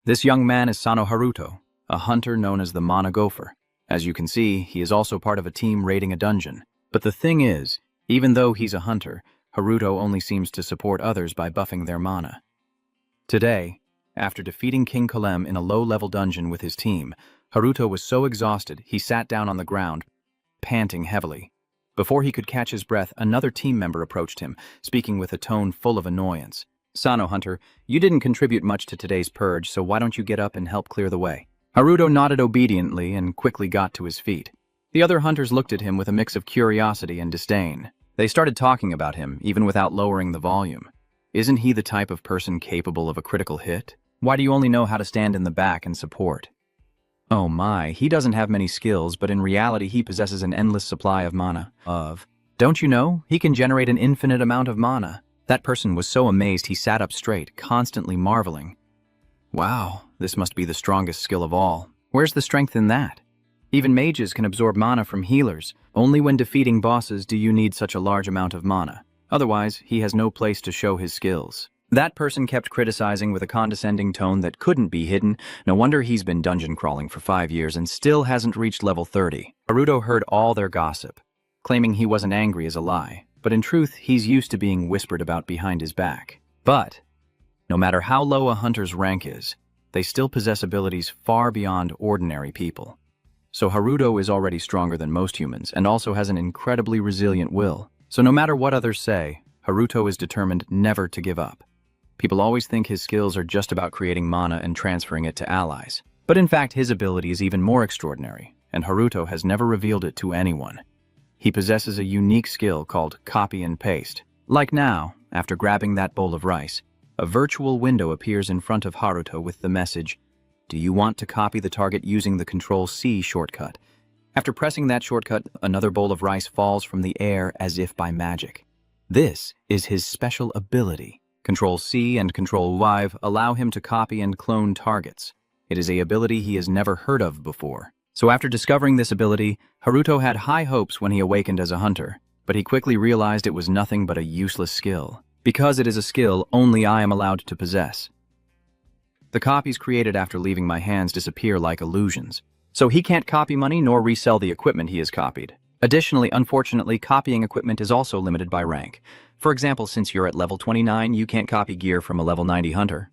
This young man is Sano Haruto, a hunter known as the Mana Gopher. As you can see, he is also part of a team raiding a dungeon. But the thing is, even though he's a hunter, Haruto only seems to support others by buffing their mana. Today, after defeating King Kalem in a low-level dungeon with his team, Haruto was so exhausted he sat down on the ground, panting heavily. Before he could catch his breath, another team member approached him, speaking with a tone full of annoyance. "Sano, Hunter, you didn't contribute much to today's purge, so why don't you get up and help clear the way?" Haruto nodded obediently and quickly got to his feet. The other hunters looked at him with a mix of curiosity and disdain. They started talking about him, even without lowering the volume. Isn't he the type of person capable of a critical hit? Why do you only know how to stand in the back and support? Oh my, he doesn't have many skills, but in reality he possesses an endless supply of mana. Don't you know? He can generate an infinite amount of mana. That person was so amazed he sat up straight, constantly marveling. Wow, this must be the strongest skill of all. Where's the strength in that? Even mages can absorb mana from healers. Only when defeating bosses do you need such a large amount of mana. Otherwise, he has no place to show his skills. That person kept criticizing with a condescending tone that couldn't be hidden. No wonder he's been dungeon crawling for 5 years and still hasn't reached level 30. Haruto heard all their gossip. Claiming he wasn't angry is a lie, but in truth, he's used to being whispered about behind his back. But no matter how low a hunter's rank is, they still possess abilities far beyond ordinary people. So Haruto is already stronger than most humans and also has an incredibly resilient will. So no matter what others say, Haruto is determined never to give up. People always think his skills are just about creating mana and transferring it to allies. But in fact, his ability is even more extraordinary, and Haruto has never revealed it to anyone. He possesses a unique skill called copy and paste. Like now, after grabbing that bowl of rice, a virtual window appears in front of Haruto with the message, "Do you want to copy the target using the Control-C shortcut?" After pressing that shortcut, another bowl of rice falls from the air as if by magic. This is his special ability. Control-C and Control-Y allow him to copy and clone targets. It is an ability he has never heard of before. So after discovering this ability, Haruto had high hopes when he awakened as a hunter, but he quickly realized it was nothing but a useless skill. Because it is a skill only I am allowed to possess. The copies created after leaving my hands disappear like illusions. So he can't copy money nor resell the equipment he has copied. Additionally, unfortunately, copying equipment is also limited by rank. For example, since you're at level 29, you can't copy gear from a level 90 hunter.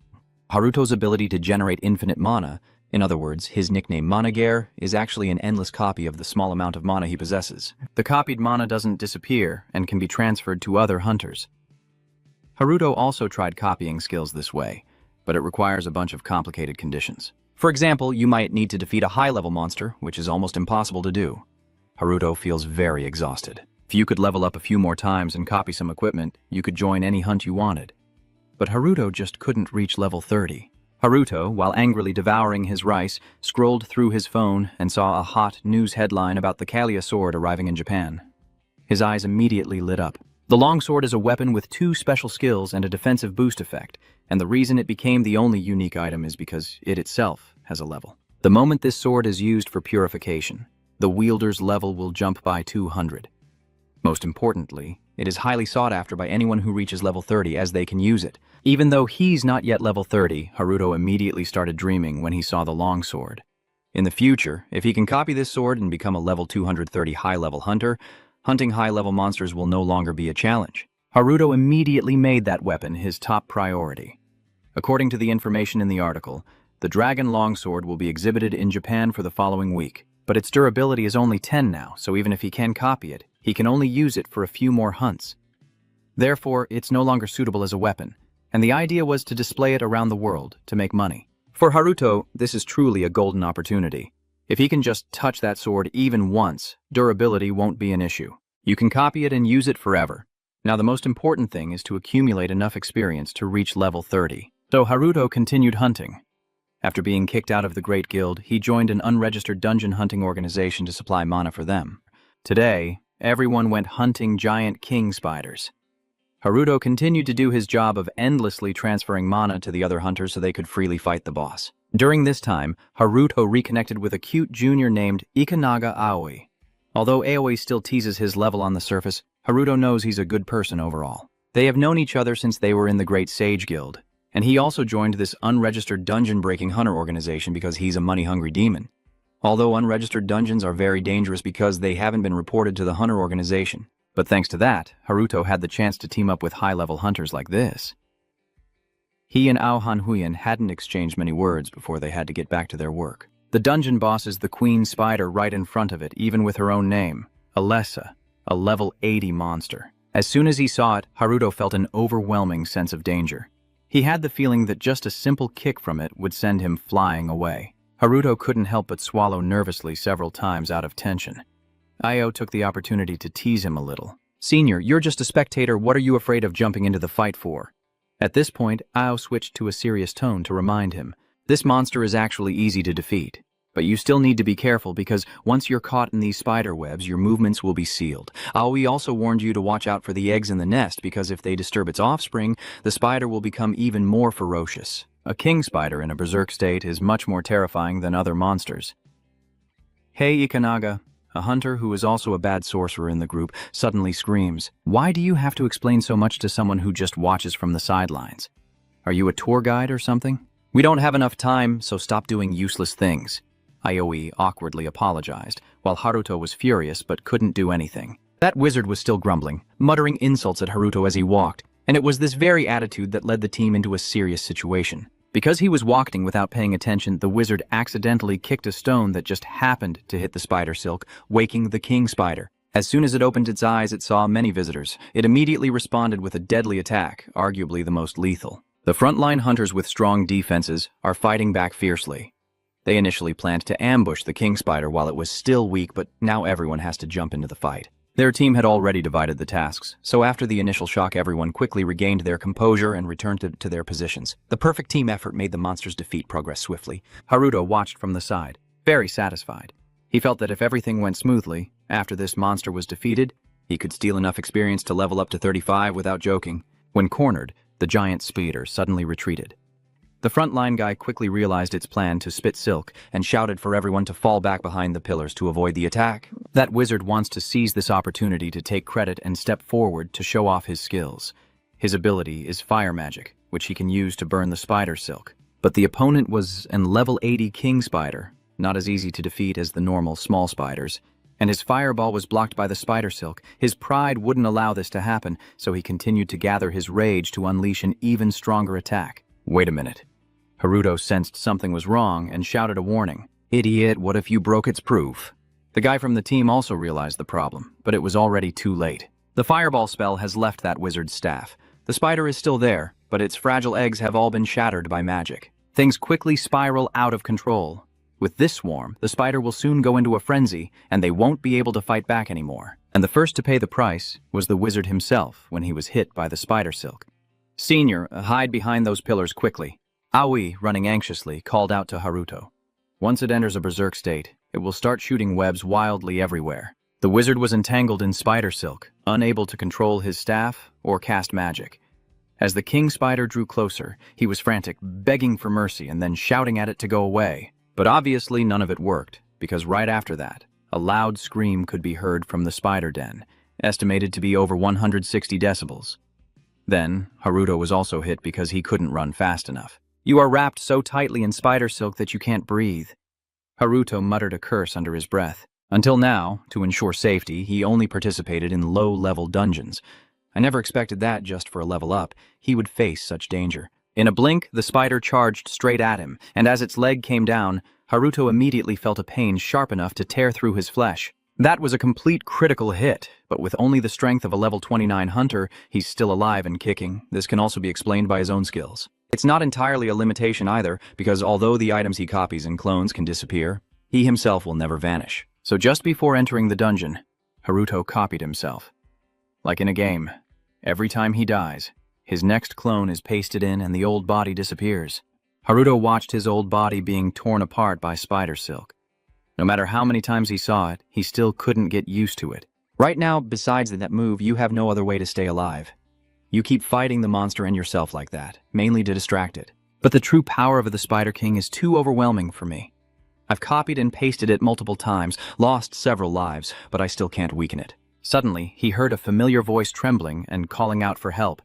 Haruto's ability to generate infinite mana, in other words, his nickname Managare, is actually an endless copy of the small amount of mana he possesses. The copied mana doesn't disappear and can be transferred to other hunters. Haruto also tried copying skills this way, but it requires a bunch of complicated conditions. For example, you might need to defeat a high-level monster, which is almost impossible to do. Haruto feels very exhausted. If you could level up a few more times and copy some equipment, you could join any hunt you wanted. But Haruto just couldn't reach level 30. Haruto, while angrily devouring his rice, scrolled through his phone and saw a hot news headline about the Kalia sword arriving in Japan. His eyes immediately lit up. The longsword is a weapon with 2 special skills and a defensive boost effect, and the reason it became the only unique item is because it itself has a level. The moment this sword is used for purification, the wielder's level will jump by 200. Most importantly, it is highly sought after by anyone who reaches level 30 as they can use it. Even though he's not yet level 30, Haruto immediately started dreaming when he saw the longsword. In the future, if he can copy this sword and become a level 230 high-level hunter, hunting high-level monsters will no longer be a challenge. Haruto immediately made that weapon his top priority. According to the information in the article, the dragon longsword will be exhibited in Japan for the following week. But its durability is only 10 now, so even if he can copy it, he can only use it for a few more hunts. Therefore, it's no longer suitable as a weapon, and the idea was to display it around the world to make money. For Haruto, this is truly a golden opportunity. If he can just touch that sword even once, durability won't be an issue. You can copy it and use it forever. Now the most important thing is to accumulate enough experience to reach level 30. So Haruto continued hunting. After being kicked out of the Great Guild, he joined an unregistered dungeon hunting organization to supply mana for them. Today, everyone went hunting giant king spiders. Haruto continued to do his job of endlessly transferring mana to the other hunters so they could freely fight the boss. During this time, Haruto reconnected with a cute junior named Ikanaga Aoi. Although Aoi still teases his level on the surface, Haruto knows he's a good person overall. They have known each other since they were in the Great Sage Guild. And he also joined this unregistered dungeon-breaking hunter organization because he's a money-hungry demon. Although unregistered dungeons are very dangerous because they haven't been reported to the hunter organization. But thanks to that, Haruto had the chance to team up with high-level hunters like this. He and Ao Hanhuyen hadn't exchanged many words before they had to get back to their work. The dungeon boss is the queen spider right in front of it, even with her own name, Alessa, a level 80 monster. As soon as he saw it, Haruto felt an overwhelming sense of danger. He had the feeling that just a simple kick from it would send him flying away. Haruto couldn't help but swallow nervously several times out of tension. Io took the opportunity to tease him a little. "Senior, you're just a spectator, what are you afraid of jumping into the fight for?" At this point, Io switched to a serious tone to remind him, "This monster is actually easy to defeat. But you still need to be careful because once you're caught in these spider webs, your movements will be sealed. Aoi also warned you to watch out for the eggs in the nest because if they disturb its offspring, the spider will become even more ferocious. A king spider in a berserk state is much more terrifying than other monsters." Hei Ikanaga, a hunter who is also a bad sorcerer in the group, suddenly screams, "Why do you have to explain so much to someone who just watches from the sidelines? Are you a tour guide or something? We don't have enough time, so stop doing useless things." Aoi awkwardly apologized, while Haruto was furious but couldn't do anything. That wizard was still grumbling, muttering insults at Haruto as he walked, and it was this very attitude that led the team into a serious situation. Because he was walking without paying attention, the wizard accidentally kicked a stone that just happened to hit the spider silk, waking the king spider. As soon as it opened its eyes, it saw many visitors. It immediately responded with a deadly attack, arguably the most lethal. The frontline hunters with strong defenses are fighting back fiercely. They initially planned to ambush the king spider while it was still weak, but now everyone has to jump into the fight. Their team had already divided the tasks, so after the initial shock, everyone quickly regained their composure and returned to their positions. The perfect team effort made the monster's defeat progress swiftly. Haruto watched from the side, very satisfied. He felt that if everything went smoothly, after this monster was defeated, he could steal enough experience to level up to 35 without joking. When cornered, the giant spider suddenly retreated. The frontline guy quickly realized its plan to spit silk and shouted for everyone to fall back behind the pillars to avoid the attack. That wizard wants to seize this opportunity to take credit and step forward to show off his skills. His ability is fire magic, which he can use to burn the spider silk. But the opponent was an level 80 king spider, not as easy to defeat as the normal small spiders. And his fireball was blocked by the spider silk. His pride wouldn't allow this to happen, so he continued to gather his rage to unleash an even stronger attack. Wait a minute. Haruto sensed something was wrong and shouted a warning. "Idiot, what if you broke its proof?" The guy from the team also realized the problem, but it was already too late. The fireball spell has left that wizard's staff. The spider is still there, but its fragile eggs have all been shattered by magic. Things quickly spiral out of control. With this swarm, the spider will soon go into a frenzy, and they won't be able to fight back anymore. And the first to pay the price was the wizard himself when he was hit by the spider silk. "Senior, hide behind those pillars quickly." Aoi, running anxiously, called out to Haruto. Once it enters a berserk state, it will start shooting webs wildly everywhere. The wizard was entangled in spider silk, unable to control his staff or cast magic. As the king spider drew closer, he was frantic, begging for mercy and then shouting at it to go away. But obviously none of it worked, because right after that, a loud scream could be heard from the spider den, estimated to be over 160 decibels. Then, Haruto was also hit because he couldn't run fast enough. "You are wrapped so tightly in spider silk that you can't breathe." Haruto muttered a curse under his breath. Until now, to ensure safety, he only participated in low-level dungeons. I never expected that just for a level up, he would face such danger. In a blink, the spider charged straight at him, and as its leg came down, Haruto immediately felt a pain sharp enough to tear through his flesh. That was a complete critical hit, but with only the strength of a level 29 hunter, he's still alive and kicking. This can also be explained by his own skills. It's not entirely a limitation either, because although the items he copies and clones can disappear, he himself will never vanish. So just before entering the dungeon, Haruto copied himself. Like in a game, every time he dies, his next clone is pasted in and the old body disappears. Haruto watched his old body being torn apart by spider silk. No matter how many times he saw it, he still couldn't get used to it. Right now, besides that move, you have no other way to stay alive. You keep fighting the monster and yourself like that, mainly to distract it. But the true power of the Spider King is too overwhelming for me. I've copied and pasted it multiple times, lost several lives, but I still can't weaken it. Suddenly, he heard a familiar voice trembling and calling out for help.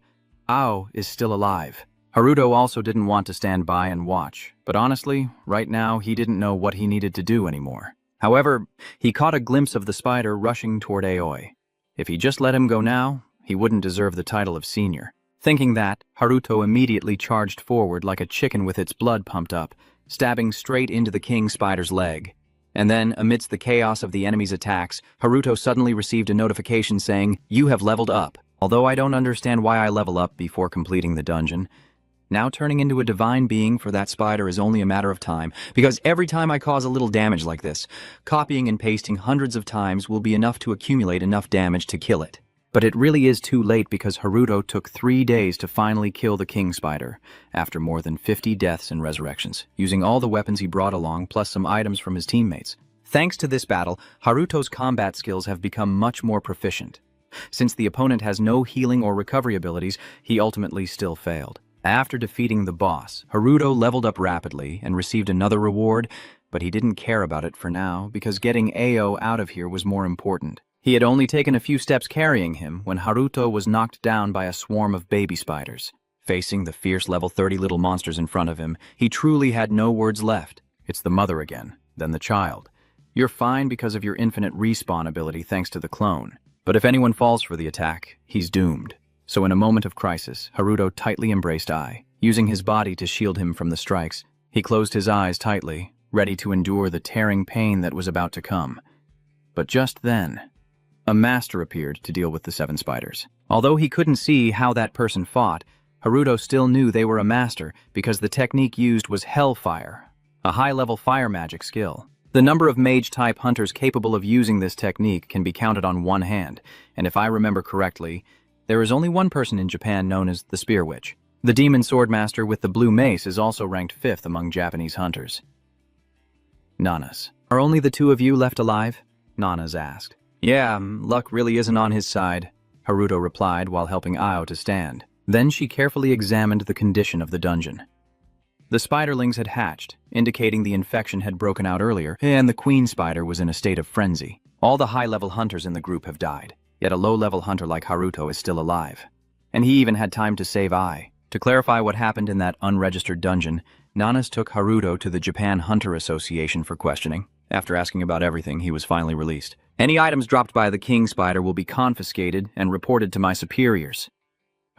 Ao is still alive. Haruto also didn't want to stand by and watch, but honestly, right now he didn't know what he needed to do anymore. However, he caught a glimpse of the spider rushing toward Aoi. If he just let him go now, he wouldn't deserve the title of senior. Thinking that, Haruto immediately charged forward like a chicken with its blood pumped up, stabbing straight into the king spider's leg. And then, amidst the chaos of the enemy's attacks, Haruto suddenly received a notification saying, "You have leveled up." Although I don't understand why I level up before completing the dungeon, now turning into a divine being for that spider is only a matter of time, because every time I cause a little damage like this, copying and pasting hundreds of times will be enough to accumulate enough damage to kill it. But it really is too late because Haruto took 3 days to finally kill the king spider, after more than 50 deaths and resurrections, using all the weapons he brought along plus some items from his teammates. Thanks to this battle, Haruto's combat skills have become much more proficient. Since the opponent has no healing or recovery abilities, he ultimately still failed. After defeating the boss, Haruto leveled up rapidly and received another reward, but he didn't care about it for now because getting Ao out of here was more important. He had only taken a few steps carrying him when Haruto was knocked down by a swarm of baby spiders. Facing the fierce level 30 little monsters in front of him, he truly had no words left. It's the mother again, then the child. You're fine because of your infinite respawn ability thanks to the clone. But if anyone falls for the attack, he's doomed. So in a moment of crisis, Haruto tightly embraced Ai. Using his body to shield him from the strikes, he closed his eyes tightly, ready to endure the tearing pain that was about to come. But just then, a master appeared to deal with the 7 spiders. Although he couldn't see how that person fought, Haruto still knew they were a master because the technique used was Hellfire, a high-level fire magic skill. The number of mage-type hunters capable of using this technique can be counted on one hand, and if I remember correctly, there is only one person in Japan known as the Spear Witch. The demon swordmaster with the blue mace is also ranked 5th among Japanese hunters. Nanas. Are only the 2 of you left alive? Nanas asked. Yeah, luck really isn't on his side, Haruto replied while helping Ao to stand. Then she carefully examined the condition of the dungeon. The spiderlings had hatched, indicating the infection had broken out earlier, and the queen spider was in a state of frenzy. All the high-level hunters in the group have died, yet a low-level hunter like Haruto is still alive. And he even had time to save Ai. To clarify what happened in that unregistered dungeon, Nanas took Haruto to the Japan Hunter Association for questioning. After asking about everything, he was finally released. Any items dropped by the king spider will be confiscated and reported to my superiors.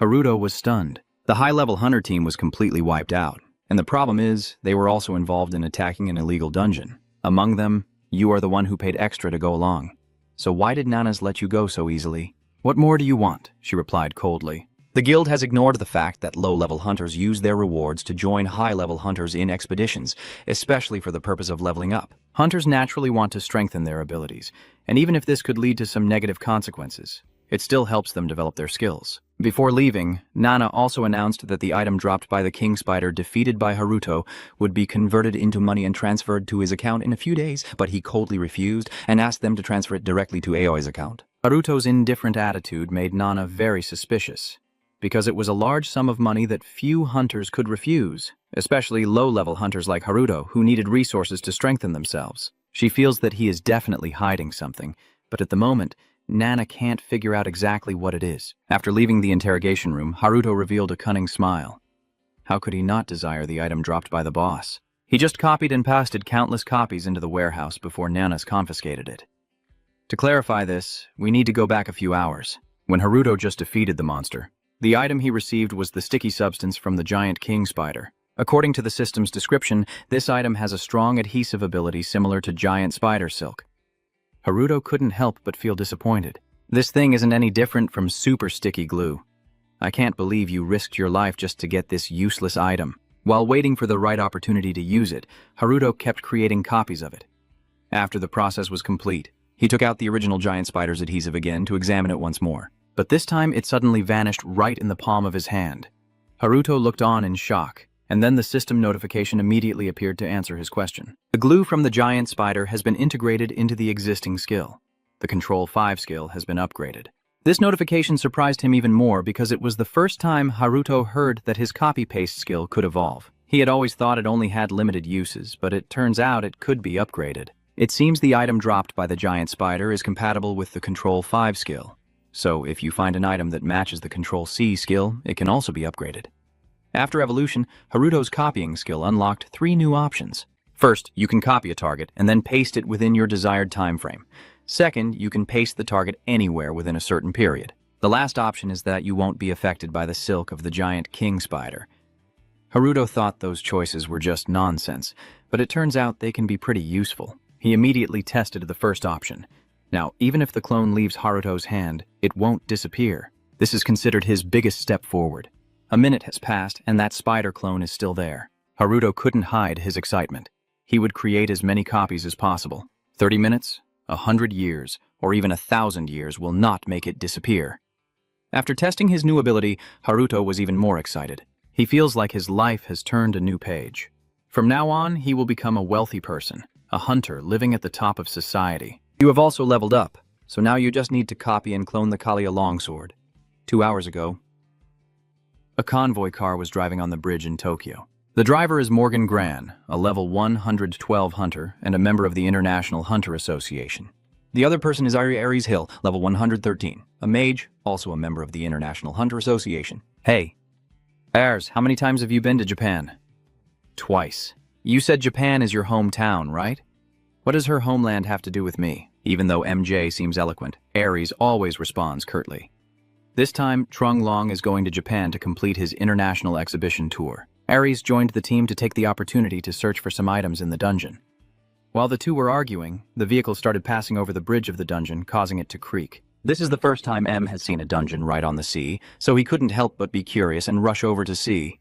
Haruto was stunned. The high-level hunter team was completely wiped out. And the problem is, they were also involved in attacking an illegal dungeon. Among them, you are the one who paid extra to go along. So why did Nanas let you go so easily? What more do you want? She replied coldly. The guild has ignored the fact that low-level hunters use their rewards to join high-level hunters in expeditions, especially for the purpose of leveling up. Hunters naturally want to strengthen their abilities, and even if this could lead to some negative consequences, it still helps them develop their skills. Before leaving, Nana also announced that the item dropped by the king spider defeated by Haruto would be converted into money and transferred to his account in a few days, but he coldly refused and asked them to transfer it directly to Aoi's account. Haruto's indifferent attitude made Nana very suspicious, because it was a large sum of money that few hunters could refuse, especially low-level hunters like Haruto who needed resources to strengthen themselves. She feels that he is definitely hiding something, but at the moment, Nana can't figure out exactly what it is. After leaving the interrogation room, Haruto revealed a cunning smile. How could he not desire the item dropped by the boss? He just copied and pasted countless copies into the warehouse before Nanas confiscated it. To clarify this, we need to go back a few hours. When Haruto just defeated the monster, the item he received was the sticky substance from the giant king spider. According to the system's description, this item has a strong adhesive ability similar to giant spider silk. Haruto couldn't help but feel disappointed. This thing isn't any different from super sticky glue. I can't believe you risked your life just to get this useless item. While waiting for the right opportunity to use it, Haruto kept creating copies of it. After the process was complete, he took out the original giant spider's adhesive again to examine it once more. But this time it suddenly vanished right in the palm of his hand. Haruto looked on in shock, and then the system notification immediately appeared to answer his question. The glue from the giant spider has been integrated into the existing skill. The Control 5 skill has been upgraded. This notification surprised him even more because it was the first time Haruto heard that his copy-paste skill could evolve. He had always thought it only had limited uses, but it turns out it could be upgraded. It seems the item dropped by the giant spider is compatible with the Control 5 skill. So if you find an item that matches the Control C skill, it can also be upgraded. After evolution, Haruto's copying skill unlocked 3 new options. First, you can copy a target and then paste it within your desired time frame. Second, you can paste the target anywhere within a certain period. The last option is that you won't be affected by the silk of the giant king spider. Haruto thought those choices were just nonsense, but it turns out they can be pretty useful. He immediately tested the first option. Now, even if the clone leaves Haruto's hand, it won't disappear. This is considered his biggest step forward. A minute has passed, and that spider clone is still there. Haruto couldn't hide his excitement. He would create as many copies as possible. 30 minutes, 100 years, or even 1,000 years will not make it disappear. After testing his new ability, Haruto was even more excited. He feels like his life has turned a new page. From now on, he will become a wealthy person, a hunter living at the top of society. You have also leveled up, so now you just need to copy and clone the Kalia longsword. 2 hours ago, a convoy car was driving on the bridge in Tokyo. The driver is Morgan Gran, a level 112 hunter and a member of the International Hunter Association. The other person is Aries Hill, level 113, a mage, also a member of the International Hunter Association. Hey, Ares, how many times have you been to Japan? Twice. You said Japan is your hometown, right? What does her homeland have to do with me? Even though MJ seems eloquent, Ares always responds curtly. This time, Trung Long is going to Japan to complete his international exhibition tour. Ares joined the team to take the opportunity to search for some items in the dungeon. While the two were arguing, the vehicle started passing over the bridge of the dungeon, causing it to creak. This is the first time M has seen a dungeon right on the sea, so he couldn't help but be curious and rush over to see.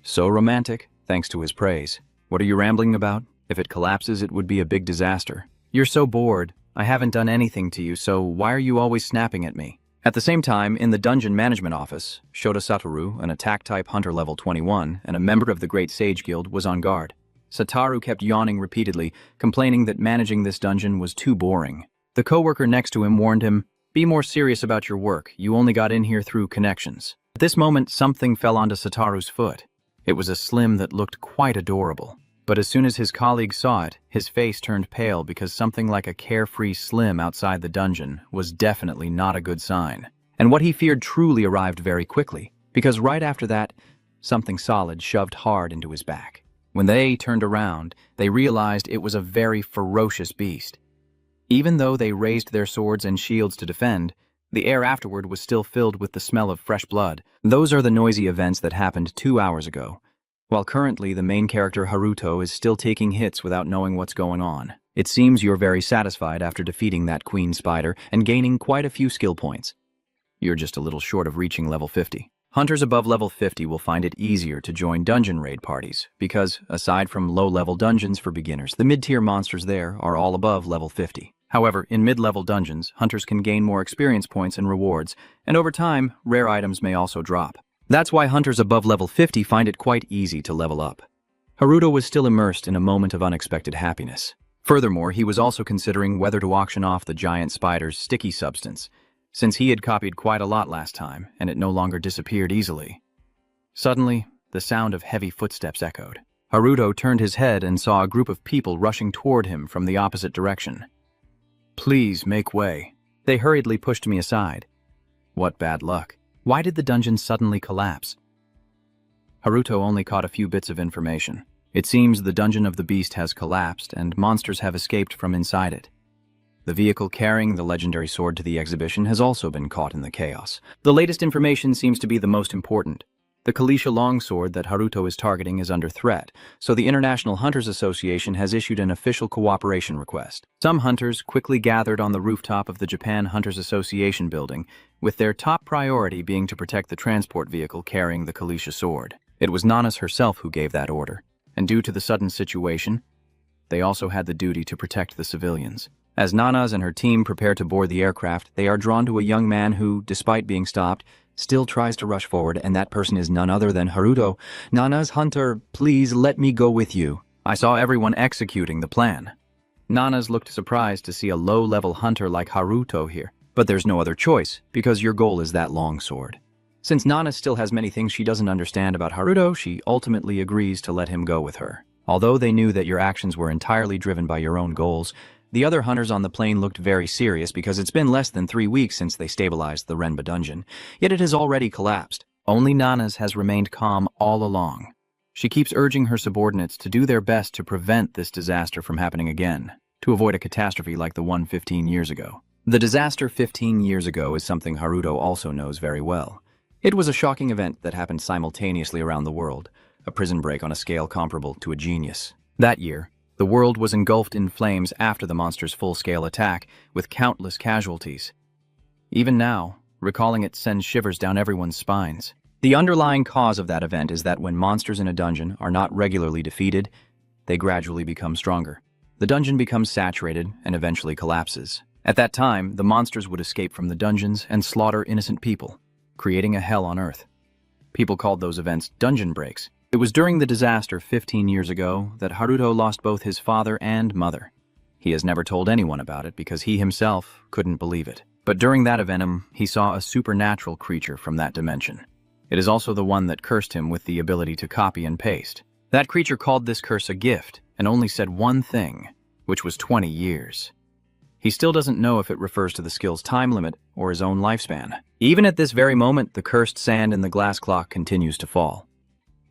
So romantic, thanks to his praise. What are you rambling about? If it collapses, it would be a big disaster. You're so bored. I haven't done anything to you, so why are you always snapping at me? At the same time, in the dungeon management office, Shota Satoru, an attack-type hunter level 21 and a member of the Great Sage Guild, was on guard. Satoru kept yawning repeatedly, complaining that managing this dungeon was too boring. The coworker next to him warned him, "Be more serious about your work. You only got in here through connections." At this moment, something fell onto Satoru's foot. It was a slim that looked quite adorable. But as soon as his colleague saw it, his face turned pale because something like a carefree slim outside the dungeon was definitely not a good sign. And what he feared truly arrived very quickly, because right after that, something solid shoved hard into his back. When they turned around, they realized it was a very ferocious beast. Even though they raised their swords and shields to defend, the air afterward was still filled with the smell of fresh blood. Those are the noisy events that happened 2 hours ago. While currently the main character Haruto is still taking hits without knowing what's going on. It seems you're very satisfied after defeating that queen spider and gaining quite a few skill points. You're just a little short of reaching level 50. Hunters above level 50 will find it easier to join dungeon raid parties because, aside from low-level dungeons for beginners, the mid-tier monsters there are all above level 50. However, in mid-level dungeons, hunters can gain more experience points and rewards, and over time, rare items may also drop. That's why hunters above level 50 find it quite easy to level up. Haruto was still immersed in a moment of unexpected happiness. Furthermore, he was also considering whether to auction off the giant spider's sticky substance, since he had copied quite a lot last time, and it no longer disappeared easily. Suddenly, the sound of heavy footsteps echoed. Haruto turned his head and saw a group of people rushing toward him from the opposite direction. "Please make way." They hurriedly pushed me aside. What bad luck. Why did the dungeon suddenly collapse? Haruto only caught a few bits of information. It seems the dungeon of the beast has collapsed and monsters have escaped from inside it. The vehicle carrying the legendary sword to the exhibition has also been caught in the chaos. The latest information seems to be the most important. The Kalisha longsword that Haruto is targeting is under threat, so the International Hunters Association has issued an official cooperation request. Some hunters quickly gathered on the rooftop of the Japan Hunters Association building, with their top priority being to protect the transport vehicle carrying the Kalisha sword. It was Nanas herself who gave that order, and due to the sudden situation, they also had the duty to protect the civilians. As Nanas and her team prepare to board the aircraft, they are drawn to a young man who, despite being stopped, still tries to rush forward, and that person is none other than Haruto. "Nana's hunter, please let me go with you." I saw everyone executing the plan. Nanas looked surprised to see a low-level hunter like Haruto here, but there's no other choice, because your goal is that longsword. Since Nana still has many things she doesn't understand about Haruto, she ultimately agrees to let him go with her. Although they knew that your actions were entirely driven by your own goals, the other hunters on the plane looked very serious because it's been less than 3 weeks since they stabilized the Renba dungeon, yet it has already collapsed. Only Nana's has remained calm all along. She keeps urging her subordinates to do their best to prevent this disaster from happening again, to avoid a catastrophe like the one 15 years ago. The disaster 15 years ago is something Haruto also knows very well. It was a shocking event that happened simultaneously around the world, a prison break on a scale comparable to a genius. That year, the world was engulfed in flames after the monster's full-scale attack, with countless casualties. Even now, recalling it sends shivers down everyone's spines. The underlying cause of that event is that when monsters in a dungeon are not regularly defeated, they gradually become stronger. The dungeon becomes saturated and eventually collapses. At that time, the monsters would escape from the dungeons and slaughter innocent people, creating a hell on Earth. People called those events dungeon breaks. It was during the disaster 15 years ago that Haruto lost both his father and mother. He has never told anyone about it because he himself couldn't believe it. But during that event, he saw a supernatural creature from that dimension. It is also the one that cursed him with the ability to copy and paste. That creature called this curse a gift and only said one thing, which was 20 years. He still doesn't know if it refers to the skill's time limit or his own lifespan. Even at this very moment, the cursed sand in the glass clock continues to fall.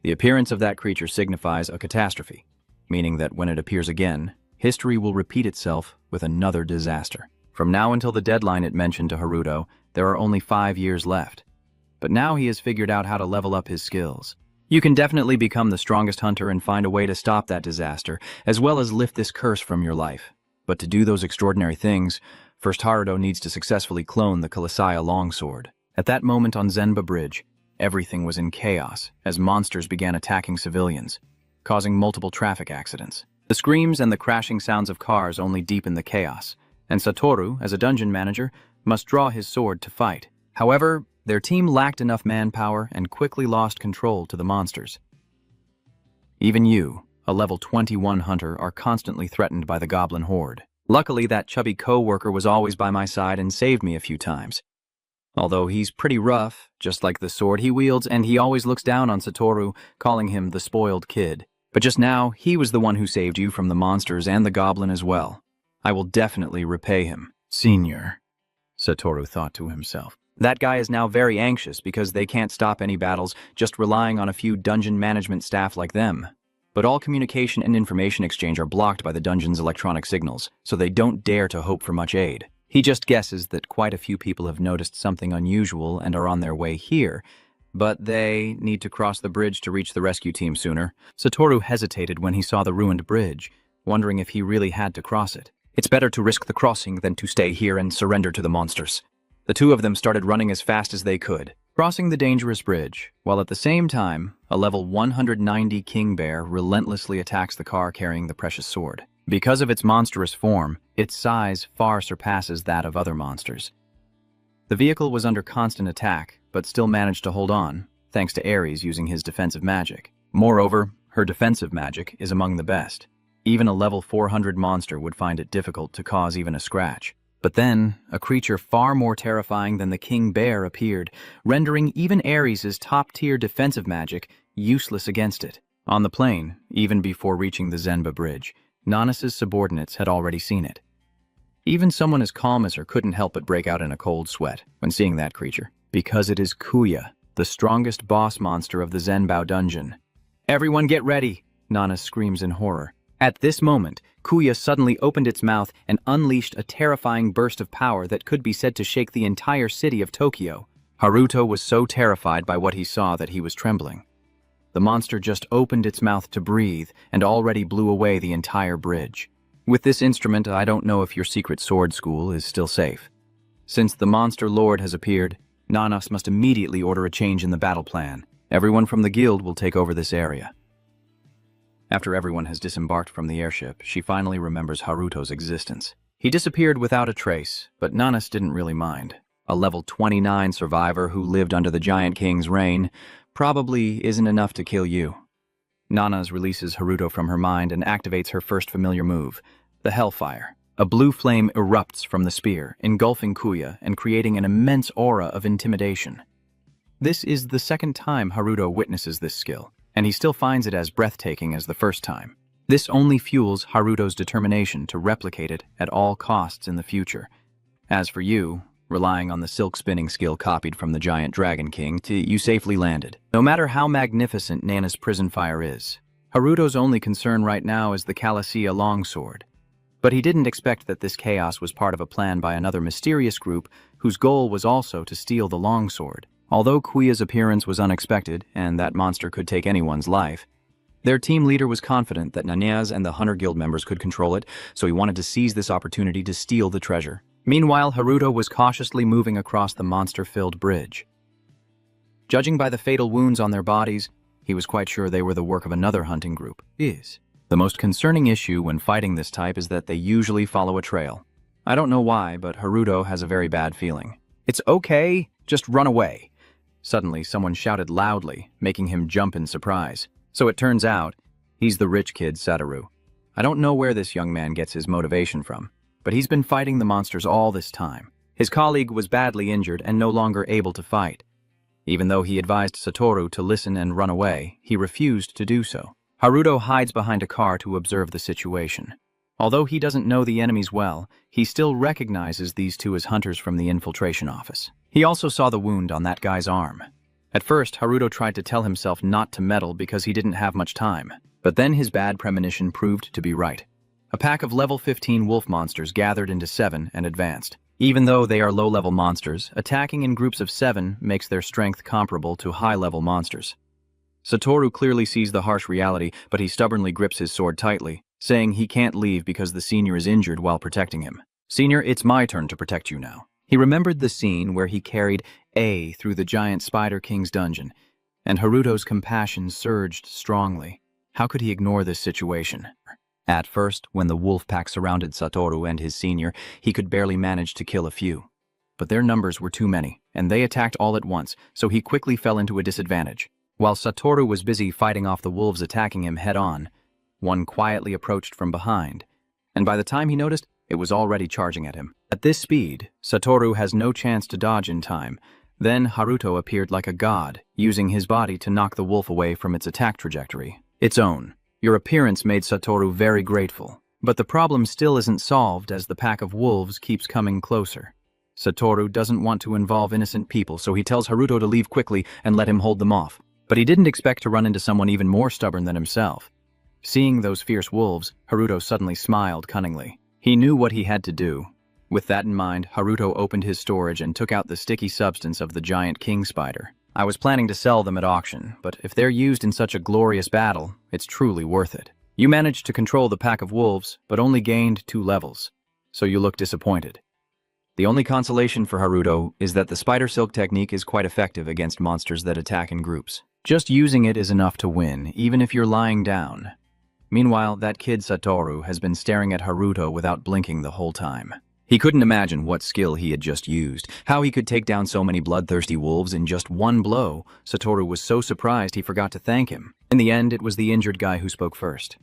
The appearance of that creature signifies a catastrophe, meaning that when it appears again, history will repeat itself with another disaster. From now until the deadline it mentioned to Haruto, there are only 5 years left. But now he has figured out how to level up his skills. You can definitely become the strongest hunter and find a way to stop that disaster, as well as lift this curse from your life. But to do those extraordinary things, first Haruto needs to successfully clone the Kalasaya longsword. At that moment on Zenba Bridge, everything was in chaos as monsters began attacking civilians, causing multiple traffic accidents. The screams and the crashing sounds of cars only deepened the chaos, and Satoru, as a dungeon manager, must draw his sword to fight. However, their team lacked enough manpower and quickly lost control to the monsters. Even you, a level 21 hunter, are constantly threatened by the goblin horde. Luckily, that chubby co-worker was always by my side and saved me a few times. Although he's pretty rough, just like the sword he wields, and he always looks down on Satoru, calling him the spoiled kid. But just now, he was the one who saved you from the monsters and the goblin as well. I will definitely repay him. Senior, Satoru thought to himself. That guy is now very anxious because they can't stop any battles just relying on a few dungeon management staff like them. But all communication and information exchange are blocked by the dungeon's electronic signals, so they don't dare to hope for much aid. He just guesses that quite a few people have noticed something unusual and are on their way here, but they need to cross the bridge to reach the rescue team sooner. Satoru hesitated when he saw the ruined bridge, wondering if he really had to cross it. It's better to risk the crossing than to stay here and surrender to the monsters. The two of them started running as fast as they could, crossing the dangerous bridge, while at the same time, a level 190 king bear relentlessly attacks the car carrying the precious sword. Because of its monstrous form, its size far surpasses that of other monsters. The vehicle was under constant attack, but still managed to hold on, thanks to Ares using his defensive magic. Moreover, her defensive magic is among the best. Even a level 400 monster would find it difficult to cause even a scratch. But then, a creature far more terrifying than the king bear appeared, rendering even Ares' top-tier defensive magic useless against it. On the plain, even before reaching the Zenba Bridge, Nanus' subordinates had already seen it. Even someone as calm as her couldn't help but break out in a cold sweat when seeing that creature, because it is Kuya, the strongest boss monster of the Zenbao dungeon. "Everyone get ready!" Nanus screams in horror. At this moment, Kuya suddenly opened its mouth and unleashed a terrifying burst of power that could be said to shake the entire city of Tokyo. Haruto was so terrified by what he saw that he was trembling. The monster just opened its mouth to breathe and already blew away the entire bridge. With this instrument, I don't know if your secret sword school is still safe. Since the monster lord has appeared, Nanas must immediately order a change in the battle plan. Everyone from the guild will take over this area. After everyone has disembarked from the airship, she finally remembers Haruto's existence. He disappeared without a trace, but Nanas didn't really mind. A level 29 survivor who lived under the Giant King's reign probably isn't enough to kill you. Nanas releases Haruto from her mind and activates her first familiar move, the Hellfire. A blue flame erupts from the spear, engulfing Kuya and creating an immense aura of intimidation. This is the second time Haruto witnesses this skill, and he still finds it as breathtaking as the first time. This only fuels Haruto's determination to replicate it at all costs in the future. As for you, relying on the silk spinning skill copied from the giant Dragon King, you safely landed. No matter how magnificent Nana's prison fire is, Haruto's only concern right now is the Calasia longsword. But he didn't expect that this chaos was part of a plan by another mysterious group whose goal was also to steal the longsword. Although Kuya's appearance was unexpected, and that monster could take anyone's life, their team leader was confident that Nanaz and the Hunter Guild members could control it, so he wanted to seize this opportunity to steal the treasure. Meanwhile, Haruto was cautiously moving across the monster-filled bridge. Judging by the fatal wounds on their bodies, he was quite sure they were the work of another hunting group. The most concerning issue when fighting this type is that they usually follow a trail. I don't know why, but Haruto has a very bad feeling. "It's okay, just run away." Suddenly, someone shouted loudly, making him jump in surprise. So it turns out, he's the rich kid Satoru. I don't know where this young man gets his motivation from, but he's been fighting the monsters all this time. His colleague was badly injured and no longer able to fight. Even though he advised Satoru to listen and run away, he refused to do so. Haruto hides behind a car to observe the situation. Although he doesn't know the enemies well, he still recognizes these two as hunters from the infiltration office. He also saw the wound on that guy's arm. At first, Haruto tried to tell himself not to meddle because he didn't have much time. But then his bad premonition proved to be right. A pack of level 15 wolf monsters gathered into 7 and advanced. Even though they are low-level monsters, attacking in groups of 7 makes their strength comparable to high-level monsters. Satoru clearly sees the harsh reality, but he stubbornly grips his sword tightly, saying he can't leave because the senior is injured while protecting him. "Senior, it's my turn to protect you now." He remembered the scene where he carried A through the giant Spider King's dungeon, and Haruto's compassion surged strongly. How could he ignore this situation? At first, when the wolf pack surrounded Satoru and his senior, he could barely manage to kill a few. But their numbers were too many, and they attacked all at once, so he quickly fell into a disadvantage. While Satoru was busy fighting off the wolves attacking him head-on, one quietly approached from behind, and by the time he noticed, it was already charging at him. At this speed, Satoru has no chance to dodge in time. Then Haruto appeared like a god, using his body to knock the wolf away from its attack trajectory. Its own. Your appearance made Satoru very grateful. But the problem still isn't solved as the pack of wolves keeps coming closer. Satoru doesn't want to involve innocent people, so he tells Haruto to leave quickly and let him hold them off. But he didn't expect to run into someone even more stubborn than himself. Seeing those fierce wolves, Haruto suddenly smiled cunningly. He knew what he had to do. With that in mind, Haruto opened his storage and took out the sticky substance of the giant king spider. I was planning to sell them at auction, but if they're used in such a glorious battle, it's truly worth it. You managed to control the pack of wolves, but only gained 2 levels, so you look disappointed. The only consolation for Haruto is that the spider silk technique is quite effective against monsters that attack in groups. Just using it is enough to win, even if you're lying down. Meanwhile, that kid Satoru has been staring at Haruto without blinking the whole time. He couldn't imagine what skill he had just used, how he could take down so many bloodthirsty wolves in just one blow. Satoru was so surprised he forgot to thank him. In the end, it was the injured guy who spoke first.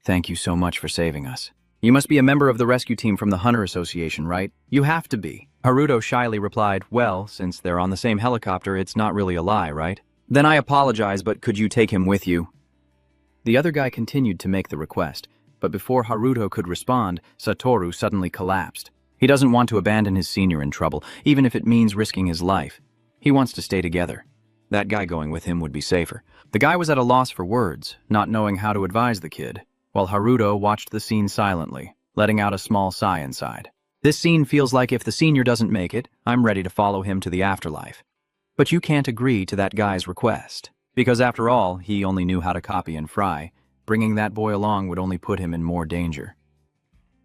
"Thank you so much for saving us. You must be a member of the rescue team from the Hunter Association, right?" "You have to be." Haruto shyly replied, "Well, since they're on the same helicopter, it's not really a lie, right?" "Then I apologize, but could you take him with you?" The other guy continued to make the request, but before Haruto could respond, Satoru suddenly collapsed. He doesn't want to abandon his senior in trouble, even if it means risking his life. He wants to stay together. That guy going with him would be safer. The guy was at a loss for words, not knowing how to advise the kid, while Haruto watched the scene silently, letting out a small sigh inside. This scene feels like if the senior doesn't make it, I'm ready to follow him to the afterlife. But you can't agree to that guy's request. Because after all, he only knew how to copy and fry. Bringing that boy along would only put him in more danger.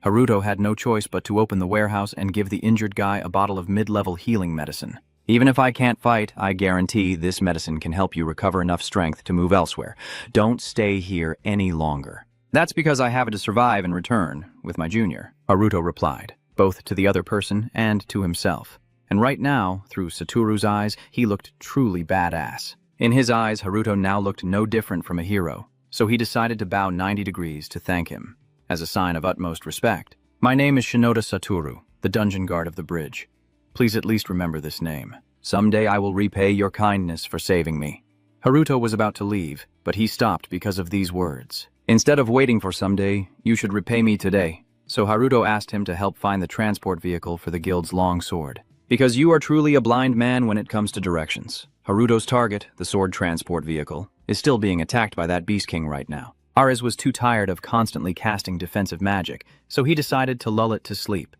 Haruto had no choice but to open the warehouse and give the injured guy a bottle of mid-level healing medicine. "Even if I can't fight, I guarantee this medicine can help you recover enough strength to move elsewhere. Don't stay here any longer." "That's because I have to survive and return with my junior," Haruto replied, both to the other person and to himself. And right now, through Satoru's eyes, he looked truly badass. In his eyes, Haruto now looked no different from a hero, so he decided to bow 90 degrees to thank him, as a sign of utmost respect. "My name is Shinoda Satoru, the dungeon guard of the bridge. Please at least remember this name. Someday I will repay your kindness for saving me." Haruto was about to leave, but he stopped because of these words. "Instead of waiting for someday, you should repay me today." So Haruto asked him to help find the transport vehicle for the guild's long sword. Because you are truly a blind man when it comes to directions. Haruto's target, the sword transport vehicle, is still being attacked by that Beast King right now. Ares was too tired of constantly casting defensive magic, so he decided to lull it to sleep.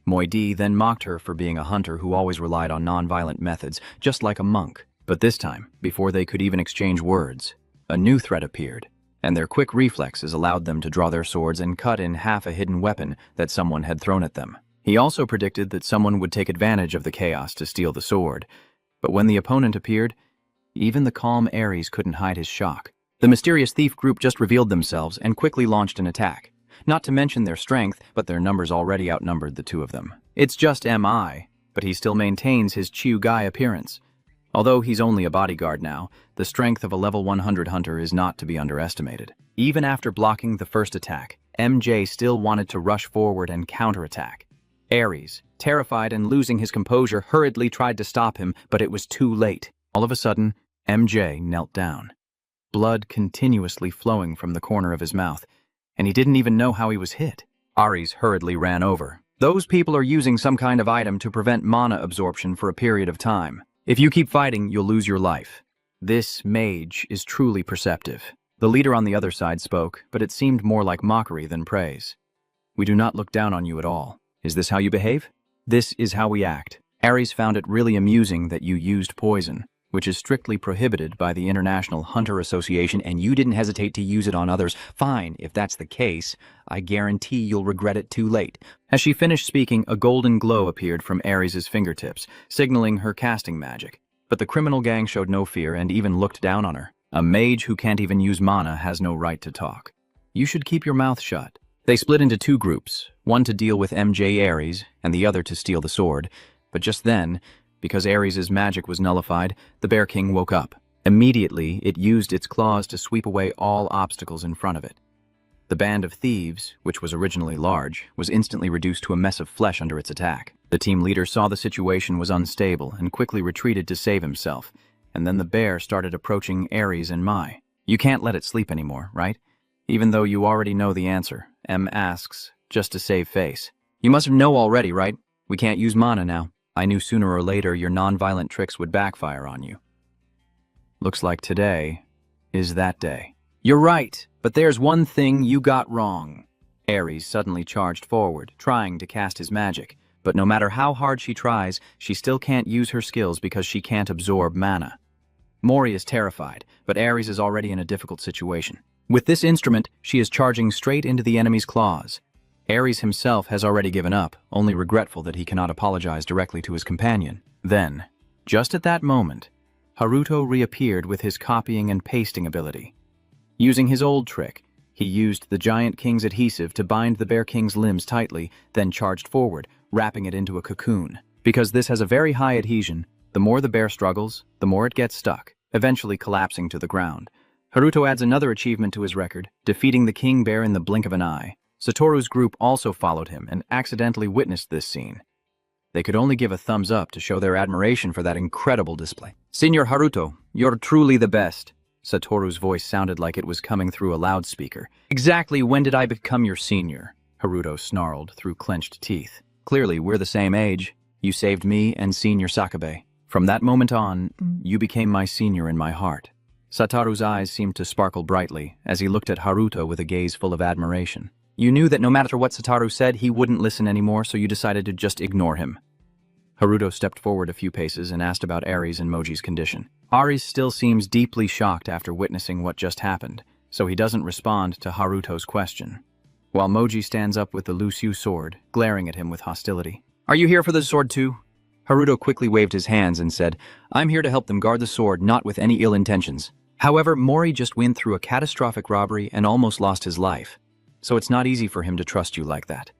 Moidi then mocked her for being a hunter who always relied on non-violent methods, just like a monk. But this time, before they could even exchange words, a new threat appeared, and their quick reflexes allowed them to draw their swords and cut in half a hidden weapon that someone had thrown at them. He also predicted that someone would take advantage of the chaos to steal the sword, but when the opponent appeared, even the calm Ares couldn't hide his shock. The mysterious thief group just revealed themselves and quickly launched an attack. Not to mention their strength, but their numbers already outnumbered the two of them. It's just MI, but he still maintains his Chiu-Gai appearance. Although he's only a bodyguard now, the strength of a level 100 hunter is not to be underestimated. Even after blocking the first attack, MJ still wanted to rush forward and counterattack. Ares, terrified and losing his composure, hurriedly tried to stop him, but it was too late. All of a sudden, MJ knelt down, blood continuously flowing from the corner of his mouth, and he didn't even know how he was hit. Ares hurriedly ran over. Those people are using some kind of item to prevent mana absorption for a period of time. If you keep fighting, you'll lose your life. This mage is truly perceptive. The leader on the other side spoke, but it seemed more like mockery than praise. We do not look down on you at all. Is this how you behave? This is how we act. Ares found it really amusing that you used poison, which is strictly prohibited by the International Hunter Association, and you didn't hesitate to use it on others. Fine, if that's the case, I guarantee you'll regret it too late. As she finished speaking, a golden glow appeared from Ares' fingertips, signaling her casting magic. But the criminal gang showed no fear and even looked down on her. A mage who can't even use mana has no right to talk. You should keep your mouth shut. They split into two groups, one to deal with MJ Ares and the other to steal the sword. But just then, because Ares' magic was nullified, the Bear King woke up. Immediately, it used its claws to sweep away all obstacles in front of it. The band of thieves, which was originally large, was instantly reduced to a mess of flesh under its attack. The team leader saw the situation was unstable and quickly retreated to save himself, and then the bear started approaching Ares and Mai. You can't let it sleep anymore, right? Even though you already know the answer, M asks, just to save face. You must know already, right? We can't use mana now. I knew sooner or later your non-violent tricks would backfire on you. Looks like today is that day. You're right, but there's one thing you got wrong. Ares suddenly charged forward, trying to cast his magic, but no matter how hard she tries, she still can't use her skills because she can't absorb mana. Mori is terrified, but Ares is already in a difficult situation. With this instrument, she is charging straight into the enemy's claws. Ares himself has already given up, only regretful that he cannot apologize directly to his companion. Then, just at that moment, Haruto reappeared with his copying and pasting ability. Using his old trick, he used the Giant King's adhesive to bind the Bear King's limbs tightly, then charged forward, wrapping it into a cocoon. Because this has a very high adhesion, the more the bear struggles, the more it gets stuck, eventually collapsing to the ground. Haruto adds another achievement to his record, defeating the King Bear in the blink of an eye. Satoru's group also followed him and accidentally witnessed this scene. They could only give a thumbs up to show their admiration for that incredible display. Senior Haruto, you're truly the best. Satoru's voice sounded like it was coming through a loudspeaker. Exactly when did I become your senior? Haruto snarled through clenched teeth. Clearly, we're the same age. You saved me and Senior Sakabe. From that moment on, you became my senior in my heart. Satoru's eyes seemed to sparkle brightly as he looked at Haruto with a gaze full of admiration. You knew that no matter what Satoru said, he wouldn't listen anymore, so you decided to just ignore him. Haruto stepped forward a few paces and asked about Ares and Moji's condition. Ares still seems deeply shocked after witnessing what just happened, so he doesn't respond to Haruto's question. While Moji stands up with the Luciu sword, glaring at him with hostility. Are you here for the sword too? Haruto quickly waved his hands and said, I'm here to help them guard the sword, not with any ill intentions. However, Mori just went through a catastrophic robbery and almost lost his life, so it's not easy for him to trust you like that.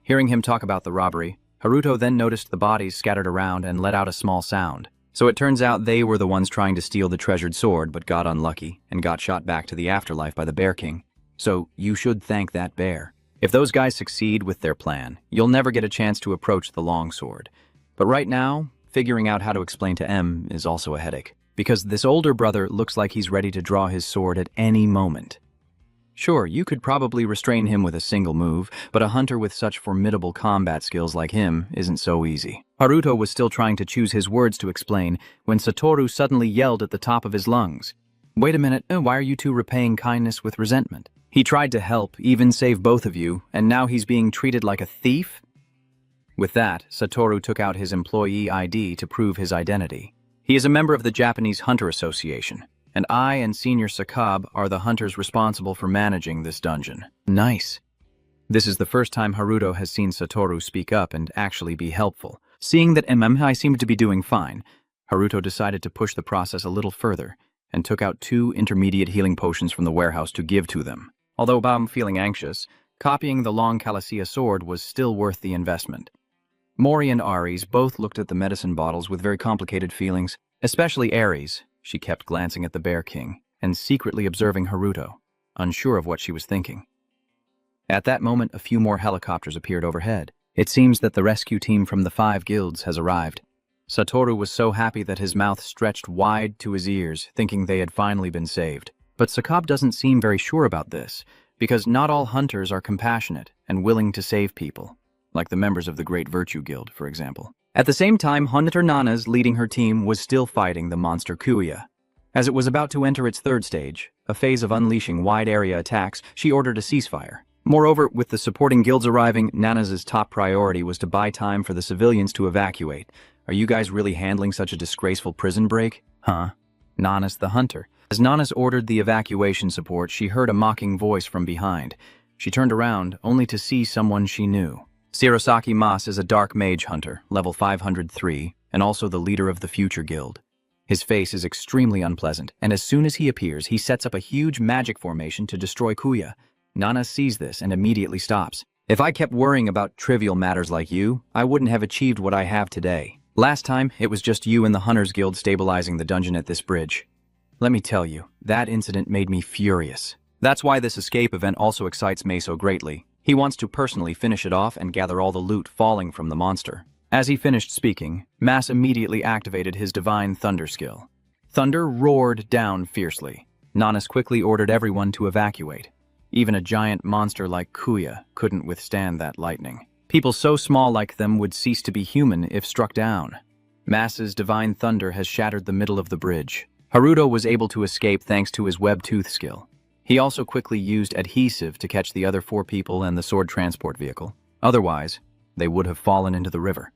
Hearing him talk about the robbery, Haruto then noticed the bodies scattered around and let out a small sound. So it turns out they were the ones trying to steal the treasured sword but got unlucky and got shot back to the afterlife by the Bear King. So you should thank that bear. If those guys succeed with their plan, you'll never get a chance to approach the long sword. But right now, figuring out how to explain to M is also a headache, because this older brother looks like he's ready to draw his sword at any moment. Sure, you could probably restrain him with a single move, but a hunter with such formidable combat skills like him isn't so easy. Haruto was still trying to choose his words to explain when Satoru suddenly yelled at the top of his lungs. Wait a minute, why are you two repaying kindness with resentment? He tried to help, even save both of you, and now he's being treated like a thief? With that, Satoru took out his employee ID to prove his identity. He is a member of the Japanese Hunter Association, and I and Senior Sakab are the hunters responsible for managing this dungeon. Nice. This is the first time Haruto has seen Satoru speak up and actually be helpful. Seeing that I seemed to be doing fine, Haruto decided to push the process a little further and took out 2 intermediate healing potions from the warehouse to give to them. Although I'm feeling anxious, copying the long Calasia sword was still worth the investment. Mori and Ares both looked at the medicine bottles with very complicated feelings, especially Ares. She kept glancing at the Bear King and secretly observing Haruto, unsure of what she was thinking. At that moment, a few more helicopters appeared overhead. It seems that the rescue team from the 5 guilds has arrived. Satoru was so happy that his mouth stretched wide to his ears, thinking they had finally been saved. But Sakab doesn't seem very sure about this, because not all hunters are compassionate and willing to save people, like the members of the Great Virtue Guild, for example. At the same time, Hunter Nana's leading her team was still fighting the monster Kuya. As it was about to enter its 3rd stage, a phase of unleashing wide-area attacks, she ordered a ceasefire. Moreover, with the supporting guilds arriving, Nana's top priority was to buy time for the civilians to evacuate. Are you guys really handling such a disgraceful prison break? Huh? Nanas the hunter. As Nanas ordered the evacuation support, she heard a mocking voice from behind. She turned around, only to see someone she knew. Shirosaki Mas is a dark mage hunter, level 503, and also the leader of the Future Guild. His face is extremely unpleasant, and as soon as he appears, he sets up a huge magic formation to destroy Kuya. Nana sees this and immediately stops. If I kept worrying about trivial matters like you, I wouldn't have achieved what I have today. Last time, it was just you and the Hunters Guild stabilizing the dungeon at this bridge. Let me tell you, that incident made me furious. That's why this escape event also excites Mei so greatly. He wants to personally finish it off and gather all the loot falling from the monster. As he finished speaking, Mas immediately activated his Divine Thunder skill. Thunder roared down fiercely. Nanas quickly ordered everyone to evacuate. Even a giant monster like Kuya couldn't withstand that lightning. People so small like them would cease to be human if struck down. Mas's Divine Thunder has shattered the middle of the bridge. Haruto was able to escape thanks to his web tooth skill. He also quickly used adhesive to catch the other 4 people and the sword transport vehicle. Otherwise, they would have fallen into the river.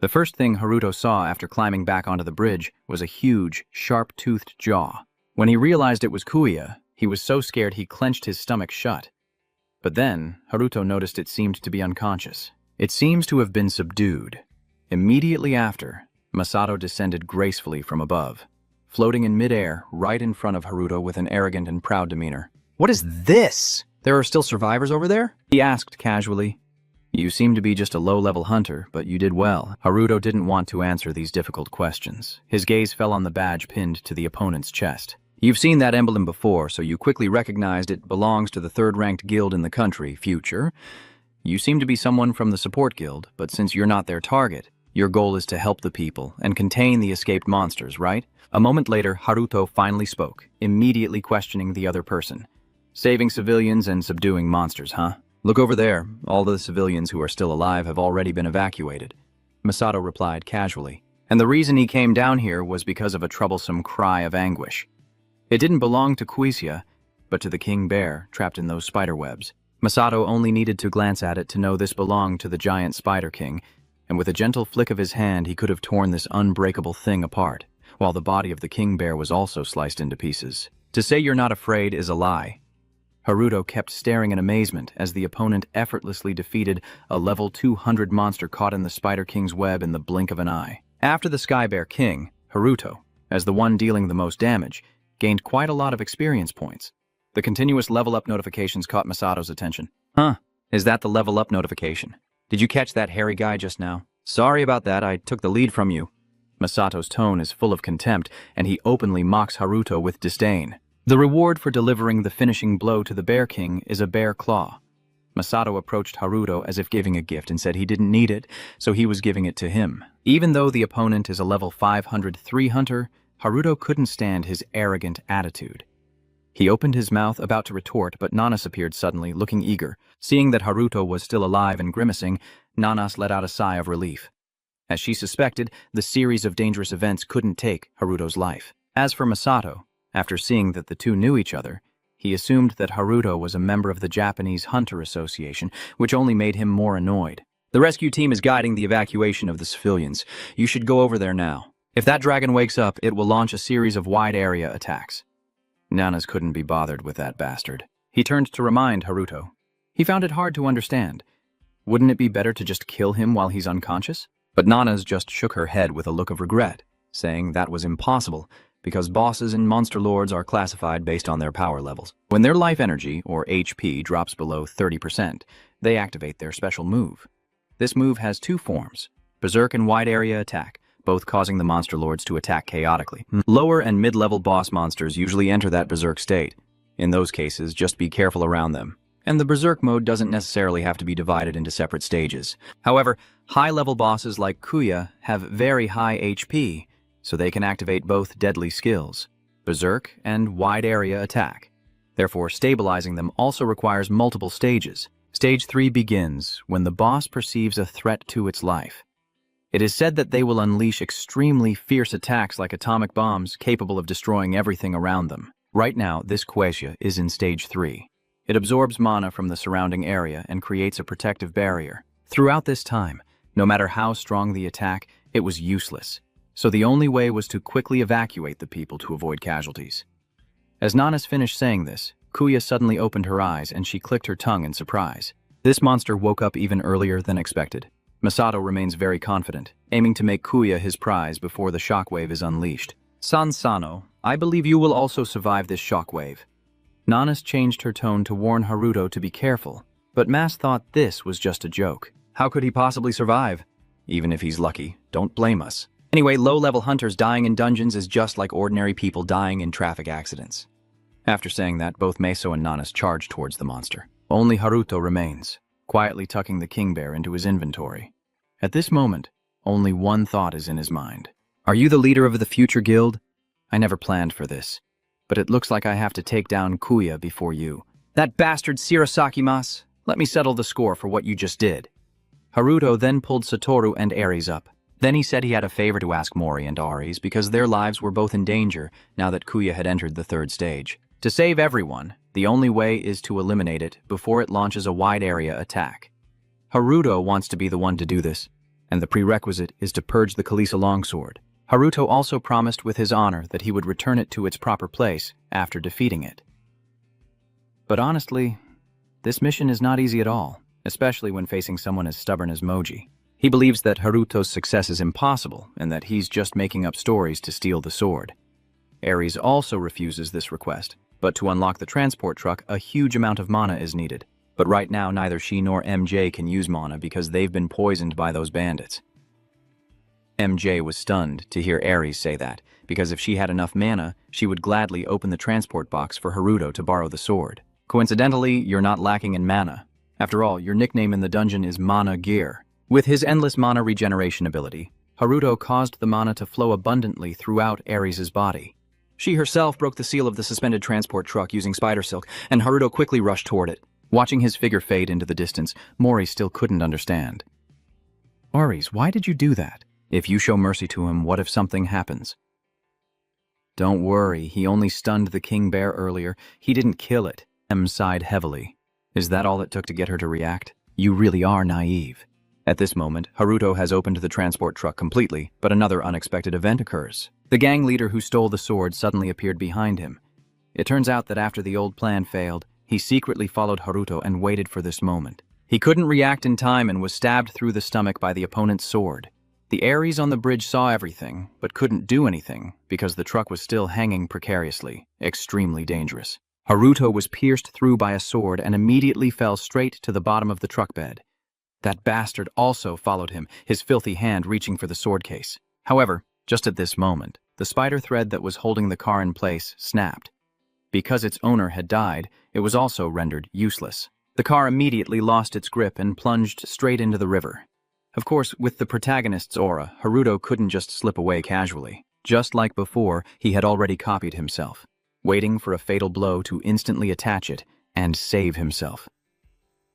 The first thing Haruto saw after climbing back onto the bridge was a huge, sharp-toothed jaw. When he realized it was Kuya, he was so scared he clenched his stomach shut. But then, Haruto noticed it seemed to be unconscious. It seems to have been subdued. Immediately after, Masato descended gracefully from above, floating in midair right in front of Haruto with an arrogant and proud demeanor. "What is this? There are still survivors over there?" he asked casually. "You seem to be just a low-level hunter, but you did well." Haruto didn't want to answer these difficult questions. His gaze fell on the badge pinned to the opponent's chest. "You've seen that emblem before, so you quickly recognized it belongs to the 3rd-ranked guild in the country, Future. You seem to be someone from the support guild, but since you're not their target, your goal is to help the people and contain the escaped monsters, right?" A moment later, Haruto finally spoke, immediately questioning the other person. "Saving civilians and subduing monsters, huh? Look over there. All the civilians who are still alive have already been evacuated." Masato replied casually. And the reason he came down here was because of a troublesome cry of anguish. It didn't belong to Quisia, but to the king bear trapped in those spider webs. Masato only needed to glance at it to know this belonged to the giant spider king, and with a gentle flick of his hand he could have torn this unbreakable thing apart, while the body of the king bear was also sliced into pieces. To say you're not afraid is a lie. Haruto kept staring in amazement as the opponent effortlessly defeated a level 200 monster caught in the Spider King's web in the blink of an eye. After the Sky Bear King, Haruto, as the one dealing the most damage, gained quite a lot of experience points. The continuous level-up notifications caught Masato's attention. "Huh, is that the level-up notification? Did you catch that hairy guy just now? Sorry about that, I took the lead from you." Masato's tone is full of contempt, and he openly mocks Haruto with disdain. The reward for delivering the finishing blow to the Bear King is a bear claw. Masato approached Haruto as if giving a gift and said he didn't need it, so he was giving it to him. Even though the opponent is a level 503 hunter, Haruto couldn't stand his arrogant attitude. He opened his mouth, about to retort, but Nanas appeared suddenly, looking eager. Seeing that Haruto was still alive and grimacing, Nanas let out a sigh of relief. As she suspected, the series of dangerous events couldn't take Haruto's life. As for Masato, after seeing that the two knew each other, he assumed that Haruto was a member of the Japanese Hunter Association, which only made him more annoyed. The rescue team is guiding the evacuation of the civilians. You should go over there now. If that dragon wakes up, it will launch a series of wide-area attacks. Nanas couldn't be bothered with that bastard. He turned to remind Haruto. He found it hard to understand. Wouldn't it be better to just kill him while he's unconscious? But Nanas just shook her head with a look of regret, saying that was impossible, because bosses and monster lords are classified based on their power levels. When their life energy, or HP, drops below 30%, they activate their special move. This move has two forms, Berserk and Wide Area Attack, both causing the monster lords to attack chaotically. Lower and mid-level boss monsters usually enter that Berserk state. In those cases, just be careful around them. And the Berserk mode doesn't necessarily have to be divided into separate stages. However, high-level bosses like Kuya have very high HP, so they can activate both deadly skills, Berserk and Wide Area Attack. Therefore, stabilizing them also requires multiple stages. Stage 3 begins when the boss perceives a threat to its life. It is said that they will unleash extremely fierce attacks like atomic bombs capable of destroying everything around them. Right now, this Quassia is in Stage 3. It absorbs mana from the surrounding area and creates a protective barrier. Throughout this time, no matter how strong the attack, it was useless. So the only way was to quickly evacuate the people to avoid casualties. As Nanas finished saying this, Kuya suddenly opened her eyes and she clicked her tongue in surprise. This monster woke up even earlier than expected. Masato remains very confident, aiming to make Kuya his prize before the shockwave is unleashed. Sansano, I believe you will also survive this shockwave. Nanas changed her tone to warn Haruto to be careful, but Mas thought this was just a joke. How could he possibly survive? Even if he's lucky, don't blame us. Anyway, low-level hunters dying in dungeons is just like ordinary people dying in traffic accidents. After saying that, both Meso and Nanas charged towards the monster. Only Haruto remains, quietly tucking the king bear into his inventory. At this moment, only one thought is in his mind. Are you the leader of the future guild? I never planned for this, but it looks like I have to take down Kuya before you. That bastard Shirasaki-mas! Let me settle the score for what you just did. Haruto then pulled Satoru and Ares up. Then he said he had a favor to ask Mori and Ares because their lives were both in danger now that Kuya had entered the third stage. To save everyone, the only way is to eliminate it before it launches a wide-area attack. Haruto wants to be the one to do this, and the prerequisite is to purge the Kalisa longsword. Haruto also promised with his honor that he would return it to its proper place after defeating it. But honestly, this mission is not easy at all, especially when facing someone as stubborn as Moji. He believes that Haruto's success is impossible and that he's just making up stories to steal the sword. Ares also refuses this request, but to unlock the transport truck, a huge amount of mana is needed. But right now, neither she nor MJ can use mana because they've been poisoned by those bandits. MJ was stunned to hear Ares say that, because if she had enough mana, she would gladly open the transport box for Haruto to borrow the sword. Coincidentally, you're not lacking in mana. After all, your nickname in the dungeon is Mana Gear. With his endless mana regeneration ability, Haruto caused the mana to flow abundantly throughout Ares' body. She herself broke the seal of the suspended transport truck using spider silk, and Haruto quickly rushed toward it. Watching his figure fade into the distance, Mori still couldn't understand. Ares, why did you do that? If you show mercy to him, what if something happens? Don't worry, he only stunned the king bear earlier. He didn't kill it. M sighed heavily. Is that all it took to get her to react? You really are naive. At this moment, Haruto has opened the transport truck completely, but another unexpected event occurs. The gang leader who stole the sword suddenly appeared behind him. It turns out that after the old plan failed, he secretly followed Haruto and waited for this moment. He couldn't react in time and was stabbed through the stomach by the opponent's sword. The Ares on the bridge saw everything, but couldn't do anything because the truck was still hanging precariously, extremely dangerous. Haruto was pierced through by a sword and immediately fell straight to the bottom of the truck bed. That bastard also followed him, his filthy hand reaching for the sword case. However, just at this moment, the spider thread that was holding the car in place snapped. Because its owner had died, it was also rendered useless. The car immediately lost its grip and plunged straight into the river. Of course, with the protagonist's aura, Haruto couldn't just slip away casually. Just like before, he had already copied himself. waiting for a fatal blow to instantly attach it and save himself.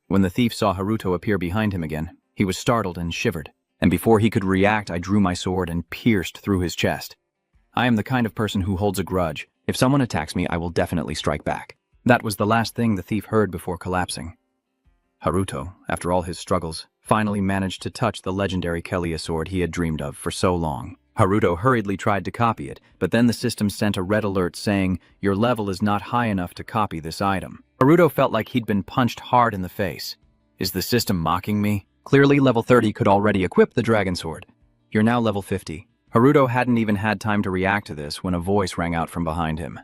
When the thief saw Haruto appear behind him again, he was startled and shivered, and before he could react, I drew my sword and pierced through his chest. I am the kind of person who holds a grudge. If someone attacks me, I will definitely strike back. That was the last thing the thief heard before collapsing. Haruto, after all his struggles, finally managed to touch the legendary Kellia sword he had dreamed of for so long. Haruto hurriedly tried to copy it, but then the system sent a red alert saying, "Your level is not high enough to copy this item." Haruto felt like he'd been punched hard in the face. Is the system mocking me? Clearly level 30 could already equip the dragon sword. You're now level 50. Haruto hadn't even had time to react to this when a voice rang out from behind him.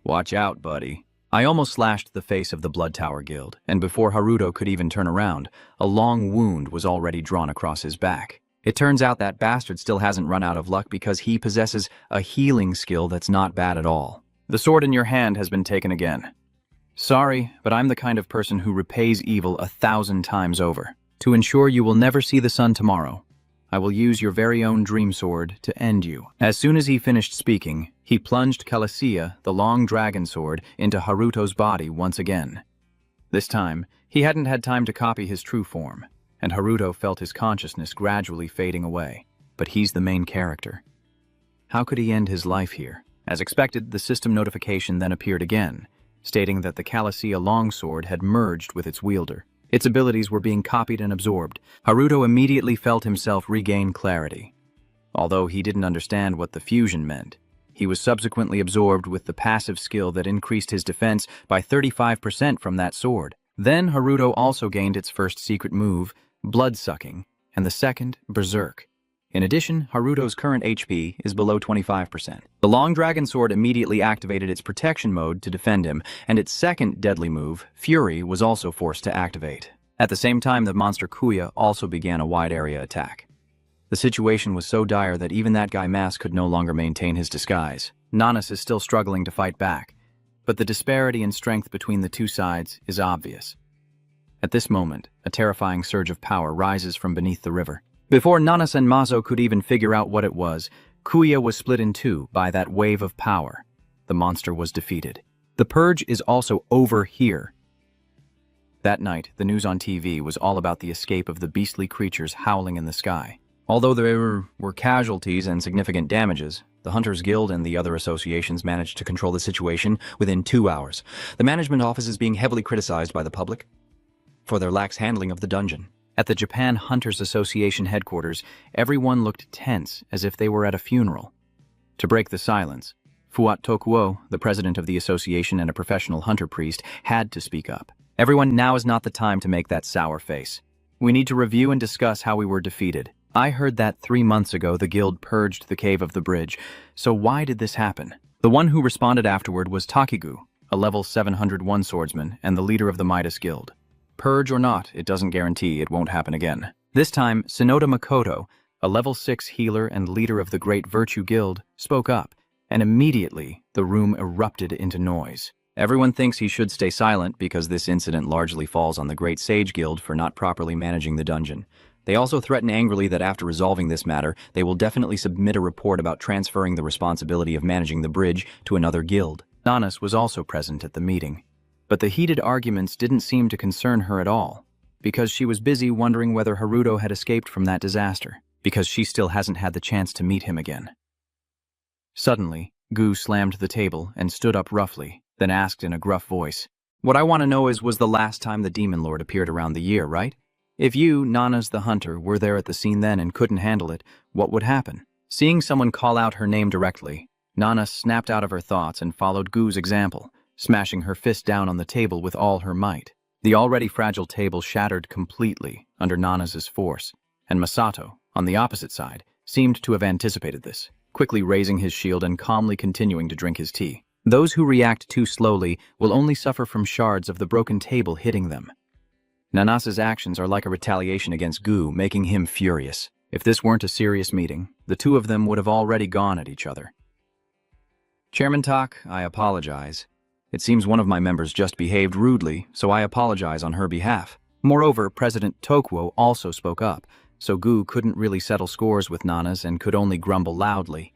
Watch out, buddy. I almost slashed the face of the Blood Tower Guild, and before Haruto could even turn around, a long wound was already drawn across his back. It turns out that bastard still hasn't run out of luck because he possesses a healing skill that's not bad at all. The sword in your hand has been taken again. Sorry, but I'm the kind of person who repays evil 1,000 times over. To ensure you will never see the sun tomorrow, I will use your very own dream sword to end you. As soon as he finished speaking, he plunged Kellia, the long dragon sword, into Haruto's body once again. This time, he hadn't had time to copy his true form, and Haruto felt his consciousness gradually fading away. But he's the main character. How could he end his life here? As expected, the system notification then appeared again, stating that the Kellia longsword had merged with its wielder. Its abilities were being copied and absorbed. Haruto immediately felt himself regain clarity. Although he didn't understand what the fusion meant, he was subsequently absorbed with the passive skill that increased his defense by 35% from that sword. Then Haruto also gained its first secret move, Blood-Sucking, and the second, Berserk. In addition, Haruto's current HP is below 25%. The long dragon sword immediately activated its protection mode to defend him, and its second deadly move, Fury, was also forced to activate. At the same time, the monster Kuya also began a wide-area attack. The situation was so dire that even that guy Mask could no longer maintain his disguise. Nanas is still struggling to fight back, but the disparity in strength between the two sides is obvious. At this moment, a terrifying surge of power rises from beneath the river. Before Nanas and Mazo could even figure out what it was, Kuya was split in two by that wave of power. The monster was defeated. The purge is also over here. That night, the news on TV was all about the escape of the beastly creatures howling in the sky. Although there were casualties and significant damages, the Hunters Guild and the other associations managed to control the situation within 2 hours. The management office is being heavily criticized by the public for their lax handling of the dungeon. At the Japan Hunters Association headquarters, everyone looked tense as if they were at a funeral. To break the silence, Fuat Tokuo, the president of the association and a professional hunter priest, had to speak up. Everyone, now is not the time to make that sour face. We need to review and discuss how we were defeated. I heard that 3 months ago the guild purged the cave of the bridge, so why did this happen? The one who responded afterward was Takigu, a level 701 swordsman and the leader of the Midas Guild. Purge or not, it doesn't guarantee it won't happen again. This time, Sonoda Makoto, a level 6 healer and leader of the Great Virtue Guild, spoke up, and immediately the room erupted into noise. Everyone thinks he should stay silent because this incident largely falls on the Great Sage Guild for not properly managing the dungeon. They also threaten angrily that after resolving this matter, they will definitely submit a report about transferring the responsibility of managing the bridge to another guild. Nanas was also present at the meeting. But the heated arguments didn't seem to concern her at all, because she was busy wondering whether Haruto had escaped from that disaster, because she still hasn't had the chance to meet him again. Suddenly, Gu slammed the table and stood up roughly, then asked in a gruff voice, "What I want to know is, was the last time the Demon Lord appeared around the year, right? If you, Nanas the Hunter, were there at the scene then and couldn't handle it, what would happen?" Seeing someone call out her name directly, Nanas snapped out of her thoughts and followed Gu's example, smashing her fist down on the table with all her might. The already fragile table shattered completely under Nanas's force, and Masato, on the opposite side, seemed to have anticipated this, quickly raising his shield and calmly continuing to drink his tea. Those who react too slowly will only suffer from shards of the broken table hitting them. Nanas's actions are like a retaliation against Gu, making him furious. If this weren't a serious meeting, the two of them would have already gone at each other. Chairman Tak, I apologize. It seems one of my members just behaved rudely, so I apologize on her behalf. Moreover, President Tokuo also spoke up, so Gu couldn't really settle scores with Nanas and could only grumble loudly.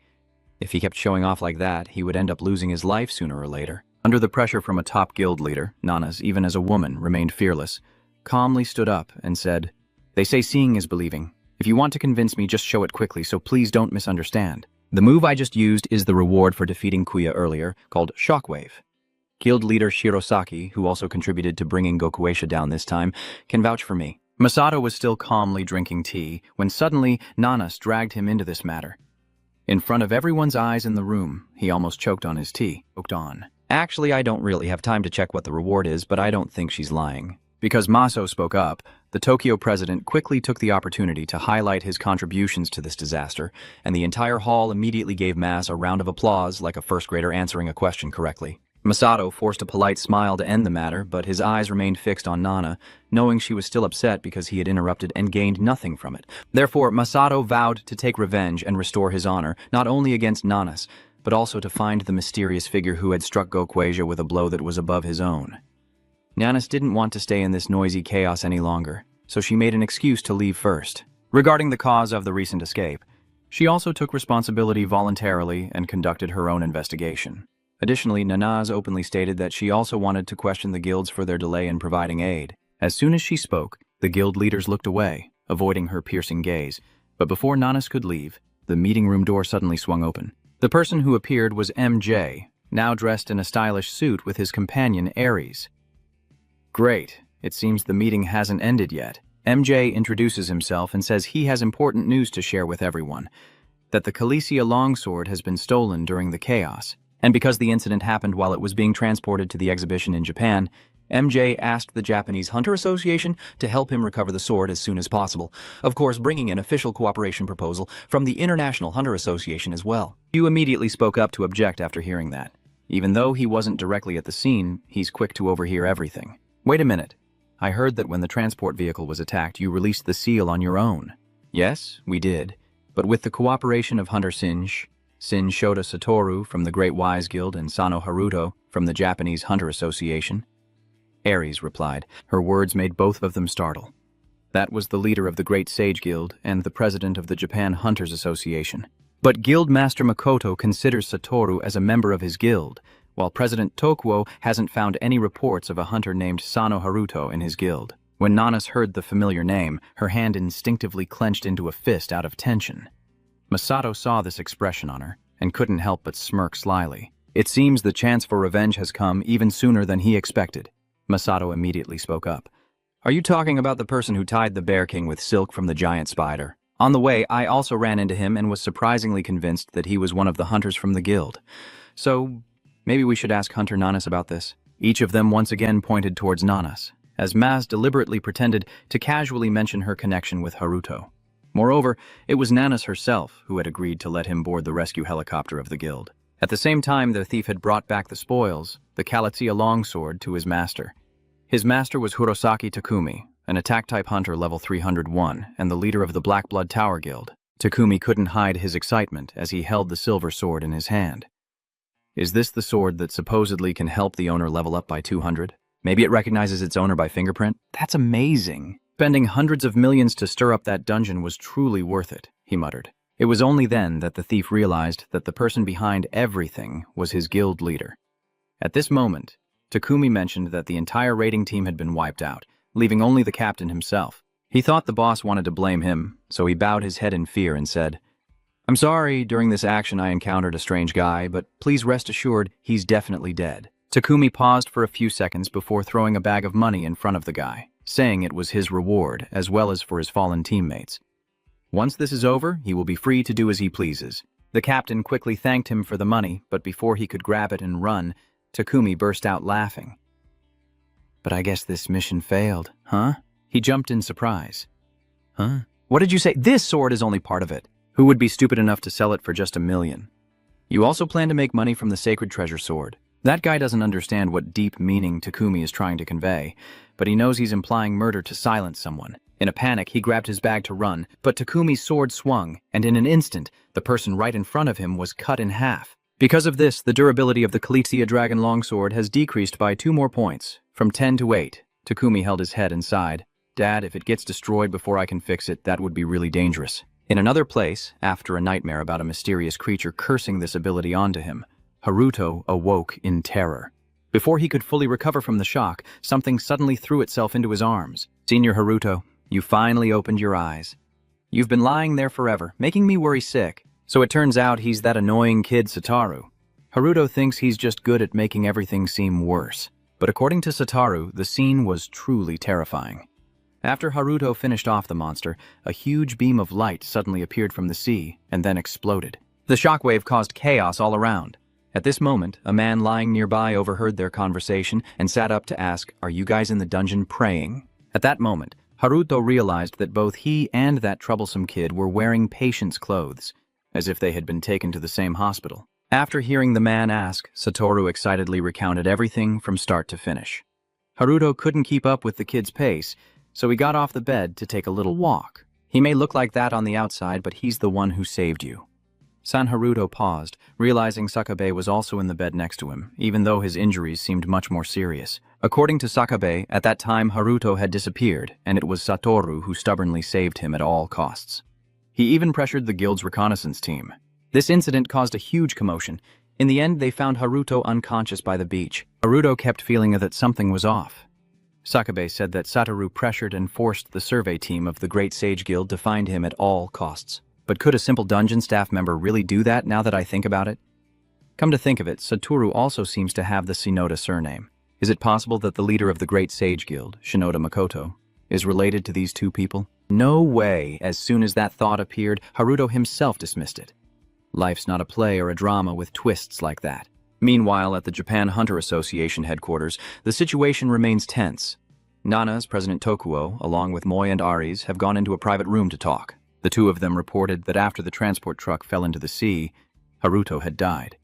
If he kept showing off like that, he would end up losing his life sooner or later. Under the pressure from a top guild leader, Nanas, even as a woman, remained fearless, calmly stood up and said, "They say seeing is believing. If you want to convince me, just show it quickly, so please don't misunderstand. The move I just used is the reward for defeating Kuya earlier, called Shockwave. Guild leader Shirosaki, who also contributed to bringing Gokueisha down this time, can vouch for me." Masato was still calmly drinking tea when suddenly Nanas dragged him into this matter. In front of everyone's eyes in the room, he almost choked on his tea. "Actually, I don't really have time to check what the reward is, but I don't think she's lying." Because Maso spoke up, the Tokyo president quickly took the opportunity to highlight his contributions to this disaster, and the entire hall immediately gave Mas a round of applause like a first grader answering a question correctly. Masato forced a polite smile to end the matter, but his eyes remained fixed on Nana, knowing she was still upset because he had interrupted and gained nothing from it. Therefore, Masato vowed to take revenge and restore his honor, not only against Nanas, but also to find the mysterious figure who had struck Gokueisha with a blow that was above his own. Nanas didn't want to stay in this noisy chaos any longer, so she made an excuse to leave first. Regarding the cause of the recent escape, she also took responsibility voluntarily and conducted her own investigation. Additionally, Nanaz openly stated that she also wanted to question the guilds for their delay in providing aid. As soon as she spoke, the guild leaders looked away, avoiding her piercing gaze. But before Nanas could leave, the meeting room door suddenly swung open. The person who appeared was MJ, now dressed in a stylish suit with his companion Aries. "Great, it seems the meeting hasn't ended yet." MJ introduces himself and says he has important news to share with everyone, that the Khaleesi longsword has been stolen during the chaos. And because the incident happened while it was being transported to the exhibition in Japan, MJ asked the Japanese Hunter Association to help him recover the sword as soon as possible, of course bringing an official cooperation proposal from the International Hunter Association as well. Yu immediately spoke up to object after hearing that. Even though he wasn't directly at the scene, he's quick to overhear everything. "Wait a minute. I heard that when the transport vehicle was attacked, you released the seal on your own." "Yes, we did, but with the cooperation of Hunter Sinj Shoda Satoru from the Great Wise Guild and Sano Haruto from the Japanese Hunter Association." Aries replied. Her words made both of them startle. That was the leader of the Great Sage Guild and the president of the Japan Hunters Association. But Guild Master Makoto considers Satoru as a member of his guild, while President Tokuo hasn't found any reports of a hunter named Sano Haruto in his guild. When Nanas heard the familiar name, her hand instinctively clenched into a fist out of tension. Masato saw this expression on her and couldn't help but smirk slyly. It seems the chance for revenge has come even sooner than he expected. Masato immediately spoke up. "Are you talking about the person who tied the Bear King with silk from the giant spider? On the way, I also ran into him and was surprisingly convinced that he was one of the hunters from the guild. So, maybe we should ask Hunter Nanas about this." Each of them once again pointed towards Nanas, as Maz deliberately pretended to casually mention her connection with Haruto. Moreover, it was Nanas herself who had agreed to let him board the rescue helicopter of the guild. At the same time, the thief had brought back the spoils, the Khaleesi longsword, to his master. His master was Hirosaki Takumi, an attack-type hunter level 301 and the leader of the Black Blood Tower Guild. Takumi couldn't hide his excitement as he held the silver sword in his hand. Is this the sword that supposedly can help the owner level up by 200? Maybe it recognizes its owner by fingerprint? That's amazing. Spending hundreds of millions to stir up that dungeon was truly worth it, he muttered. It was only then that the thief realized that the person behind everything was his guild leader. At this moment, Takumi mentioned that the entire raiding team had been wiped out, leaving only the captain himself. He thought the boss wanted to blame him, so he bowed his head in fear and said, "I'm sorry, during this action I encountered a strange guy, but please rest assured he's definitely dead." Takumi paused for a few seconds before throwing a bag of money in front of the guy, saying it was his reward as well as for his fallen teammates. Once this is over, he will be free to do as he pleases. The captain quickly thanked him for the money, but before he could grab it and run, Takumi burst out laughing. "But I guess this mission failed, huh?" He jumped in surprise. "Huh? What did you say? This sword is only part of it. Who would be stupid enough to sell it for just $1 million? You also plan to make money from the sacred treasure sword." That guy doesn't understand what deep meaning Takumi is trying to convey, but he knows he's implying murder to silence someone. In a panic, he grabbed his bag to run, but Takumi's sword swung, and in an instant, the person right in front of him was cut in half. Because of this, the durability of the Khaleesi Dragon Longsword has decreased by 2 more points, from 10 to 8. Takumi held his head and sighed. "Dad, if it gets destroyed before I can fix it, that would be really dangerous." In another place, after a nightmare about a mysterious creature cursing this ability onto him, Haruto awoke in terror. Before he could fully recover from the shock, something suddenly threw itself into his arms. "Senior Haruto, you finally opened your eyes. You've been lying there forever, making me worry sick." So it turns out he's that annoying kid Satoru. Haruto thinks he's just good at making everything seem worse. But according to Satoru, the scene was truly terrifying. After Haruto finished off the monster, a huge beam of light suddenly appeared from the sea and then exploded. The shockwave caused chaos all around. At this moment, a man lying nearby overheard their conversation and sat up to ask, "Are you guys in the dungeon praying?" At that moment, Haruto realized that both he and that troublesome kid were wearing patient's clothes, as if they had been taken to the same hospital. After hearing the man ask, Satoru excitedly recounted everything from start to finish. Haruto couldn't keep up with the kid's pace, so he got off the bed to take a little walk. "He may look like that on the outside, but he's the one who saved you." San Haruto paused, realizing Sakabe was also in the bed next to him, even though his injuries seemed much more serious. According to Sakabe, at that time Haruto had disappeared, and it was Satoru who stubbornly saved him at all costs. He even pressured the guild's reconnaissance team. This incident caused a huge commotion. In the end, they found Haruto unconscious by the beach. Haruto kept feeling that something was off. Sakabe said that Satoru pressured and forced the survey team of the Great Sage Guild to find him at all costs. But could a simple dungeon staff member really do that now that I think about it? Come to think of it, Satoru also seems to have the Shinoda surname. Is it possible that the leader of the Great Sage Guild, Shinoda Makoto, is related to these two people? No way! As soon as that thought appeared, Haruto himself dismissed it. Life's not a play or a drama with twists like that. Meanwhile, at the Japan Hunter Association headquarters, the situation remains tense. Nana's President Tokuo, along with Moi and Aries, have gone into a private room to talk. The two of them reported that after the transport truck fell into the sea, Haruto had died.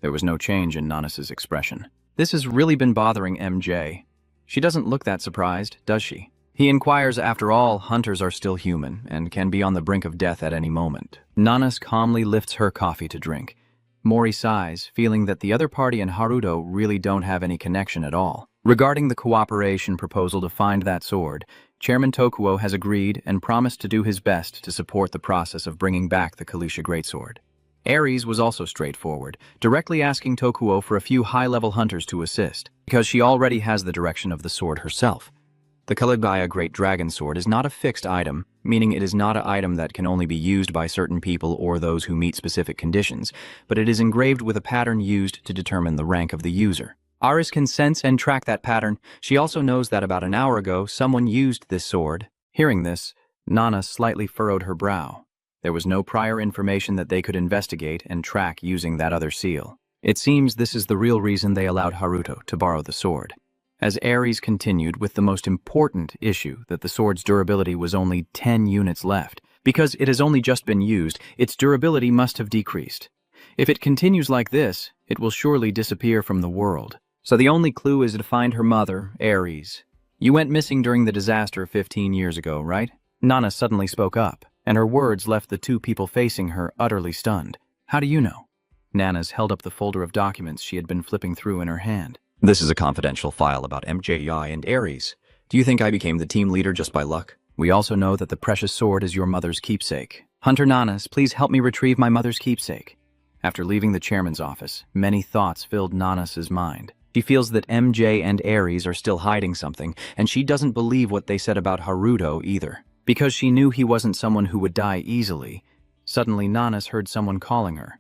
There was no change in Nana's expression. This has really been bothering MJ. She doesn't look that surprised, does she? He inquires, after all, hunters are still human and can be on the brink of death at any moment. Nanas calmly lifts her coffee to drink. Mori sighs, feeling that the other party and Haruto really don't have any connection at all. Regarding the cooperation proposal to find that sword, Chairman Tokuo has agreed and promised to do his best to support the process of bringing back the Kalisha Greatsword. Aries was also straightforward, directly asking Tokuo for a few high-level hunters to assist, because she already has the direction of the sword herself. The Kaligaya Great Dragon Sword is not a fixed item, meaning it is not an item that can only be used by certain people or those who meet specific conditions, but it is engraved with a pattern used to determine the rank of the user. Aris can sense and track that pattern. She also knows that about an hour ago, someone used this sword. Hearing this, Nana slightly furrowed her brow. There was no prior information that they could investigate and track using that other seal. It seems this is the real reason they allowed Haruto to borrow the sword. As Aries continued with the most important issue, that the sword's durability was only 10 units left. Because it has only just been used, its durability must have decreased. If it continues like this, it will surely disappear from the world. So the only clue is to find her mother, Aries. "You went missing during the disaster 15 years ago, right?" Nana suddenly spoke up, and her words left the two people facing her utterly stunned. "How do you know?" Nana's held up the folder of documents she had been flipping through in her hand. "This is a confidential file about MJI and Aries. Do you think I became the team leader just by luck?" "We also know that the precious sword is your mother's keepsake. Hunter Nanas, please help me retrieve my mother's keepsake." After leaving the chairman's office, many thoughts filled Nanas's mind. She feels that MJ and Aries are still hiding something, and she doesn't believe what they said about Haruto either. Because she knew he wasn't someone who would die easily, suddenly Nanas heard someone calling her.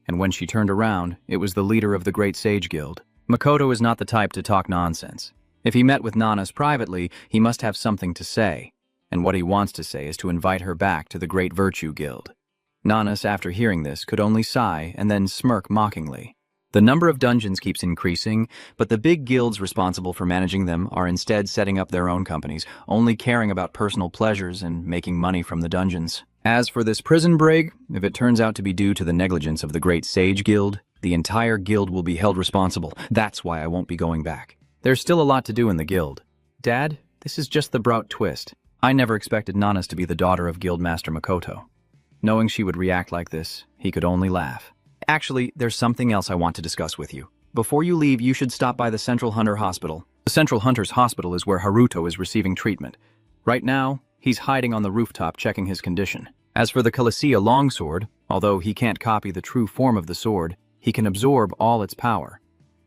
And when she turned around, it was the leader of the Great Sage Guild. Makoto is not the type to talk nonsense. If he met with Nanas privately, he must have something to say. And what he wants to say is to invite her back to the Great Virtue Guild. Nanas, after hearing this, could only sigh and then smirk mockingly. The number of dungeons keeps increasing, but the big guilds responsible for managing them are instead setting up their own companies, only caring about personal pleasures and making money from the dungeons. As for this prison break, if it turns out to be due to the negligence of the Great Sage Guild, the entire guild will be held responsible. That's why I won't be going back. There's still a lot to do in the guild. Dad, this is just the Brout twist. I never expected Nanas to be the daughter of Guildmaster Makoto. Knowing she would react like this, he could only laugh. Actually, there's something else I want to discuss with you. Before you leave, you should stop by the Central Hunter Hospital. The Central Hunter's Hospital is where Haruto is receiving treatment. Right now, he's hiding on the rooftop checking his condition. As for the Cilicia longsword, although he can't copy the true form of the sword, he can absorb all its power.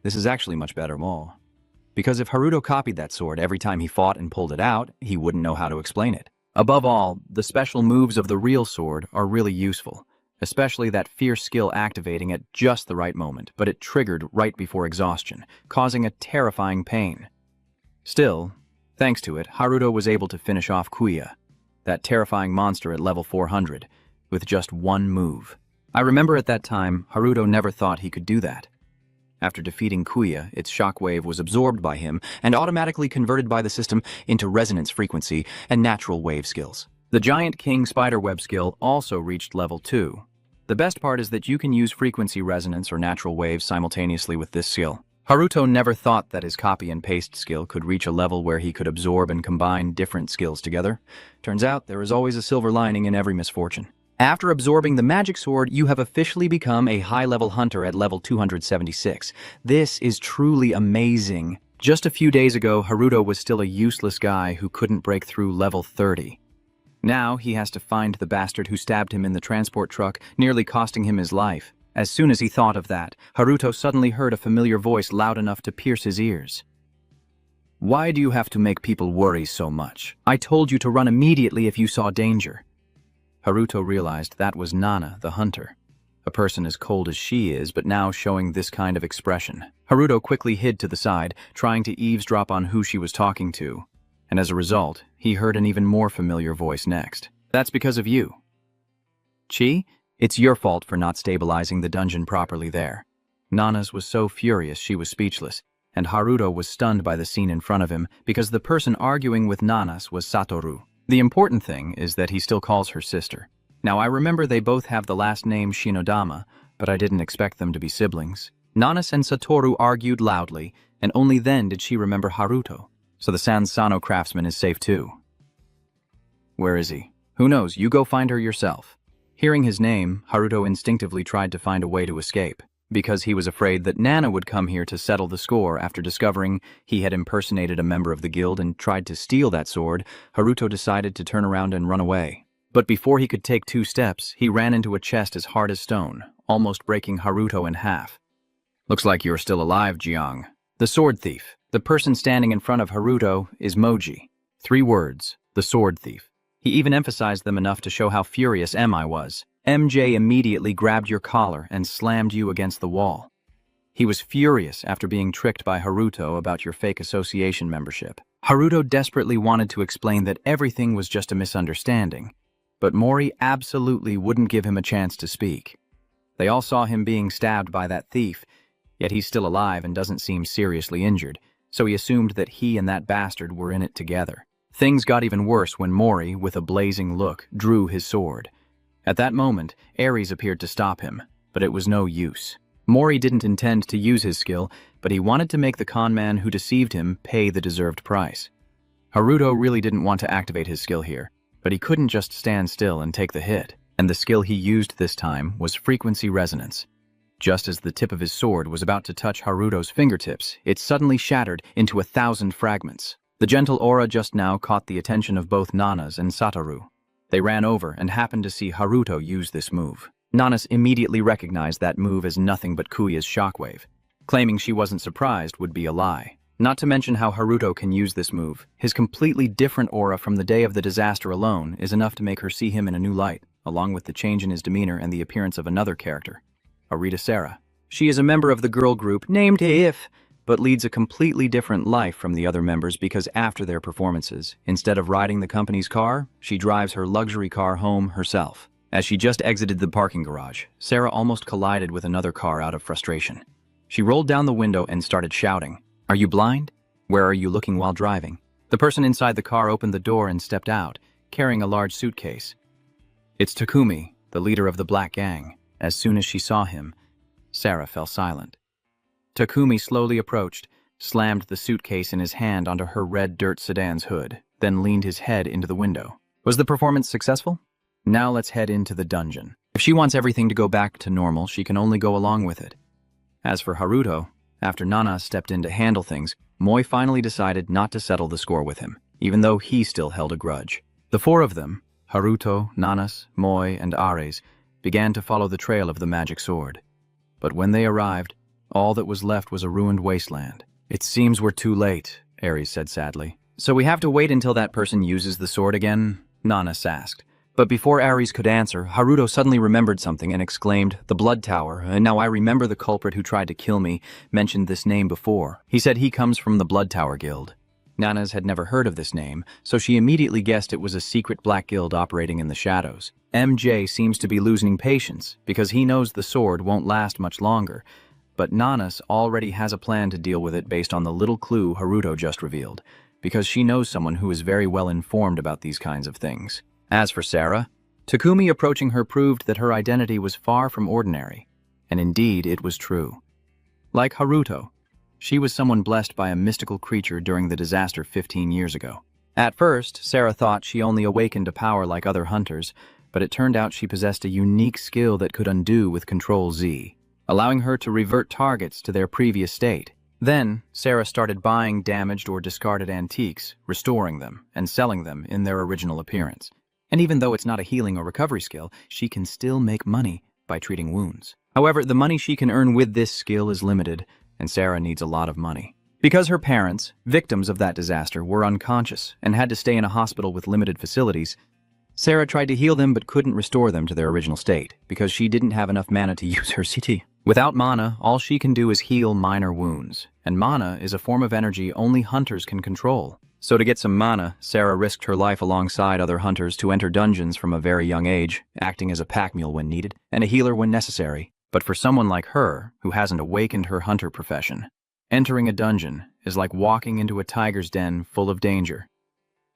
This is actually much better, Mole. Because if Haruto copied that sword every time he fought and pulled it out, he wouldn't know how to explain it. Above all, the special moves of the real sword are really useful, especially that fierce skill activating at just the right moment, but it triggered right before exhaustion, causing a terrifying pain. Still, thanks to it, Haruto was able to finish off Kuya, that terrifying monster at level 400, with just one move. I remember at that time, Haruto never thought he could do that. After defeating Kuya, its shockwave was absorbed by him and automatically converted by the system into resonance frequency and natural wave skills. The Giant King Spiderweb skill also reached level 2. The best part is that you can use frequency resonance or natural waves simultaneously with this skill. Haruto never thought that his copy and paste skill could reach a level where he could absorb and combine different skills together. Turns out there is always a silver lining in every misfortune. After absorbing the magic sword, you have officially become a high-level hunter at level 276. This is truly amazing. Just a few days ago, Haruto was still a useless guy who couldn't break through level 30. Now he has to find the bastard who stabbed him in the transport truck, nearly costing him his life. As soon as he thought of that, Haruto suddenly heard a familiar voice loud enough to pierce his ears. "Why do you have to make people worry so much? I told you to run immediately if you saw danger." Haruto realized that was Nana, the hunter. A person as cold as she is, but now showing this kind of expression. Haruto quickly hid to the side, trying to eavesdrop on who she was talking to. And as a result, he heard an even more familiar voice next. "That's because of you. Chi, it's your fault for not stabilizing the dungeon properly there." Nana's was so furious she was speechless, and Haruto was stunned by the scene in front of him because the person arguing with Nana's was Satoru. The important thing is that he still calls her sister. Now I remember they both have the last name Shinodama, but I didn't expect them to be siblings. Nanas and Satoru argued loudly, and only then did she remember Haruto. So the Sansano craftsman is safe too. Where is he? Who knows, you go find her yourself. Hearing his name, Haruto instinctively tried to find a way to escape, because he was afraid that Nana would come here to settle the score after discovering he had impersonated a member of the guild and tried to steal that sword. Haruto decided to turn around and run away. But before he could take 2 steps, he ran into a chest as hard as stone, almost breaking Haruto in half. "Looks like you're still alive, Jiang." The sword thief. The person standing in front of Haruto is Moji. 3 words, the sword thief. He even emphasized them enough to show how furious MI was. MJ immediately grabbed your collar and slammed you against the wall. He was furious after being tricked by Haruto about your fake association membership. Haruto desperately wanted to explain that everything was just a misunderstanding, but Mori absolutely wouldn't give him a chance to speak. They all saw him being stabbed by that thief, yet he's still alive and doesn't seem seriously injured, so he assumed that he and that bastard were in it together. Things got even worse when Mori, with a blazing look, drew his sword. At that moment, Ares appeared to stop him, but it was no use. Mori didn't intend to use his skill, but he wanted to make the conman who deceived him pay the deserved price. Haruto really didn't want to activate his skill here, but he couldn't just stand still and take the hit, and the skill he used this time was frequency resonance. Just as the tip of his sword was about to touch Haruto's fingertips, it suddenly shattered into 1,000 fragments. The gentle aura just now caught the attention of both Nanas and Satoru. They ran over and happened to see Haruto use this move. Nanas immediately recognized that move as nothing but Kuya's shockwave. Claiming she wasn't surprised would be a lie. Not to mention how Haruto can use this move. His completely different aura from the day of the disaster alone is enough to make her see him in a new light, along with the change in his demeanor and the appearance of another character, Arita Sarah. She is a member of the girl group named If, but leads a completely different life from the other members because after their performances, instead of riding the company's car, she drives her luxury car home herself. As she just exited the parking garage, Sarah almost collided with another car out of frustration. She rolled down the window and started shouting, "Are you blind? Where are you looking while driving?" The person inside the car opened the door and stepped out, carrying a large suitcase. It's Takumi, the leader of the Black Gang. As soon as she saw him, Sarah fell silent. Takumi slowly approached, slammed the suitcase in his hand onto her red dirt sedan's hood, then leaned his head into the window. Was the performance successful? Now let's head into the dungeon. If she wants everything to go back to normal, she can only go along with it. As for Haruto, after Nana stepped in to handle things, Moi finally decided not to settle the score with him, even though he still held a grudge. The 4 of them, Haruto, Nanas, Moi, and Ares began to follow the trail of the magic sword. But when they arrived, all that was left was a ruined wasteland. "It seems we're too late," Ares said sadly. "So we have to wait until that person uses the sword again?" Nanas asked. But before Ares could answer, Haruto suddenly remembered something and exclaimed, "The Blood Tower, and now I remember the culprit who tried to kill me mentioned this name before. He said he comes from the Blood Tower Guild." Nanas had never heard of this name, so she immediately guessed it was a secret black guild operating in the shadows. MJ seems to be losing patience because he knows the sword won't last much longer, but Nanas already has a plan to deal with it based on the little clue Haruto just revealed, because she knows someone who is very well informed about these kinds of things. As for Sarah, Takumi approaching her proved that her identity was far from ordinary, and indeed it was true. Like Haruto, she was someone blessed by a mystical creature during the disaster 15 years ago. At first, Sarah thought she only awakened a power like other hunters, but it turned out she possessed a unique skill that could undo with Control Z, allowing her to revert targets to their previous state. Then, Sarah started buying damaged or discarded antiques, restoring them, and selling them in their original appearance. And even though it's not a healing or recovery skill, she can still make money by treating wounds. However, the money she can earn with this skill is limited, and Sarah needs a lot of money. Because her parents, victims of that disaster, were unconscious and had to stay in a hospital with limited facilities, Sarah tried to heal them but couldn't restore them to their original state because she didn't have enough mana to use her CT. Without mana, all she can do is heal minor wounds, and mana is a form of energy only hunters can control. So to get some mana, Sarah risked her life alongside other hunters to enter dungeons from a very young age, acting as a pack mule when needed, and a healer when necessary. But for someone like her, who hasn't awakened her hunter profession, entering a dungeon is like walking into a tiger's den full of danger.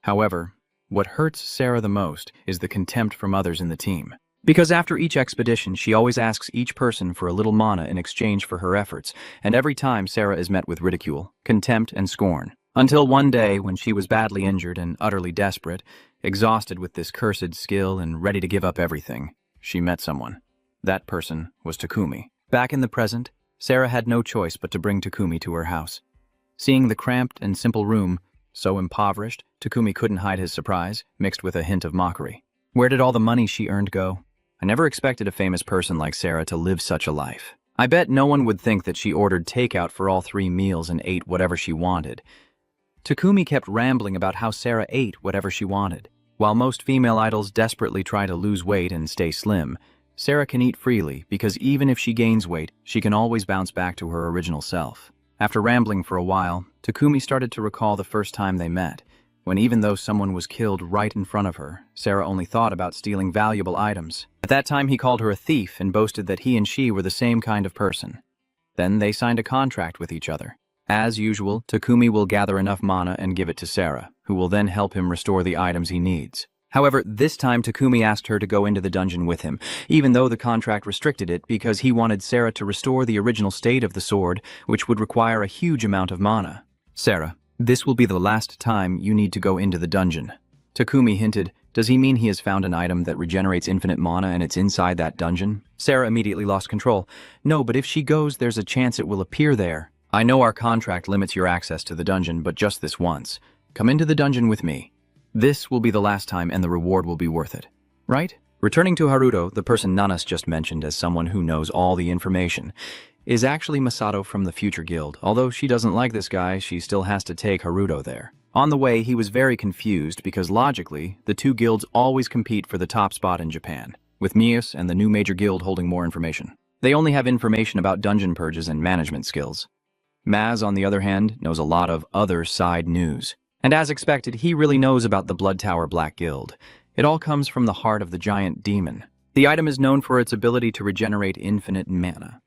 However, what hurts Sarah the most is the contempt from others in the team. Because after each expedition, she always asks each person for a little mana in exchange for her efforts, and every time Sarah is met with ridicule, contempt, and scorn. Until one day, when she was badly injured and utterly desperate, exhausted with this cursed skill and ready to give up everything, she met someone. That person was Takumi. Back in the present, Sarah had no choice but to bring Takumi to her house. Seeing the cramped and simple room, so impoverished, Takumi couldn't hide his surprise, mixed with a hint of mockery. Where did all the money she earned go? I never expected a famous person like Sarah to live such a life. I bet no one would think that she ordered takeout for all 3 meals and ate whatever she wanted. Takumi kept rambling about how Sarah ate whatever she wanted. While most female idols desperately try to lose weight and stay slim, Sarah can eat freely because even if she gains weight, she can always bounce back to her original self. After rambling for a while, Takumi started to recall the first time they met, when even though someone was killed right in front of her, Sarah only thought about stealing valuable items. At that time, he called her a thief and boasted that he and she were the same kind of person. Then they signed a contract with each other. As usual, Takumi will gather enough mana and give it to Sarah, who will then help him restore the items he needs. However, this time Takumi asked her to go into the dungeon with him, even though the contract restricted it because he wanted Sarah to restore the original state of the sword, which would require a huge amount of mana. "Sarah, this will be the last time you need to go into the dungeon." Takumi hinted, does he mean he has found an item that regenerates infinite mana and it's inside that dungeon? Sarah immediately lost control. "No, but if she goes, there's a chance it will appear there. I know our contract limits your access to the dungeon, but just this once. Come into the dungeon with me. This will be the last time and the reward will be worth it. Right?" Returning to Haruto, the person Nanas just mentioned as someone who knows all the information, is actually Masato from the Future Guild. Although she doesn't like this guy, she still has to take Haruto there. On the way, he was very confused because logically, the 2 guilds always compete for the top spot in Japan, with Mias and the new major guild holding more information. They only have information about dungeon purges and management skills. Maz, on the other hand, knows a lot of other side news. And as expected, he really knows about the Blood Tower Black Guild. It all comes from the heart of the giant demon. The item is known for its ability to regenerate infinite mana.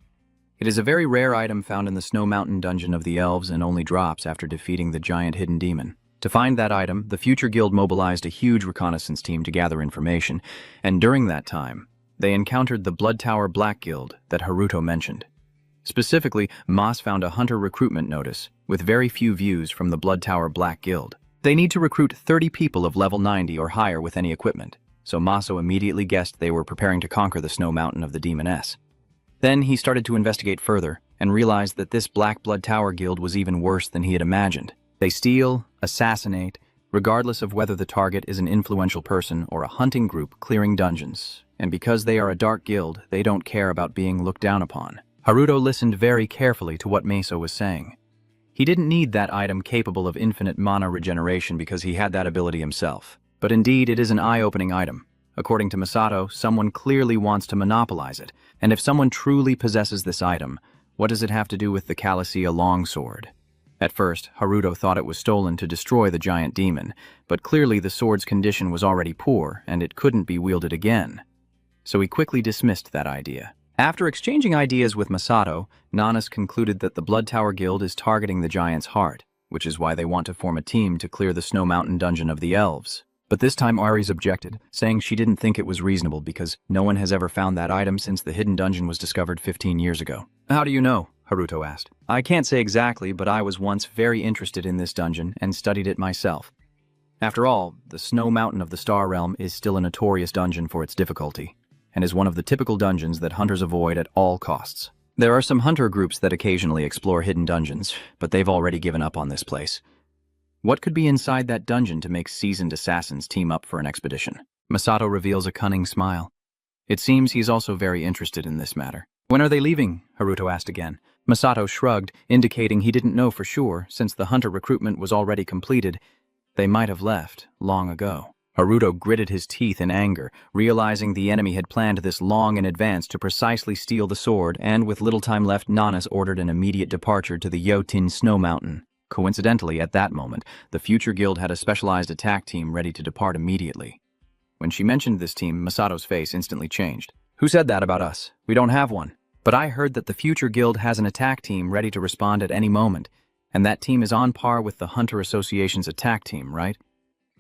It is a very rare item found in the Snow Mountain dungeon of the elves and only drops after defeating the giant hidden demon. To find that item, the Future Guild mobilized a huge reconnaissance team to gather information, and during that time, they encountered the Blood Tower Black Guild that Haruto mentioned. Specifically, Mas found a hunter recruitment notice, with very few views from the Blood Tower Black Guild. They need to recruit 30 people of level 90 or higher with any equipment, so Maso immediately guessed they were preparing to conquer the Snow Mountain of the Demoness. Then he started to investigate further, and realized that this Black Blood Tower Guild was even worse than he had imagined. They steal, assassinate, regardless of whether the target is an influential person or a hunting group clearing dungeons. And because they are a dark guild, they don't care about being looked down upon. Haruto listened very carefully to what Meso was saying. He didn't need that item capable of infinite mana regeneration because he had that ability himself. But indeed, it is an eye-opening item. According to Masato, someone clearly wants to monopolize it, and if someone truly possesses this item, what does it have to do with the Calicia longsword? At first, Haruto thought it was stolen to destroy the giant demon, but clearly the sword's condition was already poor, and it couldn't be wielded again. So he quickly dismissed that idea. After exchanging ideas with Masato, Nanas concluded that the Blood Tower Guild is targeting the giant's heart, which is why they want to form a team to clear the Snow Mountain dungeon of the elves. But this time Ares objected, saying she didn't think it was reasonable because no one has ever found that item since the hidden dungeon was discovered 15 years ago. How do you know? Haruto asked. I can't say exactly, but I was once very interested in this dungeon and studied it myself. After all, the Snow Mountain of the Star Realm is still a notorious dungeon for its difficulty, and is one of the typical dungeons that hunters avoid at all costs. There are some hunter groups that occasionally explore hidden dungeons, but they've already given up on this place. What could be inside that dungeon to make seasoned assassins team up for an expedition? Masato reveals a cunning smile. It seems he's also very interested in this matter. When are they leaving? Haruto asked again. Masato shrugged, indicating he didn't know for sure, since the hunter recruitment was already completed. They might have left long ago. Haruto gritted his teeth in anger, realizing the enemy had planned this long in advance to precisely steal the sword, and with little time left, Nanas ordered an immediate departure to the Yotin Snow Mountain. Coincidentally, at that moment, the future guild had a specialized attack team ready to depart immediately. When she mentioned this team, Masato's face instantly changed. Who said that about us? We don't have one. But I heard that the future guild has an attack team ready to respond at any moment, and that team is on par with the Hunter Association's attack team, right?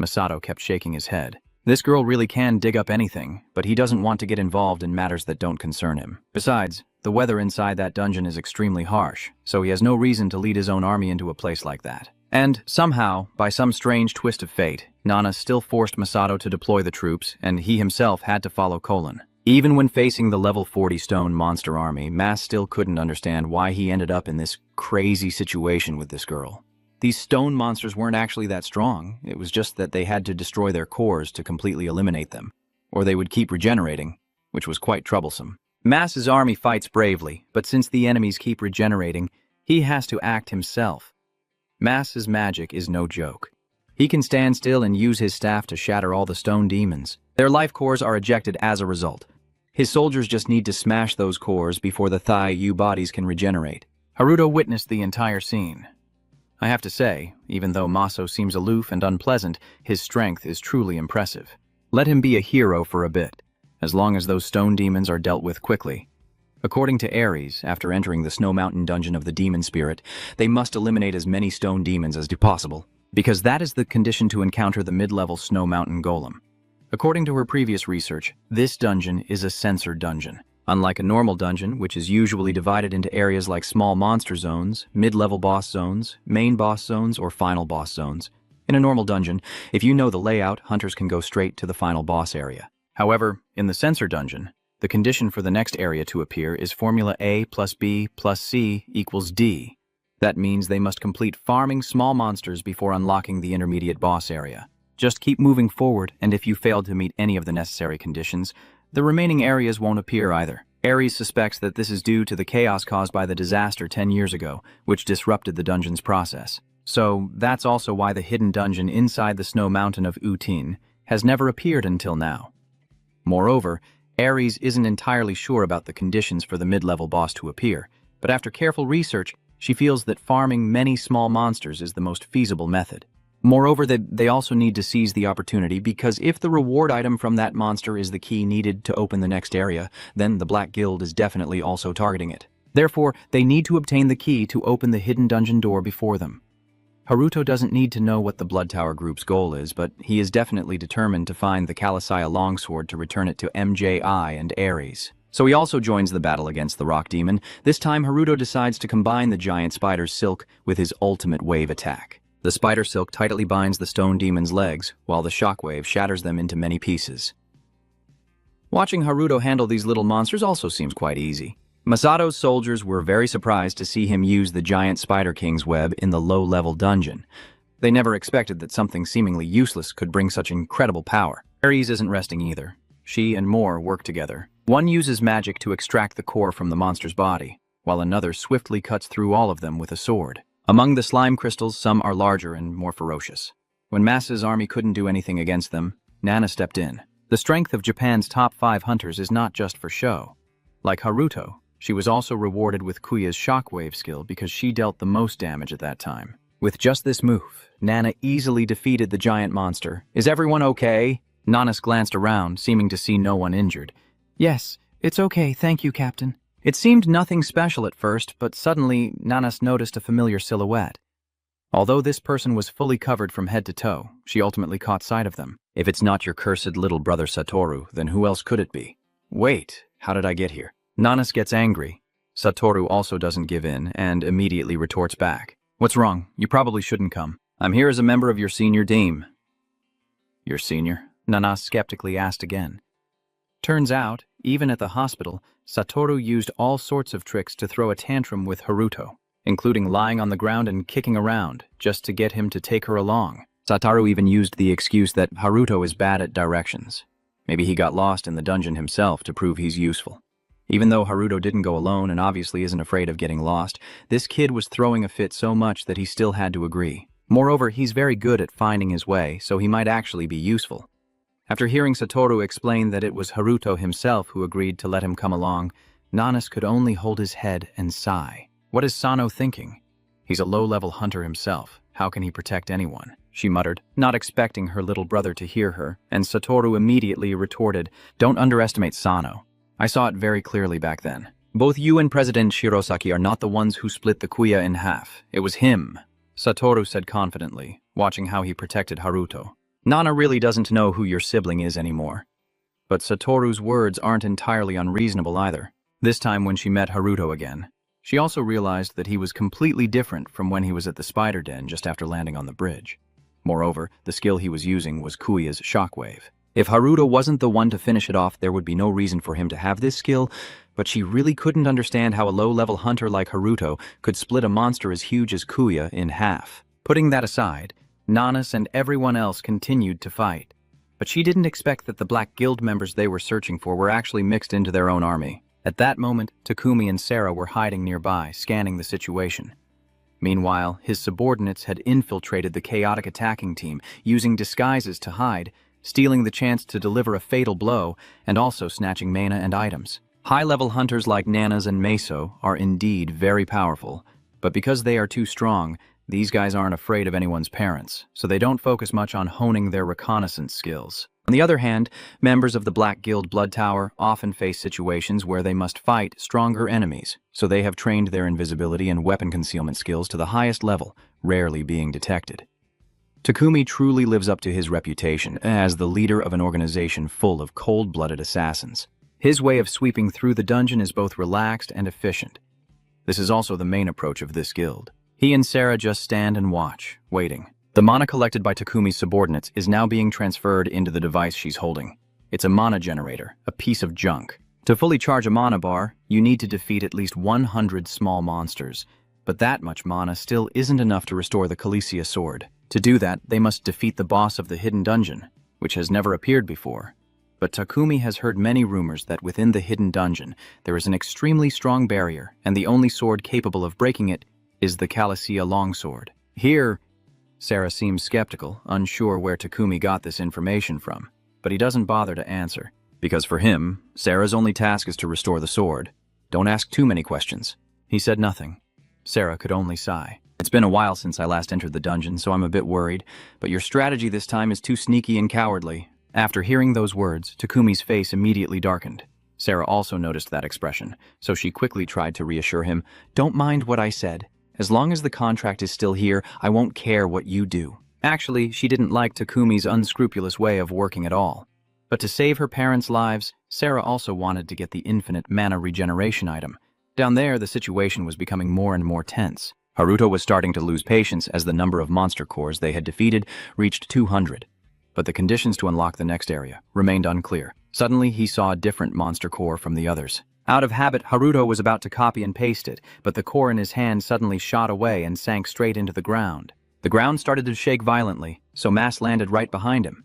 Masato kept shaking his head. This girl really can dig up anything, but he doesn't want to get involved in matters that don't concern him. Besides, the weather inside that dungeon is extremely harsh, so he has no reason to lead his own army into a place like that. And somehow, by some strange twist of fate, Nana still forced Masato to deploy the troops, and he himself had to follow Colon. Even when facing the level 40 stone monster army, Mas still couldn't understand why he ended up in this crazy situation with this girl. These stone monsters weren't actually that strong, it was just that they had to destroy their cores to completely eliminate them, or they would keep regenerating, which was quite troublesome. Mas's army fights bravely, but since the enemies keep regenerating, he has to act himself. Mas's magic is no joke. He can stand still and use his staff to shatter all the stone demons. Their life cores are ejected as a result. His soldiers just need to smash those cores before the Thai-Yu bodies can regenerate. Haruto witnessed the entire scene. I have to say, even though Maso seems aloof and unpleasant, his strength is truly impressive. Let him be a hero for a bit, as long as those stone demons are dealt with quickly. According to Ares, after entering the Snow Mountain dungeon of the demon spirit, they must eliminate as many stone demons as possible, because that is the condition to encounter the mid-level Snow Mountain golem. According to her previous research, this dungeon is a censor dungeon. Unlike a normal dungeon, which is usually divided into areas like small monster zones, mid-level boss zones, main boss zones, or final boss zones. In a normal dungeon, if you know the layout, hunters can go straight to the final boss area. However, in the censor dungeon, the condition for the next area to appear is formula A plus B plus C equals D. That means they must complete farming small monsters before unlocking the intermediate boss area. Just keep moving forward, and if you fail to meet any of the necessary conditions, the remaining areas won't appear either. Ares suspects that this is due to the chaos caused by the disaster 10 years ago, which disrupted the dungeon's process. So that's also why the hidden dungeon inside the Snow Mountain of Utin has never appeared until now. Moreover, Ares isn't entirely sure about the conditions for the mid-level boss to appear, but after careful research, she feels that farming many small monsters is the most feasible method. Moreover, they also need to seize the opportunity because if the reward item from that monster is the key needed to open the next area, then the Black Guild is definitely also targeting it. Therefore, they need to obtain the key to open the hidden dungeon door before them. Haruto doesn't need to know what the Blood Tower group's goal is, but he is definitely determined to find the Calicia longsword to return it to MJI and Ares. So he also joins the battle against the rock demon. This time, Haruto decides to combine the giant spider's silk with his ultimate wave attack. The spider silk tightly binds the stone demon's legs, while the shockwave shatters them into many pieces. Watching Haruto handle these little monsters also seems quite easy. Masato's soldiers were very surprised to see him use the giant Spider King's web in the low-level dungeon, They never expected that something seemingly useless could bring such incredible power. Ares isn't resting either. She and Moore work together. One uses magic to extract the core from the monster's body, while another swiftly cuts through all of them with a sword. Among the slime crystals, some are larger and more ferocious. When Masa's army couldn't do anything against them, Nana stepped in. The strength of Japan's top 5 hunters is not just for show. Like Haruto, she was also rewarded with Kuya's shockwave skill because she dealt the most damage at that time. With just this move, Nana easily defeated the giant monster. "Is everyone okay?" Nanas glanced around, seeming to see no one injured. "Yes, it's okay, thank you, Captain." It seemed nothing special at first, but suddenly Nanas noticed a familiar silhouette. Although this person was fully covered from head to toe, she ultimately caught sight of them. If it's not your cursed little brother Satoru, then who else could it be? Wait, how did I get here? Nanas gets angry. Satoru also doesn't give in and immediately retorts back. "What's wrong? You probably shouldn't come. I'm here as a member of your senior team." "Your senior?" Nanas skeptically asked again. Turns out, even at the hospital, Satoru used all sorts of tricks to throw a tantrum with Haruto, including lying on the ground and kicking around, just to get him to take her along. Satoru even used the excuse that Haruto is bad at directions. Maybe he got lost in the dungeon himself to prove he's useful. Even though Haruto didn't go alone and obviously isn't afraid of getting lost, this kid was throwing a fit so much that he still had to agree. Moreover, he's very good at finding his way, so he might actually be useful. After hearing Satoru explain that it was Haruto himself who agreed to let him come along, Nanas could only hold his head and sigh. What is Sano thinking? He's a low-level hunter himself. How can he protect anyone? She muttered, not expecting her little brother to hear her, and Satoru immediately retorted, "Don't underestimate Sano. I saw it very clearly back then. Both you and President Shirosaki are not the ones who split the Kuya in half. It was him," Satoru said confidently, watching how he protected Haruto. "Nana really doesn't know who your sibling is anymore." But Satoru's words aren't entirely unreasonable either. This time when she met Haruto again, she also realized that he was completely different from when he was at the spider den just after landing on the bridge. Moreover, the skill he was using was Kuya's shockwave. If Haruto wasn't the one to finish it off, there would be no reason for him to have this skill, but she really couldn't understand how a low-level hunter like Haruto could split a monster as huge as Kuya in half. Putting that aside, Nanas and everyone else continued to fight. But she didn't expect that the Black Guild members they were searching for were actually mixed into their own army. At that moment, Takumi and Sarah were hiding nearby, scanning the situation. Meanwhile, his subordinates had infiltrated the chaotic attacking team, using disguises to hide, stealing the chance to deliver a fatal blow, and also snatching mana and items. High-level hunters like Nanas and Meso are indeed very powerful, but because they are too strong, these guys aren't afraid of anyone's parents, so they don't focus much on honing their reconnaissance skills. On the other hand, members of the Black Guild Blood Tower often face situations where they must fight stronger enemies, so they have trained their invisibility and weapon concealment skills to the highest level, rarely being detected. Takumi truly lives up to his reputation as the leader of an organization full of cold-blooded assassins. His way of sweeping through the dungeon is both relaxed and efficient. This is also the main approach of this guild. He and Sarah just stand and watch, waiting. The mana collected by Takumi's subordinates is now being transferred into the device she's holding. It's a mana generator, a piece of junk. To fully charge a mana bar, you need to defeat at least 100 small monsters, but that much mana still isn't enough to restore the Khaleesi sword. To do that, they must defeat the boss of the hidden dungeon, which has never appeared before. But Takumi has heard many rumors that within the hidden dungeon, there is an extremely strong barrier, and the only sword capable of breaking it is the Khaleesi longsword. Here, Sarah seems skeptical, unsure where Takumi got this information from, but he doesn't bother to answer. Because for him, Sarah's only task is to restore the sword. Don't ask too many questions. He said nothing. Sarah could only sigh. It's been a while since I last entered the dungeon, so I'm a bit worried, but your strategy this time is too sneaky and cowardly. After hearing those words, Takumi's face immediately darkened. Sarah also noticed that expression, so she quickly tried to reassure him, "Don't mind what I said. As long as the contract is still here, I won't care what you do." Actually, she didn't like Takumi's unscrupulous way of working at all. But to save her parents' lives, Sarah also wanted to get the infinite mana regeneration item. Down there, the situation was becoming more and more tense. Haruto was starting to lose patience as the number of monster cores they had defeated reached 200. But the conditions to unlock the next area remained unclear. Suddenly, he saw a different monster core from the others. Out of habit, Haruto was about to copy and paste it, but the core in his hand suddenly shot away and sank straight into the ground. The ground started to shake violently, so mass landed right behind him.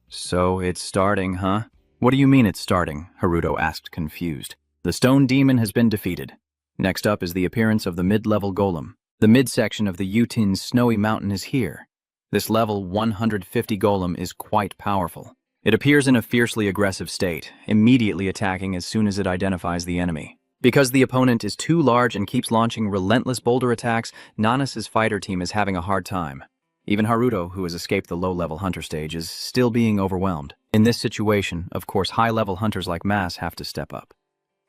"So it's starting, huh?" "What do you mean it's starting?" Haruto asked, confused. "The stone demon has been defeated. Next up is the appearance of the mid-level golem. The midsection of the Yutin's snowy mountain is here. This level 150 golem is quite powerful. It appears in a fiercely aggressive state, immediately attacking as soon as it identifies the enemy. Because the opponent is too large and keeps launching relentless boulder attacks, Nanas's fighter team is having a hard time. Even Haruto, who has escaped the low-level hunter stage, is still being overwhelmed. In this situation, of course, high-level hunters like Mas have to step up.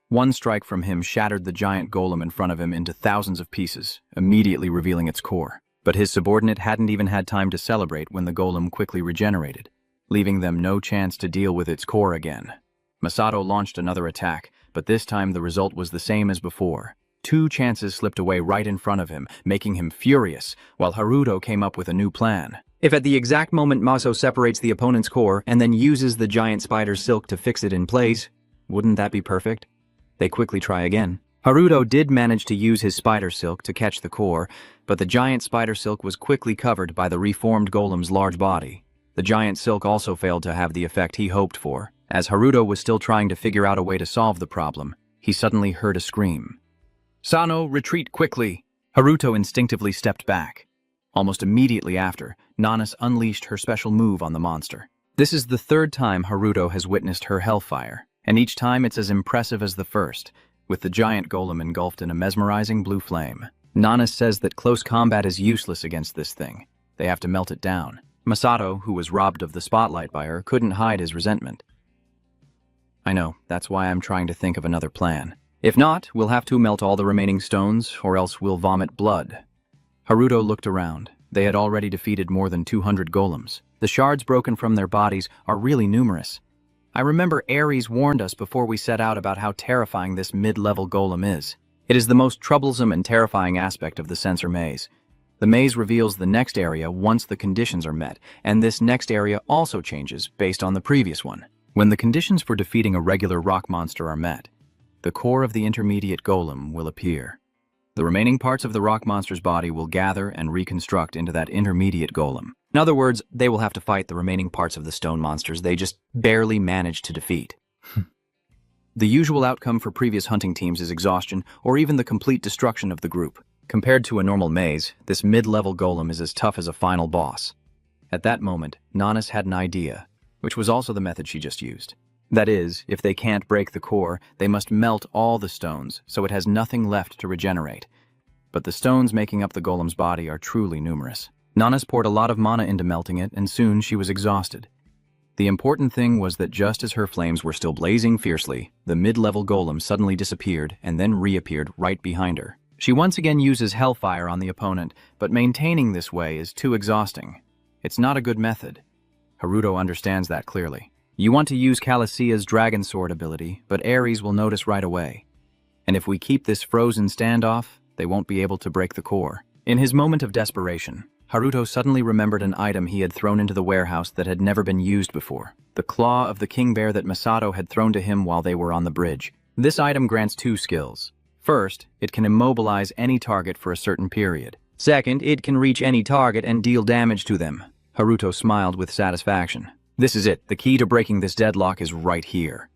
One strike from him shattered the giant golem in front of him into thousands of pieces, immediately revealing its core. But his subordinate hadn't even had time to celebrate when the golem quickly regenerated, leaving them no chance to deal with its core again. Masato launched another attack, but this time the result was the same as before. 2 chances slipped away right in front of him, making him furious, while Haruto came up with a new plan. If at the exact moment Maso separates the opponent's core and then uses the giant spider's silk to fix it in place, wouldn't that be perfect? They quickly try again. Haruto did manage to use his spider silk to catch the core, but the giant spider silk was quickly covered by the reformed golem's large body. The giant silk also failed to have the effect he hoped for. As Haruto was still trying to figure out a way to solve the problem, he suddenly heard a scream. "Sano, retreat quickly!" Haruto instinctively stepped back. Almost immediately after, Nanas unleashed her special move on the monster. This is the 3rd time Haruto has witnessed her hellfire, and each time it's as impressive as the first, with the giant golem engulfed in a mesmerizing blue flame. Nanas says that close combat is useless against this thing. They have to melt it down. Masato, who was robbed of the spotlight by her, couldn't hide his resentment. "I know, that's why I'm trying to think of another plan. If not, we'll have to melt all the remaining stones, or else we'll vomit blood." Haruto looked around. They had already defeated more than 200 golems. The shards broken from their bodies are really numerous. I remember Ares warned us before we set out about how terrifying this mid-level golem is. It is the most troublesome and terrifying aspect of the sensor maze. The maze reveals the next area once the conditions are met, and this next area also changes based on the previous one. When the conditions for defeating a regular rock monster are met, the core of the intermediate golem will appear. The remaining parts of the rock monster's body will gather and reconstruct into that intermediate golem. In other words, they will have to fight the remaining parts of the stone monsters they just barely managed to defeat. The usual outcome for previous hunting teams is exhaustion or even the complete destruction of the group. Compared to a normal maze, this mid-level golem is as tough as a final boss. At that moment, Nanas had an idea, which was also the method she just used. That is, if they can't break the core, they must melt all the stones, so it has nothing left to regenerate. But the stones making up the golem's body are truly numerous. Nanas poured a lot of mana into melting it, and soon she was exhausted. The important thing was that just as her flames were still blazing fiercely, the mid-level golem suddenly disappeared and then reappeared right behind her. She once again uses hellfire on the opponent, but maintaining this way is too exhausting. It's not a good method. Haruto understands that clearly. You want to use Calicia's Dragon Sword ability, but Ares will notice right away. And if we keep this frozen standoff, they won't be able to break the core. In his moment of desperation, Haruto suddenly remembered an item he had thrown into the warehouse that had never been used before. The claw of the king bear that Masato had thrown to him while they were on the bridge. This item grants 2 skills. First, it can immobilize any target for a certain period. Second, it can reach any target and deal damage to them. Haruto smiled with satisfaction. This is it. The key to breaking this deadlock is right here.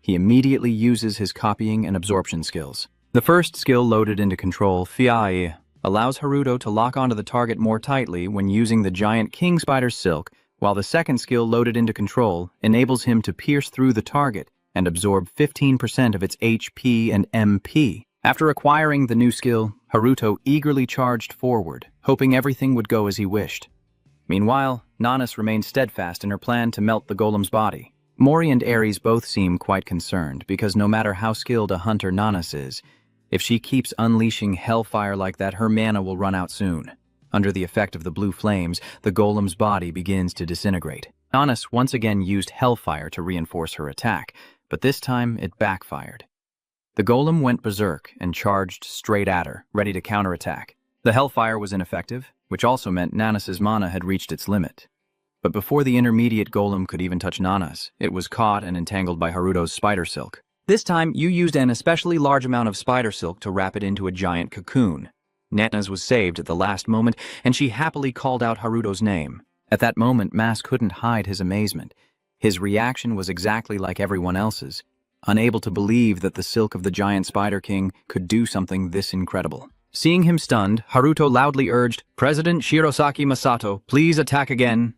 He immediately uses his copying and absorption skills. The first skill loaded into control, Fiai, allows Haruto to lock onto the target more tightly when using the giant king spider's silk, while the second skill loaded into control enables him to pierce through the target and absorb 15% of its HP and MP. After acquiring the new skill, Haruto eagerly charged forward, hoping everything would go as he wished. Meanwhile, Nanas remained steadfast in her plan to melt the golem's body. Mori and Ares both seem quite concerned because no matter how skilled a hunter Nanas is, if she keeps unleashing hellfire like that, her mana will run out soon. Under the effect of the blue flames, the golem's body begins to disintegrate. Nanas once again used hellfire to reinforce her attack, but this time it backfired. The golem went berserk and charged straight at her, ready to counterattack. The hellfire was ineffective, which also meant Nanas's mana had reached its limit. But before the intermediate golem could even touch Nanas, it was caught and entangled by Haruto's spider silk. This time, you used an especially large amount of spider silk to wrap it into a giant cocoon. Nana's was saved at the last moment, and she happily called out Haruto's name. At that moment, Mas couldn't hide his amazement. His reaction was exactly like everyone else's, unable to believe that the silk of the giant Spider King could do something this incredible. Seeing him stunned, Haruto loudly urged, "President Shirosaki Masato, please attack again."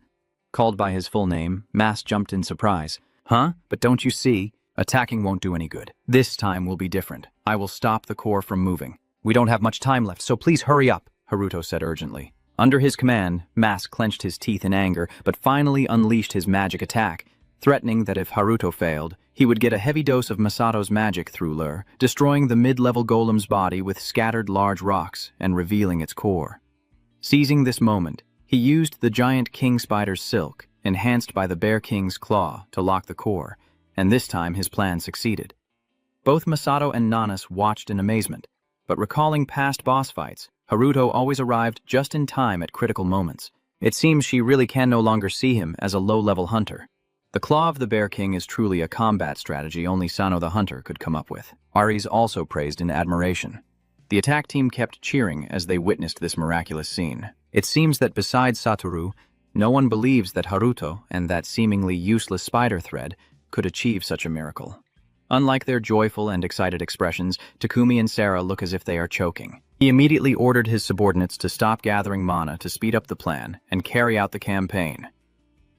Called by his full name, Mas jumped in surprise. "Huh? But don't you see? Attacking won't do any good. This time will be different. I will stop the core from moving." "We don't have much time left, so please hurry up," Haruto said urgently. Under his command, Mas clenched his teeth in anger, but finally unleashed his magic attack, threatening that if Haruto failed, he would get a heavy dose of Masato's magic through Lure, destroying the mid-level golem's body with scattered large rocks and revealing its core. Seizing this moment, he used the giant king spider's silk, enhanced by the bear king's claw, to lock the core, and this time his plan succeeded. Both Masato and Nanas watched in amazement, but recalling past boss fights, Haruto always arrived just in time at critical moments. It seems she really can no longer see him as a low-level hunter. The Claw of the Bear King is truly a combat strategy only Sano the Hunter could come up with. Aries also praised in admiration. The attack team kept cheering as they witnessed this miraculous scene. It seems that besides Satoru, no one believes that Haruto and that seemingly useless spider thread could achieve such a miracle. Unlike their joyful and excited expressions, Takumi and Sarah look as if they are choking. He immediately ordered his subordinates to stop gathering mana to speed up the plan and carry out the campaign.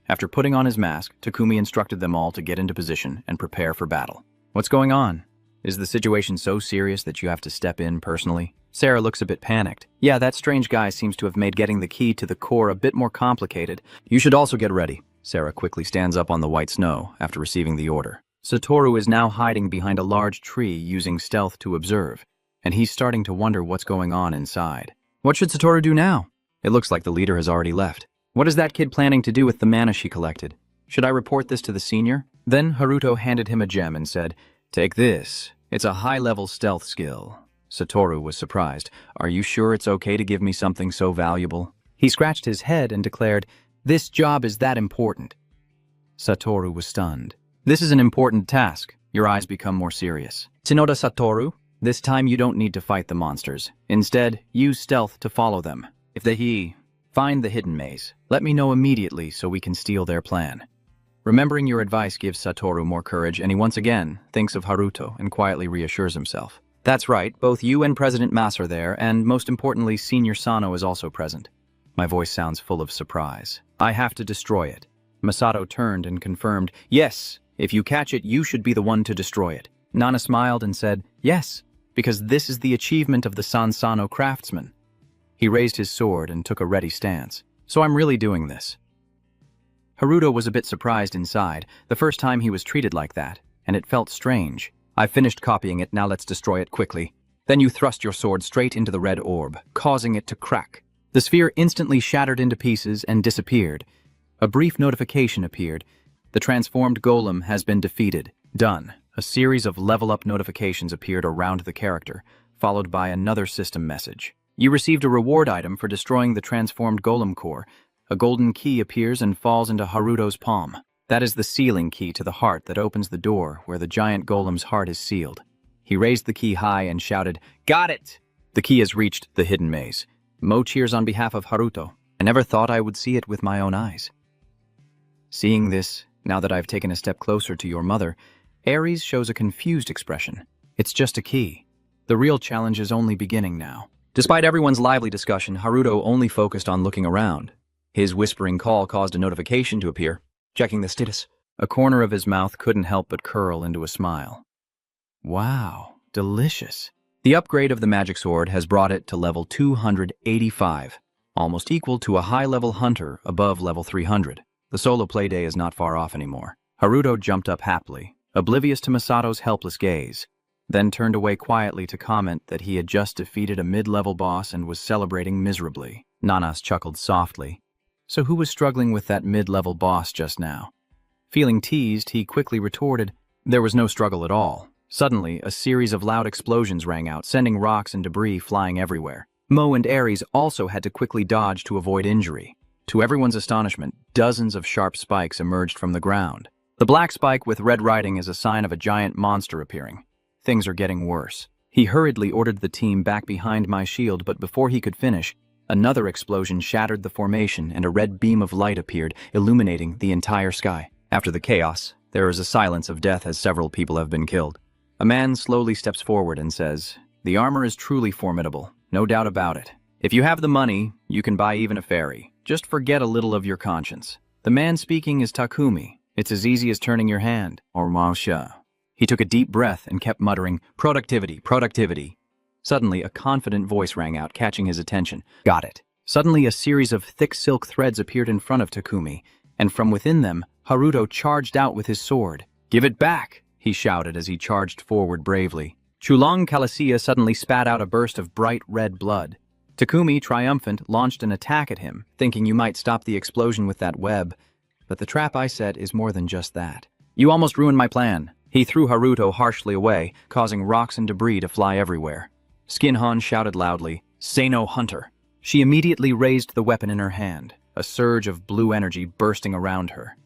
After putting on his mask, Takumi instructed them all to get into position and prepare for battle. "What's going on? Is the situation so serious that you have to step in personally?" Sarah looks a bit panicked. "Yeah, that strange guy seems to have made getting the key to the core a bit more complicated. You should also get ready." Sarah quickly stands up on the white snow after receiving the order. Satoru is now hiding behind a large tree using stealth to observe, and he's starting to wonder what's going on inside. What should Satoru do now? It looks like the leader has already left. What is that kid planning to do with the mana she collected? Should I report this to the senior? Then Haruto handed him a gem and said, "Take this. It's a high-level stealth skill." Satoru was surprised. "Are you sure it's okay to give me something so valuable?" He scratched his head and declared, "This job is that important." Satoru was stunned. "This is an important task." Your eyes become more serious. "Tsunoda Satoru, this time you don't need to fight the monsters. Instead, use stealth to follow them. If they find the hidden maze, let me know immediately so we can steal their plan." Remembering your advice gives Satoru more courage, and he once again thinks of Haruto and quietly reassures himself. "That's right, both you and President Mas are there, and most importantly, Senior Sano is also present." My voice sounds full of surprise. "I have to destroy it." Masato turned and confirmed, "Yes, if you catch it, you should be the one to destroy it." Nana smiled and said, "Yes, because this is the achievement of the Sansano craftsman." He raised his sword and took a ready stance. "So I'm really doing this." Haruto was a bit surprised inside, the first time he was treated like that, and it felt strange. "I've finished copying it, now let's destroy it quickly." Then you thrust your sword straight into the red orb, causing it to crack. The sphere instantly shattered into pieces and disappeared. A brief notification appeared. "The transformed golem has been defeated. Done." A series of level-up notifications appeared around the character, followed by another system message. "You received a reward item for destroying the transformed golem core. A golden key appears and falls into Haruto's palm. That is the sealing key to the heart that opens the door where the giant golem's heart is sealed." He raised the key high and shouted, "Got it!" The key has reached the hidden maze. Mo cheers on behalf of Haruto. "I never thought I would see it with my own eyes." Seeing this, now that I've taken a step closer to your mother, Aries shows a confused expression. "It's just a key. The real challenge is only beginning now." Despite everyone's lively discussion, Haruto only focused on looking around. His whispering call caused a notification to appear. Checking the status. A corner of his mouth couldn't help but curl into a smile. Wow, delicious. The upgrade of the magic sword has brought it to level 285, almost equal to a high-level hunter above level 300. The solo playday is not far off anymore. Haruto jumped up happily, oblivious to Masato's helpless gaze, then turned away quietly to comment that he had just defeated a mid-level boss and was celebrating miserably. Nanas chuckled softly. So who was struggling with that mid-level boss just now? Feeling teased, he quickly retorted, "There was no struggle at all." Suddenly, a series of loud explosions rang out, sending rocks and debris flying everywhere. Mo and Aries also had to quickly dodge to avoid injury. To everyone's astonishment, dozens of sharp spikes emerged from the ground. The black spike with red writing is a sign of a giant monster appearing. Things are getting worse. He hurriedly ordered the team back behind my shield, but before he could finish, another explosion shattered the formation and a red beam of light appeared, illuminating the entire sky. After the chaos, there is a silence of death as several people have been killed. A man slowly steps forward and says, "The armor is truly formidable, no doubt about it. If you have the money, you can buy even a ferry. Just forget a little of your conscience." The man speaking is Takumi. It's as easy as turning your hand, or Maosha. He took a deep breath and kept muttering, "Productivity, productivity." Suddenly, a confident voice rang out, catching his attention. "Got it." Suddenly, a series of thick silk threads appeared in front of Takumi, and from within them, Haruto charged out with his sword. "Give it back!" he shouted as he charged forward bravely. Chulong Kalasia suddenly spat out a burst of bright red blood. Takumi, triumphant, launched an attack at him, thinking you might stop the explosion with that web. But the trap I set is more than just that. "You almost ruined my plan." He threw Haruto harshly away, causing rocks and debris to fly everywhere. Skinhan shouted loudly, "Say no, Hunter." She immediately raised the weapon in her hand, a surge of blue energy bursting around her.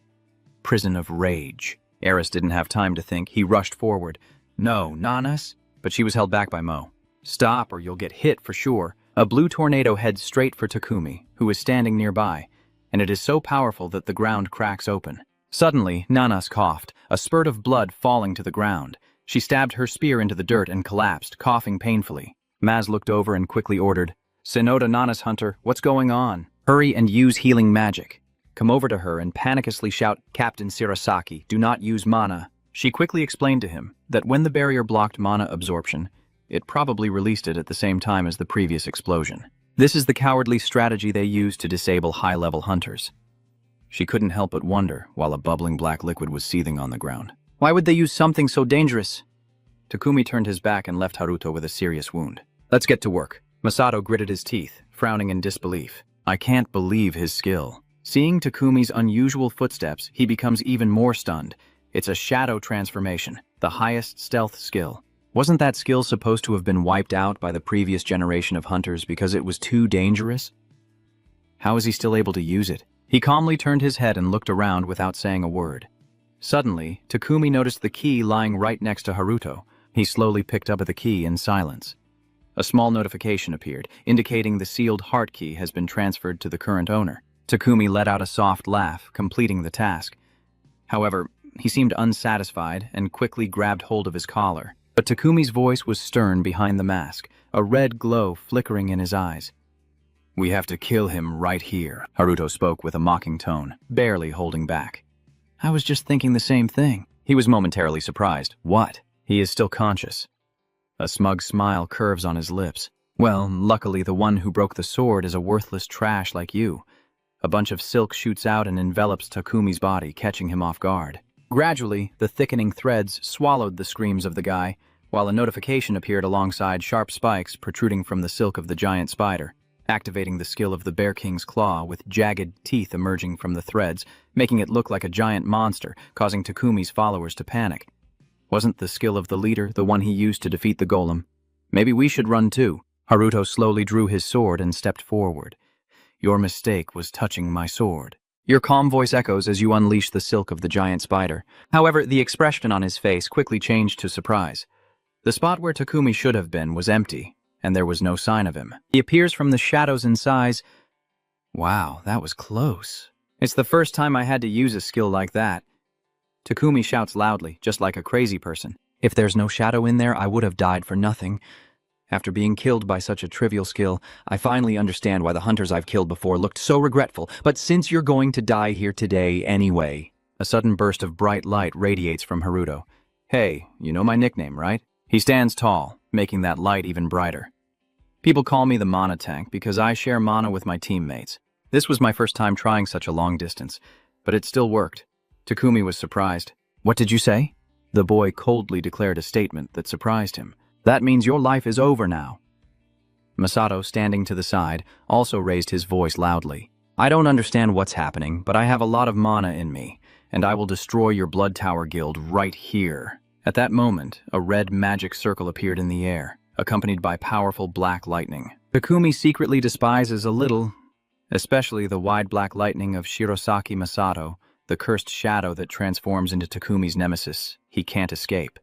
Prison of rage. Eris didn't have time to think. He rushed forward. "No, Nanas." But she was held back by Mo. "Stop or you'll get hit for sure." A blue tornado heads straight for Takumi, who is standing nearby, and it is so powerful that the ground cracks open. Suddenly, Nanas coughed, a spurt of blood falling to the ground. She stabbed her spear into the dirt and collapsed, coughing painfully. Maz looked over and quickly ordered, "Sonoda Nanas, Hunter, what's going on? Hurry and use healing magic. Come over to her and panicously shout, 'Captain Shirasaki, do not use mana.'" She quickly explained to him that when the barrier blocked mana absorption, it probably released it at the same time as the previous explosion. This is the cowardly strategy they use to disable high-level hunters. She couldn't help but wonder while a bubbling black liquid was seething on the ground. Why would they use something so dangerous? Takumi turned his back and left Haruto with a serious wound. "Let's get to work." Masato gritted his teeth, frowning in disbelief. I can't believe his skill. Seeing Takumi's unusual footsteps, he becomes even more stunned. It's a shadow transformation, the highest stealth skill. Wasn't that skill supposed to have been wiped out by the previous generation of hunters because it was too dangerous? How is he still able to use it? He calmly turned his head and looked around without saying a word. Suddenly, Takumi noticed the key lying right next to Haruto. He slowly picked up the key in silence. A small notification appeared, indicating the sealed heart key has been transferred to the current owner. Takumi let out a soft laugh, completing the task. However, he seemed unsatisfied and quickly grabbed hold of his collar. But Takumi's voice was stern behind the mask, a red glow flickering in his eyes. "We have to kill him right here," Haruto spoke with a mocking tone, barely holding back. I was just thinking the same thing. He was momentarily surprised. What? He is still conscious. A smug smile curves on his lips. "Well, luckily the one who broke the sword is a worthless trash like you." A bunch of silk shoots out and envelops Takumi's body, catching him off guard. Gradually, the thickening threads swallowed the screams of the guy, while a notification appeared alongside sharp spikes protruding from the silk of the giant spider, activating the skill of the Bear King's claw with jagged teeth emerging from the threads, making it look like a giant monster, causing Takumi's followers to panic. Wasn't the skill of the leader the one he used to defeat the golem? Maybe we should run too. Haruto slowly drew his sword and stepped forward. "Your mistake was touching my sword." Your calm voice echoes as you unleash the silk of the giant spider. However, the expression on his face quickly changed to surprise. The spot where Takumi should have been was empty, and there was no sign of him. He appears from the shadows and sighs. Wow, that was close. It's the first time I had to use a skill like that. Takumi shouts loudly, just like a crazy person. "If there's no shadow in there, I would have died for nothing. After being killed by such a trivial skill, I finally understand why the hunters I've killed before looked so regretful. But since you're going to die here today anyway..." A sudden burst of bright light radiates from Haruto. "Hey, you know my nickname, right?" He stands tall, making that light even brighter. "People call me the mana tank because I share mana with my teammates. This was my first time trying such a long distance, but it still worked." Takumi was surprised. "What did you say?" The boy coldly declared a statement that surprised him. "That means your life is over now." Masato, standing to the side, also raised his voice loudly. "I don't understand what's happening, but I have a lot of mana in me, and I will destroy your Blood Tower Guild right here." At that moment, a red magic circle appeared in the air, accompanied by powerful black lightning. Takumi secretly despises a little, especially the wide black lightning of Shirasaki Masato, the cursed shadow that transforms into Takumi's nemesis. He can't escape.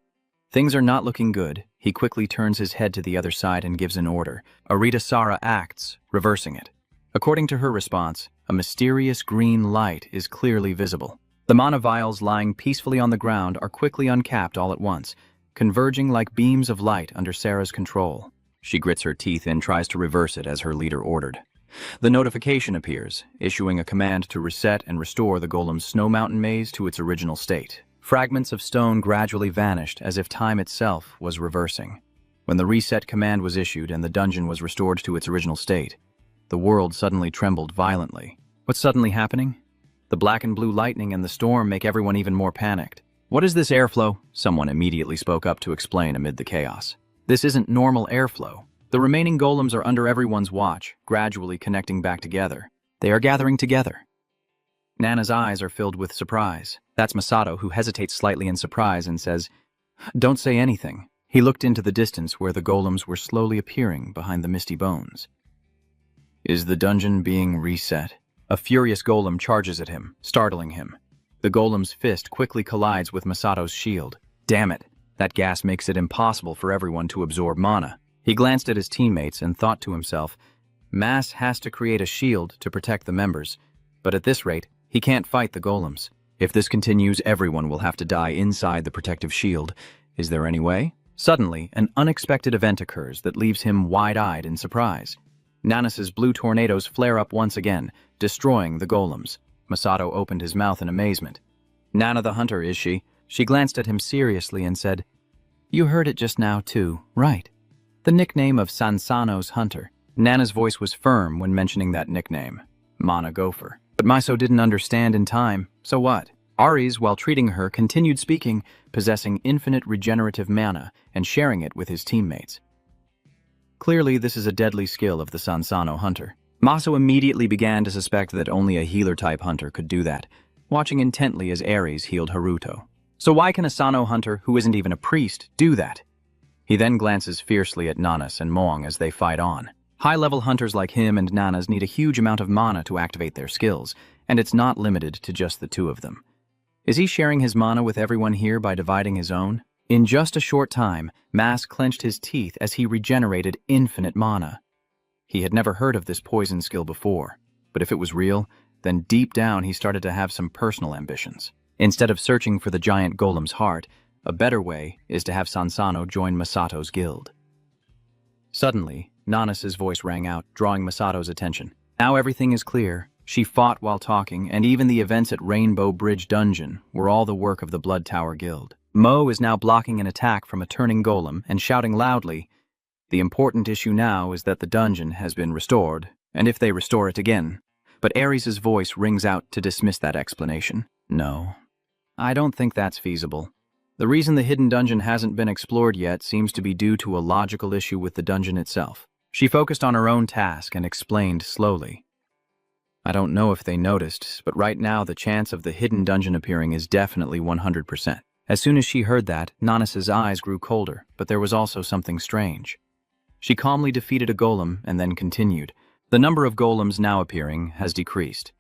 Things are not looking good. He quickly turns his head to the other side and gives an order. Aritasara acts, reversing it. According to her response, a mysterious green light is clearly visible. The mana vials lying peacefully on the ground are quickly uncapped all at once, converging like beams of light under Sarah's control. She grits her teeth and tries to reverse it as her leader ordered. The notification appears, issuing a command to reset and restore the golem's snow mountain maze to its original state. Fragments of stone gradually vanished as if time itself was reversing. When the reset command was issued and the dungeon was restored to its original state, the world suddenly trembled violently. What's suddenly happening? The black and blue lightning and the storm make everyone even more panicked. What is this airflow? Someone immediately spoke up to explain amid the chaos. This isn't normal airflow. The remaining golems are under everyone's watch, gradually connecting back together. They are gathering together. Nana's eyes are filled with surprise. That's Masato, who hesitates slightly in surprise and says, "Don't say anything." He looked into the distance where the golems were slowly appearing behind the misty bones. Is the dungeon being reset? A furious golem charges at him, startling him. The golem's fist quickly collides with Masato's shield. Damn it, that gas makes it impossible for everyone to absorb mana. He glanced at his teammates and thought to himself, Mass has to create a shield to protect the members, but at this rate, he can't fight the golems. If this continues, everyone will have to die inside the protective shield. Is there any way? Suddenly, an unexpected event occurs that leaves him wide-eyed in surprise. Nanas's blue tornadoes flare up once again, destroying the golems. Masato opened his mouth in amazement. Nana the hunter, is she? She glanced at him seriously and said, "You heard it just now too, right? The nickname of Sansano's hunter." Nana's voice was firm when mentioning that nickname, Mana Gopher. But Maiso didn't understand in time, so what? Ares, while treating her, continued speaking, possessing infinite regenerative mana and sharing it with his teammates. Clearly, this is a deadly skill of the Sansano hunter. Maso immediately began to suspect that only a healer-type hunter could do that, watching intently as Ares healed Haruto. So why can a Sano hunter, who isn't even a priest, do that? He then glances fiercely at Nanas and Moang as they fight on. High-level hunters like him and Nanas need a huge amount of mana to activate their skills, and it's not limited to just the two of them. Is he sharing his mana with everyone here by dividing his own? In just a short time, Mas clenched his teeth as he regenerated infinite mana. He had never heard of this poison skill before, but if it was real, then deep down he started to have some personal ambitions. Instead of searching for the giant golem's heart, a better way is to have Sansano join Masato's guild. Suddenly, Nanas's voice rang out, drawing Masato's attention. Now everything is clear. She fought while talking, and even the events at Rainbow Bridge Dungeon were all the work of the Blood Tower Guild. Mo is now blocking an attack from a turning golem and shouting loudly, "The important issue now is that the dungeon has been restored, and if they restore it again." But Ares' voice rings out to dismiss that explanation. "No, I don't think that's feasible. The reason the hidden dungeon hasn't been explored yet seems to be due to a logical issue with the dungeon itself." She focused on her own task and explained slowly. "I don't know if they noticed, but right now the chance of the hidden dungeon appearing is definitely 100%. As soon as she heard that, Nanas's eyes grew colder, but there was also something strange. She calmly defeated a golem and then continued. The number of golems now appearing has decreased.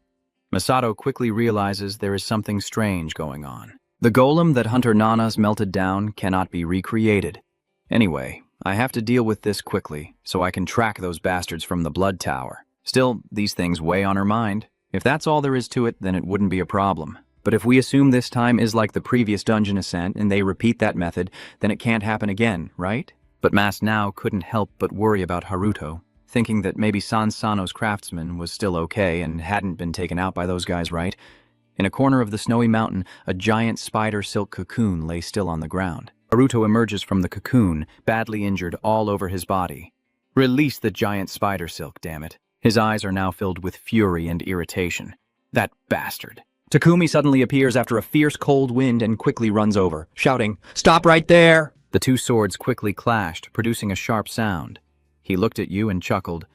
Masato quickly realizes there is something strange going on. The golem that Hunter Nanas melted down cannot be recreated. Anyway, I have to deal with this quickly, so I can track those bastards from the Blood Tower. Still, these things weigh on her mind. If that's all there is to it, then it wouldn't be a problem. But if we assume this time is like the previous dungeon ascent and they repeat that method, then it can't happen again, right?" But Mas now couldn't help but worry about Haruto, thinking that maybe Sansano's craftsman was still okay and hadn't been taken out by those guys, right? In a corner of the snowy mountain, a giant spider silk cocoon lay still on the ground. Haruto emerges from the cocoon, badly injured all over his body. "Release the giant spider silk, damn it." His eyes are now filled with fury and irritation. That bastard. Takumi suddenly appears after a fierce cold wind and quickly runs over, shouting, "Stop right there!" The two swords quickly clashed, producing a sharp sound. He looked at you and chuckled.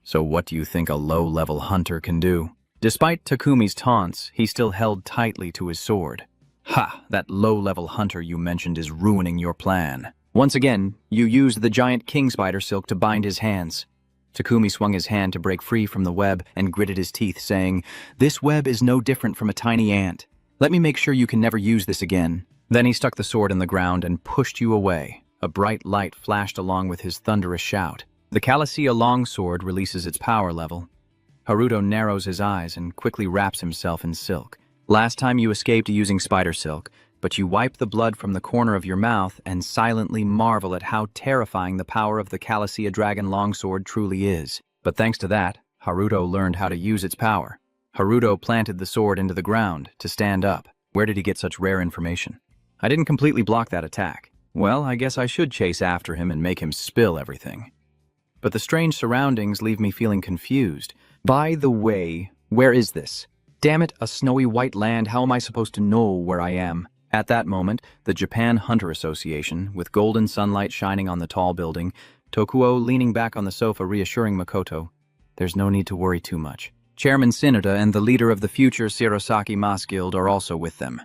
"So what do you think a low-level hunter can do?" Despite Takumi's taunts, he still held tightly to his sword. "Ha! That low-level hunter you mentioned is ruining your plan." Once again, you used the giant king spider silk to bind his hands. Takumi swung his hand to break free from the web and gritted his teeth, saying, "This web is no different from a tiny ant. Let me make sure you can never use this again." Then he stuck the sword in the ground and pushed you away. A bright light flashed along with his thunderous shout. The Calicia longsword releases its power level. Haruto narrows his eyes and quickly wraps himself in silk. Last time you escaped using spider silk, but you wipe the blood from the corner of your mouth and silently marvel at how terrifying the power of the Calicia dragon longsword truly is. But thanks to that, Haruto learned how to use its power. Haruto planted the sword into the ground to stand up. Where did he get such rare information? I didn't completely block that attack. Well, I guess I should chase after him and make him spill everything. But the strange surroundings leave me feeling confused. By the way, where is this? Damn it, a snowy white land, how am I supposed to know where I am? At that moment, the Japan Hunter Association, with golden sunlight shining on the tall building, Tokuo leaning back on the sofa reassuring Makoto, there's no need to worry too much. Chairman Tsunoda and the leader of the future Shirosaki Mas Guild are also with them.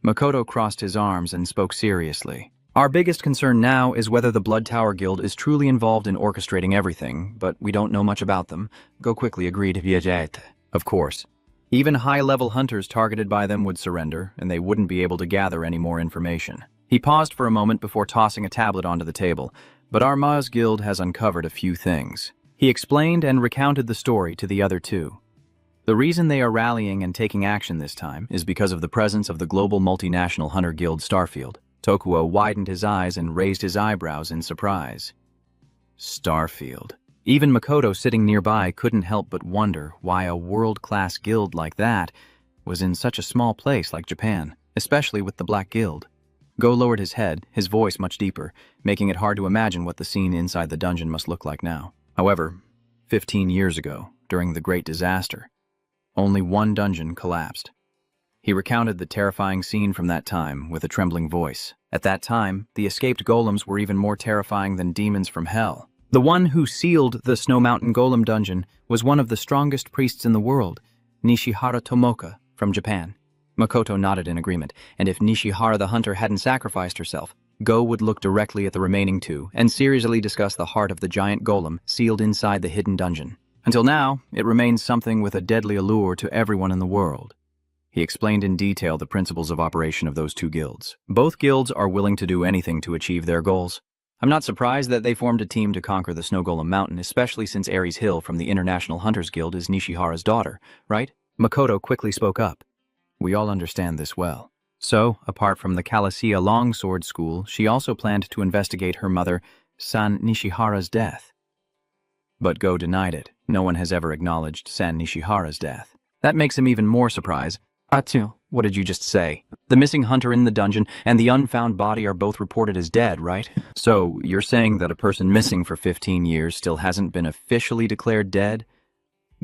Makoto crossed his arms and spoke seriously. Our biggest concern now is whether the Blood Tower Guild is truly involved in orchestrating everything, but we don't know much about them. Go quickly agreed Viajete. Of course. Even high-level hunters targeted by them would surrender, and they wouldn't be able to gather any more information. He paused for a moment before tossing a tablet onto the table, but our Mas Guild has uncovered a few things. He explained and recounted the story to the other two. The reason they are rallying and taking action this time is because of the presence of the global multinational hunter guild Starfield. Tokuo widened his eyes and raised his eyebrows in surprise. Starfield. Even Makoto sitting nearby couldn't help but wonder why a world-class guild like that was in such a small place like Japan, especially with the Black Guild. Go lowered his head, his voice much deeper, making it hard to imagine what the scene inside the dungeon must look like now. However, 15 years ago, during the Great Disaster, only one dungeon collapsed. He recounted the terrifying scene from that time with a trembling voice. At that time, the escaped golems were even more terrifying than demons from hell. The one who sealed the Snow Mountain Golem dungeon was one of the strongest priests in the world, Nishihara Tomoka, from Japan. Makoto nodded in agreement, and if Nishihara the hunter hadn't sacrificed herself, Go would look directly at the remaining two and seriously discuss the heart of the giant golem sealed inside the hidden dungeon. Until now, it remains something with a deadly allure to everyone in the world. He explained in detail the principles of operation of those two guilds. Both guilds are willing to do anything to achieve their goals. I'm not surprised that they formed a team to conquer the Snow Golem Mountain, especially since Ares Hill from the International Hunters Guild is Nishihara's daughter, right? Makoto quickly spoke up. We all understand this well. So, apart from the Calicia Longsword School, she also planned to investigate her mother, San Nishihara's death. But Go denied it. No one has ever acknowledged San Nishihara's death. That makes him even more surprised. Atsu, what did you just say? The missing hunter in the dungeon and the unfound body are both reported as dead, right? So, you're saying that a person missing for 15 years still hasn't been officially declared dead?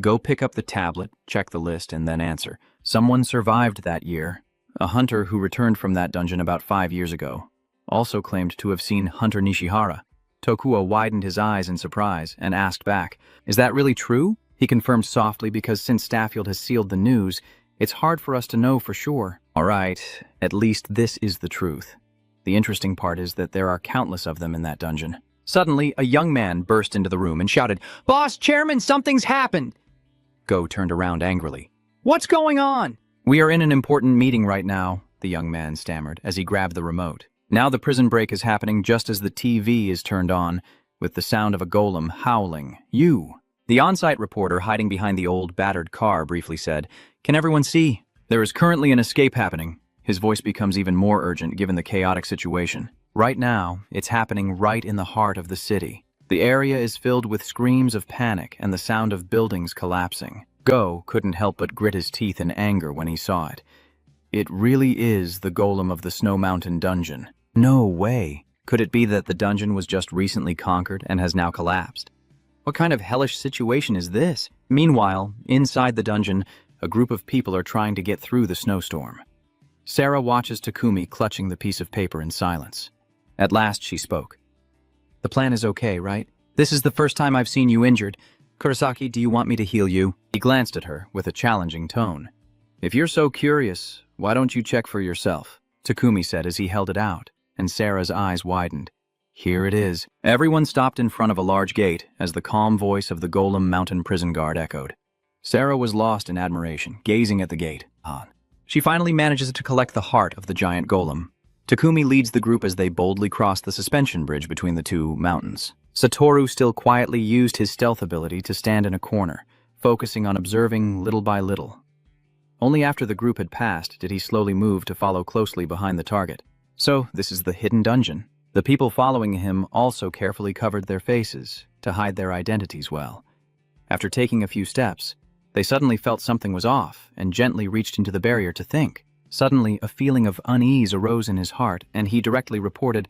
Go pick up the tablet, check the list, and then answer. Someone survived that year. A hunter who returned from that dungeon about 5 years ago also claimed to have seen Hunter Nishihara. Tokuo widened his eyes in surprise and asked back, is that really true? He confirmed softly because since Staffield has sealed the news, it's hard for us to know for sure. All right, at least this is the truth. The interesting part is that there are countless of them in that dungeon. Suddenly, a young man burst into the room and shouted, Boss, Chairman, something's happened! Go turned around angrily. What's going on? We are in an important meeting right now, the young man stammered as he grabbed the remote. Now the prison break is happening just as the TV is turned on, with the sound of a golem howling. You! The on-site reporter hiding behind the old, battered car briefly said, Can everyone see? There is currently an escape happening. His voice becomes even more urgent given the chaotic situation. Right now, it's happening right in the heart of the city. The area is filled with screams of panic and the sound of buildings collapsing. Go couldn't help but grit his teeth in anger when he saw it. It really is the golem of the Snow Mountain dungeon. No way. Could it be that the dungeon was just recently conquered and has now collapsed? What kind of hellish situation is this? Meanwhile, inside the dungeon, a group of people are trying to get through the snowstorm. Sarah watches Takumi clutching the piece of paper in silence. At last she spoke. The plan is okay, right? This is the first time I've seen you injured. Kurosaki, do you want me to heal you? He glanced at her with a challenging tone. If you're so curious, why don't you check for yourself? Takumi said as he held it out, and Sarah's eyes widened. Here it is. Everyone stopped in front of a large gate as the calm voice of the Golem Mountain prison guard echoed. Sarah was lost in admiration, gazing at the gate. She finally manages to collect the heart of the giant golem. Takumi leads the group as they boldly cross the suspension bridge between the two mountains. Satoru still quietly used his stealth ability to stand in a corner, focusing on observing little by little. Only after the group had passed did he slowly move to follow closely behind the target. So, this is the hidden dungeon. The people following him also carefully covered their faces to hide their identities well. After taking a few steps, they suddenly felt something was off and gently reached into the barrier to think. Suddenly, a feeling of unease arose in his heart, and he directly reported,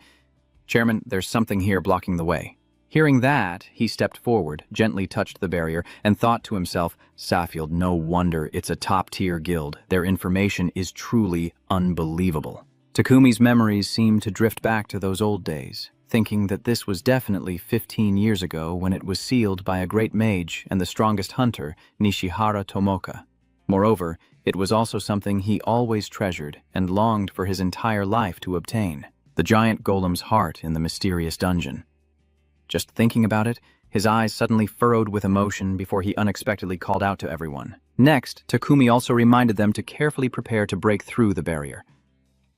"Chairman, there's something here blocking the way." Hearing that, he stepped forward, gently touched the barrier, and thought to himself, "Saffield, no wonder it's a top-tier guild. Their information is truly unbelievable." Takumi's memories seemed to drift back to those old days, thinking that this was definitely 15 years ago when it was sealed by a great mage and the strongest hunter, Nishihara Tomoka. Moreover, it was also something he always treasured and longed for his entire life to obtain, the giant golem's heart in the mysterious dungeon. Just thinking about it, his eyes suddenly furrowed with emotion before he unexpectedly called out to everyone. Next, Takumi also reminded them to carefully prepare to break through the barrier.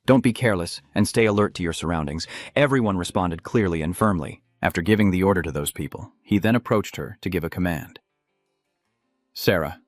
"Don't be careless and stay alert to your surroundings." Everyone responded clearly and firmly. After giving the order to those people, he then approached her to give a command. "Sarah,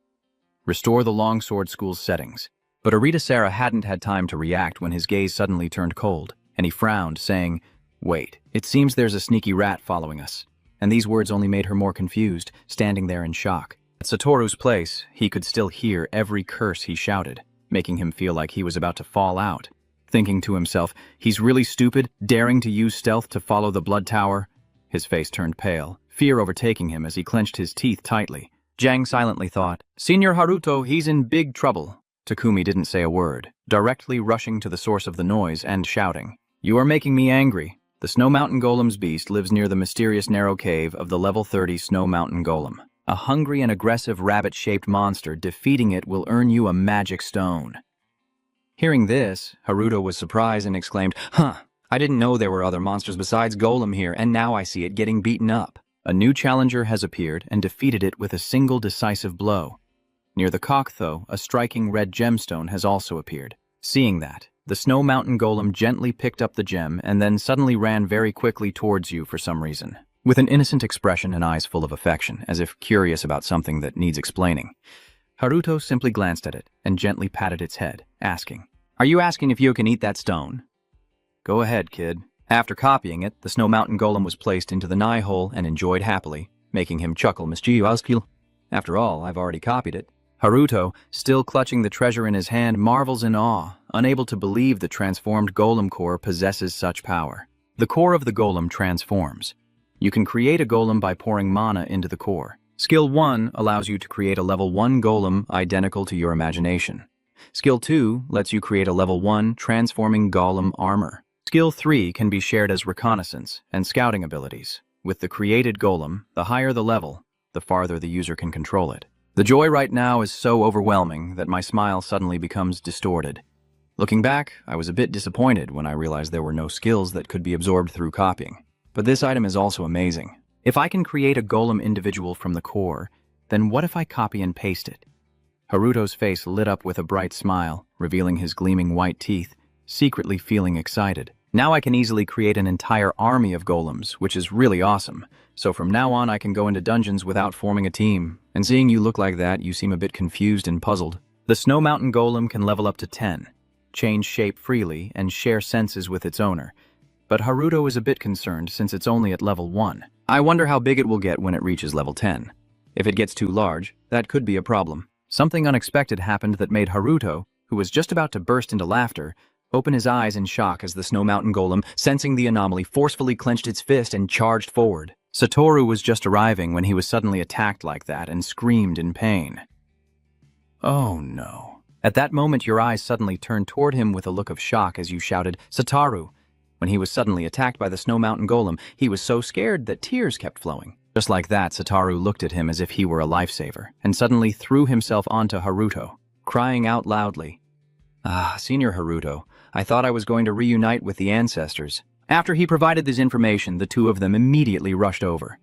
restore the Longsword School's settings." But Arita Sarah hadn't had time to react when his gaze suddenly turned cold, and he frowned, saying, "Wait, it seems there's a sneaky rat following us." And these words only made her more confused, standing there in shock. At Satoru's place, he could still hear every curse he shouted, making him feel like he was about to fall out. Thinking to himself, he's really stupid, daring to use stealth to follow the blood tower. His face turned pale, fear overtaking him as he clenched his teeth tightly. Jang silently thought, "Senior Haruto, he's in big trouble." Takumi didn't say a word, directly rushing to the source of the noise and shouting, "You are making me angry. The Snow Mountain Golem's beast lives near the mysterious narrow cave of the level 30 Snow Mountain Golem. A hungry and aggressive rabbit-shaped monster. Defeating it will earn you a magic stone." Hearing this, Haruto was surprised and exclaimed, I didn't know there were other monsters besides Golem here, and now I see it getting beaten up." A new challenger has appeared and defeated it with a single decisive blow. Near the cock, though, a striking red gemstone has also appeared. Seeing that, the Snow Mountain Golem gently picked up the gem and then suddenly ran very quickly towards you for some reason, with an innocent expression and eyes full of affection, as if curious about something that needs explaining. Haruto simply glanced at it and gently patted its head, asking, "Are you asking if you can eat that stone?" "Go ahead, kid." After copying it, the Snow Mountain Golem was placed into the nigh hole and enjoyed happily, making him chuckle mischievously. "After all, I've already copied it." Haruto, still clutching the treasure in his hand, marvels in awe, unable to believe the transformed golem core possesses such power. The core of the golem transforms. You can create a golem by pouring mana into the core. Skill 1 allows you to create a level 1 golem identical to your imagination. Skill 2 lets you create a level 1 transforming golem armor. Skill 3 can be shared as reconnaissance and scouting abilities. With the created golem, the higher the level, the farther the user can control it. The joy right now is so overwhelming that my smile suddenly becomes distorted. Looking back, I was a bit disappointed when I realized there were no skills that could be absorbed through copying. But this item is also amazing. If I can create a golem individual from the core, then what if I copy and paste it? Haruto's face lit up with a bright smile, revealing his gleaming white teeth, secretly feeling excited. Now I can easily create an entire army of golems, which is really awesome. So from now on I can go into dungeons without forming a team. And seeing you look like that, you seem a bit confused and puzzled. The Snow Mountain Golem can level up to 10, change shape freely, and share senses with its owner. But Haruto is a bit concerned since it's only at level 1. I wonder how big it will get when it reaches level 10. If it gets too large, that could be a problem. Something unexpected happened that made Haruto, who was just about to burst into laughter, open his eyes in shock as the Snow Mountain Golem, sensing the anomaly, forcefully clenched its fist and charged forward. Satoru was just arriving when he was suddenly attacked like that and screamed in pain. "Oh no." At that moment, your eyes suddenly turned toward him with a look of shock as you shouted, "Satoru!" When he was suddenly attacked by the Snow Mountain Golem, he was so scared that tears kept flowing. Just like that, Satoru looked at him as if he were a lifesaver, and suddenly threw himself onto Haruto, crying out loudly, Senior Haruto, I thought I was going to reunite with the ancestors." After he provided this information, the two of them immediately rushed over.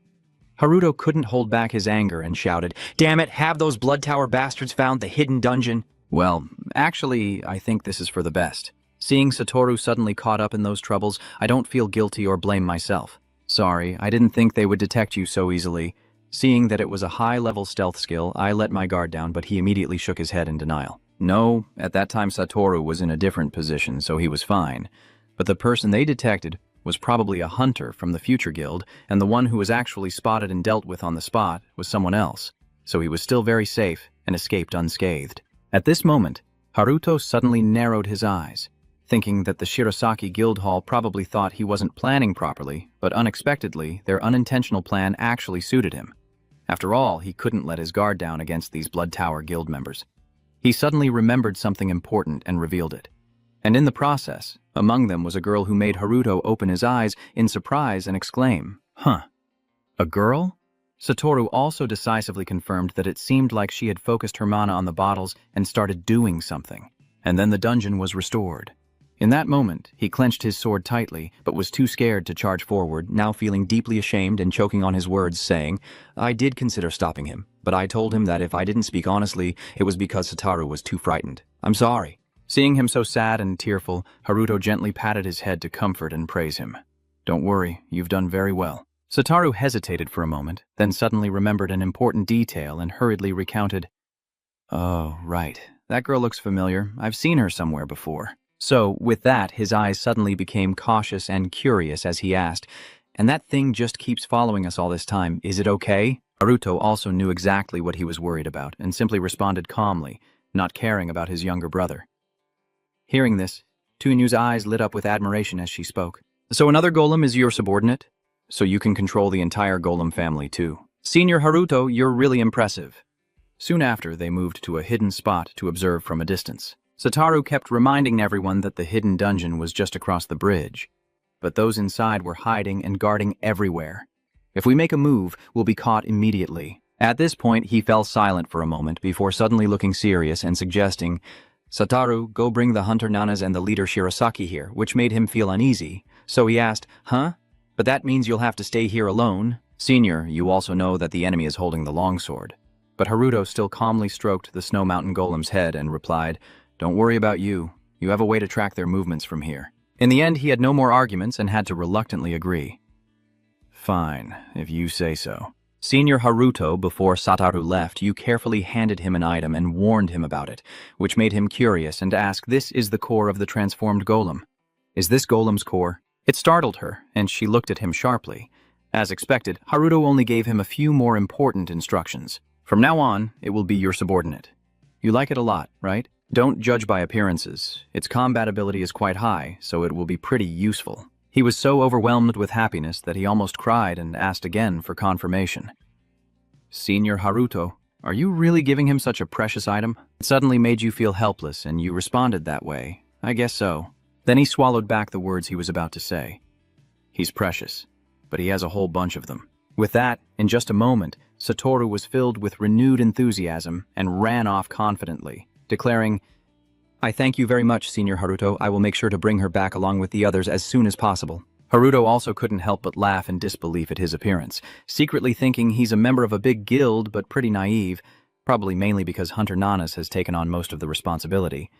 Haruto couldn't hold back his anger and shouted, "Damn it, have those Blood Tower bastards found the hidden dungeon?" Well, actually, I think this is for the best. Seeing Satoru suddenly caught up in those troubles, I don't feel guilty or blame myself. Sorry, I didn't think they would detect you so easily. Seeing that it was a high-level stealth skill, I let my guard down, but he immediately shook his head in denial. No, at that time Satoru was in a different position, so he was fine. But the person they detected was probably a hunter from the Future Guild, and the one who was actually spotted and dealt with on the spot was someone else. So he was still very safe and escaped unscathed. At this moment, Haruto suddenly narrowed his eyes, thinking that the Shirasaki Guildhall probably thought he wasn't planning properly, but unexpectedly, their unintentional plan actually suited him. After all, he couldn't let his guard down against these Blood Tower Guild members. He suddenly remembered something important and revealed it. And in the process, among them was a girl who made Haruto open his eyes in surprise and exclaim, "Huh, a girl?" Satoru also decisively confirmed that it seemed like she had focused her mana on the bottles and started doing something. And then the dungeon was restored. In that moment, he clenched his sword tightly, but was too scared to charge forward, now feeling deeply ashamed and choking on his words, saying, "I did consider stopping him, but I told him that if I didn't speak honestly, it was because Satoru was too frightened. I'm sorry." Seeing him so sad and tearful, Haruto gently patted his head to comfort and praise him. "Don't worry, you've done very well." Satoru hesitated for a moment, then suddenly remembered an important detail and hurriedly recounted, "Oh, right. That girl looks familiar. I've seen her somewhere before." So, with that, his eyes suddenly became cautious and curious as he asked, "And that thing just keeps following us all this time. Is it okay?" Haruto also knew exactly what he was worried about and simply responded calmly, not caring about his younger brother. Hearing this, Tuinu's eyes lit up with admiration as she spoke. "So another golem is your subordinate? So you can control the entire golem family too. Senior Haruto, you're really impressive." Soon after, they moved to a hidden spot to observe from a distance. Satoru kept reminding everyone that the hidden dungeon was just across the bridge. But those inside were hiding and guarding everywhere. "If we make a move, we'll be caught immediately." At this point, he fell silent for a moment before suddenly looking serious and suggesting, "Satoru, go bring the hunter Nanas and the leader Shirasaki here," which made him feel uneasy. So he asked, "Huh? But that means you'll have to stay here alone." "Senior, you also know that the enemy is holding the longsword." But Haruto still calmly stroked the Snow Mountain Golem's head and replied, "Don't worry about you. You have a way to track their movements from here." In the end, he had no more arguments and had to reluctantly agree. "Fine, if you say so." Senior Haruto, before Satoru left, you carefully handed him an item and warned him about it, which made him curious and ask, "This is the core of the transformed golem. Is this golem's core?" It startled her, and she looked at him sharply. As expected, Haruto only gave him a few more important instructions. "From now on, it will be your subordinate. You like it a lot, right? Don't judge by appearances. Its combat ability is quite high, so it will be pretty useful." He was so overwhelmed with happiness that he almost cried and asked again for confirmation. "Senior Haruto, are you really giving him such a precious item? It suddenly made you feel helpless and you responded that way. I guess so." Then he swallowed back the words he was about to say. "He's precious, but he has a whole bunch of them." With that, in just a moment, Satoru was filled with renewed enthusiasm and ran off confidently, declaring, "I thank you very much, Senior Haruto. I will make sure to bring her back along with the others as soon as possible." Haruto also couldn't help but laugh in disbelief at his appearance, secretly thinking he's a member of a big guild but pretty naive, probably mainly because Hunter Nanas has taken on most of the responsibility.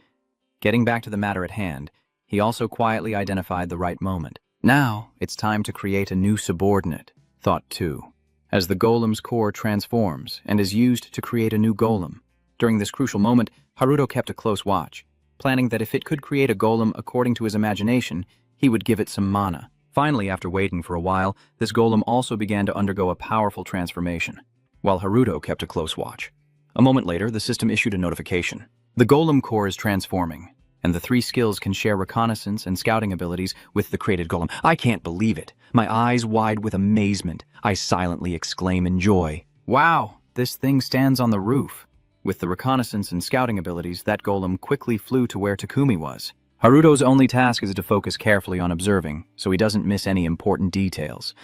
Getting back to the matter at hand, he also quietly identified the right moment. Now, it's time to create a new subordinate, thought two, as the golem's core transforms and is used to create a new golem. During this crucial moment, Haruto kept a close watch, planning that if it could create a golem according to his imagination, he would give it some mana. Finally, after waiting for a while, this golem also began to undergo a powerful transformation, while Haruto kept a close watch. A moment later, the system issued a notification. The golem core is transforming, and the three skills can share reconnaissance and scouting abilities with the created golem. I can't believe it. My eyes wide with amazement, I silently exclaim in joy. "Wow, this thing stands on the roof." With the reconnaissance and scouting abilities, that golem quickly flew to where Takumi was. Haruto's only task is to focus carefully on observing, so he doesn't miss any important details.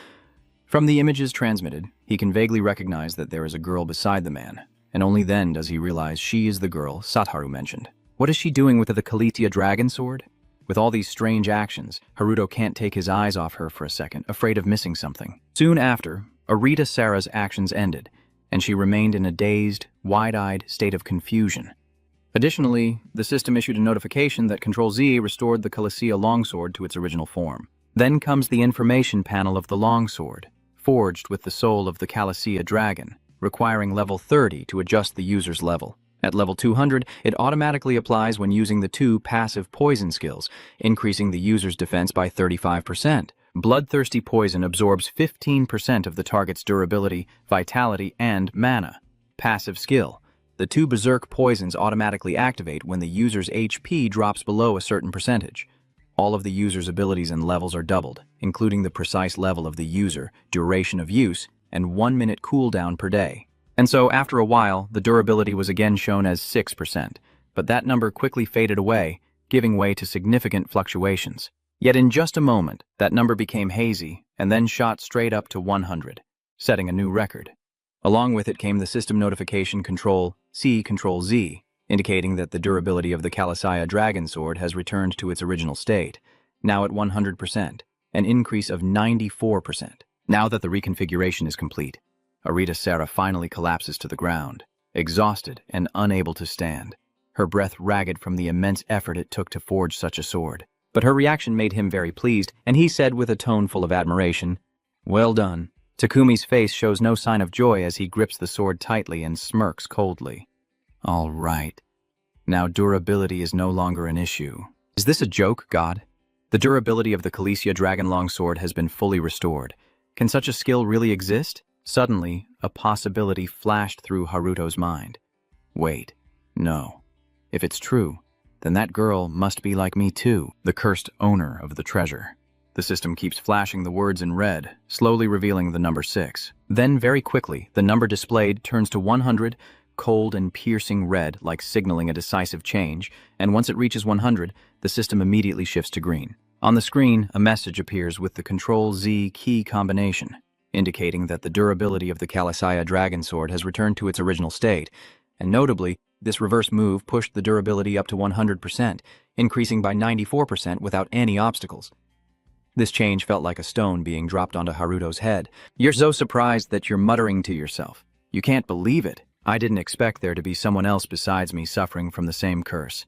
From the images transmitted, he can vaguely recognize that there is a girl beside the man, and only then does he realize she is the girl Satoru mentioned. What is she doing with the Kalitia dragon sword? With all these strange actions, Haruto can't take his eyes off her for a second, afraid of missing something. Soon after, Arita Sara's actions ended, and she remained in a dazed, wide-eyed state of confusion. Additionally, the system issued a notification that Control-Z restored the Calicia longsword to its original form. Then comes the information panel of the longsword, forged with the soul of the Calicia dragon, requiring level 30 to adjust the user's level. At level 200, it automatically applies when using the 2 passive poison skills, increasing the user's defense by 35%. Bloodthirsty poison absorbs 15% of the target's durability, vitality, and mana. Passive skill. The 2 berserk poisons automatically activate when the user's HP drops below a certain percentage. All of the user's abilities and levels are doubled, including the precise level of the user, duration of use, and 1-minute cooldown per day. And so, after a while, the durability was again shown as 6%, but that number quickly faded away, giving way to significant fluctuations. Yet in just a moment, that number became hazy and then shot straight up to 100, setting a new record. Along with it came the system notification Control-Z, indicating that the durability of the Calicia dragon sword has returned to its original state, now at 100%, an increase of 94%. Now that the reconfiguration is complete, Arita Sarah finally collapses to the ground, exhausted and unable to stand, her breath ragged from the immense effort it took to forge such a sword. But her reaction made him very pleased, and he said with a tone full of admiration, "Well done." Takumi's face shows no sign of joy as he grips the sword tightly and smirks coldly. All right. Now durability is no longer an issue. Is this a joke, God? The durability of the Calicia Dragon Longsword has been fully restored. Can such a skill really exist? Suddenly, a possibility flashed through Haruto's mind. Wait, no. If it's true, then that girl must be like me too, the cursed owner of the treasure. The system keeps flashing the words in red, slowly revealing the number 6. Then, very quickly, the number displayed turns to 100, cold and piercing red, like signaling a decisive change, and once it reaches 100, the system immediately shifts to green. On the screen, a message appears with the Control-Z key combination, indicating that the durability of the Calicia Dragon Sword has returned to its original state, and notably, this reverse move pushed the durability up to 100%, increasing by 94% without any obstacles. This change felt like a stone being dropped onto Haruto's head. You're so surprised that you're muttering to yourself. You can't believe it. I didn't expect there to be someone else besides me suffering from the same curse.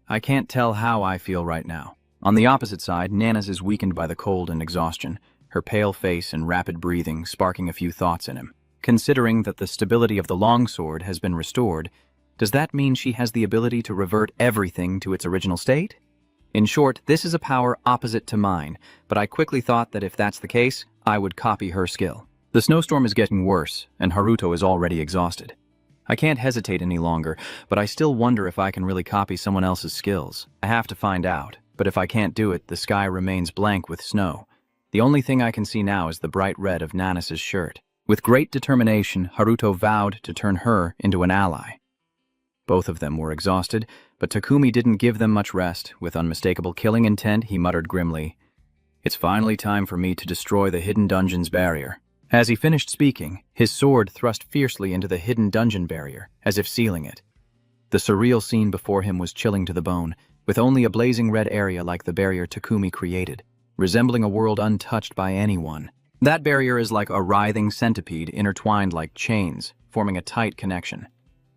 I can't tell how I feel right now. On the opposite side, Nanas is weakened by the cold and exhaustion, her pale face and rapid breathing sparking a few thoughts in him. Considering that the stability of the longsword has been restored, does that mean she has the ability to revert everything to its original state? In short, this is a power opposite to mine, but I quickly thought that if that's the case, I would copy her skill. The snowstorm is getting worse, and Haruto is already exhausted. I can't hesitate any longer, but I still wonder if I can really copy someone else's skills. I have to find out, but if I can't do it, the sky remains blank with snow. The only thing I can see now is the bright red of Nanas's shirt. With great determination, Haruto vowed to turn her into an ally. Both of them were exhausted, but Takumi didn't give them much rest. With unmistakable killing intent, he muttered grimly, "It's finally time for me to destroy the hidden dungeon's barrier." As he finished speaking, his sword thrust fiercely into the hidden dungeon barrier, as if sealing it. The surreal scene before him was chilling to the bone, with only a blazing red area like the barrier Takumi created, resembling a world untouched by anyone. That barrier is like a writhing centipede intertwined like chains, forming a tight connection.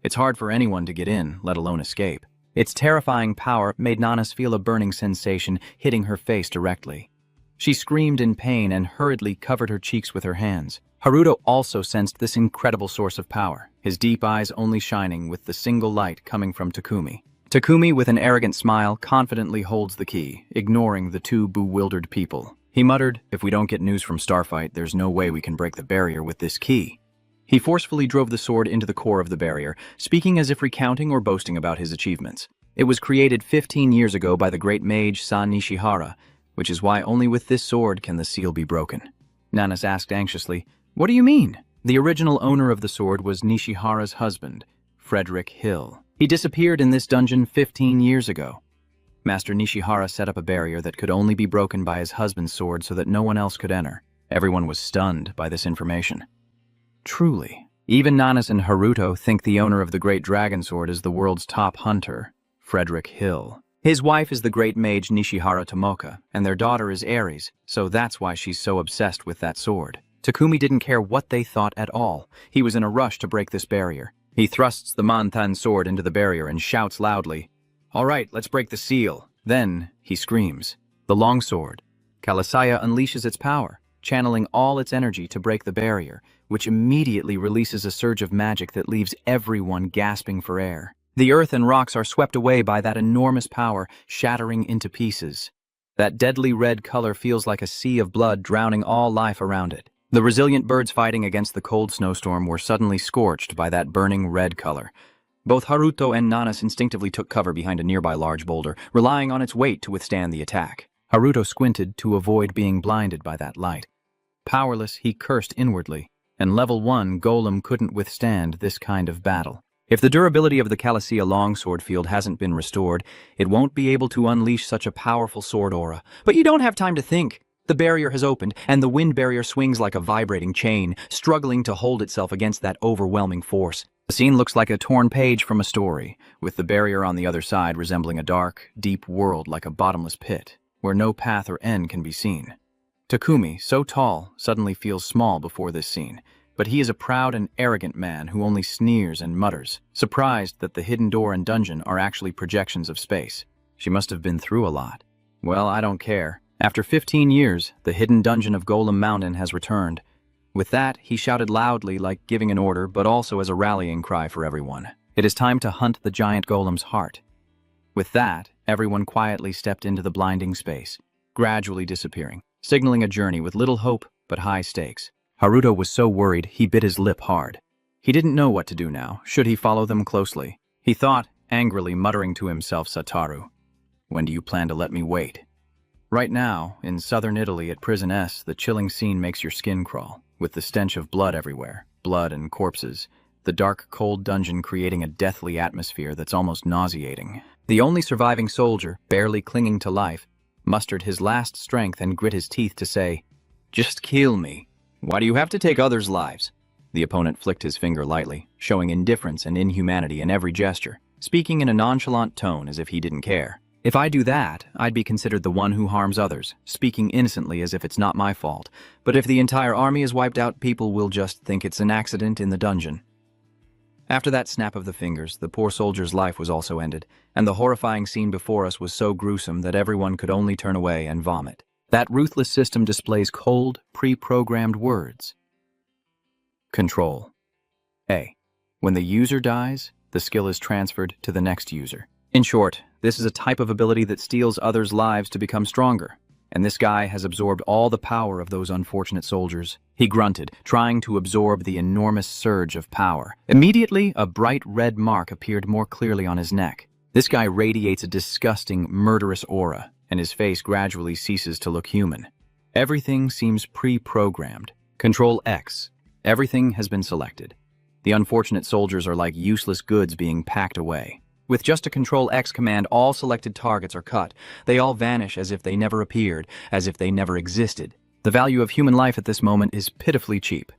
It's hard for anyone to get in, let alone escape. Its terrifying power made Nanas feel a burning sensation hitting her face directly. She screamed in pain and hurriedly covered her cheeks with her hands. Haruto also sensed this incredible source of power, his deep eyes only shining with the single light coming from Takumi. Takumi, with an arrogant smile, confidently holds the key, ignoring the two bewildered people. He muttered, "If we don't get news from Starfight, there's no way we can break the barrier with this key." He forcefully drove the sword into the core of the barrier, speaking as if recounting or boasting about his achievements. It was created 15 years ago by the great mage Sa Nishihara, which is why only with this sword can the seal be broken. Nanas asked anxiously, "What do you mean?" The original owner of the sword was Nishihara's husband, Frederick Hill. He disappeared in this dungeon 15 years ago. Master Nishihara set up a barrier that could only be broken by his husband's sword so that no one else could enter. Everyone was stunned by this information. Truly, even Nanas and Haruto think the owner of the great dragon sword is the world's top hunter, Frederick Hill. His wife is the great mage Nishihara Tomoka, and their daughter is Ares, so that's why she's so obsessed with that sword. Takumi didn't care what they thought at all. He was in a rush to break this barrier. He thrusts the Manthan sword into the barrier and shouts loudly, "All right, let's break the seal." Then he screams. The longsword, Kalasaya, unleashes its power, channeling all its energy to break the barrier, which immediately releases a surge of magic that leaves everyone gasping for air. The earth and rocks are swept away by that enormous power, shattering into pieces. That deadly red color feels like a sea of blood drowning all life around it. The resilient birds fighting against the cold snowstorm were suddenly scorched by that burning red color. Both Haruto and Nanas instinctively took cover behind a nearby large boulder, relying on its weight to withstand the attack. Haruto squinted to avoid being blinded by that light. Powerless, he cursed inwardly, and level 1 Golem couldn't withstand this kind of battle. If the durability of the Calasia longsword field hasn't been restored, it won't be able to unleash such a powerful sword aura. But you don't have time to think. The barrier has opened, and the wind barrier swings like a vibrating chain, struggling to hold itself against that overwhelming force. The scene looks like a torn page from a story, with the barrier on the other side resembling a dark, deep world like a bottomless pit, where no path or end can be seen. Takumi, so tall, suddenly feels small before this scene. But he is a proud and arrogant man who only sneers and mutters, surprised that the hidden door and dungeon are actually projections of space. She must have been through a lot. Well, I don't care. After 15 years, the hidden dungeon of Golem Mountain has returned. With that, he shouted loudly, like giving an order, but also as a rallying cry for everyone. It is time to hunt the giant golem's heart. With that, everyone quietly stepped into the blinding space, gradually disappearing, signaling a journey with little hope but high stakes. Haruto was so worried he bit his lip hard. He didn't know what to do now. Should he follow them closely? He thought, angrily muttering to himself, Satoru, "When do you plan to let me wait?" Right now, in southern Italy at Prison S, the chilling scene makes your skin crawl, with the stench of blood everywhere, blood and corpses, the dark, cold dungeon creating a deathly atmosphere that's almost nauseating. The only surviving soldier, barely clinging to life, mustered his last strength and grit his teeth to say, "Just kill me. Why do you have to take others' lives?" The opponent flicked his finger lightly, showing indifference and inhumanity in every gesture, speaking in a nonchalant tone as if he didn't care. "If I do that, I'd be considered the one who harms others, speaking innocently as if it's not my fault. But if the entire army is wiped out, people will just think it's an accident in the dungeon." After that snap of the fingers, the poor soldier's life was also ended, and the horrifying scene before us was so gruesome that everyone could only turn away and vomit. That ruthless system displays cold, pre-programmed words. Control. A. When the user dies, the skill is transferred to the next user. In short, this is a type of ability that steals others' lives to become stronger, and this guy has absorbed all the power of those unfortunate soldiers. He grunted, trying to absorb the enormous surge of power. Immediately, a bright red mark appeared more clearly on his neck. This guy radiates a disgusting, murderous aura, and his face gradually ceases to look human. Everything seems pre-programmed. Control X. Everything has been selected. The unfortunate soldiers are like useless goods being packed away. With just a Control X command, all selected targets are cut. They all vanish as if they never appeared, as if they never existed. The value of human life at this moment is pitifully cheap.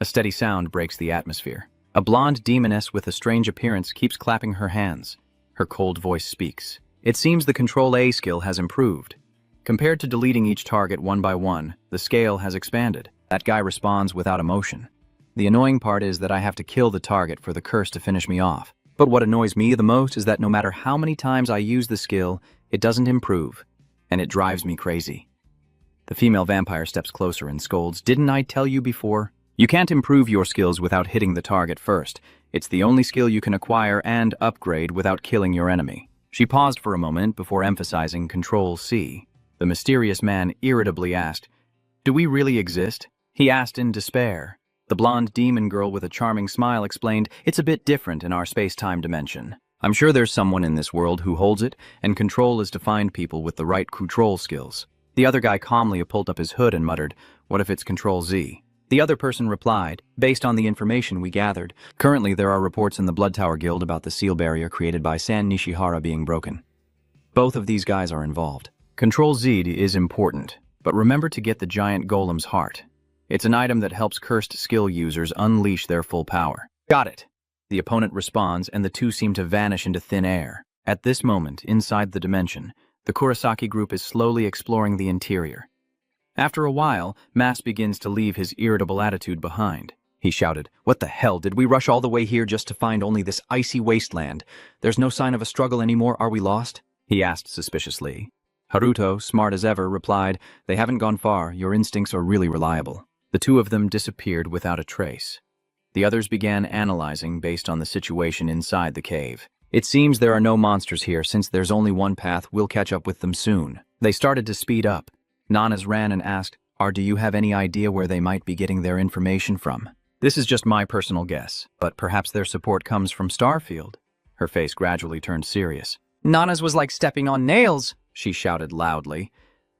A steady sound breaks the atmosphere. A blonde demoness with a strange appearance keeps clapping her hands. Her cold voice speaks. It seems the Control A skill has improved. Compared to deleting each target one by one, the scale has expanded. That guy responds without emotion. The annoying part is that I have to kill the target for the curse to finish me off. But what annoys me the most is that no matter how many times I use the skill, it doesn't improve, and it drives me crazy. The female vampire steps closer and scolds, "Didn't I tell you before? You can't improve your skills without hitting the target first. It's the only skill you can acquire and upgrade without killing your enemy." She paused for a moment before emphasizing Control C. The mysterious man irritably asked, "Do we really exist?" He asked in despair. The blonde demon girl with a charming smile explained, "It's a bit different in our space-time dimension. I'm sure there's someone in this world who holds it, and Control is to find people with the right control skills." The other guy calmly pulled up his hood and muttered, "What if it's Control Z?" The other person replied, "Based on the information we gathered, currently there are reports in the Blood Tower Guild about the seal barrier created by San Nishihara being broken. Both of these guys are involved. Control Z is important, but remember to get the giant golem's heart. It's an item that helps cursed skill users unleash their full power." "Got it." The opponent responds, and the two seem to vanish into thin air. At this moment, inside the dimension, the Kurosaki group is slowly exploring the interior. After a while, Mass begins to leave his irritable attitude behind. he shouted. What the hell, did we rush all the way here just to find only this icy wasteland? There's no sign of a struggle anymore, are we lost? He asked suspiciously. Haruto, smart as ever, replied, They haven't gone far, your instincts are really reliable. The two of them disappeared without a trace. The others began analyzing based on the situation inside the cave. It seems there are no monsters here. Since there's only one path, we'll catch up with them soon. They started to speed up. Nanas ran and asked, do you have any idea where they might be getting their information from? This is just my personal guess, but perhaps their support comes from Starfield. Her face gradually turned serious. Nana's was like stepping on nails, she shouted loudly.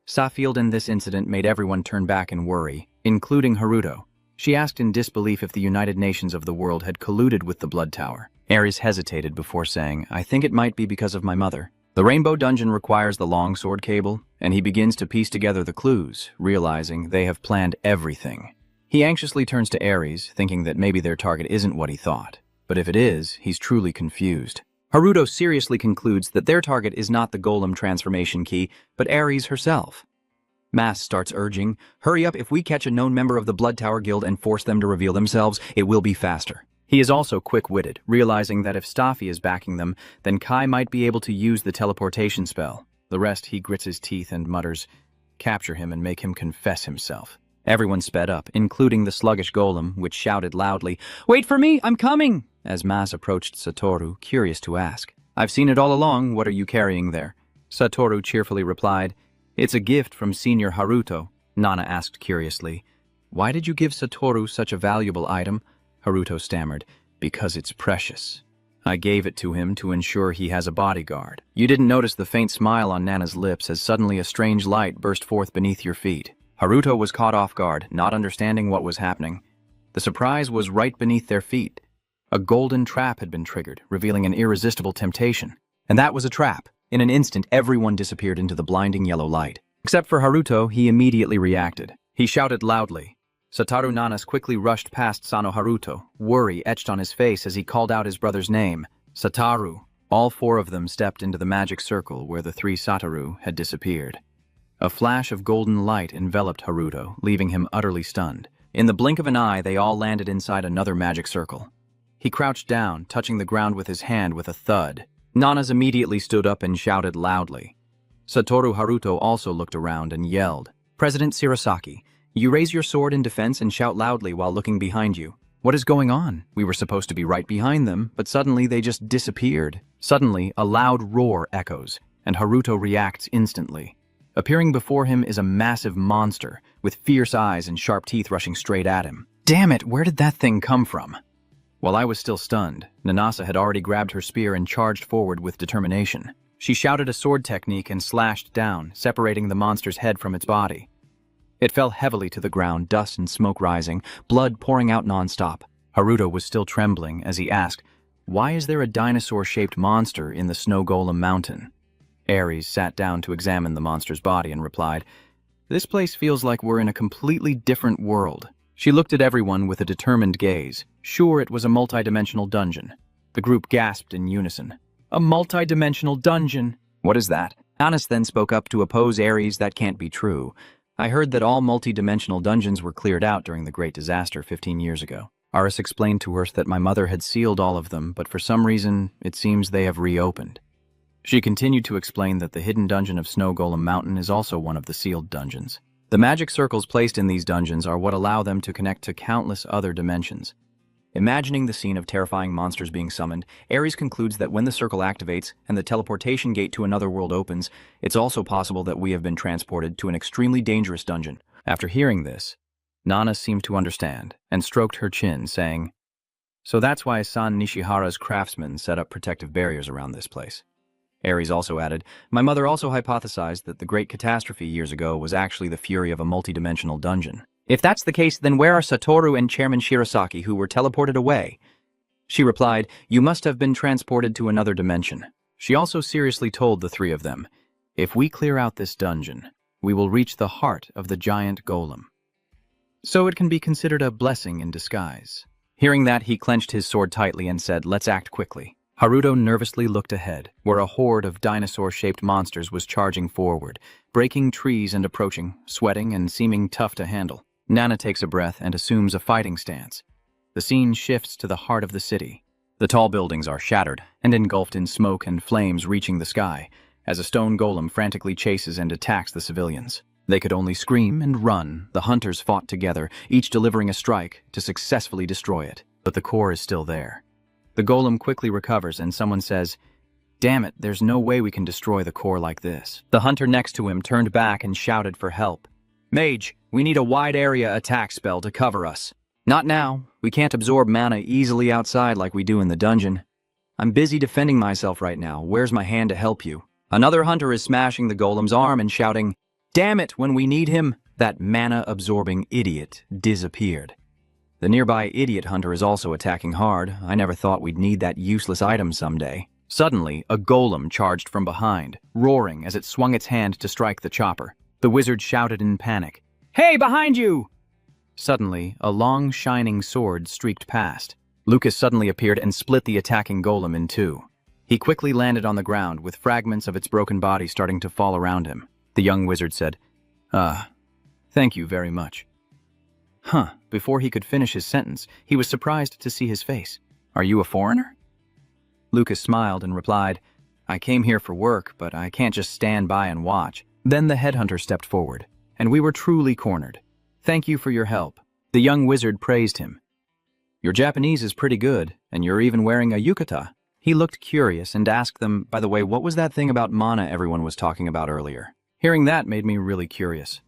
Starfield in this incident made everyone turn back in worry, including Haruto. She asked in disbelief if the United Nations of the world had colluded with the Blood Tower. Ares hesitated before saying, I think it might be because of my mother. The Rainbow Dungeon requires the longsword cable, and he begins to piece together the clues, realizing they have planned everything. He anxiously turns to Ares, thinking that maybe their target isn't what he thought. But if it is, he's truly confused. Haruto seriously concludes that their target is not the golem transformation key, but Ares herself. Mass starts urging, hurry up, if we catch a known member of the Blood Tower Guild and force them to reveal themselves, it will be faster. He is also quick-witted, realizing that if Stafi is backing them, then Kai might be able to use the teleportation spell. The rest, he grits his teeth and mutters, capture him and make him confess himself. Everyone sped up, including the sluggish golem, which shouted loudly, Wait for me, I'm coming! As Mas approached Satoru, curious to ask. I've seen it all along, what are you carrying there? Satoru cheerfully replied, It's a gift from Senior Haruto. Nana asked curiously, Why did you give Satoru such a valuable item? Haruto stammered, Because it's precious. I gave it to him to ensure he has a bodyguard. You didn't notice the faint smile on Nana's lips as suddenly a strange light burst forth beneath your feet. Haruto was caught off guard, not understanding what was happening. The surprise was right beneath their feet. A golden trap had been triggered, revealing an irresistible temptation. And that was a trap. In an instant, everyone disappeared into the blinding yellow light. Except for Haruto, he immediately reacted. He shouted loudly. Satoru Nanas quickly rushed past Sano Haruto, worry etched on his face as he called out his brother's name, Satoru. All four of them stepped into the magic circle where the three Satoru had disappeared. A flash of golden light enveloped Haruto, leaving him utterly stunned. In the blink of an eye, they all landed inside another magic circle. He crouched down, touching the ground with his hand with a thud. Nanas immediately stood up and shouted loudly. Satoru Haruto also looked around and yelled, President Shirasaki, you raise your sword in defense and shout loudly while looking behind you. What is going on? We were supposed to be right behind them, but suddenly they just disappeared. Suddenly, a loud roar echoes, and Haruto reacts instantly. Appearing before him is a massive monster, with fierce eyes and sharp teeth rushing straight at him. Damn it, where did that thing come from? While I was still stunned, Nanasa had already grabbed her spear and charged forward with determination. She shouted a sword technique and slashed down, separating the monster's head from its body. It fell heavily to the ground, dust and smoke rising, blood pouring out nonstop. Haruto was still trembling as he asked, Why is there a dinosaur-shaped monster in the Snow Golem Mountain? Ares sat down to examine the monster's body and replied, This place feels like we're in a completely different world. She looked at everyone with a determined gaze, sure it was a multidimensional dungeon. The group gasped in unison. A multidimensional dungeon! What is that? Anas then spoke up to oppose Ares. That can't be true. I heard that all multi-dimensional dungeons were cleared out during the Great Disaster 15 years ago. Aris explained to us that my mother had sealed all of them, but for some reason, it seems they have reopened. She continued to explain that the hidden dungeon of Snow Golem Mountain is also one of the sealed dungeons. The magic circles placed in these dungeons are what allow them to connect to countless other dimensions. Imagining the scene of terrifying monsters being summoned, Ares concludes that when the circle activates and the teleportation gate to another world opens, it's also possible that we have been transported to an extremely dangerous dungeon. After hearing this, Nana seemed to understand and stroked her chin, saying, So that's why San Nishihara's craftsmen set up protective barriers around this place. Ares also added, My mother also hypothesized that the great catastrophe years ago was actually the fury of a multidimensional dungeon. If that's the case, then where are Satoru and Chairman Shirasaki who were teleported away? She replied, You must have been transported to another dimension. She also seriously told the three of them, If we clear out this dungeon, we will reach the heart of the giant golem. So it can be considered a blessing in disguise. Hearing that, he clenched his sword tightly and said, Let's act quickly. Haruto nervously looked ahead, where a horde of dinosaur-shaped monsters was charging forward, breaking trees and approaching, sweating and seeming tough to handle. Nana takes a breath and assumes a fighting stance. The scene shifts to the heart of the city. The tall buildings are shattered and engulfed in smoke and flames reaching the sky, as a stone golem frantically chases and attacks the civilians. They could only scream and run. The hunters fought together, each delivering a strike to successfully destroy it. But the core is still there. The golem quickly recovers and someone says, "Damn it, there's no way we can destroy the core like this." The hunter next to him turned back and shouted for help. "Mage, we need a wide area attack spell to cover us." "Not now. We can't absorb mana easily outside like we do in the dungeon. I'm busy defending myself right now. Where's my hand to help you?" Another hunter is smashing the golem's arm and shouting, "Damn it, when we need him!" That mana-absorbing idiot disappeared. The nearby idiot hunter is also attacking hard. I never thought we'd need that useless item someday. Suddenly, a golem charged from behind, roaring as it swung its hand to strike the chopper. The wizard shouted in panic, "Hey, behind you!" Suddenly, a long, shining sword streaked past. Lucas suddenly appeared and split the attacking golem in two. He quickly landed on the ground, with fragments of its broken body starting to fall around him. The young wizard said, Thank you very much." Before he could finish his sentence, he was surprised to see his face. "Are you a foreigner?" Lucas smiled and replied, "I came here for work, but I can't just stand by and watch." Then the headhunter stepped forward, and we were truly cornered. "Thank you for your help." The young wizard praised him. "Your Japanese is pretty good, and you're even wearing a yukata." He looked curious and asked them, "By the way, what was that thing about mana everyone was talking about earlier?" Hearing that made me really curious.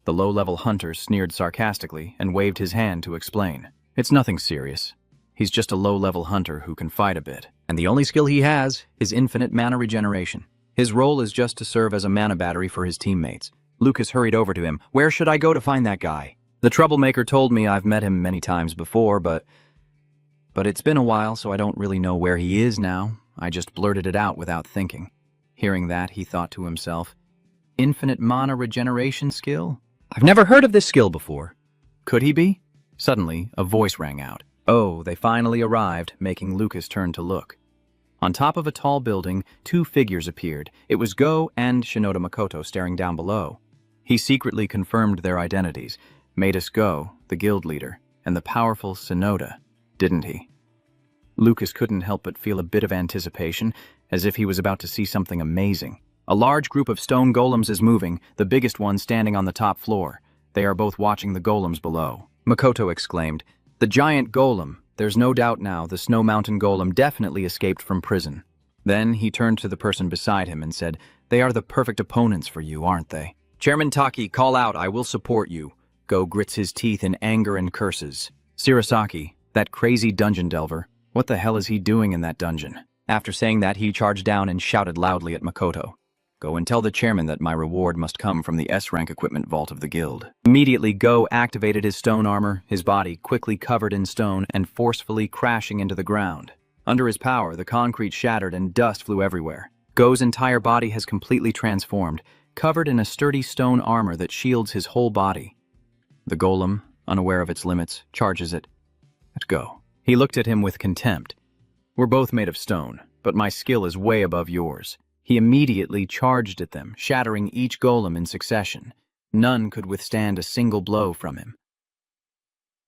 The low-level hunter sneered sarcastically and waved his hand to explain. "It's nothing serious. He's just a low-level hunter who can fight a bit. And the only skill he has is infinite mana regeneration. His role is just to serve as a mana battery for his teammates." Lucas hurried over to him. "Where should I go to find that guy?" "The troublemaker told me I've met him many times before, but it's been a while, so I don't really know where he is now." I just blurted it out without thinking. Hearing that, he thought to himself, "Infinite mana regeneration skill? I've never heard of this skill before. Could he be?" Suddenly, a voice rang out. Oh, they finally arrived, making Lucas turn to look. On top of a tall building, two figures appeared. It was Go and Shinoda Makoto staring down below. He secretly confirmed their identities, made us Go, the guild leader, and the powerful Shinoda, didn't he? Lucas couldn't help but feel a bit of anticipation, as if he was about to see something amazing. A large group of stone golems is moving, the biggest one standing on the top floor. They are both watching the golems below. Makoto exclaimed, "The giant golem! There's no doubt now the Snow Mountain golem definitely escaped from prison." Then he turned to the person beside him and said, "They are the perfect opponents for you, aren't they?" "Chairman Taki, call out, I will support you." Go grits his teeth in anger and curses. "Shirasaki, that crazy dungeon delver, what the hell is he doing in that dungeon?" After saying that, he charged down and shouted loudly at Makoto, "Go and tell the chairman that my reward must come from the S-rank equipment vault of the guild." Immediately, Go activated his stone armor, his body quickly covered in stone and forcefully crashing into the ground. Under his power, the concrete shattered and dust flew everywhere. Go's entire body has completely transformed, covered in a sturdy stone armor that shields his whole body. The golem, unaware of its limits, charges it at Go. He looked at him with contempt. "We're both made of stone, but my skill is way above yours." He immediately charged at them, shattering each golem in succession. None could withstand a single blow from him.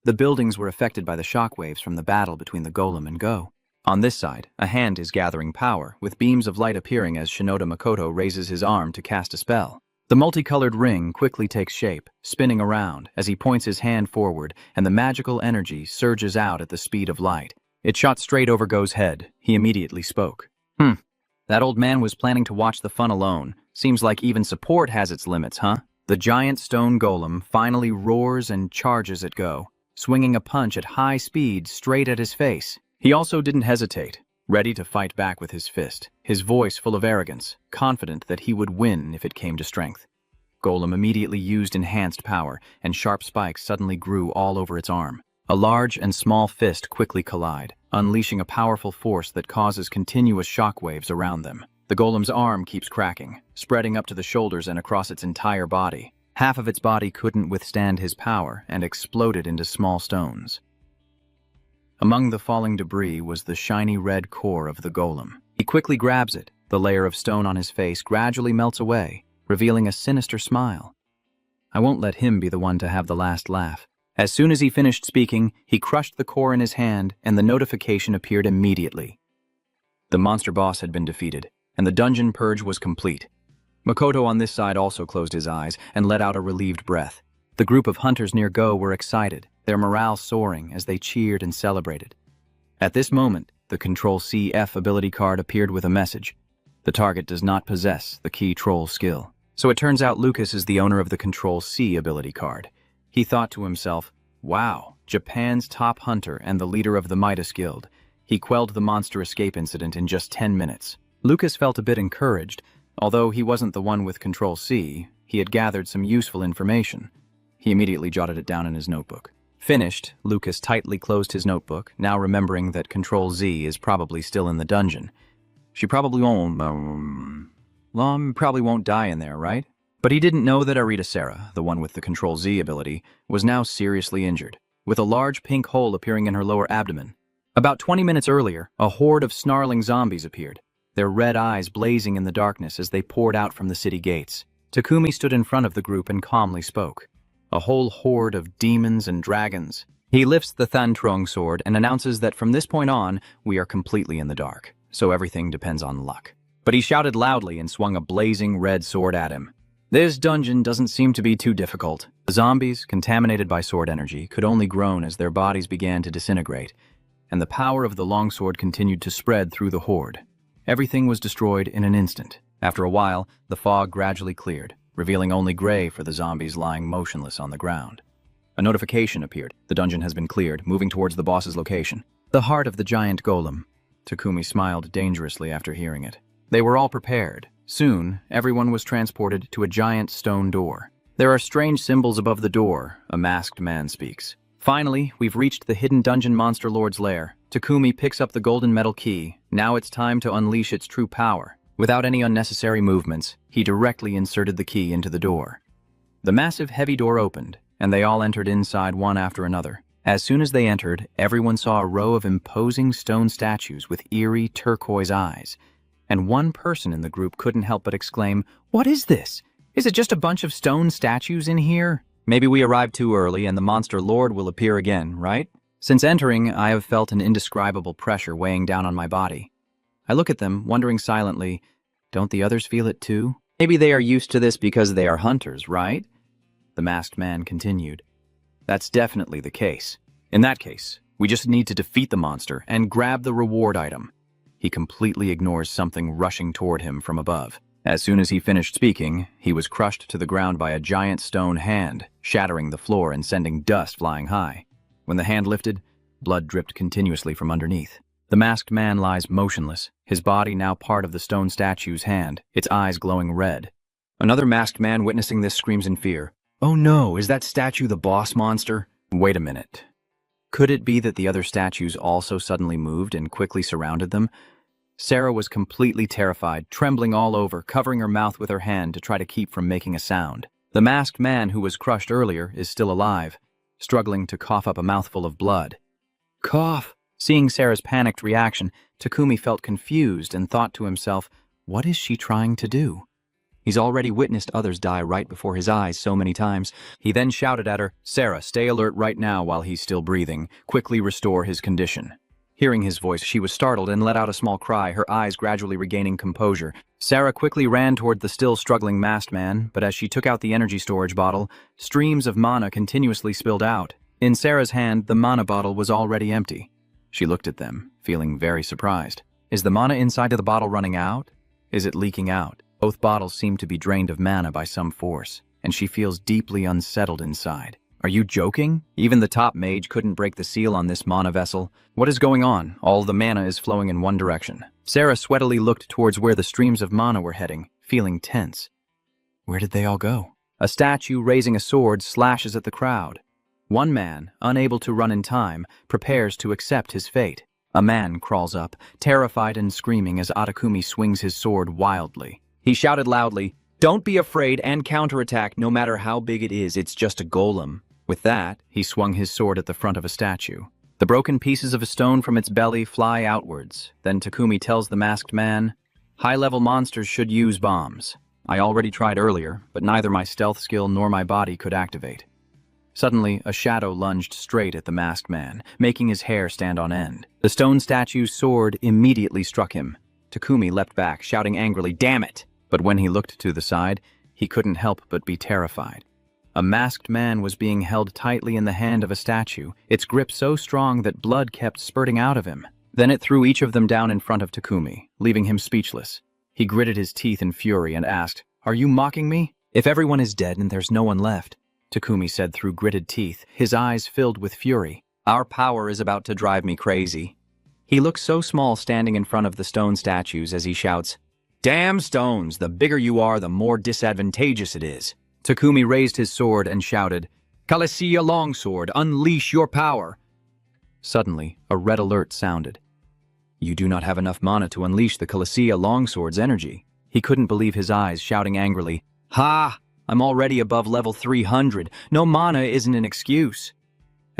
The buildings were affected by the shockwaves from the battle between the golem and Go. On this side, a hand is gathering power, with beams of light appearing as Shinoda Makoto raises his arm to cast a spell. The multicolored ring quickly takes shape, spinning around as he points his hand forward, and the magical energy surges out at the speed of light. It shot straight over Go's head. He immediately spoke. That old man was planning to watch the fun alone. Seems like even support has its limits, huh?" The giant stone golem finally roars and charges at Go, swinging a punch at high speed straight at his face. He also didn't hesitate, ready to fight back with his fist, his voice full of arrogance, confident that he would win if it came to strength. Golem immediately used enhanced power, and sharp spikes suddenly grew all over its arm. A large and small fist quickly collide, unleashing a powerful force that causes continuous shockwaves around them. The golem's arm keeps cracking, spreading up to the shoulders and across its entire body. Half of its body couldn't withstand his power and exploded into small stones. Among the falling debris was the shiny red core of the golem. He quickly grabs it. The layer of stone on his face gradually melts away, revealing a sinister smile. "I won't let him be the one to have the last laugh." As soon as he finished speaking, he crushed the core in his hand, and the notification appeared immediately. The monster boss had been defeated, and the dungeon purge was complete. Makoto on this side also closed his eyes and let out a relieved breath. The group of hunters near Go were excited, their morale soaring as they cheered and celebrated. At this moment, the Control-C-F ability card appeared with a message. The target does not possess the key troll skill. So it turns out Lucas is the owner of the Control-C ability card. He thought to himself, wow, Japan's top hunter and the leader of the Midas Guild. He quelled the monster escape incident in just 10 minutes. Lucas felt a bit encouraged. Although he wasn't the one with Control-C, he had gathered some useful information. He immediately jotted it down in his notebook. Finished, Lucas tightly closed his notebook, now remembering that Control-Z is probably still in the dungeon. She probably won't die in there, right? But he didn't know that Arita Sarah, the one with the Control-Z ability, was now seriously injured, with a large pink hole appearing in her lower abdomen. About 20 minutes earlier, a horde of snarling zombies appeared, their red eyes blazing in the darkness as they poured out from the city gates. Takumi stood in front of the group and calmly spoke. A whole horde of demons and dragons. He lifts the Thantrong sword and announces that from this point on, we are completely in the dark, so everything depends on luck. But he shouted loudly and swung a blazing red sword at him. This dungeon doesn't seem to be too difficult. The zombies, contaminated by sword energy, could only groan as their bodies began to disintegrate, and the power of the longsword continued to spread through the horde. Everything was destroyed in an instant. After a while, the fog gradually cleared, revealing only gray for the zombies lying motionless on the ground. A notification appeared. The dungeon has been cleared, moving towards the boss's location. The heart of the giant golem. Takumi smiled dangerously after hearing it. They were all prepared. Soon, everyone was transported to a giant stone door. There are strange symbols above the door, a masked man speaks. Finally, we've reached the hidden dungeon monster lord's lair. Takumi picks up the golden metal key. Now it's time to unleash its true power. Without any unnecessary movements, he directly inserted the key into the door. The massive heavy door opened, and they all entered inside one after another. As soon as they entered, everyone saw a row of imposing stone statues with eerie turquoise eyes. And one person in the group couldn't help but exclaim, "What is this? Is it just a bunch of stone statues in here?" Maybe we arrived too early and the monster lord will appear again, right? Since entering, I have felt an indescribable pressure weighing down on my body. I look at them, wondering silently, don't the others feel it too? Maybe they are used to this because they are hunters, right? The masked man continued. That's definitely the case. In that case, we just need to defeat the monster and grab the reward item. He completely ignores something rushing toward him from above. As soon as he finished speaking, he was crushed to the ground by a giant stone hand, shattering the floor and sending dust flying high. When the hand lifted, blood dripped continuously from underneath. The masked man lies motionless, his body now part of the stone statue's hand, its eyes glowing red. Another masked man witnessing this screams in fear. Oh no, is that statue the boss monster? Wait a minute. Could it be that the other statues also suddenly moved and quickly surrounded them? Sarah was completely terrified, trembling all over, covering her mouth with her hand to try to keep from making a sound. The masked man who was crushed earlier is still alive, struggling to cough up a mouthful of blood. Cough! Seeing Sarah's panicked reaction, Takumi felt confused and thought to himself, what is she trying to do? He's already witnessed others die right before his eyes so many times. He then shouted at her, Sarah, stay alert right now while he's still breathing. Quickly restore his condition. Hearing his voice, she was startled and let out a small cry, her eyes gradually regaining composure. Sarah quickly ran toward the still struggling masked man, but as she took out the energy storage bottle, streams of mana continuously spilled out. In Sarah's hand, the mana bottle was already empty. She looked at them, feeling very surprised. Is the mana inside of the bottle running out? Is it leaking out? Both bottles seem to be drained of mana by some force, and she feels deeply unsettled inside. Are you joking? Even the top mage couldn't break the seal on this mana vessel. What is going on? All the mana is flowing in one direction. Sarah sweatily looked towards where the streams of mana were heading, feeling tense. Where did they all go? A statue raising a sword slashes at the crowd. One man, unable to run in time, prepares to accept his fate. A man crawls up, terrified and screaming as Takumi swings his sword wildly. He shouted loudly, "Don't be afraid and counterattack no matter how big it is, it's just a golem." With that, he swung his sword at the front of a statue. The broken pieces of a stone from its belly fly outwards. Then Takumi tells the masked man, "High-level monsters should use bombs. I already tried earlier, but neither my stealth skill nor my body could activate." Suddenly, a shadow lunged straight at the masked man, making his hair stand on end. The stone statue's sword immediately struck him. Takumi leapt back, shouting angrily, "Damn it!" But when he looked to the side, he couldn't help but be terrified. A masked man was being held tightly in the hand of a statue, its grip so strong that blood kept spurting out of him. Then it threw each of them down in front of Takumi, leaving him speechless. He gritted his teeth in fury and asked, "Are you mocking me?" "If everyone is dead and there's no one left," Takumi said through gritted teeth, his eyes filled with fury, "our power is about to drive me crazy." He looks so small standing in front of the stone statues as he shouts, "Damn stones, the bigger you are, the more disadvantageous it is." Takumi raised his sword and shouted, "Kalesia Longsword, unleash your power!" Suddenly, a red alert sounded. "You do not have enough mana to unleash the Kalesia Longsword's energy." He couldn't believe his eyes, shouting angrily, "Ha! I'm already above level 300. No mana isn't an excuse."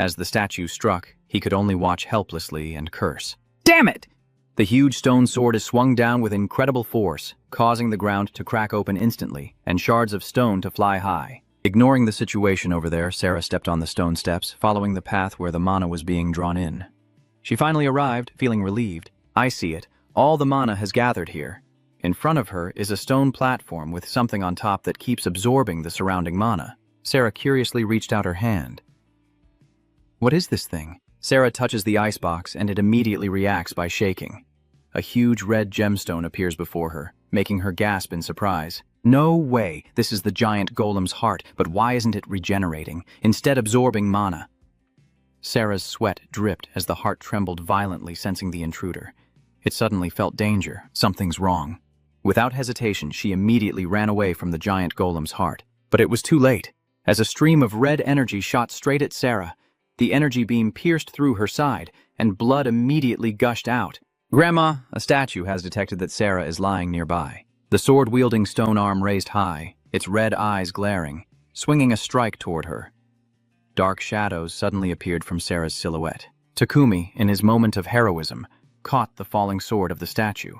As the statue struck, he could only watch helplessly and curse. Damn it! The huge stone sword is swung down with incredible force, causing the ground to crack open instantly and shards of stone to fly high. Ignoring the situation over there, Sarah stepped on the stone steps, following the path where the mana was being drawn in. She finally arrived, feeling relieved. "I see it. All the mana has gathered here." In front of her is a stone platform with something on top that keeps absorbing the surrounding mana. Sarah curiously reached out her hand. "What is this thing?" Sarah touches the icebox and it immediately reacts by shaking. A huge red gemstone appears before her, making her gasp in surprise. No way! This is the giant golem's heart, but why isn't it regenerating, instead absorbing mana? Sarah's sweat dripped as the heart trembled violently, sensing the intruder. It suddenly felt danger. Something's wrong. Without hesitation, she immediately ran away from the giant golem's heart. But it was too late. As a stream of red energy shot straight at Sarah, the energy beam pierced through her side, and blood immediately gushed out. "Grandma," a statue has detected that Sarah is lying nearby. The sword-wielding stone arm raised high, its red eyes glaring, swinging a strike toward her. Dark shadows suddenly appeared from Sarah's silhouette. Takumi, in his moment of heroism, caught the falling sword of the statue,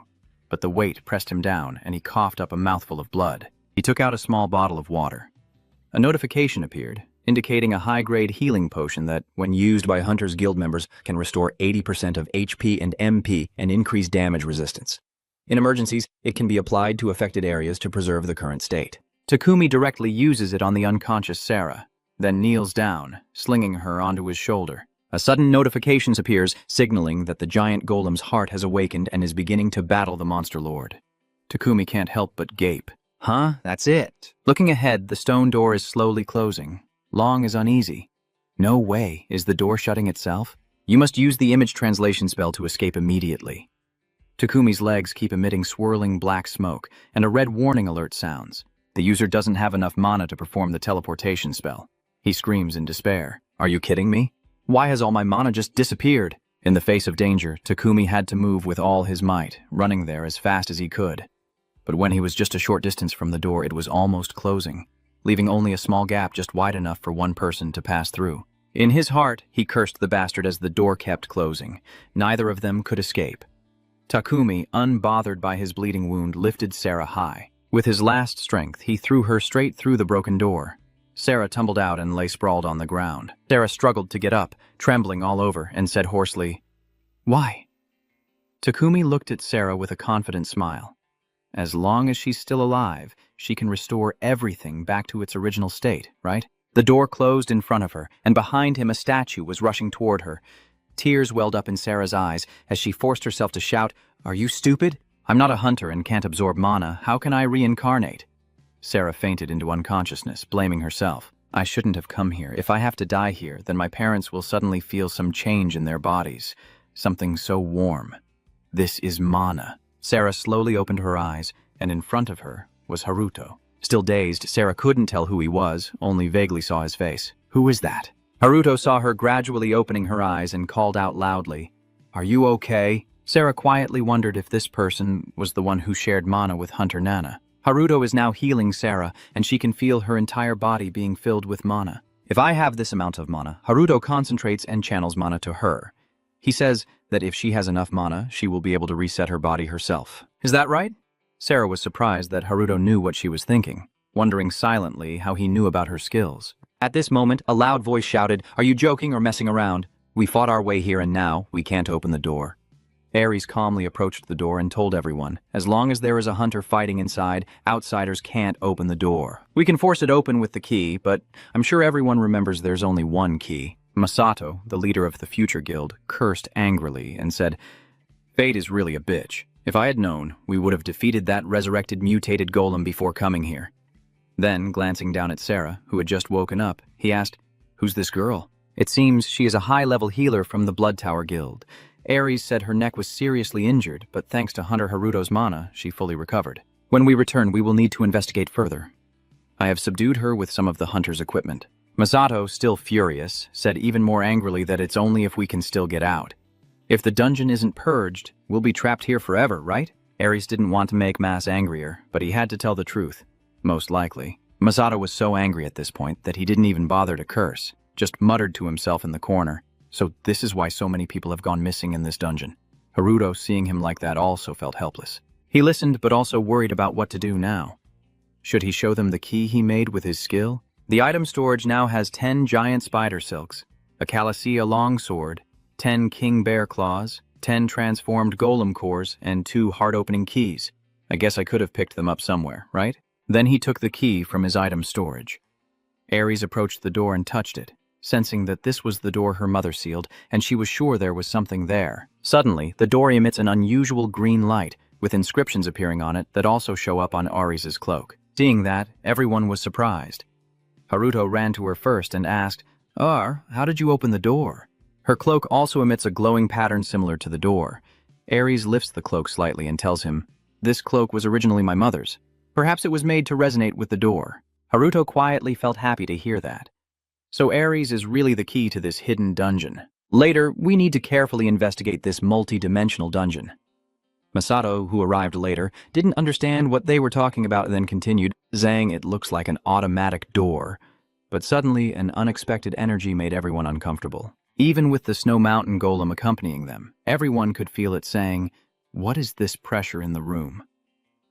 but the weight pressed him down and he coughed up a mouthful of blood. He took out a small bottle of water. A notification appeared, indicating a high-grade healing potion that, when used by Hunters Guild members, can restore 80% of HP and MP and increase damage resistance. In emergencies, it can be applied to affected areas to preserve the current state. Takumi directly uses it on the unconscious Sarah, then kneels down, slinging her onto his shoulder. A sudden notification appears, signaling that the giant golem's heart has awakened and is beginning to battle the monster lord. Takumi can't help but gape. "Huh? That's it." Looking ahead, the stone door is slowly closing. Long is uneasy. No way. Is the door shutting itself? You must use the image translation spell to escape immediately. Takumi's legs keep emitting swirling black smoke, and a red warning alert sounds. The user doesn't have enough mana to perform the teleportation spell. He screams in despair. "Are you kidding me? Why has all my mana just disappeared?" In the face of danger, Takumi had to move with all his might, running there as fast as he could. But when he was just a short distance from the door, it was almost closing, leaving only a small gap just wide enough for one person to pass through. In his heart, he cursed the bastard as the door kept closing. Neither of them could escape. Takumi, unbothered by his bleeding wound, lifted Sarah high. With his last strength, he threw her straight through the broken door. Sarah tumbled out and lay sprawled on the ground. Sarah struggled to get up, trembling all over, and said hoarsely, "Why?" Takumi looked at Sarah with a confident smile. As long as she's still alive, she can restore everything back to its original state, right? The door closed in front of her, and behind him a statue was rushing toward her. Tears welled up in Sarah's eyes as she forced herself to shout, "Are you stupid? I'm not a hunter and can't absorb mana. How can I reincarnate?" Sarah fainted into unconsciousness, blaming herself. "I shouldn't have come here. If I have to die here, then my parents will suddenly feel some change in their bodies. Something so warm. This is mana." Sarah slowly opened her eyes, and in front of her was Haruto. Still dazed, Sarah couldn't tell who he was, only vaguely saw his face. "Who is that?" Haruto saw her gradually opening her eyes and called out loudly, "Are you okay?" Sarah quietly wondered if this person was the one who shared mana with Hunter Nana. Haruto is now healing Sarah, and she can feel her entire body being filled with mana. If I have this amount of mana, Haruto concentrates and channels mana to her. He says that if she has enough mana, she will be able to reset her body herself. Is that right? Sarah was surprised that Haruto knew what she was thinking, wondering silently how he knew about her skills. At this moment, a loud voice shouted, "Are you joking or messing around? We fought our way here and now, we can't open the door." Ares calmly approached the door and told everyone, as long as there is a hunter fighting inside, outsiders can't open the door. We can force it open with the key, but I'm sure everyone remembers there's only one key. Masato, the leader of the Future Guild, cursed angrily and said, "Fate is really a bitch. If I had known, we would have defeated that resurrected mutated golem before coming here." Then, glancing down at Sarah, who had just woken up, he asked, "Who's this girl?" It seems she is a high-level healer from the Blood Tower Guild. Ares said her neck was seriously injured, but thanks to Hunter Haruto's mana, she fully recovered. "When we return, we will need to investigate further. I have subdued her with some of the hunter's equipment." Masato, still furious, said even more angrily that it's only if we can still get out. "If the dungeon isn't purged, we'll be trapped here forever, right?" Ares didn't want to make Mas angrier, but he had to tell the truth. Most likely. Masato was so angry at this point that he didn't even bother to curse, just muttered to himself in the corner. So this is why so many people have gone missing in this dungeon. Haruto, seeing him like that, also felt helpless. He listened, but also worried about what to do now. Should he show them the key he made with his skill? The item storage now has 10 giant spider silks, a Calasia longsword, 10 king bear claws, 10 transformed golem cores, and 2 heart-opening keys. I guess I could have picked them up somewhere, right? Then he took the key from his item storage. Ares approached the door and touched it, sensing that this was the door her mother sealed, and she was sure there was something there. Suddenly, the door emits an unusual green light, with inscriptions appearing on it that also show up on Ares' cloak. Seeing that, everyone was surprised. Haruto ran to her first and asked, how did you open the door?" Her cloak also emits a glowing pattern similar to the door. Ares lifts the cloak slightly and tells him, "This cloak was originally my mother's. Perhaps it was made to resonate with the door." Haruto quietly felt happy to hear that. So Ares is really the key to this hidden dungeon. Later, we need to carefully investigate this multi-dimensional dungeon. Masato, who arrived later, didn't understand what they were talking about and then continued, saying it looks like an automatic door. But suddenly, an unexpected energy made everyone uncomfortable. Even with the Snow Mountain Golem accompanying them, everyone could feel it saying, "What is this pressure in the room?"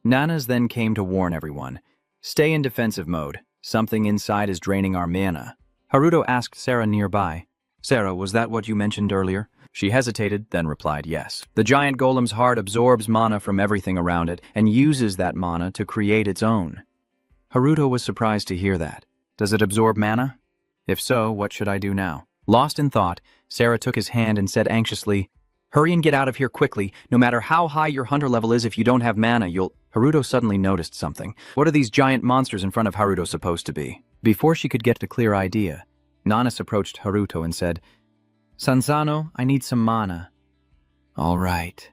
Nanas then came to warn everyone, "Stay in defensive mode. Something inside is draining our mana." Haruto asked Sarah nearby, "Sarah, was that what you mentioned earlier?" She hesitated, then replied yes. The giant golem's heart absorbs mana from everything around it and uses that mana to create its own. Haruto was surprised to hear that. Does it absorb mana? If so, what should I do now? Lost in thought, Sarah took his hand and said anxiously, "Hurry and get out of here quickly. No matter how high your hunter level is, if you don't have mana, you'll—" Haruto suddenly noticed something. What are these giant monsters in front of Haruto supposed to be? Before she could get a clear idea, Nanas approached Haruto and said, "Sansano, I need some mana." All right,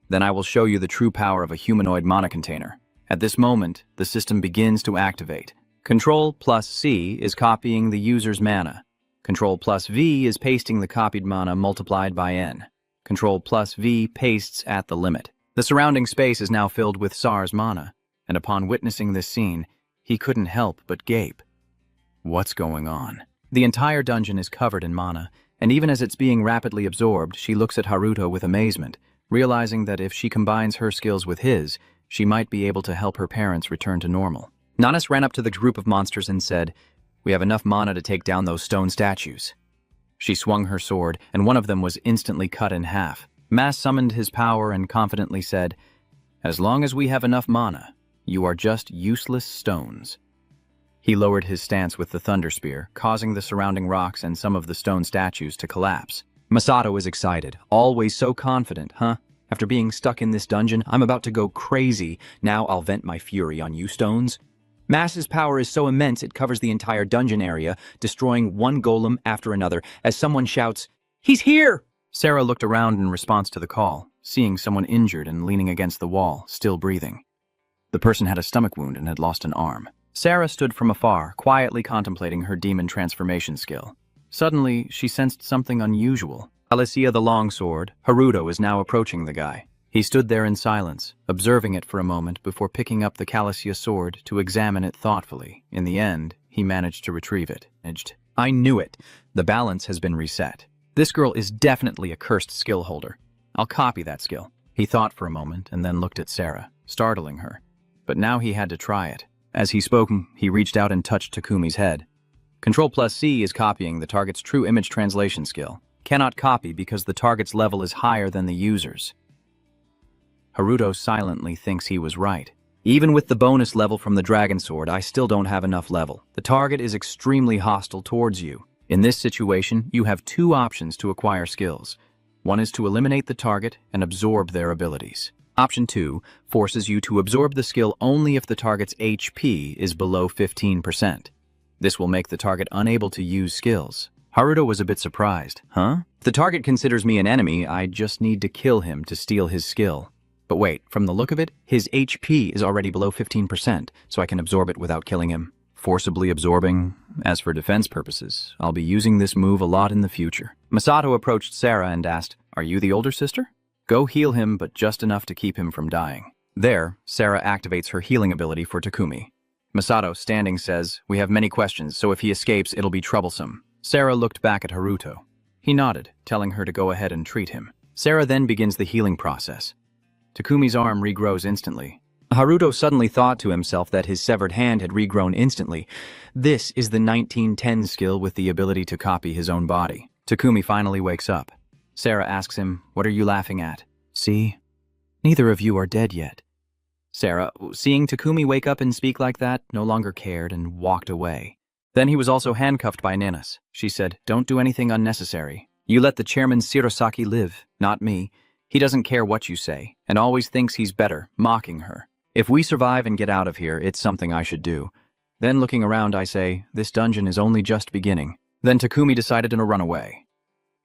then I will show you the true power of a humanoid mana container. At this moment, the system begins to activate. Control plus C is copying the user's mana. Control plus V is pasting the copied mana multiplied by N. Control plus V pastes at the limit. The surrounding space is now filled with Sar's mana, and upon witnessing this scene, he couldn't help but gape. What's going on? The entire dungeon is covered in mana, and even as it's being rapidly absorbed, she looks at Haruto with amazement, realizing that if she combines her skills with his, she might be able to help her parents return to normal. Nanas ran up to the group of monsters and said, "We have enough mana to take down those stone statues." She swung her sword, and one of them was instantly cut in half. Mas summoned his power and confidently said, "As long as we have enough mana, you are just useless stones." He lowered his stance with the thunder spear, causing the surrounding rocks and some of the stone statues to collapse. Masato is excited, always so confident, huh? After being stuck in this dungeon, I'm about to go crazy. Now I'll vent my fury on you stones. Mas's power is so immense it covers the entire dungeon area, destroying one golem after another as someone shouts, "He's here!" Sarah looked around in response to the call, seeing someone injured and leaning against the wall, still breathing. The person had a stomach wound and had lost an arm. Sarah stood from afar, quietly contemplating her demon transformation skill. Suddenly, she sensed something unusual. Alicia the longsword, Haruto, is now approaching the guy. He stood there in silence, observing it for a moment before picking up the Calasia sword to examine it thoughtfully. In the end, he managed to retrieve it. I knew it. The balance has been reset. This girl is definitely a cursed skill holder. I'll copy that skill. He thought for a moment and then looked at Sarah, startling her. But now he had to try it. As he spoke, he reached out and touched Takumi's head. Control+C is copying the target's true image translation skill. Cannot copy because the target's level is higher than the user's. Haruto silently thinks he was right. Even with the bonus level from the Dragon Sword, I still don't have enough level. The target is extremely hostile towards you. In this situation, you have two options to acquire skills. One is to eliminate the target and absorb their abilities. Option 2 forces you to absorb the skill only if the target's HP is below 15%. This will make the target unable to use skills. Haruto was a bit surprised. Huh? If the target considers me an enemy, I just need to kill him to steal his skill. But wait, from the look of it, his HP is already below 15%, so I can absorb it without killing him. Forcibly absorbing. As for defense purposes, I'll be using this move a lot in the future. Masato approached Sarah and asked, "Are you the older sister? Go heal him, but just enough to keep him from dying." There, Sarah activates her healing ability for Takumi. Masato, standing, says, "We have many questions, so if he escapes, it'll be troublesome." Sarah looked back at Haruto. He nodded, telling her to go ahead and treat him. Sarah then begins the healing process. Takumi's arm regrows instantly. Haruto suddenly thought to himself that his severed hand had regrown instantly. This is the 1910 skill with the ability to copy his own body. Takumi finally wakes up. Sarah asks him, "What are you laughing at?" "See? Neither of you are dead yet." Sarah, seeing Takumi wake up and speak like that, no longer cared and walked away. Then he was also handcuffed by Nanas. She said, "Don't do anything unnecessary. You let the chairman Shirosaki live, not me. He doesn't care what you say, and always thinks he's better," mocking her. "If we survive and get out of here, it's something I should do." Then looking around, I say, "This dungeon is only just beginning." Then Takumi decided to run away.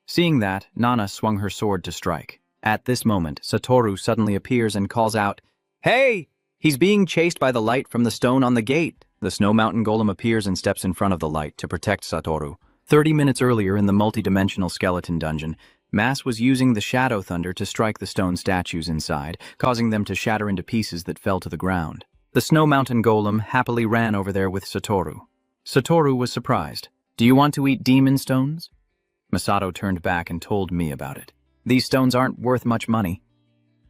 Seeing that, Nana swung her sword to strike. At this moment, Satoru suddenly appears and calls out, "Hey! He's being chased by the light from the stone on the gate." The Snow Mountain Golem appears and steps in front of the light to protect Satoru. 30 minutes earlier in the multi-dimensional skeleton dungeon, Mass was using the Shadow Thunder to strike the stone statues inside, causing them to shatter into pieces that fell to the ground. The Snow Mountain Golem happily ran over there with Satoru. Satoru was surprised. "Do you want to eat demon stones?" Masato turned back and told me about it. "These stones aren't worth much money."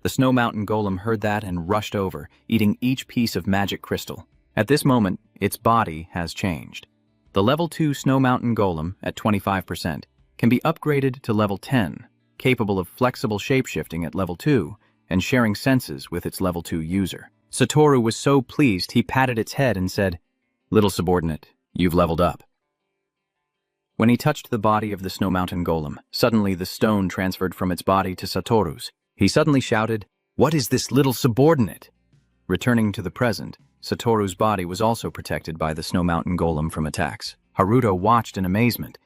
The Snow Mountain Golem heard that and rushed over, eating each piece of magic crystal. At this moment, its body has changed. The level 2 Snow Mountain Golem, at 25%, can be upgraded to level 10, capable of flexible shapeshifting at level 2 and sharing senses with its level 2 user. Satoru was so pleased he patted its head and said, "Little subordinate, you've leveled up." When he touched the body of the Snow Mountain Golem, suddenly the stone transferred from its body to Satoru's. He suddenly shouted, "What is this little subordinate?" Returning to the present, Satoru's body was also protected by the Snow Mountain Golem from attacks. Haruto watched in amazement.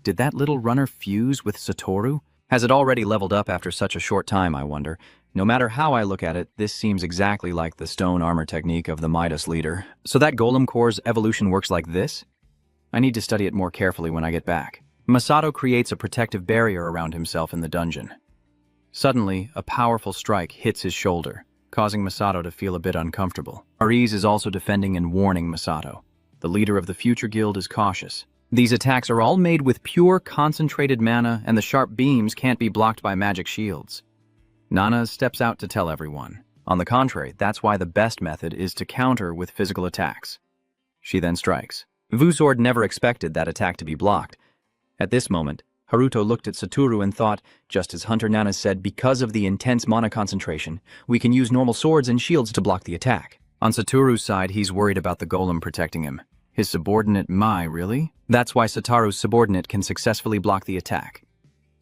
Did that little runner fuse with Satoru? Has it already leveled up after such a short time, I wonder? No matter how I look at it, this seems exactly like the stone armor technique of the Midas leader. So that Golem Core's evolution works like this? I need to study it more carefully when I get back. Masato creates a protective barrier around himself in the dungeon. Suddenly, a powerful strike hits his shoulder, causing Masato to feel a bit uncomfortable. Ariz is also defending and warning Masato. The leader of the future guild is cautious. These attacks are all made with pure, concentrated mana, and the sharp beams can't be blocked by magic shields. Nana steps out to tell everyone. On the contrary, that's why the best method is to counter with physical attacks. She then strikes. Vusword never expected that attack to be blocked. At this moment, Haruto looked at Satoru and thought, just as Hunter Nana said, because of the intense mana concentration, we can use normal swords and shields to block the attack. On Satoru's side, he's worried about the golem protecting him. His subordinate Mai, really? That's why Satoru's subordinate can successfully block the attack.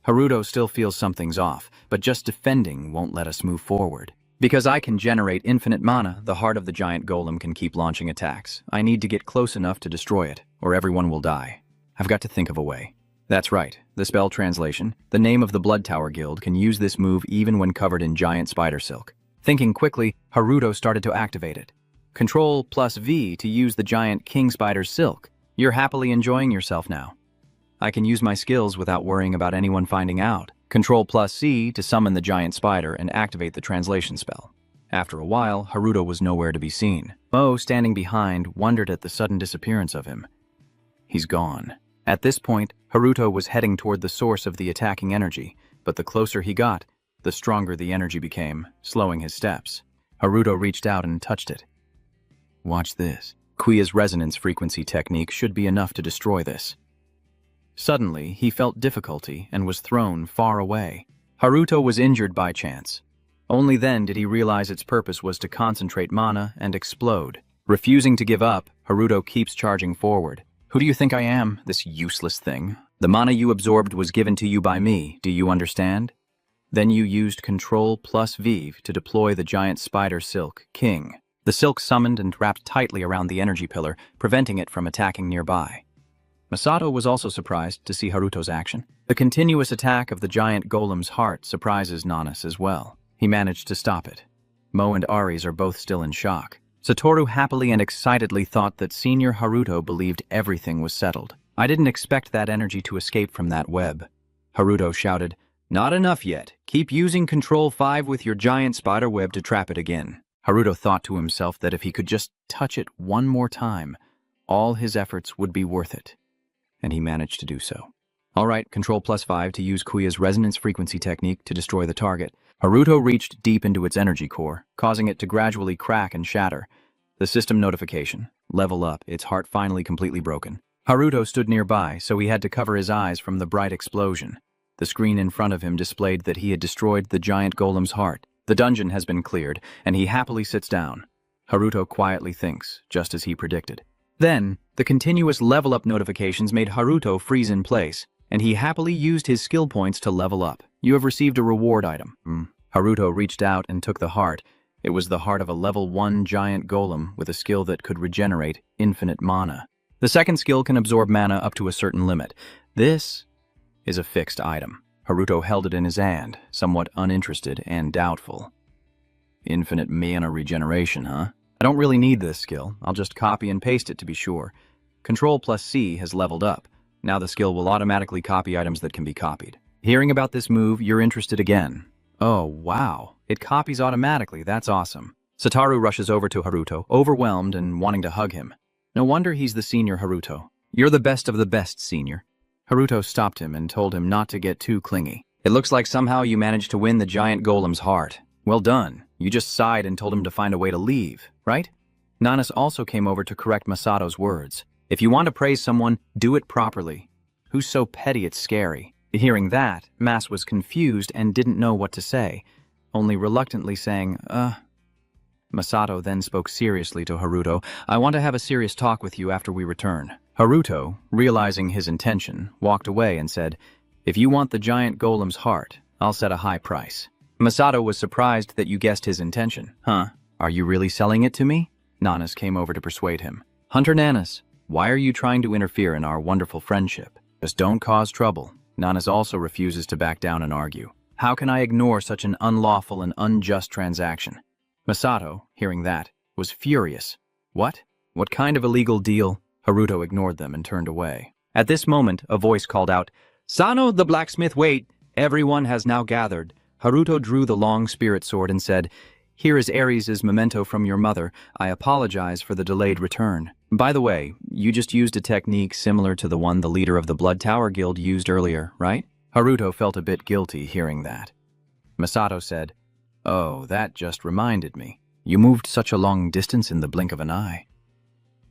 Haruto still feels something's off, but just defending won't let us move forward. Because I can generate infinite mana, the heart of the giant golem can keep launching attacks. I need to get close enough to destroy it, or everyone will die. I've got to think of a way. That's right, the spell translation. The name of the Blood Tower Guild can use this move even when covered in giant spider silk. Thinking quickly, Haruto started to activate it. Control+V to use the giant king spider's silk. You're happily enjoying yourself now. I can use my skills without worrying about anyone finding out. Control+C to summon the giant spider and activate the translation spell. After a while, Haruto was nowhere to be seen. Mo, standing behind, wondered at the sudden disappearance of him. He's gone. At this point, Haruto was heading toward the source of the attacking energy, but the closer he got, the stronger the energy became, slowing his steps. Haruto reached out and touched it. Watch this. Kuya's resonance frequency technique should be enough to destroy this. Suddenly, he felt difficulty and was thrown far away. Haruto was injured by chance. Only then did he realize its purpose was to concentrate mana and explode. Refusing to give up, Haruto keeps charging forward. Who do you think I am, this useless thing? The mana you absorbed was given to you by me, do you understand? Then you used Control plus V to deploy the giant spider silk, King. The silk summoned and wrapped tightly around the energy pillar, preventing it from attacking nearby. Masato was also surprised to see Haruto's action. The continuous attack of the giant golem's heart surprises Nanas as well. He managed to stop it. Mo and Aries are both still in shock. Satoru happily and excitedly thought that Senior Haruto believed everything was settled. I didn't expect that energy to escape from that web. Haruto shouted, "Not enough yet. Keep using Control 5 with your giant spider web to trap it again." Haruto thought to himself that if he could just touch it one more time, all his efforts would be worth it. And he managed to do so. All right, Control plus 5 to use Kuya's resonance frequency technique to destroy the target. Haruto reached deep into its energy core, causing it to gradually crack and shatter. The system notification. Level up, its heart finally completely broken. Haruto stood nearby, so he had to cover his eyes from the bright explosion. The screen in front of him displayed that he had destroyed the giant golem's heart. The dungeon has been cleared, and he happily sits down. Haruto quietly thinks, just as he predicted. Then, the continuous level-up notifications made Haruto freeze in place, and he happily used his skill points to level up. You have received a reward item. Haruto reached out and took the heart. It was the heart of a level 1 giant golem with a skill that could regenerate infinite mana. The second skill can absorb mana up to a certain limit. This is a fixed item. Haruto held it in his hand, somewhat uninterested and doubtful. Infinite mana regeneration, huh? I don't really need this skill. I'll just copy and paste it to be sure. Control plus C has leveled up. Now the skill will automatically copy items that can be copied. Hearing about this move, you're interested again. Oh, wow. It copies automatically. That's awesome. Satoru rushes over to Haruto, overwhelmed and wanting to hug him. No wonder he's the senior Haruto. You're the best of the best, senior. Haruto stopped him and told him not to get too clingy. It looks like somehow you managed to win the giant golem's heart. Well done. You just sighed and told him to find a way to leave, right? Nanas also came over to correct Masato's words. If you want to praise someone, do it properly. Who's so petty it's scary? Hearing that, Mas was confused and didn't know what to say, only reluctantly saying, Masato then spoke seriously to Haruto. I want to have a serious talk with you after we return. Haruto, realizing his intention, walked away and said, If you want the giant golem's heart, I'll set a high price. Masato was surprised that you guessed his intention. Huh? Are you really selling it to me? Nanas came over to persuade him. Hunter Nanas, why are you trying to interfere in our wonderful friendship? Just don't cause trouble. Nanas also refuses to back down and argue. How can I ignore such an unlawful and unjust transaction? Masato, hearing that, was furious. What? What kind of illegal deal? Haruto ignored them and turned away. At this moment, a voice called out, Sano the blacksmith, wait! Everyone has now gathered. Haruto drew the long spirit sword and said, Here is Ares' memento from your mother. I apologize for the delayed return. By the way, you just used a technique similar to the one the leader of the Blood Tower Guild used earlier, right? Haruto felt a bit guilty hearing that. Masato said, Oh, that just reminded me. You moved such a long distance in the blink of an eye.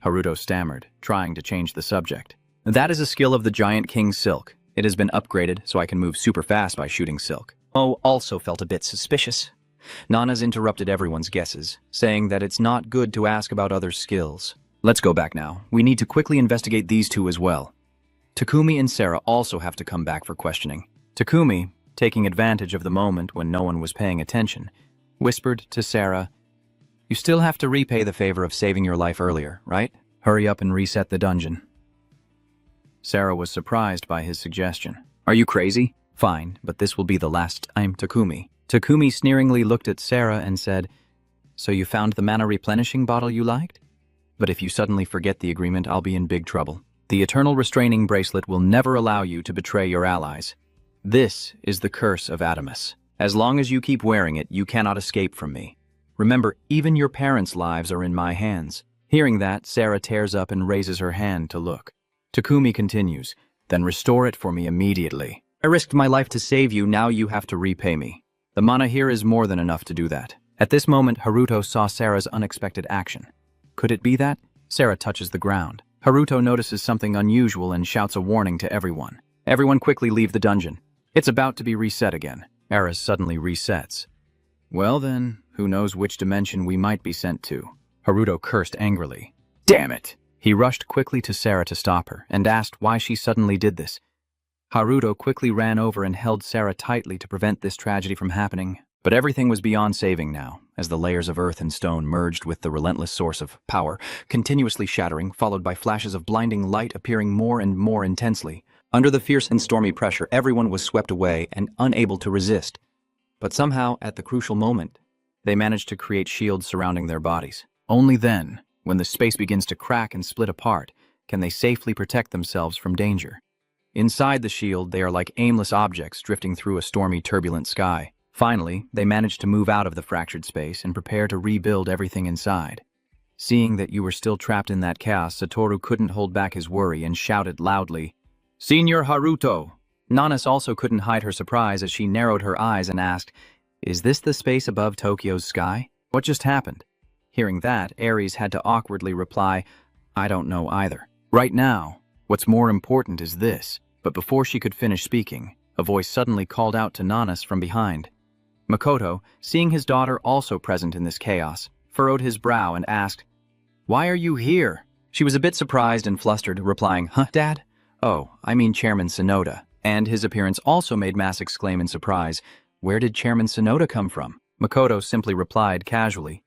Haruto stammered, trying to change the subject. That is a skill of the Giant King Silk. It has been upgraded so I can move super fast by shooting silk. Mo also felt a bit suspicious. Nanas interrupted everyone's guesses, saying that it's not good to ask about others' skills. Let's go back now. We need to quickly investigate these two as well. Takumi and Sarah also have to come back for questioning. Takumi, taking advantage of the moment when no one was paying attention, whispered to Sarah, You still have to repay the favor of saving your life earlier, right? Hurry up and reset the dungeon. Sarah was surprised by his suggestion. Are you crazy? Fine, but this will be the last time, Takumi. Takumi sneeringly looked at Sarah and said, So you found the mana replenishing bottle you liked? But if you suddenly forget the agreement, I'll be in big trouble. The eternal restraining bracelet will never allow you to betray your allies. This is the curse of Adamus. As long as you keep wearing it, you cannot escape from me. Remember, even your parents' lives are in my hands. Hearing that, Sarah tears up and raises her hand to look. Takumi continues, Then restore it for me immediately. I risked my life to save you, now you have to repay me. The mana here is more than enough to do that. At this moment, Haruto saw Sarah's unexpected action. Could it be that? Sarah touches the ground. Haruto notices something unusual and shouts a warning to everyone. Everyone quickly leave the dungeon. It's about to be reset again. Eris suddenly resets. Well then, who knows which dimension we might be sent to? Haruto cursed angrily. Damn it! He rushed quickly to Sarah to stop her and asked why she suddenly did this. Haruto quickly ran over and held Sarah tightly to prevent this tragedy from happening. But everything was beyond saving now, as the layers of earth and stone merged with the relentless source of power, continuously shattering, followed by flashes of blinding light appearing more and more intensely. Under the fierce and stormy pressure, everyone was swept away and unable to resist. But somehow, at the crucial moment, they managed to create shields surrounding their bodies. Only then, when the space begins to crack and split apart, can they safely protect themselves from danger. Inside the shield, they are like aimless objects drifting through a stormy, turbulent sky. Finally, they managed to move out of the fractured space and prepare to rebuild everything inside. Seeing that you were still trapped in that chaos, Satoru couldn't hold back his worry and shouted loudly, "Senior Haruto!" Nanas also couldn't hide her surprise as she narrowed her eyes and asked, "Is this the space above Tokyo's sky? What just happened?" Hearing that, Ares had to awkwardly reply, "I don't know either. Right now, what's more important is this." But before she could finish speaking, a voice suddenly called out to Nanas from behind. Makoto, seeing his daughter also present in this chaos, furrowed his brow and asked, "Why are you here?" She was a bit surprised and flustered, replying, "Huh, Dad? Oh, I mean Chairman Sonoda." And his appearance also made Mass exclaim in surprise, "Where did Chairman Sonoda come from?" Makoto simply replied casually,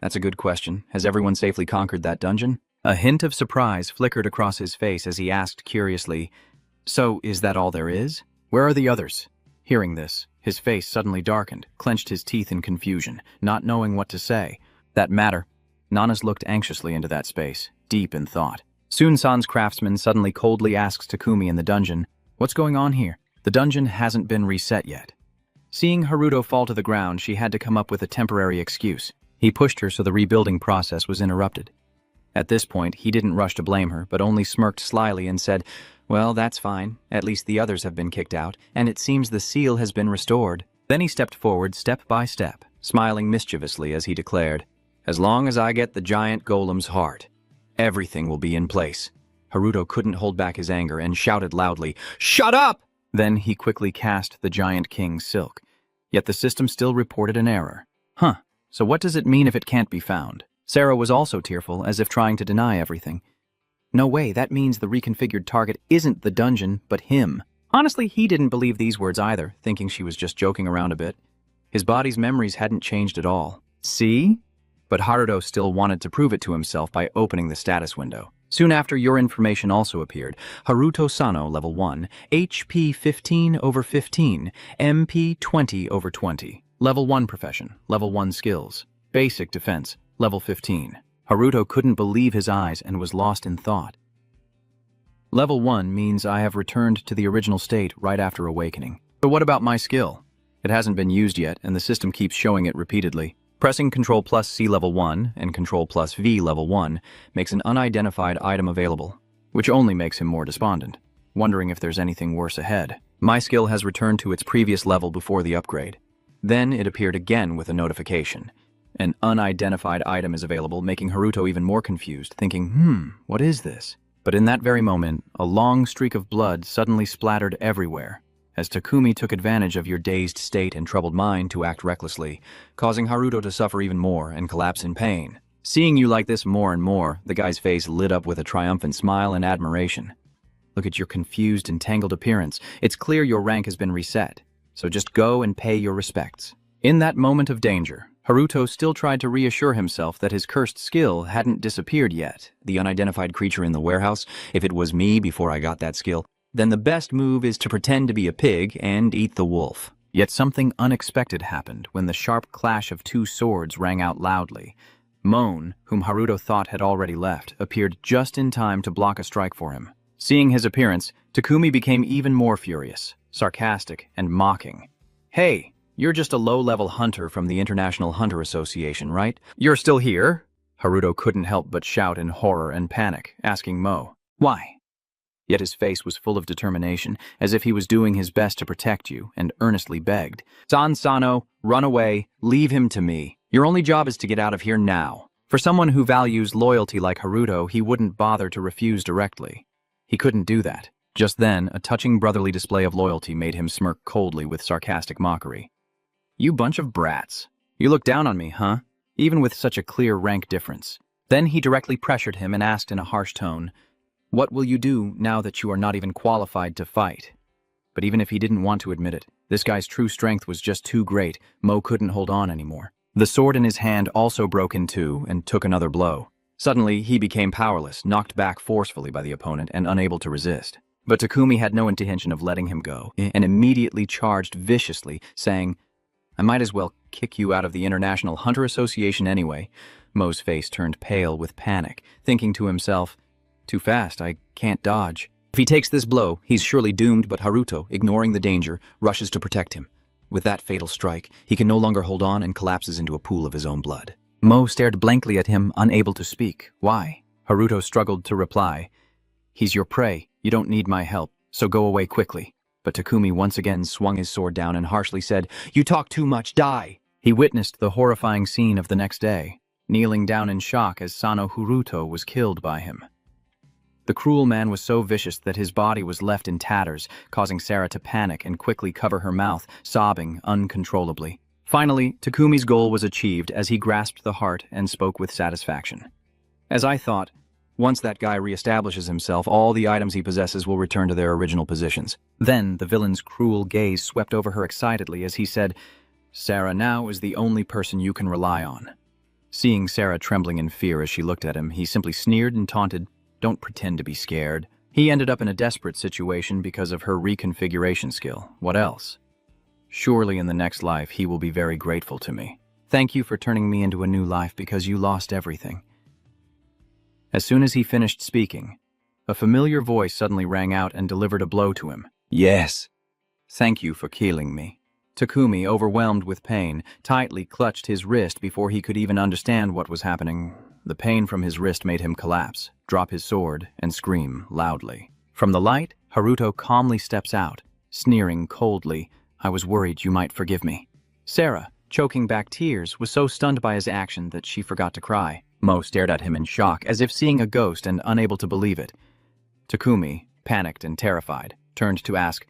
"That's a good question. Has everyone safely conquered that dungeon?" A hint of surprise flickered across his face as he asked curiously, "So, is that all there is? Where are the others?" Hearing this, his face suddenly darkened, clenched his teeth in confusion, not knowing what to say. That matter. Nanas looked anxiously into that space, deep in thought. Soon-san's craftsman suddenly coldly asks Takumi in the dungeon, "What's going on here?" The dungeon hasn't been reset yet. Seeing Haruto fall to the ground, she had to come up with a temporary excuse. He pushed her so the rebuilding process was interrupted. At this point, he didn't rush to blame her, but only smirked slyly and said, "Well, that's fine. At least the others have been kicked out, and it seems the seal has been restored." Then he stepped forward step by step, smiling mischievously as he declared, "As long as I get the giant golem's heart, everything will be in place." Haruto couldn't hold back his anger and shouted loudly, "Shut up!" Then he quickly cast the giant king's silk. Yet the system still reported an error. So what does it mean if it can't be found? Sarah was also tearful, as if trying to deny everything. No way, that means the reconfigured target isn't the dungeon, but him. Honestly, he didn't believe these words either, thinking she was just joking around a bit. His body's memories hadn't changed at all. See? But Haruto still wanted to prove it to himself by opening the status window. Soon after, your information also appeared. Haruto Sano, level 1, HP 15/15, MP 20/20. Level 1 profession, level 1 skills. Basic defense, level 15. Haruto couldn't believe his eyes and was lost in thought. Level 1 means I have returned to the original state right after awakening. But what about my skill? It hasn't been used yet, and the system keeps showing it repeatedly. Pressing Ctrl plus C level 1 and Ctrl plus V level 1 makes an unidentified item available, which only makes him more despondent, wondering if there's anything worse ahead. My skill has returned to its previous level before the upgrade. Then it appeared again with a notification. An unidentified item is available, making Haruto even more confused, thinking, what is this? But in that very moment, a long streak of blood suddenly splattered everywhere, as Takumi took advantage of your dazed state and troubled mind to act recklessly, causing Haruto to suffer even more and collapse in pain. Seeing you like this more and more, the guy's face lit up with a triumphant smile and admiration. Look at your confused and tangled appearance. It's clear your rank has been reset, so just go and pay your respects. In that moment of danger, Haruto still tried to reassure himself that his cursed skill hadn't disappeared yet. The unidentified creature in the warehouse, if it was me before I got that skill, then the best move is to pretend to be a pig and eat the wolf. Yet something unexpected happened when the sharp clash of two swords rang out loudly. Moan, whom Haruto thought had already left, appeared just in time to block a strike for him. Seeing his appearance, Takumi became even more furious, sarcastic, and mocking. "Hey, you're just a low-level hunter from the International Hunter Association, right? You're still here?" Haruto couldn't help but shout in horror and panic, asking Mo, "Why?" Yet his face was full of determination, as if he was doing his best to protect you, and earnestly begged, "San Sano, run away, leave him to me. Your only job is to get out of here now." For someone who values loyalty like Haruto, he wouldn't bother to refuse directly. He couldn't do that. Just then, a touching brotherly display of loyalty made him smirk coldly with sarcastic mockery. "You bunch of brats. You look down on me, huh? Even with such a clear rank difference." Then he directly pressured him and asked in a harsh tone, "What will you do now that you are not even qualified to fight?" But even if he didn't want to admit it, this guy's true strength was just too great. Mo couldn't hold on anymore. The sword in his hand also broke in two and took another blow. Suddenly, he became powerless, knocked back forcefully by the opponent and unable to resist. But Takumi had no intention of letting him go, and immediately charged viciously, saying, "I might as well kick you out of the International Hunter Association anyway." Mo's face turned pale with panic, thinking to himself, "Too fast, I can't dodge." If he takes this blow, he's surely doomed, but Haruto, ignoring the danger, rushes to protect him. With that fatal strike, he can no longer hold on and collapses into a pool of his own blood. Mo stared blankly at him, unable to speak. "Why?" Haruto struggled to reply. "He's your prey. You don't need my help, so go away quickly." But Takumi once again swung his sword down and harshly said, "You talk too much, die!" He witnessed the horrifying scene of the next day, kneeling down in shock as Sano Haruto was killed by him. The cruel man was so vicious that his body was left in tatters, causing Sarah to panic and quickly cover her mouth, sobbing uncontrollably. Finally, Takumi's goal was achieved as he grasped the heart and spoke with satisfaction. "As I thought, once that guy reestablishes himself, all the items he possesses will return to their original positions." Then the villain's cruel gaze swept over her excitedly as he said, "Sarah now is the only person you can rely on." Seeing Sarah trembling in fear as she looked at him, he simply sneered and taunted, "Don't pretend to be scared." He ended up in a desperate situation because of her reconfiguration skill. What else? Surely in the next life he will be very grateful to me. Thank you for turning me into a new life because you lost everything. As soon as he finished speaking, a familiar voice suddenly rang out and delivered a blow to him. "Yes. Thank you for killing me." Takumi, overwhelmed with pain, tightly clutched his wrist before he could even understand what was happening. The pain from his wrist made him collapse, drop his sword, and scream loudly. From the light, Haruto calmly steps out, sneering coldly, "I was worried you might forgive me." Sarah, choking back tears, was so stunned by his action that she forgot to cry. Mo stared at him in shock, as if seeing a ghost and unable to believe it. Takumi, panicked and terrified, turned to ask,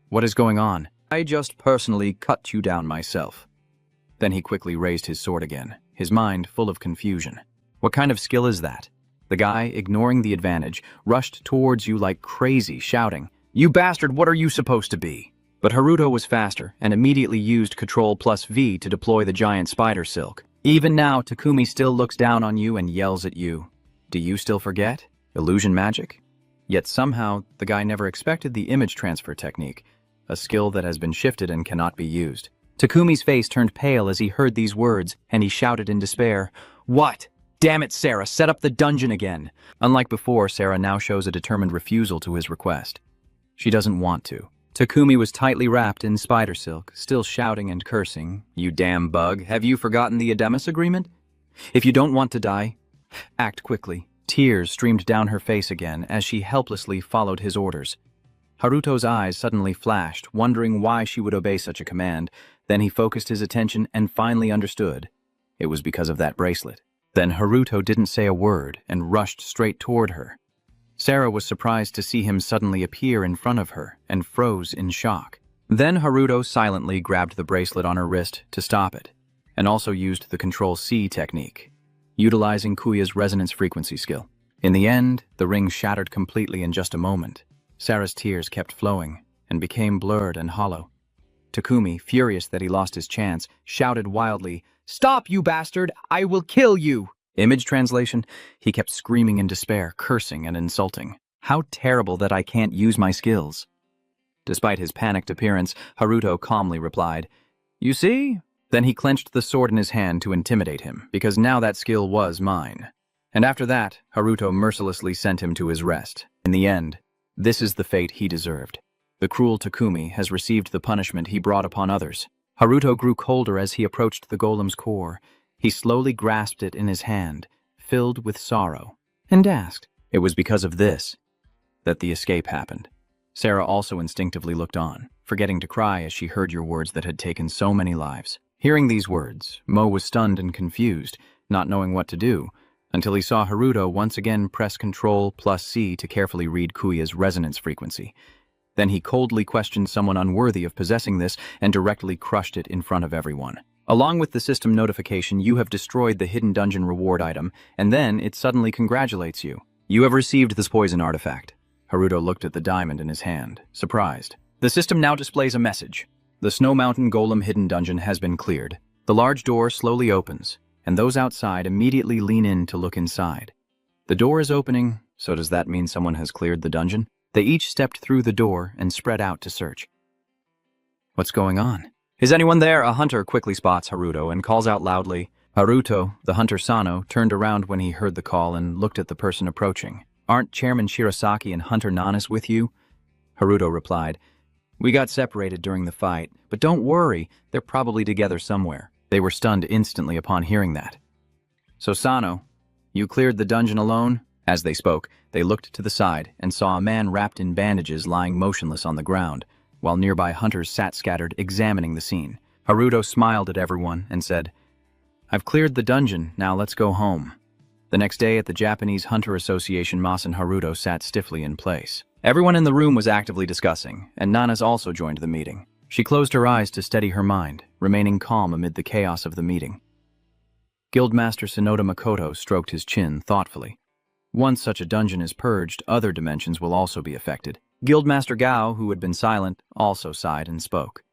"What is going on?" "I just personally cut you down myself." Then he quickly raised his sword again, his mind full of confusion. What kind of skill is that? The guy, ignoring the advantage, rushed towards you like crazy, shouting, "You bastard, what are you supposed to be?" But Haruto was faster and immediately used Ctrl+V to deploy the giant spider silk. Even now, Takumi still looks down on you and yells at you. Do you still forget? Illusion magic? Yet somehow, the guy never expected the image transfer technique, a skill that has been shifted and cannot be used. Takumi's face turned pale as he heard these words, and he shouted in despair, "What? Damn it, Sarah, set up the dungeon again." Unlike before, Sarah now shows a determined refusal to his request. She doesn't want to. Takumi was tightly wrapped in spider silk, still shouting and cursing. "You damn bug, have you forgotten the Ademus agreement? If you don't want to die, act quickly." Tears streamed down her face again as she helplessly followed his orders. Haruto's eyes suddenly flashed, wondering why she would obey such a command. Then he focused his attention and finally understood. It was because of that bracelet. Then Haruto didn't say a word and rushed straight toward her. Sarah was surprised to see him suddenly appear in front of her and froze in shock. Then Haruto silently grabbed the bracelet on her wrist to stop it, and also used the Ctrl+C technique, utilizing Kuya's resonance frequency skill. In the end, the ring shattered completely in just a moment. Sarah's tears kept flowing and became blurred and hollow. Takumi, furious that he lost his chance, shouted wildly, "Stop, you bastard! I will kill you!" Image translation, he kept screaming in despair, cursing and insulting. "How terrible that I can't use my skills." Despite his panicked appearance, Haruto calmly replied, "You see?" Then he clenched the sword in his hand to intimidate him, because now that skill was mine. And after that, Haruto mercilessly sent him to his rest. In the end, this is the fate he deserved. The cruel Takumi has received the punishment he brought upon others. Haruto grew colder as he approached the golem's core. He slowly grasped it in his hand, filled with sorrow, and asked. It was because of this that the escape happened. Sarah also instinctively looked on, forgetting to cry as she heard your words that had taken so many lives. Hearing these words, Mo was stunned and confused, not knowing what to do, until he saw Haruto once again press Ctrl+C to carefully read Kuya's resonance frequency. Then he coldly questioned someone unworthy of possessing this and directly crushed it in front of everyone. Along with the system notification, you have destroyed the hidden dungeon reward item, and then it suddenly congratulates you. You have received this poison artifact. Haruto looked at the diamond in his hand, surprised. The system now displays a message. The Snow Mountain Golem hidden dungeon has been cleared. The large door slowly opens, and those outside immediately lean in to look inside. The door is opening, so does that mean someone has cleared the dungeon? They each stepped through the door and spread out to search. What's going on? Is anyone there? A hunter quickly spots Haruto and calls out loudly. Haruto, the hunter Sano, turned around when he heard the call and looked at the person approaching. Aren't Chairman Shirasaki and Hunter Nanas with you? Haruto replied, We got separated during the fight, but don't worry, they're probably together somewhere. They were stunned instantly upon hearing that. So Sano, you cleared the dungeon alone? As they spoke, they looked to the side and saw a man wrapped in bandages lying motionless on the ground, while nearby hunters sat scattered, examining the scene. Haruto smiled at everyone and said, I've cleared the dungeon, now let's go home. The next day at the Japanese Hunter Association, Mas and Haruto sat stiffly in place. Everyone in the room was actively discussing, and Nanas also joined the meeting. She closed her eyes to steady her mind, remaining calm amid the chaos of the meeting. Guildmaster Sonoda Makoto stroked his chin thoughtfully. Once such a dungeon is purged, other dimensions will also be affected. Guildmaster Gao, who had been silent, also sighed and spoke.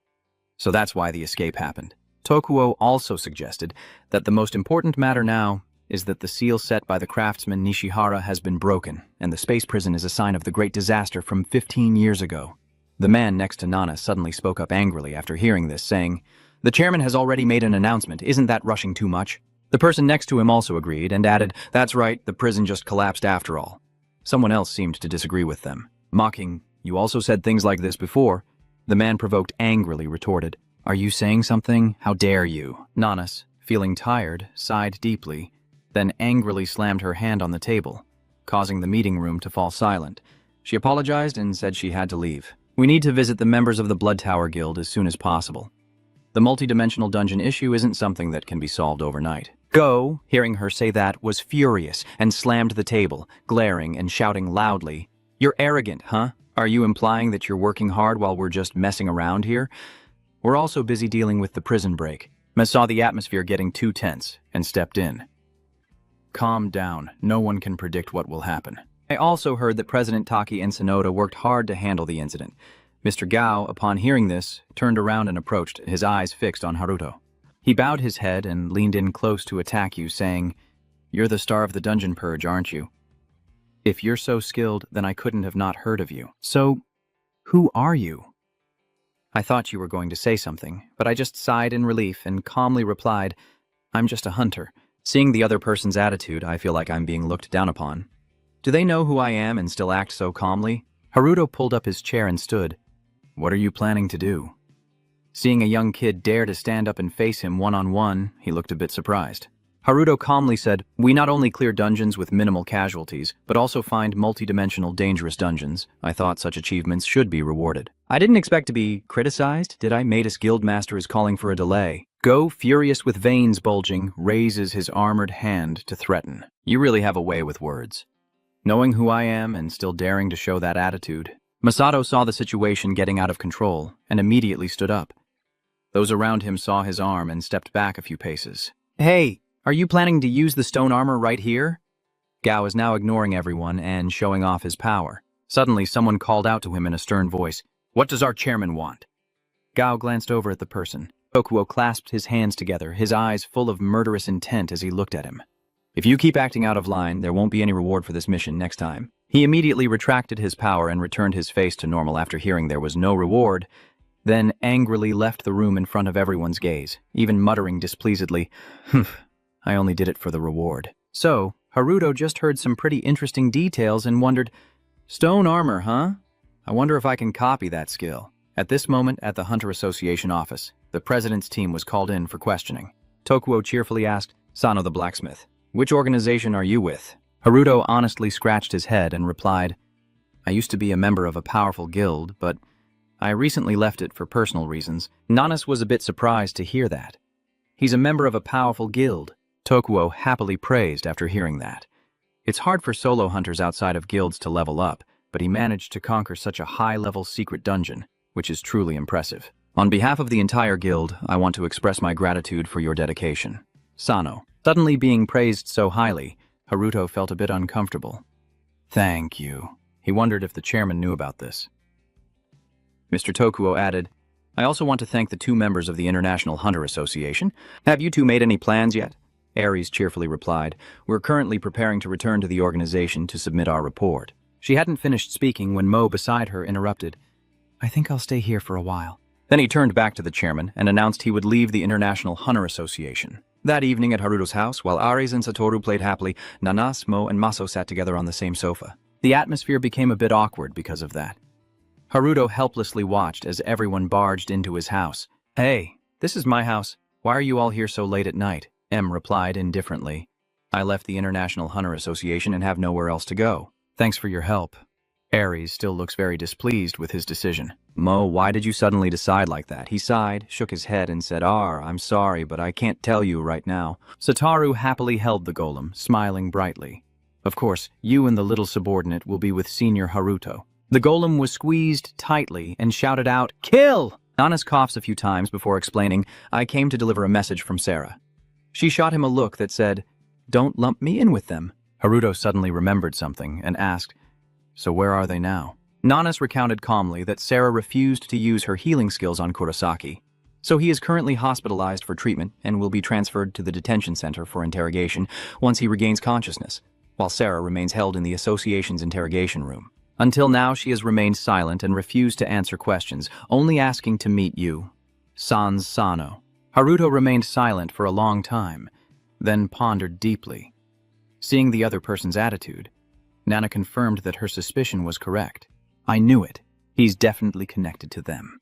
So that's why the escape happened. Tokuo also suggested that the most important matter now is that the seal set by the craftsman Nishihara has been broken, and the space prison is a sign of the great disaster from 15 years ago. The man next to Nana suddenly spoke up angrily after hearing this, saying, The chairman has already made an announcement, isn't that rushing too much? The person next to him also agreed and added, That's right, the prison just collapsed after all. Someone else seemed to disagree with them. Mocking, You also said things like this before. The man provoked angrily retorted, Are you saying something? How dare you? Nanas, feeling tired, sighed deeply, then angrily slammed her hand on the table, causing the meeting room to fall silent. She apologized and said she had to leave. We need to visit the members of the Blood Tower Guild as soon as possible. The multidimensional dungeon issue isn't something that can be solved overnight. Go, hearing her say that, was furious and slammed the table, glaring and shouting loudly, You're arrogant, huh? Are you implying that you're working hard while we're just messing around here? We're also busy dealing with the prison break. Mez saw the atmosphere getting too tense and stepped in. Calm down, no one can predict what will happen. I also heard that President Taki and Sonoda worked hard to handle the incident. Mr. Gao, upon hearing this, turned around and approached, his eyes fixed on Haruto. He bowed his head and leaned in close to attack you, saying, You're the star of the dungeon purge, aren't you? If you're so skilled, then I couldn't have not heard of you. So, who are you? I thought you were going to say something, but I just sighed in relief and calmly replied, I'm just a hunter. Seeing the other person's attitude, I feel like I'm being looked down upon. Do they know who I am and still act so calmly? Haruto pulled up his chair and stood. What are you planning to do? Seeing a young kid dare to stand up and face him one-on-one, he looked a bit surprised. Haruto calmly said, We not only clear dungeons with minimal casualties, but also find multidimensional dangerous dungeons. I thought such achievements should be rewarded. I didn't expect to be criticized, did I? Matus Guildmaster is calling for a delay. Go, furious with veins bulging, raises his armored hand to threaten. You really have a way with words. Knowing who I am and still daring to show that attitude. Masato saw the situation getting out of control and immediately stood up. Those around him saw his arm and stepped back a few paces. Hey, are you planning to use the stone armor right here? Gao is now ignoring everyone and showing off his power. Suddenly, someone called out to him in a stern voice, What does our chairman want? Gao glanced over at the person. Tokuo clasped his hands together, his eyes full of murderous intent as he looked at him. If you keep acting out of line, there won't be any reward for this mission next time. He immediately retracted his power and returned his face to normal after hearing there was no reward, then angrily left the room in front of everyone's gaze, even muttering displeasedly, I only did it for the reward. So, Haruto just heard some pretty interesting details and wondered, Stone armor, huh? I wonder if I can copy that skill. At this moment, at the Hunter Association office, the president's team was called in for questioning. Tokuo cheerfully asked, Sano the blacksmith, which organization are you with? Haruto honestly scratched his head and replied, I used to be a member of a powerful guild, but I recently left it for personal reasons. Nanas was a bit surprised to hear that. He's a member of a powerful guild. Tokuo happily praised after hearing that. It's hard for solo hunters outside of guilds to level up, but he managed to conquer such a high-level secret dungeon, which is truly impressive. On behalf of the entire guild, I want to express my gratitude for your dedication. Sano. Suddenly being praised so highly, Haruto felt a bit uncomfortable. Thank you. He wondered if the chairman knew about this. Mr. Tokuo added, I also want to thank the 2 members of the International Hunter Association. Have you 2 made any plans yet? Ares cheerfully replied, We're currently preparing to return to the organization to submit our report. She hadn't finished speaking when Mo beside her interrupted. I think I'll stay here for a while. Then he turned back to the chairman and announced he would leave the International Hunter Association. That evening at Haruto's house, while Ares and Satoru played happily, Nanas, Mo, and Maso sat together on the same sofa. The atmosphere became a bit awkward because of that. Haruto helplessly watched as everyone barged into his house. Hey, this is my house. Why are you all here so late at night? M replied indifferently. I left the International Hunter Association and have nowhere else to go. Thanks for your help. Ares still looks very displeased with his decision. Mo, why did you suddenly decide like that? He sighed, shook his head, and said, I'm sorry, but I can't tell you right now. Satoru happily held the golem, smiling brightly. Of course, you and the little subordinate will be with Senior Haruto. The golem was squeezed tightly and shouted out, Kill! Nanas coughs a few times before explaining, I came to deliver a message from Sarah. She shot him a look that said, Don't lump me in with them. Haruto suddenly remembered something and asked, So where are they now? Nanas recounted calmly that Sarah refused to use her healing skills on Kurosaki, so he is currently hospitalized for treatment and will be transferred to the detention center for interrogation once he regains consciousness, while Sarah remains held in the association's interrogation room. Until now, she has remained silent and refused to answer questions, only asking to meet you. Sans Sano. Haruto remained silent for a long time, then pondered deeply. Seeing the other person's attitude, Nana confirmed that her suspicion was correct. I knew it. He's definitely connected to them.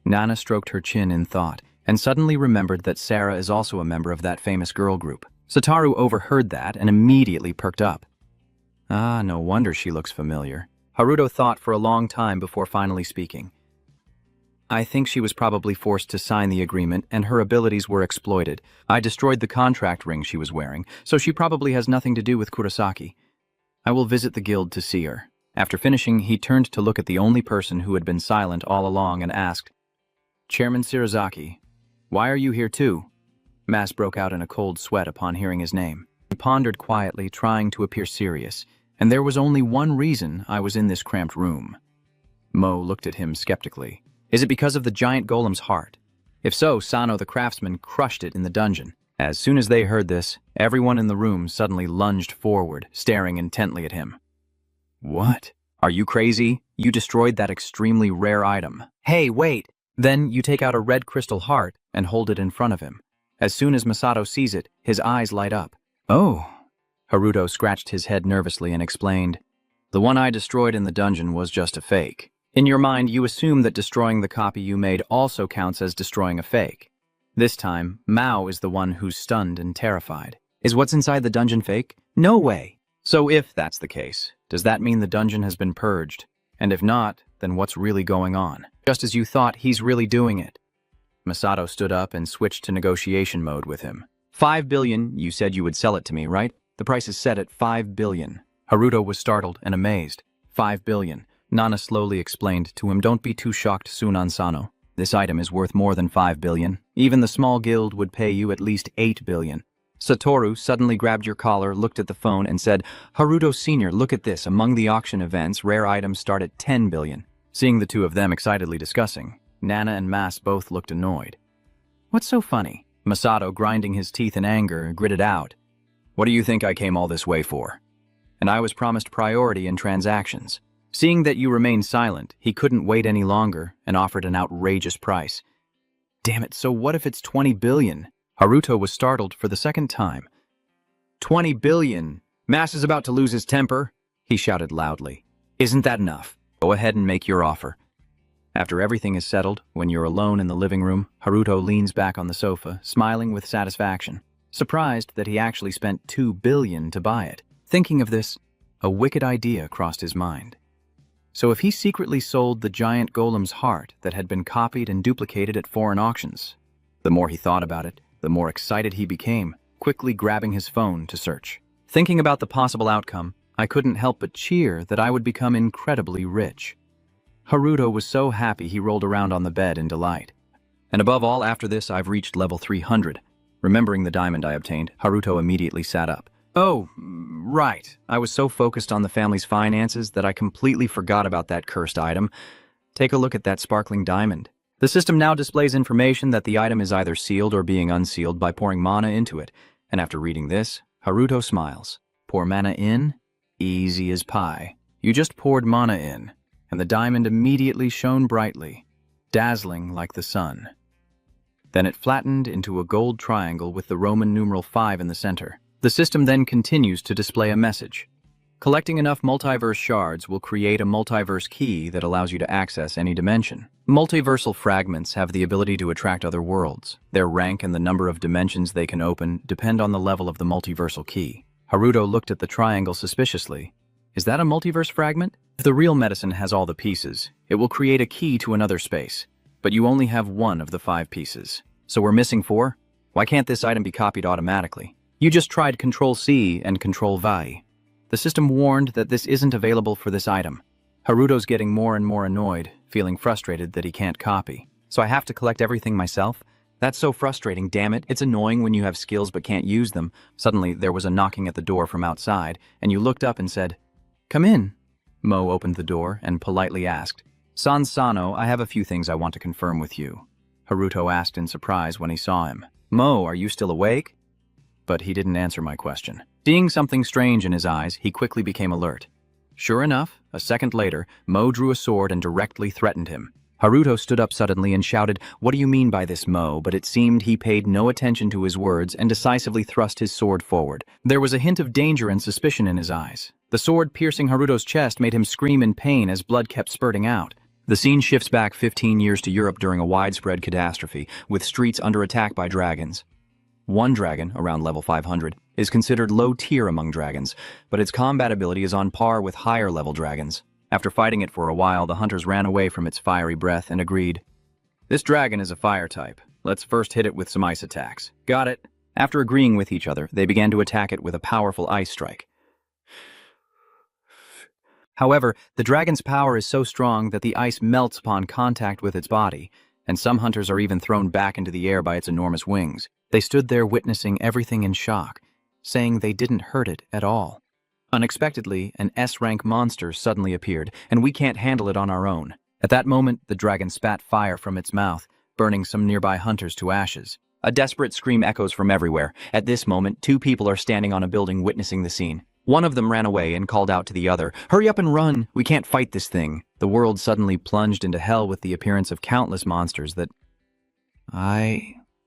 Nana stroked her chin in thought, and suddenly remembered that Sarah is also a member of that famous girl group. Satoru overheard that and immediately perked up. No wonder she looks familiar. Haruto thought for a long time before finally speaking. I think she was probably forced to sign the agreement and her abilities were exploited. I destroyed the contract ring she was wearing, so she probably has nothing to do with Kurosaki. I will visit the guild to see her. After finishing, he turned to look at the only person who had been silent all along and asked, Chairman Shirazaki, why are you here too? Mas broke out in a cold sweat upon hearing his name. He pondered quietly, trying to appear serious, and there was only one reason I was in this cramped room. Mo looked at him skeptically. Is it because of the giant golem's heart? If so, Sano the craftsman crushed it in the dungeon. As soon as they heard this, everyone in the room suddenly lunged forward, staring intently at him. What? Are you crazy? You destroyed that extremely rare item. Hey, wait! Then you take out a red crystal heart and hold it in front of him. As soon as Masato sees it, his eyes light up. Oh. Haruto scratched his head nervously and explained, The one I destroyed in the dungeon was just a fake. In your mind, you assume that destroying the copy you made also counts as destroying a fake. This time, Mao is the one who's stunned and terrified. Is what's inside the dungeon fake? No way! So if that's the case, does that mean the dungeon has been purged? And if not, then what's really going on? Just as you thought, he's really doing it. Masato stood up and switched to negotiation mode with him. 5 billion, you said you would sell it to me, right? The price is set at 5 billion. Haruto was startled and amazed. 5 billion. Nana slowly explained to him, Don't be too shocked, Sunan Sano. This item is worth more than 5 billion. Even the small guild would pay you at least 8 billion. Satoru suddenly grabbed your collar, looked at the phone, and said, Haruto Sr., look at this. Among the auction events, rare items start at 10 billion. Seeing the two of them excitedly discussing, Nana and Mas both looked annoyed. What's so funny? Masato, grinding his teeth in anger, gritted out. What do you think I came all this way for? And I was promised priority in transactions. Seeing that you remained silent, he couldn't wait any longer and offered an outrageous price. Damn it, so what if it's 20 billion? Haruto was startled for the second time. 20 billion? Mas is about to lose his temper, he shouted loudly. Isn't that enough? Go ahead and make your offer. After everything is settled, when you're alone in the living room, Haruto leans back on the sofa, smiling with satisfaction, surprised that he actually spent 2 billion to buy it. Thinking of this, a wicked idea crossed his mind. So if he secretly sold the giant golem's heart that had been copied and duplicated at foreign auctions, the more he thought about it, the more excited he became. quickly grabbing his phone to search. Thinking about the possible outcome, I couldn't help but cheer that I would become incredibly rich. Haruto was so happy he rolled around on the bed in delight. And above all, after this, I've reached level 300. Remembering the diamond I obtained, Haruto immediately sat up. Oh, right. I was so focused on the family's finances that I completely forgot about that cursed item. Take a look at that sparkling diamond. The system now displays information that the item is either sealed or being unsealed by pouring mana into it. And after reading this, Haruto smiles. Pour mana in? Easy as pie. You just poured mana in, and the diamond immediately shone brightly, dazzling like the sun. Then it flattened into a gold triangle with the Roman numeral 5 in the center. The system then continues to display a message. Collecting enough multiverse shards will create a multiverse key that allows you to access any dimension. Multiversal fragments have the ability to attract other worlds. Their rank and the number of dimensions they can open depend on the level of the multiversal key. Haruto looked at the triangle suspiciously. Is that a multiverse fragment? If the real medicine has all the pieces, it will create a key to another space. But you only have one of the 5 pieces. So we're missing 4? Why can't this item be copied automatically? You just tried Control-C and Control-V. The system warned that this isn't available for this item. Haruto's getting more and more annoyed, feeling frustrated that he can't copy. So I have to collect everything myself? That's so frustrating, damn it. It's annoying when you have skills but can't use them. Suddenly, there was a knocking at the door from outside, and you looked up and said, "Come in." Mo opened the door and politely asked, "San Sano, I have a few things I want to confirm with you." Haruto asked in surprise when he saw him. "Mo, are you still awake?" But he didn't answer my question. Seeing something strange in his eyes, he quickly became alert. Sure enough, a second later, Mo drew a sword and directly threatened him. Haruto stood up suddenly and shouted, "What do you mean by this, Mo?" But it seemed he paid no attention to his words and decisively thrust his sword forward. There was a hint of danger and suspicion in his eyes. The sword piercing Haruto's chest made him scream in pain as blood kept spurting out. The scene shifts back 15 years to Europe during a widespread catastrophe, with streets under attack by dragons. One dragon, around level 500, is considered low tier among dragons, but its combat ability is on par with higher level dragons. After fighting it for a while, the hunters ran away from its fiery breath and agreed, "This dragon is a fire type. Let's first hit it with some ice attacks." Got it. After agreeing with each other, they began to attack it with a powerful ice strike. However, the dragon's power is so strong that the ice melts upon contact with its body, and some hunters are even thrown back into the air by its enormous wings. They stood there witnessing everything in shock, saying they didn't hurt it at all. Unexpectedly, an S-rank monster suddenly appeared, and we can't handle it on our own. At that moment, the dragon spat fire from its mouth, burning some nearby hunters to ashes. A desperate scream echoes from everywhere. At this moment, 2 people are standing on a building witnessing the scene. One of them ran away and called out to the other, "Hurry up and run! We can't fight this thing." The world suddenly plunged into hell with the appearance of countless monsters that...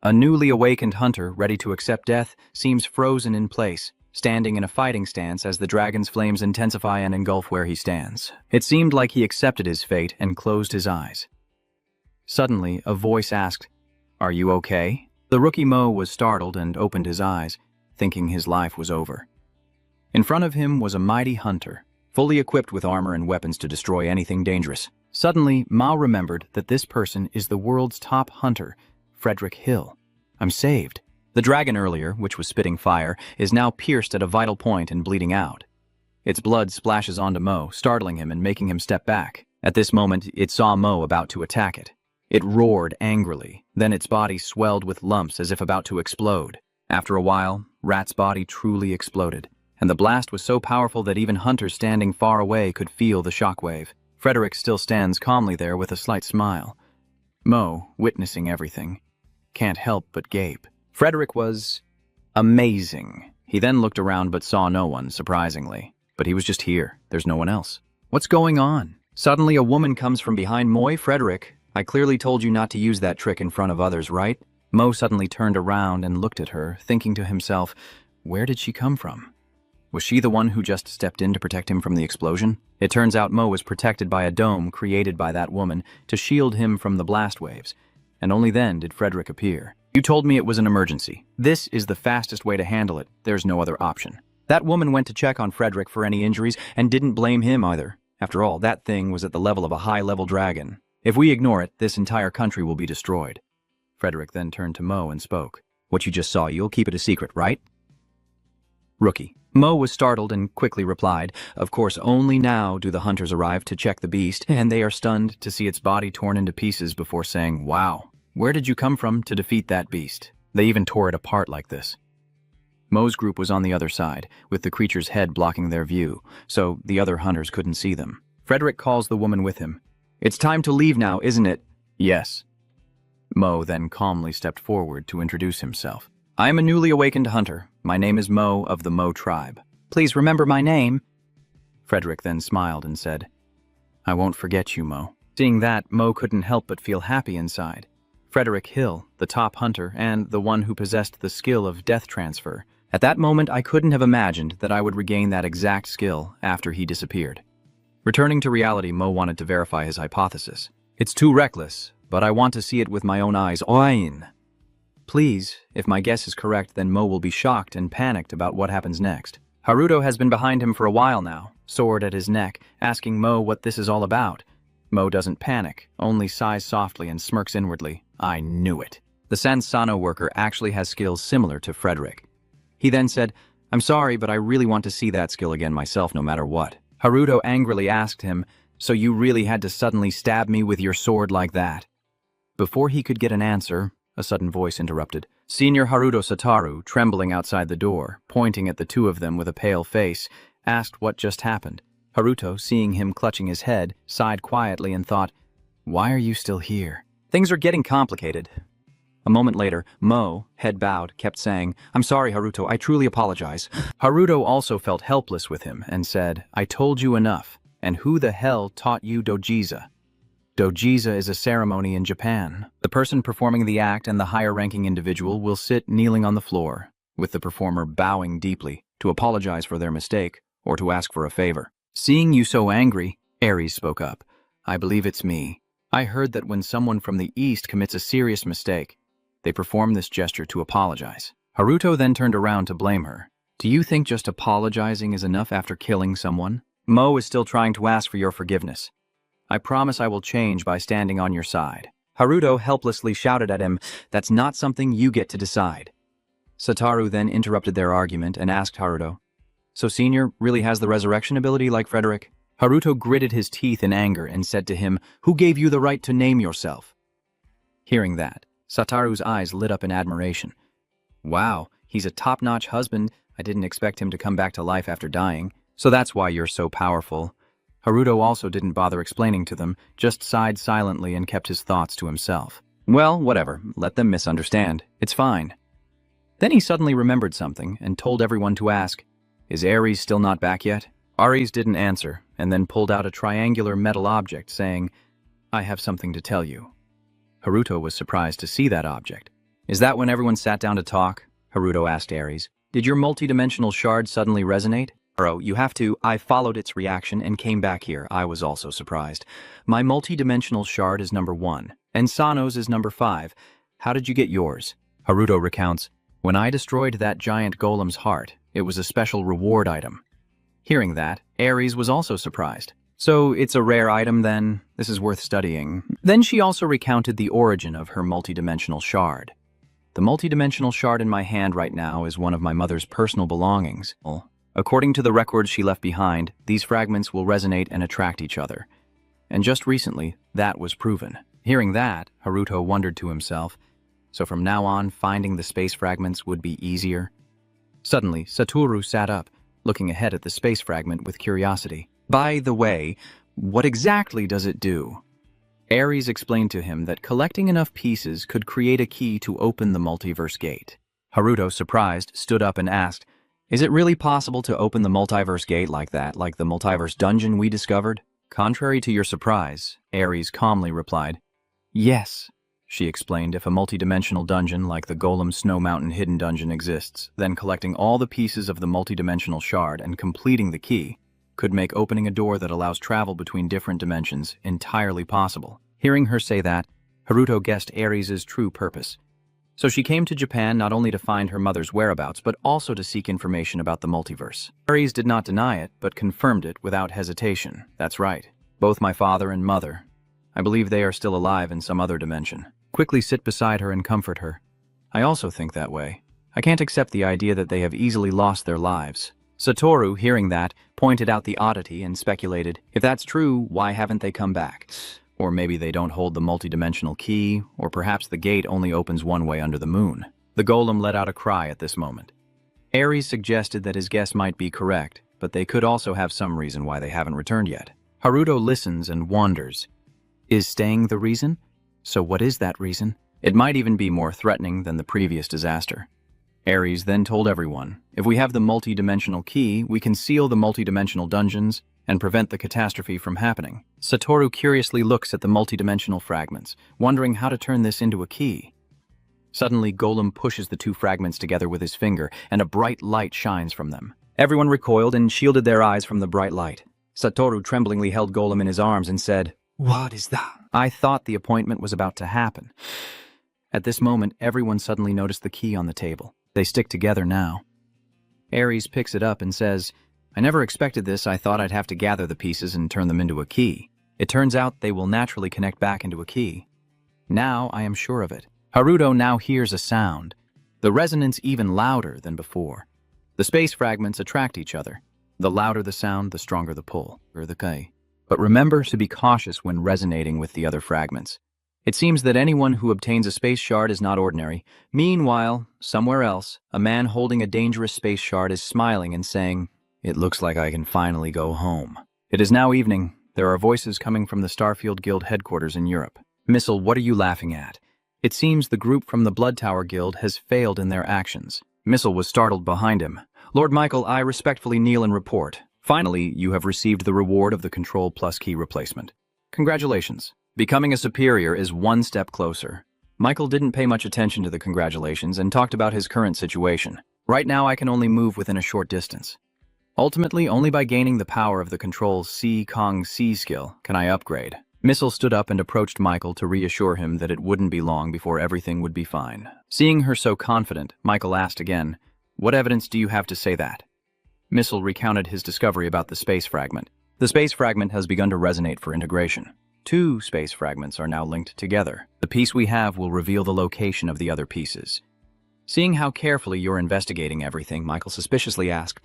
A newly awakened hunter, ready to accept death, seems frozen in place, standing in a fighting stance as the dragon's flames intensify and engulf where he stands. It seemed like he accepted his fate and closed his eyes. Suddenly, a voice asked, "Are you okay?" The rookie Mo was startled and opened his eyes, thinking his life was over. In front of him was a mighty hunter, fully equipped with armor and weapons to destroy anything dangerous. Suddenly, Mao remembered that this person is the world's top hunter, Frederick Hill. I'm saved. The dragon earlier, which was spitting fire, is now pierced at a vital point and bleeding out. Its blood splashes onto Mo, startling him and making him step back. At this moment, it saw Mo about to attack it. It roared angrily, then its body swelled with lumps as if about to explode. After a while, Rat's body truly exploded, and the blast was so powerful that even hunters standing far away could feel the shockwave. Frederick still stands calmly there with a slight smile. Mo, witnessing everything, can't help but gape. Frederick was amazing. He then looked around but saw no one, surprisingly. But he was just here. There's no one else. What's going on? Suddenly a woman comes from behind Moi. "Frederick, I clearly told you not to use that trick in front of others, right?" Mo suddenly turned around and looked at her, thinking to himself, where did she come from? Was she the one who just stepped in to protect him from the explosion? It turns out Mo was protected by a dome created by that woman to shield him from the blast waves. And only then did Frederick appear. "You told me it was an emergency. This is the fastest way to handle it. There's no other option." That woman went to check on Frederick for any injuries and didn't blame him either. After all, that thing was at the level of a high-level dragon. If we ignore it, this entire country will be destroyed. Frederick then turned to Mo and spoke. What you just saw, you'll keep it a secret, right? Rookie. Mo was startled and quickly replied, "Of course, only now do the hunters arrive to check the beast, and they are stunned To see its body torn into pieces before saying, wow, where did you come from to defeat that beast? They even tore it apart like this." Mo's group was on the other side, with the creature's head blocking their view, so the other hunters couldn't see them. Frederick calls the woman with him. It's time to leave now, isn't it? Yes. Mo then calmly stepped forward to introduce himself. I am a newly awakened hunter. My name is Mo of the Mo tribe. Please remember my name. Frederick then smiled and said, I won't forget you, Mo. Seeing that, Mo couldn't help but feel happy inside. Frederick Hill, the top hunter and the one who possessed the skill of death transfer. At that moment, I couldn't have imagined that I would regain that exact skill after he disappeared. Returning to reality, Mo wanted to verify his hypothesis. It's too reckless, but I want to see it with my own eyes. Oin. Please, if my guess is correct, then Mo will be shocked and panicked about what happens next. Haruto has been behind him for a while now, sword at his neck, asking Mo what this is all about. Mo doesn't panic, only sighs softly and smirks inwardly. I knew it. The Sansano worker actually has skills similar to Frederick. He then said, I'm sorry, but I really want to see that skill again myself no matter what. Haruto angrily asked him, so you really had to suddenly stab me with your sword like that? Before he could get an answer, a sudden voice interrupted. Senior Haruto Satoru, trembling outside the door, pointing at the two of them with a pale face, asked what just happened. Haruto, seeing him clutching his head, sighed quietly and thought, why are you still here? Things are getting complicated. A moment later, Mo, head bowed, kept saying, I'm sorry, Haruto, I truly apologize. Haruto also felt helpless with him and said, I told you enough, and who the hell taught you dojiza? Dojiza is a ceremony in Japan. The person performing the act and the higher-ranking individual will sit kneeling on the floor, with the performer bowing deeply to apologize for their mistake or to ask for a favor. Seeing you so angry, Ares spoke up. I believe it's me. I heard that when someone from the East commits a serious mistake, they perform this gesture to apologize. Haruto then turned around to blame her. Do you think just apologizing is enough after killing someone? Mo is still trying to ask for your forgiveness. I promise I will change by standing on your side. Haruto helplessly shouted at him, that's not something you get to decide. Satoru then interrupted their argument and asked Haruto, so Senior really has the resurrection ability like Frederick? Haruto gritted his teeth in anger and said to him, who gave you the right to name yourself? Hearing that, Satoru's eyes lit up in admiration. Wow, he's a top-notch husband. I didn't expect him to come back to life after dying. So that's why you're so powerful. Haruto also didn't bother explaining to them, just sighed silently and kept his thoughts to himself. Well, whatever, let them misunderstand. It's fine. Then he suddenly remembered something and told everyone to ask, is Ares still not back yet? Ares didn't answer, and then pulled out a triangular metal object, saying, I have something to tell you. Haruto was surprised to see that object. Is that when everyone sat down to talk? Haruto asked Ares. Did your multidimensional shard suddenly resonate? Bro, you have to. I followed its reaction and came back here. I was also surprised. My multidimensional shard is number 1, and Sano's is number 5. How did you get yours? Haruto recounts, when I destroyed that giant golem's heart, it was a special reward item. Hearing that, Ares was also surprised. So it's a rare item then? This is worth studying. Then she also recounted the origin of her multidimensional shard. The multidimensional shard in my hand right now is one of my mother's personal belongings. According to the records she left behind, these fragments will resonate and attract each other. And just recently, that was proven. Hearing that, Haruto wondered to himself, so from now on, finding the space fragments would be easier? Suddenly, Satoru sat up, looking ahead at the space fragment with curiosity. By the way, what exactly does it do? Ares explained to him that collecting enough pieces could create a key to open the multiverse gate. Haruto, surprised, stood up and asked, is it really possible to open the multiverse gate like that, like the multiverse dungeon we discovered? Contrary to your surprise, Ares calmly replied, yes. She explained, if a multidimensional dungeon like the Golem Snow Mountain hidden dungeon exists, then collecting all the pieces of the multidimensional shard and completing the key could make opening a door that allows travel between different dimensions entirely possible. Hearing her say that, Haruto guessed Ares' true purpose. So she came to Japan not only to find her mother's whereabouts, but also to seek information about the multiverse. Ares did not deny it, but confirmed it without hesitation. That's right. Both my father and mother. I believe they are still alive in some other dimension. Quickly sit beside her and comfort her. I also think that way. I can't accept the idea that they have easily lost their lives. Satoru, hearing that, pointed out the oddity and speculated, if that's true, why haven't they come back? Or maybe they don't hold the multidimensional key, or perhaps the gate only opens one way under the moon. The golem let out a cry at this moment. Ares suggested that his guess might be correct, but they could also have some reason why they haven't returned yet. Haruto listens and wonders. Is staying the reason? So what is that reason? It might even be more threatening than the previous disaster. Ares then told everyone, if we have the multi-dimensional key, we can seal the multi-dimensional dungeons and prevent the catastrophe from happening. Satoru curiously looks at the multi-dimensional fragments, wondering how to turn this into a key. Suddenly, Golem pushes the two fragments together with his finger, and a bright light shines from them. Everyone recoiled and shielded their eyes from the bright light. Satoru tremblingly held Golem in his arms and said, "What is that?" I thought the appointment was about to happen. At this moment, everyone suddenly noticed the key on the table. They stick together now. Ares picks it up and says, I never expected this. I thought I'd have to gather the pieces and turn them into a key. It turns out they will naturally connect back into a key. Now I am sure of it. Haruto now hears a sound, the resonance even louder than before. The space fragments attract each other. The louder the sound, the stronger the pull, or the kei. But remember to be cautious when resonating with the other fragments. It seems that anyone who obtains a space shard is not ordinary. Meanwhile, somewhere else, a man holding a dangerous space shard is smiling and saying, "It looks like I can finally go home." It is now evening. There are voices coming from the Starfield Guild headquarters in Europe. Missile, what are you laughing at? It seems the group from the Blood Tower Guild has failed in their actions. Missile was startled behind him. Lord Michael, I respectfully kneel and report. Finally, you have received the reward of the Control Plus key replacement. Congratulations. Becoming a superior is one step closer. Michael didn't pay much attention to the congratulations and talked about his current situation. Right now I can only move within a short distance. Ultimately, only by gaining the power of the Control Kong C skill can I upgrade. Missile stood up and approached Michael to reassure him that it wouldn't be long before everything would be fine. Seeing her so confident, Michael asked again, "What evidence do you have to say that?" Missile recounted his discovery about the space fragment. The space fragment has begun to resonate for integration. 2 space fragments are now linked together. The piece we have will reveal the location of the other pieces. Seeing how carefully you're investigating everything, Michael suspiciously asked,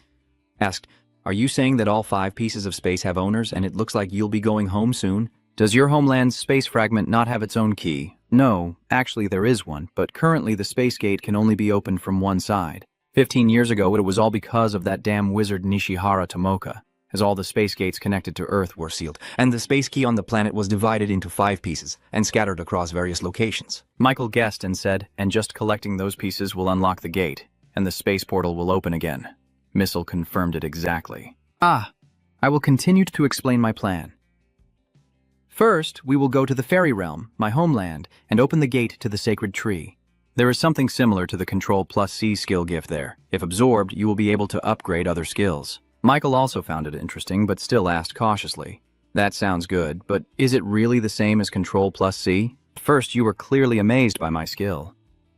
"Are you saying that all 5 pieces of space have owners and it looks like you'll be going home soon? Does your homeland's space fragment not have its own key?" No, actually there is one, but currently the space gate can only be opened from one side. 15 years ago, it was all because of that damn wizard Nishihara Tomoka, as all the space gates connected to Earth were sealed, and the space key on the planet was divided into 5 pieces and scattered across various locations. Michael guessed and said, and just collecting those pieces will unlock the gate, and the space portal will open again. Missile confirmed it exactly. I will continue to explain my plan. First, we will go to the fairy realm, my homeland, and open the gate to the sacred tree. There is something similar to the Control Plus C skill gift there. If absorbed, you will be able to upgrade other skills. Michael also found it interesting, but still asked cautiously. That sounds good, but is it really the same as Control Plus C? First, you were clearly amazed by my skill.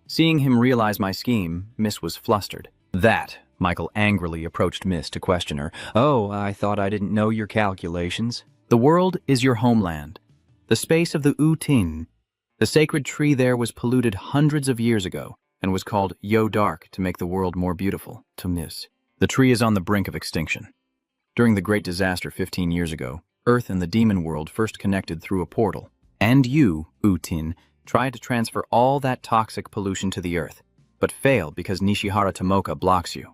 Seeing him realize my scheme, Miss was flustered. That, Michael angrily approached Miss to question her. Oh, I thought I didn't know your calculations. The world is your homeland. The space of the Utin. The sacred tree there was polluted hundreds of years ago and was called Yo Dark to make the world more beautiful, to Miss. The tree is on the brink of extinction. During the great disaster 15 years ago, Earth and the demon world first connected through a portal. And you, Utin, tried to transfer all that toxic pollution to the Earth, but failed because Nishihara Tomoka blocks you.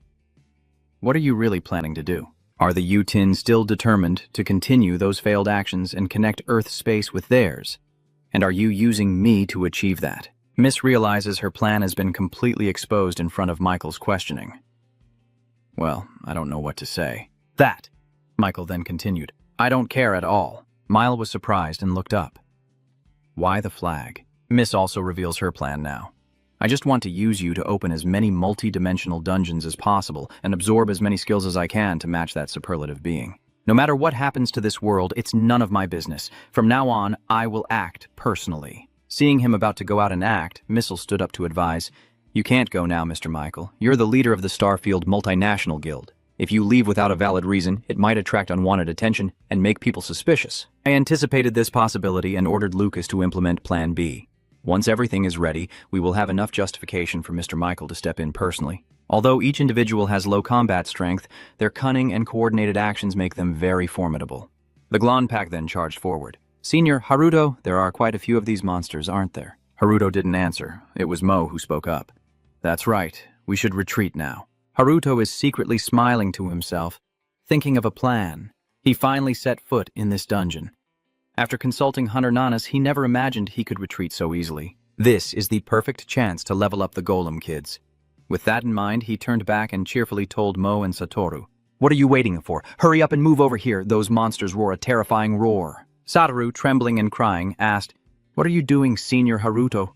What are you really planning to do? Are the Utin still determined to continue those failed actions and connect Earth's space with theirs? And are you using me to achieve that? Miss realizes her plan has been completely exposed in front of Michael's questioning. Well, I don't know what to say. That, Michael then continued. I don't care at all. Mile was surprised and looked up. Why the flag? Miss also reveals her plan now. I just want to use you to open as many multi-dimensional dungeons as possible and absorb as many skills as I can to match that superlative being. No matter what happens to this world, it's none of my business. From now on, I will act personally. Seeing him about to go out and act, Missile stood up to advise, You can't go now, Mr. Michael. You're the leader of the Starfield Multinational Guild. If you leave without a valid reason, it might attract unwanted attention and make people suspicious. I anticipated this possibility and ordered Lucas to implement Plan B. Once everything is ready, we will have enough justification for Mr. Michael to step in personally. Although each individual has low combat strength, their cunning and coordinated actions make them very formidable. The Glon pack then charged forward. Senior Haruto, there are quite a few of these monsters, aren't there? Haruto didn't answer. It was Mo who spoke up. That's right. We should retreat now. Haruto is secretly smiling to himself, thinking of a plan. He finally set foot in this dungeon. After consulting Hunter Nanas, he never imagined he could retreat so easily. This is the perfect chance to level up the golem kids. With that in mind, he turned back and cheerfully told Mo and Satoru, "What are you waiting for? Hurry up and move over here." Those monsters roar a terrifying roar. Satoru, trembling and crying, asked, "What are you doing, Senior Haruto?"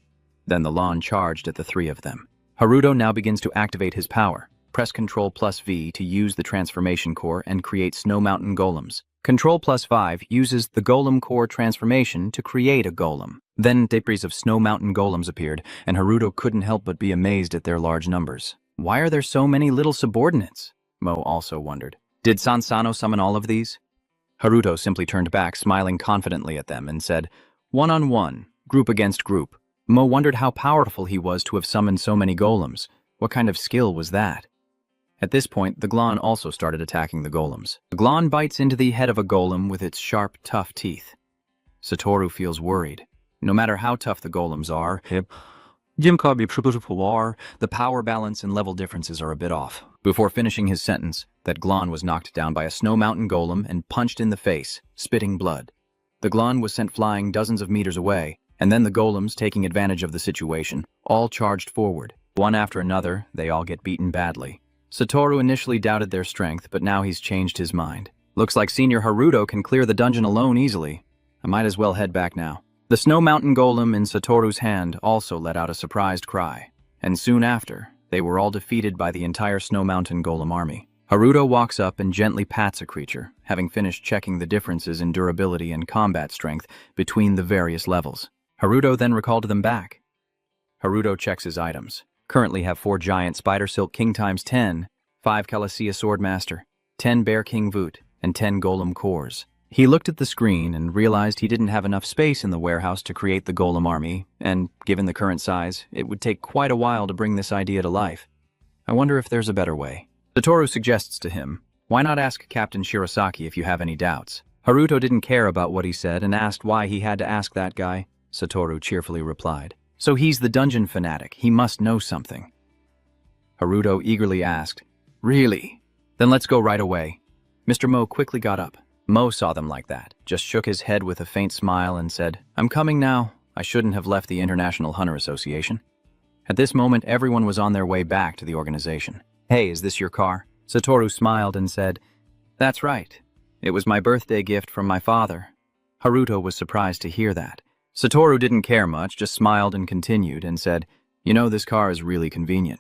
Then the lawn charged at the three of them. Haruto now begins to activate his power. Press Ctrl+V to use the transformation core and create snow mountain golems. Ctrl+5 uses the golem core transformation to create a golem. Then debris of snow mountain golems appeared, and Haruto couldn't help but be amazed at their large numbers. Why are there so many little subordinates? Mo also wondered. Did Sansano summon all of these? Haruto simply turned back, smiling confidently at them, and said, "One-on-one, group against group." Mo wondered how powerful he was to have summoned so many golems. What kind of skill was that? At this point, the Glon also started attacking the golems. The Glon bites into the head of a golem with its sharp, tough teeth. Satoru feels worried. No matter how tough the golems are, the power balance and level differences are a bit off. Before finishing his sentence, that Glon was knocked down by a snow mountain golem and punched in the face, spitting blood. The Glon was sent flying dozens of meters away, and then the golems, taking advantage of the situation, all charged forward. One after another, they all get beaten badly. Satoru initially doubted their strength, but now he's changed his mind. Looks like Senior Haruto can clear the dungeon alone easily. I might as well head back now. The snow mountain golem in Satoru's hand also let out a surprised cry, and soon after, they were all defeated by the entire snow mountain golem army. Haruto walks up and gently pats a creature, having finished checking the differences in durability and combat strength between the various levels. Haruto then recalled them back. Haruto checks his items. Currently have 4 giant spider silk king times 10, 5 Calasia swordmaster, 10 bear king voot, and 10 golem cores. He looked at the screen and realized he didn't have enough space in the warehouse to create the golem army, and given the current size, it would take quite a while to bring this idea to life. I wonder if there's a better way. Satoru suggests to him, "Why not ask Captain Shirosaki if you have any doubts?" Haruto didn't care about what he said and asked why he had to ask that guy. Satoru cheerfully replied, "So he's the dungeon fanatic. He must know something." Haruto eagerly asked, "Really? Then let's go right away." Mr. Mo quickly got up. Mo saw them like that, just shook his head with a faint smile and said, "I'm coming now. I shouldn't have left the International Hunter Association." At this moment, everyone was on their way back to the organization. "Hey, is this your car?" Satoru smiled and said, "That's right. It was my birthday gift from my father." Haruto was surprised to hear that. Satoru didn't care much, just smiled and continued and said, "You know, this car is really convenient."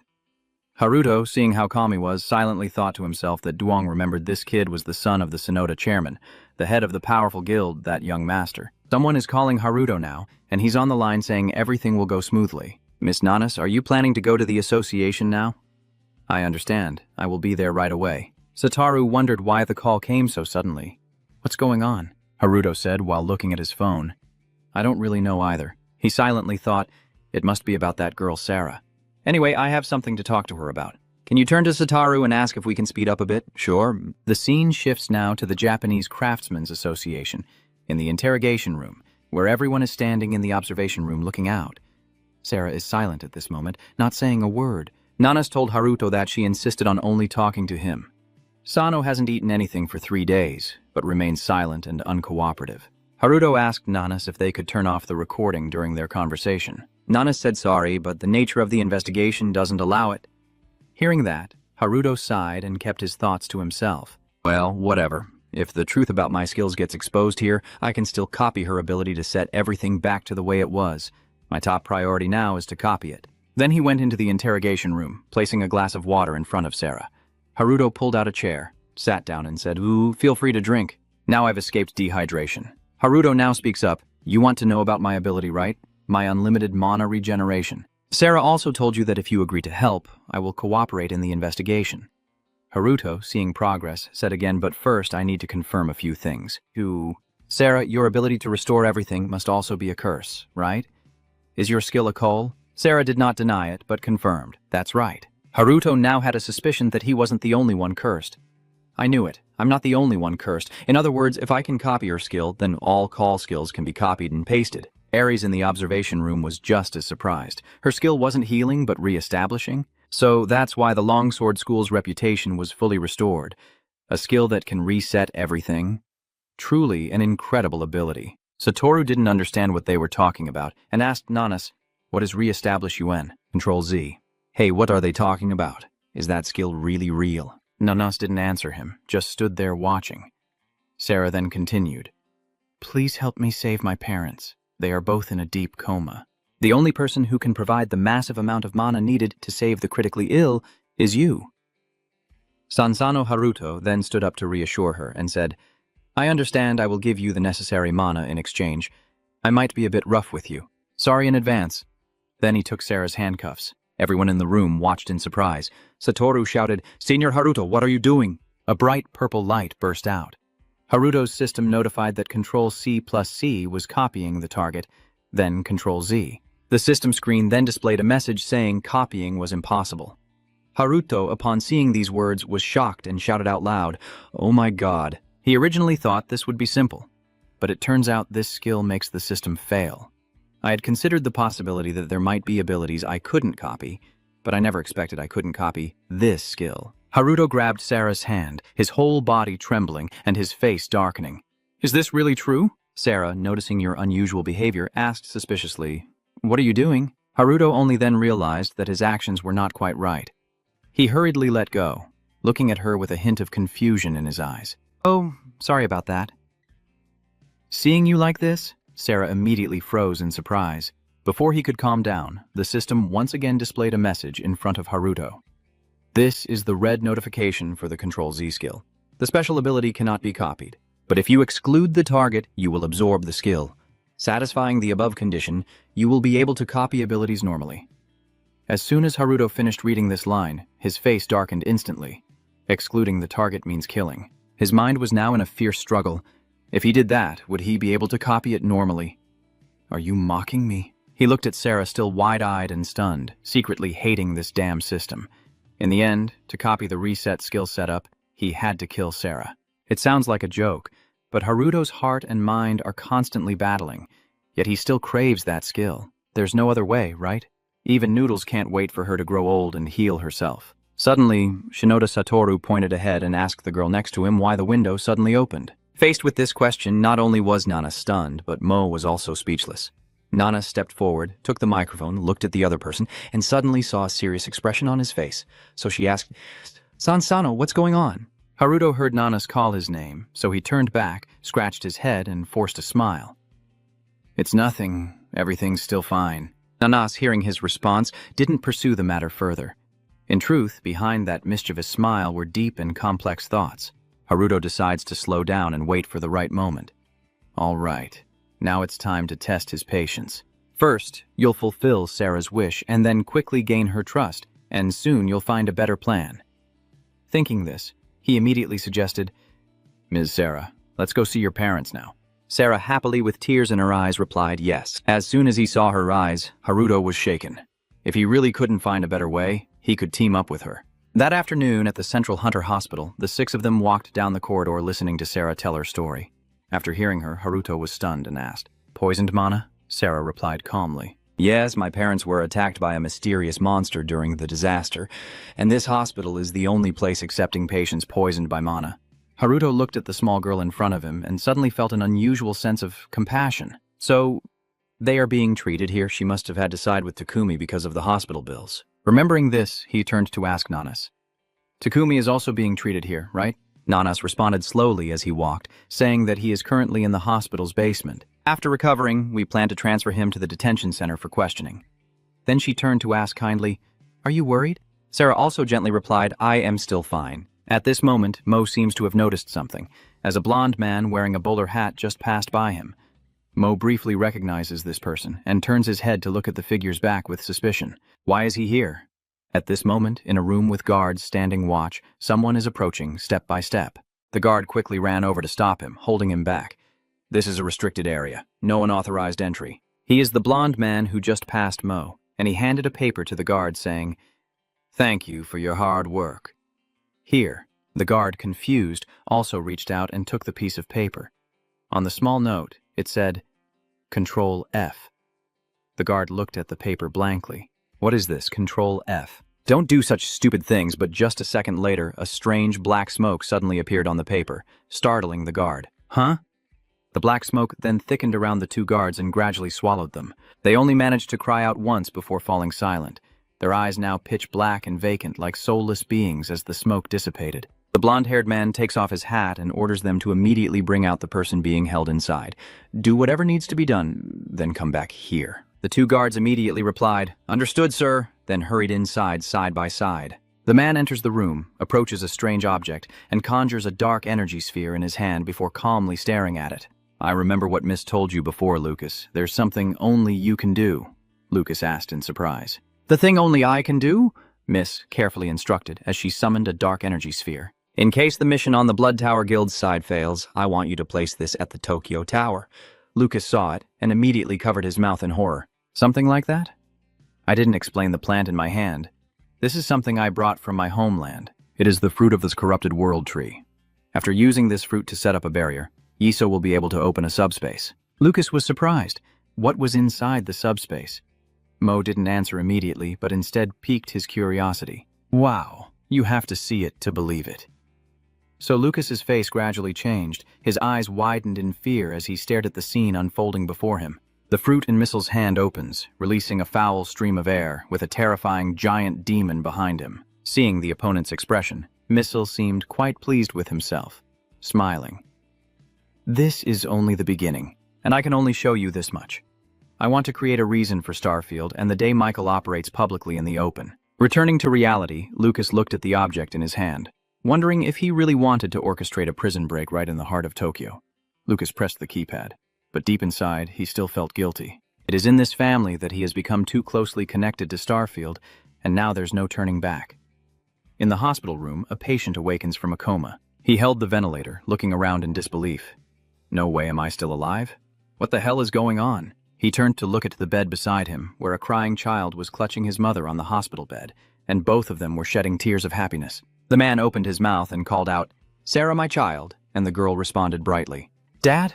Haruto, seeing how calm he was, silently thought to himself that Duong remembered this kid was the son of the Sonoda chairman, the head of the powerful guild, that young master. Someone is calling Haruto now, and he's on the line saying everything will go smoothly. "Miss Nanas, are you planning to go to the association now?" "I understand. I will be there right away." Satoru wondered why the call came so suddenly. "What's going on?" Haruto said while looking at his phone. "I don't really know either." He silently thought, it must be about that girl Sarah. "Anyway, I have something to talk to her about. Can you turn to Satoru and ask if we can speed up a bit?" "Sure." The scene shifts now to the Japanese Craftsmen's Association, in the interrogation room, where everyone is standing in the observation room looking out. Sarah is silent at this moment, not saying a word. Nanas told Haruto that she insisted on only talking to him. Sano hasn't eaten anything for 3 days, but remains silent and uncooperative. Haruto asked Nanas if they could turn off the recording during their conversation. Nanas said sorry, but the nature of the investigation doesn't allow it. Hearing that, Haruto sighed and kept his thoughts to himself. Well, whatever. If the truth about my skills gets exposed here, I can still copy her ability to set everything back to the way it was. My top priority now is to copy it. Then he went into the interrogation room, placing a glass of water in front of Sarah. Haruto pulled out a chair, sat down and said, "Ooh, feel free to drink. Now I've escaped dehydration." Haruto now speaks up. "You want to know about my ability, right? My unlimited mana regeneration. Sarah also told you that if you agree to help, I will cooperate in the investigation." Haruto, seeing progress, said again, "But first I need to confirm a few things. Sarah, your ability to restore everything must also be a curse, right?" Is your skill a coal? Sarah did not deny it, but confirmed. That's right. Haruto now had a suspicion that he wasn't the only one cursed. I knew it. I'm not the only one cursed. In other words, if I can copy her skill, then all call skills can be copied and pasted. Ares in the observation room was just as surprised. Her skill wasn't healing, but re-establishing. So that's why the Longsword School's reputation was fully restored. A skill that can reset everything. Truly an incredible ability. Satoru didn't understand what they were talking about and asked Nanas, "What is re-establish UN?" Control Z. Hey, what are they talking about? Is that skill really real? Nanas didn't answer him, just stood there watching. Sarah then continued, "Please help me save my parents. They are both in a deep coma. The only person who can provide the massive amount of mana needed to save the critically ill is you." Sansano Haruto then stood up to reassure her and said, "I understand. I will give you the necessary mana in exchange. I might be a bit rough with you. Sorry in advance." Then he took Sarah's handcuffs. Everyone in the room watched in surprise. Satoru shouted, "Senior Haruto, what are you doing?" A bright purple light burst out. Haruto's system notified that Control C plus C was copying the target, then Control Z. The system screen then displayed a message saying copying was impossible. Haruto, upon seeing these words, was shocked and shouted out loud, "Oh my God." He originally thought this would be simple, but it turns out this skill makes the system fail. I had considered the possibility that there might be abilities I couldn't copy, but I never expected I couldn't copy this skill. Haruto grabbed Sarah's hand, his whole body trembling and his face darkening. "Is this really true?" Sarah, noticing your unusual behavior, asked suspiciously, "What are you doing?" Haruto only then realized that his actions were not quite right. He hurriedly let go, looking at her with a hint of confusion in his eyes. "Oh, sorry about that." "Seeing you like this?" Sarah immediately froze in surprise. Before he could calm down, the system once again displayed a message in front of Haruto. "This is the red notification for the Control Z skill. The special ability cannot be copied, but if you exclude the target, you will absorb the skill. Satisfying the above condition, you will be able to copy abilities normally." As soon as Haruto finished reading this line, his face darkened instantly. Excluding the target means killing. His mind was now in a fierce struggle. If he did that, would he be able to copy it normally? "Are you mocking me?" He looked at Sarah, still wide-eyed and stunned, secretly hating this damn system. In the end, to copy the reset skill setup, he had to kill Sarah. It sounds like a joke, but Haruto's heart and mind are constantly battling, yet he still craves that skill. There's no other way, right? Even Noodles can't wait for her to grow old and heal herself. Suddenly, Shinoda Satoru pointed ahead and asked the girl next to him why the window suddenly opened. Faced with this question, not only was Nana stunned, but Mo was also speechless. Nana stepped forward, took the microphone, looked at the other person, and suddenly saw a serious expression on his face. So she asked, "Sansano, what's going on?" Haruto heard Nana's call his name, so he turned back, scratched his head, and forced a smile. "It's nothing. Everything's still fine." Nanas, hearing his response, didn't pursue the matter further. In truth, behind that mischievous smile were deep and complex thoughts. Haruto decides to slow down and wait for the right moment. All right, now it's time to test his patience. First, you'll fulfill Sarah's wish and then quickly gain her trust, and soon you'll find a better plan. Thinking this, he immediately suggested, "Ms. Sarah, let's go see your parents now." Sarah, happily with tears in her eyes, replied yes. As soon as he saw her eyes, Haruto was shaken. If he really couldn't find a better way, he could team up with her. That afternoon at the Central Hunter Hospital, the six of them walked down the corridor listening to Sarah tell her story. After hearing her, Haruto was stunned and asked, "Poisoned mana?" Sarah replied calmly, "Yes, my parents were attacked by a mysterious monster during the disaster, and this hospital is the only place accepting patients poisoned by mana." Haruto looked at the small girl in front of him and suddenly felt an unusual sense of compassion. "So, they are being treated here. She must have had to side with Takumi because of the hospital bills." Remembering this, he turned to ask Nanas, "Takumi is also being treated here, right?" Nanas responded slowly as he walked, saying that he is currently in the hospital's basement. "After recovering, we plan to transfer him to the detention center for questioning." Then she turned to ask kindly, "Are you worried?" Sarah also gently replied, "I am still fine." At this moment, Mo seems to have noticed something, as a blond man wearing a bowler hat just passed by him. Mo briefly recognizes this person and turns his head to look at the figure's back with suspicion. Why is he here? At this moment, in a room with guards standing watch, someone is approaching step by step. The guard quickly ran over to stop him, holding him back. "This is a restricted area. No unauthorized entry." He is the blonde man who just passed Mo, and he handed a paper to the guard saying, "Thank you for your hard work." Here, the guard, confused, also reached out and took the piece of paper. On the small note, it said, Control F. The guard looked at the paper blankly. What is this, Control F? Don't do such stupid things, but just a second later, a strange black smoke suddenly appeared on the paper, startling the guard. Huh? The black smoke then thickened around the two guards and gradually swallowed them. They only managed to cry out once before falling silent, their eyes now pitch black and vacant like soulless beings as the smoke dissipated. The blonde-haired man takes off his hat and orders them to immediately bring out the person being held inside. Do whatever needs to be done, then come back here. The two guards immediately replied, "Understood, sir," then hurried inside side by side. The man enters the room, approaches a strange object, and conjures a dark energy sphere in his hand before calmly staring at it. "I remember what Miss told you before, Lucas. There's something only you can do," Lucas asked in surprise. The thing only I can do? Miss carefully instructed as she summoned a dark energy sphere. In case the mission on the Blood Tower Guild's side fails, I want you to place this at the Tokyo Tower. Lucas saw it and immediately covered his mouth in horror. Something like that? I didn't explain the plant in my hand. This is something I brought from my homeland. It is the fruit of this corrupted world tree. After using this fruit to set up a barrier, Yiso will be able to open a subspace. Lucas was surprised. What was inside the subspace? Mo didn't answer immediately, but instead piqued his curiosity. Wow, you have to see it to believe it. So Lucas's face gradually changed. His eyes widened in fear as he stared at the scene unfolding before him. The fruit in Missil's hand opens, releasing a foul stream of air with a terrifying giant demon behind him. Seeing the opponent's expression, Missil seemed quite pleased with himself, smiling. This is only the beginning, and I can only show you this much. I want to create a reason for Starfield and the day Michael operates publicly in the open. Returning to reality, Lucas looked at the object in his hand, wondering if he really wanted to orchestrate a prison break right in the heart of Tokyo. Lucas pressed the keypad, but deep inside, he still felt guilty. It is in this family that he has become too closely connected to Starfield, and now there's no turning back. In the hospital room, a patient awakens from a coma. He held the ventilator, looking around in disbelief. No way am I still alive? What the hell is going on? He turned to look at the bed beside him, where a crying child was clutching his mother on the hospital bed, and both of them were shedding tears of happiness. The man opened his mouth and called out, "Sarah, my child," and the girl responded brightly, "Dad?"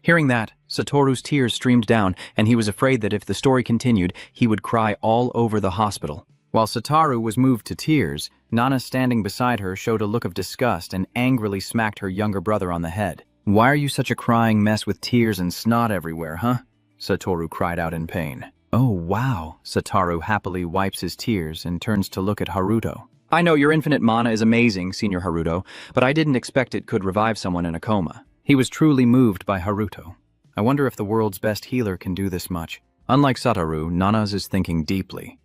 Hearing that, Satoru's tears streamed down, and he was afraid that if the story continued, he would cry all over the hospital. While Satoru was moved to tears, Nana standing beside her showed a look of disgust and angrily smacked her younger brother on the head. "Why are you such a crying mess with tears and snot everywhere, huh?" Satoru cried out in pain. "Oh, wow." Satoru happily wipes his tears and turns to look at Haruto. I know your infinite mana is amazing, Senior Haruto, but I didn't expect it could revive someone in a coma. He was truly moved by Haruto. I wonder if the world's best healer can do this much. Unlike Satoru, Nana's is thinking deeply.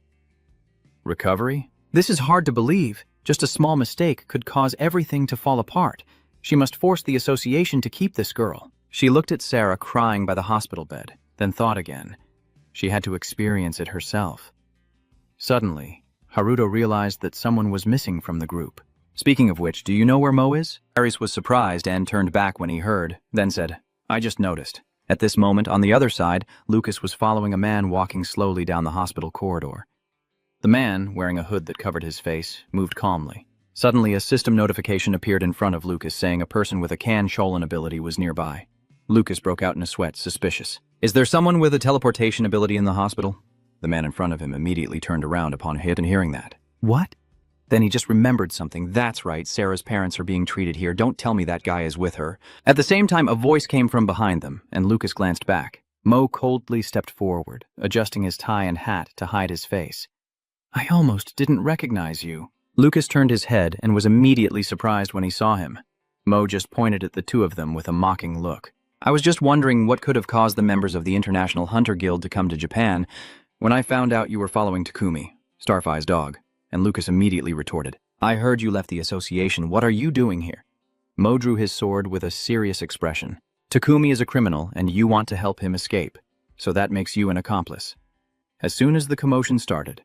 Recovery? This is hard to believe. Just a small mistake could cause everything to fall apart. She must force the association to keep this girl. She looked at Sarah crying by the hospital bed, then thought again. She had to experience it herself. Suddenly, Haruto realized that someone was missing from the group. Speaking of which, do you know where Mo is? Ares was surprised and turned back when he heard, then said, "I just noticed." At this moment, on the other side, Lucas was following a man walking slowly down the hospital corridor. The man, wearing a hood that covered his face, moved calmly. Suddenly, a system notification appeared in front of Lucas saying a person with a Kan-Cholan ability was nearby. Lucas broke out in a sweat, suspicious. "Is there someone with a teleportation ability in the hospital?" The man in front of him immediately turned around upon hearing that. "What?" Then he just remembered something. "That's right, Sarah's parents are being treated here. Don't tell me that guy is with her." At the same time, a voice came from behind them, and Lucas glanced back. Mo coldly stepped forward, adjusting his tie and hat to hide his face. "I almost didn't recognize you." Lucas turned his head and was immediately surprised when he saw him. Mo just pointed at the two of them with a mocking look. "I was just wondering what could have caused the members of the International Hunter Guild to come to Japan when I found out you were following Takumi, Starfy's dog." And Lucas immediately retorted, "I heard you left the association. What are you doing here?" Mo drew his sword with a serious expression. "Takumi is a criminal, and you want to help him escape, so that makes you an accomplice." As soon as the commotion started,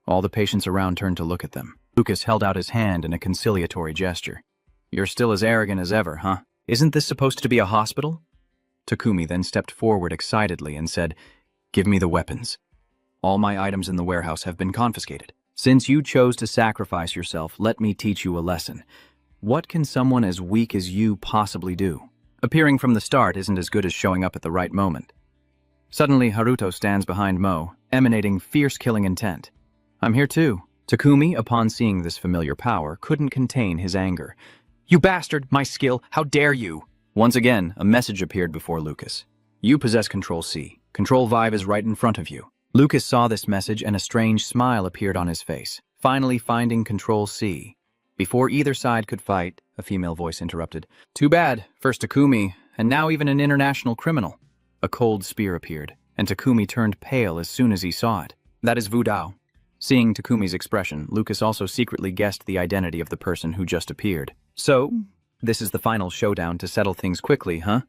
all the patients around turned to look at them. Lucas held out his hand in a conciliatory gesture. "You're still as arrogant as ever, huh? Isn't this supposed to be a hospital?" Takumi then stepped forward excitedly and said, Give me the weapons. All my items in the warehouse have been confiscated. Since you chose to sacrifice yourself, let me teach you a lesson. What can someone as weak as you possibly do? Appearing from the start isn't as good as showing up at the right moment. Suddenly, Haruto stands behind Mo, emanating fierce killing intent. I'm here too. Takumi, upon seeing this familiar power, couldn't contain his anger. You bastard, my skill, how dare you? Once again, a message appeared before Lucas. You possess Control C. Control Vive is right in front of you. Lucas saw this message and a strange smile appeared on his face, finally finding Control C. Before either side could fight, a female voice interrupted. Too bad, first Takumi, and now even an international criminal. A cold spear appeared, and Takumi turned pale as soon as he saw it. That is Wu Dao. Seeing Takumi's expression, Lucas also secretly guessed the identity of the person who just appeared. So, this is the final showdown to settle things quickly, huh?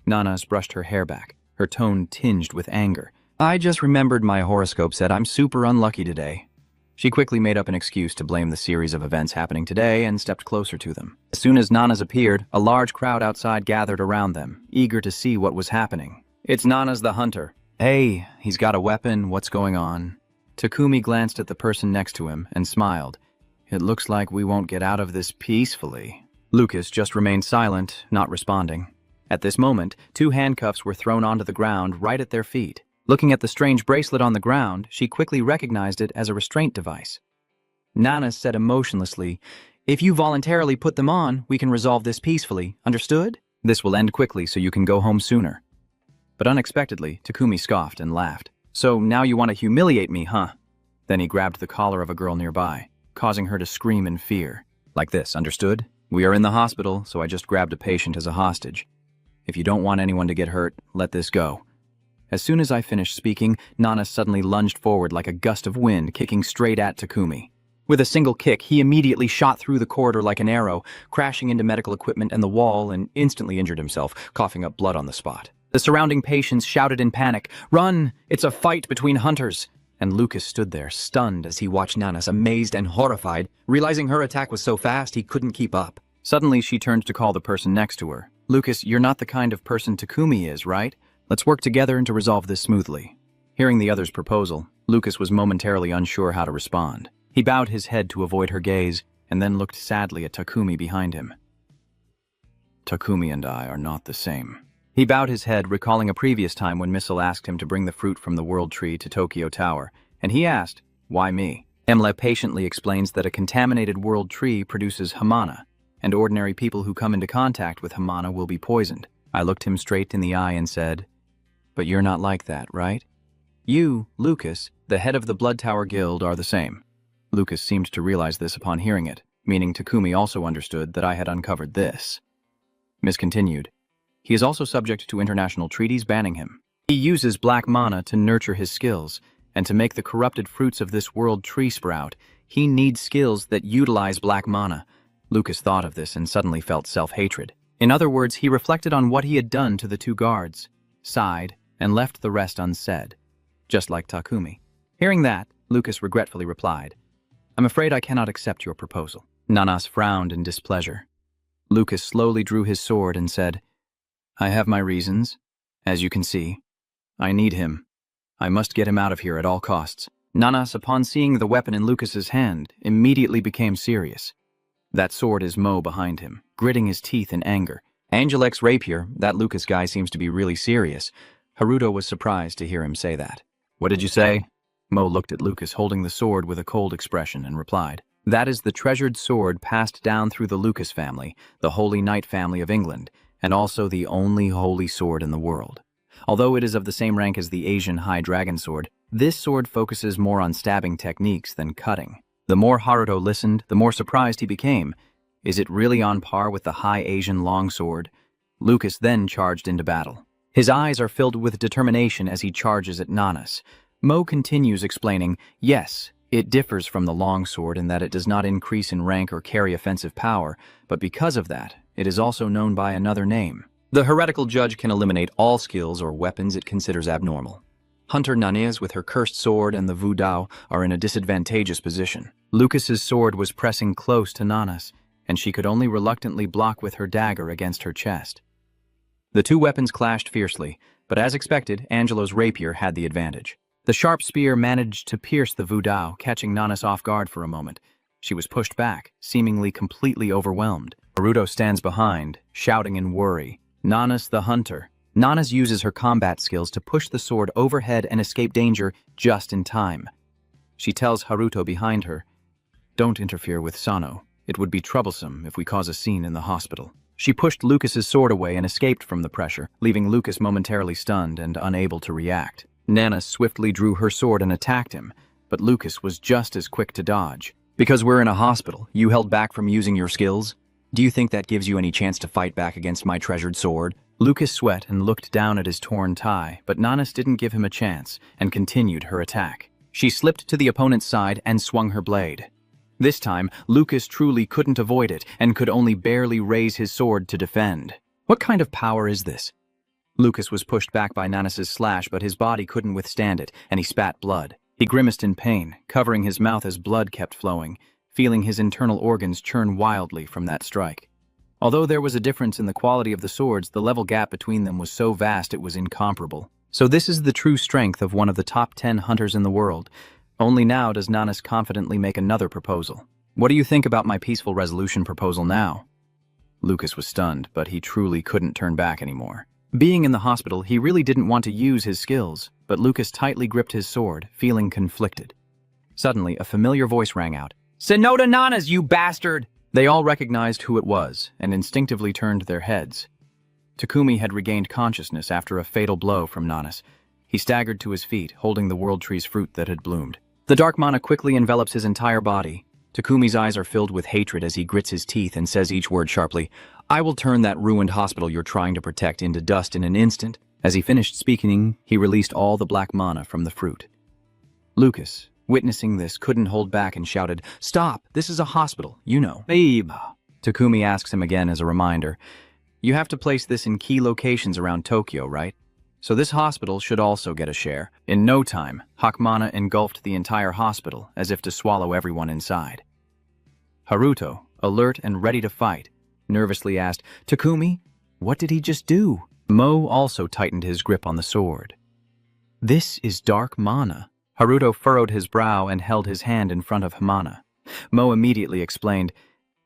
Nanas brushed her hair back, her tone tinged with anger. I just remembered my horoscope said I'm super unlucky today. She quickly made up an excuse to blame the series of events happening today and stepped closer to them. As soon as Nanas appeared, a large crowd outside gathered around them, eager to see what was happening. It's Nanas the hunter. Hey, he's got a weapon, what's going on? Takumi glanced at the person next to him and smiled. It looks like we won't get out of this peacefully. Lucas just remained silent, not responding. At this moment, 2 handcuffs were thrown onto the ground right at their feet. Looking at the strange bracelet on the ground, she quickly recognized it as a restraint device. Nanas said emotionlessly, If you voluntarily put them on, we can resolve this peacefully. Understood? This will end quickly so you can go home sooner. But unexpectedly, Takumi scoffed and laughed. So now you want to humiliate me, huh? Then he grabbed the collar of a girl nearby, causing her to scream in fear. Like this, understood? We are in the hospital, so I just grabbed a patient as a hostage. If you don't want anyone to get hurt, let this go. As soon as I finished speaking, Nana suddenly lunged forward like a gust of wind, kicking straight at Takumi. With a single kick, he immediately shot through the corridor like an arrow, crashing into medical equipment and the wall, and instantly injured himself, coughing up blood on the spot. The surrounding patients shouted in panic, Run! It's a fight between hunters! And Lucas stood there, stunned as he watched Nanas, amazed and horrified, realizing her attack was so fast he couldn't keep up. Suddenly, she turned to call the person next to her. Lucas, you're not the kind of person Takumi is, right? Let's work together and to resolve this smoothly. Hearing the other's proposal, Lucas was momentarily unsure how to respond. He bowed his head to avoid her gaze, and then looked sadly at Takumi behind him. Takumi and I are not the same. He bowed his head, recalling a previous time when Missile asked him to bring the fruit from the World Tree to Tokyo Tower, and he asked, why me? Emle patiently explains that a contaminated World Tree produces Hamana, and ordinary people who come into contact with Hamana will be poisoned. I looked him straight in the eye and said, But you're not like that, right? You, Lucas, the head of the Blood Tower Guild, are the same. Lucas seemed to realize this upon hearing it, meaning Takumi also understood that I had uncovered this. Miss continued. He is also subject to international treaties banning him. He uses black mana to nurture his skills, and to make the corrupted fruits of this world tree sprout, he needs skills that utilize black mana. Lucas thought of this and suddenly felt self-hatred. In other words, he reflected on what he had done to the 2 guards, sighed, and left the rest unsaid, just like Takumi. Hearing that, Lucas regretfully replied, I'm afraid I cannot accept your proposal. Nanas frowned in displeasure. Lucas slowly drew his sword and said, I have my reasons. As you can see, I need him. I must get him out of here at all costs. Nanas, upon seeing the weapon in Lucas's hand, immediately became serious. That sword is Mo behind him, gritting his teeth in anger. Angelec's rapier, that Lucas guy seems to be really serious. Haruto was surprised to hear him say that. What did you say? Mo looked at Lucas holding the sword with a cold expression and replied, That is the treasured sword passed down through the Lucas family, the Holy Knight family of England, and also the only holy sword in the world. Although it is of the same rank as the Asian High Dragon Sword, this sword focuses more on stabbing techniques than cutting. The more Haruto listened, the more surprised he became. Is it really on par with the High Asian Longsword? Lucas then charged into battle. His eyes are filled with determination as he charges at Nanas. Mo continues explaining, yes, it differs from the longsword in that it does not increase in rank or carry offensive power, but because of that, it is also known by another name. The heretical judge can eliminate all skills or weapons it considers abnormal. Hunter Nanez with her cursed sword and the Wu Dao are in a disadvantageous position. Lucas's sword was pressing close to Nanas, and she could only reluctantly block with her dagger against her chest. The 2 weapons clashed fiercely, But as expected, Angelo's rapier had the advantage. The sharp spear managed to pierce the Vudao, catching Nanas off guard for a moment. She was pushed back, seemingly completely overwhelmed. Haruto stands behind, shouting in worry. Nanas the hunter. Nanas uses her combat skills to push the sword overhead and escape danger just in time. She tells Haruto behind her, "Don't interfere with Sano. It would be troublesome if we cause a scene in the hospital." She pushed Lucas's sword away and escaped from the pressure, leaving Lucas momentarily stunned and unable to react. Nana swiftly drew her sword and attacked him, but Lucas was just as quick to dodge. Because we're in a hospital, you held back from using your skills? Do you think that gives you any chance to fight back against my treasured sword? Lucas sweat and looked down at his torn tie, but Nanas didn't give him a chance and continued her attack. She slipped to the opponent's side and swung her blade. This time, Lucas truly couldn't avoid it and could only barely raise his sword to defend. What kind of power is this? Lucas was pushed back by Nanas's slash, but his body couldn't withstand it, and he spat blood. He grimaced in pain, covering his mouth as blood kept flowing, feeling his internal organs churn wildly from that strike. Although there was a difference in the quality of the swords, the level gap between them was so vast it was incomparable. So this is the true strength of one of the top 10 hunters in the world. Only now does Nanas confidently make another proposal. What do you think about my peaceful resolution proposal now? Lucas was stunned, but he truly couldn't turn back anymore. Being in the hospital, he really didn't want to use his skills, but Lucas tightly gripped his sword, feeling conflicted. Suddenly, a familiar voice rang out. "Sonoda Nanas, you bastard!" They all recognized who it was, and instinctively turned their heads. Takumi had regained consciousness after a fatal blow from Nanas. He staggered to his feet, holding the world tree's fruit that had bloomed. The dark mana quickly envelops his entire body. Takumi's eyes are filled with hatred as he grits his teeth and says each word sharply. "I will turn that ruined hospital you're trying to protect into dust in an instant." As he finished speaking, he released all the black mana from the fruit. Lucas, witnessing this, couldn't hold back and shouted, "Stop! This is a hospital, you know." "Babe." Takumi asks him again as a reminder. "You have to place this in key locations around Tokyo, right? So this hospital should also get a share." In no time, Hakmana engulfed the entire hospital, as if to swallow everyone inside. Haruto, alert and ready to fight, nervously asked, "Takumi, what did he just do?" Mo also tightened his grip on the sword. "This is dark mana." Haruto furrowed his brow and held his hand in front of Hamana. Mo immediately explained,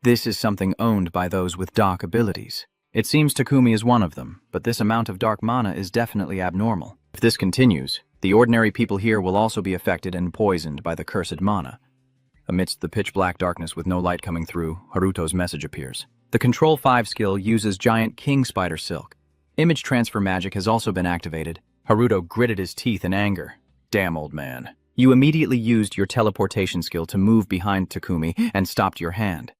"This is something owned by those with dark abilities. It seems Takumi is one of them, but this amount of dark mana is definitely abnormal. If this continues, the ordinary people here will also be affected and poisoned by the cursed mana." Amidst the pitch-black darkness with no light coming through, Haruto's message appears. The Control 5 skill uses giant king spider silk. Image transfer magic has also been activated. Haruto gritted his teeth in anger. "Damn, old man. You immediately used your teleportation skill to move behind Takumi and stopped your hand."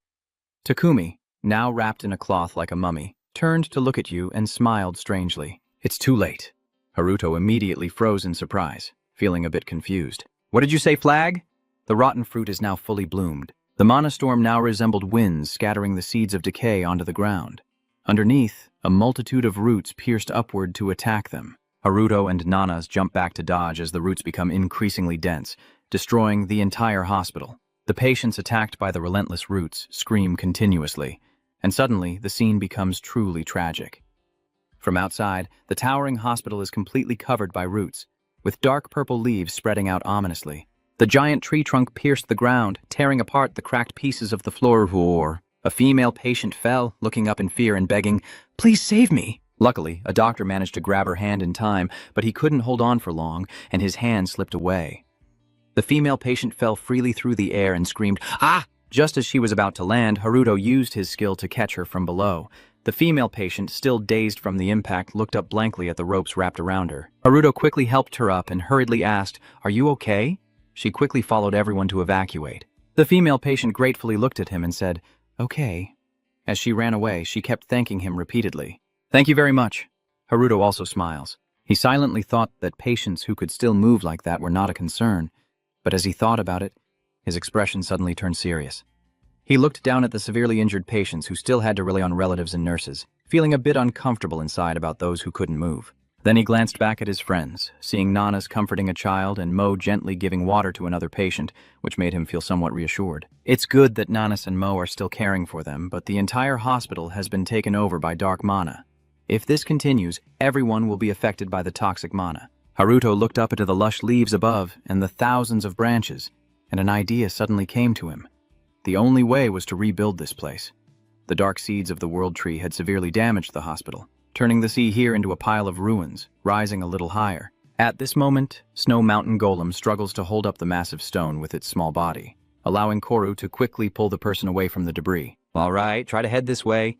Takumi, now wrapped in a cloth like a mummy, turned to look at you and smiled strangely. "It's too late." Haruto immediately froze in surprise, feeling a bit confused. "What did you say, Flag?" The rotten fruit is now fully bloomed. The mana storm now resembled winds scattering the seeds of decay onto the ground. Underneath, a multitude of roots pierced upward to attack them. Haruto and Nanas jump back to dodge as the roots become increasingly dense, destroying the entire hospital. The patients attacked by the relentless roots scream continuously, and suddenly the scene becomes truly tragic. From outside, the towering hospital is completely covered by roots, with dark purple leaves spreading out ominously. The giant tree trunk pierced the ground, tearing apart the cracked pieces of the floor. A female patient fell, looking up in fear and begging, "Please save me." Luckily, a doctor managed to grab her hand in time, but he couldn't hold on for long, and his hand slipped away. The female patient fell freely through the air and screamed, "Ah!" Just as she was about to land, Haruto used his skill to catch her from below. The female patient, still dazed from the impact, looked up blankly at the ropes wrapped around her. Haruto quickly helped her up and hurriedly asked, "Are you okay?" She quickly followed everyone to evacuate. The female patient gratefully looked at him and said, "Okay." As she ran away, she kept thanking him repeatedly. "Thank you very much." Haruto also smiles. He silently thought that patients who could still move like that were not a concern, but as he thought about it, his expression suddenly turned serious. He looked down at the severely injured patients who still had to rely on relatives and nurses, feeling a bit uncomfortable inside about those who couldn't move. Then he glanced back at his friends, seeing Nanas comforting a child and Mo gently giving water to another patient, which made him feel somewhat reassured. It's good that Nanas and Mo are still caring for them, but the entire hospital has been taken over by dark mana. If this continues, everyone will be affected by the toxic mana. Haruto looked up into the lush leaves above and the thousands of branches, and an idea suddenly came to him. The only way was to rebuild this place. The dark seeds of the world tree had severely damaged the hospital, turning the sea here into a pile of ruins, rising a little higher. At this moment, Snow Mountain Golem struggles to hold up the massive stone with its small body, allowing Koru to quickly pull the person away from the debris. All right, try to head this way.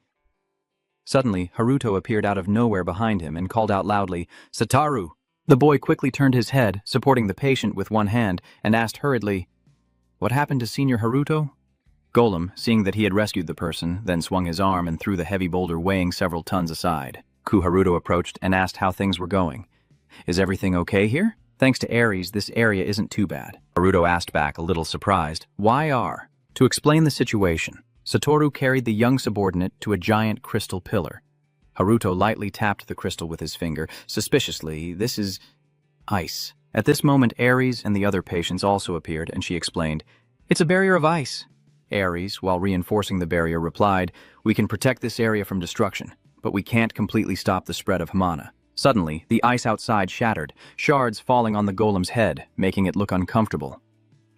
Suddenly, Haruto appeared out of nowhere behind him and called out loudly, "Satoru!" The boy quickly turned his head, supporting the patient with one hand, and asked hurriedly, "What happened to Senior Haruto?" Golem, seeing that he had rescued the person, then swung his arm and threw the heavy boulder weighing several tons aside. Haruto approached and asked how things were going. "Is everything okay here?" "Thanks to Ares, this area isn't too bad." Haruto asked back, a little surprised. "Why are?" To explain the situation, Satoru carried the young subordinate to a giant crystal pillar. Haruto lightly tapped the crystal with his finger. Suspiciously, "This is ice." At this moment, Ares and the other patients also appeared, and she explained, "It's a barrier of ice." Ares, while reinforcing the barrier, replied, "We can protect this area from destruction, but we can't completely stop the spread of mana." Suddenly, the ice outside shattered, shards falling on the golem's head, making it look uncomfortable.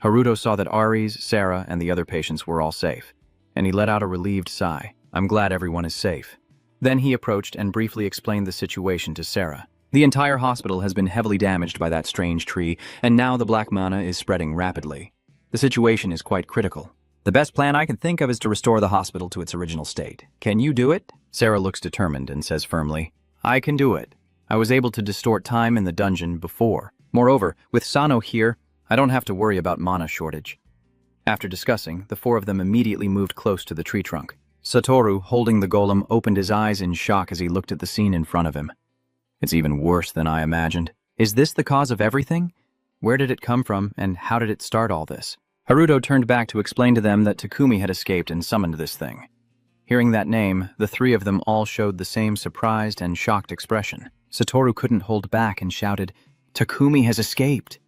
Haruto saw that Ares, Sarah, and the other patients were all safe, and he let out a relieved sigh. "I'm glad everyone is safe." Then he approached and briefly explained the situation to Sarah. "The entire hospital has been heavily damaged by that strange tree, and now the black mana is spreading rapidly. The situation is quite critical. The best plan I can think of is to restore the hospital to its original state. Can you do it?" Sarah looks determined and says firmly, "I can do it. I was able to distort time in the dungeon before. Moreover, with Sano here, I don't have to worry about mana shortage." After discussing, the four of them immediately moved close to the tree trunk. Satoru, holding the golem, opened his eyes in shock as he looked at the scene in front of him. "It's even worse than I imagined. Is this the cause of everything? Where did it come from, and how did it start all this?" Haruto turned back to explain to them that Takumi had escaped and summoned this thing. Hearing that name, the three of them all showed the same surprised and shocked expression. Satoru couldn't hold back and shouted, "Takumi has escaped!"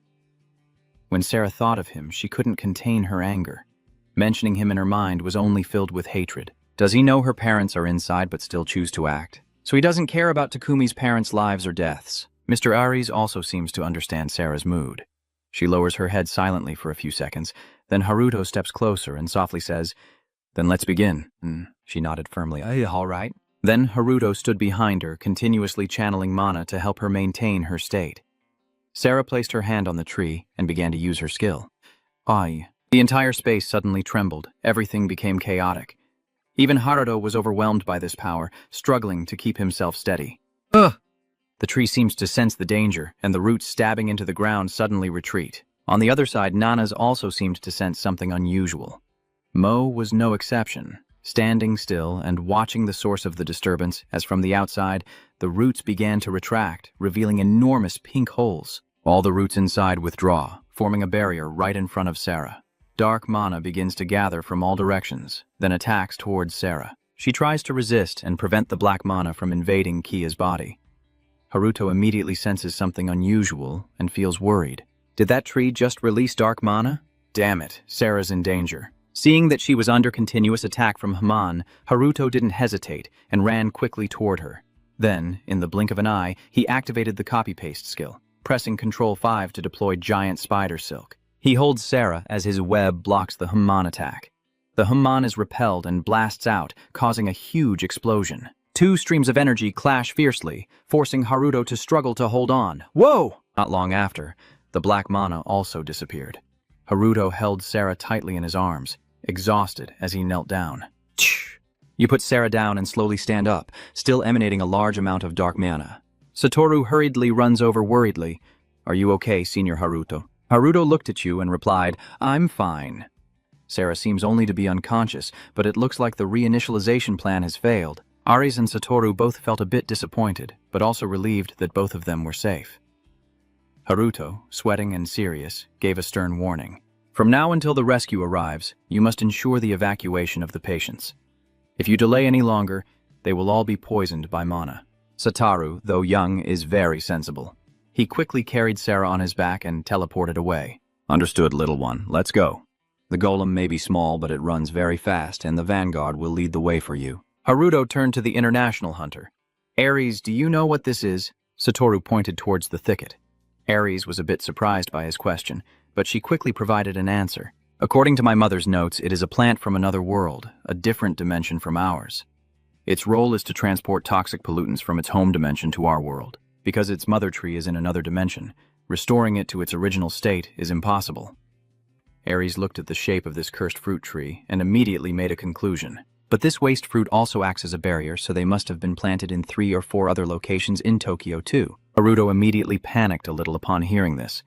When Sarah thought of him, she couldn't contain her anger. Mentioning him in her mind was only filled with hatred. Does he know her parents are inside but still choose to act? So he doesn't care about Takumi's parents' lives or deaths. Mr. Ares also seems to understand Sarah's mood. She lowers her head silently for a few seconds, then Haruto steps closer and softly says, "Then let's begin." She nodded firmly. "All right." Then Haruto stood behind her, continuously channeling mana to help her maintain her state. Sarah placed her hand on the tree and began to use her skill. The entire space suddenly trembled. Everything became chaotic. Even Haruto was overwhelmed by this power, struggling to keep himself steady. The tree seems to sense the danger, and the roots stabbing into the ground suddenly retreat. On the other side, Nanas also seemed to sense something unusual. Mo was no exception, standing still and watching the source of the disturbance as from the outside, the roots began to retract, revealing enormous pink holes. All the roots inside withdraw, forming a barrier right in front of Sarah. Dark mana begins to gather from all directions, then attacks towards Sarah. She tries to resist and prevent the black mana from invading Kia's body. Haruto immediately senses something unusual and feels worried. Did that tree just release dark mana? Damn it, Sarah's in danger. Seeing that she was under continuous attack from Haman, Haruto didn't hesitate and ran quickly toward her. Then, in the blink of an eye, he activated the copy-paste skill, pressing Control 5 to deploy giant spider silk. He holds Sarah as his web blocks the Haman attack. The Haman is repelled and blasts out, causing a huge explosion. Two streams of energy clash fiercely, forcing Haruto to struggle to hold on. Whoa! Not long after, the black mana also disappeared. Haruto held Sarah tightly in his arms, exhausted as he knelt down. You put Sarah down and slowly stand up, still emanating a large amount of dark mana. Satoru hurriedly runs over worriedly. "Are you okay, Senior Haruto?" Haruto looked at you and replied, "I'm fine." Sarah seems only to be unconscious, but it looks like the reinitialization plan has failed. Ares and Satoru both felt a bit disappointed, but also relieved that both of them were safe. Haruto, sweating and serious, gave a stern warning. "From now until the rescue arrives, you must ensure the evacuation of the patients. If you delay any longer, they will all be poisoned by mana." Satoru, though young, is very sensible. He quickly carried Sarah on his back and teleported away. "Understood, little one. Let's go. The golem may be small, but it runs very fast, and the vanguard will lead the way for you." Haruto turned to the international hunter. Ares, do you know what this is? Satoru pointed towards the thicket. Ares was a bit surprised by his question, but she quickly provided an answer. According to my mother's notes, it is a plant from another world, a different dimension from ours. Its role is to transport toxic pollutants from its home dimension to our world. Because its mother tree is in another dimension, restoring it to its original state is impossible. Ares looked at the shape of this cursed fruit tree and immediately made a conclusion. But this waste fruit also acts as a barrier, so they must have been planted in 3 or 4 other locations in Tokyo too. Haruto immediately panicked a little upon hearing this.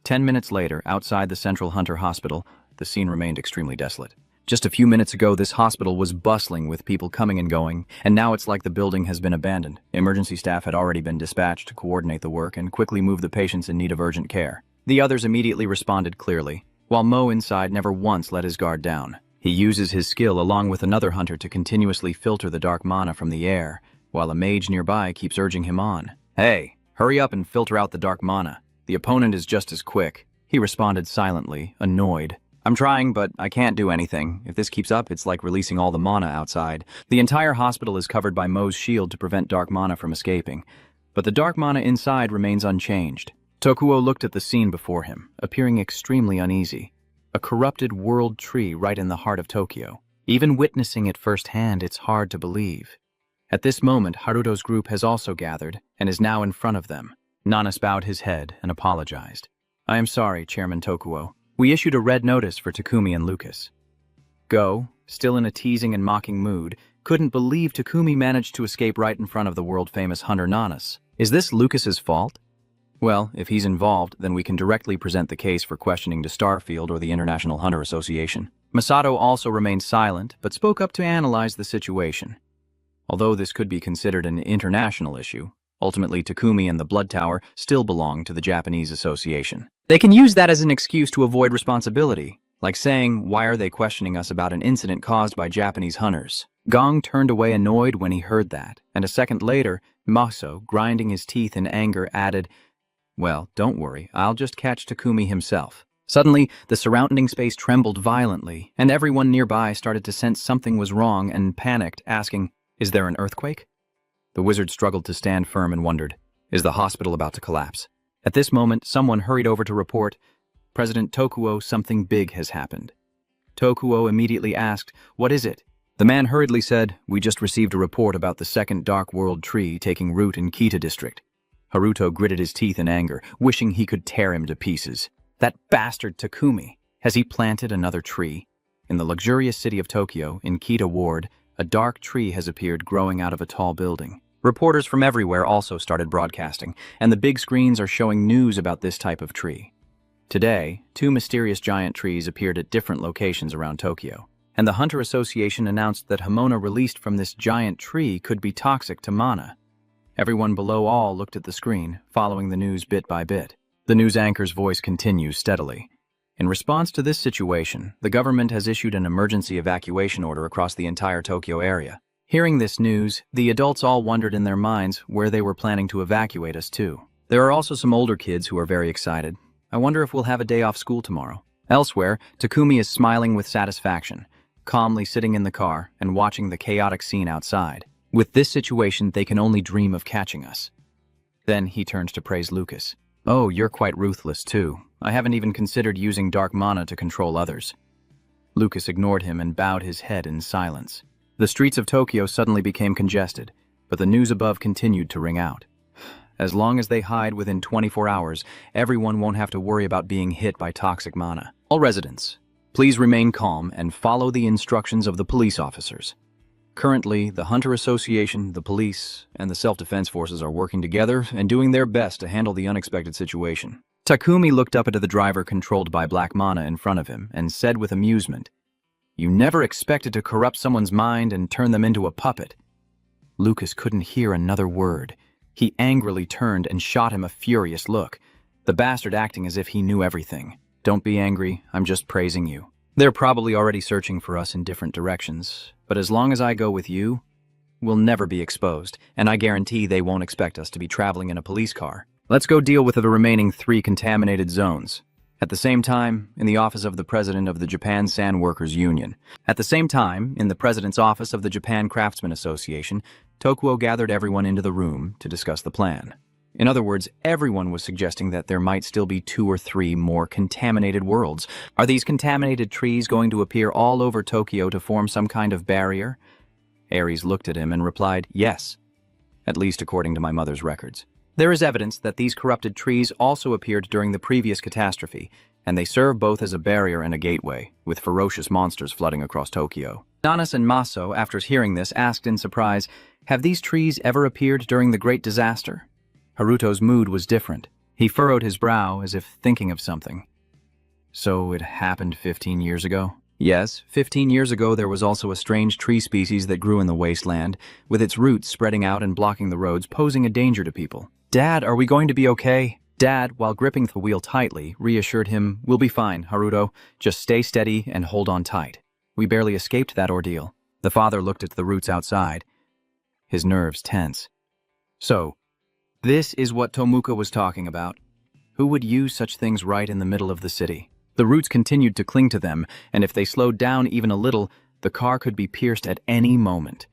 10 minutes later, outside the Central Hunter Hospital, the scene remained extremely desolate. Just a few minutes ago, this hospital was bustling with people coming and going, and now it's like the building has been abandoned. Emergency staff had already been dispatched to coordinate the work and quickly move the patients in need of urgent care. The others immediately responded clearly, while Mo inside never once let his guard down. He uses his skill along with another hunter to continuously filter the dark mana from the air, while a mage nearby keeps urging him on. "Hey, hurry up and filter out the dark mana. The opponent is just as quick." He responded silently, annoyed. "I'm trying, but I can't do anything. If this keeps up, it's like releasing all the mana outside." The entire hospital is covered by Mo's shield to prevent dark mana from escaping, but the dark mana inside remains unchanged. Tokuo looked at the scene before him, appearing extremely uneasy. A corrupted world tree right in the heart of Tokyo. Even witnessing it firsthand, it's hard to believe. At this moment, Haruto's group has also gathered and is now in front of them. Nanas bowed his head and apologized. "I am sorry, Chairman Tokuo. We issued a red notice for Takumi and Lucas." Go, still in a teasing and mocking mood, couldn't believe Takumi managed to escape right in front of the world-famous hunter Nanas. Is this Lucas's fault? Well, if he's involved, then we can directly present the case for questioning to Starfield or the International Hunter Association. Masato also remained silent, but spoke up to analyze the situation. Although this could be considered an international issue, ultimately Takumi and the Blood Tower still belong to the Japanese Association. They can use that as an excuse to avoid responsibility, like saying, why are they questioning us about an incident caused by Japanese hunters? Gong turned away annoyed when he heard that, and a second later, Maso, grinding his teeth in anger, added, "Well, don't worry, I'll just catch Takumi himself." Suddenly, the surrounding space trembled violently, and everyone nearby started to sense something was wrong and panicked, asking, "Is there an earthquake?" The wizard struggled to stand firm and wondered, "Is the hospital about to collapse?" At this moment, someone hurried over to report, "President Tokuo, something big has happened." Tokuo immediately asked, "What is it?" The man hurriedly said, "We just received a report about the second Dark World tree taking root in Kita district." Haruto gritted his teeth in anger, wishing he could tear him to pieces. That bastard Takumi! Has he planted another tree? In the luxurious city of Tokyo, in Kita Ward, a dark tree has appeared growing out of a tall building. Reporters from everywhere also started broadcasting, and the big screens are showing news about this type of tree. Today, 2 mysterious giant trees appeared at different locations around Tokyo, and the Hunter Association announced that Hamona released from this giant tree could be toxic to mana. Everyone below all looked at the screen, following the news bit by bit. The news anchor's voice continues steadily. In response to this situation, the government has issued an emergency evacuation order across the entire Tokyo area. Hearing this news, the adults all wondered in their minds where they were planning to evacuate us to. There are also some older kids who are very excited. I wonder if we'll have a day off school tomorrow. Elsewhere, Takumi is smiling with satisfaction, calmly sitting in the car and watching the chaotic scene outside. With this situation, they can only dream of catching us. Then he turns to praise Lucas. "Oh, you're quite ruthless too. I haven't even considered using dark mana to control others." Lucas ignored him and bowed his head in silence. The streets of Tokyo suddenly became congested, but the news above continued to ring out. As long as they hide within 24 hours, everyone won't have to worry about being hit by toxic mana. All residents, please remain calm and follow the instructions of the police officers. Currently, the Hunter Association, the police, and the self-defense forces are working together and doing their best to handle the unexpected situation. Takumi looked up at the driver controlled by black mana in front of him and said with amusement, "You never expected to corrupt someone's mind and turn them into a puppet." Lucas couldn't hear another word. He angrily turned and shot him a furious look, the bastard acting as if he knew everything. "Don't be angry, I'm just praising you. They're probably already searching for us in different directions, but as long as I go with you, we'll never be exposed, and I guarantee they won't expect us to be traveling in a police car. Let's go deal with the remaining 3 contaminated zones." At the same time, in the office of the president of the Japan Sand Workers Union. At the same time, in the president's office of the Japan Craftsmen Association, Tokuo gathered everyone into the room to discuss the plan. In other words, everyone was suggesting that there might still be 2 or 3 more contaminated worlds. Are these contaminated trees going to appear all over Tokyo to form some kind of barrier? Ares looked at him and replied, yes, at least according to my mother's records. There is evidence that these corrupted trees also appeared during the previous catastrophe, and they serve both as a barrier and a gateway, with ferocious monsters flooding across Tokyo. Nanas and Maso, after hearing this, asked in surprise, have these trees ever appeared during the Great Disaster? Haruto's mood was different. He furrowed his brow as if thinking of something. So it happened 15 years ago? Yes, 15 years ago there was also a strange tree species that grew in the wasteland, with its roots spreading out and blocking the roads, posing a danger to people. Dad, are we going to be okay? Dad, while gripping the wheel tightly, reassured him, we'll be fine, Haruto. Just stay steady and hold on tight. We barely escaped that ordeal. The father looked at the roots outside, his nerves tense. So, this is what Tomuka was talking about. Who would use such things right in the middle of the city? The roots continued to cling to them, and if they slowed down even a little, the car could be pierced at any moment.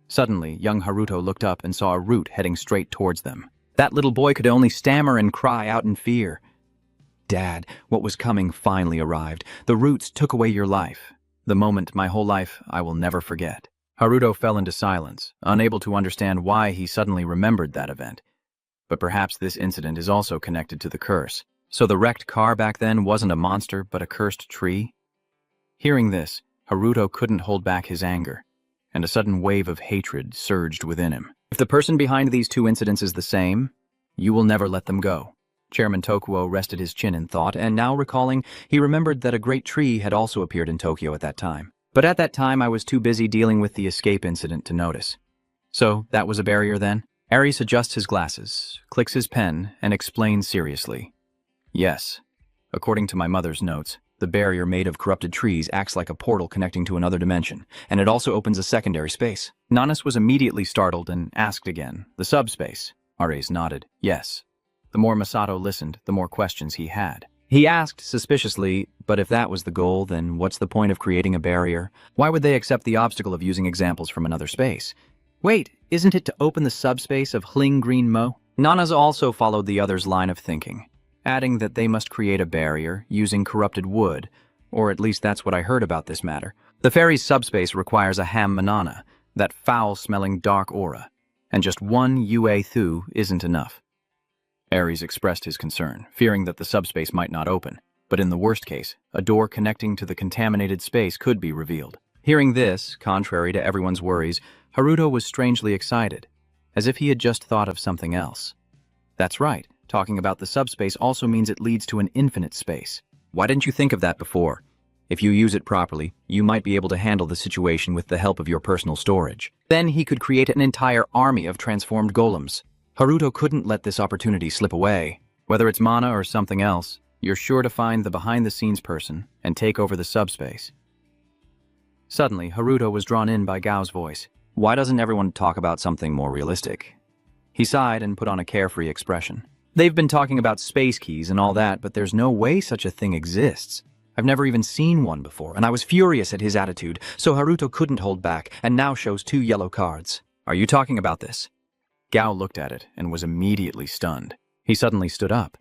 Suddenly, young Haruto looked up and saw a root heading straight towards them. That little boy could only stammer and cry out in fear. Dad, what was coming finally arrived. The roots took away your life. The moment, my whole life, I will never forget. Haruto fell into silence, unable to understand why he suddenly remembered that event. But perhaps this incident is also connected to the curse. So the wrecked car back then wasn't a monster, but a cursed tree? Hearing this, Haruto couldn't hold back his anger, and a sudden wave of hatred surged within him. If the person behind these 2 incidents is the same, you will never let them go. Chairman Tokuo rested his chin in thought, and now recalling, he remembered that a great tree had also appeared in Tokyo at that time. But at that time, I was too busy dealing with the escape incident to notice. So, that was a barrier then? Ares adjusts his glasses, clicks his pen, and explains seriously. Yes. According to my mother's notes, the barrier made of corrupted trees acts like a portal connecting to another dimension, and it also opens a secondary space. Nanas was immediately startled and asked again, the subspace? Ares nodded, yes. The more Masato listened, the more questions he had. He asked suspiciously, but if that was the goal, then what's the point of creating a barrier? Why would they accept the obstacle of using examples from another space? Wait, isn't it to open the subspace of Hling Green Mo? Nanas also followed the other's line of thinking, adding that they must create a barrier using corrupted wood, or at least that's what I heard about this matter. The fairy's subspace requires a ham manana, that foul-smelling dark aura, and just 1 Ue Thu isn't enough. Ares expressed his concern, fearing that the subspace might not open, but in the worst case, a door connecting to the contaminated space could be revealed. Hearing this, contrary to everyone's worries, Haruto was strangely excited, as if he had just thought of something else. That's right. Talking about the subspace also means it leads to an infinite space. Why didn't you think of that before? If you use it properly, you might be able to handle the situation with the help of your personal storage. Then he could create an entire army of transformed golems. Haruto couldn't let this opportunity slip away. Whether it's mana or something else, you're sure to find the behind-the-scenes person and take over the subspace. Suddenly, Haruto was drawn in by Gao's voice. Why doesn't everyone talk about something more realistic? He sighed and put on a carefree expression. They've been talking about space keys and all that, but there's no way such a thing exists. I've never even seen one before, and I was furious at his attitude, so Haruto couldn't hold back, and now shows 2 yellow cards. Are you talking about this? Gao looked at it and was immediately stunned. He suddenly stood up.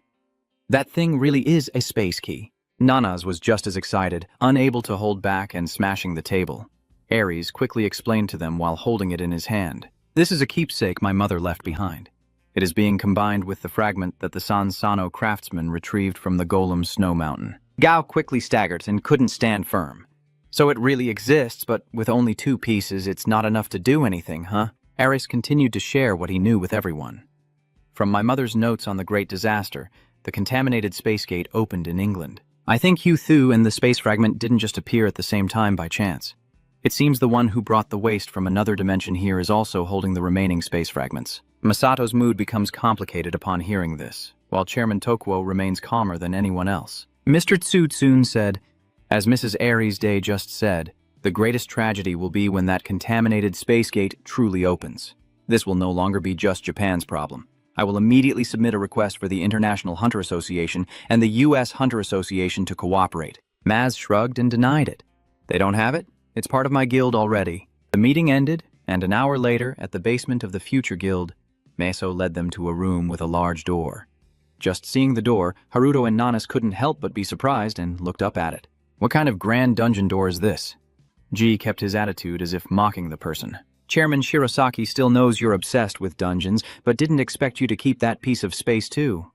That thing really is a space key. Nanas was just as excited, unable to hold back and smashing the table. Ares quickly explained to them while holding it in his hand. This is a keepsake my mother left behind. It is being combined with the fragment that the Sansano craftsman retrieved from the Golem Snow Mountain. Gao quickly staggered and couldn't stand firm. So it really exists, but with only 2 pieces, it's not enough to do anything, huh? Ares continued to share what he knew with everyone. From my mother's notes on the Great Disaster, the contaminated space gate opened in England. I think Hu Thu and the space fragment didn't just appear at the same time by chance. It seems the one who brought the waste from another dimension here is also holding the remaining space fragments. Masato's mood becomes complicated upon hearing this, while Chairman Tokuo remains calmer than anyone else. Mr. Tsutsun said, as Mrs. Aries Day just said, the greatest tragedy will be when that contaminated space gate truly opens. This will no longer be just Japan's problem. I will immediately submit a request for the International Hunter Association and the U.S. Hunter Association to cooperate. Maz shrugged and denied it. They don't have it? It's part of my guild already. The meeting ended, and an hour later, at the basement of the future guild, Meso led them to a room with a large door. Just seeing the door, Haruto and Nanas couldn't help but be surprised and looked up at it. What kind of grand dungeon door is this? G kept his attitude as if mocking the person. Chairman Shirosaki still knows you're obsessed with dungeons, but didn't expect you to keep that piece of space too.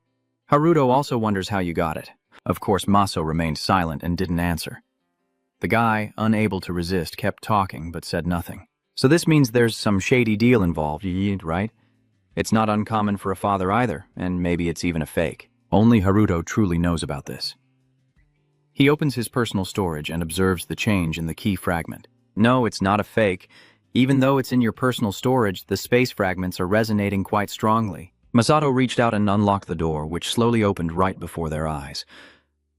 Haruto also wonders how you got it. Of course, Maso remained silent and didn't answer. The guy, unable to resist, kept talking but said nothing. So this means there's some shady deal involved, right? It's not uncommon for a father either, and maybe it's even a fake. Only Haruto truly knows about this. He opens his personal storage and observes the change in the key fragment. No, it's not a fake. Even though it's in your personal storage, the space fragments are resonating quite strongly. Masato reached out and unlocked the door, which slowly opened right before their eyes.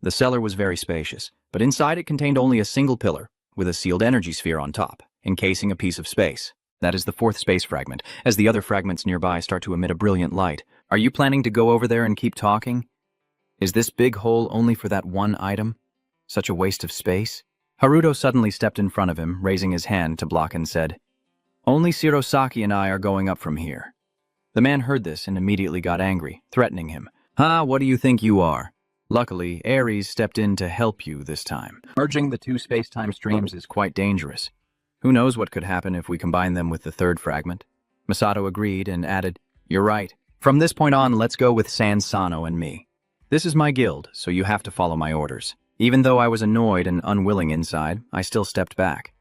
The cellar was very spacious, but inside it contained only a single pillar, with a sealed energy sphere on top, encasing a piece of space. That is the fourth space fragment, as the other fragments nearby start to emit a brilliant light. Are you planning to go over there and keep talking? Is this big hole only for that one item? Such a waste of space? Haruto suddenly stepped in front of him, raising his hand to block, and said, "Only Shirosaki and I are going up from here." The man heard this and immediately got angry, threatening him. What do you think you are? Luckily, Ares stepped in to help you this time. Merging the two space-time streams is quite dangerous. Who knows what could happen if we combine them with the third fragment? Masato agreed and added, "You're right. From this point on, let's go with Sans Sano and me. This is my guild, so you have to follow my orders." Even though I was annoyed and unwilling inside, I still stepped back.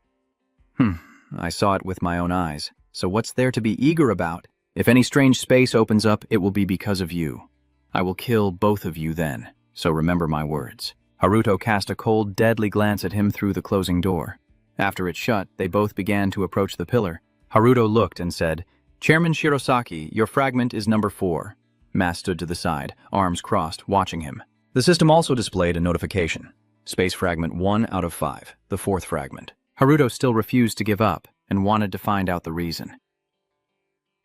I saw it with my own eyes. So what's there to be eager about? If any strange space opens up, it will be because of you. I will kill both of you then, so remember my words. Haruto cast a cold, deadly glance at him through the closing door. After it shut, they both began to approach the pillar. Haruto looked and said, "Chairman Shirosaki, your fragment is number 4. Mas stood to the side, arms crossed, watching him. The system also displayed a notification. Space fragment 1 out of 5, the fourth fragment. Haruto still refused to give up and wanted to find out the reason.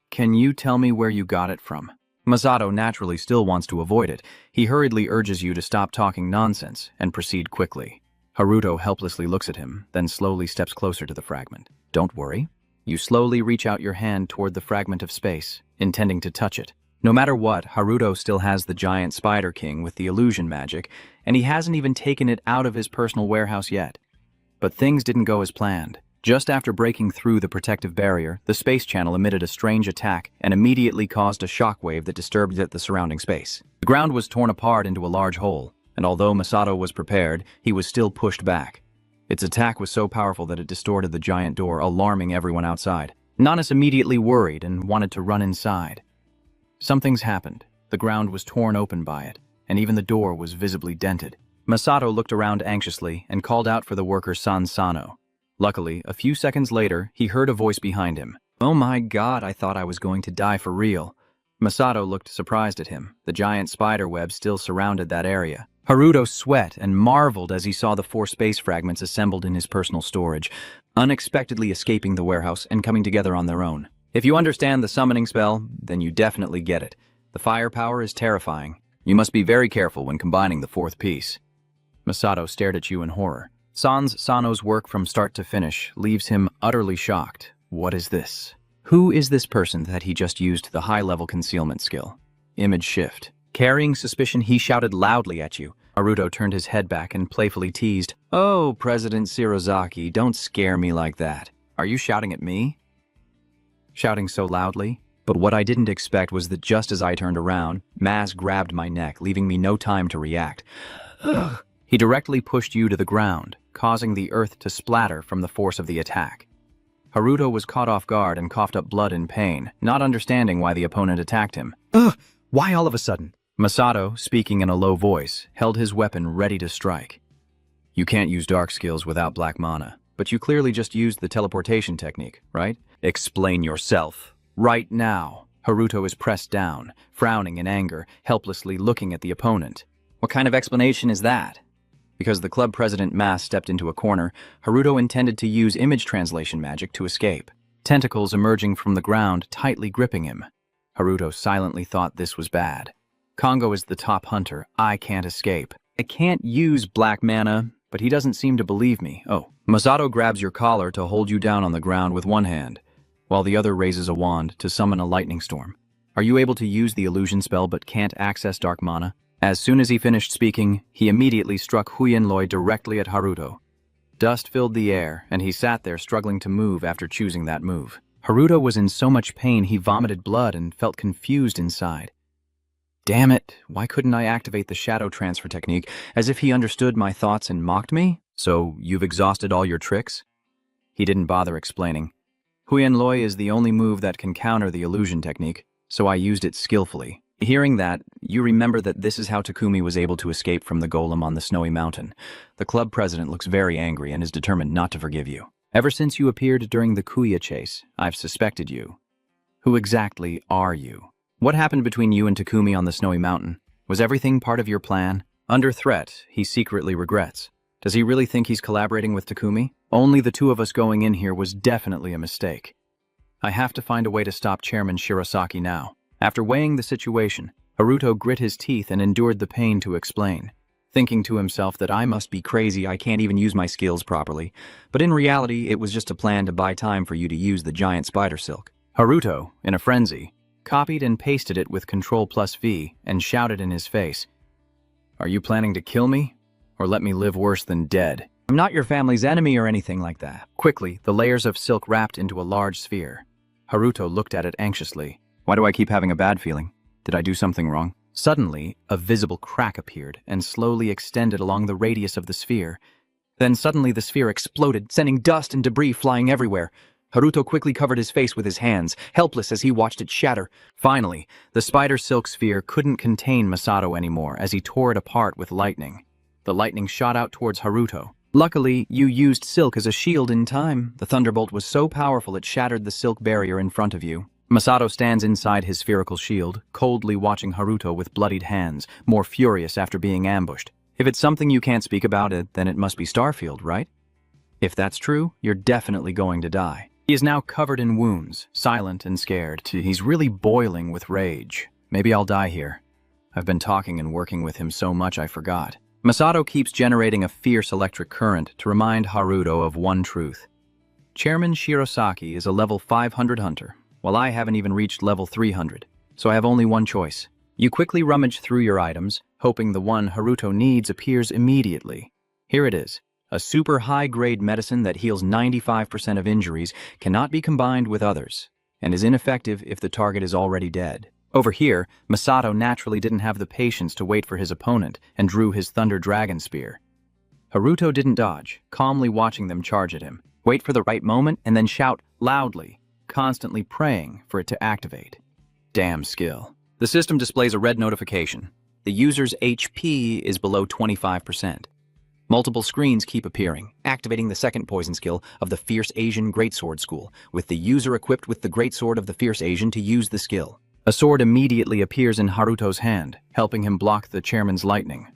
"Can you tell me where you got it from?" Masato naturally still wants to avoid it. He hurriedly urges you to stop talking nonsense and proceed quickly. Haruto helplessly looks at him, then slowly steps closer to the fragment. "Don't worry." You slowly reach out your hand toward the fragment of space, intending to touch it. No matter what, Haruto still has the giant Spider King with the illusion magic, and he hasn't even taken it out of his personal warehouse yet. But things didn't go as planned. Just after breaking through the protective barrier, the space channel emitted a strange attack and immediately caused a shockwave that disturbed the surrounding space. The ground was torn apart into a large hole, and although Masato was prepared, he was still pushed back. Its attack was so powerful that it distorted the giant door, alarming everyone outside. Nanas immediately worried and wanted to run inside. Something's happened. The ground was torn open by it, and even the door was visibly dented. Masato looked around anxiously and called out for the worker Sans Sano. Luckily, a few seconds later, he heard a voice behind him. "Oh my god, I thought I was going to die for real." Masato looked surprised at him. The giant spider web still surrounded that area. Haruto sweat and marveled as he saw the 4 space fragments assembled in his personal storage, unexpectedly escaping the warehouse and coming together on their own. If you understand the summoning spell, then you definitely get it. The firepower is terrifying. You must be very careful when combining the 4th piece. Masato stared at you in horror. Sans Sano's work from start to finish leaves him utterly shocked. What is this? Who is this person that he just used the high-level concealment skill? Image shift. Carrying suspicion, he shouted loudly at you. Haruto turned his head back and playfully teased, "Oh, President Shirosaki, don't scare me like that." "Are you shouting at me?" Shouting so loudly? But what I didn't expect was that just as I turned around, Maz grabbed my neck, leaving me no time to react. Ugh. He directly pushed you to the ground, causing the earth to splatter from the force of the attack. Haruto was caught off guard and coughed up blood in pain, not understanding why the opponent attacked him. Why all of a sudden?" Masato, speaking in a low voice, held his weapon ready to strike. "You can't use dark skills without black mana, but you clearly just used the teleportation technique, right? Explain yourself. Right now." Haruto is pressed down, frowning in anger, helplessly looking at the opponent. "What kind of explanation is that?" Because the club president Mas stepped into a corner, Haruto intended to use image translation magic to escape. Tentacles emerging from the ground, tightly gripping him. Haruto silently thought this was bad. Kongo is the top hunter. I can't escape. I can't use black mana, but he doesn't seem to believe me. Oh. Masato grabs your collar to hold you down on the ground with one hand, while the other raises a wand to summon a lightning storm. Are you able to use the illusion spell but can't access dark mana? As soon as he finished speaking, he immediately struck Huyenloi directly at Haruto. Dust filled the air, and he sat there struggling to move after choosing that move. Haruto was in so much pain he vomited blood and felt confused inside. Damn it, why couldn't I activate the shadow transfer technique, as if he understood my thoughts and mocked me? So, you've exhausted all your tricks? He didn't bother explaining. Huyenloi is the only move that can counter the illusion technique, so I used it skillfully. Hearing that, you remember that this is how Takumi was able to escape from the golem on the snowy mountain. The club president looks very angry and is determined not to forgive you. Ever since you appeared during the Kuya chase, I've suspected you. Who exactly are you? What happened between you and Takumi on the snowy mountain? Was everything part of your plan? Under threat, he secretly regrets. Does he really think he's collaborating with Takumi? Only the two of us going in here was definitely a mistake. I have to find a way to stop Chairman Shirosaki now. After weighing the situation, Haruto grit his teeth and endured the pain to explain, thinking to himself that I must be crazy, I can't even use my skills properly. But in reality, it was just a plan to buy time for you to use the giant spider silk. Haruto, in a frenzy, copied and pasted it with Ctrl+V and shouted in his face, "Are you planning to kill me? Or let me live worse than dead?" I'm not your family's enemy or anything like that. Quickly, the layers of silk wrapped into a large sphere. Haruto looked at it anxiously. Why do I keep having a bad feeling? Did I do something wrong? Suddenly, a visible crack appeared and slowly extended along the radius of the sphere. Then suddenly the sphere exploded, sending dust and debris flying everywhere. Haruto quickly covered his face with his hands, helpless as he watched it shatter. Finally, the spider silk sphere couldn't contain Masato anymore as he tore it apart with lightning. The lightning shot out towards Haruto. Luckily, you used silk as a shield in time. The thunderbolt was so powerful it shattered the silk barrier in front of you. Masato stands inside his spherical shield, coldly watching Haruto with bloodied hands, more furious after being ambushed. If it's something you can't speak about it, then it must be Starfield, right? If that's true, you're definitely going to die. He is now covered in wounds, silent and scared. He's really boiling with rage. Maybe I'll die here. I've been talking and working with him so much I forgot. Masato keeps generating a fierce electric current to remind Haruto of one truth. Chairman Shirosaki is a level 500 hunter, while I haven't even reached level 300, so I have only one choice. You quickly rummage through your items, hoping the one Haruto needs appears immediately. Here it is. A super high-grade medicine that heals 95% of injuries cannot be combined with others, and is ineffective if the target is already dead. Over here, Masato naturally didn't have the patience to wait for his opponent and drew his Thunder Dragon Spear. Haruto didn't dodge, calmly watching them charge at him, wait for the right moment, and then shout loudly, constantly praying for it to activate. Damn skill. The system displays a red notification. The user's HP is below 25%. Multiple screens keep appearing, activating the second poison skill of the Fierce Asian Greatsword School, with the user equipped with the Greatsword of the Fierce Asian to use the skill. A sword immediately appears in Haruto's hand, helping him block the chairman's lightning.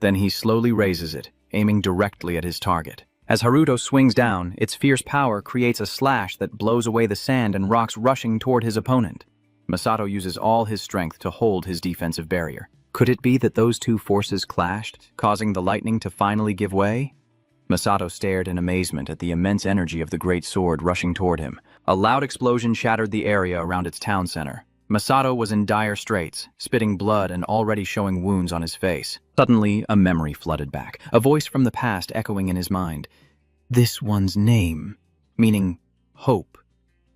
Then he slowly raises it, aiming directly at his target. As Haruto swings down, its fierce power creates a slash that blows away the sand and rocks rushing toward his opponent. Masato uses all his strength to hold his defensive barrier. Could it be that those two forces clashed, causing the lightning to finally give way? Masato stared in amazement at the immense energy of the great sword rushing toward him. A loud explosion shattered the area around its town center. Masato was in dire straits, spitting blood and already showing wounds on his face. Suddenly, a memory flooded back, a voice from the past echoing in his mind. This one's name, meaning hope,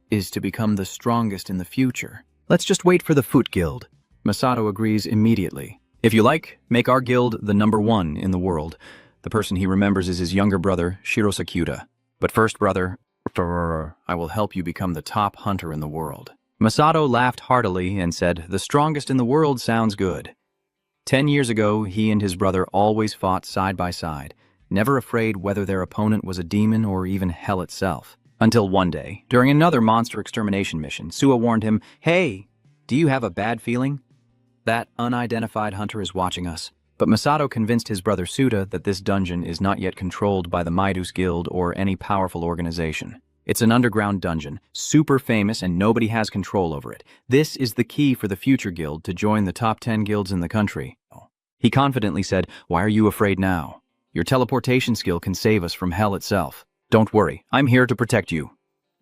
is to become the strongest in the future. Let's just wait for the Foot Guild. Masato agrees immediately. If you like, make our guild the #1 in the world. The person he remembers is his younger brother, Shirosakuta. But first, brother, I will help you become the top hunter in the world. Masato laughed heartily and said, the strongest in the world sounds good. 10 years ago, he and his brother always fought side by side, never afraid whether their opponent was a demon or even hell itself. Until one day, during another monster extermination mission, Suwa warned him, "Hey, do you have a bad feeling? That unidentified hunter is watching us." But Masato convinced his brother Suda that this dungeon is not yet controlled by the Midas Guild or any powerful organization. It's an underground dungeon, super famous and nobody has control over it. This is the key for the future guild to join the top 10 guilds in the country. He confidently said, "Why are you afraid now? Your teleportation skill can save us from hell itself. Don't worry, I'm here to protect you."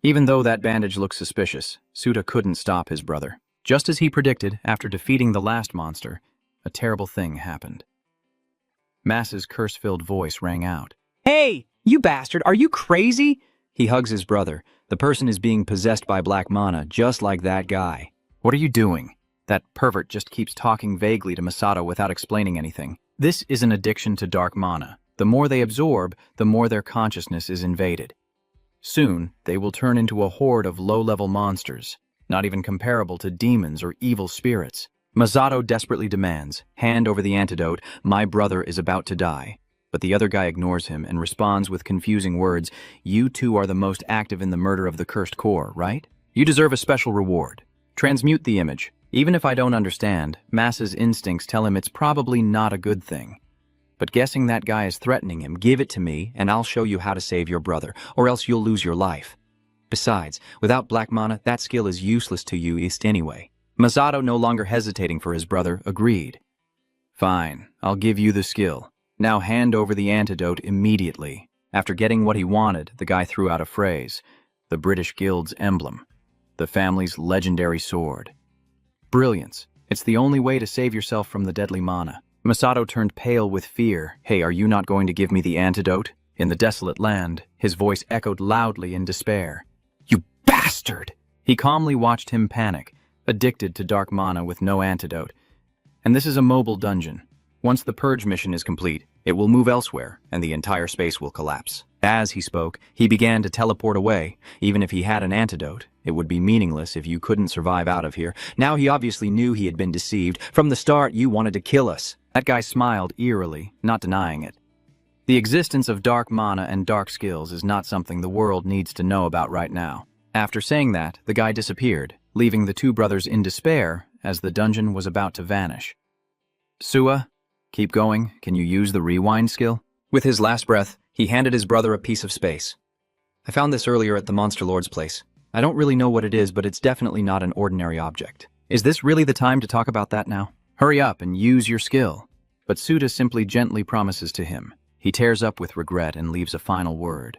Even though that bandage looked suspicious, Suda couldn't stop his brother. Just as he predicted, after defeating the last monster, a terrible thing happened. Mass's curse-filled voice rang out. Hey, you bastard, are you crazy? He hugs his brother. The person is being possessed by black mana, just like that guy. What are you doing? That pervert just keeps talking vaguely to Masato without explaining anything. This is an addiction to dark mana. The more they absorb, the more their consciousness is invaded. Soon, they will turn into a horde of low-level monsters, not even comparable to demons or evil spirits. Masato desperately demands, "Hand over the antidote, my brother is about to die." But the other guy ignores him and responds with confusing words, "You two are the most active in the murder of the cursed core, right? You deserve a special reward. Transmute the image." Even if I don't understand, Mass's instincts tell him it's probably not a good thing. But guessing that guy is threatening him, "Give it to me, and I'll show you how to save your brother, or else you'll lose your life. Besides, without black mana, that skill is useless to you anyway." Masato, no longer hesitating for his brother, agreed. "Fine, I'll give you the skill. Now hand over the antidote immediately." After getting what he wanted, the guy threw out a phrase, the British Guild's emblem, the family's legendary sword. Brilliance. It's the only way to save yourself from the deadly mana. Masato turned pale with fear. "Hey, are you not going to give me the antidote?" In the desolate land, his voice echoed loudly in despair. "You bastard!" He calmly watched him panic, addicted to dark mana with no antidote. And this is a mobile dungeon. Once the purge mission is complete, it will move elsewhere, and the entire space will collapse. As he spoke, he began to teleport away. Even if he had an antidote, it would be meaningless if you couldn't survive out of here. Now he obviously knew he had been deceived. "From the start, you wanted to kill us." That guy smiled eerily, not denying it. The existence of dark mana and dark skills is not something the world needs to know about right now. After saying that, the guy disappeared, leaving the two brothers in despair as the dungeon was about to vanish. "Sua, keep going. Can you use the rewind skill?" With his last breath, he handed his brother a piece of space. "I found this earlier at the Monster Lord's place. I don't really know what it is, but it's definitely not an ordinary object." Is this really the time to talk about that now? Hurry up and use your skill. But Suda simply gently promises to him. He tears up with regret and leaves a final word.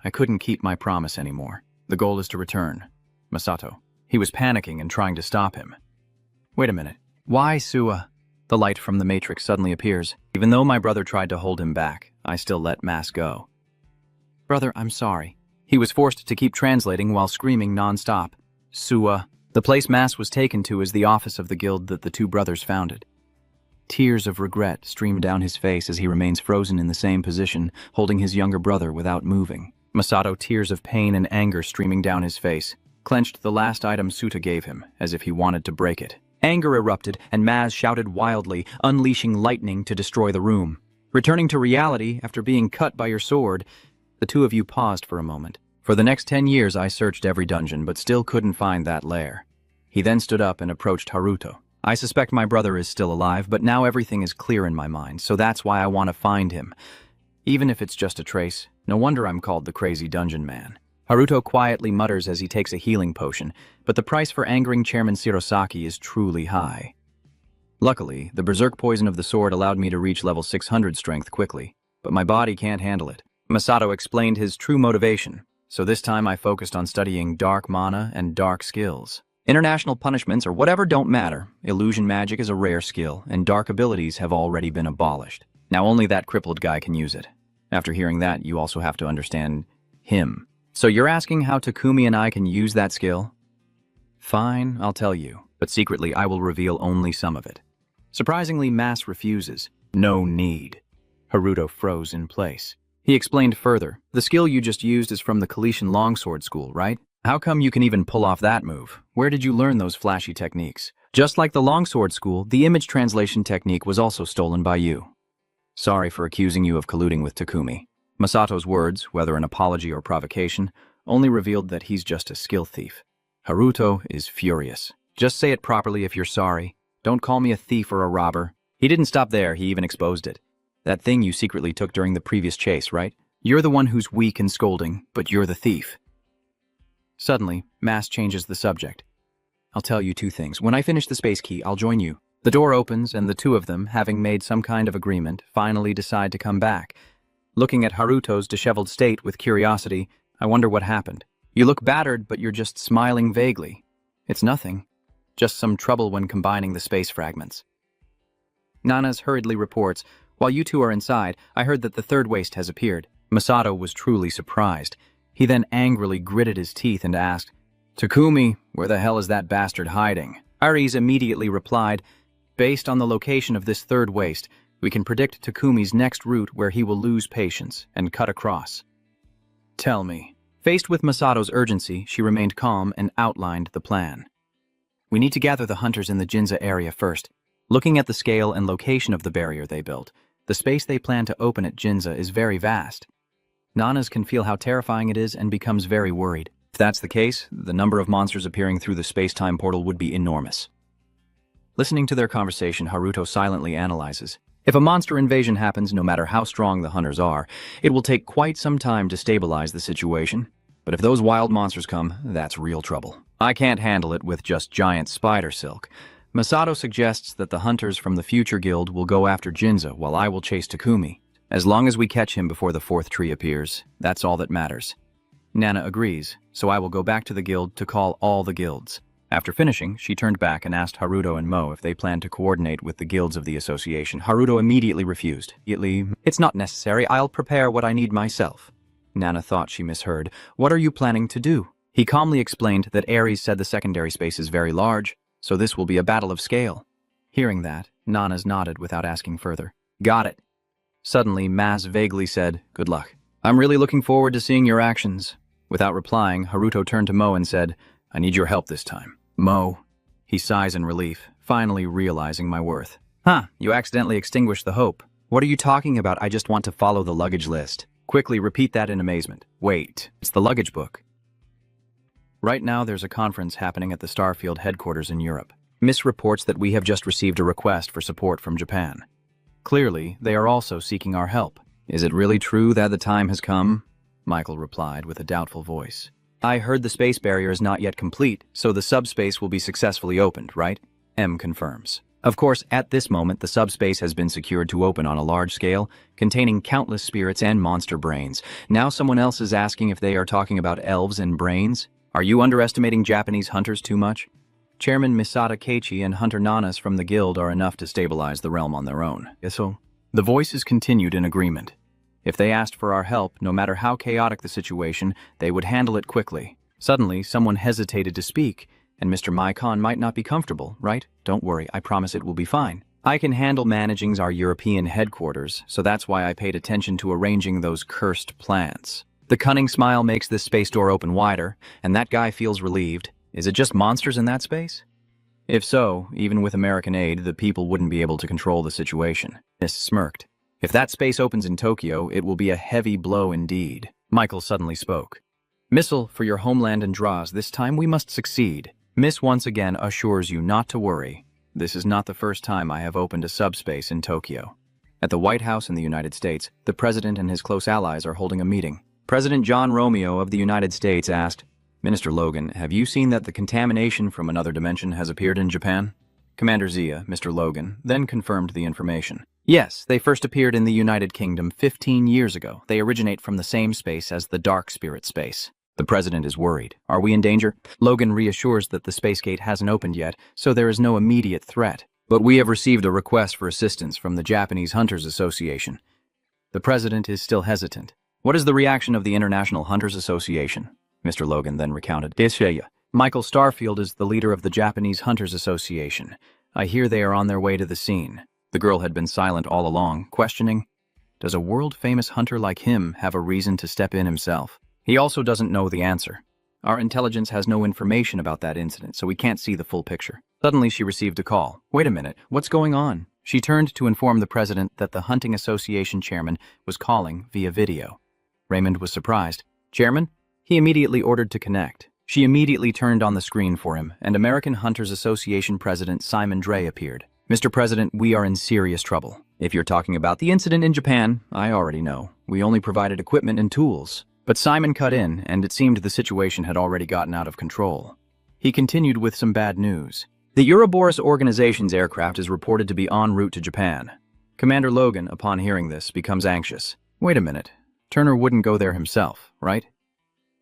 "I couldn't keep my promise anymore. The goal is to return. Masato." He was panicking and trying to stop him. "Wait a minute. Why, Sua?" The light from the Matrix suddenly appears. "Even though my brother tried to hold him back, I still let Mass go." "Brother, I'm sorry." He was forced to keep translating while screaming non-stop. "Sua." The place Mass was taken to is the office of the guild that the two brothers founded. Tears of regret stream down his face as he remains frozen in the same position, holding his younger brother without moving. Masato, tears of pain and anger streaming down his face, clenched the last item Suta gave him, as if he wanted to break it. Anger erupted, and Maz shouted wildly, unleashing lightning to destroy the room. Returning to reality after being cut by your sword, the two of you paused for a moment. "For the next 10 years I searched every dungeon, but still couldn't find that lair." He then stood up and approached Haruto. "I suspect my brother is still alive, but now everything is clear in my mind, so that's why I want to find him. Even if it's just a trace, no wonder I'm called the Crazy Dungeon Man." Haruto quietly mutters as he takes a healing potion, but the price for angering Chairman Shirosaki is truly high. Luckily, the berserk poison of the sword allowed me to reach level 600 strength quickly, but my body can't handle it. Masato explained his true motivation, so this time I focused on studying dark mana and dark skills. International punishments or whatever don't matter. Illusion magic is a rare skill, and dark abilities have already been abolished. Now only that crippled guy can use it. After hearing that, you also have to understand him. So you're asking how Takumi and I can use that skill? Fine, I'll tell you, but secretly I will reveal only some of it. Surprisingly, Mass refuses. "No need." Haruto froze in place. He explained further, "The skill you just used is from the Kalishan longsword school, right? How come you can even pull off that move? Where did you learn those flashy techniques?" Just like the longsword school, the image translation technique was also stolen by you. Sorry for accusing you of colluding with Takumi. Masato's words, whether an apology or provocation, only revealed that he's just a skill thief. Haruto is furious. "Just say it properly if you're sorry. Don't call me a thief or a robber." He didn't stop there, he even exposed it. "That thing you secretly took during the previous chase, right? You're the one who's weak and scolding, but you're the thief." Suddenly, Mass changes the subject. I'll tell you two things. When I finish the space key, I'll join you. The door opens and the two of them, having made some kind of agreement, finally decide to come back. Looking at Haruto's disheveled state with curiosity, I wonder what happened. You look battered, but you're just smiling vaguely. It's nothing. Just some trouble when combining the space fragments. Nanas hurriedly reports, while you two are inside, I heard that the third waste has appeared. Masato was truly surprised. He then angrily gritted his teeth and asked, Takumi, where the hell is that bastard hiding? Aries immediately replied, based on the location of this third waste, we can predict Takumi's next route where he will lose patience and cut across. Tell me. Faced with Masato's urgency, she remained calm and outlined the plan. We need to gather the hunters in the Ginza area first. Looking at the scale and location of the barrier they built, the space they plan to open at Ginza is very vast. Nanas can feel how terrifying it is and becomes very worried. If that's the case, the number of monsters appearing through the space-time portal would be enormous. Listening to their conversation, Haruto silently analyzes. If a monster invasion happens, no matter how strong the hunters are, it will take quite some time to stabilize the situation. But if those wild monsters come, that's real trouble. I can't handle it with just giant spider silk. Masato suggests that the hunters from the future guild will go after Ginza while I will chase Takumi. As long as we catch him before the fourth tree appears, that's all that matters. Nana agrees, so I will go back to the guild to call all the guilds. After finishing, she turned back and asked Haruto and Mo if they planned to coordinate with the guilds of the association. Haruto immediately refused. It's not necessary, I'll prepare what I need myself. Nana thought she misheard. What are you planning to do? He calmly explained that Ares said the secondary space is very large, so this will be a battle of scale. Hearing that, Nanas nodded without asking further. Got it. Suddenly, Maz vaguely said, Good luck. I'm really looking forward to seeing your actions. Without replying, Haruto turned to Mo and said, I need your help this time. Mo. He sighs in relief, finally realizing my worth. You accidentally extinguished the hope. What are you talking about? I just want to follow the luggage list. Quickly repeat that in amazement. Wait, it's the luggage book. Right now there's a conference happening at the Starfield headquarters in Europe. Miss reports that we have just received a request for support from Japan. Clearly, they are also seeking our help. Is it really true that the time has come? Michael replied with a doubtful voice. I heard the space barrier is not yet complete, so the subspace will be successfully opened, right? M confirms. Of course, at this moment, the subspace has been secured to open on a large scale, containing countless spirits and monster brains. Now someone else is asking if they are talking about elves and brains? Are you underestimating Japanese hunters too much? Chairman Misata Keiichi and Hunter Nanas from the guild are enough to stabilize the realm on their own. So, the voices continued in agreement. If they asked for our help, no matter how chaotic the situation, they would handle it quickly. Suddenly, someone hesitated to speak, and Mr. Maikon might not be comfortable, right? Don't worry, I promise it will be fine. I can handle managing our European headquarters, so that's why I paid attention to arranging those cursed plants. The cunning smile makes this space door open wider, and that guy feels relieved. Is it just monsters in that space? If so, even with American aid, the people wouldn't be able to control the situation. Miss smirked. If that space opens in Tokyo, it will be a heavy blow indeed. Michael suddenly spoke. Missile, for your homeland and draws, this time we must succeed. Miss once again assures you not to worry. This is not the first time I have opened a subspace in Tokyo. At the White House in the United States, the president and his close allies are holding a meeting. President John Romeo of the United States asked, Minister Logan, have you seen that the contamination from another dimension has appeared in Japan? Commander Zia, Mr. Logan, then confirmed the information. Yes, they first appeared in the United Kingdom 15 years ago. They originate from the same space as the Dark Spirit space. The president is worried. Are we in danger? Logan reassures that the space gate hasn't opened yet, so there is no immediate threat. But we have received a request for assistance from the Japanese Hunters Association. The president is still hesitant. What is the reaction of the International Hunters Association? Mr. Logan then recounted. Michael Starfield is the leader of the Japanese Hunters Association. I hear they are on their way to the scene. The girl had been silent all along, questioning, does a world-famous hunter like him have a reason to step in himself? He also doesn't know the answer. Our intelligence has no information about that incident, so we can't see the full picture. Suddenly she received a call. Wait a minute, what's going on? She turned to inform the president that the Hunting Association chairman was calling via video. Raymond was surprised. Chairman? He immediately ordered to connect. She immediately turned on the screen for him, and American Hunters Association President Simon Dre appeared. Mr. President, we are in serious trouble. If you're talking about the incident in Japan, I already know. We only provided equipment and tools. But Simon cut in, and it seemed the situation had already gotten out of control. He continued with some bad news. The Ouroboros organization's aircraft is reported to be en route to Japan. Commander Logan, upon hearing this, becomes anxious. Wait a minute. Turner wouldn't go there himself, right?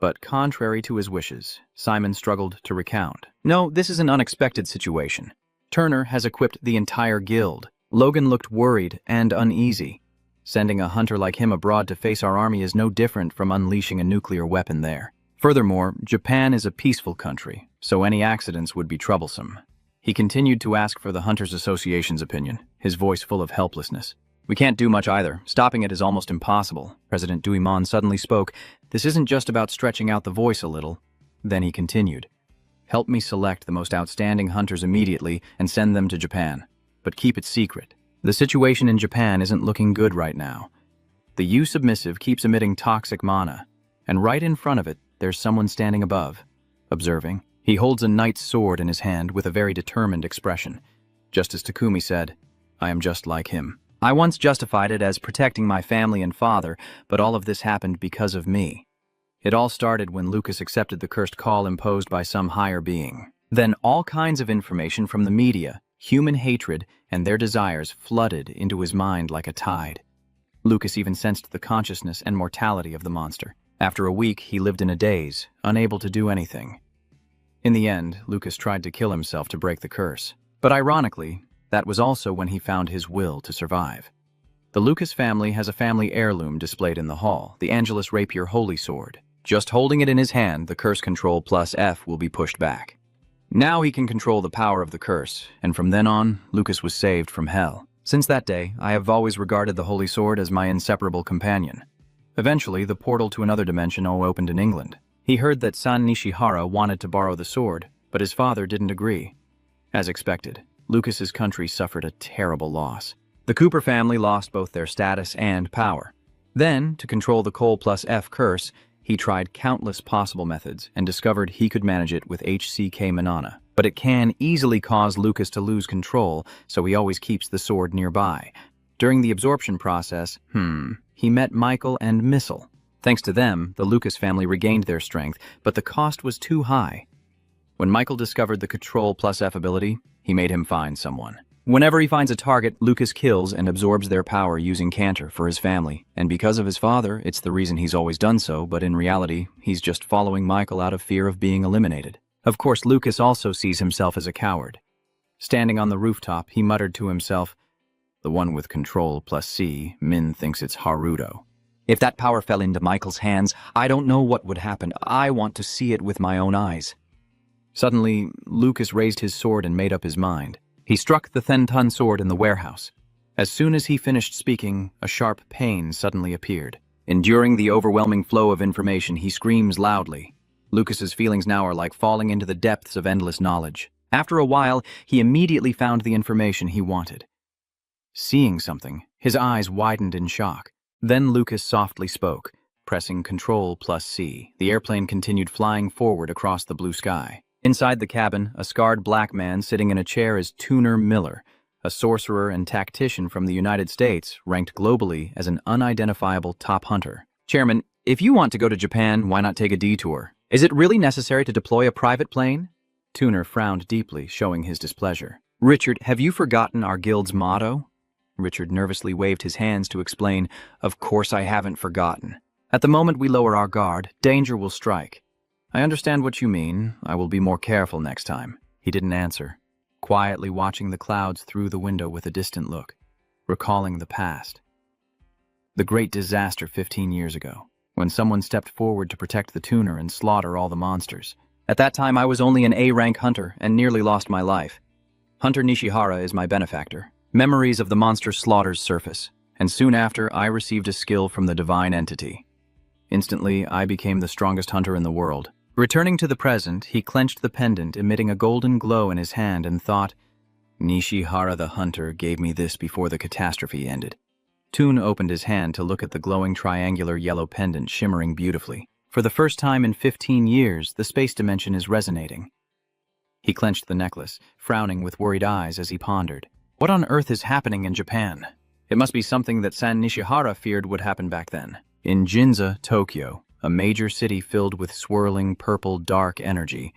But contrary to his wishes, Simon struggled to recount. No, this is an unexpected situation. Turner has equipped the entire guild. Logan looked worried and uneasy. Sending a hunter like him abroad to face our army is no different from unleashing a nuclear weapon there. Furthermore, Japan is a peaceful country, so any accidents would be troublesome. He continued to ask for the Hunters Association's opinion, his voice full of helplessness. We can't do much either. Stopping it is almost impossible. President Duimon suddenly spoke. This isn't just about stretching out the voice a little. Then he continued. Help me select the most outstanding hunters immediately and send them to Japan. But keep it secret. The situation in Japan isn't looking good right now. The U submissive keeps emitting toxic mana, and right in front of it, there's someone standing above, observing. He holds a knight's sword in his hand with a very determined expression. Just as Takumi said, I am just like him. I once justified it as protecting my family and father, but all of this happened because of me. It all started when Lucas accepted the cursed call imposed by some higher being. Then all kinds of information from the media, human hatred, and their desires flooded into his mind like a tide. Lucas even sensed the consciousness and mortality of the monster. After a week, he lived in a daze, unable to do anything. In the end, Lucas tried to kill himself to break the curse. But ironically, that was also when he found his will to survive. The Lucas family has a family heirloom displayed in the hall, the Angelus Rapier Holy Sword. Just holding it in his hand, the curse control plus F will be pushed back. Now he can control the power of the curse, and from then on, Lucas was saved from hell. Since that day, I have always regarded the Holy Sword as my inseparable companion. Eventually, the portal to another dimension opened in England. He heard that San Nishihara wanted to borrow the sword, but his father didn't agree. As expected, Lucas's country suffered a terrible loss. The Cooper family lost both their status and power. Then, to control the Cole plus F curse, he tried countless possible methods and discovered he could manage it with HCK Manana. But it can easily cause Lucas to lose control, so he always keeps the sword nearby. During the absorption process, he met Michael and Missile. Thanks to them, the Lucas family regained their strength, but the cost was too high. When Michael discovered the Control plus F ability, he made him find someone. Whenever he finds a target, Lucas kills and absorbs their power using Cantor for his family. And because of his father, it's the reason he's always done so, but in reality, he's just following Michael out of fear of being eliminated. Of course, Lucas also sees himself as a coward. Standing on the rooftop, he muttered to himself, the one with Control plus C, Min thinks it's Haruto. If that power fell into Michael's hands, I don't know what would happen. I want to see it with my own eyes. Suddenly, Lucas raised his sword and made up his mind. He struck the Thenton sword in the warehouse. As soon as he finished speaking, a sharp pain suddenly appeared. Enduring the overwhelming flow of information, he screams loudly. Lucas's feelings now are like falling into the depths of endless knowledge. After a while, he immediately found the information he wanted. Seeing something, his eyes widened in shock. Then Lucas softly spoke, pressing Control plus C. The airplane continued flying forward across the blue sky. Inside the cabin, a scarred black man sitting in a chair is Tuner Miller, a sorcerer and tactician from the United States, ranked globally as an unidentifiable top hunter. Chairman, if you want to go to Japan, why not take a detour? Is it really necessary to deploy a private plane? Tuner frowned deeply, showing his displeasure. Richard, have you forgotten our guild's motto? Richard nervously waved his hands to explain, of course I haven't forgotten. At the moment we lower our guard, danger will strike. I understand what you mean. I will be more careful next time. He didn't answer, quietly watching the clouds through the window with a distant look, recalling the past. The great disaster 15 years ago, when someone stepped forward to protect the tuner and slaughter all the monsters. At that time I was only an A-rank hunter and nearly lost my life. Hunter Nishihara is my benefactor. Memories of the monster slaughters surface, and soon after I received a skill from the divine entity. Instantly, I became the strongest hunter in the world. Returning to the present, he clenched the pendant, emitting a golden glow in his hand, and thought, Nishihara the hunter gave me this before the catastrophe ended. Toon opened his hand to look at the glowing triangular yellow pendant shimmering beautifully. For the first time in 15 years, the space dimension is resonating. He clenched the necklace, frowning with worried eyes as he pondered. What on earth is happening in Japan? It must be something that San Nishihara feared would happen back then. In Ginza, Tokyo, a major city filled with swirling purple dark energy.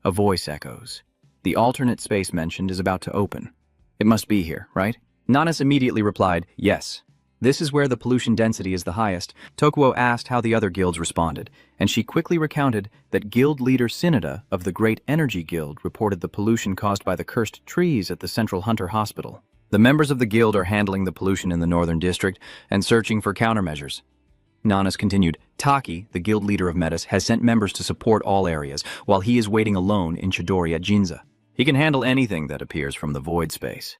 A voice echoes. The alternate space mentioned is about to open. It must be here, right? Nanas immediately replied, yes. This is where the pollution density is the highest. Tokuo asked how the other guilds responded, and she quickly recounted that guild leader Sinada of the Great Energy Guild reported the pollution caused by the cursed trees at the Central Hunter Hospital. The members of the guild are handling the pollution in the Northern District and searching for countermeasures. Nanas continued, Taki, the guild leader of Metis, has sent members to support all areas, while he is waiting alone in Chidori at Jinza. He can handle anything that appears from the void space.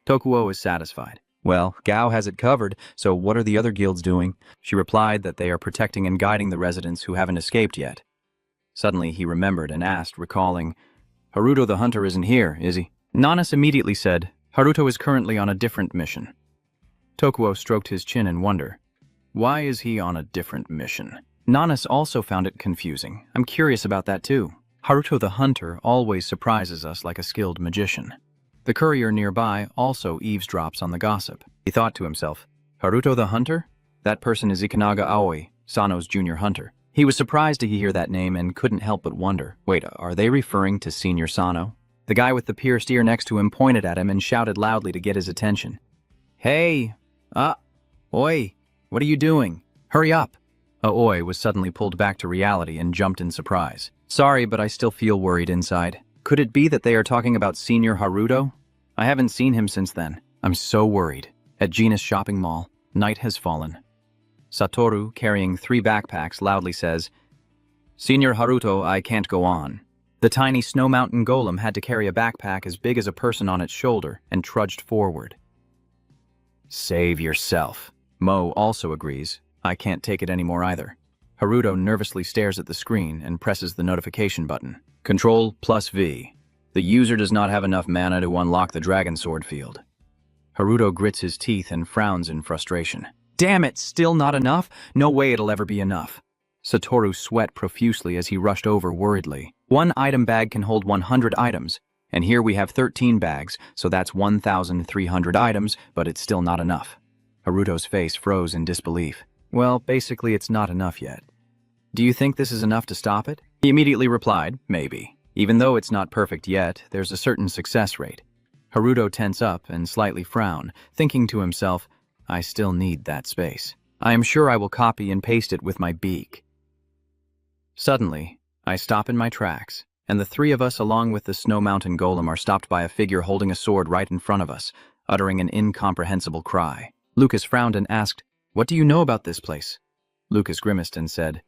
Tokuo is satisfied. Well, Gao has it covered, so what are the other guilds doing? She replied that they are protecting and guiding the residents who haven't escaped yet. Suddenly he remembered and asked, recalling, Haruto the Hunter isn't here, is he? Nanas immediately said, Haruto is currently on a different mission. Tokuo stroked his chin in wonder. Why is he on a different mission? Nanas also found it confusing. I'm curious about that too. Haruto the Hunter always surprises us like a skilled magician. The courier nearby also eavesdrops on the gossip. He thought to himself, Haruto the Hunter? That person is Ikanaga Aoi, Sano's junior hunter. He was surprised to hear that name and couldn't help but wonder, wait, are they referring to Senior Sano? The guy with the pierced ear next to him pointed at him and shouted loudly to get his attention. Hey, oi, what are you doing? Hurry up. Aoi was suddenly pulled back to reality and jumped in surprise. Sorry, but I still feel worried inside. Could it be that they are talking about Senior Haruto? I haven't seen him since then. I'm so worried. At Gina's shopping mall, night has fallen. Satoru, carrying 3 backpacks, loudly says, Senior Haruto, I can't go on. The tiny Snow Mountain golem had to carry a backpack as big as a person on its shoulder and trudged forward. Save yourself. Mo also agrees. I can't take it anymore either. Haruto nervously stares at the screen and presses the notification button. Control+V. The user does not have enough mana to unlock the Dragon Sword field. Haruto grits his teeth and frowns in frustration. Damn it, still not enough? No way it'll ever be enough. Satoru sweat profusely as he rushed over worriedly. 1 item bag can hold 100 items, and here we have 13 bags, so that's 1,300 items, but it's still not enough. Haruto's face froze in disbelief. Well, basically it's not enough yet. Do you think this is enough to stop it? He immediately replied, maybe. Even though it's not perfect yet, there's a certain success rate. Haruto tense up and slightly frown, thinking to himself, I still need that space. I am sure I will copy and paste it with my beak. Suddenly, I stop in my tracks, and the 3 of us along with the Snow Mountain golem are stopped by a figure holding a sword right in front of us, uttering an incomprehensible cry. Lucas frowned and asked, What do you know about this place? Lucas grimaced and said,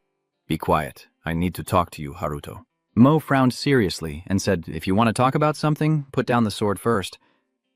Be quiet. I need to talk to you, Haruto. Mo frowned seriously and said, If you want to talk about something, put down the sword first.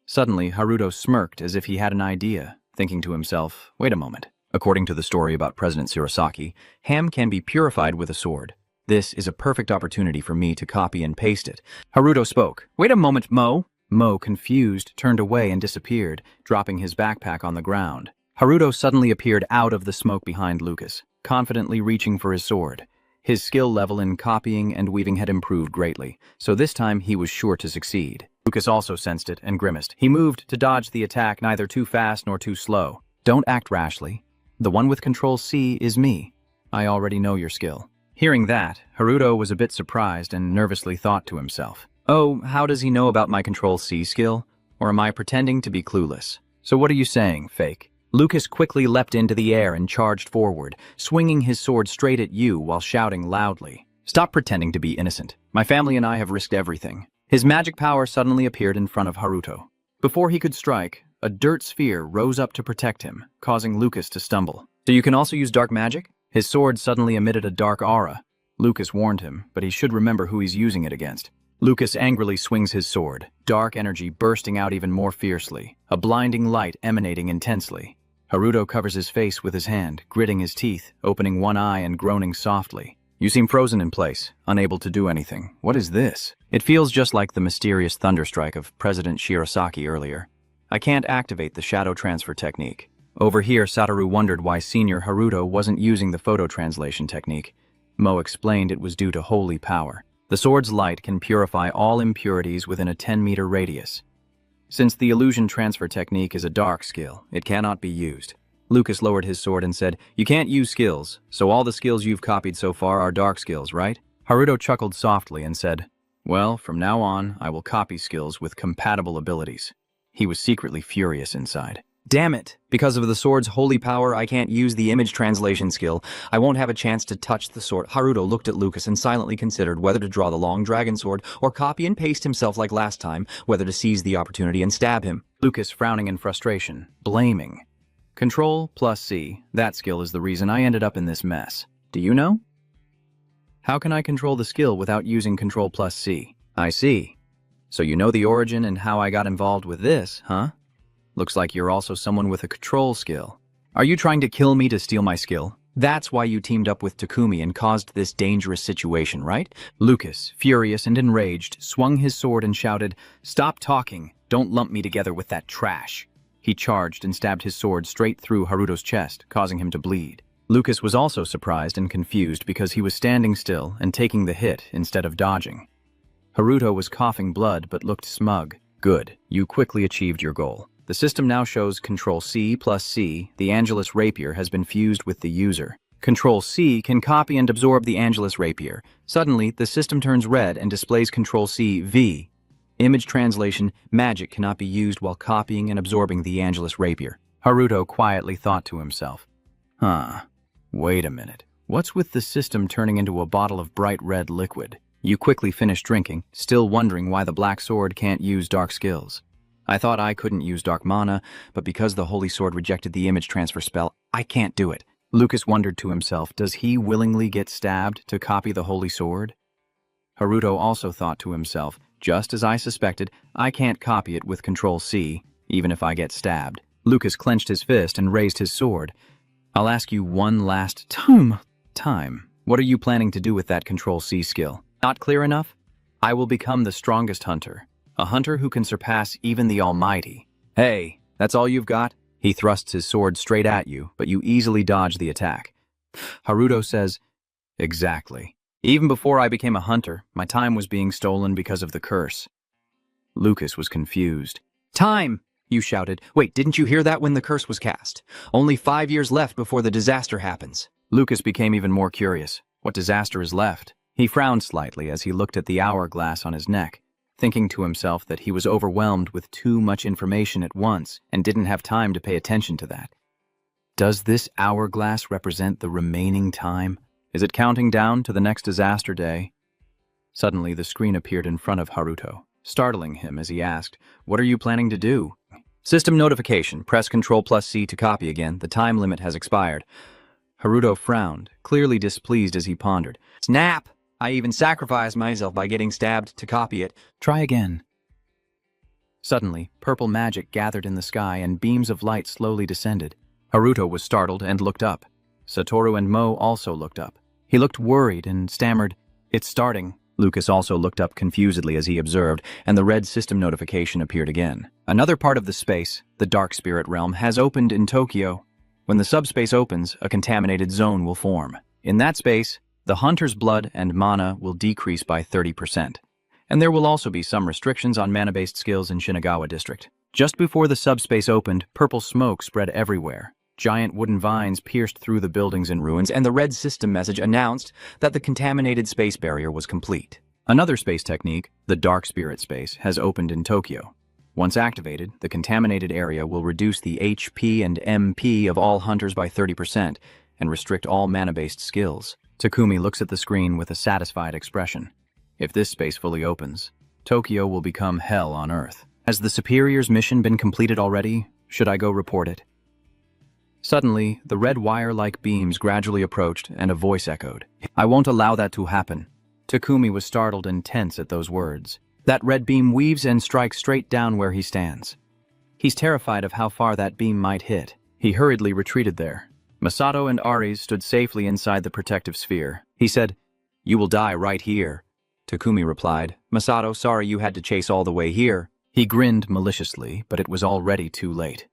Suddenly, Haruto smirked as if he had an idea, thinking to himself, wait a moment. According to the story about President Shirosaki, ham can be purified with a sword. This is a perfect opportunity for me to copy and paste it. Haruto spoke. Wait a moment, Mo. Mo, confused, turned away and disappeared, dropping his backpack on the ground. Haruto suddenly appeared out of the smoke behind Lucas, confidently reaching for his sword. His skill level in copying and weaving had improved greatly, so this time he was sure to succeed. Lucas also sensed it and grimaced. He moved to dodge the attack neither too fast nor too slow. Don't act rashly. The one with Control-C is me. I already know your skill. Hearing that, Haruto was a bit surprised and nervously thought to himself, oh, how does he know about my Control-C skill? Or am I pretending to be clueless? So what are you saying, fake? Lucas quickly leapt into the air and charged forward, swinging his sword straight at you while shouting loudly. Stop pretending to be innocent. My family and I have risked everything. His magic power suddenly appeared in front of Haruto. Before he could strike, a dirt sphere rose up to protect him, causing Lucas to stumble. So you can also use dark magic? His sword suddenly emitted a dark aura. Lucas warned him, but he should remember who he's using it against. Lucas angrily swings his sword, dark energy bursting out even more fiercely, a blinding light emanating intensely. Haruto covers his face with his hand, gritting his teeth, opening one eye and groaning softly. You seem frozen in place, unable to do anything. What is this? It feels just like the mysterious thunderstrike of President Shirosaki earlier. I can't activate the shadow transfer technique. Over here, Satoru wondered why Senior Haruto wasn't using the photo translation technique. Mo explained it was due to holy power. The sword's light can purify all impurities within a 10-meter radius. Since the illusion transfer technique is a dark skill, it cannot be used. Lucas lowered his sword and said, "You can't use skills, so all the skills you've copied so far are dark skills, right?" Haruto chuckled softly and said, "Well, from now on, I will copy skills with compatible abilities." He was secretly furious inside. Damn it! Because of the sword's holy power, I can't use the image translation skill. I won't have a chance to touch the sword. Haruto looked at Lucas and silently considered whether to draw the long dragon sword or copy and paste himself like last time, whether to seize the opportunity and stab him. Lucas frowning in frustration, blaming. Control plus C, that skill is the reason I ended up in this mess. Do you know? How can I control the skill without using Control plus C? I see. So you know the origin and how I got involved with this, huh? Looks like you're also someone with a control skill. Are you trying to kill me to steal my skill? That's why you teamed up with Takumi and caused this dangerous situation, right? Lucas, furious and enraged, swung his sword and shouted, "Stop talking! Don't lump me together with that trash!" He charged and stabbed his sword straight through Haruto's chest, causing him to bleed. Lucas was also surprised and confused because he was standing still and taking the hit instead of dodging. Haruto was coughing blood but looked smug. Good, you quickly achieved your goal. The system now shows Control-C plus C, the Angelus Rapier has been fused with the user. Control-C can copy and absorb the Angelus Rapier. Suddenly, the system turns red and displays Control-C V. Image translation, magic cannot be used while copying and absorbing the Angelus Rapier. Haruto quietly thought to himself, wait a minute. What's with the system turning into a bottle of bright red liquid? You quickly finished drinking, still wondering why the black sword can't use dark skills. I thought I couldn't use dark mana, but because the holy sword rejected the image transfer spell, I can't do it. Lucas wondered to himself, does he willingly get stabbed to copy the holy sword? Haruto also thought to himself, just as I suspected, I can't copy it with Control-C, even if I get stabbed. Lucas clenched his fist and raised his sword. I'll ask you one last time. What are you planning to do with that Control-C skill? Not clear enough? I will become the strongest hunter. A hunter who can surpass even the Almighty. Hey, that's all you've got? He thrusts his sword straight at you, but you easily dodge the attack. Haruto says, exactly. Even before I became a hunter, my time was being stolen because of the curse. Lucas was confused. Time! You shouted. Wait, didn't you hear that when the curse was cast? Only 5 years left before the disaster happens. Lucas became even more curious. What disaster is left? He frowned slightly as he looked at the hourglass on his neck, thinking to himself that he was overwhelmed with too much information at once and didn't have time to pay attention to that. Does this hourglass represent the remaining time? Is it counting down to the next disaster day? Suddenly, the screen appeared in front of Haruto, startling him as he asked, "What are you planning to do?" System notification. Press Control+C to copy again. The time limit has expired. Haruto frowned, clearly displeased as he pondered. Snap! I even sacrificed myself by getting stabbed to copy it. Try again. Suddenly, purple magic gathered in the sky and beams of light slowly descended. Haruto was startled and looked up. Satoru and Mo also looked up. He looked worried and stammered, "It's starting." Lucas also looked up confusedly as he observed, and the red system notification appeared again. Another part of the space, the Dark Spirit Realm, has opened in Tokyo. When the subspace opens, a contaminated zone will form. In that space, the hunter's blood and mana will decrease by 30%. And there will also be some restrictions on mana-based skills in Shinagawa District. Just before the subspace opened, purple smoke spread everywhere. Giant wooden vines pierced through the buildings in ruins, and the red system message announced that the contaminated space barrier was complete. Another space technique, the Dark Spirit Space, has opened in Tokyo. Once activated, the contaminated area will reduce the HP and MP of all hunters by 30% and restrict all mana-based skills. Takumi looks at the screen with a satisfied expression. If this space fully opens, Tokyo will become hell on Earth. Has the Superior's mission been completed already? Should I go report it? Suddenly, the red wire-like beams gradually approached and a voice echoed. I won't allow that to happen. Takumi was startled and tense at those words. That red beam weaves and strikes straight down where he stands. He's terrified of how far that beam might hit. He hurriedly retreated there. Masato and Ares stood safely inside the protective sphere. He said, "You will die right here." Takumi replied, "Masato, sorry you had to chase all the way here." He grinned maliciously, but it was already too late.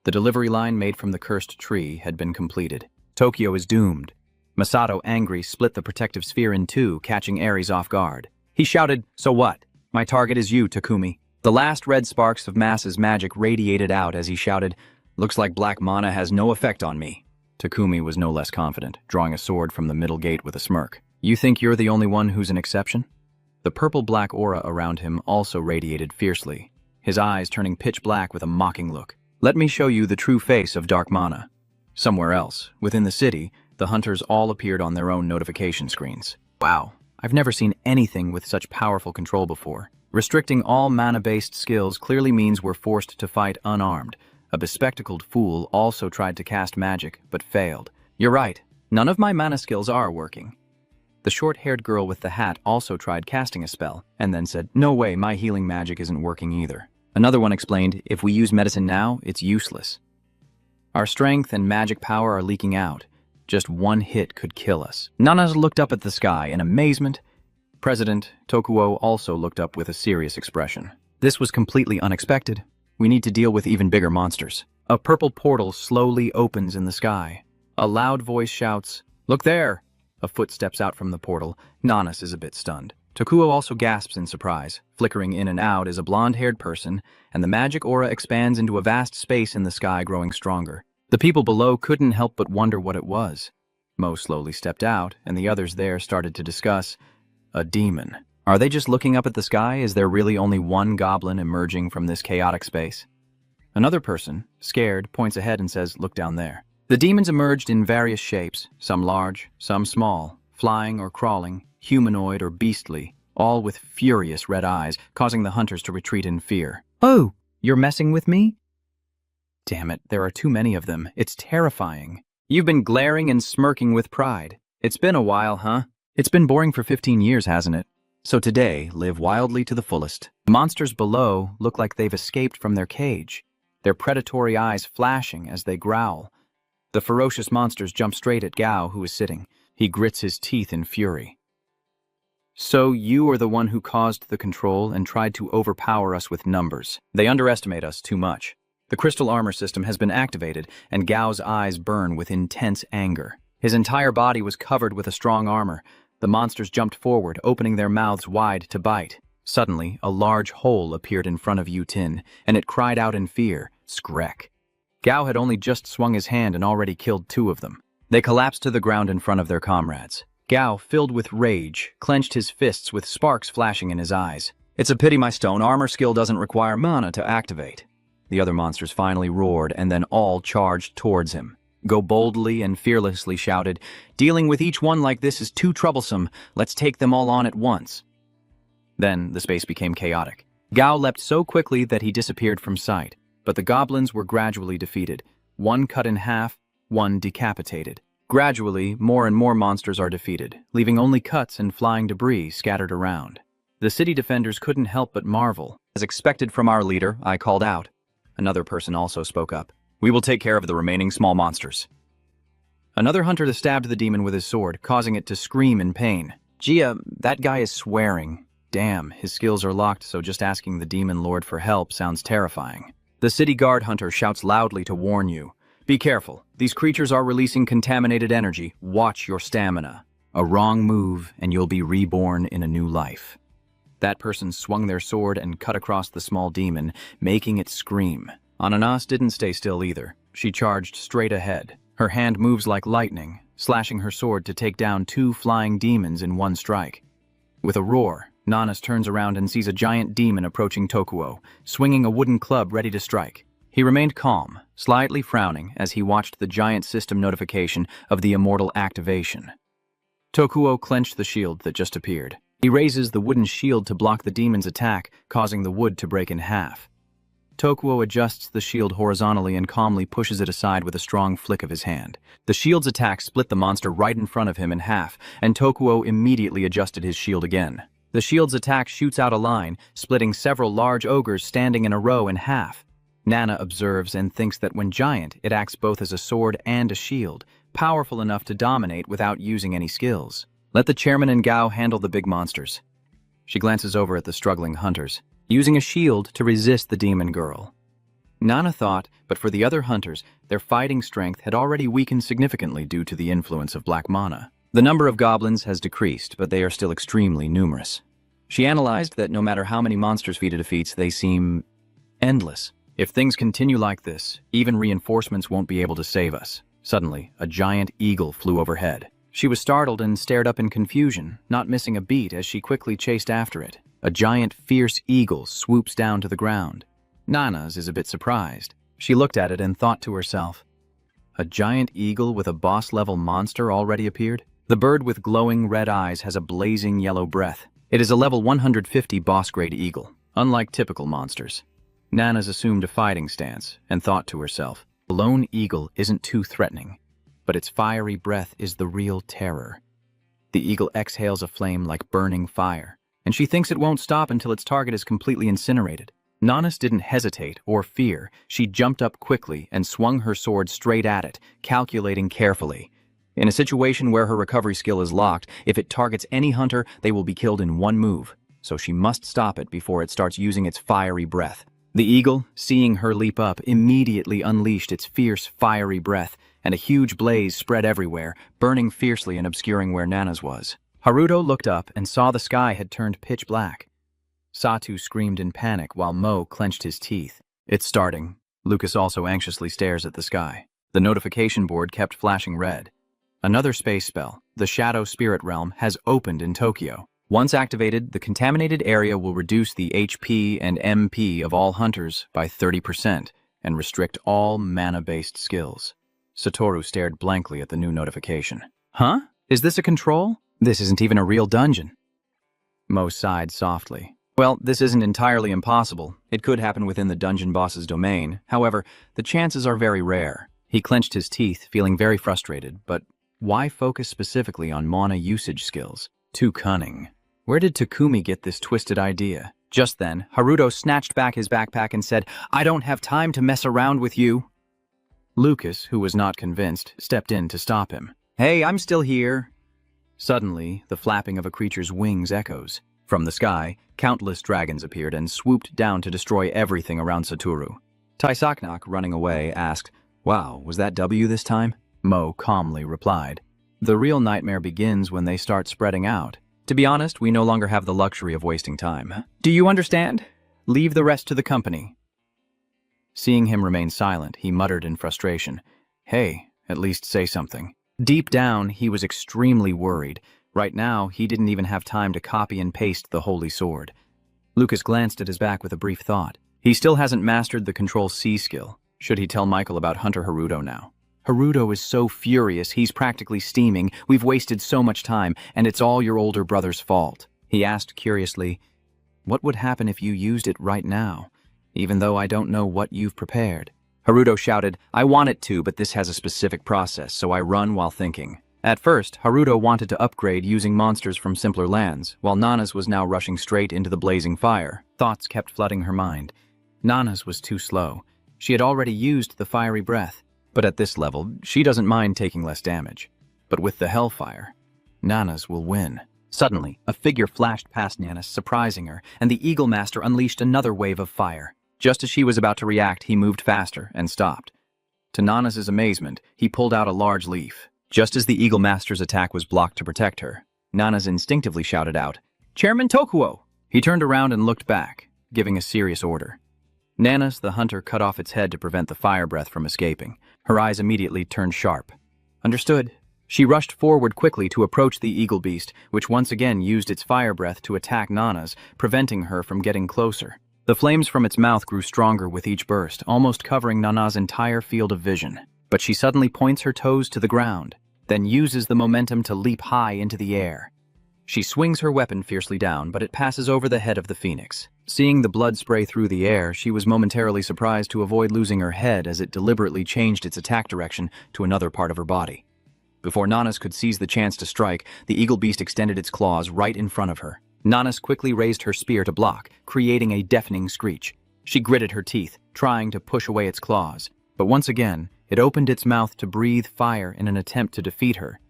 The delivery line made from the cursed tree had been completed. Tokyo is doomed. Masato, angry, split the protective sphere in two, catching Ares off guard. He shouted, "So what? My target is you, Takumi." The last red sparks of Mass's magic radiated out as he shouted, Looks like black mana has no effect on me. Takumi was no less confident, drawing a sword from the middle gate with a smirk. You think you're the only one who's an exception? The purple-black aura around him also radiated fiercely, his eyes turning pitch black with a mocking look. Let me show you the true face of dark mana. Somewhere else, within the city, the hunters all appeared on their own notification screens. Wow, I've never seen anything with such powerful control before. Restricting all mana-based skills clearly means we're forced to fight unarmed. A bespectacled fool also tried to cast magic, but failed. You're right, none of my mana skills are working. The short-haired girl with the hat also tried casting a spell, and then said, no way, my healing magic isn't working either. Another one explained, if we use medicine now, it's useless. Our strength and magic power are leaking out. Just one hit could kill us. Nana looked up at the sky in amazement. President Tokuo also looked up with a serious expression. This was completely unexpected. We need to deal with even bigger monsters. A purple portal slowly opens in the sky. A loud voice shouts, look there! A foot steps out from the portal. Nanas is a bit stunned. Tokuo also gasps in surprise. Flickering in and out is a blonde-haired person, and the magic aura expands into a vast space in the sky, growing stronger. The people below couldn't help but wonder what it was. Mo slowly stepped out, and the others there started to discuss a demon. Are they just looking up at the sky? Is there really only one goblin emerging from this chaotic space? Another person, scared, points ahead and says, look down there. The demons emerged in various shapes, some large, some small, flying or crawling, humanoid or beastly, all with furious red eyes, causing the hunters to retreat in fear. Oh, you're messing with me? Damn it, there are too many of them. It's terrifying. You've been glaring and smirking with pride. It's been a while, huh? It's been boring for 15 years, hasn't it? So today, live wildly to the fullest. The monsters below look like they've escaped from their cage, their predatory eyes flashing as they growl. The ferocious monsters jump straight at Gao, who is sitting. He grits his teeth in fury. So you are the one who caused the control and tried to overpower us with numbers. They underestimate us too much. The crystal armor system has been activated, and Gao's eyes burn with intense anger. His entire body was covered with a strong armor. The monsters jumped forward, opening their mouths wide to bite. Suddenly, a large hole appeared in front of Yu Tin, and it cried out in fear, Skrek. Gao had only just swung his hand and already killed 2 of them. They collapsed to the ground in front of their comrades. Gao, filled with rage, clenched his fists with sparks flashing in his eyes. It's a pity my stone armor skill doesn't require mana to activate. The other monsters finally roared and then all charged towards him. Go boldly and fearlessly shouted, dealing with each one like this is too troublesome. Let's take them all on at once. Then the space became chaotic. Gao leapt so quickly that he disappeared from sight. But the goblins were gradually defeated, one cut in half, one decapitated. Gradually, more and more monsters are defeated, leaving only cuts and flying debris scattered around. The city defenders couldn't help but marvel. As expected from our leader, I called out. Another person also spoke up. We will take care of the remaining small monsters. Another hunter stabbed the demon with his sword, causing it to scream in pain. Gia, that guy is swearing. Damn, his skills are locked, so just asking the demon lord for help sounds terrifying. The city guard hunter shouts loudly to warn you. Be careful. These creatures are releasing contaminated energy. Watch your stamina. A wrong move, and you'll be reborn in a new life. That person swung their sword and cut across the small demon, making it scream. Ananas didn't stay still either. She charged straight ahead. Her hand moves like lightning, slashing her sword to take down 2 flying demons in one strike. With a roar, Nanas turns around and sees a giant demon approaching Tokuo, swinging a wooden club ready to strike. He remained calm, slightly frowning as he watched the giant system notification of the immortal activation. Tokuo clenched the shield that just appeared. He raises the wooden shield to block the demon's attack, causing the wood to break in half. Tokuo adjusts the shield horizontally and calmly pushes it aside with a strong flick of his hand. The shield's attack split the monster right in front of him in half, and Tokuo immediately adjusted his shield again. The shield's attack shoots out a line, splitting several large ogres standing in a row in half. Nana observes and thinks that when giant, it acts both as a sword and a shield, powerful enough to dominate without using any skills. Let the chairman and Gao handle the big monsters. She glances over at the struggling hunters, using a shield to resist the demon girl. Nana thought, but for the other hunters, their fighting strength had already weakened significantly due to the influence of black mana. The number of goblins has decreased, but they are still extremely numerous. She analyzed that no matter how many monsters Vita defeats, they seem endless. If things continue like this, even reinforcements won't be able to save us. Suddenly, a giant eagle flew overhead. She was startled and stared up in confusion, not missing a beat as she quickly chased after it. A giant, fierce eagle swoops down to the ground. Nanas is a bit surprised. She looked at it and thought to herself, a giant eagle with a boss-level monster already appeared? The bird with glowing red eyes has a blazing yellow breath. It is a level 150 boss-grade eagle, unlike typical monsters. Nanas assumed a fighting stance and thought to herself, the lone eagle isn't too threatening, but its fiery breath is the real terror. The eagle exhales a flame like burning fire, and she thinks it won't stop until its target is completely incinerated. Nanas didn't hesitate or fear. She jumped up quickly and swung her sword straight at it, calculating carefully. In a situation where her recovery skill is locked, if it targets any hunter, they will be killed in one move, so she must stop it before it starts using its fiery breath. The eagle, seeing her leap up, immediately unleashed its fierce, fiery breath, and a huge blaze spread everywhere, burning fiercely and obscuring where Nanas was. Haruto looked up and saw the sky had turned pitch black. Satu screamed in panic while Mo clenched his teeth. It's starting. Lucas also anxiously stares at the sky. The notification board kept flashing red. Another space spell, the Shadow Spirit Realm, has opened in Tokyo. Once activated, the contaminated area will reduce the HP and MP of all hunters by 30% and restrict all mana-based skills. Satoru stared blankly at the new notification. Huh? Is this a control? This isn't even a real dungeon. Mo sighed softly. Well, this isn't entirely impossible. It could happen within the dungeon boss's domain. However, the chances are very rare. He clenched his teeth, feeling very frustrated, but why focus specifically on mana usage skills? Too cunning. Where did Takumi get this twisted idea? Just then, Haruto snatched back his backpack and said, I don't have time to mess around with you. Lucas, who was not convinced, stepped in to stop him. Hey, I'm still here. Suddenly, the flapping of a creature's wings echoes. From the sky, countless dragons appeared and swooped down to destroy everything around Satoru. Taisaknak, running away, asked, Wow, was that W this time? Mo calmly replied, The real nightmare begins when they start spreading out. To be honest, we no longer have the luxury of wasting time. Do you understand? Leave the rest to the company. Seeing him remain silent, he muttered in frustration, Hey, at least say something. Deep down, he was extremely worried. Right now, he didn't even have time to copy and paste the Holy Sword. Lucas glanced at his back with a brief thought. He still hasn't mastered the Control-C skill. Should he tell Michael about Hunter Haruto now? Haruto is so furious, he's practically steaming. We've wasted so much time, and it's all your older brother's fault. He asked curiously, What would happen if you used it right now, even though I don't know what you've prepared? Haruto shouted, I want it to, but this has a specific process, so I run while thinking. At first, Haruto wanted to upgrade using monsters from simpler lands, while Nana's was now rushing straight into the blazing fire. Thoughts kept flooding her mind. Nana's was too slow. She had already used the fiery breath. But at this level, she doesn't mind taking less damage. But with the hellfire, Nana's will win. Suddenly, a figure flashed past Nana's, surprising her, and the Eagle Master unleashed another wave of fire. Just as she was about to react, he moved faster and stopped. To Nana's amazement, he pulled out a large leaf. Just as the Eagle Master's attack was blocked to protect her, Nana's instinctively shouted out, Chairman Tokuo! He turned around and looked back, giving a serious order. Nana's, the hunter, cut off its head to prevent the fire breath from escaping. Her eyes immediately turned sharp. Understood. She rushed forward quickly to approach the eagle beast, which once again used its fire breath to attack Nana's, preventing her from getting closer. The flames from its mouth grew stronger with each burst, almost covering Nana's entire field of vision. But she suddenly points her toes to the ground, then uses the momentum to leap high into the air. She swings her weapon fiercely down, but it passes over the head of the phoenix. Seeing the blood spray through the air, she was momentarily surprised to avoid losing her head as it deliberately changed its attack direction to another part of her body. Before Nanas could seize the chance to strike, the eagle beast extended its claws right in front of her. Nanas quickly raised her spear to block, creating a deafening screech. She gritted her teeth, trying to push away its claws. But once again, it opened its mouth to breathe fire in an attempt to defeat her.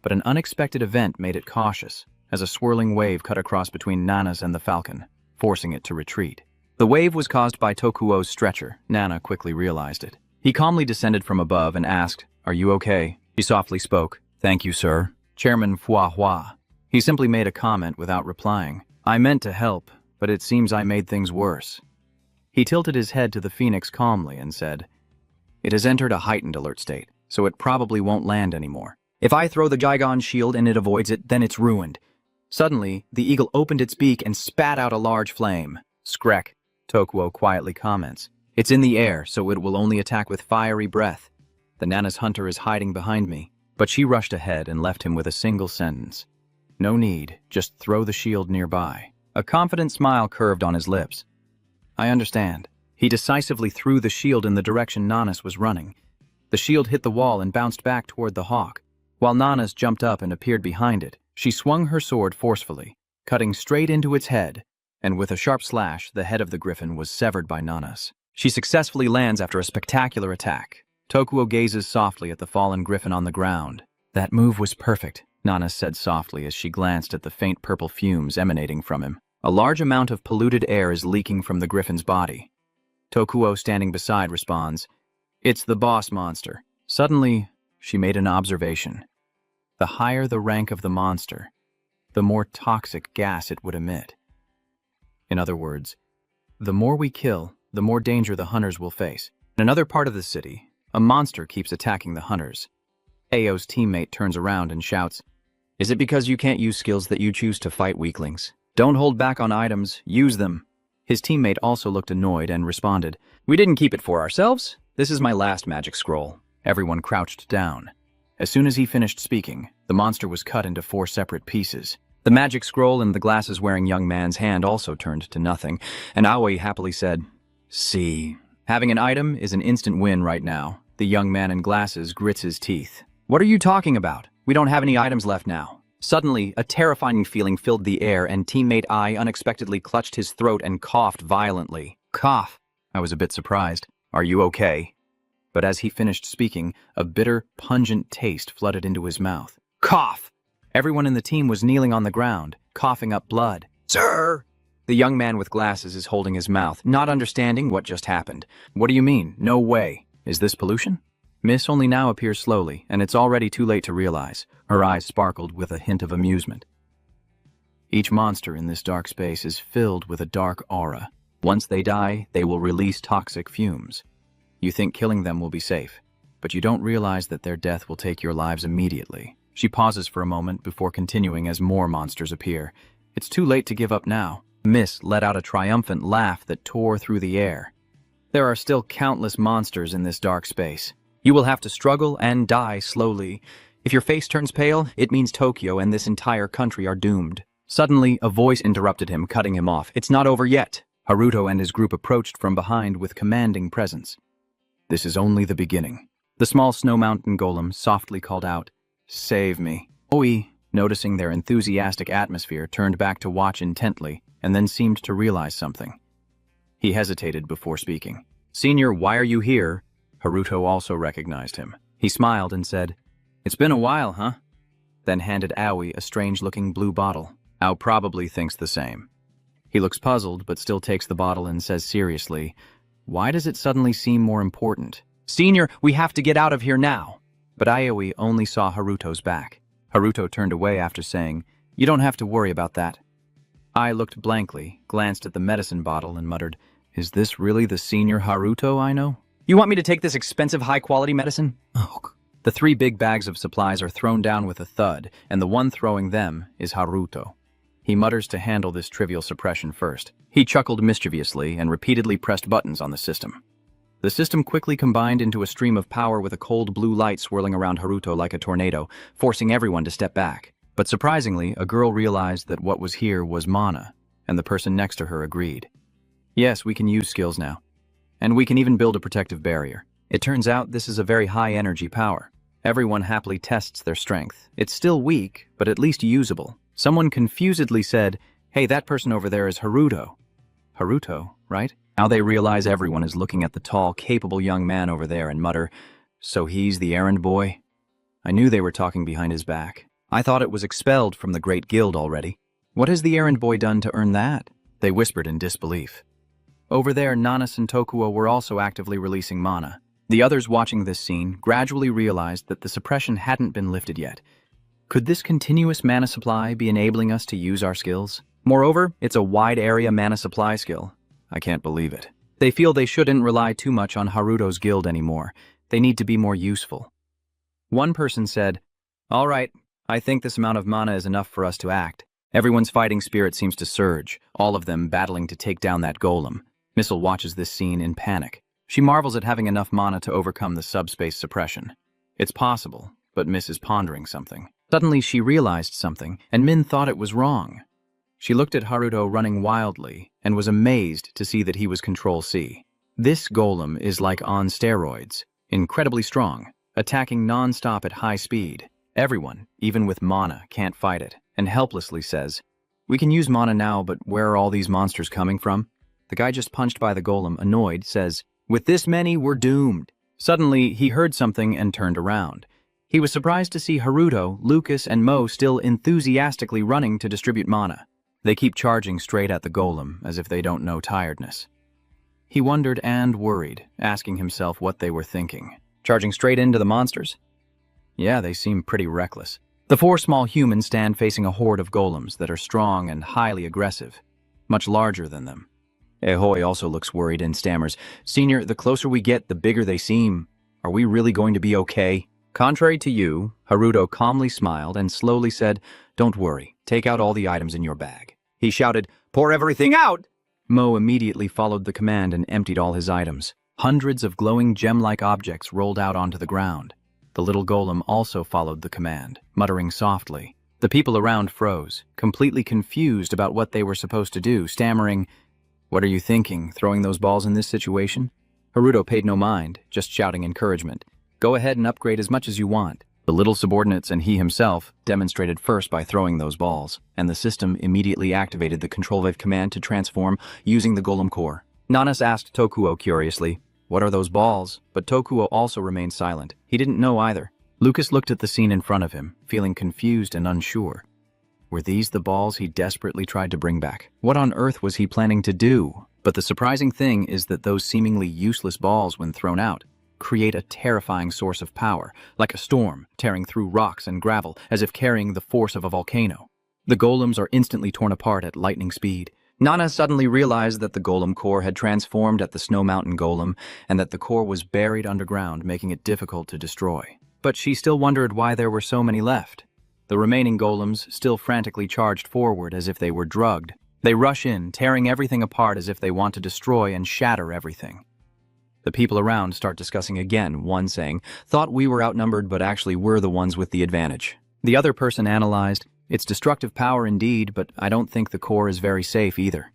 But an unexpected event made it cautious, as a swirling wave cut across between Nana's and the falcon, forcing it to retreat. The wave was caused by Tokuo's stretcher. Nana quickly realized it. He calmly descended from above and asked, Are you okay? She softly spoke, Thank you, sir. Chairman Hua Hua. He simply made a comment without replying. I meant to help, but it seems I made things worse. He tilted his head to the phoenix calmly and said, "It has entered a heightened alert state, so it probably won't land anymore. If I throw the Gigon shield and it avoids it, then it's ruined." Suddenly, the eagle opened its beak and spat out a large flame. "Skrek," Tokuo quietly comments. "It's in the air, so it will only attack with fiery breath. The Nana's hunter is hiding behind me." But she rushed ahead and left him with a single sentence. "No need, just throw the shield nearby." A confident smile curved on his lips. "I understand." He decisively threw the shield in the direction Nanas was running. The shield hit the wall and bounced back toward the hawk. While Nanas jumped up and appeared behind it, she swung her sword forcefully, cutting straight into its head, and with a sharp slash, the head of the griffin was severed by Nanas. She successfully lands after a spectacular attack. Tokuo gazes softly at the fallen griffin on the ground. "That move was perfect," Nanas said softly as she glanced at the faint purple fumes emanating from him. A large amount of polluted air is leaking from the griffin's body. Tokuo, standing beside, responds, "It's the boss monster." Suddenly, she made an observation. The higher the rank of the monster, the more toxic gas it would emit. In other words, the more we kill, the more danger the hunters will face. In another part of the city, a monster keeps attacking the hunters. Ao's teammate turns around and shouts, "Is it because you can't use skills that you choose to fight weaklings? Don't hold back on items, use them." His teammate also looked annoyed and responded, "We didn't keep it for ourselves. This is my last magic scroll." Everyone crouched down. As soon as he finished speaking, the monster was cut into 4 separate pieces. The magic scroll in the glasses-wearing young man's hand also turned to nothing, and Aoi happily said, "See, having an item is an instant win right now." The young man in glasses grits his teeth. "What are you talking about? We don't have any items left now." Suddenly, a terrifying feeling filled the air, and teammate I unexpectedly clutched his throat and coughed violently. "Cough." I was a bit surprised. "Are you okay?" But as he finished speaking, a bitter, pungent taste flooded into his mouth. "Cough!" Everyone in the team was kneeling on the ground, coughing up blood. "Sir!" The young man with glasses is holding his mouth, not understanding what just happened. "What do you mean? No way. Is this pollution?" Miss only now appears slowly, and it's already too late to realize. Her eyes sparkled with a hint of amusement. Each monster in this dark space is filled with a dark aura. Once they die, they will release toxic fumes. You think killing them will be safe, but you don't realize that their death will take your lives immediately. She pauses for a moment before continuing as more monsters appear. It's too late to give up now. Miss let out a triumphant laugh that tore through the air. There are still countless monsters in this dark space. You will have to struggle and die slowly. If your face turns pale, it means Tokyo and this entire country are doomed. Suddenly, a voice interrupted him, cutting him off. "It's not over yet." Haruto and his group approached from behind with commanding presence. "This is only the beginning." The small snow mountain golem softly called out, "Save me." Oi, noticing their enthusiastic atmosphere, turned back to watch intently and then seemed to realize something. He hesitated before speaking. "Senior, why are you here?" Haruto also recognized him. He smiled and said, "It's been a while, huh?" Then handed Aoi a strange-looking blue bottle. Ao probably thinks the same. He looks puzzled but still takes the bottle and says seriously, "Why does it suddenly seem more important?" "Senior, we have to get out of here now." But Aoi only saw Haruto's back. Haruto turned away after saying, "You don't have to worry about that." I looked blankly, glanced at the medicine bottle and muttered, "Is this really the senior Haruto I know?" "You want me to take this expensive high-quality medicine?" "Oh." The 3 big bags of supplies are thrown down with a thud, and the one throwing them is Haruto. He mutters to handle this trivial suppression first. He chuckled mischievously and repeatedly pressed buttons on the system. The system quickly combined into a stream of power with a cold blue light swirling around Haruto like a tornado, forcing everyone to step back. But surprisingly, a girl realized that what was here was mana, and the person next to her agreed. "Yes, we can use skills now. And we can even build a protective barrier." It turns out this is a very high-energy power. Everyone happily tests their strength. It's still weak, but at least usable. Someone confusedly said, "Hey, that person over there is Haruto." Haruto, right? Now they realize everyone is looking at the tall, capable young man over there and mutter, "So he's the errand boy?" I knew they were talking behind his back. I thought it was expelled from the Great Guild already. What has the errand boy done to earn that? They whispered in disbelief. Over there, Nanas and Tokuo were also actively releasing mana. The others watching this scene gradually realized that the suppression hadn't been lifted yet. Could this continuous mana supply be enabling us to use our skills? Moreover, it's a wide area mana supply skill. I can't believe it. They feel they shouldn't rely too much on Haruto's guild anymore. They need to be more useful. One person said, "All right, I think this amount of mana is enough for us to act." Everyone's fighting spirit seems to surge, all of them battling to take down that golem. Missile watches this scene in panic. She marvels at having enough mana to overcome the subspace suppression. It's possible, but Miss is pondering something. Suddenly she realized something, and Min thought it was wrong. She looked at Haruto running wildly and was amazed to see that he was Control C. This golem is like on steroids, incredibly strong, attacking non-stop at high speed. Everyone, even with mana, can't fight it, and helplessly says, "We can use mana now, but where are all these monsters coming from?" The guy just punched by the golem, annoyed, says, "With this many, we're doomed." Suddenly, he heard something and turned around. He was surprised to see Haruto, Lucas, and Mo still enthusiastically running to distribute mana. They keep charging straight at the golem, as if they don't know tiredness. He wondered and worried, asking himself what they were thinking. Charging straight into the monsters? Yeah, they seem pretty reckless. The four small humans stand facing a horde of golems that are strong and highly aggressive, much larger than them. Ahoy also looks worried and stammers, "Senior, the closer we get, the bigger they seem. Are we really going to be okay?" Contrary to you, Haruto calmly smiled and slowly said, "Don't worry, take out all the items in your bag." He shouted, "Pour everything out!" Mo immediately followed the command and emptied all his items. Hundreds of glowing gem-like objects rolled out onto the ground. The little golem also followed the command, muttering softly. The people around froze, completely confused about what they were supposed to do, stammering, "What are you thinking, throwing those balls in this situation?" Haruto paid no mind, just shouting encouragement. "Go ahead and upgrade as much as you want." The little subordinates and he himself demonstrated first by throwing those balls, and the system immediately activated the control wave command to transform using the golem core. Nanas asked Tokuo curiously, "What are those balls?" But Tokuo also remained silent. He didn't know either. Lucas looked at the scene in front of him, feeling confused and unsure. Were these the balls he desperately tried to bring back? What on earth was he planning to do? But the surprising thing is that those seemingly useless balls, when thrown out, create a terrifying source of power, like a storm tearing through rocks and gravel, as if carrying the force of a volcano. The golems are instantly torn apart at lightning speed. Nana suddenly realized that the golem core had transformed at the Snow Mountain golem, and that the core was buried underground, making it difficult to destroy. But she still wondered why there were so many left. The remaining golems still frantically charged forward as if they were drugged. They rush in, tearing everything apart as if they want to destroy and shatter everything. The people around start discussing again, one saying, "Thought we were outnumbered, but actually we're the ones with the advantage." The other person analyzed, "It's destructive power indeed, but I don't think the core is very safe either."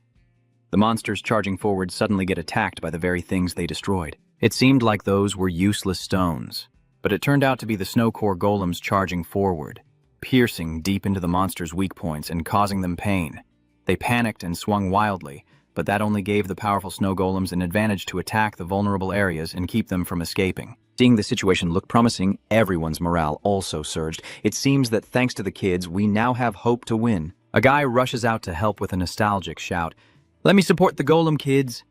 The monsters charging forward suddenly get attacked by the very things they destroyed. It seemed like those were useless stones, but it turned out to be the snow core golems charging forward, piercing deep into the monsters' weak points and causing them pain. They panicked and swung wildly, but that only gave the powerful snow golems an advantage to attack the vulnerable areas and keep them from escaping. Seeing the situation look promising, everyone's morale also surged. It seems that thanks to the kids, we now have hope to win. A guy rushes out to help with a nostalgic shout, "Let me support the golem, kids!"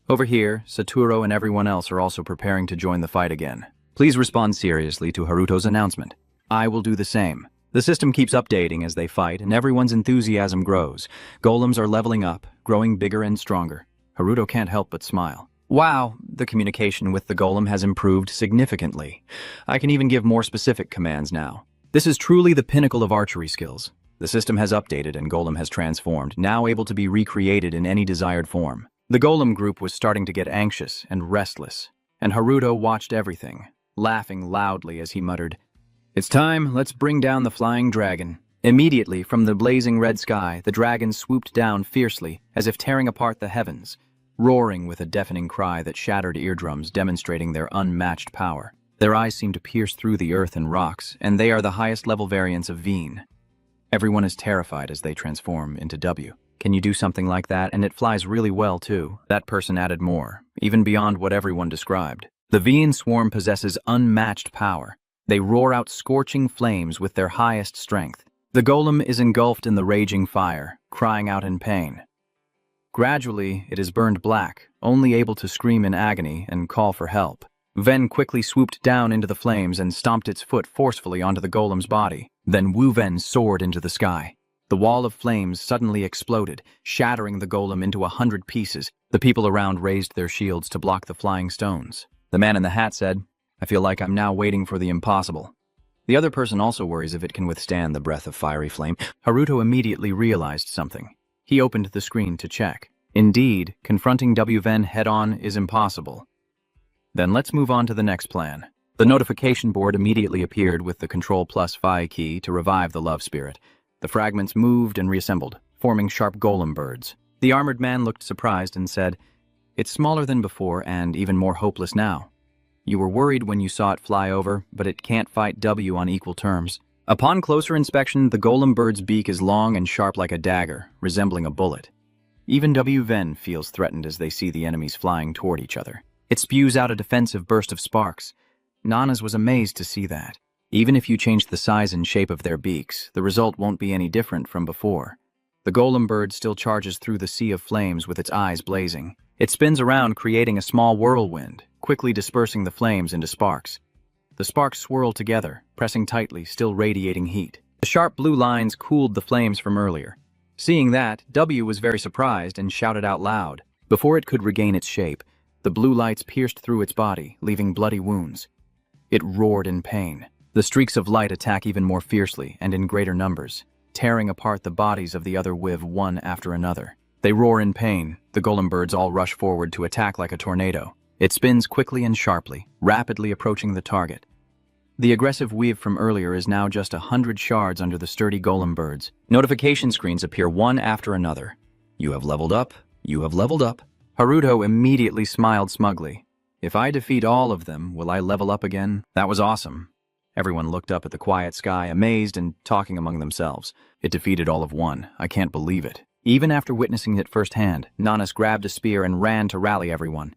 Over here, Satoru and everyone else are also preparing to join the fight again. Please respond seriously to Haruto's announcement. I will do the same. The system keeps updating as they fight, and everyone's enthusiasm grows. Golems are leveling up, growing bigger and stronger. Haruto can't help but smile. Wow, the communication with the golem has improved significantly. I can even give more specific commands now. This is truly the pinnacle of archery skills. The system has updated and golem has transformed, now able to be recreated in any desired form. The golem group was starting to get anxious and restless, and Haruto watched everything, laughing loudly as he muttered, "It's time, let's bring down the flying dragon." Immediately, from the blazing red sky, the dragon swooped down fiercely, as if tearing apart the heavens, roaring with a deafening cry that shattered eardrums, demonstrating their unmatched power. Their eyes seem to pierce through the earth and rocks, and they are the highest level variants of Veen. Everyone is terrified as they transform into W. Can you do something like that? And it flies really well, too. That person added more, even beyond what everyone described. The Veen swarm possesses unmatched power. They roar out scorching flames with their highest strength. The golem is engulfed in the raging fire, crying out in pain. Gradually, it is burned black, only able to scream in agony and call for help. Ven quickly swooped down into the flames and stomped its foot forcefully onto the golem's body. Then Wu Ven soared into the sky. The wall of flames suddenly exploded, shattering the golem into 100 pieces. The The people around raised their shields to block the flying stones. The man in the hat said, "I feel like I'm now waiting for the impossible." The other person also worries if it can withstand the breath of fiery flame. Haruto immediately realized something. He opened the screen to check. Indeed, confronting WVen head-on is impossible. Then let's move on to the next plan. The notification board immediately appeared with the Ctrl+Phi key to revive the love spirit. The fragments moved and reassembled, forming sharp golem birds. The armored man looked surprised and said, "It's smaller than before and even more hopeless now. You were worried when you saw it fly over, but it can't fight W on equal terms." Upon closer inspection, the golem bird's beak is long and sharp like a dagger, resembling a bullet. Even WVen feels threatened as they see the enemies flying toward each other. It spews out a defensive burst of sparks. Nanas was amazed to see that. Even if you change the size and shape of their beaks, the result won't be any different from before. The golem bird still charges through the sea of flames with its eyes blazing. It spins around, creating a small whirlwind, quickly dispersing the flames into sparks. The sparks swirl together, pressing tightly, still radiating heat. The sharp blue lines cooled the flames from earlier. Seeing that, W was very surprised and shouted out loud. Before it could regain its shape, the blue lights pierced through its body, leaving bloody wounds. It roared in pain. The streaks of light attack even more fiercely and in greater numbers, tearing apart the bodies of the other WIV one after another. They roar in pain. The golem birds all rush forward to attack like a tornado. It spins quickly and sharply, rapidly approaching the target. The aggressive weave from earlier is now just 100 shards under the sturdy golem birds. Notification screens appear one after another. "You have leveled up. You have leveled up." Haruto immediately smiled smugly. "If I defeat all of them, will I level up again?" That was awesome. Everyone looked up at the quiet sky, amazed and talking among themselves. It defeated all of one. I can't believe it. Even after witnessing it firsthand, Nanas grabbed a spear and ran to rally everyone.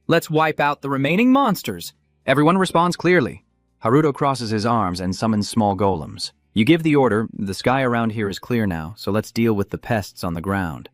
"Let's wipe out the remaining monsters!" Everyone responds clearly. Haruto crosses his arms and summons small golems. "You give the order. The sky around here is clear now, so let's deal with the pests on the ground."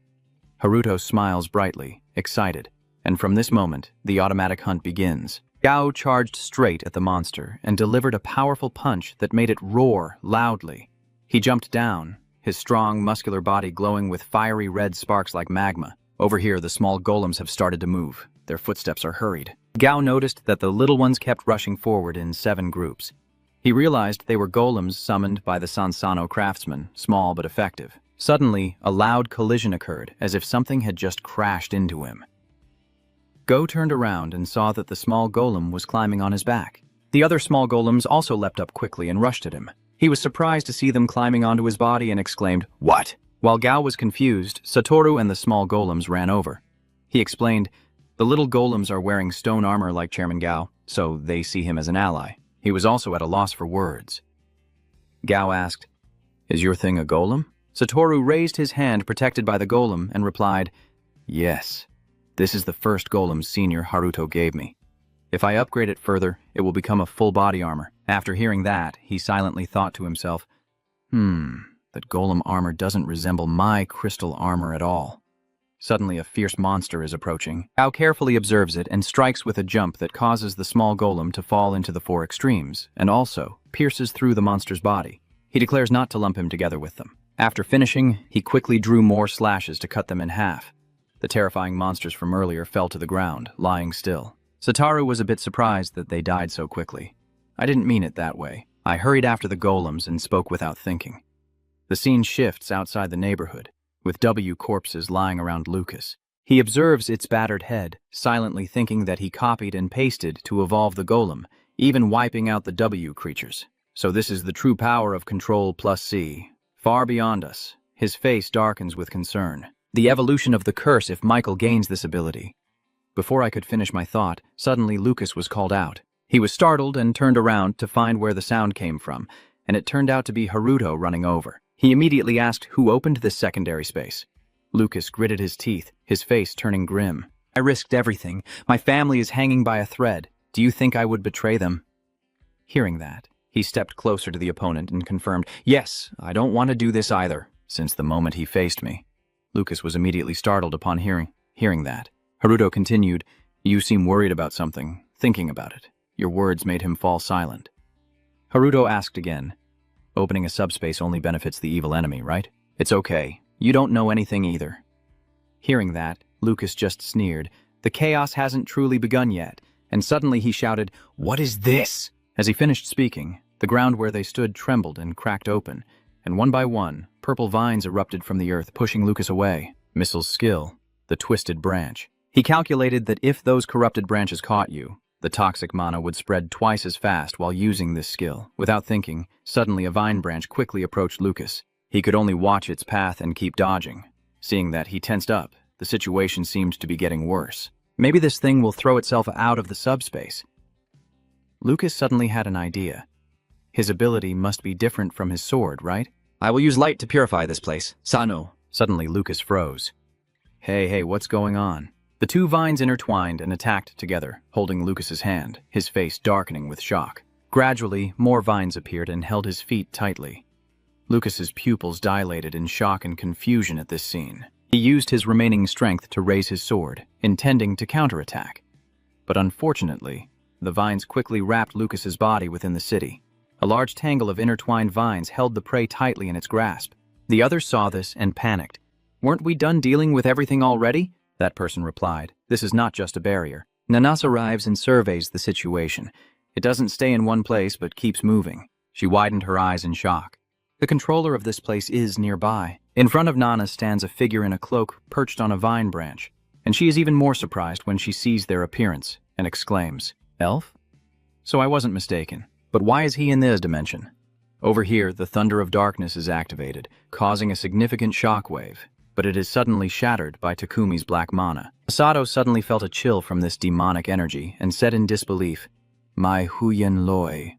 Haruto smiles brightly, excited, and from this moment, the automatic hunt begins. Gao charged straight at the monster and delivered a powerful punch that made it roar loudly. He jumped down, his strong, muscular body glowing with fiery red sparks like magma. Over here, the small golems have started to move. Their footsteps are hurried. Gao noticed that the little ones kept rushing forward in 7 groups. He realized they were golems summoned by the Sansano craftsman, small but effective. Suddenly, a loud collision occurred, as if something had just crashed into him. Go turned around and saw that the small golem was climbing on his back. The other small golems also leapt up quickly and rushed at him. He was surprised to see them climbing onto his body and exclaimed, "What?" While Gao was confused, Satoru and the small golems ran over. He explained, "The little golems are wearing stone armor like Chairman Gao, so they see him as an ally." He was also at a loss for words. Gao asked, "Is your thing a golem?" Satoru raised his hand protected by the golem and replied, "Yes. This is the first golem Senior Haruto gave me. If I upgrade it further, it will become a full body armor." After hearing that, he silently thought to himself, that golem armor doesn't resemble my crystal armor at all. Suddenly, a fierce monster is approaching. Gao carefully observes it and strikes with a jump that causes the small golem to fall into the 4 extremes, and also pierces through the monster's body. He declares not to lump him together with them. After finishing, he quickly drew more slashes to cut them in half. The terrifying monsters from earlier fell to the ground, lying still. Satoru was a bit surprised that they died so quickly. "I didn't mean it that way." I hurried after the golems and spoke without thinking. The scene shifts outside the neighborhood, with W corpses lying around Lucas. He observes its battered head, silently thinking that he copied and pasted to evolve the golem, even wiping out the W creatures. So this is the true power of Ctrl+C, far beyond us. His face darkens with concern. The evolution of the curse if Michael gains this ability. Before I could finish my thought, suddenly Lucas was called out. He was startled and turned around to find where the sound came from, and it turned out to be Haruto running over. He immediately asked who opened this secondary space. Lucas gritted his teeth, his face turning grim. "I risked everything. My family is hanging by a thread. Do you think I would betray them?" Hearing that, he stepped closer to the opponent and confirmed, "Yes, I don't want to do this either." Since the moment he faced me, Lucas was immediately startled upon hearing that. Haruto continued, "You seem worried about something, thinking about it." Your words made him fall silent. Haruto asked again, "Opening a subspace only benefits the evil enemy, right?" "It's okay. You don't know anything either." Hearing that, Lucas just sneered. The chaos hasn't truly begun yet, and suddenly he shouted, "What is this?" As he finished speaking, the ground where they stood trembled and cracked open, and one by one, purple vines erupted from the earth, pushing Lucas away. Missil's skill, the twisted branch. He calculated that if those corrupted branches caught you, the toxic mana would spread twice as fast while using this skill. Without thinking, suddenly a vine branch quickly approached Lucas. He could only watch its path and keep dodging. Seeing that, he tensed up. The situation seemed to be getting worse. Maybe this thing will throw itself out of the subspace. Lucas suddenly had an idea. His ability must be different from his sword, right? I will use light to purify this place. Sano. Suddenly, Lucas froze. Hey, what's going on? The two vines intertwined and attacked together, holding Lucas's hand, his face darkening with shock. Gradually, more vines appeared and held his feet tightly. Lucas's pupils dilated in shock and confusion at this scene. He used his remaining strength to raise his sword, intending to counterattack. But unfortunately, the vines quickly wrapped Lucas's body within the city. A large tangle of intertwined vines held the prey tightly in its grasp. The others saw this and panicked. "Weren't we done dealing with everything already?" That person replied. "This is not just a barrier." Nanas arrives and surveys the situation. It doesn't stay in one place but keeps moving. She widened her eyes in shock. The controller of this place is nearby. In front of Nana stands a figure in a cloak perched on a vine branch, and she is even more surprised when she sees their appearance and exclaims, "Elf? So I wasn't mistaken. But why is he in this dimension?" Over here, the thunder of darkness is activated, causing a significant shockwave, but it is suddenly shattered by Takumi's black mana. Masato suddenly felt a chill from this demonic energy and said in disbelief, "My Huyen Loi."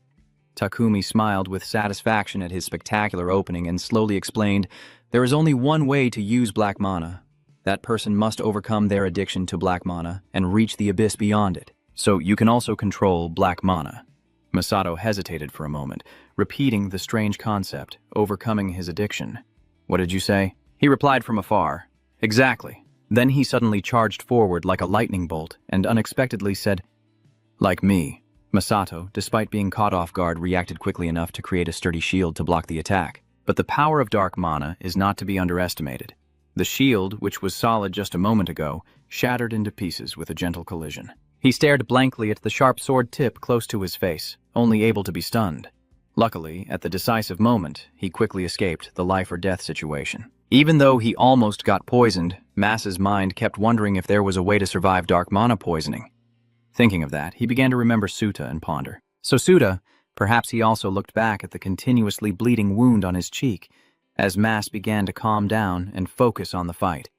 Takumi smiled with satisfaction at his spectacular opening and slowly explained, "There is only one way to use black mana. That person must overcome their addiction to black mana and reach the abyss beyond it. So you can also control black mana." Masato hesitated for a moment, repeating the strange concept, overcoming his addiction. "What did you say?" He replied from afar, "Exactly." Then he suddenly charged forward like a lightning bolt and unexpectedly said, "Like me." Masato, despite being caught off guard, reacted quickly enough to create a sturdy shield to block the attack. But the power of dark mana is not to be underestimated. The shield, which was solid just a moment ago, shattered into pieces with a gentle collision. He stared blankly at the sharp sword tip close to his face, only able to be stunned. Luckily, at the decisive moment, he quickly escaped the life-or-death situation. Even though he almost got poisoned, Mass's mind kept wondering if there was a way to survive dark mana poisoning. Thinking of that, he began to remember Suta and ponder. So Suta, perhaps he also looked back at the continuously bleeding wound on his cheek, as Mass began to calm down and focus on the fight.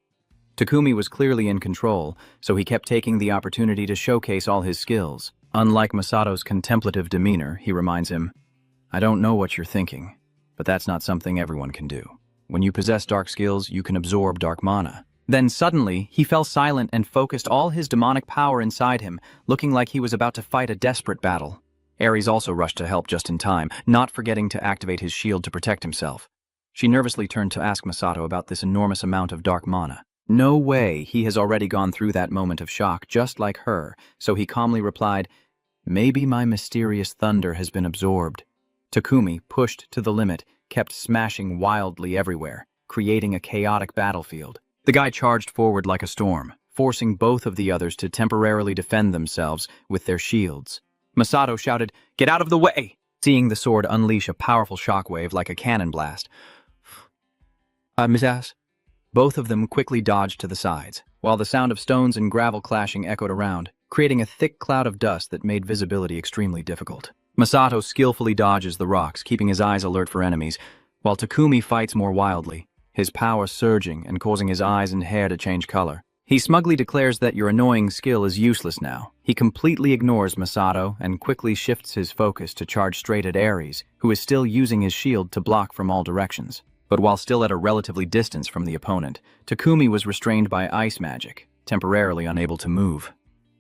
Takumi was clearly in control, so he kept taking the opportunity to showcase all his skills. Unlike Masato's contemplative demeanor, he reminds him, "I don't know what you're thinking, but that's not something everyone can do. When you possess dark skills, you can absorb dark mana." Then suddenly, he fell silent and focused all his demonic power inside him, looking like he was about to fight a desperate battle. Ares also rushed to help just in time, not forgetting to activate his shield to protect himself. She nervously turned to ask Masato about this enormous amount of dark mana. No way, he has already gone through that moment of shock just like her, so he calmly replied, "Maybe my mysterious thunder has been absorbed." Takumi, pushed to the limit, kept smashing wildly everywhere, creating a chaotic battlefield. The guy charged forward like a storm, forcing both of the others to temporarily defend themselves with their shields. Masato shouted, "Get out of the way!" seeing the sword unleash a powerful shockwave like a cannon blast. Miss Ass? Both of them quickly dodged to the sides, while the sound of stones and gravel clashing echoed around, creating a thick cloud of dust that made visibility extremely difficult. Masato skillfully dodges the rocks, keeping his eyes alert for enemies, while Takumi fights more wildly, his power surging and causing his eyes and hair to change color. He smugly declares that your annoying skill is useless now. He completely ignores Masato and quickly shifts his focus to charge straight at Ares, who is still using his shield to block from all directions. But while still at a relatively distance from the opponent, Takumi was restrained by ice magic, temporarily unable to move.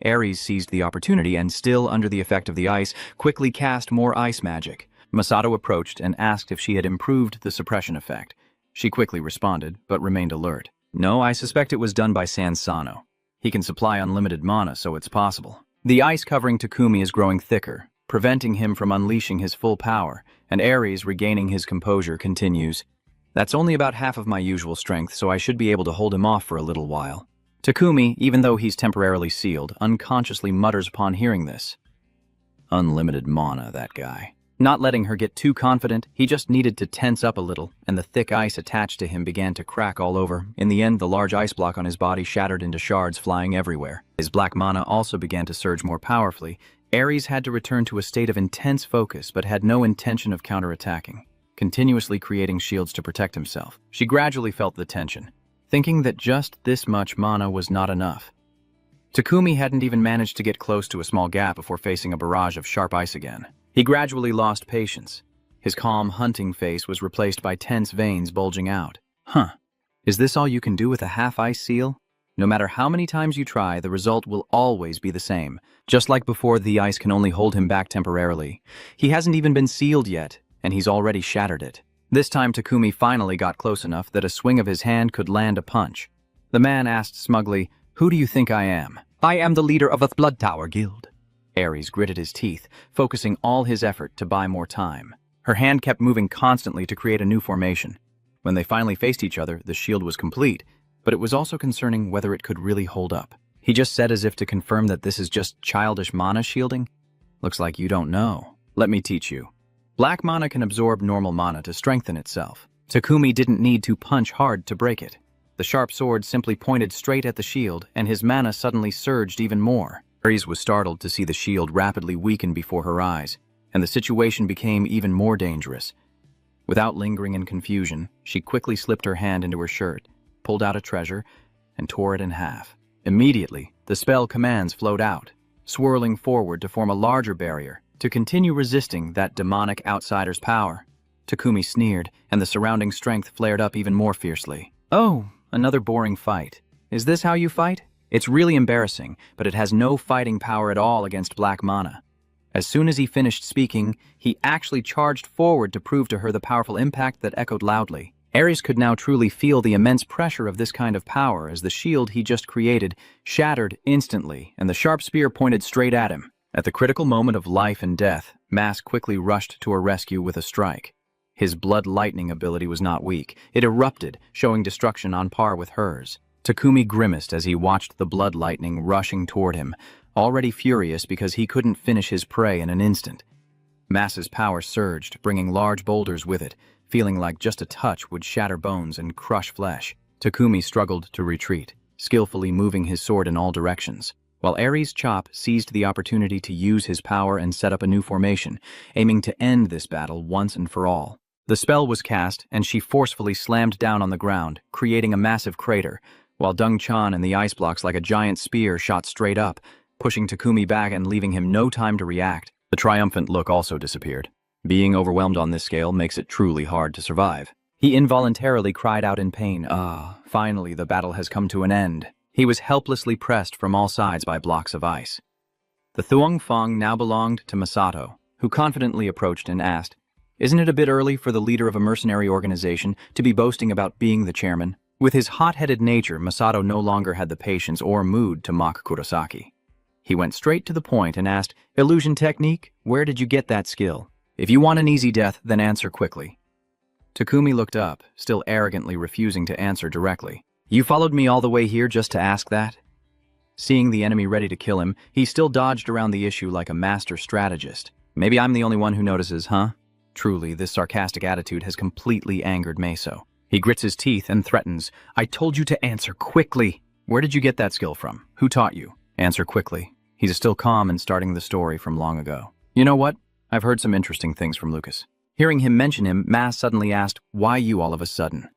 Ares seized the opportunity and, still under the effect of the ice, quickly cast more ice magic. Masato approached and asked if she had improved the suppression effect. She quickly responded, but remained alert. "No, I suspect it was done by Sansano. He can supply unlimited mana, so it's possible." The ice covering Takumi is growing thicker, preventing him from unleashing his full power, and Ares, regaining his composure, continues, "That's only about half of my usual strength, so I should be able to hold him off for a little while." Takumi, even though he's temporarily sealed, unconsciously mutters upon hearing this. Unlimited mana, that guy. Not letting her get too confident, he just needed to tense up a little, and the thick ice attached to him began to crack all over. In the end, the large ice block on his body shattered into shards flying everywhere. His black mana also began to surge more powerfully. Ares had to return to a state of intense focus, but had no intention of counterattacking, continuously creating shields to protect himself. She gradually felt the tension, thinking that just this much mana was not enough. Takumi hadn't even managed to get close to a small gap before facing a barrage of sharp ice again. He gradually lost patience. His calm, hunting face was replaced by tense veins bulging out. Is this all you can do with a half-ice seal? No matter how many times you try, the result will always be the same. Just like before, the ice can only hold him back temporarily. He hasn't even been sealed yet, and he's already shattered it. This time, Takumi finally got close enough that a swing of his hand could land a punch. The man asked smugly, "Who do you think I am?" "I am the leader of the Blood Tower Guild." Ares gritted his teeth, focusing all his effort to buy more time. Her hand kept moving constantly to create a new formation. When they finally faced each other, the shield was complete, but it was also concerning whether it could really hold up. He just said as if to confirm that this is just childish mana shielding. "Looks like you don't know. Let me teach you. Black mana can absorb normal mana to strengthen itself." Takumi didn't need to punch hard to break it. The sharp sword simply pointed straight at the shield, and his mana suddenly surged even more. Ares was startled to see the shield rapidly weaken before her eyes, and the situation became even more dangerous. Without lingering in confusion, she quickly slipped her hand into her shirt, pulled out a treasure, and tore it in half. Immediately, the spell commands flowed out, swirling forward to form a larger barrier, to continue resisting that demonic outsider's power. Takumi sneered, and the surrounding strength flared up even more fiercely. "Oh, another boring fight. Is this how you fight?" It's really embarrassing, but it has no fighting power at all against black mana. As soon as he finished speaking, he actually charged forward to prove to her the powerful impact that echoed loudly. Ares could now truly feel the immense pressure of this kind of power as the shield he just created shattered instantly, and the sharp spear pointed straight at him. At the critical moment of life and death, Mas quickly rushed to her rescue with a strike. His blood lightning ability was not weak. It erupted, showing destruction on par with hers. Takumi grimaced as he watched the blood lightning rushing toward him, already furious because he couldn't finish his prey in an instant. Mas's power surged, bringing large boulders with it, feeling like just a touch would shatter bones and crush flesh. Takumi struggled to retreat, skillfully moving his sword in all directions, while Ares' chop seized the opportunity to use his power and set up a new formation, aiming to end this battle once and for all. The spell was cast, and she forcefully slammed down on the ground, creating a massive crater, while Dong-chan and the ice blocks like a giant spear shot straight up, pushing Takumi back and leaving him no time to react. The triumphant look also disappeared. Being overwhelmed on this scale makes it truly hard to survive. He involuntarily cried out in pain. Finally the battle has come to an end. He was helplessly pressed from all sides by blocks of ice. The Thuong Fong now belonged to Masato, who confidently approached and asked, "Isn't it a bit early for the leader of a mercenary organization to be boasting about being the chairman?" With his hot-headed nature, Masato no longer had the patience or mood to mock Kurosaki. He went straight to the point and asked, "Illusion technique? Where did you get that skill? If you want an easy death, then answer quickly." Takumi looked up, still arrogantly refusing to answer directly. "You followed me all the way here just to ask that?" Seeing the enemy ready to kill him, he still dodged around the issue like a master strategist. "Maybe I'm the only one who notices, huh?" Truly, this sarcastic attitude has completely angered Meso. He grits his teeth and threatens, "I told you to answer quickly. Where did you get that skill from? Who taught you? Answer quickly." He's still calm and starting the story from long ago. "You know what? I've heard some interesting things from Lucas." Hearing him mention him, Mas suddenly asked, "Why you all of a sudden?"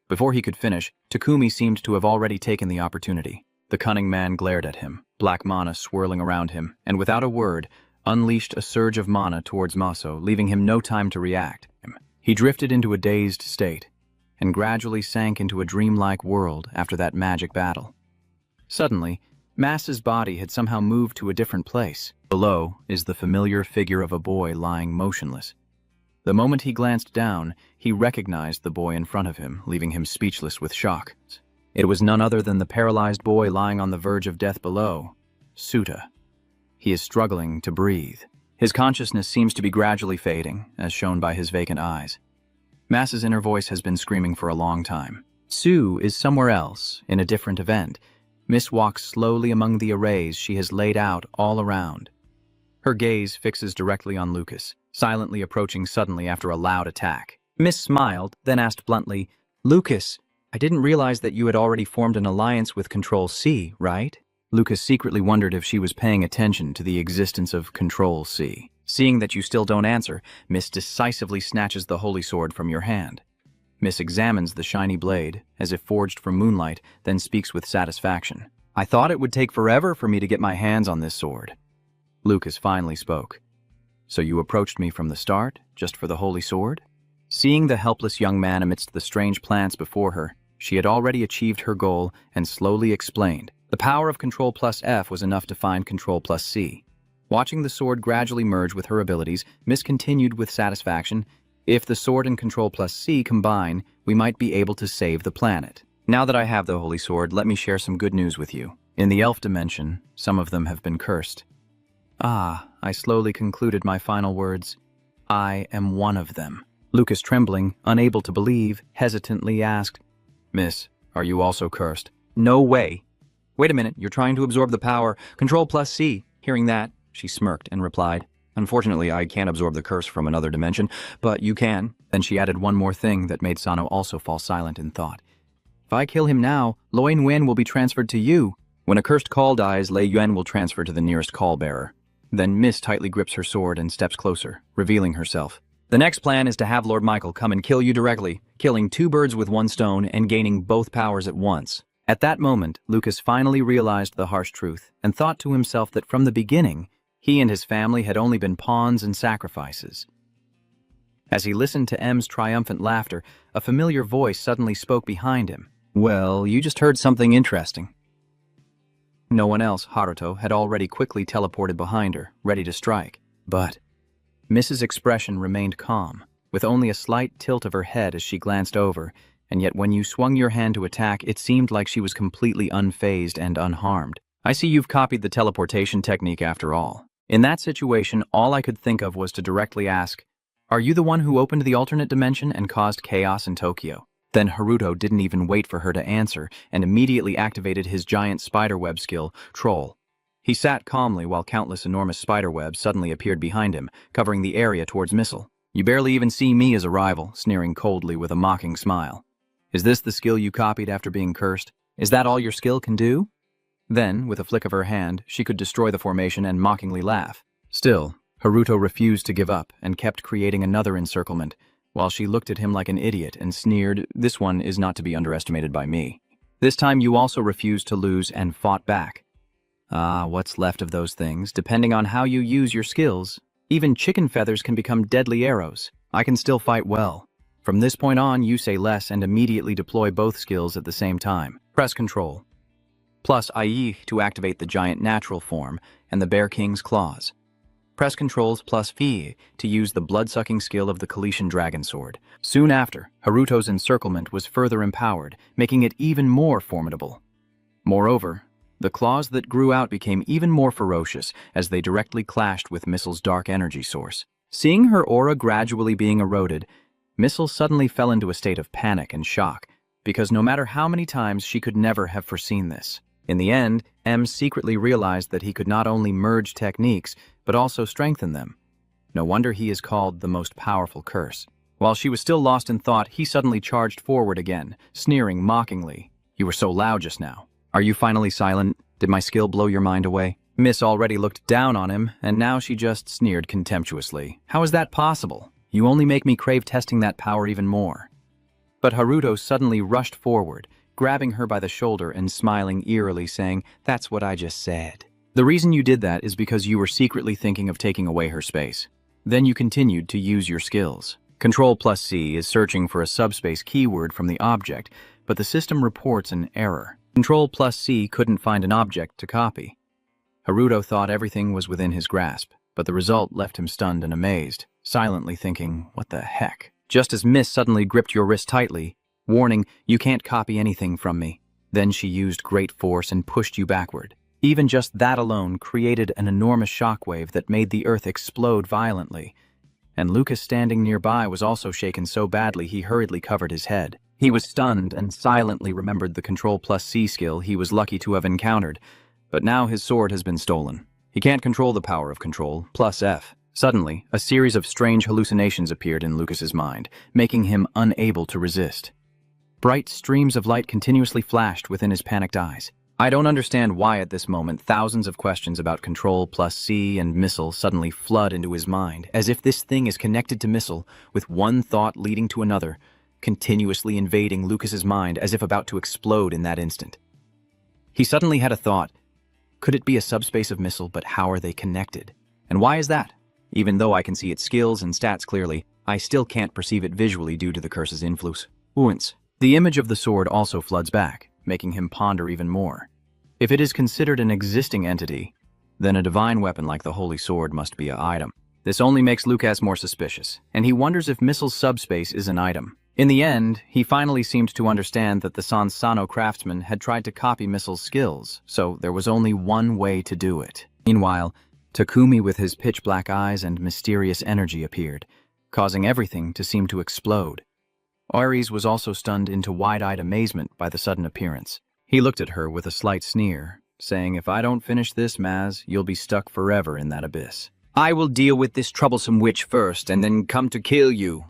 Before he could finish, Takumi seemed to have already taken the opportunity. The cunning man glared at him, black mana swirling around him, and without a word, unleashed a surge of mana towards Maso, leaving him no time to react. He drifted into a dazed state, and gradually sank into a dreamlike world after that magic battle. Suddenly, Mas's body had somehow moved to a different place. Below is the familiar figure of a boy lying motionless. The moment he glanced down, he recognized the boy in front of him, leaving him speechless with shock. It was none other than the paralyzed boy lying on the verge of death below, Suta. He is struggling to breathe. His consciousness seems to be gradually fading, as shown by his vacant eyes. Mas's inner voice has been screaming for a long time. Sue is somewhere else, in a different event, Miss walks slowly among the arrays she has laid out all around. Her gaze fixes directly on Lucas, silently approaching suddenly after a loud attack. Miss smiled, then asked bluntly, "Lucas, I didn't realize that you had already formed an alliance with Control-C, right?" Lucas secretly wondered if she was paying attention to the existence of Control-C. "Seeing that you still don't answer, Miss decisively snatches the holy sword from your hand. Miss examines the shiny blade, as if forged from moonlight, then speaks with satisfaction. "I thought it would take forever for me to get my hands on this sword." Lucas finally spoke. "So you approached me from the start, just for the holy sword?" Seeing the helpless young man amidst the strange plants before her, she had already achieved her goal and slowly explained. The power of Control plus F was enough to find Control plus C. Watching the sword gradually merge with her abilities, Miss continued with satisfaction, "If the sword and Control plus C combine, we might be able to save the planet. Now that I have the holy sword, let me share some good news with you. In the elf dimension, some of them have been cursed." "Ah," I slowly concluded my final words. "I am one of them." Lucas, trembling, unable to believe, hesitantly asked, "Miss, are you also cursed?" "No way." "Wait a minute, you're trying to absorb the power. Control plus C." Hearing that, she smirked and replied, "Unfortunately, I can't absorb the curse from another dimension, but you can." Then she added one more thing that made Sano also fall silent in thought. "If I kill him now, Loi Nguyen will be transferred to you. When a cursed call dies, Lei Yuan will transfer to the nearest call bearer." Then Miss tightly grips her sword and steps closer, revealing herself. "The next plan is to have Lord Michael come and kill you directly, killing two birds with one stone and gaining both powers at once." At that moment, Lucas finally realized the harsh truth and thought to himself that from the beginning, he and his family had only been pawns and sacrifices. As he listened to M's triumphant laughter, a familiar voice suddenly spoke behind him. "Well, you just heard something interesting." No one else, Haruto, had already quickly teleported behind her, ready to strike. But Mrs. expression remained calm, with only a slight tilt of her head as she glanced over, and yet when you swung your hand to attack, it seemed like she was completely unfazed and unharmed. "I see you've copied the teleportation technique after all." In that situation, all I could think of was to directly ask, "Are you the one who opened the alternate dimension and caused chaos in Tokyo?" Then Haruto didn't even wait for her to answer and immediately activated his giant spiderweb skill, Troll. He sat calmly while countless enormous spiderwebs suddenly appeared behind him, covering the area towards Missile. "You barely even see me as a rival," sneering coldly with a mocking smile. "Is this the skill you copied after being cursed? Is that all your skill can do?" Then, with a flick of her hand, she could destroy the formation and mockingly laugh. Still, Haruto refused to give up and kept creating another encirclement, while she looked at him like an idiot and sneered, "This one is not to be underestimated by me. This time you also refused to lose and fought back." Ah, what's left of those things, depending on how you use your skills. Even chicken feathers can become deadly arrows. I can still fight well. From this point on, you say less and immediately deploy both skills at the same time. Press Control plus IE to activate the giant natural form and the Bear King's claws. Press Controls plus V to use the blood-sucking skill of the Calician Dragon Sword. Soon after, Haruto's encirclement was further empowered, making it even more formidable. Moreover, the claws that grew out became even more ferocious as they directly clashed with Missile's dark energy source. Seeing her aura gradually being eroded, Missile suddenly fell into a state of panic and shock, because no matter how many times she could never have foreseen this. In the end, M secretly realized that he could not only merge techniques, but also strengthen them. No wonder he is called the most powerful curse. While she was still lost in thought, he suddenly charged forward again, sneering mockingly. "You were so loud just now. Are you finally silent? Did my skill blow your mind away?" Miss already looked down on him, and now she just sneered contemptuously. "How is that possible? You only make me crave testing that power even more." But Haruto suddenly rushed forward, grabbing her by the shoulder and smiling eerily, saying, "That's what I just said. The reason you did that is because you were secretly thinking of taking away her space. Then you continued to use your skills. Control plus C is searching for a subspace keyword from the object, but the system reports an error. Control plus C couldn't find an object to copy." Haruto thought everything was within his grasp, but the result left him stunned and amazed, silently thinking, "What the heck?" Just as Miss suddenly gripped your wrist tightly, warning, "You can't copy anything from me." Then she used great force and pushed you backward. Even just that alone created an enormous shockwave that made the earth explode violently. And Lucas standing nearby was also shaken so badly he hurriedly covered his head. He was stunned and silently remembered the Control+C skill he was lucky to have encountered, but now his sword has been stolen. He can't control the power of Control+F. Suddenly, a series of strange hallucinations appeared in Lucas's mind, making him unable to resist. Bright streams of light continuously flashed within his panicked eyes. I don't understand why at this moment thousands of questions about Control+C and Missile suddenly flood into his mind, as if this thing is connected to Missile, with one thought leading to another, continuously invading Lucas's mind as if about to explode in that instant. He suddenly had a thought. Could it be a subspace of Missile, but how are they connected? And why is that? Even though I can see its skills and stats clearly, I still can't perceive it visually due to the curse's influence. The image of the sword also floods back, making him ponder even more. If it is considered an existing entity, then a divine weapon like the Holy Sword must be an item. This only makes Lucas more suspicious, and he wonders if Missile's subspace is an item. In the end, he finally seemed to understand that the Sansano craftsman had tried to copy Missile's skills, so there was only one way to do it. Meanwhile, Takumi with his pitch-black eyes and mysterious energy appeared, causing everything to seem to explode. Ares was also stunned into wide-eyed amazement by the sudden appearance. He looked at her with a slight sneer, saying, "If I don't finish this, Maz, you'll be stuck forever in that abyss. I will deal with this troublesome witch first and then come to kill you."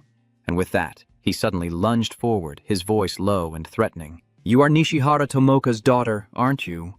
And with that, he suddenly lunged forward, his voice low and threatening. "You are Nishihara Tomoka's daughter, aren't you?"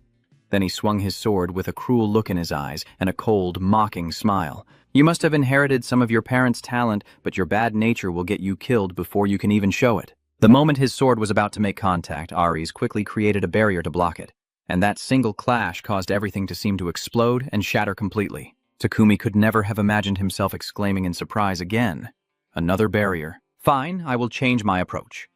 Then he swung his sword with a cruel look in his eyes and a cold, mocking smile. "You must have inherited some of your parents' talent, but your bad nature will get you killed before you can even show it." The moment his sword was about to make contact, Ares quickly created a barrier to block it, and that single clash caused everything to seem to explode and shatter completely. Takumi could never have imagined himself exclaiming in surprise again. Another barrier. Fine, I will change my approach.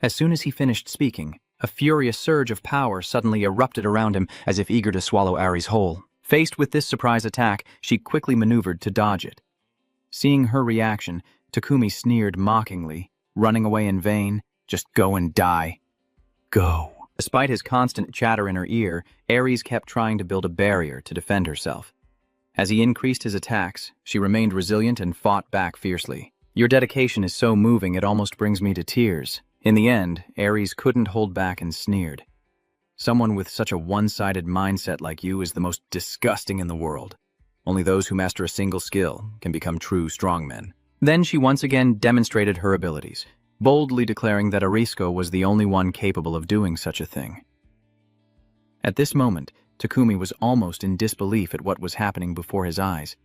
As soon as he finished speaking, a furious surge of power suddenly erupted around him as if eager to swallow Ares whole. Faced with this surprise attack, she quickly maneuvered to dodge it. Seeing her reaction, Takumi sneered mockingly, running away in vain. "Just go and die. Go." Despite his constant chatter in her ear, Ares kept trying to build a barrier to defend herself. As he increased his attacks, she remained resilient and fought back fiercely. "Your dedication is so moving it almost brings me to tears." In the end, Ares couldn't hold back and sneered. "Someone with such a one-sided mindset like you is the most disgusting in the world. Only those who master a single skill can become true strongmen." Then she once again demonstrated her abilities, boldly declaring that Arisco was the only one capable of doing such a thing. At this moment, Takumi was almost in disbelief at what was happening before his eyes,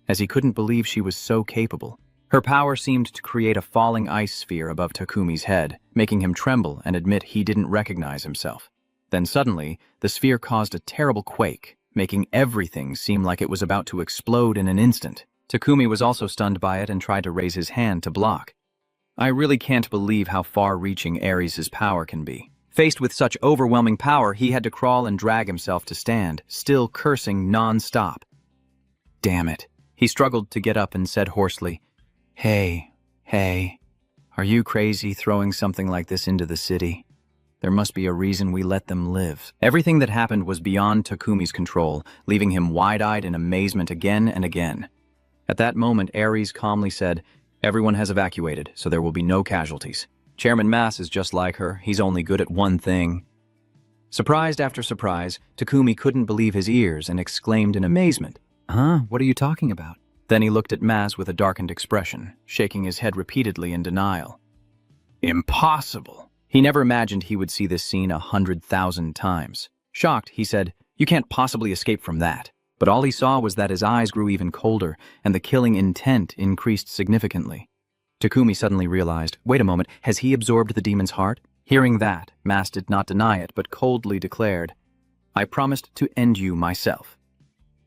as he couldn't believe she was so capable. Her power seemed to create a falling ice sphere above Takumi's head, making him tremble and admit he didn't recognize himself. Then suddenly, the sphere caused a terrible quake, making everything seem like it was about to explode in an instant. Takumi was also stunned by it and tried to raise his hand to block. I really can't believe how far-reaching Ares' power can be. Faced with such overwhelming power, he had to crawl and drag himself to stand, still cursing non-stop. Damn it. He struggled to get up and said hoarsely, Hey, are you crazy throwing something like this into the city? There must be a reason we let them live." Everything that happened was beyond Takumi's control, leaving him wide-eyed in amazement again and again. At that moment, Ares calmly said, "Everyone has evacuated, so there will be no casualties. Chairman Mass is just like her, he's only good at one thing." Surprised after surprise, Takumi couldn't believe his ears and exclaimed in amazement, What are you talking about?" Then he looked at Maz with a darkened expression, shaking his head repeatedly in denial. "Impossible." He never imagined he would see this scene 100,000 times. Shocked, he said, "You can't possibly escape from that." But all he saw was that his eyes grew even colder, and the killing intent increased significantly. Takumi suddenly realized, wait a moment, has he absorbed the demon's heart? Hearing that, Mas did not deny it, but coldly declared, "I promised to end you myself."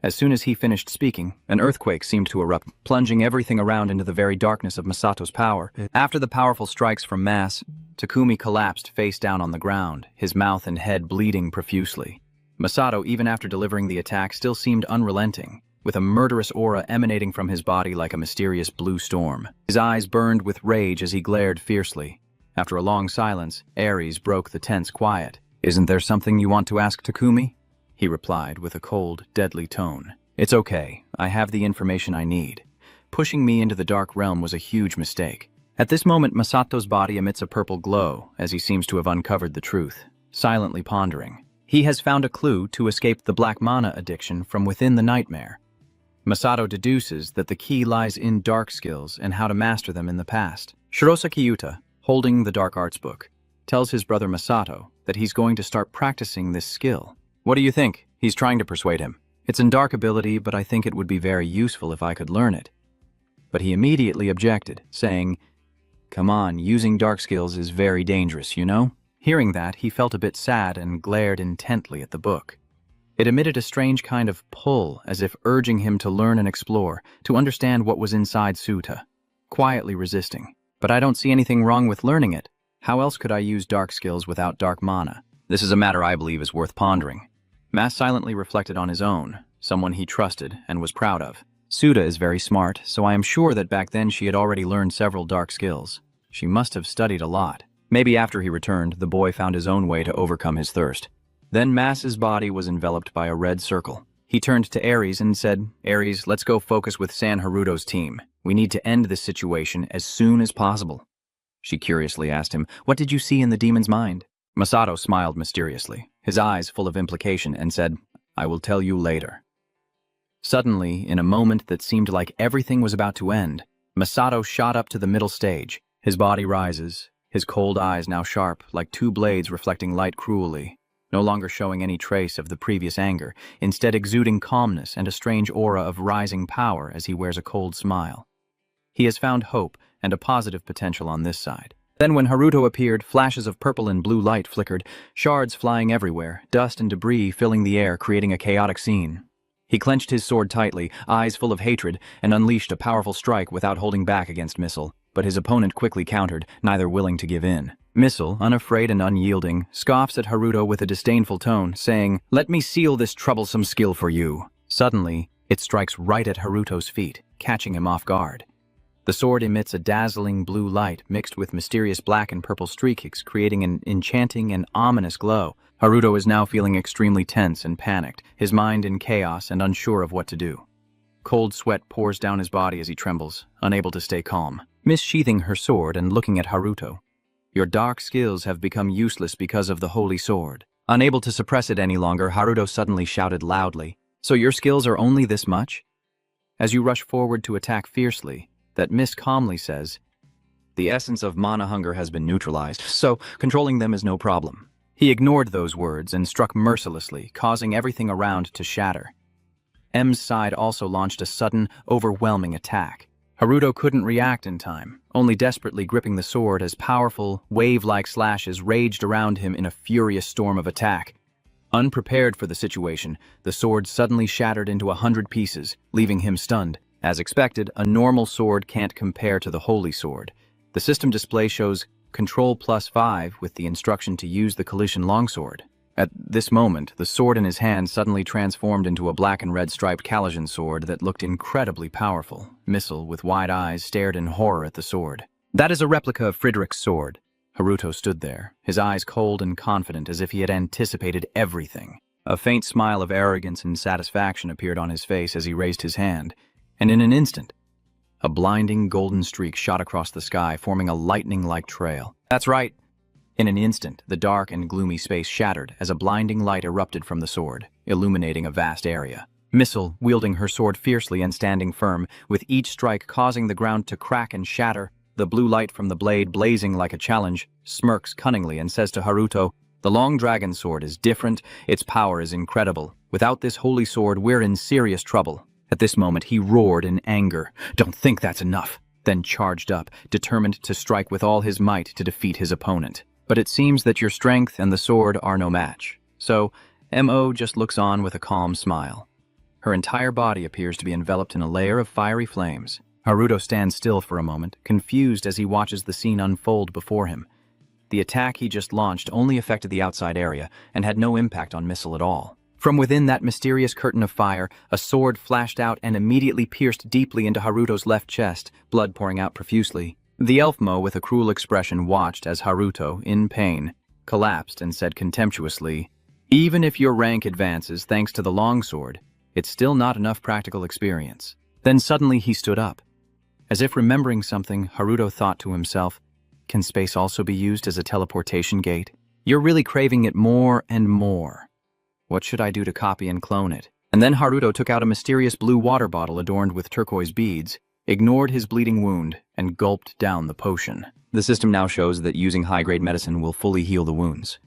As soon as he finished speaking, an earthquake seemed to erupt, plunging everything around into the very darkness of Masato's power. After the powerful strikes from Mas, Takumi collapsed face down on the ground, his mouth and head bleeding profusely. Masato, even after delivering the attack, still seemed unrelenting, with a murderous aura emanating from his body like a mysterious blue storm. His eyes burned with rage as he glared fiercely. After a long silence, Ares broke the tense quiet. "Isn't there something you want to ask Takumi?" he replied with a cold, deadly tone. "It's okay. I have the information I need. Pushing me into the dark realm was a huge mistake. At this moment, Masato's body emits a purple glow as he seems to have uncovered the truth, silently pondering. He has found a clue to escape the black mana addiction from within the nightmare. Masato deduces that the key lies in dark skills and how to master them in the past. Shirosaki Yuta, holding the dark arts book, tells his brother Masato that he's going to start practicing this skill. What do you think? He's trying to persuade him. It's in dark ability, but I think it would be very useful if I could learn it. But he immediately objected, saying, "Come on, using dark skills is very dangerous, you know?" Hearing that, he felt a bit sad and glared intently at the book. It emitted a strange kind of pull, as if urging him to learn and explore, to understand what was inside Suta, quietly resisting. "But I don't see anything wrong with learning it. How else could I use dark skills without dark mana? This is a matter I believe is worth pondering." Mas silently reflected on his own, someone he trusted and was proud of. Suta is very smart, so I am sure that back then she had already learned several dark skills. She must have studied a lot. Maybe after he returned, the boy found his own way to overcome his thirst. Then Mas's body was enveloped by a red circle. He turned to Ares and said, "Ares, let's go focus with San Haruto's team. We need to end this situation as soon as possible." She curiously asked him, "What did you see in the demon's mind?" Masato smiled mysteriously, his eyes full of implication, and said, "I will tell you later." Suddenly, in a moment that seemed like everything was about to end, Masato shot up to the middle stage. His body rises, his cold eyes now sharp, like two blades reflecting light cruelly, no longer showing any trace of the previous anger, instead exuding calmness and a strange aura of rising power as he wears a cold smile. He has found hope and a positive potential on this side. Then when Haruto appeared, flashes of purple and blue light flickered, shards flying everywhere, dust and debris filling the air, creating a chaotic scene. He clenched his sword tightly, eyes full of hatred, and unleashed a powerful strike without holding back against Missile. But his opponent quickly countered, neither willing to give in. Missile, unafraid and unyielding, scoffs at Haruto with a disdainful tone, saying, "Let me seal this troublesome skill for you." Suddenly, it strikes right at Haruto's feet, catching him off guard. The sword emits a dazzling blue light mixed with mysterious black and purple streaks, creating an enchanting and ominous glow. Haruto is now feeling extremely tense and panicked, his mind in chaos and unsure of what to do. Cold sweat pours down his body as he trembles, unable to stay calm. Missheathing her sword and looking at Haruto, "Your dark skills have become useless because of the holy sword." Unable to suppress it any longer, Haruto suddenly shouted loudly, "So your skills are only this much?" As you rush forward to attack fiercely, that mist calmly says, "The essence of mana hunger has been neutralized, so controlling them is no problem." He ignored those words and struck mercilessly, causing everything around to shatter. M's side also launched a sudden, overwhelming attack. Haruto couldn't react in time, only desperately gripping the sword as powerful, wave-like slashes raged around him in a furious storm of attack. Unprepared for the situation, the sword suddenly shattered into 100 pieces, leaving him stunned. As expected, a normal sword can't compare to the holy sword. The system display shows Control +5 with the instruction to use the collision longsword. At this moment, the sword in his hand suddenly transformed into a black and red striped Kalasian sword that looked incredibly powerful. Missile, with wide eyes, stared in horror at the sword. "That is a replica of Friedrich's sword." Haruto stood there, his eyes cold and confident as if he had anticipated everything. A faint smile of arrogance and satisfaction appeared on his face as he raised his hand, and in an instant, a blinding golden streak shot across the sky, forming a lightning-like trail. That's right. In an instant, the dark and gloomy space shattered as a blinding light erupted from the sword, illuminating a vast area. Missile, wielding her sword fiercely and standing firm, with each strike causing the ground to crack and shatter, the blue light from the blade blazing like a challenge, smirks cunningly and says to Haruto, "The long dragon sword is different, its power is incredible. Without this holy sword, we're in serious trouble." At this moment, he roared in anger, "Don't think that's enough," then charged up, determined to strike with all his might to defeat his opponent. But it seems that your strength and the sword are no match. So, M.O. just looks on with a calm smile. Her entire body appears to be enveloped in a layer of fiery flames. Haruto stands still for a moment, confused as he watches the scene unfold before him. The attack he just launched only affected the outside area and had no impact on Missile at all. From within that mysterious curtain of fire, a sword flashed out and immediately pierced deeply into Haruto's left chest, blood pouring out profusely. The Elfmo, with a cruel expression, watched as Haruto, in pain, collapsed and said contemptuously, "Even if your rank advances thanks to the longsword, it's still not enough practical experience." Then suddenly he stood up. As if remembering something, Haruto thought to himself, can space also be used as a teleportation gate? You're really craving it more and more. What should I do to copy and clone it? And then Haruto took out a mysterious blue water bottle adorned with turquoise beads, ignored his bleeding wound, and gulped down the potion. The system now shows that using high-grade medicine will fully heal the wounds.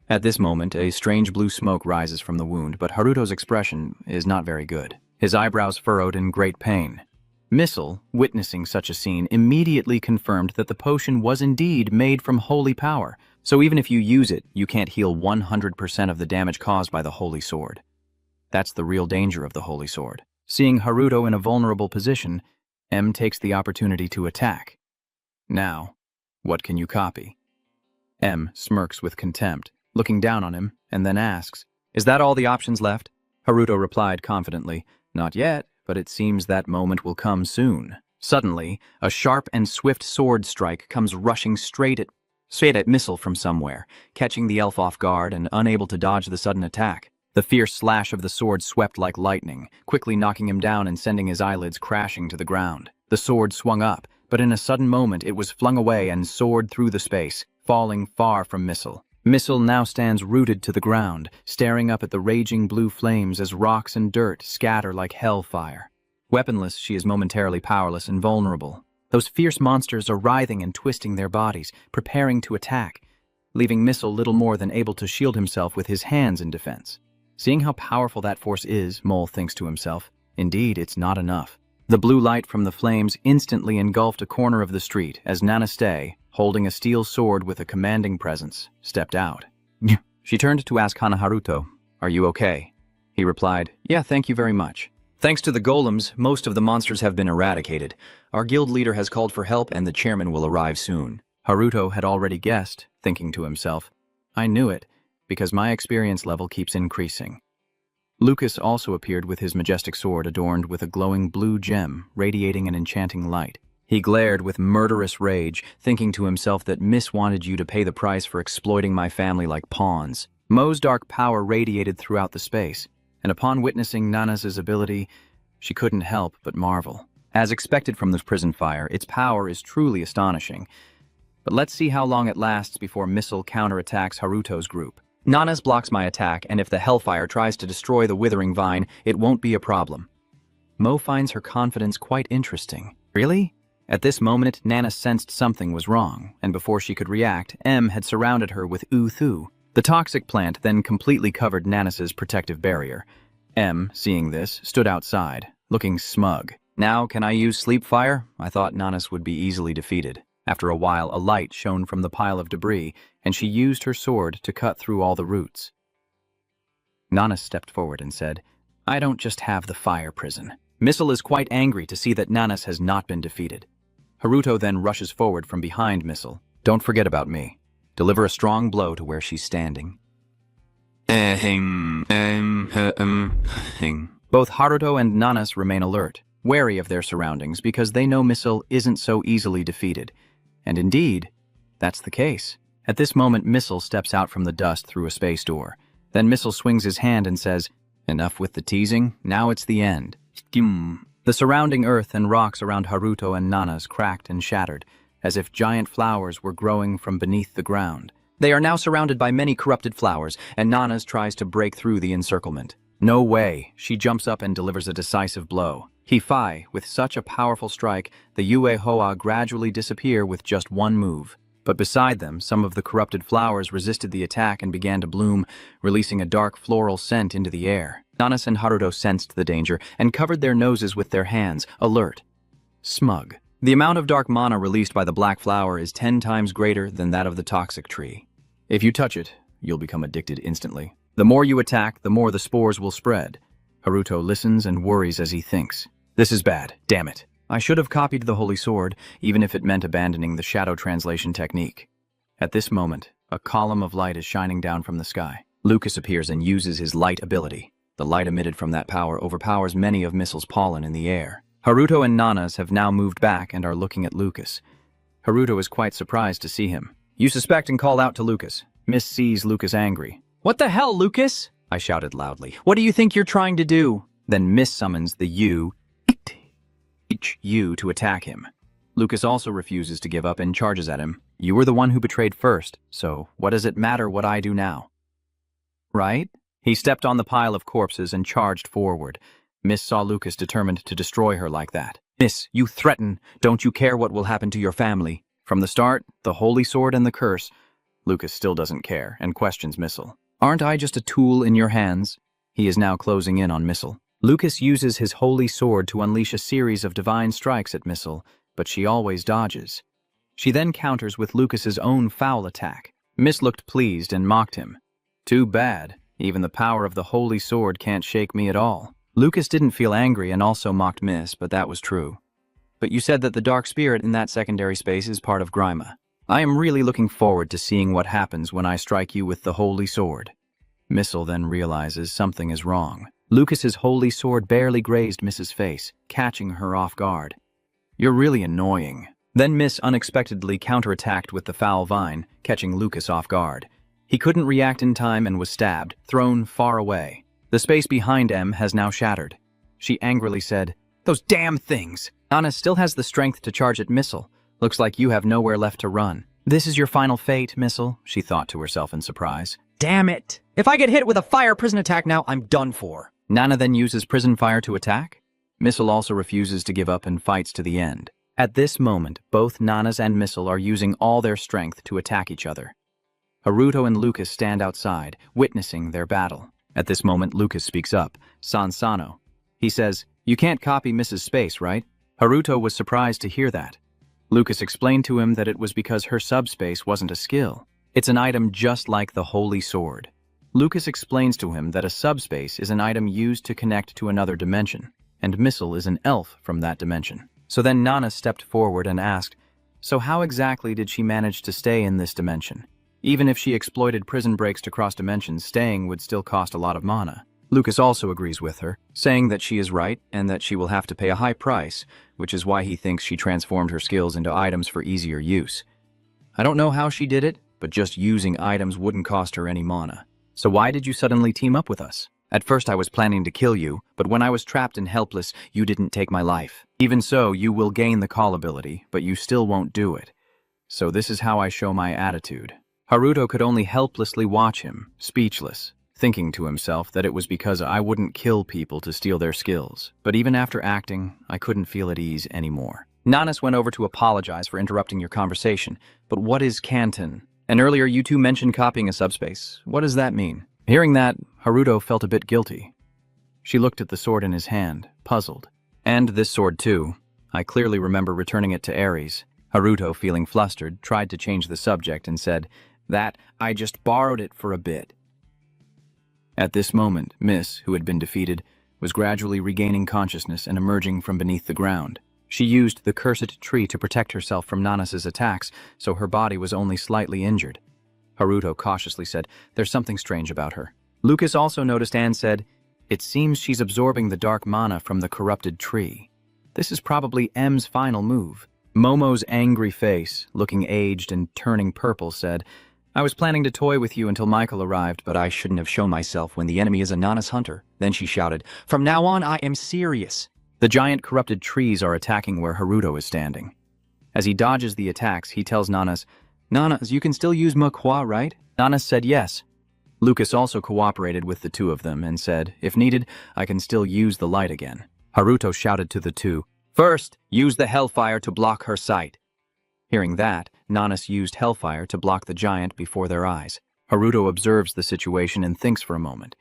At this moment, a strange blue smoke rises from the wound, but Haruto's expression is not very good. His eyebrows furrowed in great pain. Missile, witnessing such a scene, immediately confirmed that the potion was indeed made from holy power, so even if you use it, you can't heal 100% of the damage caused by the holy sword. That's the real danger of the holy sword. Seeing Haruto in a vulnerable position, M takes the opportunity to attack. Now, what can you copy? M smirks with contempt, looking down on him, and then asks, "Is that all the options left?" Haruto replied confidently, "Not yet, but it seems that moment will come soon." Suddenly, a sharp and swift sword strike comes rushing straight at Missile from somewhere, catching the elf off guard and unable to dodge the sudden attack. The fierce slash of the sword swept like lightning, quickly knocking him down and sending his eyelids crashing to the ground. The sword swung up, but in a sudden moment it was flung away and soared through the space, falling far from Missile. Missile now stands rooted to the ground, staring up at the raging blue flames as rocks and dirt scatter like hellfire. Weaponless, she is momentarily powerless and vulnerable. Those fierce monsters are writhing and twisting their bodies, preparing to attack, leaving Missile little more than able to shield himself with his hands in defense. Seeing how powerful that force is, Mole thinks to himself, indeed, it's not enough. The blue light from the flames instantly engulfed a corner of the street as Nanaste, holding a steel sword with a commanding presence, stepped out. She turned to ask Haruto, "Are you okay?" He replied, "Yeah, thank you very much. Thanks to the golems, most of the monsters have been eradicated. Our guild leader has called for help and the chairman will arrive soon." Haruto had already guessed, thinking to himself, "I knew it, because my experience level keeps increasing." Lucas also appeared with his majestic sword adorned with a glowing blue gem, radiating an enchanting light. He glared with murderous rage, thinking to himself that Miss wanted you to pay the price for exploiting my family like pawns. Mo's dark power radiated throughout the space, and upon witnessing Nana's ability, she couldn't help but marvel. As expected from this prison fire, its power is truly astonishing. But let's see how long it lasts before Missile counterattacks Haruto's group. Nana's blocks my attack, and if the Hellfire tries to destroy the Withering Vine, it won't be a problem. Mo finds her confidence quite interesting. Really? At this moment, Nana sensed something was wrong, and before she could react, M had surrounded her with Uthu. The toxic plant then completely covered Nanas's protective barrier. M, seeing this, stood outside, looking smug. Now, can I use Sleep Fire? I thought Nanas would be easily defeated. After a while, a light shone from the pile of debris, and she used her sword to cut through all the roots. Nana stepped forward and said, "I don't just have the fire prison." Missile is quite angry to see that Nanas has not been defeated. Haruto then rushes forward from behind Missile. "Don't forget about me. Deliver a strong blow to where she's standing." Both Haruto and Nanas remain alert, wary of their surroundings because they know Missile isn't so easily defeated. And indeed, that's the case. At this moment, Missile steps out from the dust through a space door. Then Missile swings his hand and says, "Enough with the teasing, now it's the end." The surrounding earth and rocks around Haruto and Nana's cracked and shattered, as if giant flowers were growing from beneath the ground. They are now surrounded by many corrupted flowers, and Nana's tries to break through the encirclement. No way, she jumps up and delivers a decisive blow. He-Fi, with such a powerful strike, the Yue Hoa gradually disappear with just one move. But beside them, some of the corrupted flowers resisted the attack and began to bloom, releasing a dark floral scent into the air. Nanas and Haruto sensed the danger and covered their noses with their hands, alert. Smug. The amount of dark mana released by the black flower is 10 times greater than that of the toxic tree. If you touch it, you'll become addicted instantly. The more you attack, the more the spores will spread. Haruto listens and worries as he thinks. This is bad, damn it. I should have copied the Holy Sword, even if it meant abandoning the shadow translation technique. At this moment, a column of light is shining down from the sky. Lucas appears and uses his light ability. The light emitted from that power overpowers many of Missile's pollen in the air. Haruto and Nanas have now moved back and are looking at Lucas. Haruto is quite surprised to see him. You suspect and call out to Lucas. Miss sees Lucas angry. "What the hell, Lucas?" I shouted loudly. "What do you think you're trying to do?" Then Miss summons the U to attack him. Lucas also refuses to give up and charges at him. You were the one who betrayed first, so what does it matter what I do now? Right? He stepped on the pile of corpses and charged forward. Miss saw Lucas determined to destroy her like that. Miss, you threaten. Don't you care what will happen to your family? From the start, the holy sword and the curse. Lucas still doesn't care and questions Missile. Aren't I just a tool in your hands? He is now closing in on Missile. Lucas uses his holy sword to unleash a series of divine strikes at Missile, but she always dodges. She then counters with Lucas's own foul attack. Miss looked pleased and mocked him. Too bad. Even the power of the holy sword can't shake me at all. Lucas didn't feel angry and also mocked Miss, but that was true. But you said that the dark spirit in that secondary space is part of Grima. I am really looking forward to seeing what happens when I strike you with the holy sword. Missile then realizes something is wrong. Lucas's holy sword barely grazed Miss's face, catching her off guard. You're really annoying. Then Miss unexpectedly counterattacked with the foul vine, catching Lucas off guard. He couldn't react in time and was stabbed, thrown far away. The space behind M has now shattered. She angrily said, "Those damn things!" Anna still has the strength to charge at Missile. Looks like you have nowhere left to run. This is your final fate, Missile, she thought to herself in surprise. Damn it! If I get hit with a fire prison attack now, I'm done for. Nana then uses prison fire to attack. Missile also refuses to give up and fights to the end. At this moment, both Nanas and Missile are using all their strength to attack each other. Haruto and Lucas stand outside, witnessing their battle. At this moment, Lucas speaks up, Sansano. He says, "You can't copy Mrs. Space, right?" Haruto was surprised to hear that. Lucas explained to him that it was because her subspace wasn't a skill. It's an item just like the Holy Sword. Lucas explains to him that a subspace is an item used to connect to another dimension, and Missile is an elf from that dimension. So then Nana stepped forward and asked, so how exactly did she manage to stay in this dimension? Even if she exploited prison breaks to cross dimensions, staying would still cost a lot of mana. Lucas also agrees with her, saying that she is right and that she will have to pay a high price, which is why he thinks she transformed her skills into items for easier use. I don't know how she did it, but just using items wouldn't cost her any mana. So why did you suddenly team up with us? At first I was planning to kill you, but when I was trapped and helpless, you didn't take my life. Even so, you will gain the call ability, but you still won't do it. So this is how I show my attitude. Haruto could only helplessly watch him, speechless, thinking to himself that it was because I wouldn't kill people to steal their skills. But even after acting, I couldn't feel at ease anymore. Nanas went over to apologize for interrupting your conversation, but what is Kanton? And earlier you two mentioned copying a subspace. What does that mean? Hearing that, Haruto felt a bit guilty. She looked at the sword in his hand, puzzled. And this sword too. I clearly remember returning it to Ares. Haruto, feeling flustered, tried to change the subject and said, that I just borrowed it for a bit. At this moment, Miss, who had been defeated, was gradually regaining consciousness and emerging from beneath the ground. She used the cursed tree to protect herself from Nanas's attacks, so her body was only slightly injured. Haruto cautiously said, there's something strange about her. Lucas also noticed and said, it seems she's absorbing the dark mana from the corrupted tree. This is probably M's final move. Momo's angry face, looking aged and turning purple, said, I was planning to toy with you until Michael arrived, but I shouldn't have shown myself when the enemy is a Nanas hunter. Then she shouted, from now on, I am serious. The giant corrupted trees are attacking where Haruto is standing. As he dodges the attacks, he tells Nanas, Nanas, you can still use Manhwa, right? Nanas said yes. Lucas also cooperated with the two of them and said, if needed, I can still use the light again. Haruto shouted to the two, first, use the Hellfire to block her sight. Hearing that, Nanas used Hellfire to block the giant before their eyes. Haruto observes the situation and thinks for a moment.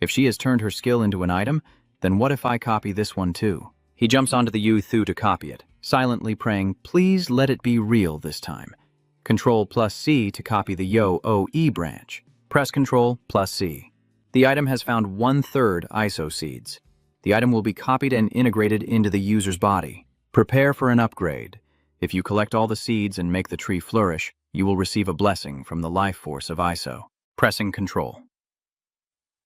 If she has turned her skill into an item, then what if I copy this one too? He jumps onto the Yu-Thu to copy it, silently praying, please let it be real this time. Control plus C to copy the Yo-O-E branch. Press Control plus C. The item has found 1/3 ISO seeds. The item will be copied and integrated into the user's body. Prepare for an upgrade. If you collect all the seeds and make the tree flourish, you will receive a blessing from the life force of ISO. Pressing Control.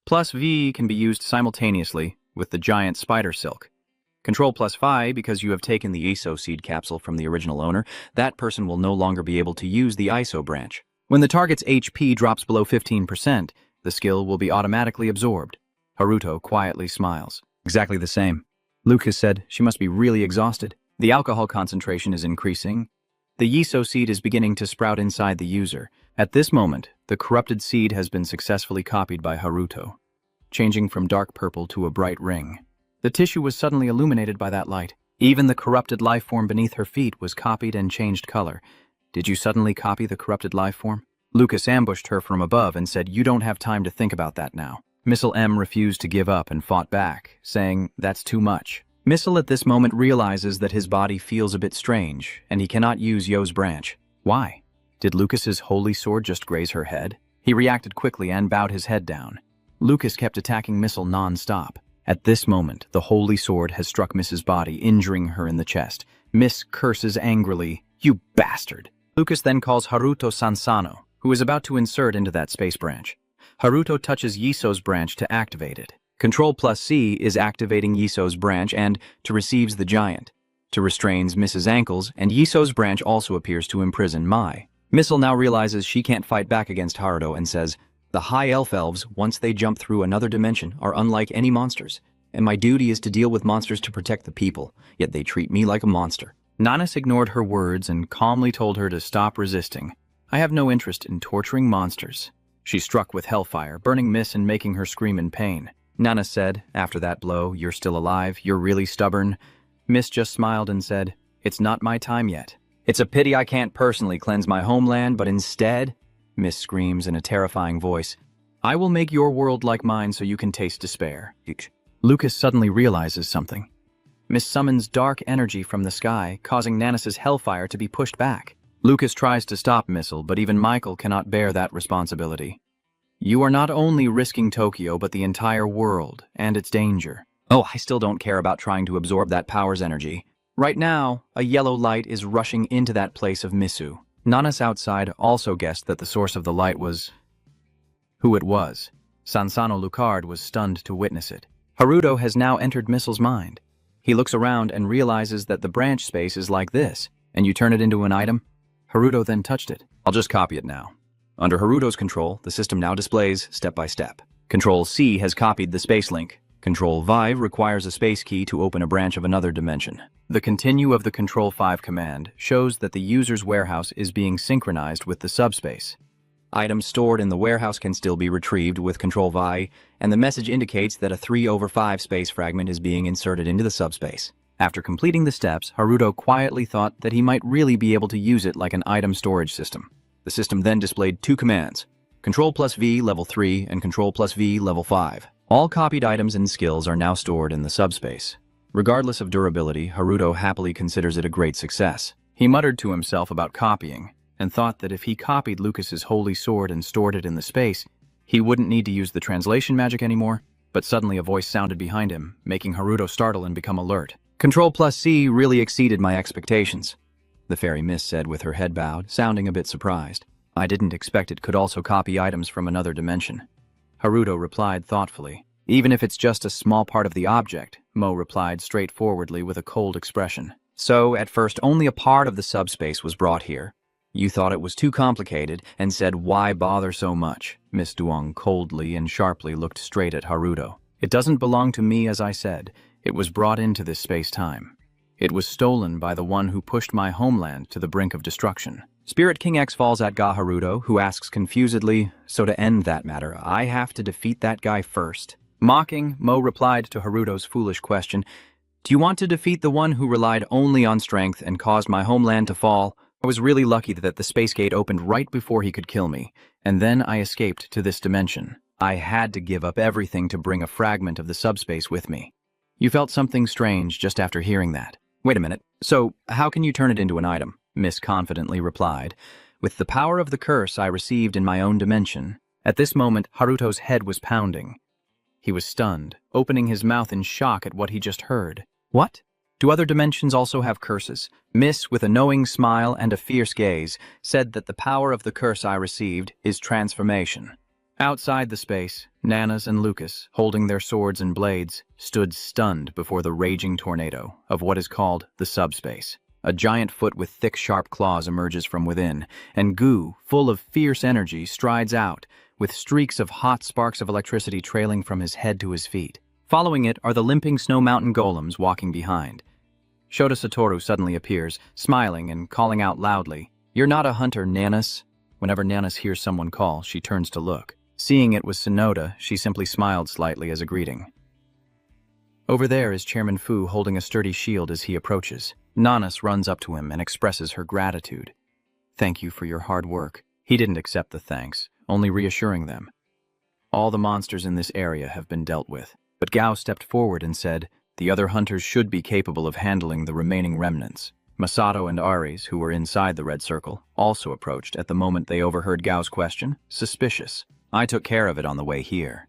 Plus V can be used simultaneously with the giant spider silk. Control plus Phi because you have taken the ISO seed capsule from the original owner, that person will no longer be able to use the ISO branch. When the target's HP drops below 15%, the skill will be automatically absorbed. Haruto quietly smiles. Exactly the same. Lucas said she must be really exhausted. The alcohol concentration is increasing. The Yiso seed is beginning to sprout inside the user. At this moment, the corrupted seed has been successfully copied by Haruto, changing from dark purple to a bright ring. The tissue was suddenly illuminated by that light. Even the corrupted life form beneath her feet was copied and changed color. Did you suddenly copy the corrupted life form? Lucas ambushed her from above and said, "You don't have time to think about that now." Missile M refused to give up and fought back, saying, "That's too much." Missile at this moment realizes that his body feels a bit strange, and he cannot use Yo's branch. Why? Did Lucas's holy sword just graze her head? He reacted quickly and bowed his head down. Lucas kept attacking Missile non-stop. At this moment, the holy sword has struck Miss's body, injuring her in the chest. Miss curses angrily, "You bastard!" Lucas then calls Haruto Sansano, who is about to insert into that space branch. Haruto touches Yiso's branch to activate it. Control+C is activating Yiso's branch and to receives the giant, to restrains Miss's ankles, and Yiso's branch also appears to imprison Mai. Missile now realizes she can't fight back against Haruto and says, "The high elves, once they jump through another dimension, are unlike any monsters, and my duty is to deal with monsters to protect the people, yet they treat me like a monster." Nanas ignored her words and calmly told her to stop resisting. "I have no interest in torturing monsters." She struck with hellfire, burning Miss and making her scream in pain. Nana said, "After that blow, you're still alive, you're really stubborn." Miss just smiled and said, "It's not my time yet. It's a pity I can't personally cleanse my homeland, but instead," Miss screams in a terrifying voice, "I will make your world like mine so you can taste despair." Lucas suddenly realizes something. Miss summons dark energy from the sky, causing Nanas's hellfire to be pushed back. Lucas tries to stop Missile, but even Michael cannot bear that responsibility. "You are not only risking Tokyo, but the entire world, and its danger." Oh, I still don't care about trying to absorb that power's energy. Right now, a yellow light is rushing into that place of Misu. Nanas outside also guessed that the source of the light was who it was. Sansano Lucard was stunned to witness it. Haruto has now entered Missile's mind. He looks around and realizes that the branch space is like this, and you turn it into an item? Haruto then touched it. I'll just copy it now. Under Haruto's control, the system now displays step by step. Control-C has copied the space link. Control-V requires a space key to open a branch of another dimension. The continue of the Control-5 command shows that the user's warehouse is being synchronized with the subspace. Items stored in the warehouse can still be retrieved with Control-V, and the message indicates that a 3/5 space fragment is being inserted into the subspace. After completing the steps, Haruto quietly thought that he might really be able to use it like an item storage system. The system then displayed two commands, Control+V level 3 and Control+V level 5. All copied items and skills are now stored in the subspace. Regardless of durability, Haruto happily considers it a great success. He muttered to himself about copying, and thought that if he copied Lucas's holy sword and stored it in the space, he wouldn't need to use the translation magic anymore, but suddenly a voice sounded behind him, making Haruto startle and become alert. Control+C really exceeded my expectations, the fairy miss said with her head bowed, sounding a bit surprised. I didn't expect it could also copy items from another dimension. Haruto replied thoughtfully. Even if it's just a small part of the object, Mo replied straightforwardly with a cold expression. So, at first, only a part of the subspace was brought here. You thought it was too complicated and said, why bother so much? Miss Duong coldly and sharply looked straight at Haruto. It doesn't belong to me, as I said. It was brought into this space-time. It was stolen by the one who pushed my homeland to the brink of destruction. Spirit King X falls at Ga Haruto, who asks confusedly, so to end that matter, I have to defeat that guy first. Mocking, Mo replied to Haruto's foolish question, do you want to defeat the one who relied only on strength and caused my homeland to fall? I was really lucky that the space gate opened right before he could kill me, and then I escaped to this dimension. I had to give up everything to bring a fragment of the subspace with me. You felt something strange just after hearing that. Wait a minute, so how can you turn it into an item? Miss confidently replied. With the power of the curse I received in my own dimension. At this moment, Haruto's head was pounding. He was stunned, opening his mouth in shock at what he just heard. What? Do other dimensions also have curses? Miss, with a knowing smile and a fierce gaze, said that the power of the curse I received is transformation. Outside the space, Nanas and Lucas, holding their swords and blades, stood stunned before the raging tornado of what is called the subspace. A giant foot with thick, sharp claws emerges from within, and Gu, full of fierce energy, strides out, with streaks of hot sparks of electricity trailing from his head to his feet. Following it are the limping snow mountain golems walking behind. Shota Satoru suddenly appears, smiling and calling out loudly, "You're not a hunter, Nanas." Whenever Nanas hears someone call, she turns to look. Seeing it was Sonoda, she simply smiled slightly as a greeting. Over there is Chairman Fu holding a sturdy shield as he approaches. Nanas runs up to him and expresses her gratitude. "Thank you for your hard work." He didn't accept the thanks, only reassuring them. All the monsters in this area have been dealt with. But Gao stepped forward and said, "The other hunters should be capable of handling the remaining remnants." Masato and Ares, who were inside the red circle, also approached at the moment they overheard Gao's question, suspicious. "I took care of it on the way here."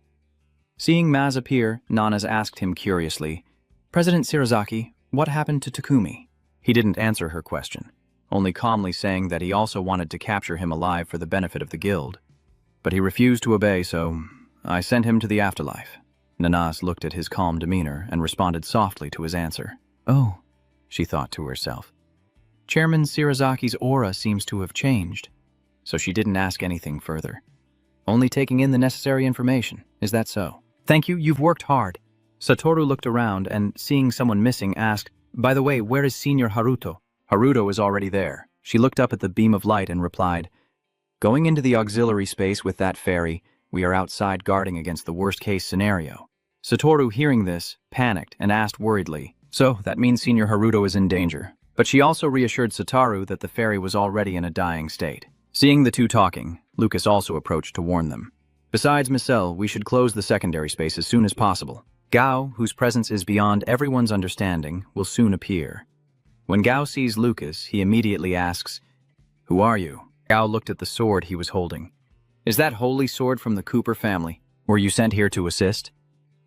Seeing Maz appear, Nanas asked him curiously, "President Shirazaki, what happened to Takumi?" He didn't answer her question, only calmly saying that he also wanted to capture him alive for the benefit of the guild. But he refused to obey, so I sent him to the afterlife. Nanas looked at his calm demeanor and responded softly to his answer. "Oh," she thought to herself. Chairman Shirazaki's aura seems to have changed, so she didn't ask anything further. Only taking in the necessary information. Is that so? "Thank you, you've worked hard." Satoru looked around and, seeing someone missing, asked, "By the way, where is Senior Haruto?" Haruto is already there. She looked up at the beam of light and replied, "Going into the auxiliary space with that fairy, we are outside guarding against the worst-case scenario." Satoru, hearing this, panicked and asked worriedly, "So, that means Senior Haruto is in danger." But she also reassured Satoru that the fairy was already in a dying state. Seeing the two talking, Lucas also approached to warn them. "Besides Micelle, we should close the secondary space as soon as possible. Gao, whose presence is beyond everyone's understanding, will soon appear." When Gao sees Lucas, he immediately asks, "Who are you?" Gao looked at the sword he was holding. "Is that holy sword from the Cooper family? Were you sent here to assist?"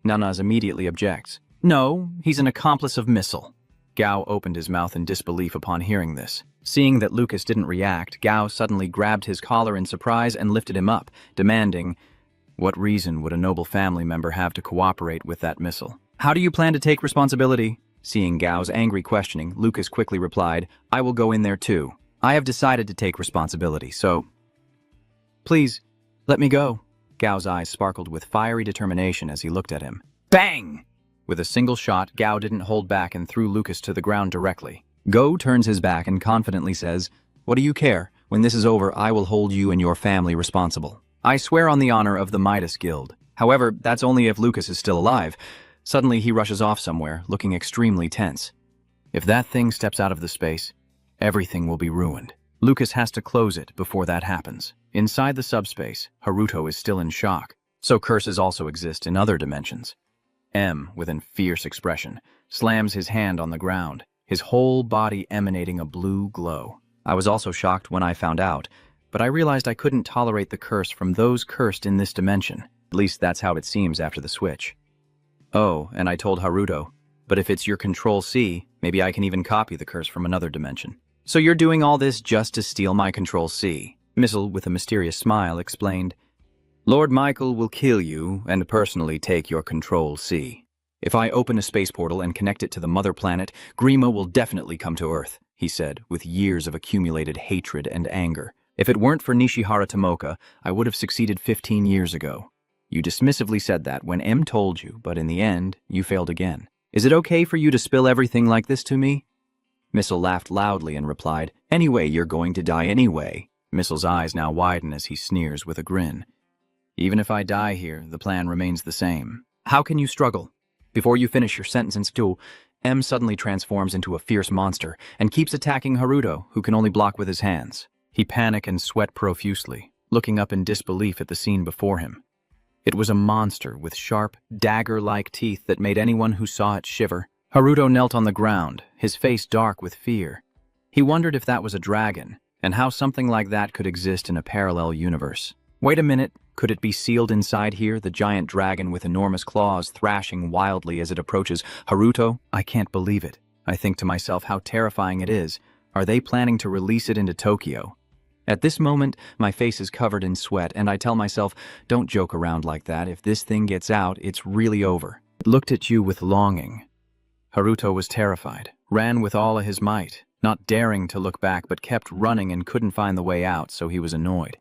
Nanas immediately objects. "No, he's an accomplice of Missile." Gao opened his mouth in disbelief upon hearing this. Seeing that Lucas didn't react, Gao suddenly grabbed his collar in surprise and lifted him up, demanding, "What reason would a noble family member have to cooperate with that Missile? How do you plan to take responsibility?" Seeing Gao's angry questioning, Lucas quickly replied, "I will go in there too. I have decided to take responsibility, so please, let me go." Gao's eyes sparkled with fiery determination as he looked at him. Bang! With a single shot, Gao didn't hold back and threw Lucas to the ground directly. Go turns his back and confidently says, "What do you care? When this is over, I will hold you and your family responsible. I swear on the honor of the Midas Guild." However, that's only if Lucas is still alive. Suddenly, he rushes off somewhere, looking extremely tense. If that thing steps out of the space, everything will be ruined. Lucas has to close it before that happens. Inside the subspace, Haruto is still in shock, so curses also exist in other dimensions. M, with a fierce expression, slams his hand on the ground, his whole body emanating a blue glow. I was also shocked when I found out, but I realized I couldn't tolerate the curse from those cursed in this dimension. At least that's how it seems after the switch. Oh, and I told Haruto, but if it's your Control-C, maybe I can even copy the curse from another dimension. So you're doing all this just to steal my Control-C? Missile, with a mysterious smile, explained, "Lord Michael will kill you and personally take your Control-C. If I open a space portal and connect it to the mother planet, Grima will definitely come to Earth," he said, with years of accumulated hatred and anger. "If it weren't for Nishihara Tomoka, I would have succeeded 15 years ago. You dismissively said that when M told you, but in the end, you failed again. Is it okay for you to spill everything like this to me?" Missile laughed loudly and replied, "Anyway, you're going to die anyway." Missile's eyes now widen as he sneers with a grin. "Even if I die here, the plan remains the same." "How can you struggle?" Before you finish your sentence, too, M suddenly transforms into a fierce monster and keeps attacking Haruto, who can only block with his hands. He panics and sweat profusely, looking up in disbelief at the scene before him. It was a monster with sharp, dagger-like teeth that made anyone who saw it shiver. Haruto knelt on the ground, his face dark with fear. He wondered if that was a dragon, and how something like that could exist in a parallel universe. Wait a minute, could it be sealed inside here, the giant dragon with enormous claws thrashing wildly as it approaches Haruto? I can't believe it. I think to myself how terrifying it is. Are they planning to release it into Tokyo? At this moment, my face is covered in sweat, and I tell myself, don't joke around like that. If this thing gets out, it's really over. It looked at you with longing. Haruto was terrified, ran with all of his might, not daring to look back, but kept running and couldn't find the way out, so he was annoyed.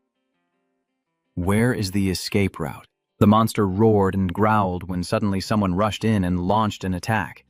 Where is the escape route? The monster roared and growled when suddenly someone rushed in and launched an attack.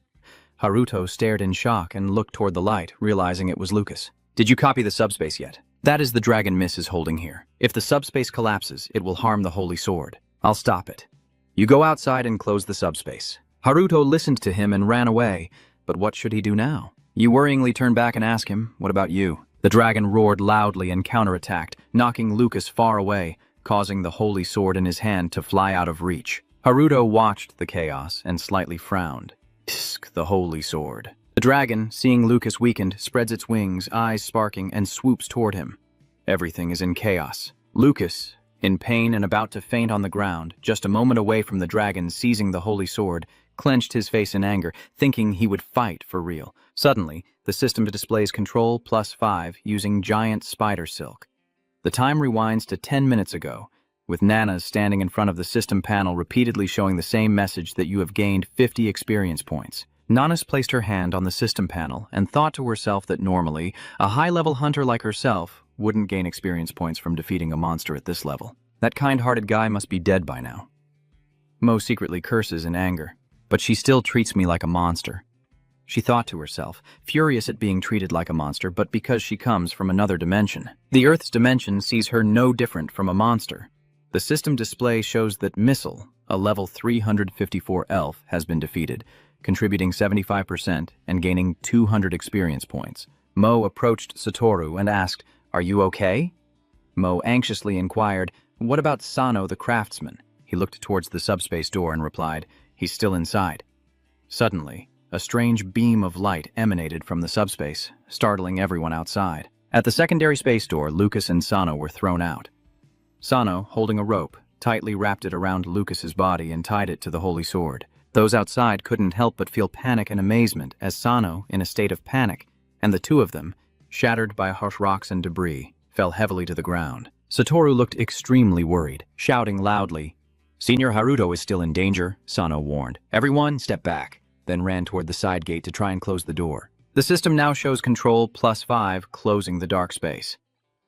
Haruto stared in shock and looked toward the light, realizing it was Lucas. Did you copy the subspace yet? That is the dragon Miss is holding here. If the subspace collapses, it will harm the holy sword. I'll stop it. You go outside and close the subspace. Haruto listened to him and ran away, but what should he do now? You worryingly turn back and ask him, what about you? The dragon roared loudly and counterattacked, knocking Lucas far away, causing the holy sword in his hand to fly out of reach. Haruto watched the chaos and slightly frowned. Tsk, the holy sword. The dragon, seeing Lucas weakened, spreads its wings, eyes sparking, and swoops toward him. Everything is in chaos. Lucas, in pain and about to faint on the ground, just a moment away from the dragon seizing the holy sword, clenched his face in anger, thinking he would fight for real. Suddenly, the system displays Control +5 using giant spider silk. The time rewinds to 10 minutes ago, with Nanas standing in front of the system panel repeatedly showing the same message that you have gained 50 experience points. Nanas placed her hand on the system panel and thought to herself that normally, a high-level hunter like herself wouldn't gain experience points from defeating a monster at this level. That kind-hearted guy must be dead by now. Mo secretly curses in anger, but she still treats me like a monster. She thought to herself, furious at being treated like a monster, but because she comes from another dimension. The Earth's dimension sees her no different from a monster. The system display shows that Missile, a level 354 elf, has been defeated, contributing 75% and gaining 200 experience points. Mo approached Satoru and asked, "Are you okay?" Mo anxiously inquired, "What about Sano the craftsman?" He looked towards the subspace door and replied, "He's still inside." Suddenly, a strange beam of light emanated from the subspace, startling everyone outside. At the secondary space door, Lucas and Sano were thrown out. Sano, holding a rope, tightly wrapped it around Lucas's body and tied it to the holy sword. Those outside couldn't help but feel panic and amazement as Sano, in a state of panic, and the two of them, shattered by harsh rocks and debris, fell heavily to the ground. Satoru looked extremely worried, shouting loudly. "Senior Haruto is still in danger," Sano warned. "Everyone, step back," then ran toward the side gate to try and close the door. The system now shows Control +5 closing the dark space.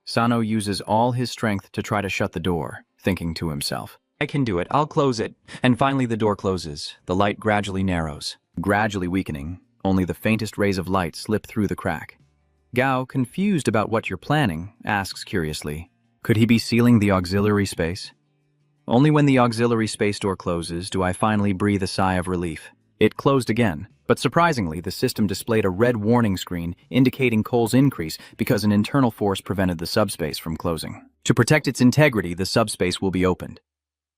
Sano uses all his strength to try to shut the door, thinking to himself, "I can do it, I'll close it." And finally the door closes. The light gradually narrows. Gradually weakening, only the faintest rays of light slip through the crack. Gao, confused about what you're planning, asks curiously, "Could he be sealing the auxiliary space?" Only when the auxiliary space door closes do I finally breathe a sigh of relief. It closed again, but surprisingly the system displayed a red warning screen indicating Cole's increase because an internal force prevented the subspace from closing. To protect its integrity, the subspace will be opened.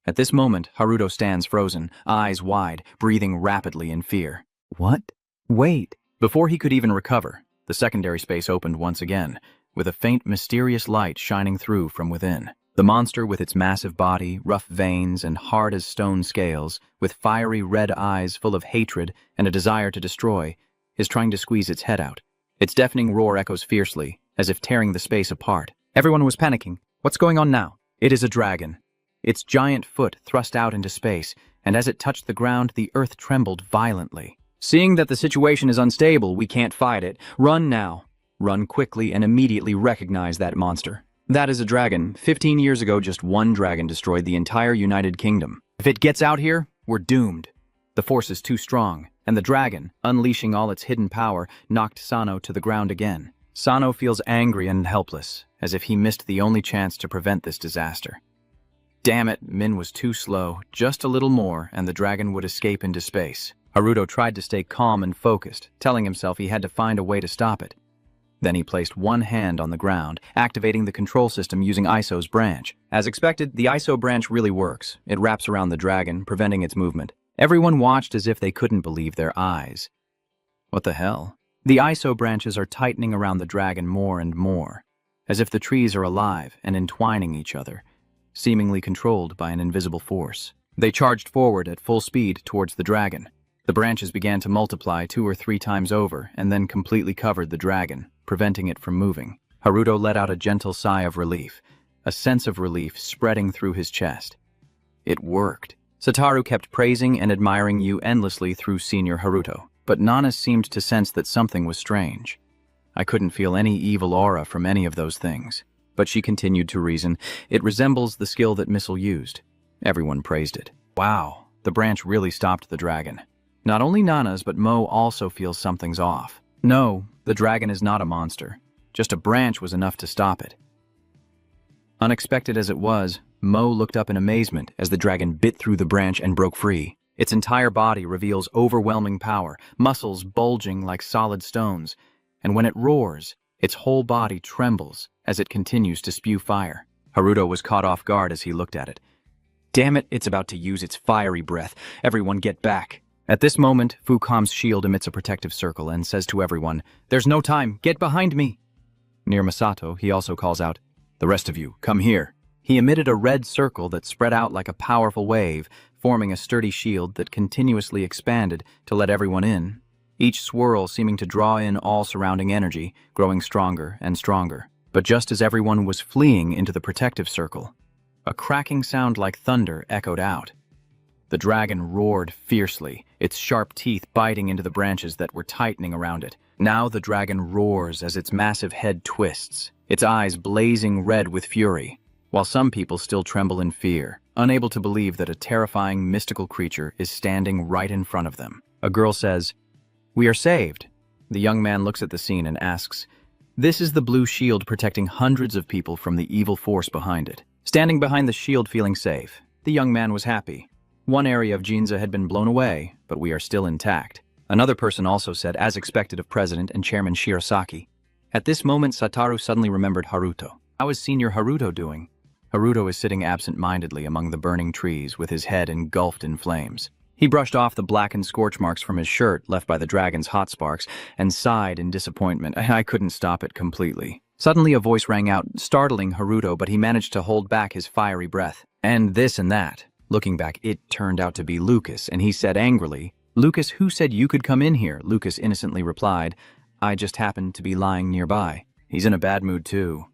At this moment, Haruto stands frozen, eyes wide, breathing rapidly in fear. What? Wait. Before he could even recover, the secondary space opened once again, with a faint, mysterious light shining through from within. The monster, with its massive body, rough veins, and hard as stone scales, with fiery red eyes full of hatred and a desire to destroy, is trying to squeeze its head out. Its deafening roar echoes fiercely, as if tearing the space apart. Everyone was panicking. What's going on now? It is a dragon. Its giant foot thrust out into space, and as it touched the ground, the earth trembled violently. "Seeing that the situation is unstable, we can't fight it. Run now. Run quickly and immediately recognize that monster. That is a dragon. 15 years ago, just one dragon destroyed the entire United Kingdom. If it gets out here, we're doomed." The force is too strong, and the dragon, unleashing all its hidden power, knocked Sano to the ground again. Sano feels angry and helpless, as if he missed the only chance to prevent this disaster. Damn it, Min was too slow. Just a little more, and the dragon would escape into space. Haruto tried to stay calm and focused, telling himself he had to find a way to stop it. Then he placed one hand on the ground, activating the control system using ISO's branch. As expected, the ISO branch really works. It wraps around the dragon, preventing its movement. Everyone watched as if they couldn't believe their eyes. What the hell? The ISO branches are tightening around the dragon more and more, as if the trees are alive and entwining each other, seemingly controlled by an invisible force. They charged forward at full speed towards the dragon. The branches began to multiply 2 or 3 times over and then completely covered the dragon, preventing it from moving. Haruto let out a gentle sigh of relief, a sense of relief spreading through his chest. It worked. Satoru kept praising and admiring you endlessly through Senior Haruto, but Nana seemed to sense that something was strange. I couldn't feel any evil aura from any of those things. But she continued to reason, it resembles the skill that Missile used. Everyone praised it. Wow, the branch really stopped the dragon. Not only Nanas, but Mo also feels something's off. No, the dragon is not a monster. Just a branch was enough to stop it. Unexpected as it was, Mo looked up in amazement as the dragon bit through the branch and broke free. Its entire body reveals overwhelming power, muscles bulging like solid stones, and when it roars, its whole body trembles as it continues to spew fire. Haruto was caught off guard as he looked at it. Damn it, it's about to use its fiery breath. Everyone get back. At this moment, Fukam's shield emits a protective circle and says to everyone, "There's no time, get behind me!" Near Masato, he also calls out, "The rest of you, come here." He emitted a red circle that spread out like a powerful wave, forming a sturdy shield that continuously expanded to let everyone in, each swirl seeming to draw in all surrounding energy, growing stronger and stronger. But just as everyone was fleeing into the protective circle, a cracking sound like thunder echoed out. The dragon roared fiercely, its sharp teeth biting into the branches that were tightening around it. Now the dragon roars as its massive head twists, its eyes blazing red with fury, while some people still tremble in fear, unable to believe that a terrifying mystical creature is standing right in front of them. A girl says, "We are saved." The young man looks at the scene and asks, "This is the blue shield protecting hundreds of people from the evil force behind it." Standing behind the shield feeling safe, the young man was happy. One area of Ginza had been blown away, but we are still intact. Another person also said, as expected of President and Chairman Shirasaki. At this moment, Satoru suddenly remembered Haruto. How is Senior Haruto doing? Haruto is sitting absent-mindedly among the burning trees with his head engulfed in flames. He brushed off the blackened scorch marks from his shirt left by the dragon's hot sparks and sighed in disappointment. I couldn't stop it completely. Suddenly a voice rang out, startling Haruto, but he managed to hold back his fiery breath. And this and that. Looking back, it turned out to be Lucas, and he said angrily, "Lucas, who said you could come in here?" Lucas innocently replied, "I just happened to be lying nearby." "He's in a bad mood too."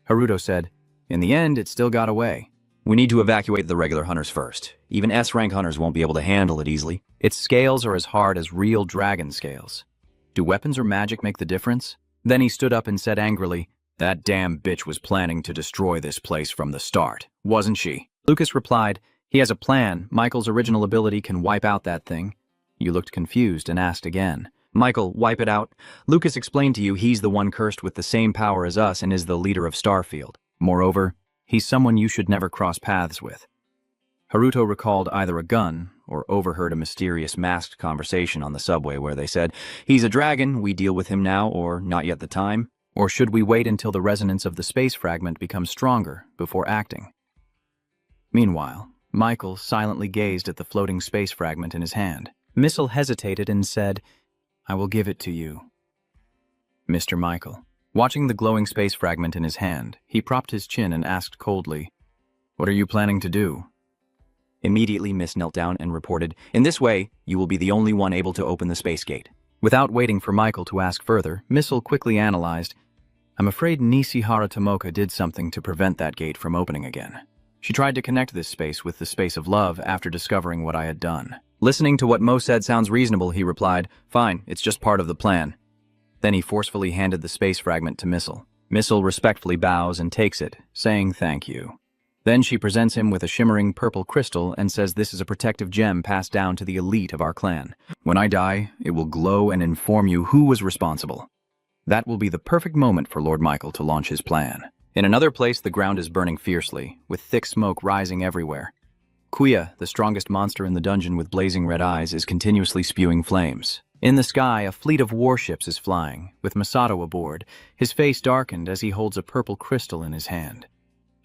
Haruto said, "In the end, it still got away." We need to evacuate the regular hunters first. Even S-rank hunters won't be able to handle it easily. Its scales are as hard as real dragon scales. Do weapons or magic make the difference? Then he stood up and said angrily, "That damn bitch was planning to destroy this place from the start, wasn't she?" Lucas replied, "He has a plan. Michael's original ability can wipe out that thing." You looked confused and asked again. Michael, wipe it out. Lucas explained to you he's the one cursed with the same power as us and is the leader of Starfield. Moreover, he's someone you should never cross paths with. Haruto recalled either a gun or overheard a mysterious masked conversation on the subway where they said, "He's a dragon, we deal with him now," or "Not yet the time." Or should we wait until the resonance of the space fragment becomes stronger before acting? Meanwhile, Michael silently gazed at the floating space fragment in his hand. Missile hesitated and said, "I will give it to you, Mr. Michael." Watching the glowing space fragment in his hand, he propped his chin and asked coldly, "What are you planning to do?" Immediately, Miss knelt down and reported, "In this way, you will be the only one able to open the space gate." Without waiting for Michael to ask further, Missile quickly analyzed, "I'm afraid Nishihara Tomoka did something to prevent that gate from opening again. She tried to connect this space with the space of love after discovering what I had done." Listening to what Mo said sounds reasonable, he replied, "Fine, it's just part of the plan." Then he forcefully handed the space fragment to Missile. Missile respectfully bows and takes it, saying thank you. Then she presents him with a shimmering purple crystal and says this is a protective gem passed down to the elite of our clan. When I die, it will glow and inform you who was responsible. That will be the perfect moment for Lord Michael to launch his plan. In another place, the ground is burning fiercely, with thick smoke rising everywhere. Kuya, the strongest monster in the dungeon with blazing red eyes, is continuously spewing flames. In the sky, a fleet of warships is flying, with Masato aboard, his face darkened as he holds a purple crystal in his hand.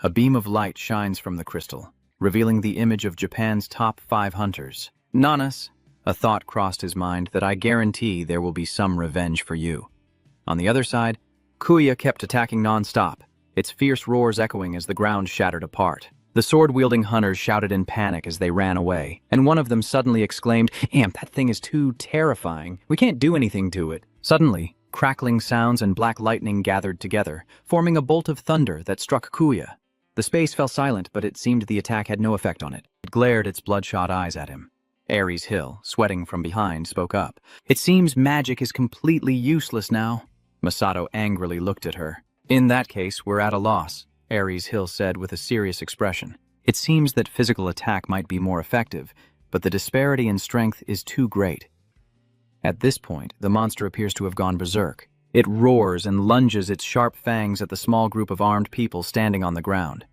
A beam of light shines from the crystal, revealing the image of Japan's top 5 hunters. "Nanas," a thought crossed his mind that I guarantee there will be some revenge for you. On the other side, Kuya kept attacking non-stop, its fierce roars echoing as the ground shattered apart. The sword-wielding hunters shouted in panic as they ran away, and one of them suddenly exclaimed, "Amp, that thing is too terrifying. We can't do anything to it." Suddenly, crackling sounds and black lightning gathered together, forming a bolt of thunder that struck Kuya. The space fell silent, but it seemed the attack had no effect on it. It glared its bloodshot eyes at him. Ares Hill, sweating from behind, spoke up. "It seems magic is completely useless now." Masato angrily looked at her. "In that case, we're at a loss," Ares Hill said with a serious expression. "It seems that physical attack might be more effective, but the disparity in strength is too great. At this point, the monster appears to have gone berserk. It roars and lunges its sharp fangs at the small group of armed people standing on the ground.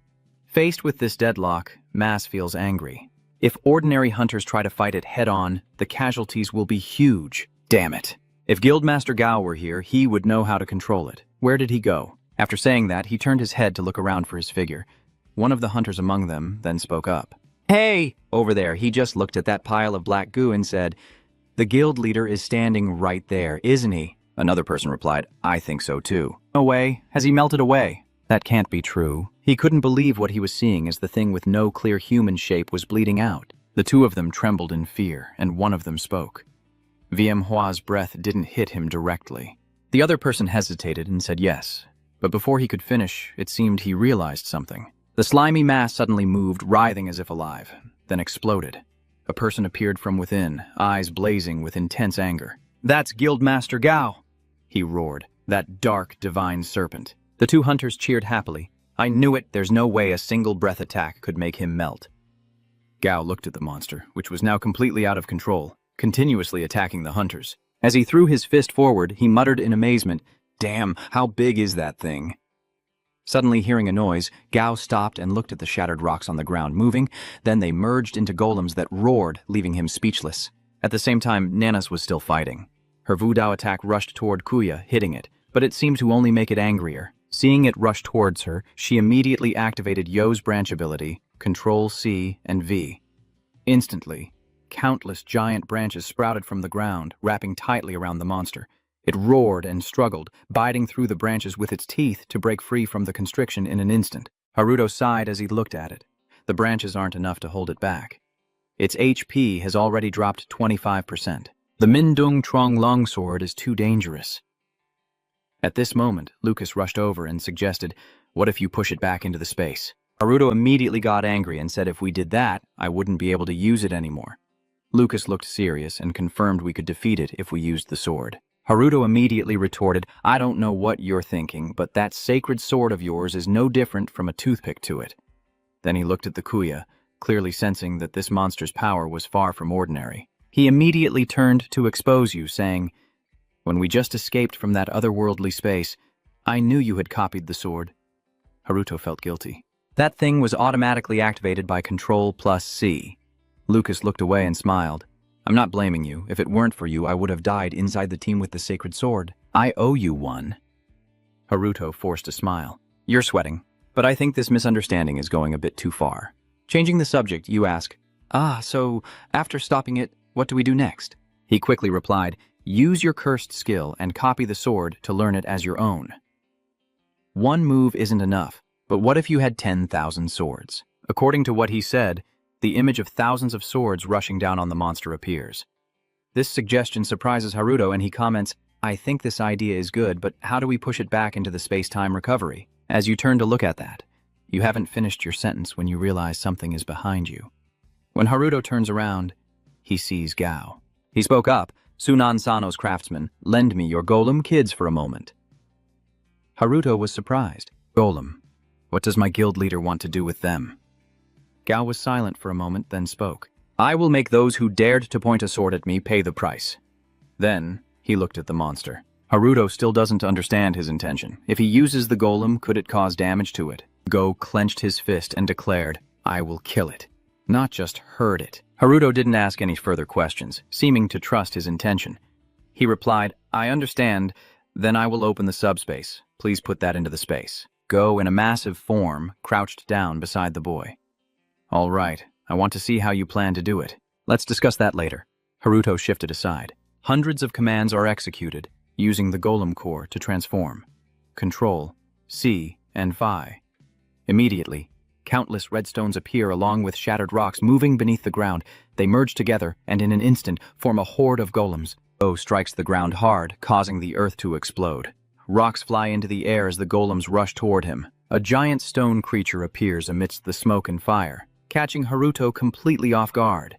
Faced with this deadlock, Mass feels angry. If ordinary hunters try to fight it head-on, the casualties will be huge. Damn it. If Guildmaster Gao were here, he would know how to control it. Where did he go? After saying that, he turned his head to look around for his figure. One of the hunters among them then spoke up. Hey! Over there, he just looked at that pile of black goo and said, "The guild leader is standing right there, isn't he?" Another person replied, "I think so too." No way. Has he melted away? That can't be true. He couldn't believe what he was seeing as the thing with no clear human shape was bleeding out. The two of them trembled in fear, and one of them spoke. Hua's breath didn't hit him directly. The other person hesitated and said yes, but before he could finish, it seemed he realized something. The slimy mass suddenly moved, writhing as if alive, then exploded. A person appeared from within, eyes blazing with intense anger. "That's Guildmaster Gao!" he roared, that dark, divine serpent. The two hunters cheered happily. "I knew it, there's no way a single breath attack could make him melt." Gao looked at the monster, which was now completely out of control, continuously attacking the hunters. As he threw his fist forward, he muttered in amazement, "Damn, how big is that thing?" Suddenly hearing a noise, Gao stopped and looked at the shattered rocks on the ground moving, then they merged into golems that roared, leaving him speechless. At the same time, Nanas was still fighting. Her Wudao attack rushed toward Kuya, hitting it, but it seemed to only make it angrier. Seeing it rush towards her, she immediately activated Yo's branch ability, Control C and V. Instantly, countless giant branches sprouted from the ground, wrapping tightly around the monster. It roared and struggled, biting through the branches with its teeth to break free from the constriction in an instant. Haruto sighed as he looked at it. The branches aren't enough to hold it back. Its HP has already dropped 25%. The Mindung Trong longsword is too dangerous. At this moment, Lucas rushed over and suggested, "What if you push it back into the space?" Haruto immediately got angry and said if we did that, I wouldn't be able to use it anymore. Lucas looked serious and confirmed we could defeat it if we used the sword. Haruto immediately retorted, "I don't know what you're thinking, but that sacred sword of yours is no different from a toothpick to it." Then he looked at the Kuya, clearly sensing that this monster's power was far from ordinary. He immediately turned to expose you, saying, "When we just escaped from that otherworldly space, I knew you had copied the sword." Haruto felt guilty. That thing was automatically activated by Control plus C. Lucas looked away and smiled. "I'm not blaming you. If it weren't for you, I would have died inside the team with the sacred sword. I owe you one." Haruto forced a smile. "You're sweating, but I think this misunderstanding is going a bit too far." Changing the subject, you ask, so after stopping it, what do we do next?" He quickly replied, "Use your cursed skill and copy the sword to learn it as your own." One move isn't enough, but what if you had 10,000 swords? According to what he said, the image of thousands of swords rushing down on the monster appears. This suggestion surprises Haruto and he comments, "I think this idea is good, but how do we push it back into the space-time recovery?" As you turn to look at that, you haven't finished your sentence when you realize something is behind you. When Haruto turns around, he sees Gao. He spoke up, "Sunan Sano's craftsman, lend me your golem kids for a moment." Haruto was surprised. "Golem? What does my guild leader want to do with them?" Gao was silent for a moment, then spoke. "I will make those who dared to point a sword at me pay the price." Then, he looked at the monster. Haruto still doesn't understand his intention. If he uses the golem, could it cause damage to it? Go clenched his fist and declared, "I will kill it." Not just hurt it. Haruto didn't ask any further questions, seeming to trust his intention. He replied, "I understand. Then I will open the subspace. Please put that into the space." Go, in a massive form, crouched down beside the boy. "All right, I want to see how you plan to do it. Let's discuss that later." Haruto shifted aside. Hundreds of commands are executed, using the golem core to transform. Control, C, and Phi. Immediately, countless redstones appear along with shattered rocks moving beneath the ground. They merge together and in an instant form a horde of golems. O strikes the ground hard, causing the earth to explode. Rocks fly into the air as the golems rush toward him. A giant stone creature appears amidst the smoke and fire, catching Haruto completely off guard.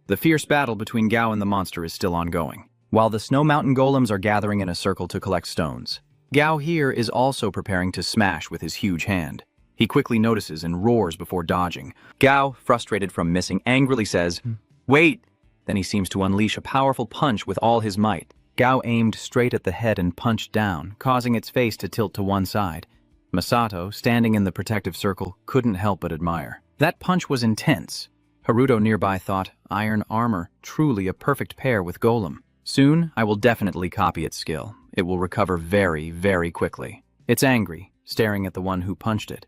The fierce battle between Gao and the monster is still ongoing, while the snow mountain golems are gathering in a circle to collect stones. Gao here is also preparing to smash with his huge hand. He quickly notices and roars before dodging. Gao, frustrated from missing, angrily says, "Wait, Then he seems to unleash a powerful punch with all his might. Gao aimed straight at the head and punched down, causing its face to tilt to one side. Masato, standing in the protective circle, couldn't help but admire. That punch was intense. Haruto nearby thought, iron armor, truly a perfect pair with Golem. Soon, I will definitely copy its skill. It will recover very, very quickly. It's angry, staring at the one who punched it.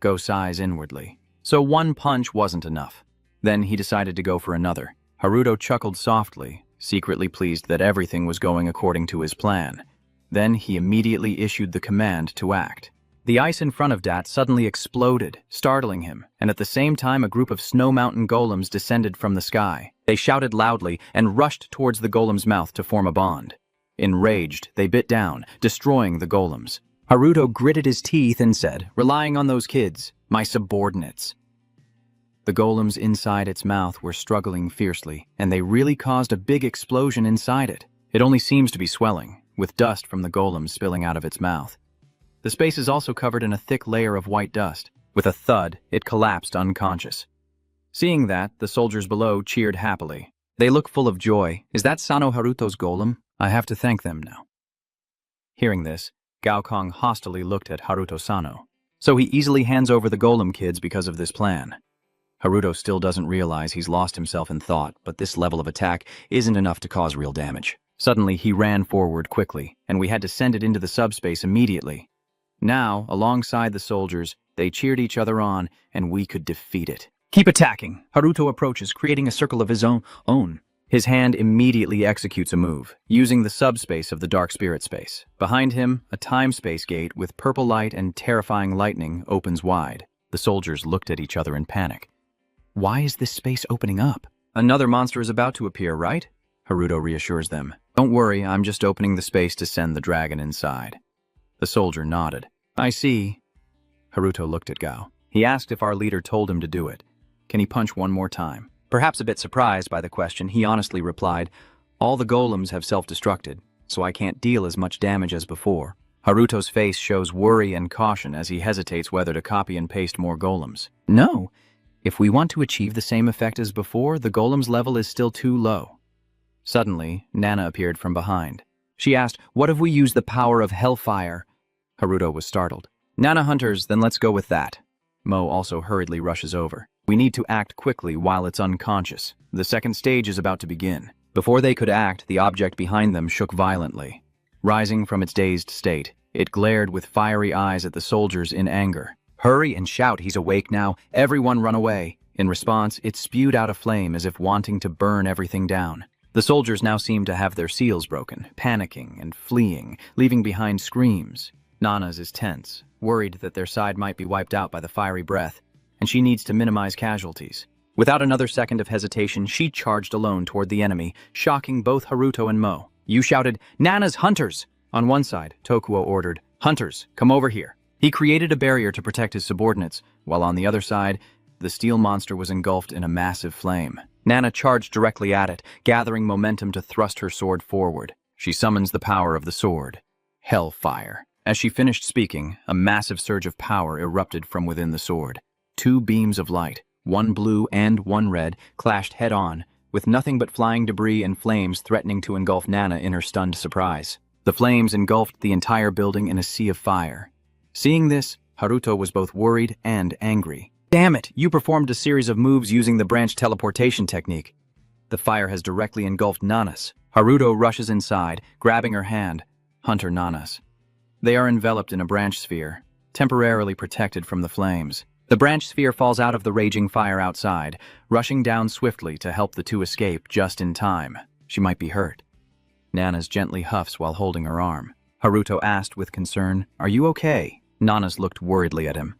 Go sighs inwardly. So one punch wasn't enough. Then he decided to go for another. Haruto chuckled softly, secretly pleased that everything was going according to his plan. Then he immediately issued the command to act. The ice in front of Dat suddenly exploded, startling him, and at the same time a group of snow mountain golems descended from the sky. They shouted loudly and rushed towards the golem's mouth to form a bond. Enraged, they bit down, destroying the golems. Haruto gritted his teeth and said, relying on those kids, my subordinates. The golems inside its mouth were struggling fiercely, and they really caused a big explosion inside it. It only seems to be swelling, with dust from the golems spilling out of its mouth. The space is also covered in a thick layer of white dust. With a thud, it collapsed unconscious. Seeing that, the soldiers below cheered happily. They look full of joy. Is that Sano Haruto's golem? I have to thank them now. Hearing this, Gaokong hostilely looked at Haruto Sano. So he easily hands over the golem kids because of this plan. Haruto still doesn't realize he's lost himself in thought, but this level of attack isn't enough to cause real damage. Suddenly, he ran forward quickly, and we had to send it into the subspace immediately. Now, alongside the soldiers, they cheered each other on, and we could defeat it. Keep attacking. Haruto approaches, creating a circle of his own. His hand immediately executes a move, using the subspace of the dark spirit space. Behind him, a time-space gate with purple light and terrifying lightning opens wide. The soldiers looked at each other in panic. Why is this space opening up? Another monster is about to appear, right? Haruto reassures them. Don't worry, I'm just opening the space to send the dragon inside. The soldier nodded. I see. Haruto looked at Gao. He asked if our leader told him to do it. Can he punch one more time? Perhaps a bit surprised by the question, he honestly replied, all the golems have self-destructed, so I can't deal as much damage as before. Haruto's face shows worry and caution as he hesitates whether to copy and paste more golems. No. If we want to achieve the same effect as before, the golem's level is still too low. Suddenly, Nana appeared from behind. She asked, what if we use the power of hellfire? Haruto was startled. Nana hunters, then let's go with that. Mo also hurriedly rushes over. We need to act quickly while it's unconscious. The second stage is about to begin. Before they could act, the object behind them shook violently. Rising from its dazed state, it glared with fiery eyes at the soldiers in anger. Hurry and shout, he's awake now. Everyone run away. In response, it spewed out a flame as if wanting to burn everything down. The soldiers now seemed to have their seals broken, panicking and fleeing, leaving behind screams. Nana's is tense, worried that their side might be wiped out by the fiery breath, and she needs to minimize casualties. Without another second of hesitation, she charged alone toward the enemy, shocking both Haruto and Mo. You shouted, Nana's hunters! On one side, Tokuo ordered, Hunters, come over here. He created a barrier to protect his subordinates, while on the other side, the steel monster was engulfed in a massive flame. Nana charged directly at it, gathering momentum to thrust her sword forward. She summons the power of the sword. Hellfire. As she finished speaking, a massive surge of power erupted from within the sword. Two beams of light, one blue and one red, clashed head-on, with nothing but flying debris and flames threatening to engulf Nana in her stunned surprise. The flames engulfed the entire building in a sea of fire. Seeing this, Haruto was both worried and angry. Damn it, you performed a series of moves using the branch teleportation technique. The fire has directly engulfed Nana's. Haruto rushes inside, grabbing her hand. Hunter Nana's. They are enveloped in a branch sphere, temporarily protected from the flames. The branch sphere falls out of the raging fire outside, rushing down swiftly to help the two escape just in time. She might be hurt. Nana's gently huffs while holding her arm. Haruto asked with concern, Are you okay? Nana's looked worriedly at him.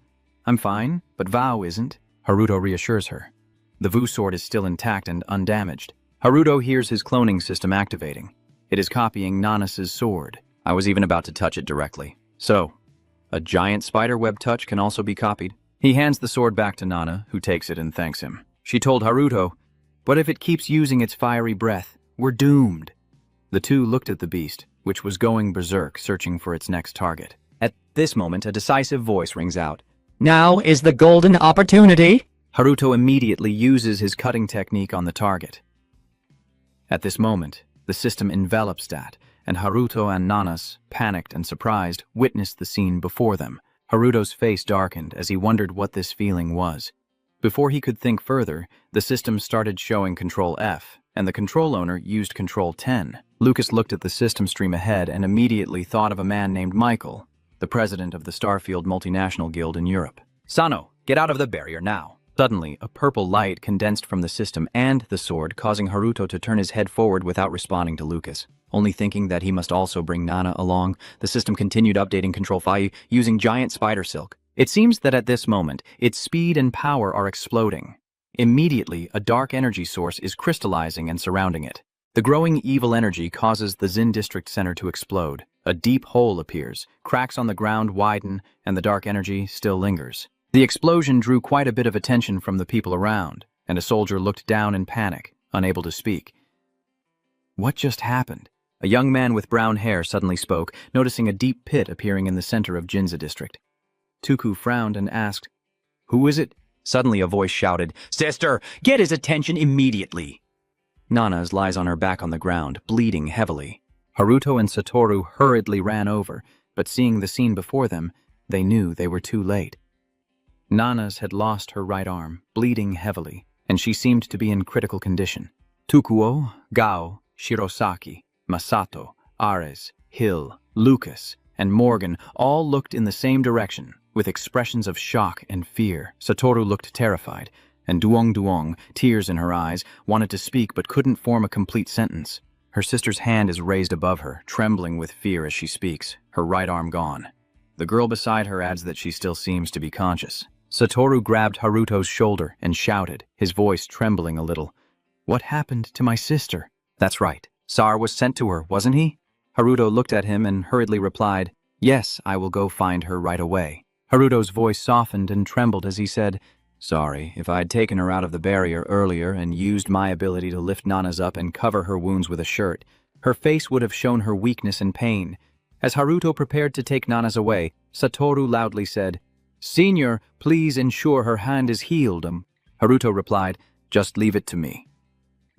I'm fine, but Vao isn't. Haruto reassures her. The Vu sword is still intact and undamaged. Haruto hears his cloning system activating. It is copying Nana's sword. I was even about to touch it directly. So, a giant spider web touch can also be copied. He hands the sword back to Nana, who takes it and thanks him. She told Haruto, What if it keeps using its fiery breath? We're doomed. The two looked at the beast, which was going berserk, searching for its next target. At this moment, a decisive voice rings out. Now is the golden opportunity. Haruto immediately uses his cutting technique on the target. At this moment, the system enveloped Stat, and Haruto and Nanas, panicked and surprised, witnessed the scene before them. Haruto's face darkened as he wondered what this feeling was. Before he could think further, the system started showing Control F, and the control owner used Control 10. Lucas looked at the system stream ahead and immediately thought of a man named Michael, the president of the Starfield Multinational Guild in Europe. Sano, get out of the barrier now. Suddenly, a purple light condensed from the system and the sword, causing Haruto to turn his head forward without responding to Lucas. Only thinking that he must also bring Nana along, the system continued updating Control Phi using giant spider silk. It seems that at this moment, its speed and power are exploding. Immediately, a dark energy source is crystallizing and surrounding it. The growing evil energy causes the Xin District Center to explode. A deep hole appears, cracks on the ground widen, and the dark energy still lingers. The explosion drew quite a bit of attention from the people around, and a soldier looked down in panic, unable to speak. What just happened? A young man with brown hair suddenly spoke, noticing a deep pit appearing in the center of Jinza District. Tuku frowned and asked, "Who is it?" Suddenly a voice shouted, "Sister, get his attention immediately!" Nana's lies on her back on the ground, bleeding heavily. Haruto and Satoru hurriedly ran over, but seeing the scene before them, they knew they were too late. Nana's had lost her right arm, bleeding heavily, and she seemed to be in critical condition. Tukuo, Gao, Shirosaki, Masato, Ares, Hill, Lucas, and Morgan all looked in the same direction, with expressions of shock and fear. Satoru looked terrified, and Duong, tears in her eyes, wanted to speak but couldn't form a complete sentence. Her sister's hand is raised above her, trembling with fear as she speaks, her right arm gone. The girl beside her adds that she still seems to be conscious. Satoru grabbed Haruto's shoulder and shouted, his voice trembling a little. "What happened to my sister?" That's right. Sar was sent to her, wasn't he? Haruto looked at him and hurriedly replied, "Yes, I will go find her right away." Haruto's voice softened and trembled as he said, "Sorry, if I'd taken her out of the barrier earlier and used my ability to lift Nana's up and cover her wounds with a shirt, her face would have shown her weakness and pain." As Haruto prepared to take Nana's away, Satoru loudly said, "Senior, please ensure her hand is healed." Haruto replied, "Just leave it to me."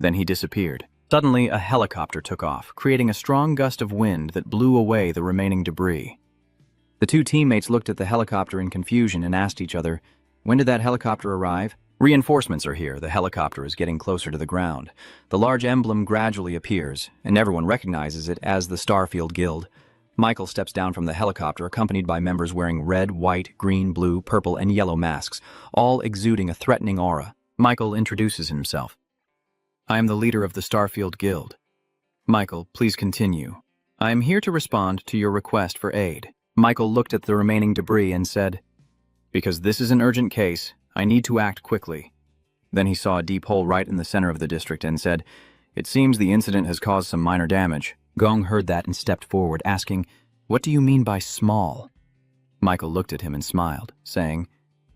Then he disappeared. Suddenly, a helicopter took off, creating a strong gust of wind that blew away the remaining debris. The two teammates looked at the helicopter in confusion and asked each other, "When did that helicopter arrive?" "Reinforcements are here. The helicopter is getting closer to the ground." The large emblem gradually appears, and everyone recognizes it as the Starfield Guild. Michael steps down from the helicopter, accompanied by members wearing red, white, green, blue, purple, and yellow masks, all exuding a threatening aura. Michael introduces himself. "I am the leader of the Starfield Guild." "Michael, please continue. I am here to respond to your request for aid." Michael looked at the remaining debris and said, "Because this is an urgent case, I need to act quickly." Then he saw a deep hole right in the center of the district and said, "It seems the incident has caused some minor damage." Gong heard that and stepped forward, asking, "What do you mean by small?" Michael looked at him and smiled, saying,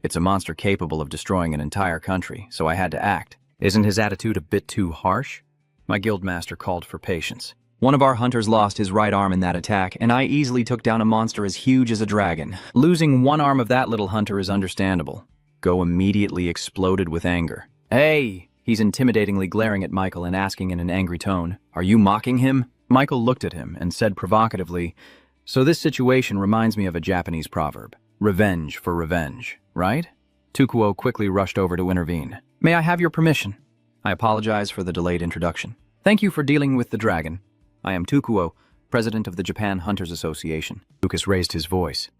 "It's a monster capable of destroying an entire country, so I had to act." Isn't his attitude a bit too harsh? My guildmaster called for patience. "One of our hunters lost his right arm in that attack, and I easily took down a monster as huge as a dragon. Losing one arm of that little hunter is understandable." Go immediately exploded with anger. "Hey!" He's intimidatingly glaring at Michael and asking in an angry tone, "Are you mocking him?" Michael looked at him and said provocatively, "So this situation reminds me of a Japanese proverb. Revenge for revenge, right?" Tukuo quickly rushed over to intervene. "May I have your permission?" I apologize for the delayed introduction. "Thank you for dealing with the dragon. I am Tukuo, president of the Japan Hunters Association." Lucas raised his voice.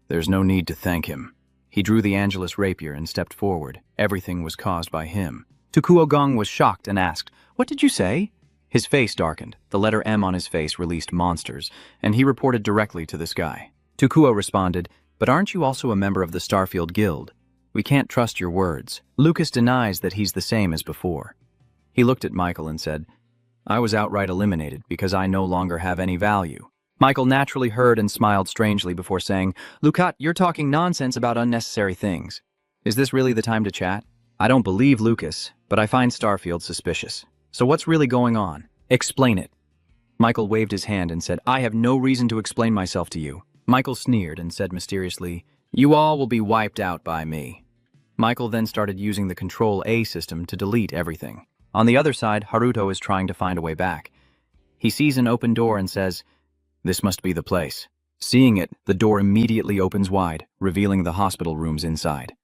"There's no need to thank him." He drew the Angelus rapier and stepped forward. Everything was caused by him. Tukuo Gong was shocked and asked, "What did you say?" His face darkened. The letter M on his face released monsters, and he reported directly to this guy. Tukuo responded, "But aren't you also a member of the Starfield Guild? We can't trust your words." Lucas denies that he's the same as before. He looked at Michael and said, "I was outright eliminated because I no longer have any value." Michael naturally heard and smiled strangely before saying, "Lukat, you're talking nonsense about unnecessary things. Is this really the time to chat?" "I don't believe Lucas, but I find Starfield suspicious. So what's really going on? Explain it." Michael waved his hand and said, "I have no reason to explain myself to you." Michael sneered and said mysteriously, "You all will be wiped out by me." Michael then started using the Control A system to delete everything. On the other side, Haruto is trying to find a way back. He sees an open door and says, "This must be the place." Seeing it, the door immediately opens wide, revealing the hospital rooms inside.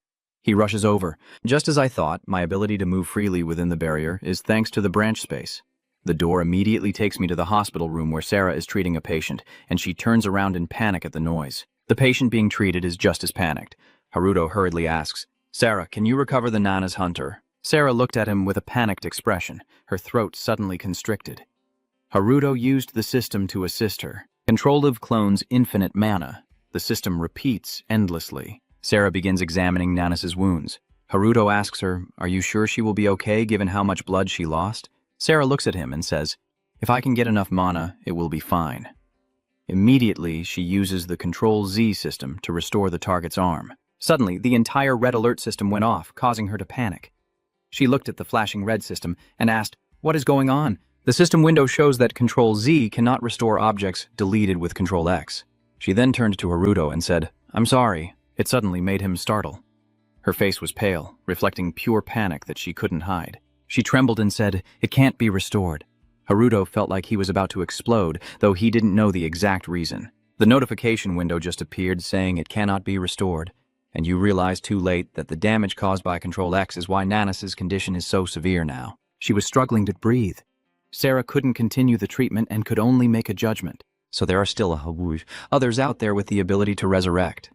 He rushes over. Just as I thought, my ability to move freely within the barrier is thanks to the branch space. The door immediately takes me to the hospital room where Sarah is treating a patient, and she turns around in panic at the noise. The patient being treated is just as panicked. Haruto hurriedly asks, "Sarah, can you recover the Nana's hunter?" Sarah looked at him with a panicked expression, her throat suddenly constricted. Haruto used the system to assist her. Control of clones infinite mana. The system repeats endlessly. Sarah begins examining Nana's wounds. Haruto asks her, "Are you sure she will be okay given how much blood she lost?" Sarah looks at him and says, "If I can get enough mana, it will be fine." Immediately, she uses the Control Z system to restore the target's arm. Suddenly, the entire red alert system went off, causing her to panic. She looked at the flashing red system and asked, "What is going on?" The system window shows that Control Z cannot restore objects deleted with Control X. She then turned to Haruto and said, "I'm sorry." It suddenly made him startle. Her face was pale, reflecting pure panic that she couldn't hide. She trembled and said, "It can't be restored." Haruto felt like he was about to explode, though he didn't know the exact reason. The notification window just appeared saying it cannot be restored, and you realize too late that the damage caused by Control X is why Nana's condition is so severe now. She was struggling to breathe. Sarah couldn't continue the treatment and could only make a judgment. So there are still others out there with the ability to resurrect.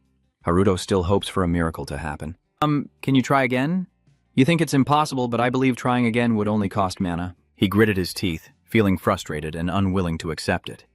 Haruto still hopes for a miracle to happen. Can you try again? You think it's impossible, but I believe trying again would only cost mana. He gritted his teeth, feeling frustrated and unwilling to accept it.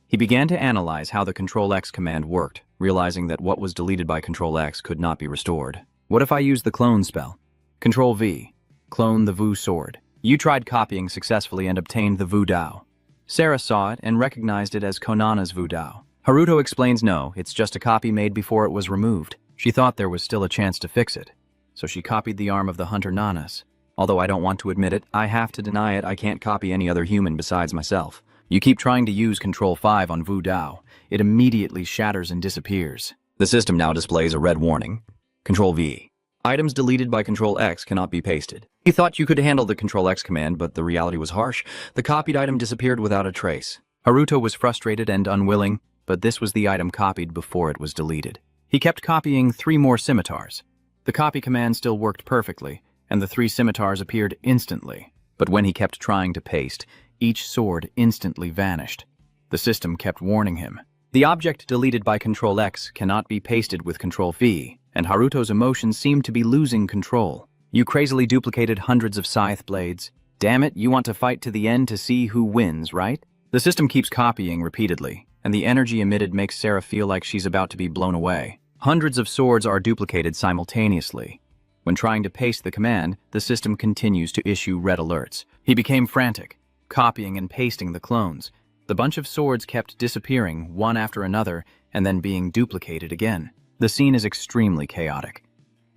He began to analyze how the Control X command worked, realizing that what was deleted by Control X could not be restored. What if I use the clone spell? Control V. Clone the Vu sword. You tried copying successfully and obtained the Vu Dao. Sarah saw it and recognized it as Konana's Vu Dao. Haruto explains no, it's just a copy made before it was removed. She thought there was still a chance to fix it, so she copied the arm of the hunter Nanas. Although I don't want to admit it, I have to deny it. I can't copy any other human besides myself. You keep trying to use Control 5 on Vu Dao. It immediately shatters and disappears. The system now displays a red warning. Control V. Items deleted by Control X cannot be pasted. You thought you could handle the Control X command, but the reality was harsh. The copied item disappeared without a trace. Haruto was frustrated and unwilling, but this was the item copied before it was deleted. He kept copying 3 more scimitars. The copy command still worked perfectly, and the 3 scimitars appeared instantly. But when he kept trying to paste, each sword instantly vanished. The system kept warning him. The object deleted by Control X cannot be pasted with Control V, and Haruto's emotions seemed to be losing control. You crazily duplicated hundreds of scythe blades. Damn it, you want to fight to the end to see who wins, right? The system keeps copying repeatedly, and the energy emitted makes Sarah feel like she's about to be blown away. Hundreds of swords are duplicated simultaneously. When trying to paste the command, the system continues to issue red alerts. He became frantic, copying and pasting the clones. The bunch of swords kept disappearing one after another and then being duplicated again. The scene is extremely chaotic.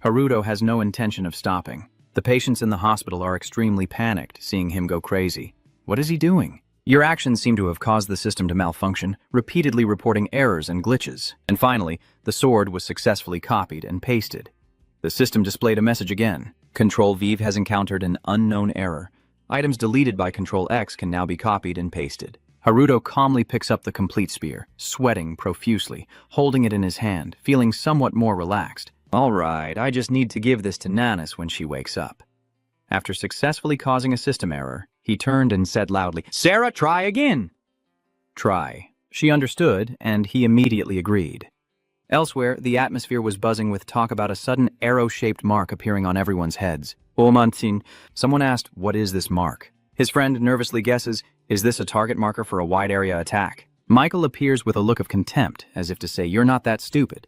Haruto has no intention of stopping. The patients in the hospital are extremely panicked, seeing him go crazy. What is he doing? Your actions seem to have caused the system to malfunction, repeatedly reporting errors and glitches. And finally, the sword was successfully copied and pasted. The system displayed a message again. Control V has encountered an unknown error. Items deleted by Control X can now be copied and pasted. Haruto calmly picks up the complete spear, sweating profusely, holding it in his hand, feeling somewhat more relaxed. All right, I just need to give this to Nanas when she wakes up. After successfully causing a system error, he turned and said loudly, "Sarah, try again!" Try. She understood, and he immediately agreed. Elsewhere, the atmosphere was buzzing with talk about a sudden arrow-shaped mark appearing on everyone's heads. Omantin. Someone asked, "What is this mark?" His friend nervously guesses, "Is this a target marker for a wide-area attack?" Michael appears with a look of contempt, as if to say, "You're not that stupid."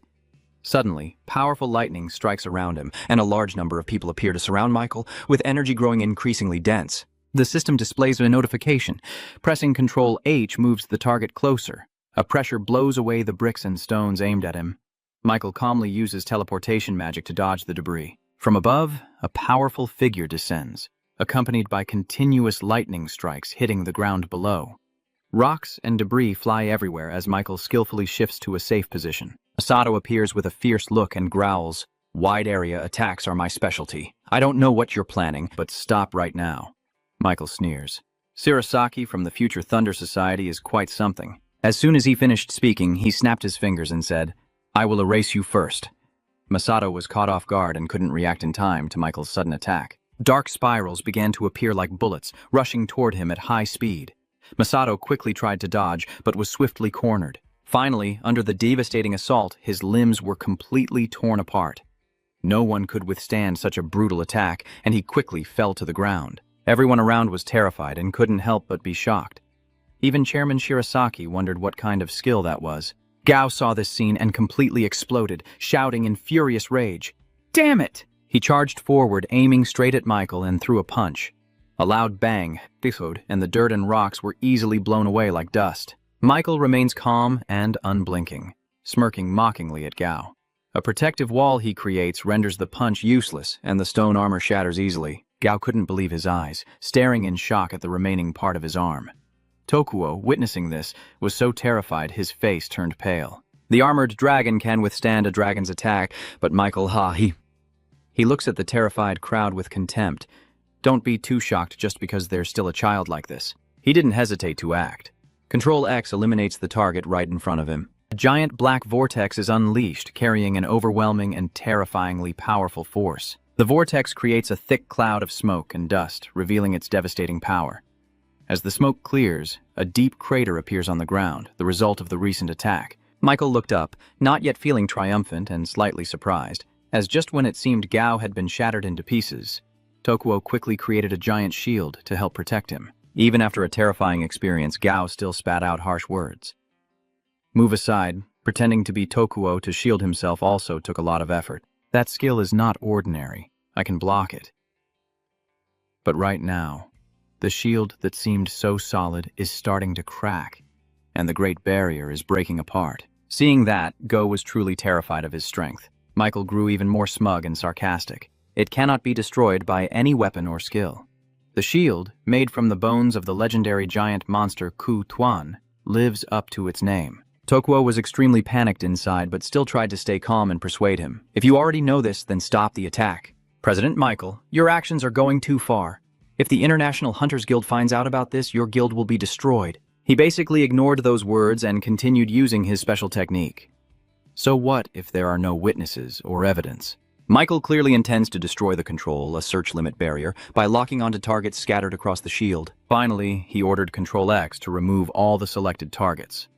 Suddenly, powerful lightning strikes around him, and a large number of people appear to surround Michael, with energy growing increasingly dense. The system displays a notification. Pressing Control H moves the target closer. A pressure blows away the bricks and stones aimed at him. Michael calmly uses teleportation magic to dodge the debris. From above, a powerful figure descends, accompanied by continuous lightning strikes hitting the ground below. Rocks and debris fly everywhere as Michael skillfully shifts to a safe position. Masato appears with a fierce look and growls, "Wide area attacks are my specialty. I don't know what you're planning, but stop right now." Michael sneers. Shirasaki from the Future Thunder Society is quite something. As soon as he finished speaking, he snapped his fingers and said, "I will erase you first." Masato was caught off guard and couldn't react in time to Michael's sudden attack. Dark spirals began to appear like bullets, rushing toward him at high speed. Masato quickly tried to dodge, but was swiftly cornered. Finally, under the devastating assault, his limbs were completely torn apart. No one could withstand such a brutal attack, and he quickly fell to the ground. Everyone around was terrified and couldn't help but be shocked. Even Chairman Shirasaki wondered what kind of skill that was. Gao saw this scene and completely exploded, shouting in furious rage, "Damn it!" He charged forward, aiming straight at Michael, and threw a punch. A loud bang, and the dirt and rocks were easily blown away like dust. Michael remains calm and unblinking, smirking mockingly at Gao. A protective wall he creates renders the punch useless, and the stone armor shatters easily. Gao couldn't believe his eyes, staring in shock at the remaining part of his arm. Tokuo, witnessing this, was so terrified his face turned pale. The armored dragon can withstand a dragon's attack, but Michael, he looks at the terrified crowd with contempt. Don't be too shocked just because there's still a child like this. He didn't hesitate to act. Control X eliminates the target right in front of him. A giant black vortex is unleashed, carrying an overwhelming and terrifyingly powerful force. The vortex creates a thick cloud of smoke and dust, revealing its devastating power. As the smoke clears, a deep crater appears on the ground, the result of the recent attack. Michael looked up, not yet feeling triumphant and slightly surprised, as just when it seemed Gao had been shattered into pieces, Tokuo quickly created a giant shield to help protect him. Even after a terrifying experience, Gao still spat out harsh words. Move aside, pretending to be Tokuo to shield himself also took a lot of effort. That skill is not ordinary. I can block it. But right now, the shield that seemed so solid is starting to crack, and the Great Barrier is breaking apart. Seeing that, Go was truly terrified of his strength. Michael grew even more smug and sarcastic. It cannot be destroyed by any weapon or skill. The shield, made from the bones of the legendary giant monster Ku Tuan, lives up to its name. Tokuo was extremely panicked inside, but still tried to stay calm and persuade him. If you already know this, then stop the attack. President Michael, your actions are going too far. If the International Hunters Guild finds out about this, your guild will be destroyed. He basically ignored those words and continued using his special technique. So what if there are no witnesses or evidence? Michael clearly intends to destroy the control, a search limit barrier, by locking onto targets scattered across the shield. Finally, he ordered Control X to remove all the selected targets.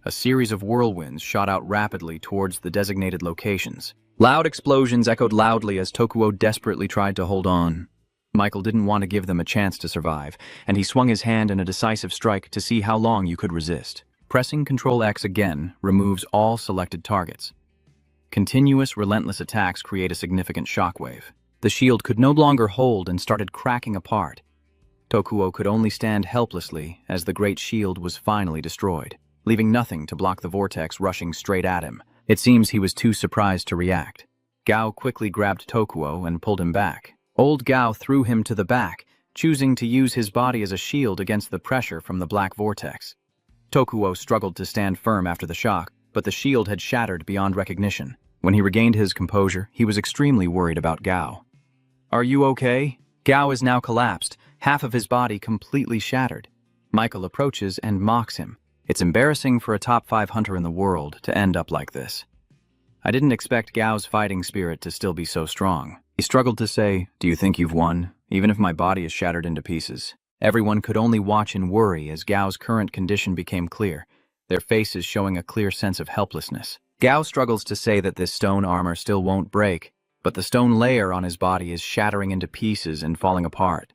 A series of whirlwinds shot out rapidly towards the designated locations. Loud explosions echoed loudly as Tokuo desperately tried to hold on. Michael didn't want to give them a chance to survive, and he swung his hand in a decisive strike to see how long you could resist. Pressing Control X again removes all selected targets. Continuous, relentless attacks create a significant shockwave. The shield could no longer hold and started cracking apart. Tokuo could only stand helplessly as the great shield was finally destroyed, leaving nothing to block the vortex rushing straight at him. It seems he was too surprised to react. Gao quickly grabbed Tokuo and pulled him back. Old Gao threw him to the back, choosing to use his body as a shield against the pressure from the black vortex. Tokuo struggled to stand firm after the shock, but the shield had shattered beyond recognition. When he regained his composure, he was extremely worried about Gao. "Are you okay?" Gao is now collapsed, half of his body completely shattered. Michael approaches and mocks him. It's embarrassing for a top 5 hunter in the world to end up like this. I didn't expect Gao's fighting spirit to still be so strong. He struggled to say, "Do you think you've won, even if my body is shattered into pieces?" Everyone could only watch in worry as Gao's current condition became clear, their faces showing a clear sense of helplessness. Gao struggles to say that this stone armor still won't break, but the stone layer on his body is shattering into pieces and falling apart.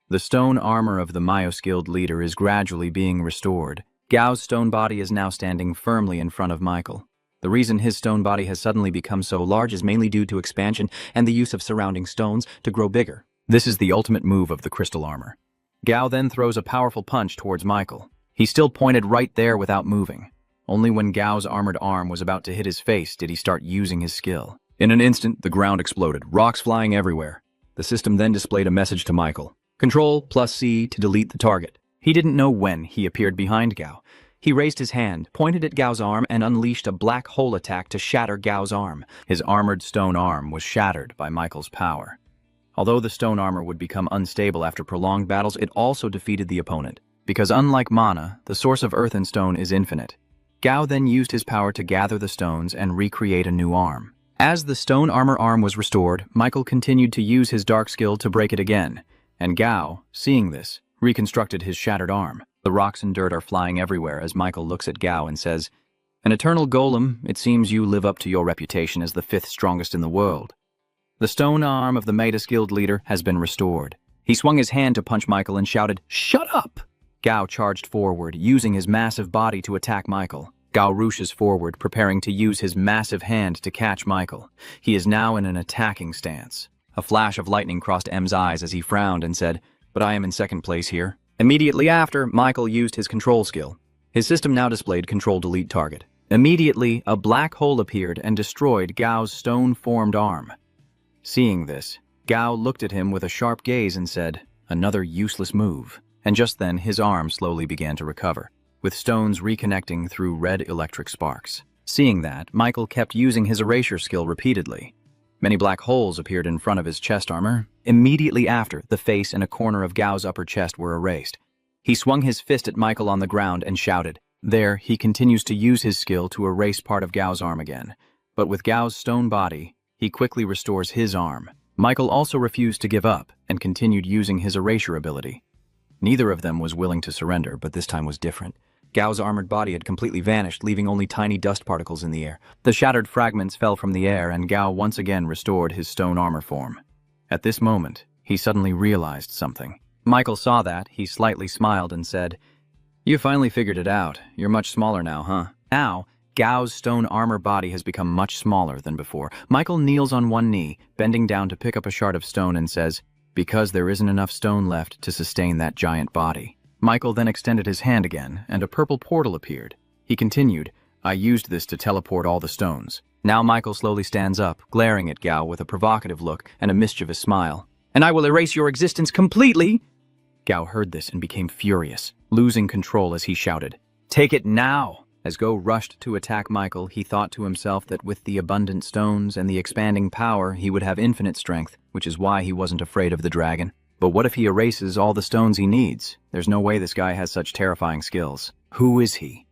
The stone armor of the Myos Guild leader is gradually being restored. Gao's stone body is now standing firmly in front of Michael. The reason his stone body has suddenly become so large is mainly due to expansion and the use of surrounding stones to grow bigger. This is the ultimate move of the crystal armor. Gao then throws a powerful punch towards Michael. He still pointed right there without moving. Only when Gao's armored arm was about to hit his face did he start using his skill. In an instant, the ground exploded, rocks flying everywhere. The system then displayed a message to Michael. Control+C to delete the target. He didn't know when he appeared behind Gao. He raised his hand, pointed at Gao's arm, and unleashed a black hole attack to shatter Gao's arm. His armored stone arm was shattered by Michael's power. Although the stone armor would become unstable after prolonged battles, it also defeated the opponent. Because unlike mana, the source of earth and stone is infinite. Gao then used his power to gather the stones and recreate a new arm. As the stone armor arm was restored, Michael continued to use his dark skill to break it again, and Gao, seeing this, reconstructed his shattered arm. The rocks and dirt are flying everywhere as Michael looks at Gao and says, "An eternal golem, it seems you live up to your reputation as the 5th strongest in the world." The stone arm of the Midas Guild leader has been restored. He swung his hand to punch Michael and shouted, "Shut up!" Gao charged forward, using his massive body to attack Michael. Gao rushes forward, preparing to use his massive hand to catch Michael. He is now in an attacking stance. A flash of lightning crossed M's eyes as he frowned and said, "But I am in second place here." Immediately after, Michael used his control skill. His system now displayed Control Delete Target. Immediately, a black hole appeared and destroyed Gao's stone-formed arm. Seeing this, Gao looked at him with a sharp gaze and said, "Another useless move." And just then, his arm slowly began to recover, with stones reconnecting through red electric sparks. Seeing that, Michael kept using his erasure skill repeatedly. Many black holes appeared in front of his chest armor. Immediately after, the face and a corner of Gao's upper chest were erased. He swung his fist at Michael on the ground and shouted. There, he continues to use his skill to erase part of Gao's arm again. But with Gao's stone body, he quickly restores his arm. Michael also refused to give up and continued using his erasure ability. Neither of them was willing to surrender, but this time was different. Gao's armored body had completely vanished, leaving only tiny dust particles in the air. The shattered fragments fell from the air, and Gao once again restored his stone armor form. At this moment, he suddenly realized something. Michael saw that, he slightly smiled and said, "You finally figured it out. You're much smaller now, huh?" Now, Gao's stone armor body has become much smaller than before. Michael kneels on one knee, bending down to pick up a shard of stone and says, "Because there isn't enough stone left to sustain that giant body." Michael then extended his hand again, and a purple portal appeared. He continued, "I used this to teleport all the stones." Now Michael slowly stands up, glaring at Gao with a provocative look and a mischievous smile. "And I will erase your existence completely!" Gao heard this and became furious, losing control as he shouted, "Take it now!" As Gao rushed to attack Michael, he thought to himself that with the abundant stones and the expanding power, he would have infinite strength, which is why he wasn't afraid of the dragon. But what if he erases all the stones he needs? There's no way this guy has such terrifying skills. Who is he?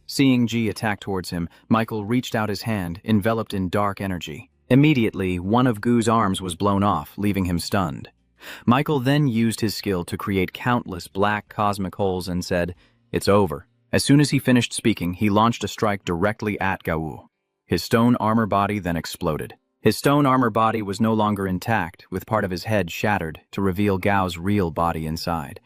Seeing G attack towards him, Michael reached out his hand, enveloped in dark energy. Immediately, one of Gu's arms was blown off, leaving him stunned. Michael then used his skill to create countless black cosmic holes and said, "It's over." As soon as he finished speaking, he launched a strike directly at Gao. His stone armor body then exploded. His stone armor body was no longer intact, with part of his head shattered to reveal Gao's real body inside.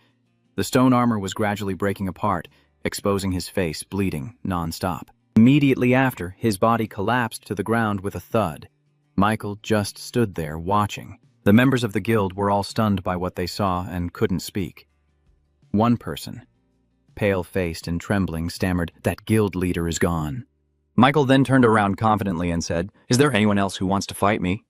The stone armor was gradually breaking apart, exposing his face, bleeding non-stop. Immediately after, his body collapsed to the ground with a thud. Michael just stood there watching. The members of the guild were all stunned by what they saw and couldn't speak. One person, pale-faced and trembling, stammered, "That guild leader is gone." Michael then turned around confidently and said, "Is there anyone else who wants to fight me?"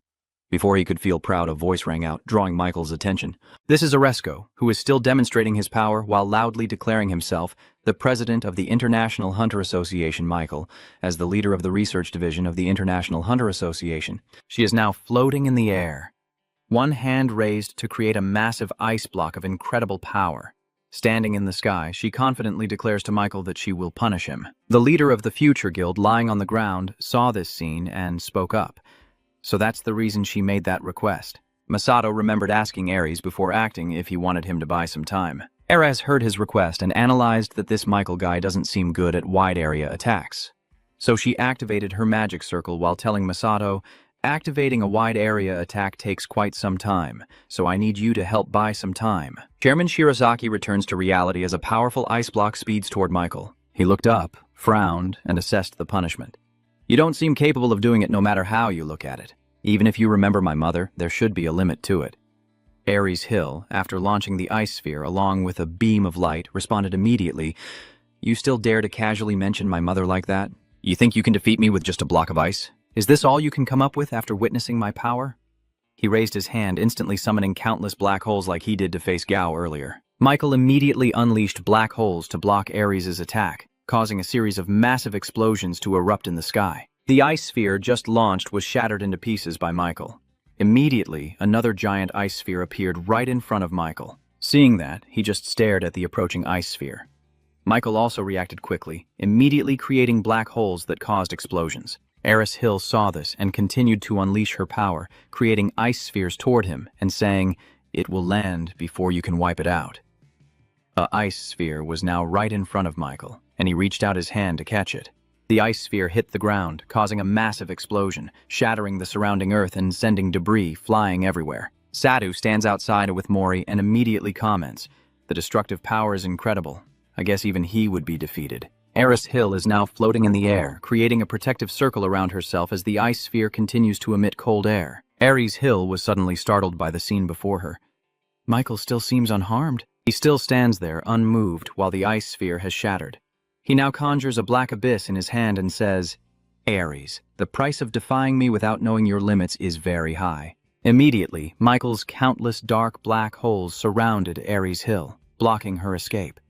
Before he could feel proud, a voice rang out, drawing Michael's attention. This is Oresco, who is still demonstrating his power while loudly declaring himself the president of the International Hunter Association. Michael, as the leader of the research division of the International Hunter Association. She is now floating in the air, one hand raised to create a massive ice block of incredible power. Standing in the sky, she confidently declares to Michael that she will punish him. The leader of the Future Guild, lying on the ground, saw this scene and spoke up. So that's the reason she made that request. Masato remembered asking Ares before acting if he wanted him to buy some time. Ares heard his request and analyzed that this Michael guy doesn't seem good at wide area attacks. So she activated her magic circle while telling Masato, "Activating a wide area attack takes quite some time, so I need you to help buy some time." Chairman Shirazaki returns to reality as a powerful ice block speeds toward Michael. He looked up, frowned, and assessed the punishment. "You don't seem capable of doing it no matter how you look at it. Even if you remember my mother, there should be a limit to it." Ares Hill, after launching the ice sphere along with a beam of light, responded immediately, "You still dare to casually mention my mother like that? You think you can defeat me with just a block of ice? Is this all you can come up with after witnessing my power?" He raised his hand, instantly summoning countless black holes like he did to face Gao earlier. Michael immediately unleashed black holes to block Ares' attack, causing a series of massive explosions to erupt in the sky. The ice sphere just launched was shattered into pieces by Michael. Immediately, another giant ice sphere appeared right in front of Michael. Seeing that, he just stared at the approaching ice sphere. Michael also reacted quickly, immediately creating black holes that caused explosions. Eris Hill saw this and continued to unleash her power, creating ice spheres toward him and saying, "It will land before you can wipe it out." A ice sphere was now right in front of Michael, and he reached out his hand to catch it. The ice sphere hit the ground, causing a massive explosion, shattering the surrounding earth and sending debris flying everywhere. Sadhu stands outside with Mori and immediately comments, "The destructive power is incredible. I guess even he would be defeated." Eris Hill is now floating in the air, creating a protective circle around herself as the ice sphere continues to emit cold air. Ares Hill was suddenly startled by the scene before her. Michael still seems unharmed. He still stands there, unmoved, while the ice sphere has shattered. He now conjures a black abyss in his hand and says, "Ares, the price of defying me without knowing your limits is very high." Immediately, Michael's countless dark black holes surrounded Ares Hill, blocking her escape.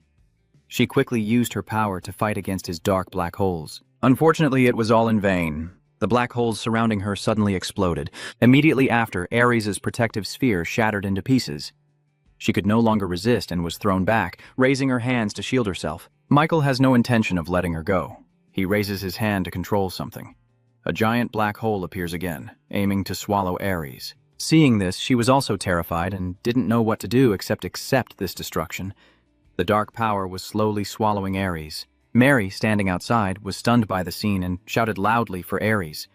She quickly used her power to fight against his dark black holes. Unfortunately, it was all in vain. The black holes surrounding her suddenly exploded. Immediately after, Ares' protective sphere shattered into pieces. She could no longer resist and was thrown back, raising her hands to shield herself. Michael has no intention of letting her go. He raises his hand to control something. A giant black hole appears again, aiming to swallow Ares. Seeing this, she was also terrified and didn't know what to do except accept this destruction. The dark power was slowly swallowing Ares. Mary, standing outside, was stunned by the scene and shouted loudly for Ares.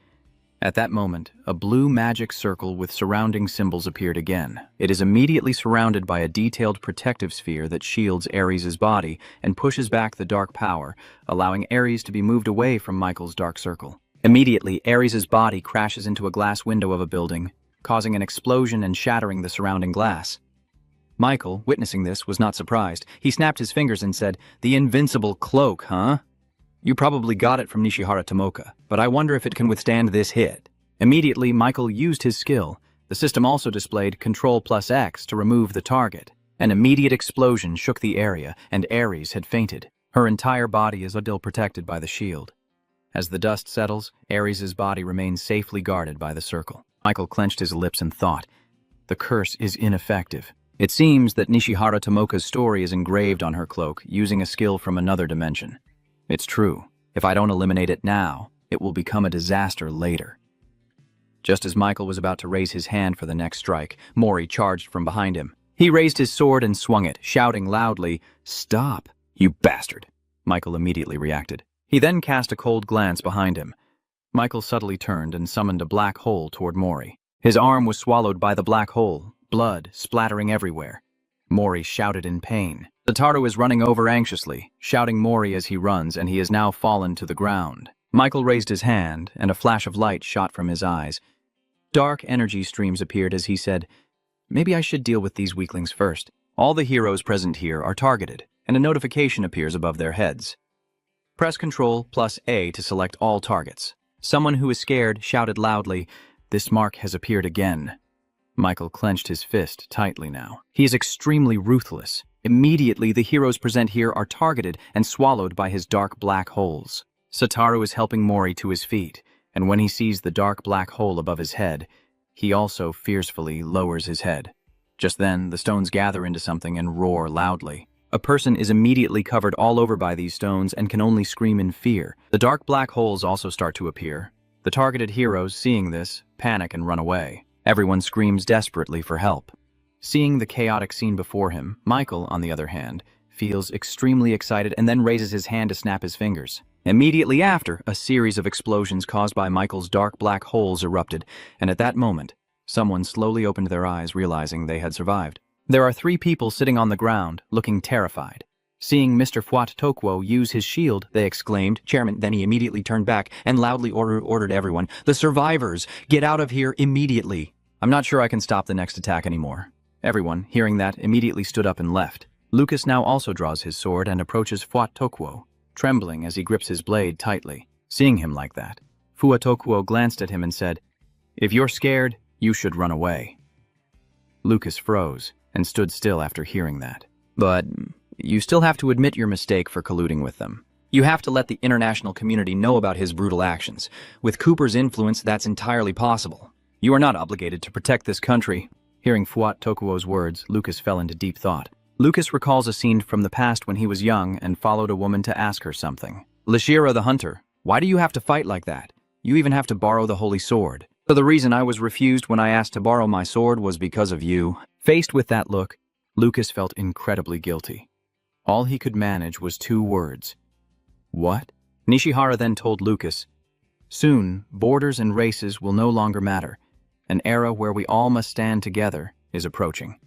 At that moment, a blue magic circle with surrounding symbols appeared again. It is immediately surrounded by a detailed protective sphere that shields Ares' body and pushes back the dark power, allowing Ares to be moved away from Michael's dark circle. Immediately, Ares' body crashes into a glass window of a building, causing an explosion and shattering the surrounding glass. Michael, witnessing this, was not surprised. He snapped his fingers and said, "The invincible cloak, huh? You probably got it from Nishihara Tomoka, but I wonder if it can withstand this hit." Immediately, Michael used his skill. The system also displayed Ctrl+X to remove the target. An immediate explosion shook the area, and Ares had fainted. Her entire body is still protected by the shield. As the dust settles, Ares' body remains safely guarded by the circle. Michael clenched his lips and thought, "The curse is ineffective." It seems that Nishihara Tomoka's story is engraved on her cloak, using a skill from another dimension. It's true. If I don't eliminate it now, it will become a disaster later. Just as Michael was about to raise his hand for the next strike, Mori charged from behind him. He raised his sword and swung it, shouting loudly, "Stop, you bastard!" Michael immediately reacted. He then cast a cold glance behind him. Michael subtly turned and summoned a black hole toward Mori. His arm was swallowed by the black hole, blood splattering everywhere. Mori shouted in pain. Satoru is running over anxiously, shouting Mori as he runs, and he has now fallen to the ground. Michael raised his hand, and a flash of light shot from his eyes. Dark energy streams appeared as he said, "Maybe I should deal with these weaklings first." All the heroes present here are targeted, and a notification appears above their heads. Press Ctrl+A to select all targets. Someone who is scared shouted loudly, "This mark has appeared again." Michael clenched his fist tightly now. He is extremely ruthless. Immediately, the heroes present here are targeted and swallowed by his dark black holes. Satoru is helping Mori to his feet, and when he sees the dark black hole above his head, he also fiercely lowers his head. Just then, the stones gather into something and roar loudly. A person is immediately covered all over by these stones and can only scream in fear. The dark black holes also start to appear. The targeted heroes, seeing this, panic and run away. Everyone screams desperately for help. Seeing the chaotic scene before him, Michael, on the other hand, feels extremely excited and then raises his hand to snap his fingers. Immediately after, a series of explosions caused by Michael's dark black holes erupted, and at that moment, someone slowly opened their eyes, realizing they had survived. There are 3 people sitting on the ground, looking terrified. Seeing Mr. Fuat Tokuo use his shield, they exclaimed, "Chairman," then he immediately turned back and loudly ordered everyone, "The survivors, get out of here immediately." "I'm not sure I can stop the next attack anymore." Everyone, hearing that, immediately stood up and left. Lucas now also draws his sword and approaches Fuat Tokuo, trembling as he grips his blade tightly. Seeing him like that, Fuat Tokuo glanced at him and said, "If you're scared, you should run away." Lucas froze and stood still after hearing that. "But you still have to admit your mistake for colluding with them. You have to let the international community know about his brutal actions. With Cooper's influence, that's entirely possible. You are not obligated to protect this country. Hearing Fuat Tokuo's words, Lucas fell into deep thought. Lucas recalls a scene from the past when he was young and followed a woman to ask her something. Lashira the hunter, why do you have to fight like that? You even have to borrow the holy sword. So the reason I was refused when I asked to borrow my sword was because of you. Faced with that look, Lucas felt incredibly guilty. All he could manage was 2 words. What? Nishihara then told Lucas, soon, borders and races will no longer matter. An era where we all must stand together is approaching.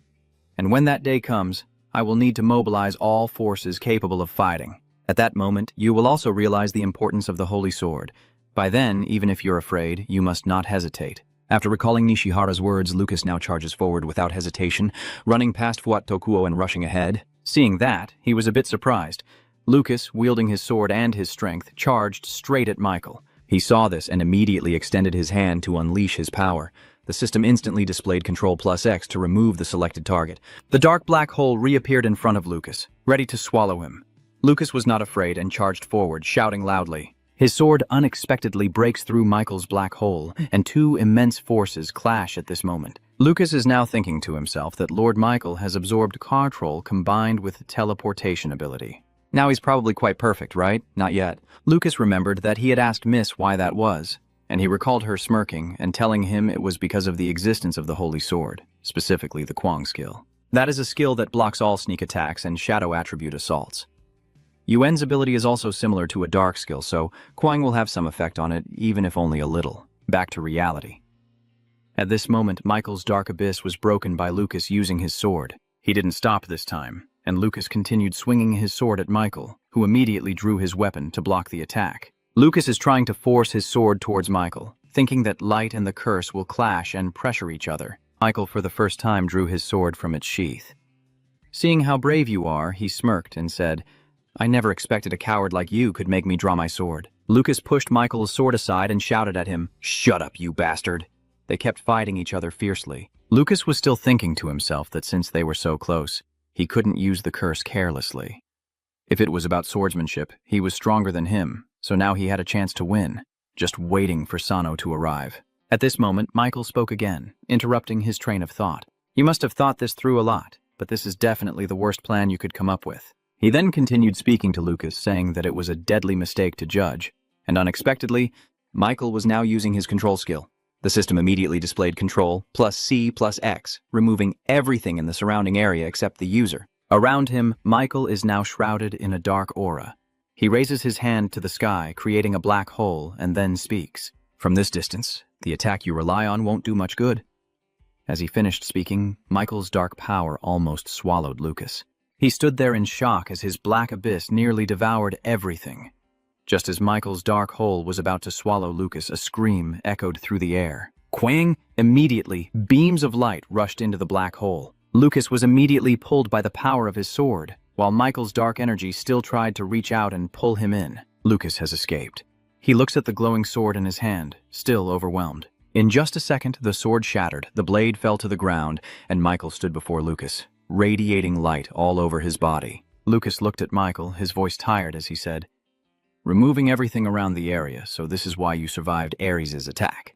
And when that day comes, I will need to mobilize all forces capable of fighting. At that moment, you will also realize the importance of the holy sword. By then, even if you're afraid, you must not hesitate. After recalling Nishihara's words, Lucas now charges forward without hesitation, running past Fuat Tokuo and rushing ahead. Seeing that, he was a bit surprised. Lucas, wielding his sword and his strength, charged straight at Michael. He saw this and immediately extended his hand to unleash his power. The system instantly displayed Ctrl+X to remove the selected target. The dark black hole reappeared in front of Lucas, ready to swallow him. Lucas was not afraid and charged forward, shouting loudly. His sword unexpectedly breaks through Michael's black hole, and 2 immense forces clash at this moment. Lucas is now thinking to himself that Lord Michael has absorbed control combined with teleportation ability. Now he's probably quite perfect, right? Not yet. Lucas remembered that he had asked Miss why that was, and he recalled her smirking and telling him it was because of the existence of the holy sword, specifically the Kwang skill. That is a skill that blocks all sneak attacks and shadow attribute assaults. Yuen's ability is also similar to a dark skill, so Kwang will have some effect on it, even if only a little. Back to reality. At this moment, Michael's dark abyss was broken by Lucas using his sword. He didn't stop this time, and Lucas continued swinging his sword at Michael, who immediately drew his weapon to block the attack. Lucas is trying to force his sword towards Michael, thinking that light and the curse will clash and pressure each other. Michael for the first time drew his sword from its sheath. Seeing how brave you are, he smirked and said, I never expected a coward like you could make me draw my sword. Lucas pushed Michael's sword aside and shouted at him, Shut up, you bastard! They kept fighting each other fiercely. Lucas was still thinking to himself that since they were so close, he couldn't use the curse carelessly. If it was about swordsmanship, he was stronger than him, so now he had a chance to win, just waiting for Sano to arrive. At this moment, Michael spoke again, interrupting his train of thought. You must have thought this through a lot, but this is definitely the worst plan you could come up with. He then continued speaking to Lucas, saying that it was a deadly mistake to judge, and unexpectedly, Michael was now using his control skill. The system immediately displayed Ctrl+C+X, removing everything in the surrounding area except the user. Around him, Michael is now shrouded in a dark aura. He raises his hand to the sky, creating a black hole, and then speaks. From this distance, the attack you rely on won't do much good. As he finished speaking, Michael's dark power almost swallowed Lucas. He stood there in shock as his black abyss nearly devoured everything. Just as Michael's dark hole was about to swallow Lucas, a scream echoed through the air. Quang! Immediately, beams of light rushed into the black hole. Lucas was immediately pulled by the power of his sword, while Michael's dark energy still tried to reach out and pull him in. Lucas has escaped. He looks at the glowing sword in his hand, still overwhelmed. In just a second, the sword shattered, the blade fell to the ground, and Michael stood before Lucas, radiating light all over his body. Lucas looked at Michael, his voice tired as he said, Removing everything around the area, so this is why you survived Ares' attack.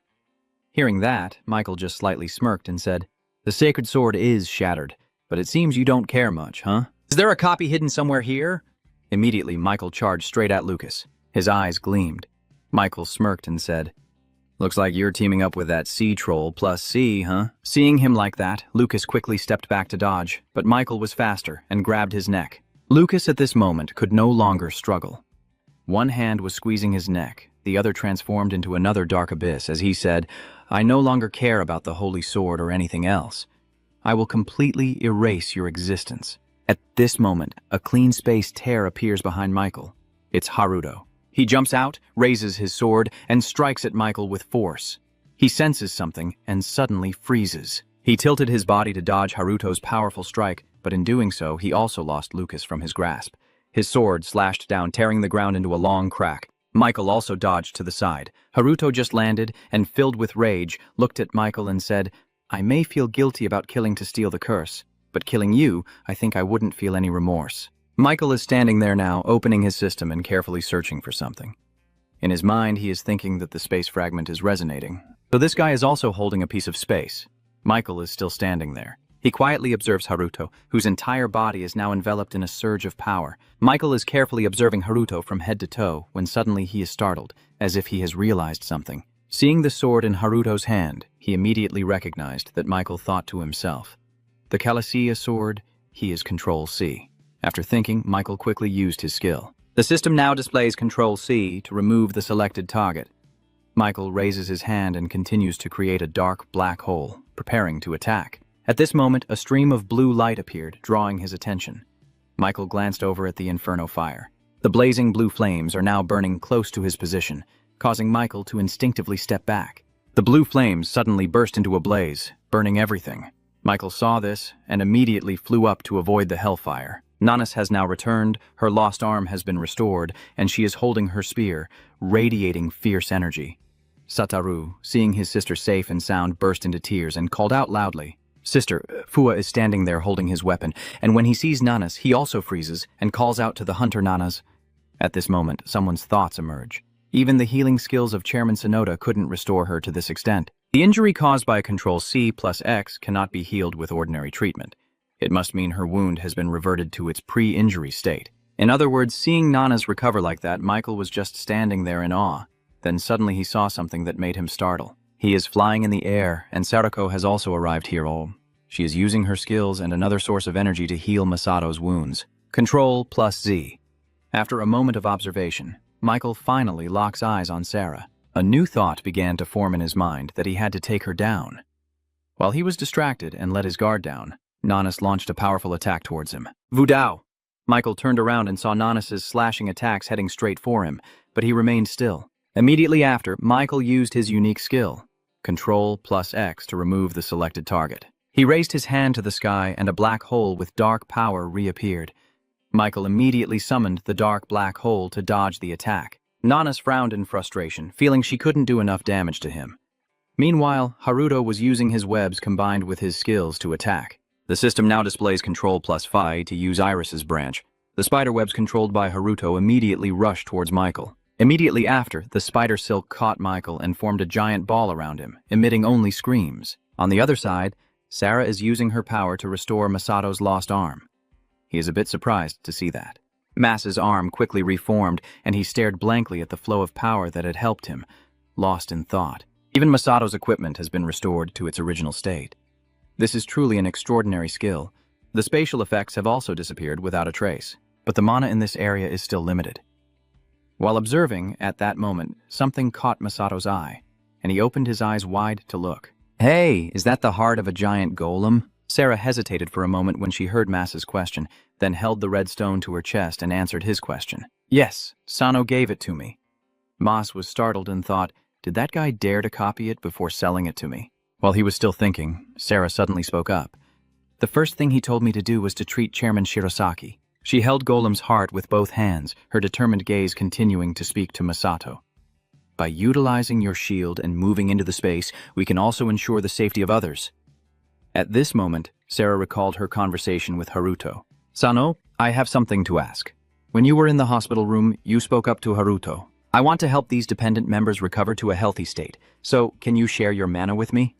Hearing that, Michael just slightly smirked and said, The sacred sword is shattered, but it seems you don't care much, huh? Is there a copy hidden somewhere here? Immediately, Michael charged straight at Lucas. His eyes gleamed. Michael smirked and said, Looks like you're teaming up with that C-Troll+C, huh? Seeing him like that, Lucas quickly stepped back to dodge, but Michael was faster and grabbed his neck. Lucas at this moment could no longer struggle. One hand was squeezing his neck, the other transformed into another dark abyss as he said, I no longer care about the holy sword or anything else. I will completely erase your existence. At this moment, a clean space tear appears behind Michael. It's Haruto. He jumps out, raises his sword, and strikes at Michael with force. He senses something and suddenly freezes. He tilted his body to dodge Haruto's powerful strike, but in doing so, he also lost Lucas from his grasp. His sword slashed down, tearing the ground into a long crack. Michael also dodged to the side. Haruto just landed and, filled with rage, looked at Michael and said, I may feel guilty about killing to steal the curse, but killing you, I think I wouldn't feel any remorse. Michael is standing there now, opening his system and carefully searching for something. In his mind, he is thinking that the space fragment is resonating, So this guy is also holding a piece of space. Michael is still standing there. He quietly observes Haruto, whose entire body is now enveloped in a surge of power. Michael is carefully observing Haruto from head to toe when suddenly he is startled, as if he has realized something. Seeing the sword in Haruto's hand, he immediately recognized that Michael thought to himself, "The Calicia sword, he is Control-C." After thinking, Michael quickly used his skill. The system now displays Control-C to remove the selected target. Michael raises his hand and continues to create a dark black hole, preparing to attack. At this moment, a stream of blue light appeared, drawing his attention. Michael glanced over at the inferno fire. The blazing blue flames are now burning close to his position, causing Michael to instinctively step back. The blue flames suddenly burst into a blaze, burning everything. Michael saw this and immediately flew up to avoid the hellfire. Nanas has now returned, her lost arm has been restored, and she is holding her spear, radiating fierce energy. Satoru, seeing his sister safe and sound, burst into tears and called out loudly. Sister, Fua is standing there holding his weapon, and when he sees Nanas, he also freezes and calls out to the hunter Nanas. At this moment, someone's thoughts emerge. Even the healing skills of Chairman Sonoda couldn't restore her to this extent. The injury caused by Control-C plus X cannot be healed with ordinary treatment. It must mean her wound has been reverted to its pre-injury state. In other words, seeing Nanas recover like that, Michael was just standing there in awe. Then suddenly he saw something that made him startle. He is flying in the air, and Sarako has also arrived here. She is using her skills and another source of energy to heal Masato's wounds. Control plus Z. After a moment of observation, Michael finally locks eyes on Sarah. A new thought began to form in his mind that he had to take her down. While he was distracted and let his guard down, Nanas launched a powerful attack towards him. Vudao! Michael turned around and saw Nanas's slashing attacks heading straight for him, but he remained still. Immediately after, Michael used his unique skill, Control plus X, to remove the selected target. He raised his hand to the sky and a black hole with dark power reappeared. Michael immediately summoned the dark black hole to dodge the attack. Nanas frowned in frustration, feeling she couldn't do enough damage to him. Meanwhile, Haruto was using his webs combined with his skills to attack. The system now displays Control plus Phi to use Iris's branch. The spider webs controlled by Haruto immediately rushed towards Michael. Immediately after, the spider silk caught Michael and formed a giant ball around him, emitting only screams. On the other side, Sarah is using her power to restore Masato's lost arm. He is a bit surprised to see that. Mas's arm quickly reformed, and he stared blankly at the flow of power that had helped him, lost in thought. Even Masato's equipment has been restored to its original state. This is truly an extraordinary skill. The spatial effects have also disappeared without a trace, but the mana in this area is still limited. While observing, at that moment, something caught Masato's eye, and he opened his eyes wide to look. Hey, is that the heart of a giant golem? Sarah hesitated for a moment when she heard Mas's question, then held the red stone to her chest and answered his question. Yes, Sano gave it to me. Mas was startled and thought, did that guy dare to copy it before selling it to me? While he was still thinking, Sarah suddenly spoke up. The first thing he told me to do was to treat Chairman Shirosaki. She held Golem's heart with both hands, her determined gaze continuing to speak to Masato. By utilizing your shield and moving into the space, we can also ensure the safety of others. At this moment, Sarah recalled her conversation with Haruto. Sano, I have something to ask. When you were in the hospital room, you spoke up to Haruto. I want to help these dependent members recover to a healthy state, so can you share your mana with me?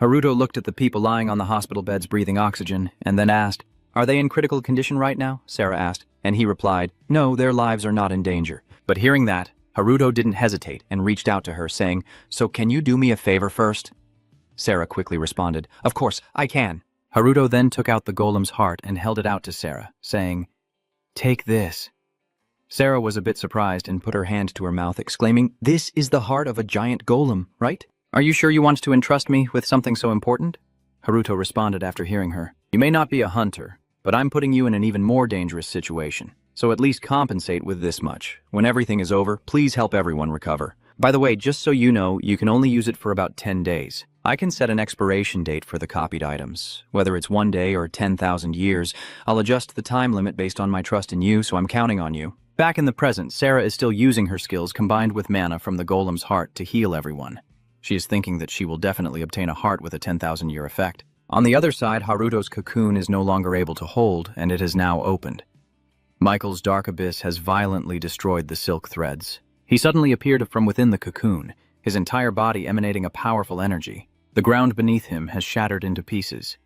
Haruto looked at the people lying on the hospital beds breathing oxygen, and then asked, Are they in critical condition right now? Sarah asked, and he replied, No, their lives are not in danger. But hearing that, Haruto didn't hesitate and reached out to her, saying, So can you do me a favor first? Sarah quickly responded, Of course, I can. Haruto then took out the golem's heart and held it out to Sarah, saying, Take this. Sarah was a bit surprised and put her hand to her mouth, exclaiming, This is the heart of a giant golem, right? Are you sure you want to entrust me with something so important? Haruto responded after hearing her. You may not be a hunter, but I'm putting you in an even more dangerous situation. So at least compensate with this much. When everything is over, please help everyone recover. By the way, just so you know, you can only use it for about 10 days. I can set an expiration date for the copied items. Whether it's 1 day or 10,000 years, I'll adjust the time limit based on my trust in you, so I'm counting on you. Back in the present, Sarah is still using her skills combined with mana from the golem's heart to heal everyone. She is thinking that she will definitely obtain a heart with a 10,000-year effect. On the other side, Haruto's cocoon is no longer able to hold, and it has now opened. Michael's dark abyss has violently destroyed the silk threads. He suddenly appeared from within the cocoon, his entire body emanating a powerful energy. The ground beneath him has shattered into pieces.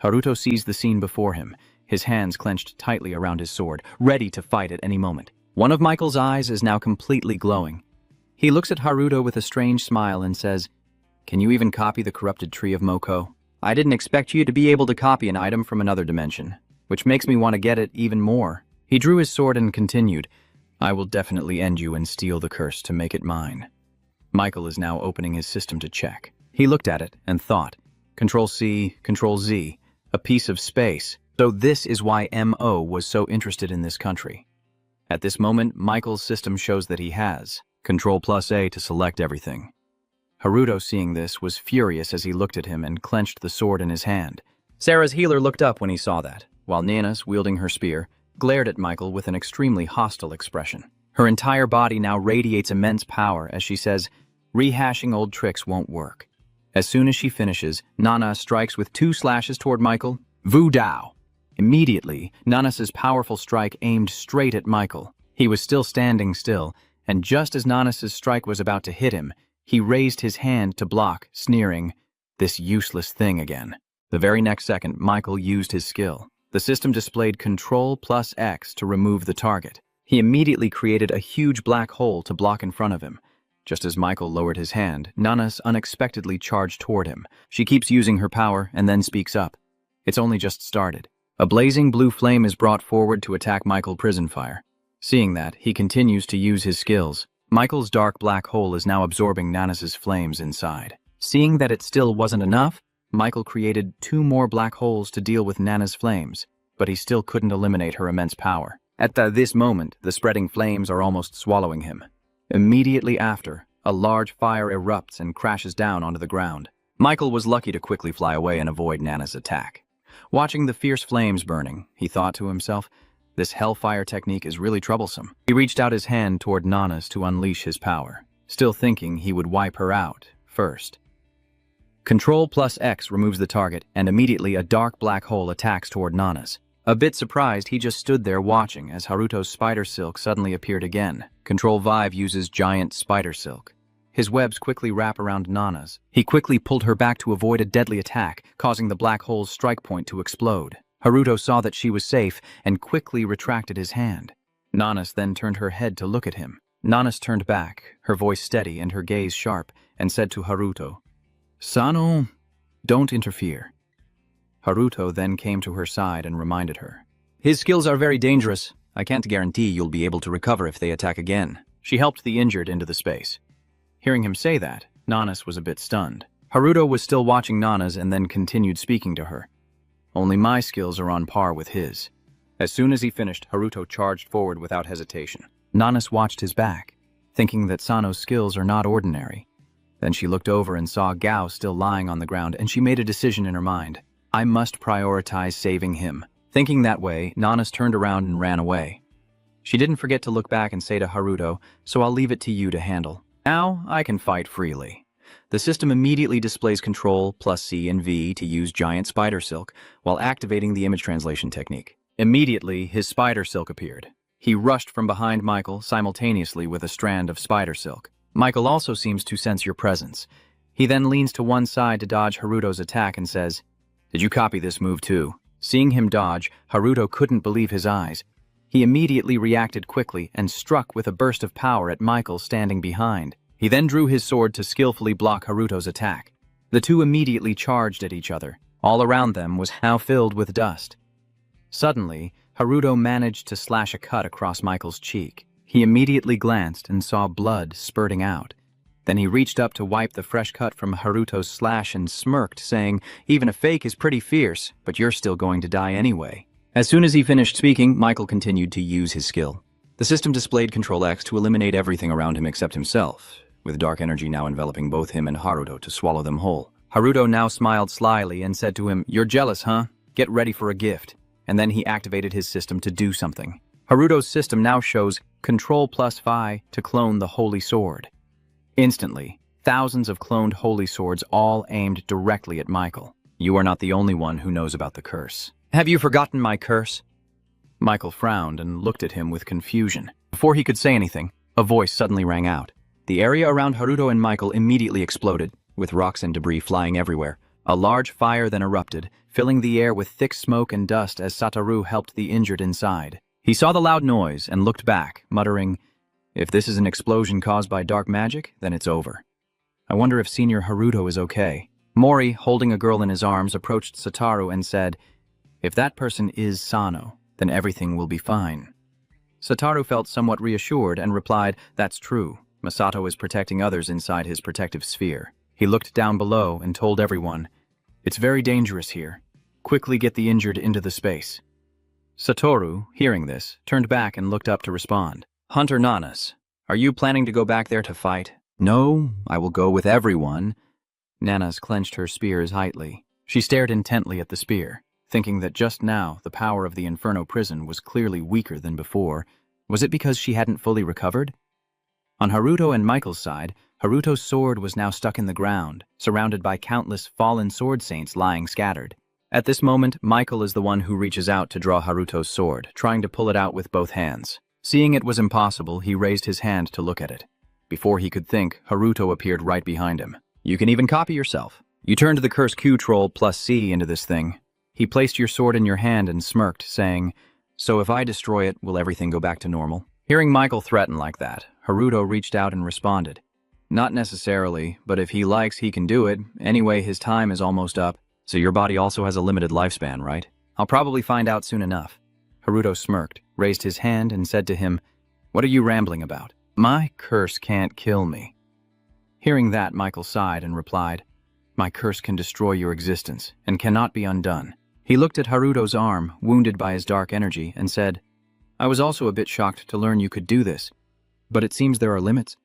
Haruto sees the scene before him, his hands clenched tightly around his sword, ready to fight at any moment. One of Michael's eyes is now completely glowing. He looks at Haruto with a strange smile and says, "Can you even copy the corrupted tree of Moko? I didn't expect you to be able to copy an item from another dimension, which makes me want to get it even more." He drew his sword and continued, "I will definitely end you and steal the curse to make it mine." Michael is now opening his system to check. He looked at it and thought, Control-C, Control-Z, a piece of space. So this is why MO was so interested in this country. At this moment, Michael's system shows that he has Control+A to select everything. Haruto, seeing this, was furious as he looked at him and clenched the sword in his hand. Sarah's healer looked up when he saw that, while Nana's, wielding her spear, glared at Michael with an extremely hostile expression. Her entire body now radiates immense power as she says, "Rehashing old tricks won't work." As soon as she finishes, Nana strikes with 2 slashes toward Michael. Vu Dao! Immediately, Nanas's powerful strike aimed straight at Michael. He was still standing still, and just as Nanas's strike was about to hit him, he raised his hand to block, sneering, "This useless thing again." The very next second, Michael used his skill. The system displayed Control+X to remove the target. He immediately created a huge black hole to block in front of him. Just as Michael lowered his hand, Nanas unexpectedly charged toward him. She keeps using her power and then speaks up. It's only just started. A blazing blue flame is brought forward to attack Michael Prison Fire. Seeing that, he continues to use his skills. Michael's dark black hole is now absorbing Nanas's flames inside. Seeing that it still wasn't enough, Michael created 2 more black holes to deal with Nana's flames, but he still couldn't eliminate her immense power. At this moment, the spreading flames are almost swallowing him. Immediately after, a large fire erupts and crashes down onto the ground. Michael was lucky to quickly fly away and avoid Nana's attack. Watching the fierce flames burning, he thought to himself, "This hellfire technique is really troublesome." He reached out his hand toward Nana's to unleash his power, still thinking he would wipe her out first. Control+X removes the target, and immediately a dark black hole attacks toward Nana's. A bit surprised, he just stood there watching as Haruto's spider silk suddenly appeared again. Control-V uses giant spider silk. His webs quickly wrap around Nana's. He quickly pulled her back to avoid a deadly attack, causing the black hole's strike point to explode. Haruto saw that she was safe and quickly retracted his hand. Nanas then turned her head to look at him. Nanas turned back, her voice steady and her gaze sharp, and said to Haruto, "Sano, don't interfere." Haruto then came to her side and reminded her, "His skills are very dangerous. I can't guarantee you'll be able to recover if they attack again." She helped the injured into the space. Hearing him say that, Nanas was a bit stunned. Haruto was still watching Nanas and then continued speaking to her. "Only my skills are on par with his." As soon as he finished, Haruto charged forward without hesitation. Nanas watched his back, thinking that Sano's skills are not ordinary. Then she looked over and saw Gao still lying on the ground, and she made a decision in her mind. "I must prioritize saving him." Thinking that way, Nanas turned around and ran away. She didn't forget to look back and say to Haruto, "So I'll leave it to you to handle. Now I can fight freely." The system immediately displays Control+C and V to use giant spider silk while activating the image translation technique. Immediately, his spider silk appeared. He rushed from behind Michael simultaneously with a strand of spider silk. Michael also seems to sense your presence. He then leans to one side to dodge Haruto's attack and says, "Did you copy this move too?" Seeing him dodge, Haruto couldn't believe his eyes. He immediately reacted quickly and struck with a burst of power at Michael standing behind. He then drew his sword to skillfully block Haruto's attack. The two immediately charged at each other. All around them was now filled with dust. Suddenly, Haruto managed to slash a cut across Michael's cheek. He immediately glanced and saw blood spurting out. Then he reached up to wipe the fresh cut from Haruto's slash and smirked, saying, "Even a fake is pretty fierce, but you're still going to die anyway." As soon as he finished speaking, Michael continued to use his skill. The system displayed Control-X to eliminate everything around him except himself, with dark energy now enveloping both him and Haruto to swallow them whole. Haruto now smiled slyly and said to him, "You're jealous, huh? Get ready for a gift." And then he activated his system to do something. Haruto's system now shows Control+Phi to clone the Holy Sword. Instantly, thousands of cloned Holy Swords all aimed directly at Michael. "You are not the only one who knows about the curse. Have you forgotten my curse?" Michael frowned and looked at him with confusion. Before he could say anything, a voice suddenly rang out. The area around Haruto and Michael immediately exploded, with rocks and debris flying everywhere. A large fire then erupted, filling the air with thick smoke and dust as Satoru helped the injured inside. He saw the loud noise and looked back, muttering, "If this is an explosion caused by dark magic, then it's over. I wonder if Senior Haruto is okay." Mori, holding a girl in his arms, approached Satoru and said, "If that person is Sano, then everything will be fine." Satoru felt somewhat reassured and replied, "That's true. Masato is protecting others inside his protective sphere." He looked down below and told everyone, "It's very dangerous here. Quickly get the injured into the space." Satoru, hearing this, turned back and looked up to respond. "Hunter Nanas, are you planning to go back there to fight?" "No, I will go with everyone." Nanas clenched her spears tightly. She stared intently at the spear, thinking that just now the power of the Inferno prison was clearly weaker than before. Was it because she hadn't fully recovered? On Haruto and Michael's side, Haruto's sword was now stuck in the ground, surrounded by countless fallen sword saints lying scattered. At this moment, Michael is the one who reaches out to draw Haruto's sword, trying to pull it out with both hands. Seeing it was impossible, he raised his hand to look at it. Before he could think, Haruto appeared right behind him. "You can even copy yourself. You turned the curse Q-Troll plus C into this thing." He placed your sword in your hand and smirked, saying, "So if I destroy it, will everything go back to normal?" Hearing Michael threaten like that, Haruto reached out and responded, "Not necessarily, but if he likes, he can do it. Anyway, his time is almost up. So your body also has a limited lifespan, right?" "I'll probably find out soon enough." Haruto smirked, raised his hand, and said to him, "What are you rambling about? My curse can't kill me." Hearing that, Michael sighed and replied, "My curse can destroy your existence and cannot be undone." He looked at Haruto's arm, wounded by his dark energy, and said, "I was also a bit shocked to learn you could do this, but it seems there are limits.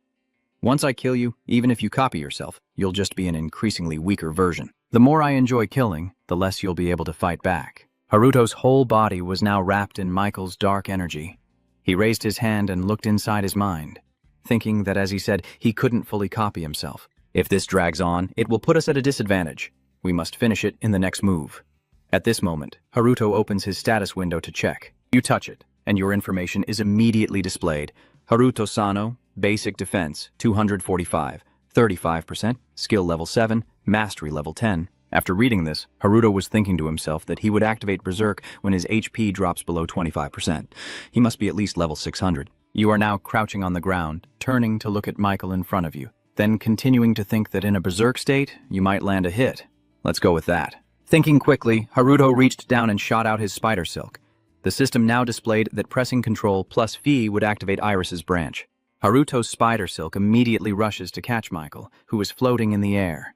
Once I kill you, even if you copy yourself, you'll just be an increasingly weaker version. The more I enjoy killing, the less you'll be able to fight back." Haruto's whole body was now wrapped in Michael's dark energy. He raised his hand and looked inside his mind, thinking that, as he said, he couldn't fully copy himself. "If this drags on, it will put us at a disadvantage. We must finish it in the next move." At this moment, Haruto opens his status window to check. You touch it, and your information is immediately displayed. Haruto Sano, Basic Defense, 245, 35%, Skill Level 7, Mastery Level 10. After reading this, Haruto was thinking to himself that he would activate Berserk when his HP drops below 25%. He must be at least level 600. You are now crouching on the ground, turning to look at Michael in front of you, then continuing to think that in a Berserk state, you might land a hit. Let's go with that. Thinking quickly, Haruto reached down and shot out his spider silk. The system now displayed that pressing Control plus V would activate Iris's branch. Haruto's spider silk immediately rushes to catch Michael, who is floating in the air.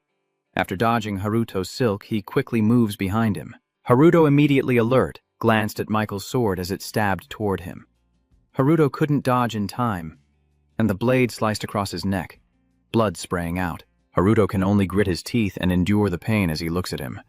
After dodging Haruto's silk, he quickly moves behind him. Haruto, immediately alert, glanced at Michael's sword as it stabbed toward him. Haruto couldn't dodge in time, and the blade sliced across his neck, blood spraying out. Haruto can only grit his teeth and endure the pain as he looks at him.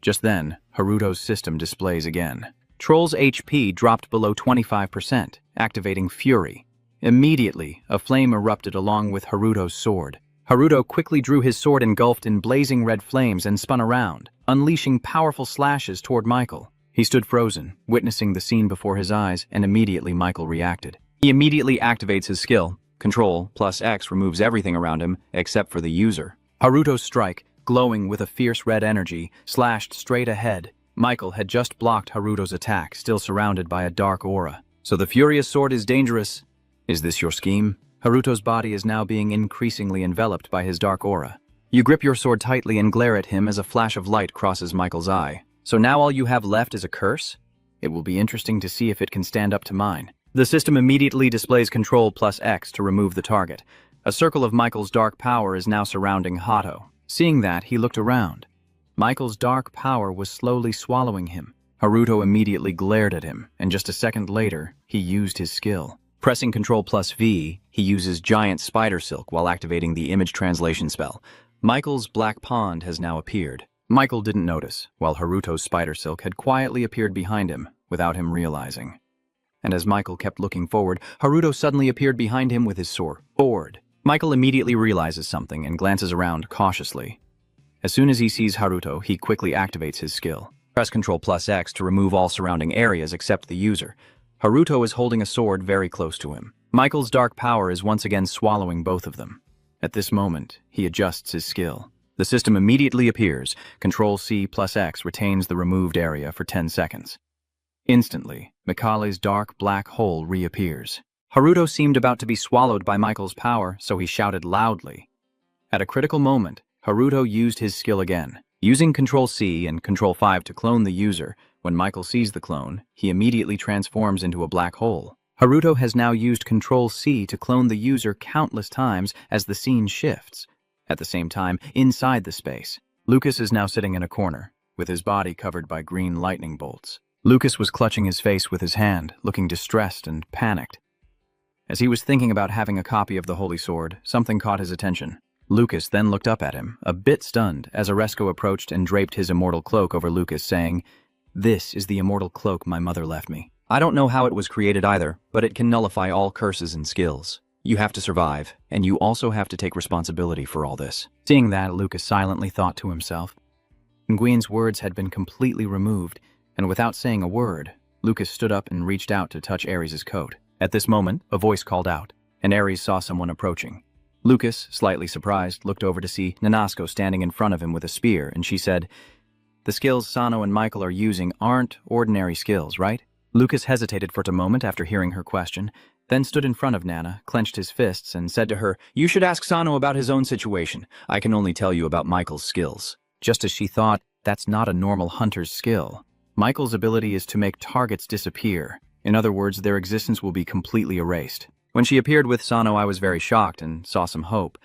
Just then, Haruto's system displays again. Troll's HP dropped below 25%, activating Fury. Immediately, a flame erupted along with Haruto's sword. Haruto quickly drew his sword engulfed in blazing red flames and spun around, unleashing powerful slashes toward Michael. He stood frozen, witnessing the scene before his eyes, and immediately Michael reacted. He immediately activates his skill. Control plus X removes everything around him except for the user. Haruto's strike, glowing with a fierce red energy, slashed straight ahead. Michael had just blocked Haruto's attack, still surrounded by a dark aura. "So the furious sword is dangerous. Is this your scheme?" Haruto's body is now being increasingly enveloped by his dark aura. You grip your sword tightly and glare at him as a flash of light crosses Michael's eye. "So now all you have left is a curse? It will be interesting to see if it can stand up to mine." The system immediately displays Control plus X to remove the target. A circle of Michael's dark power is now surrounding Hato. Seeing that, he looked around. Michael's dark power was slowly swallowing him. Haruto immediately glared at him, and just a second later, he used his skill. Pressing Control plus V, he uses Giant Spider Silk while activating the image translation spell. Michael's black pond has now appeared. Michael didn't notice, while Haruto's spider silk had quietly appeared behind him, without him realizing. And as Michael kept looking forward, Haruto suddenly appeared behind him with his sword. Michael immediately realizes something and glances around cautiously. As soon as he sees Haruto, he quickly activates his skill. Press Control plus X to remove all surrounding areas except the user. Haruto is holding a sword very close to him. Michael's dark power is once again swallowing both of them. At this moment, he adjusts his skill. The system immediately appears. Control-C plus X retains the removed area for 10 seconds. Instantly, Mikale's dark black hole reappears. Haruto seemed about to be swallowed by Michael's power, so he shouted loudly. At a critical moment, Haruto used his skill again. Using Control-C and Control-5 to clone the user, when Michael sees the clone, he immediately transforms into a black hole. Haruto has now used Control-C to clone the user countless times as the scene shifts. At the same time, inside the space, Lucas is now sitting in a corner, with his body covered by green lightning bolts. Lucas was clutching his face with his hand, looking distressed and panicked. As he was thinking about having a copy of the Holy Sword, something caught his attention. Lucas then looked up at him, a bit stunned, as Oresco approached and draped his immortal cloak over Lucas, saying, "This is the immortal cloak my mother left me." I don't know how it was created either, but it can nullify all curses and skills. You have to survive, and you also have to take responsibility for all this. Seeing that, Lucas silently thought to himself. Nguyen's words had been completely removed, and without saying a word, Lucas stood up and reached out to touch Ares' coat. At this moment, a voice called out, and Ares saw someone approaching. Lucas, slightly surprised, looked over to see Nanasco standing in front of him with a spear, and she said, "The skills Sano and Michael are using aren't ordinary skills, right?" Lucas hesitated for a moment after hearing her question, then stood in front of Nana, clenched his fists, and said to her, "You should ask Sano about his own situation. I can only tell you about Michael's skills." Just as she thought, that's not a normal hunter's skill. Michael's ability is to make targets disappear. In other words, their existence will be completely erased. When she appeared with Sano, I was very shocked and saw some hope.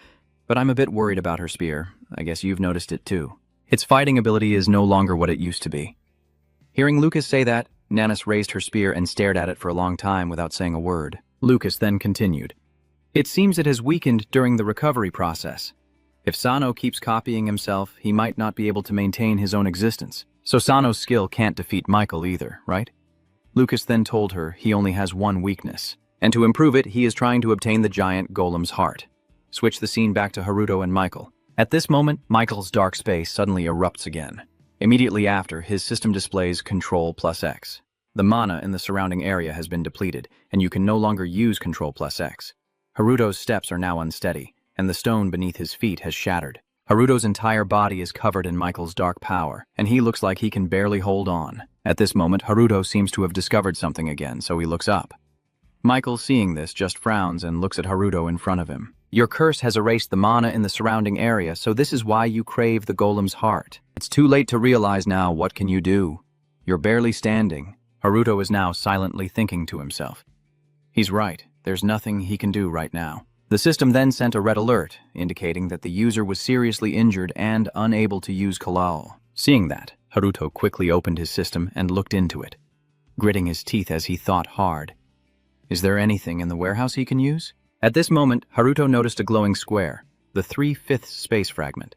But I'm a bit worried about her spear. I guess you've noticed it too. Its fighting ability is no longer what it used to be. Hearing Lucas say that, Nanis raised her spear and stared at it for a long time without saying a word. Lucas then continued. "It seems it has weakened during the recovery process. If Sano keeps copying himself, he might not be able to maintain his own existence. So Sano's skill can't defeat Michael either, right?" Lucas then told her he only has one weakness, and to improve it, he is trying to obtain the giant golem's heart. Switch the scene back to Haruto and Michael. At this moment, Michael's dark space suddenly erupts again. Immediately after, his system displays Control plus X. The mana in the surrounding area has been depleted, and you can no longer use Control plus X. Haruto's steps are now unsteady, and the stone beneath his feet has shattered. Haruto's entire body is covered in Michael's dark power, and he looks like he can barely hold on. At this moment, Haruto seems to have discovered something again, so he looks up. Michael, seeing this, just frowns and looks at Haruto in front of him. "Your curse has erased the mana in the surrounding area, so this is why you crave the golem's heart. It's too late to realize now. What can you do? You're barely standing." Haruto is now silently thinking to himself. He's right, there's nothing he can do right now. The system then sent a red alert, indicating that the user was seriously injured and unable to use Kalao. Seeing that, Haruto quickly opened his system and looked into it, gritting his teeth as he thought hard. Is there anything in the warehouse he can use? At this moment, Haruto noticed a glowing square, the 3/5 space fragment.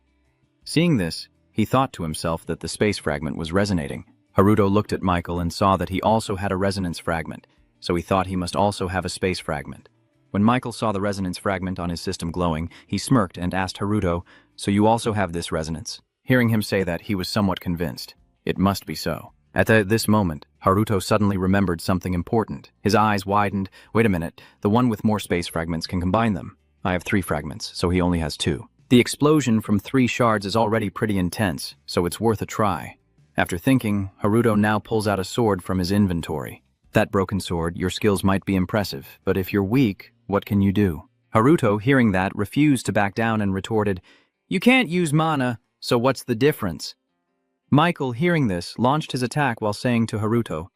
Seeing this, he thought to himself that the space fragment was resonating. Haruto looked at Michael and saw that he also had a resonance fragment, so he thought he must also have a space fragment. When Michael saw the resonance fragment on his system glowing, he smirked and asked Haruto, "So you also have this resonance?" Hearing him say that, he was somewhat convinced. It must be so. At this moment, Haruto suddenly remembered something important. His eyes widened. Wait a minute, the one with more space fragments can combine them. I have 3 fragments, so he only has 2. The explosion from 3 shards is already pretty intense, so it's worth a try. After thinking, Haruto now pulls out a sword from his inventory. That broken sword, your skills might be impressive, but if you're weak, what can you do? Haruto, hearing that, refused to back down and retorted, "You can't use mana, so what's the difference?" Michael, hearing this, launched his attack while saying to Haruto,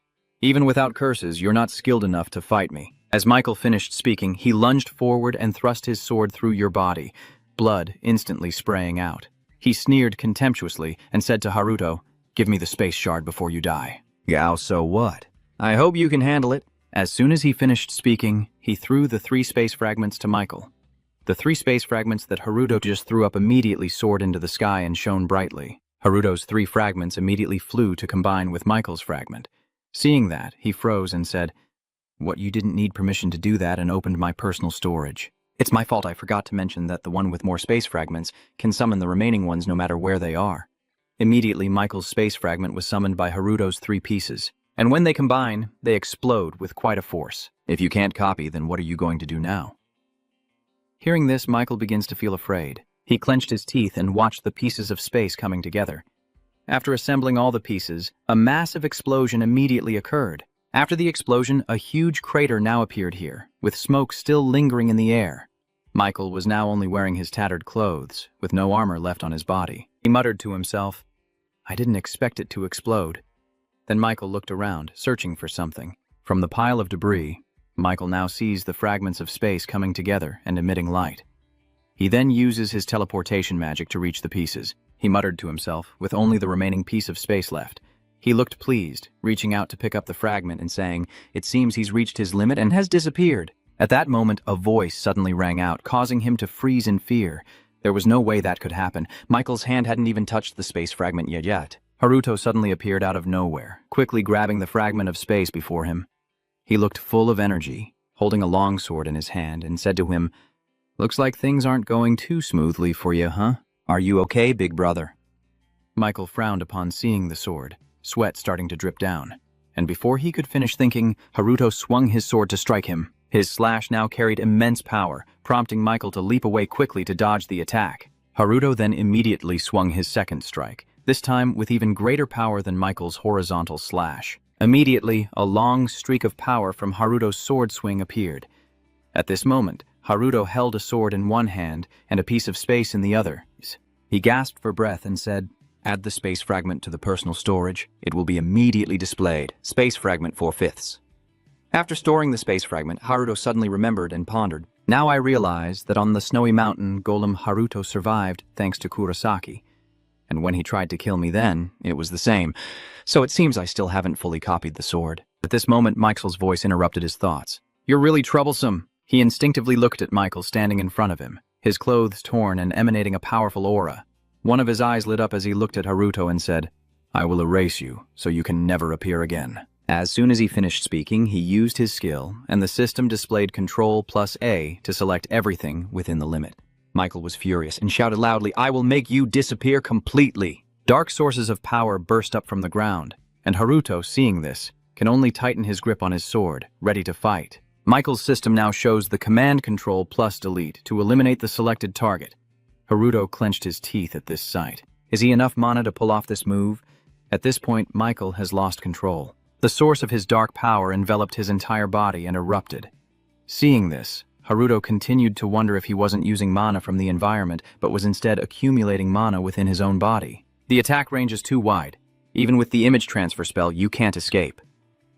"Even without curses, you're not skilled enough to fight me." As Michael finished speaking, he lunged forward and thrust his sword through your body, blood instantly spraying out. He sneered contemptuously and said to Haruto, "Give me the space shard before you die." "Gao, so what? I hope you can handle it." As soon as he finished speaking, he threw the 3 space fragments to Michael. The 3 space fragments that Haruto just threw up immediately soared into the sky and shone brightly. Haruto's 3 fragments immediately flew to combine with Michael's fragment. Seeing that, he froze and said, "What, you didn't need permission to do that and opened my personal storage." "It's my fault. I forgot to mention that the one with more space fragments can summon the remaining ones no matter where they are." Immediately, Michael's space fragment was summoned by Haruto's 3 pieces, and when they combine, they explode with quite a force. "If you can't copy, then what are you going to do now?" Hearing this, Michael begins to feel afraid. He clenched his teeth and watched the pieces of space coming together. After assembling all the pieces, a massive explosion immediately occurred. After the explosion, a huge crater now appeared here, with smoke still lingering in the air. Michael was now only wearing his tattered clothes, with no armor left on his body. He muttered to himself, "I didn't expect it to explode." Then Michael looked around, searching for something. From the pile of debris, Michael now sees the fragments of space coming together and emitting light. He then uses his teleportation magic to reach the pieces. He muttered to himself, with only the remaining piece of space left. He looked pleased, reaching out to pick up the fragment and saying, "It seems he's reached his limit and has disappeared." At that moment, a voice suddenly rang out, causing him to freeze in fear. There was no way that could happen. Michael's hand hadn't even touched the space fragment yet. Haruto suddenly appeared out of nowhere, quickly grabbing the fragment of space before him. He looked full of energy, holding a longsword in his hand, and said to him, "Looks like things aren't going too smoothly for you, huh? Are you okay, big brother?" Michael frowned upon seeing the sword, sweat starting to drip down. And before he could finish thinking, Haruto swung his sword to strike him. His slash now carried immense power, prompting Michael to leap away quickly to dodge the attack. Haruto then immediately swung his second strike, this time with even greater power than Michael's horizontal slash. Immediately, a long streak of power from Haruto's sword swing appeared. At this moment, Haruto held a sword in one hand and a piece of space in the other. He gasped for breath and said, "Add the space fragment to the personal storage. It will be immediately displayed. Space fragment 4/5." After storing the space fragment, Haruto suddenly remembered and pondered. "Now I realize that on the snowy mountain, Golem Haruto survived thanks to Kurosaki. And when he tried to kill me then, it was the same. So it seems I still haven't fully copied the sword." At this moment, Michael's voice interrupted his thoughts. "You're really troublesome." He instinctively looked at Michael standing in front of him, his clothes torn and emanating a powerful aura. One of his eyes lit up as he looked at Haruto and said, "I will erase you, so you can never appear again." As soon as he finished speaking, he used his skill, and the system displayed Ctrl+A to select everything within the limit. Michael was furious and shouted loudly, "I will make you disappear completely." Dark sources of power burst up from the ground, and Haruto, seeing this, can only tighten his grip on his sword, ready to fight. Michael's system now shows the Command Ctrl+Delete to eliminate the selected target. Haruto clenched his teeth at this sight. Is he enough mana to pull off this move? At this point, Michael has lost control. The source of his dark power enveloped his entire body and erupted. Seeing this, Haruto continued to wonder if he wasn't using mana from the environment, but was instead accumulating mana within his own body. The attack range is too wide. Even with the image transfer spell, you can't escape.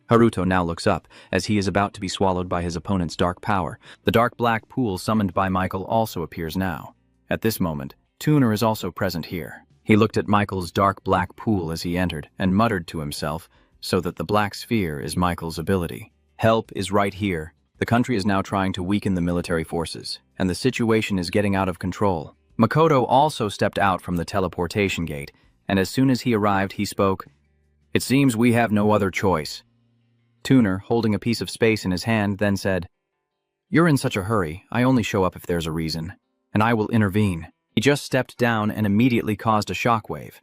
Haruto now looks up, as he is about to be swallowed by his opponent's dark power. The dark black pool summoned by Michael also appears now. At this moment, Tuner is also present here. He looked at Michael's dark black pool as he entered, and muttered to himself, so that the black sphere is Michael's ability. Help is right here. The country is now trying to weaken the military forces, and the situation is getting out of control. Makoto also stepped out from the teleportation gate, and as soon as he arrived, he spoke, "It seems we have no other choice." Tuner, holding a piece of space in his hand, then said, "You're in such a hurry, I only show up if there's a reason, and I will intervene." He just stepped down and immediately caused a shockwave.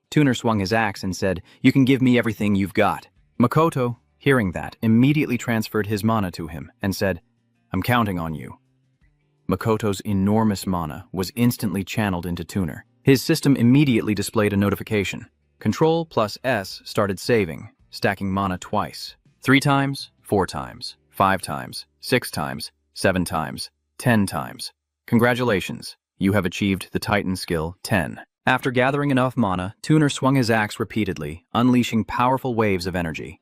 Tuner swung his axe and said, "You can give me everything you've got." Makoto, hearing that, immediately transferred his mana to him and said, "I'm counting on you." Makoto's enormous mana was instantly channeled into Tuner. His system immediately displayed a notification. Ctrl+S started saving, stacking mana twice. 3 times, 4 times, 5 times, 6 times, 7 times, 10 times. Congratulations, you have achieved the Titan skill 10. After gathering enough mana, Tuner swung his axe repeatedly, unleashing powerful waves of energy.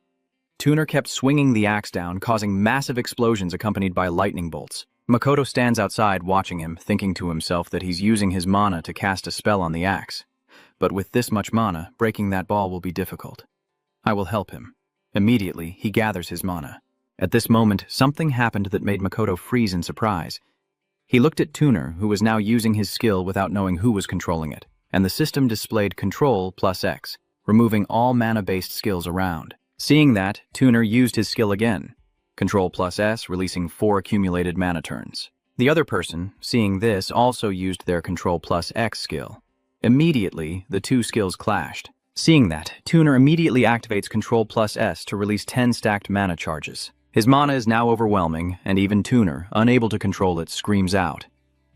Tuner kept swinging the axe down, causing massive explosions accompanied by lightning bolts. Makoto stands outside watching him, thinking to himself that he's using his mana to cast a spell on the axe. But with this much mana, breaking that ball will be difficult. I will help him. Immediately, he gathers his mana. At this moment, something happened that made Makoto freeze in surprise. He looked at Tuner, who was now using his skill without knowing who was controlling it, and the system displayed Ctrl+X, removing all mana-based skills around. Seeing that, Tuner used his skill again, Ctrl+S, releasing 4 accumulated mana turns. The other person, seeing this, also used their Ctrl+X skill. Immediately, the two skills clashed. Seeing that, Tuner immediately activates Ctrl+S to release 10 stacked mana charges. His mana is now overwhelming, and even Tuner, unable to control it, screams out.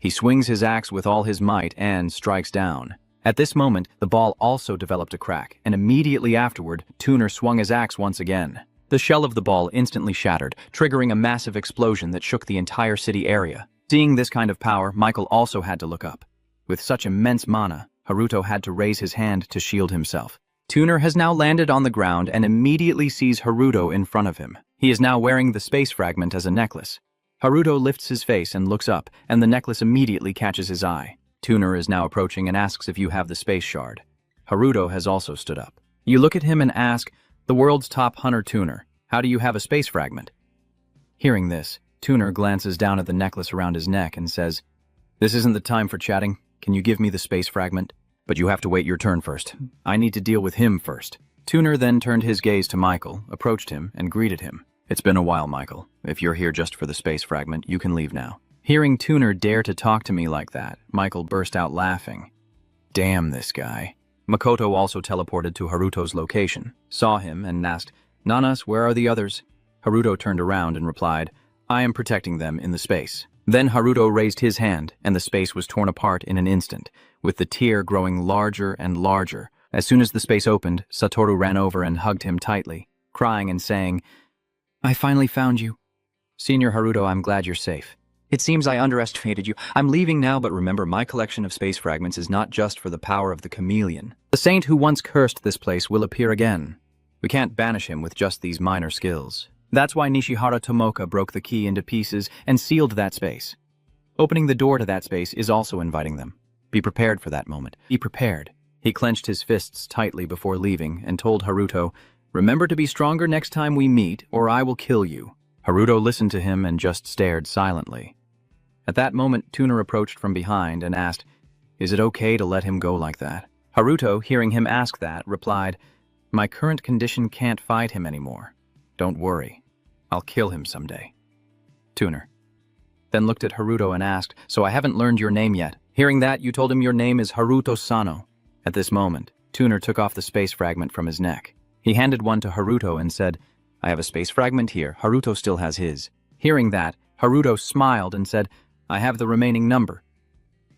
He swings his axe with all his might and strikes down. At this moment, the ball also developed a crack, and immediately afterward, Tuner swung his axe once again. The shell of the ball instantly shattered, triggering a massive explosion that shook the entire city area. Seeing this kind of power, Michael also had to look up. With such immense mana, Haruto had to raise his hand to shield himself. Tuner has now landed on the ground and immediately sees Haruto in front of him. He is now wearing the space fragment as a necklace. Haruto lifts his face and looks up, and the necklace immediately catches his eye. Tuner is now approaching and asks if you have the space shard. Haruto has also stood up. You look at him and ask, "The world's top hunter Tuner, how do you have a space fragment?" Hearing this, Tuner glances down at the necklace around his neck and says, "This isn't the time for chatting. Can you give me the space fragment? But you have to wait your turn first. I need to deal with him first." Tuner then turned his gaze to Michael, approached him, and greeted him. "It's been a while, Michael. If you're here just for the space fragment, you can leave now." Hearing Tuner dare to talk to me like that, Michael burst out laughing. Damn this guy. Makoto also teleported to Haruto's location, saw him, and asked, "Nanas, where are the others?" Haruto turned around and replied, "I am protecting them in the space." Then Haruto raised his hand, and the space was torn apart in an instant, with the tear growing larger and larger. As soon as the space opened, Satoru ran over and hugged him tightly, crying and saying, "I finally found you. Senior Haruto, I'm glad you're safe. It seems I underestimated you. I'm leaving now, but remember, my collection of space fragments is not just for the power of the chameleon. The saint who once cursed this place will appear again. We can't banish him with just these minor skills. That's why Nishihara Tomoka broke the key into pieces and sealed that space. Opening the door to that space is also inviting them. Be prepared for that moment. Be prepared." He clenched his fists tightly before leaving and told Haruto, "Remember to be stronger next time we meet, or I will kill you." Haruto listened to him and just stared silently. At that moment, Tuner approached from behind and asked, "Is it okay to let him go like that?" Haruto, hearing him ask that, replied, "My current condition can't fight him anymore. Don't worry. I'll kill him someday." Tuner then looked at Haruto and asked, "So I haven't learned your name yet." Hearing that, you told him your name is Haruto Sano. At this moment, Tuner took off the space fragment from his neck. He handed one to Haruto and said, "I have a space fragment here. Haruto still has his." Hearing that, Haruto smiled and said, "I have the remaining number."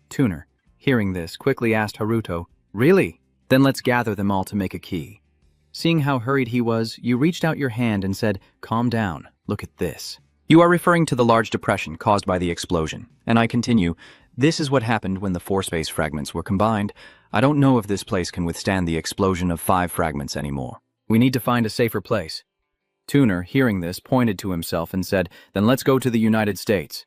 Tuner, hearing this, quickly asked Haruto, "Really? Then let's gather them all to make a key." Seeing how hurried he was, you reached out your hand and said, "Calm down. Look at this." You are referring to the large depression caused by the explosion. And I continue, "This is what happened when the 4 space fragments were combined. I don't know if this place can withstand the explosion of 5 fragments anymore. We need to find a safer place." Tuner, hearing this, pointed to himself and said, "Then let's go to the United States.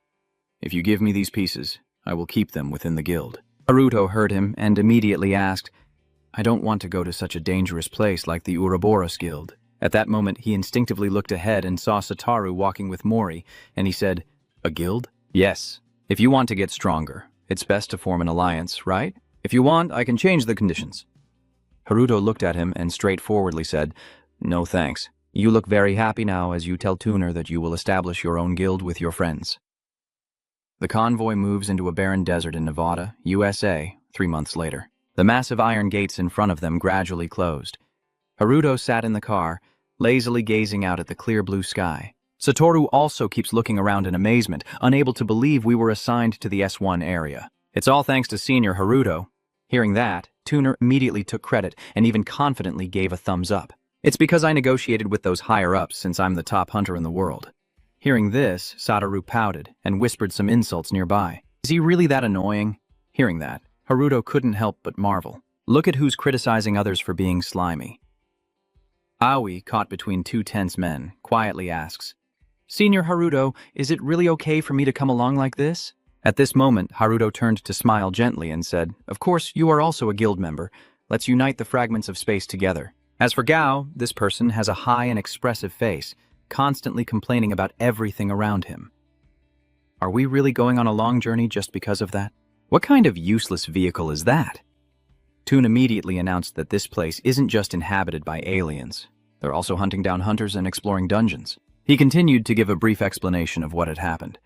If you give me these pieces, I will keep them within the guild." Haruto heard him and immediately asked, "I don't want to go to such a dangerous place like the Ouroboros Guild." At that moment, he instinctively looked ahead and saw Satoru walking with Mori, and he said, "A guild?" "Yes. If you want to get stronger, it's best to form an alliance, right? If you want, I can change the conditions." Haruto looked at him and straightforwardly said, "No thanks. You look very happy now as you tell Tuner that you will establish your own guild with your friends." The convoy moves into a barren desert in Nevada, USA, 3 months later. The massive iron gates in front of them gradually closed. Haruto sat in the car, lazily gazing out at the clear blue sky. Satoru also keeps looking around in amazement, unable to believe we were assigned to the S1 area. "It's all thanks to Senior Haruto." Hearing that, Tuner immediately took credit and even confidently gave a thumbs up. "It's because I negotiated with those higher-ups since I'm the top hunter in the world." Hearing this, Satoru pouted and whispered some insults nearby. "Is he really that annoying?" Hearing that, Haruto couldn't help but marvel. Look at who's criticizing others for being slimy. Aoi, caught between 2 tense men, quietly asks, "Senior Haruto, is it really okay for me to come along like this?" At this moment, Haruto turned to smile gently and said, "Of course, you are also a guild member. Let's unite the fragments of space together." As for Gao, this person has a high and expressive face, constantly complaining about everything around him. Are we really going on a long journey just because of that? What kind of useless vehicle is that? Toon immediately announced that this place isn't just inhabited by aliens. They're also hunting down hunters and exploring dungeons. He continued to give a brief explanation of what had happened.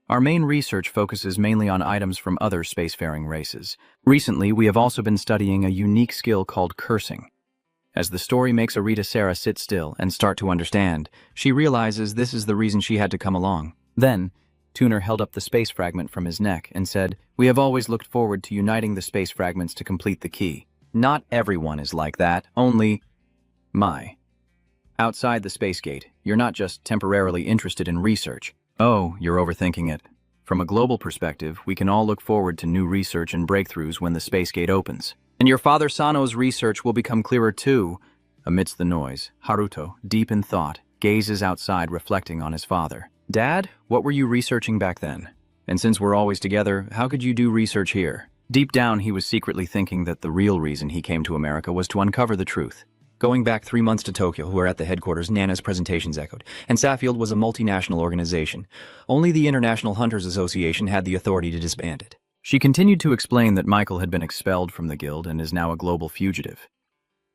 Our main research focuses mainly on items from other spacefaring races. Recently, we have also been studying a unique skill called cursing. As the story makes Arita Sarah sit still and start to understand, she realizes this is the reason she had to come along. Then, Tuner held up the space fragment from his neck and said, "We have always looked forward to uniting the space fragments to complete the key." Not everyone is like that, only My. Outside the space gate, you're not just temporarily interested in research. Oh, you're overthinking it. From a global perspective, we can all look forward to new research and breakthroughs when the space gate opens. And your father Sano's research will become clearer too. Amidst the noise, Haruto, deep in thought, gazes outside reflecting on his father. Dad, what were you researching back then? And since we're always together, how could you do research here? Deep down, he was secretly thinking that the real reason he came to America was to uncover the truth. Going back 3 months to Tokyo, where at the headquarters Nana's presentations echoed, and Saffield was a multinational organization. Only the International Hunters Association had the authority to disband it. She continued to explain that Michael had been expelled from the guild and is now a global fugitive.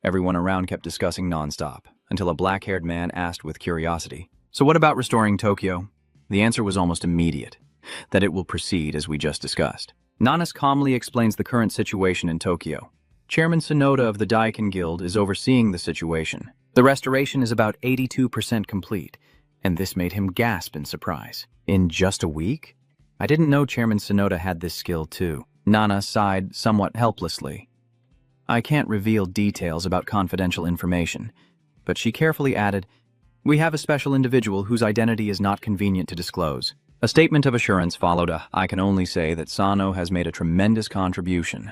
Everyone around kept discussing nonstop, until a black-haired man asked with curiosity, "So what about restoring Tokyo?" The answer was almost immediate, that it will proceed as we just discussed. Nanas calmly explains the current situation in Tokyo. Chairman Sonoda of the Daikin Guild is overseeing the situation. The restoration is about 82% complete, and this made him gasp in surprise. In just a week? I didn't know Chairman Sonoda had this skill too. Nana sighed somewhat helplessly. I can't reveal details about confidential information, but she carefully added, "We have a special individual whose identity is not convenient to disclose." A statement of assurance followed. I can only say that Sano has made a tremendous contribution.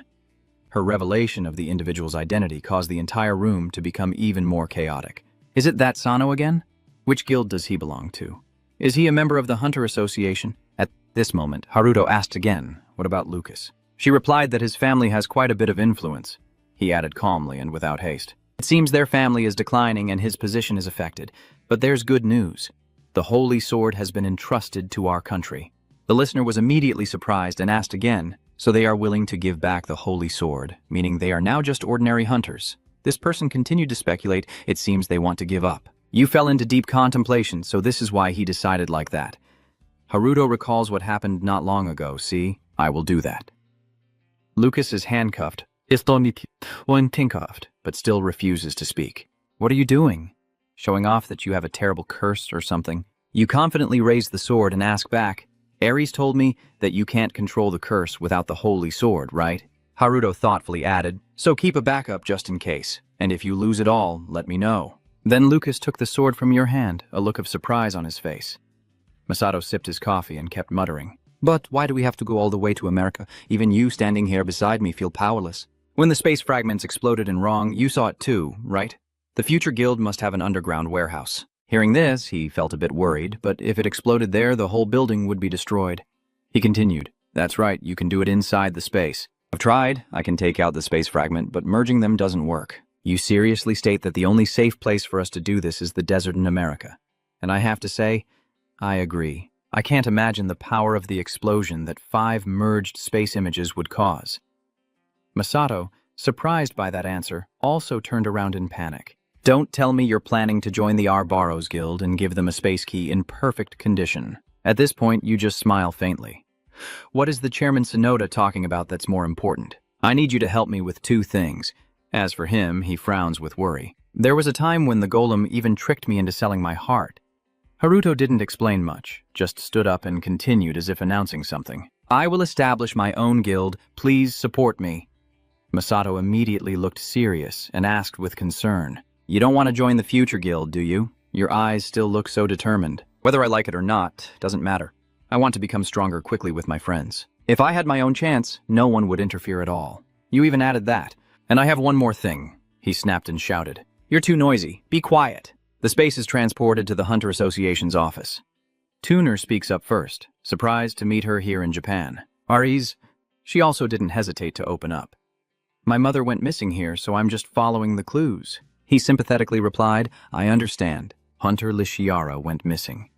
Her revelation of the individual's identity caused the entire room to become even more chaotic. Is it that Sano again? Which guild does he belong to? Is he a member of the Hunter Association? At this moment, Haruto asked again, "What about Lucas?" She replied that his family has quite a bit of influence. He added calmly and without haste, "It seems their family is declining and his position is affected. But there's good news. The Holy Sword has been entrusted to our country." The listener was immediately surprised and asked again, "So they are willing to give back the Holy Sword, meaning they are now just ordinary hunters?" This person continued to speculate, "It seems they want to give up." You fell into deep contemplation, so this is why he decided like that. Haruto recalls what happened not long ago, see? I will do that. Lucas is handcuffed, but still refuses to speak. What are you doing? Showing off that you have a terrible curse or something? You confidently raise the sword and ask back, "Ares told me that you can't control the curse without the Holy Sword, right?" Haruto thoughtfully added, "So keep a backup just in case, and if you lose it all, let me know." Then Lucas took the sword from your hand, a look of surprise on his face. Masato sipped his coffee and kept muttering, "But why do we have to go all the way to America? Even you standing here beside me feel powerless." When the space fragments exploded in Wrong, you saw it too, right? The future guild must have an underground warehouse. Hearing this, he felt a bit worried, but if it exploded there, the whole building would be destroyed. He continued, "That's right, you can do it inside the space. I've tried, I can take out the space fragment, but merging them doesn't work. You seriously state that the only safe place for us to do this is the desert in America. And I have to say, I agree. I can't imagine the power of the explosion that 5 merged space images would cause." Masato, surprised by that answer, also turned around in panic. "Don't tell me you're planning to join the Arbaros Guild and give them a space key in perfect condition." At this point, you just smile faintly. "What is the Chairman Sonoda talking about that's more important? I need you to help me with 2 things. As for him, he frowns with worry. "There was a time when the golem even tricked me into selling my heart." Haruto didn't explain much, just stood up and continued as if announcing something. "I will establish my own guild. Please support me." Masato immediately looked serious and asked with concern, "You don't want to join the future guild, do you? Your eyes still look so determined. Whether I like it or not, doesn't matter. I want to become stronger quickly with my friends. If I had my own chance, no one would interfere at all. You even added that. And I have one more thing," he snapped and shouted. "You're too noisy. Be quiet." The space is transported to the Hunter Association's office. Tuner speaks up first, surprised to meet her here in Japan. Ares, she also didn't hesitate to open up. "My mother went missing here, so I'm just following the clues." He sympathetically replied, "I understand. Hunter Lishiara went missing."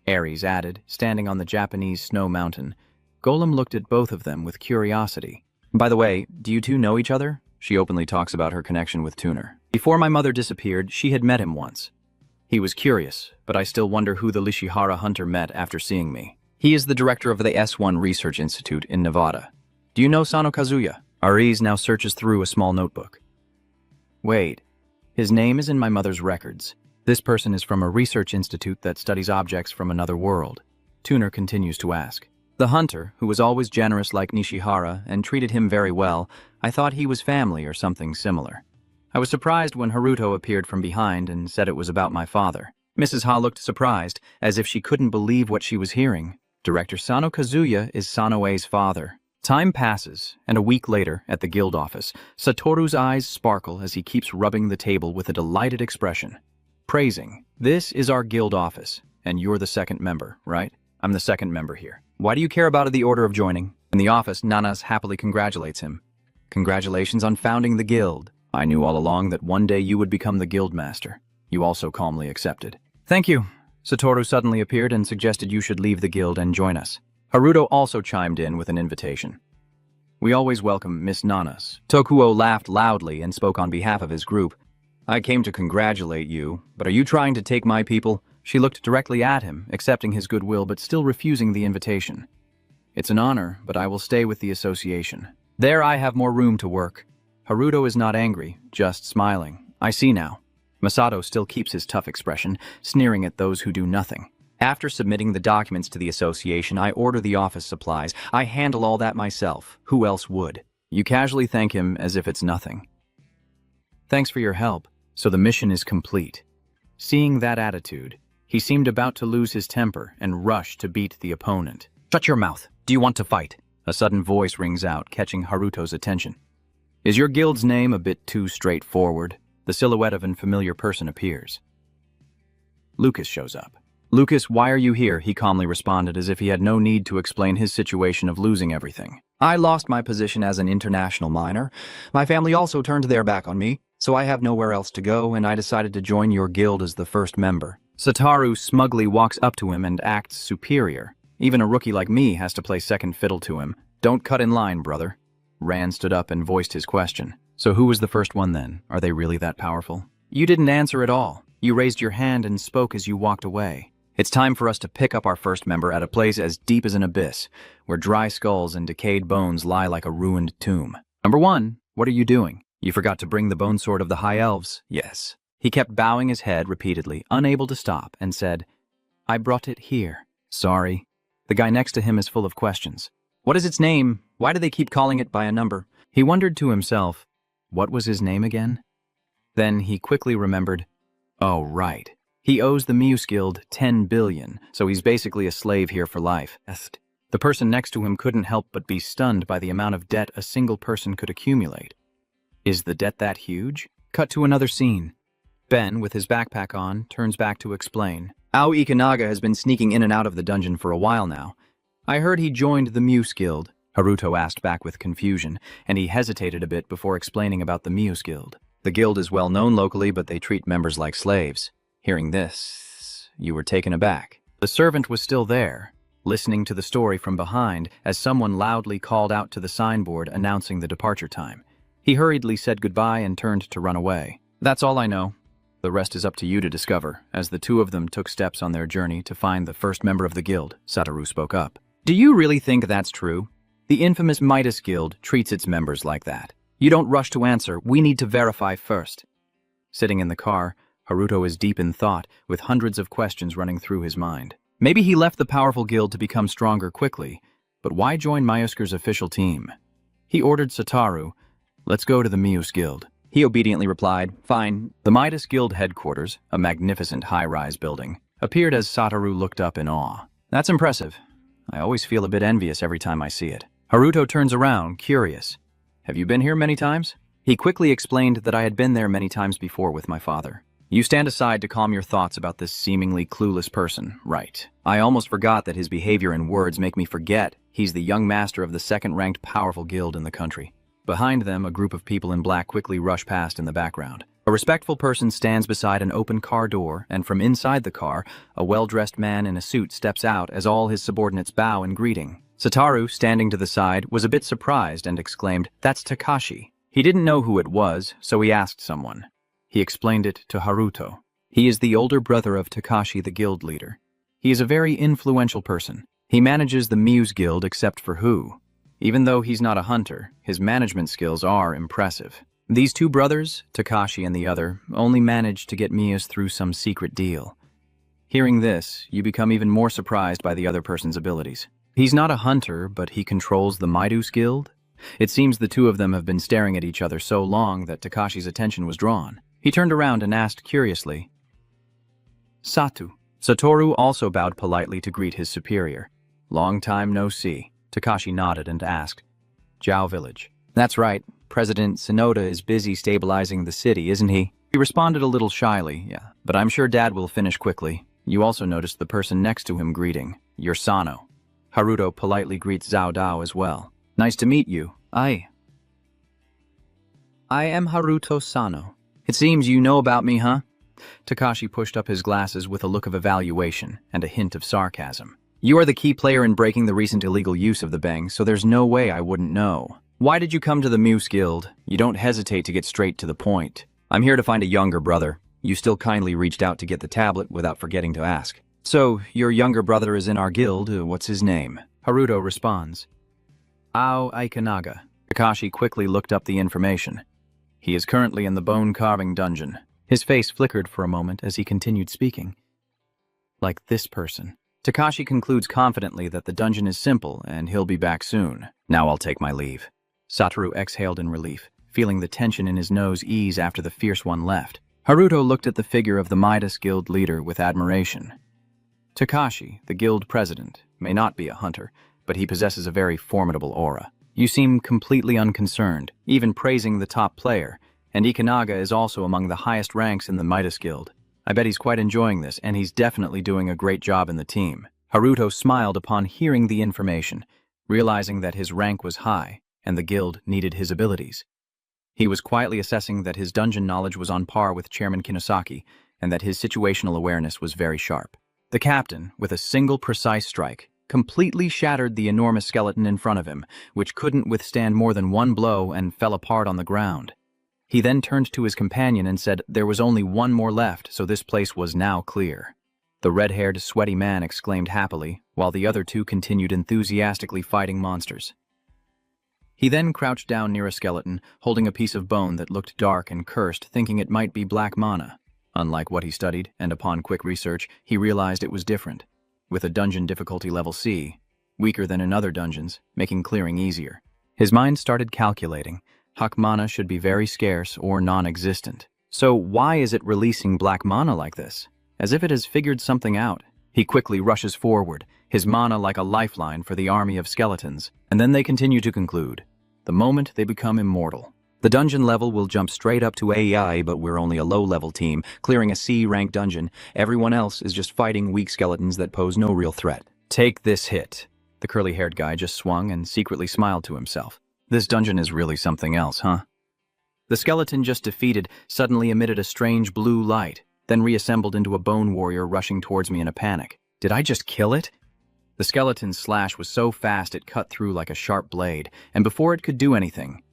Ares added, standing on the Japanese snow mountain. Golem looked at both of them with curiosity. "By the way, do you two know each other?" She openly talks about her connection with Tuner. "Before my mother disappeared, she had met him once. He was curious, but I still wonder who the Lishihara hunter met after seeing me. He is the director of the S1 Research Institute in Nevada. Do you know Sano Kazuya?" Ares now searches through a small notebook. "Wait. His name is in my mother's records. This person is from a research institute that studies objects from another world. Tuner continues to ask. The hunter, who was always generous like Nishihara and treated him very well, I thought he was family or something similar. I was surprised when Haruto appeared from behind and said it was about my father. Mrs. Ha looked surprised, as if she couldn't believe what she was hearing. Director Sano Kazuya is Sanoe's father. Time passes, and a week later, at the guild office, Satoru's eyes sparkle as he keeps rubbing the table with a delighted expression. Praising, "This is our guild office, and you're the second member, right? I'm the second member here. Why do you care about the order of joining?" In the office, Nanas happily congratulates him. "Congratulations on founding the guild. I knew all along that one day you would become the guild master." You also calmly accepted. "Thank you." Satoru suddenly appeared and suggested you should leave the guild and join us. Haruto also chimed in with an invitation. "We always welcome Miss Nanas." Tokuo laughed loudly and spoke on behalf of his group. "I came to congratulate you, but are you trying to take my people?" She looked directly at him, accepting his goodwill but still refusing the invitation. "It's an honor, but I will stay with the association. There I have more room to work." Haruto is not angry, just smiling. "I see now." Masato still keeps his tough expression, sneering at those who do nothing. "After submitting the documents to the association, I order the office supplies. I handle all that myself. Who else would?" You casually thank him as if it's nothing. "Thanks for your help." So the mission is complete. Seeing that attitude, he seemed about to lose his temper and rush to beat the opponent. "Shut your mouth. Do you want to fight?" A sudden voice rings out, catching Haruto's attention. "Is your guild's name a bit too straightforward?" The silhouette of an familiar person appears. Lucas shows up. "Lucas, why are you here?" he calmly responded, as if he had no need to explain his situation of losing everything. "I lost my position as an international minor. My family also turned their back on me, so I have nowhere else to go, and I decided to join your guild as the first member." Satoru smugly walks up to him and acts superior. Even a rookie like me has to play second fiddle to him. "Don't cut in line, brother." Rand stood up and voiced his question. "So who was the first one then? Are they really that powerful?" "You didn't answer at all. You raised your hand and spoke as you walked away. It's time for us to pick up our first member at a place as deep as an abyss, where dry skulls and decayed bones lie like a ruined tomb. Number one, what are you doing? You forgot to bring the bone sword of the High Elves." "Yes." He kept bowing his head repeatedly, unable to stop, and said, "I brought it here." "Sorry." The guy next to him is full of questions. "What is its name? Why do they keep calling it by a number?" He wondered to himself, what was his name again? Then he quickly remembered, oh right, he owes the Muse Guild 10 billion, so he's basically a slave here for life. The person next to him couldn't help but be stunned by the amount of debt a single person could accumulate. Is the debt that huge? Cut to another scene. Ben, with his backpack on, turns back to explain. "Ao Ikanaga has been sneaking in and out of the dungeon for a while now. I heard he joined the Muse Guild," Haruto asked back with confusion, and he hesitated a bit before explaining about the Muse Guild. "The guild is well known locally, but they treat members like slaves." Hearing this, you were taken aback. The servant was still there, listening to the story from behind as someone loudly called out to the signboard announcing the departure time. He hurriedly said goodbye and turned to run away. "That's all I know. The rest is up to you to discover," as the two of them took steps on their journey to find the first member of the guild. Satoru spoke up. "Do you really think that's true? The infamous Midas Guild treats its members like that. You don't rush to answer, we need to verify first." Sitting in the car, Haruto is deep in thought, with hundreds of questions running through his mind. Maybe he left the powerful guild to become stronger quickly, but why join Mayusker's official team? He ordered Satoru, "Let's go to the Muse Guild." He obediently replied, "Fine." The Midas Guild headquarters, a magnificent high-rise building, appeared as Satoru looked up in awe. "That's impressive. I always feel a bit envious every time I see it." Haruto turns around, curious. "Have you been here many times?" He quickly explained that I had been there many times before with my father. "You stand aside to calm your thoughts about this seemingly clueless person, right? I almost forgot that his behavior and words make me forget he's the young master of the second-ranked powerful guild in the country." Behind them, a group of people in black quickly rush past in the background. A respectful person stands beside an open car door, and from inside the car, a well-dressed man in a suit steps out as all his subordinates bow in greeting. Satoru, standing to the side, was a bit surprised and exclaimed, "That's Takashi." He didn't know who it was, so he asked someone. He explained it to Haruto. He is the older brother of Takashi, the guild leader. He is a very influential person. He manages the Muse Guild except for who. Even though he's not a hunter, his management skills are impressive. These two brothers, Takashi and the other, only managed to get Miyas through some secret deal. Hearing this, you become even more surprised by the other person's abilities. He's not a hunter, but he controls the Midos Guild. It seems the two of them have been staring at each other so long that Takashi's attention was drawn. He turned around and asked curiously, "Satu." Satoru also bowed politely to greet his superior. "Long time no see." Takashi nodded and asked, "Jiao Village." "That's right. President Sonoda is busy stabilizing the city, isn't he?" He responded a little shyly, "Yeah, but I'm sure Dad will finish quickly." You also noticed the person next to him greeting, "You're Sano." Haruto politely greets Zhao Dao as well. "Nice to meet you. I am Haruto Sano. It seems you know about me, huh?" Takashi pushed up his glasses with a look of evaluation and a hint of sarcasm. "You are the key player in breaking the recent illegal use of the Beng, so there's no way I wouldn't know. Why did you come to the Muse Guild? You don't hesitate to get straight to the point." "I'm here to find a younger brother. You still kindly reached out to get the tablet without forgetting to ask." "So, your younger brother is in our guild. What's his name?" Haruto responds, "Ao Aikanaga." Takashi quickly looked up the information. "He is currently in the bone-carving dungeon." His face flickered for a moment as he continued speaking. "Like this person." Takashi concludes confidently that the dungeon is simple and he'll be back soon. "Now I'll take my leave." Satoru exhaled in relief, feeling the tension in his nose ease after the fierce one left. Haruto looked at the figure of the Midas Guild leader with admiration. Takashi, the guild president, may not be a hunter, but he possesses a very formidable aura. You seem completely unconcerned, even praising the top player, and Ikanaga is also among the highest ranks in the Midas Guild. I bet he's quite enjoying this, and he's definitely doing a great job in the team. Haruto smiled upon hearing the information, realizing that his rank was high, and the guild needed his abilities. He was quietly assessing that his dungeon knowledge was on par with Chairman Kinosaki, and that his situational awareness was very sharp. The captain, with a single precise strike, completely shattered the enormous skeleton in front of him, which couldn't withstand more than one blow and fell apart on the ground. He then turned to his companion and said there was only one more left, so this place was now clear. The red-haired, sweaty man exclaimed happily, while the other two continued enthusiastically fighting monsters. He then crouched down near a skeleton, holding a piece of bone that looked dark and cursed, thinking it might be black mana. Unlike what he studied, and upon quick research, he realized it was different, with a dungeon difficulty level C, weaker than in other dungeons, making clearing easier. His mind started calculating. Hak mana should be very scarce or non-existent. So why is it releasing black mana like this? As if it has figured something out. He quickly rushes forward, his mana like a lifeline for the army of skeletons, and then they continue to conclude. The moment they become immortal. The dungeon level will jump straight up to AI, but we're only a low-level team, clearing a C-rank dungeon. Everyone else is just fighting weak skeletons that pose no real threat. Take this hit. The curly-haired guy just swung and secretly smiled to himself. This dungeon is really something else, huh? The skeleton just defeated suddenly emitted a strange blue light, then reassembled into a bone warrior rushing towards me in a panic. Did I just kill it? The skeleton's slash was so fast it cut through like a sharp blade, and before it could do anything,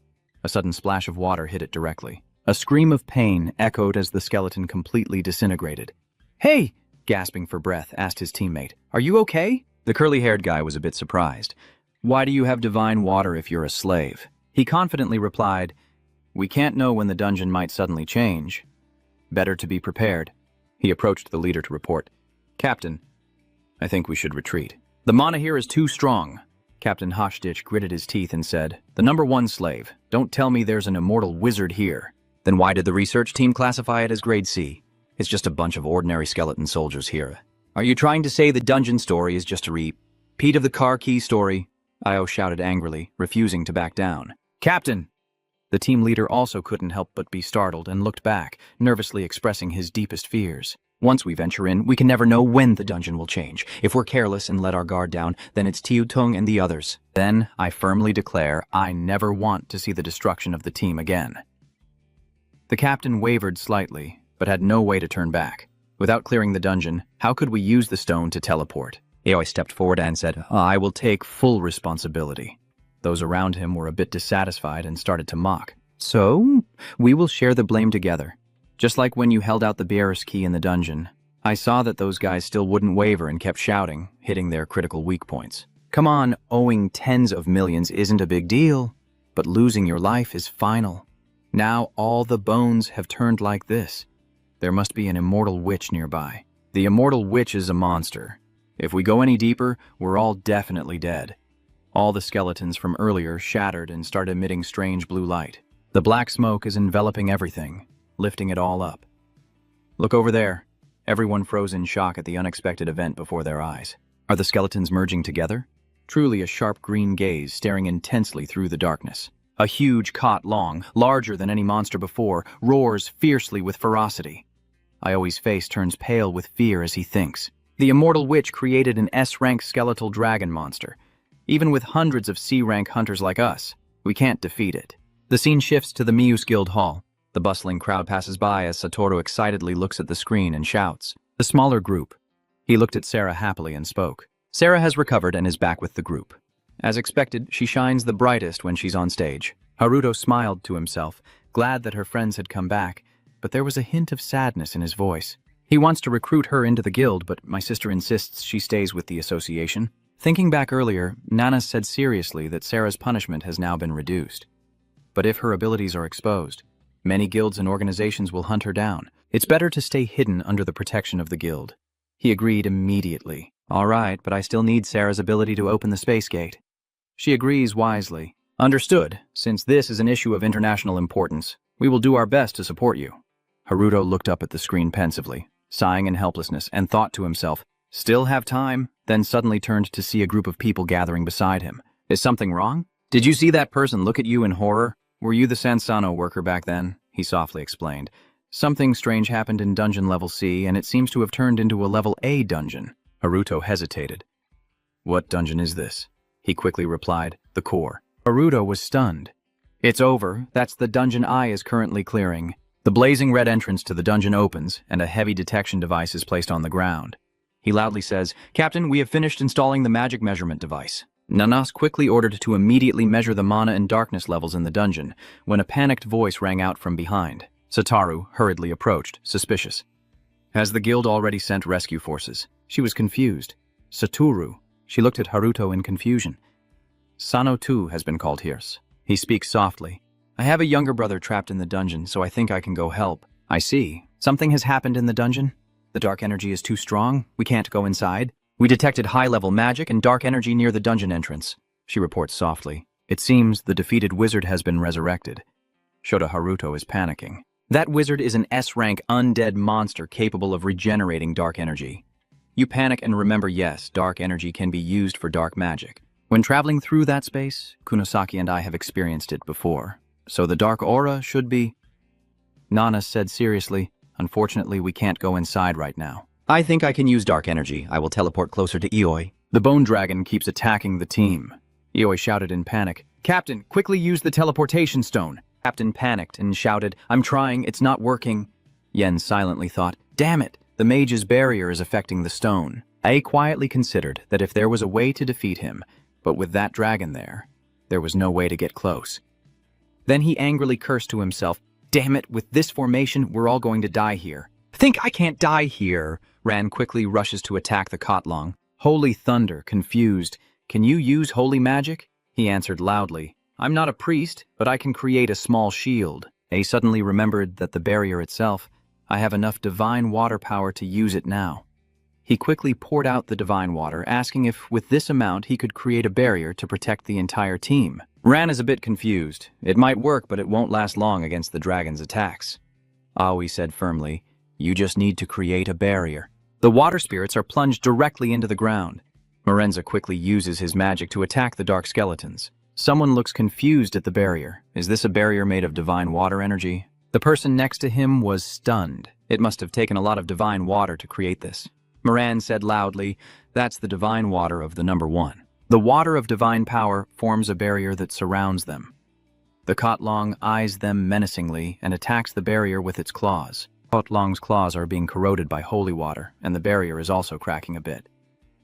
a sudden splash of water hit it directly. A scream of pain echoed as the skeleton completely disintegrated. "Hey!" gasping for breath, asked his teammate. "Are you okay?" The curly-haired guy was a bit surprised. "Why do you have divine water if you're a slave?" He confidently replied, "We can't know when the dungeon might suddenly change. Better to be prepared." He approached the leader to report. "Captain, I think we should retreat. The mana here is too strong." Captain Hoshditch gritted his teeth and said, "The #1 slave. Don't tell me there's an immortal wizard here." Then why did the research team classify it as grade C? It's just a bunch of ordinary skeleton soldiers here. Are you trying to say the dungeon story is just a repeat of the car key story? Io shouted angrily, refusing to back down. "Captain!" The team leader also couldn't help but be startled and looked back, nervously expressing his deepest fears. "Once we venture in, we can never know when the dungeon will change. If we're careless and let our guard down, then it's Tung and the others. Then, I firmly declare, I never want to see the destruction of the team again." The captain wavered slightly, but had no way to turn back. Without clearing the dungeon, how could we use the stone to teleport? Aoi stepped forward and said, "I will take full responsibility." Those around him were a bit dissatisfied and started to mock. "So, we will share the blame together. Just like when you held out the bearer's key in the dungeon. I saw that those guys still wouldn't waver and kept shouting, hitting their critical weak points. Come on, owing tens of millions isn't a big deal, but losing your life is final. Now all the bones have turned like this. There must be an immortal witch nearby. The immortal witch is a monster. If we go any deeper, we're all definitely dead. All the skeletons from earlier shattered and start emitting strange blue light. The black smoke is enveloping everything, lifting it all up. Look over there. Everyone froze in shock at the unexpected event before their eyes. Are the skeletons merging together? Truly a sharp green gaze staring intensely through the darkness. A huge Kat Long, larger than any monster before, roars fiercely with ferocity. Ioi's face turns pale with fear as he thinks. The immortal witch created an S-rank skeletal dragon monster. Even with hundreds of C-rank hunters like us, we can't defeat it. The scene shifts to the Muse Guild Hall. The bustling crowd passes by as Satoru excitedly looks at the screen and shouts. The smaller group. He looked at Sarah happily and spoke. Sarah has recovered and is back with the group. As expected, she shines the brightest when she's on stage. Haruto smiled to himself, glad that her friends had come back, but there was a hint of sadness in his voice. He wants to recruit her into the guild, but my sister insists she stays with the association. Thinking back earlier, Nana said seriously that Sarah's punishment has now been reduced. But if her abilities are exposed, many guilds and organizations will hunt her down. It's better to stay hidden under the protection of the guild. He agreed immediately. All right, but I still need Sarah's ability to open the space gate. She agrees wisely. Understood. Since this is an issue of international importance, we will do our best to support you. Haruto looked up at the screen pensively, sighing in helplessness, and thought to himself, still have time, then suddenly turned to see a group of people gathering beside him. Is something wrong? Did you see that person look at you in horror? Were you the Sansano worker back then? He softly explained. Something strange happened in dungeon level C, and it seems to have turned into a level A dungeon. Haruto hesitated. What dungeon is this? He quickly replied, the core. Haruto was stunned. It's over. That's the dungeon I is currently clearing. The blazing red entrance to the dungeon opens, and a heavy detection device is placed on the ground. He loudly says, Captain, we have finished installing the magic measurement device. Nanas quickly ordered to immediately measure the mana and darkness levels in the dungeon, when a panicked voice rang out from behind. Satoru hurriedly approached, suspicious. Has the guild already sent rescue forces? She was confused. Satoru. She looked at Haruto in confusion. Sano too has been called here. He speaks softly. I have a younger brother trapped in the dungeon, so I think I can go help. I see. Something has happened in the dungeon? The dark energy is too strong? We can't go inside? We detected high-level magic and dark energy near the dungeon entrance. She reports softly. It seems the defeated wizard has been resurrected. Shota Haruto is panicking. That wizard is an S-rank undead monster capable of regenerating dark energy. You panic and remember, yes, dark energy can be used for dark magic. When traveling through that space, Kunosaki and I have experienced it before. So the dark aura should be... Nana said seriously, unfortunately we can't go inside right now. I think I can use dark energy. I will teleport closer to Ioi. The bone dragon keeps attacking the team. Ioi shouted in panic. Captain, quickly use the teleportation stone. Captain panicked and shouted, I'm trying, it's not working. Yen silently thought, damn it, the mage's barrier is affecting the stone. Ai quietly considered that if there was a way to defeat him, but with that dragon there was no way to get close. Then he angrily cursed to himself, damn it, with this formation, we're all going to die here. Think I can't die here. Ran quickly rushes to attack the Kotlong. Holy thunder, confused. Can you use holy magic? He answered loudly. I'm not a priest, but I can create a small shield. A suddenly remembered that the barrier itself, I have enough divine water power to use it now. He quickly poured out the divine water, asking if with this amount he could create a barrier to protect the entire team. Ran is a bit confused. It might work, but it won't last long against the dragon's attacks. Aoi said firmly, you just need to create a barrier. The water spirits are plunged directly into the ground. Morenza quickly uses his magic to attack the dark skeletons. Someone looks confused at the barrier. Is this a barrier made of divine water energy? The person next to him was stunned. It must have taken a lot of divine water to create this. Moran said loudly, that's the divine water of the number 1. The water of divine power forms a barrier that surrounds them. The Kotlong eyes them menacingly and attacks the barrier with its claws. Kotlong's claws are being corroded by holy water, and the barrier is also cracking a bit.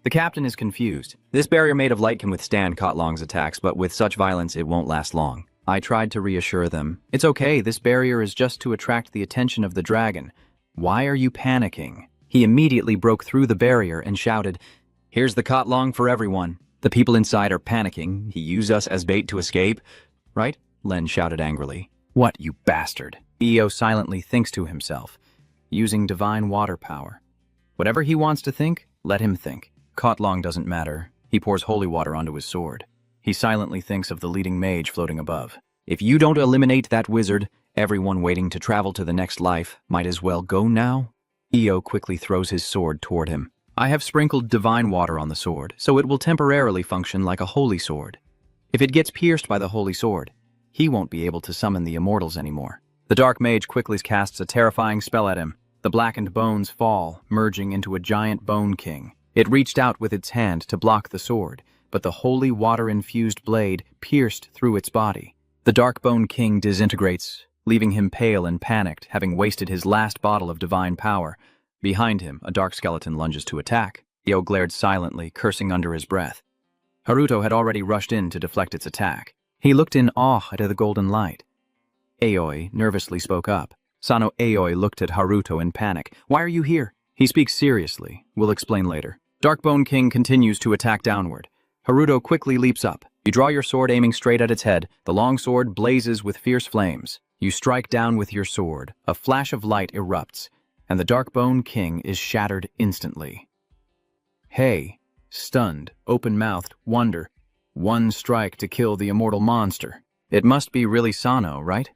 The captain is confused. This barrier made of light can withstand Kotlong's attacks, but with such violence it won't last long. I tried to reassure them. It's okay, this barrier is just to attract the attention of the dragon. Why are you panicking? He immediately broke through the barrier and shouted, here's the Kotlong for everyone. The people inside are panicking. He used us as bait to escape. Right? Len shouted angrily. What, you bastard? Io silently thinks to himself, using divine water power. Whatever he wants to think, let him think. Caught long doesn't matter. He pours holy water onto his sword. He silently thinks of the leading mage floating above. If you don't eliminate that wizard, everyone waiting to travel to the next life might as well go now. Io quickly throws his sword toward him. I have sprinkled divine water on the sword, so it will temporarily function like a holy sword. If it gets pierced by the holy sword, he won't be able to summon the immortals anymore. The dark mage quickly casts a terrifying spell at him. The blackened bones fall, merging into a giant bone king. It reached out with its hand to block the sword, but the holy water-infused blade pierced through its body. The dark bone king disintegrates, leaving him pale and panicked, having wasted his last bottle of divine power. Behind him, a dark skeleton lunges to attack. Io glared silently, cursing under his breath. Haruto had already rushed in to deflect its attack. He looked in awe at the golden light. Aoi nervously spoke up. Sano Aoi looked at Haruto in panic. Why are you here? He speaks seriously. We'll explain later. Darkbone King continues to attack downward. Haruto quickly leaps up. You draw your sword aiming straight at its head. The long sword blazes with fierce flames. You strike down with your sword. A flash of light erupts, and the Darkbone King is shattered instantly. Hey, stunned, open-mouthed, wonder. One strike to kill the immortal monster. It must be really Sano, right?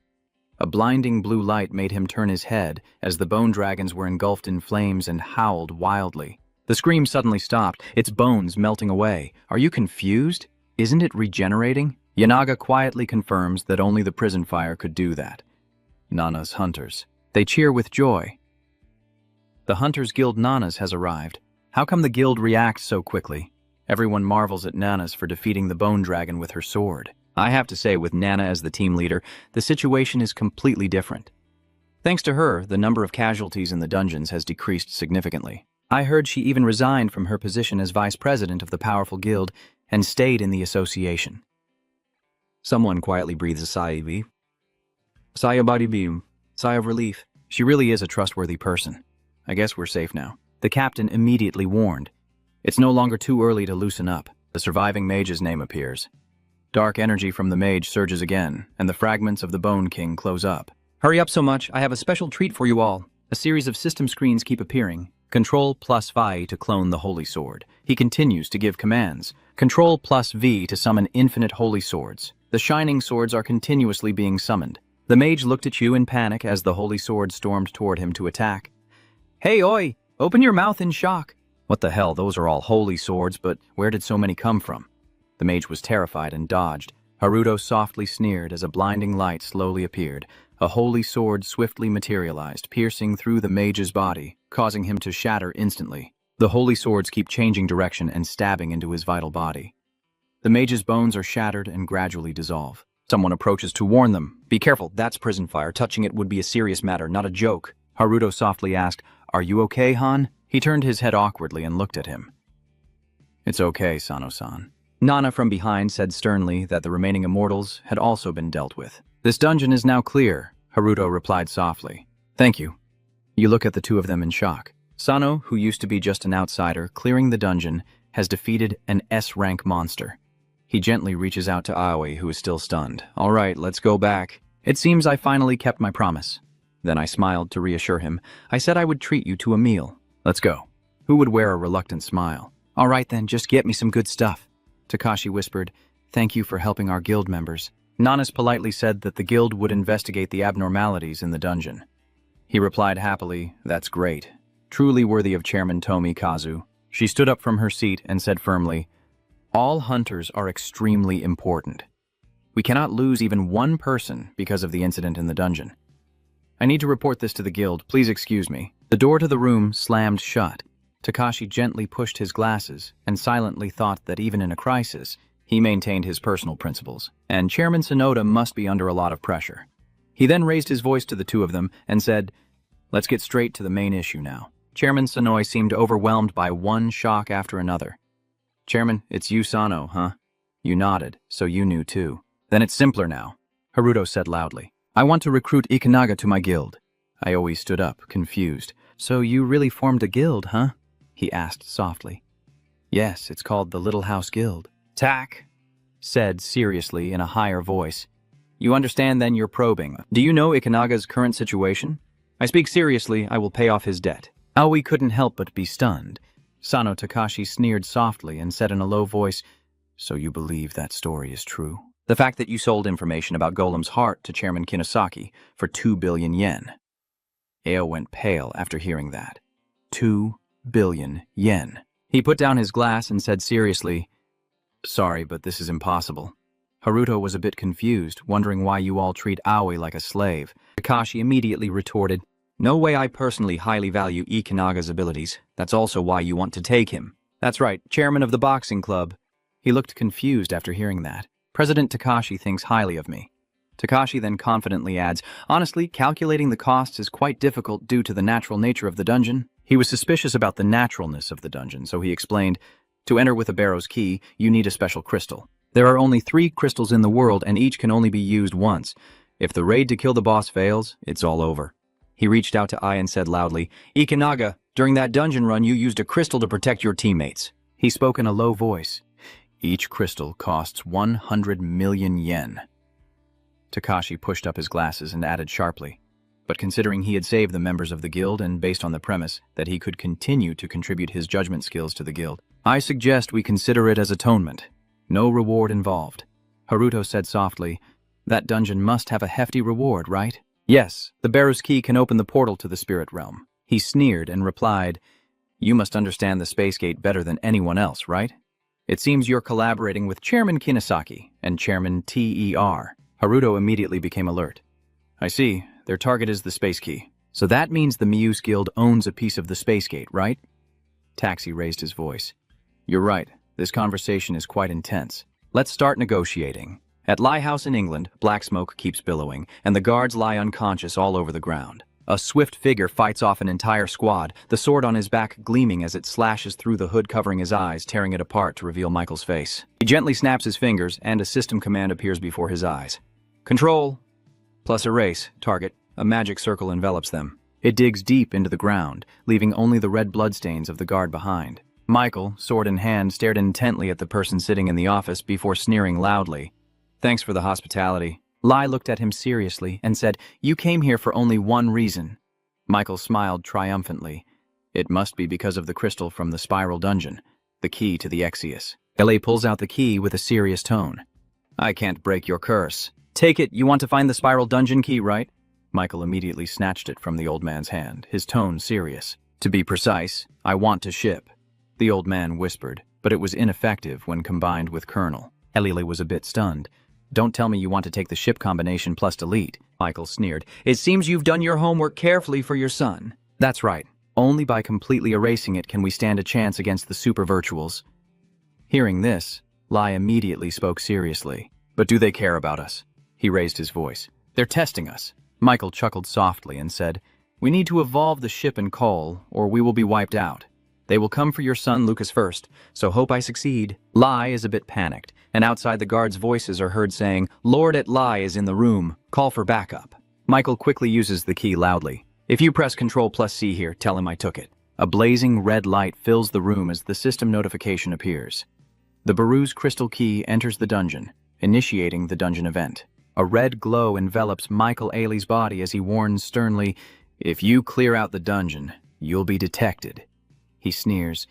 A blinding blue light made him turn his head as the bone dragons were engulfed in flames and howled wildly. The scream suddenly stopped, its bones melting away. Are you confused? Isn't it regenerating? Yanaga quietly confirms that only the prison fire could do that. Nana's hunters. They cheer with joy. The Hunters Guild Nana's has arrived. How come the guild reacts so quickly? Everyone marvels at Nana's for defeating the bone dragon with her sword. I have to say, with Nana as the team leader, the situation is completely different. Thanks to her, the number of casualties in the dungeons has decreased significantly. I heard she even resigned from her position as vice president of the powerful guild and stayed in the association. Someone quietly breathes a sigh of relief. She really is a trustworthy person. I guess we're safe now. The captain immediately warned. It's no longer too early to loosen up. The surviving mage's name appears. Dark energy from the mage surges again, and the fragments of the Bone King close up. Hurry up so much, I have a special treat for you all. A series of system screens keep appearing. Control plus Phi to clone the Holy Sword. He continues to give commands. Control plus V to summon infinite Holy Swords. The Shining Swords are continuously being summoned. The mage looked at you in panic as the Holy Sword stormed toward him to attack. Hey, oi! Open your mouth in shock! What the hell, those are all Holy Swords, but where did so many come from? The mage was terrified and dodged. Haruto softly sneered as a blinding light slowly appeared. A holy sword swiftly materialized, piercing through the mage's body, causing him to shatter instantly. The holy swords keep changing direction and stabbing into his vital body. The mage's bones are shattered and gradually dissolve. Someone approaches to warn them. Be careful, that's prison fire. Touching it would be a serious matter, not a joke. Haruto softly asked, Are you okay, Han? He turned his head awkwardly and looked at him. It's okay, Sano-san. Nana from behind said sternly that the remaining immortals had also been dealt with. This dungeon is now clear, Haruto replied softly. Thank you. You look at the two of them in shock. Sano, who used to be just an outsider, clearing the dungeon, has defeated an S-rank monster. He gently reaches out to Aoi, who is still stunned. All right, let's go back. It seems I finally kept my promise. Then I smiled to reassure him. I said I would treat you to a meal. Let's go. Who would wear a reluctant smile? All right then, just get me some good stuff. Takashi whispered, Thank you for helping our guild members. Nanas politely said that the guild would investigate the abnormalities in the dungeon. He replied happily, That's great. Truly worthy of Chairman Tomi Kazu. She stood up from her seat and said firmly, All hunters are extremely important. We cannot lose even one person because of the incident in the dungeon. I need to report this to the guild. Please excuse me. The door to the room slammed shut. Takashi gently pushed his glasses and silently thought that even in a crisis, he maintained his personal principles, and Chairman Sonoda must be under a lot of pressure. He then raised his voice to the two of them and said, Let's get straight to the main issue now. Chairman Sonoi seemed overwhelmed by one shock after another. Chairman, it's you, Sano, huh? You nodded, so you knew too. Then it's simpler now, Haruto said loudly. I want to recruit Ikanaga to my guild. Aoi stood up, confused. So you really formed a guild, huh? He asked softly. Yes, it's called the Little House Guild. Tak said seriously in a higher voice. You understand then you're probing. Do you know Ikanaga's current situation? I speak seriously, I will pay off his debt. Aoi couldn't help but be stunned. Sano Takashi sneered softly and said in a low voice, "So you believe that story is true?" The fact that you sold information about Golem's heart to Chairman Kinosaki for 2 billion yen. Ao went pale after hearing that. 2 billion yen. He put down his glass and said seriously, "Sorry, but this is impossible." Haruto was a bit confused, wondering why you all treat Aoi like a slave. Takashi immediately retorted, "No way. I personally highly value Ikinaga's abilities. That's also why you want to take him." "That's right, chairman of the boxing club." He looked confused after hearing that. "President Takashi thinks highly of me." Takashi then confidently adds, "Honestly, calculating the costs is quite difficult due to the natural nature of the dungeon." He was suspicious about the naturalness of the dungeon, so he explained, "To enter with a Barrow's key, you need a special crystal. There are only 3 crystals in the world and each can only be used once. If the raid to kill the boss fails, it's all over." He reached out to Ai and said loudly, "Ikinaga, during that dungeon run you used a crystal to protect your teammates." He spoke in a low voice. "Each crystal costs 100 million yen. Takashi pushed up his glasses and added sharply, "But considering he had saved the members of the guild and based on the premise that he could continue to contribute his judgment skills to the guild, I suggest we consider it as atonement. No reward involved." Haruto said softly, "That dungeon must have a hefty reward, right?" "Yes, the Barrow's key can open the portal to the spirit realm." He sneered and replied, "You must understand the space gate better than anyone else, right? It seems you're collaborating with Chairman Kinosaki and Chairman TER." Haruto immediately became alert. "I see. Their target is the space key. So that means the Muse Guild owns a piece of the space gate, right?" Taxi raised his voice. "You're right. This conversation is quite intense. Let's start negotiating." At Lie House in England, black smoke keeps billowing, and the guards lie unconscious all over the ground. A swift figure fights off an entire squad, the sword on his back gleaming as it slashes through the hood covering his eyes, tearing it apart to reveal Michael's face. He gently snaps his fingers, and a system command appears before his eyes. "Control, plus erase, target." A magic circle envelops them. It digs deep into the ground, leaving only the red bloodstains of the guard behind. Michael, sword in hand, stared intently at the person sitting in the office before sneering loudly. "Thanks for the hospitality." Lai looked at him seriously and said, "You came here for only one reason." Michael smiled triumphantly. "It must be because of the crystal from the spiral dungeon, the key to the Exius." LA pulls out the key with a serious tone. "I can't break your curse." "Take it, you want to find the spiral dungeon key, right?" Michael immediately snatched it from the old man's hand, his tone serious. "To be precise, I want to ship." The old man whispered, but it was ineffective when combined with Colonel. Elile was a bit stunned. "Don't tell me you want to take the ship combination plus delete." Michael sneered. "It seems you've done your homework carefully for your son." "That's right. Only by completely erasing it can we stand a chance against the super virtuals." Hearing this, Lai immediately spoke seriously. "But do they care about us?" He raised his voice. "They're testing us." Michael chuckled softly and said, "We need to evolve the ship and coal, or we will be wiped out. They will come for your son Lucas first, so hope I succeed." Lai is a bit panicked, and outside the guards' voices are heard saying, "Lord at Lai is in the room. Call for backup." Michael quickly uses the key loudly. "If you press Control plus C here, tell him I took it." A blazing red light fills the room as the system notification appears. The Baru's crystal key enters the dungeon, initiating the dungeon event. A red glow envelops Michael Ailey's body as he warns sternly, "If you clear out the dungeon, you'll be detected." He sneers,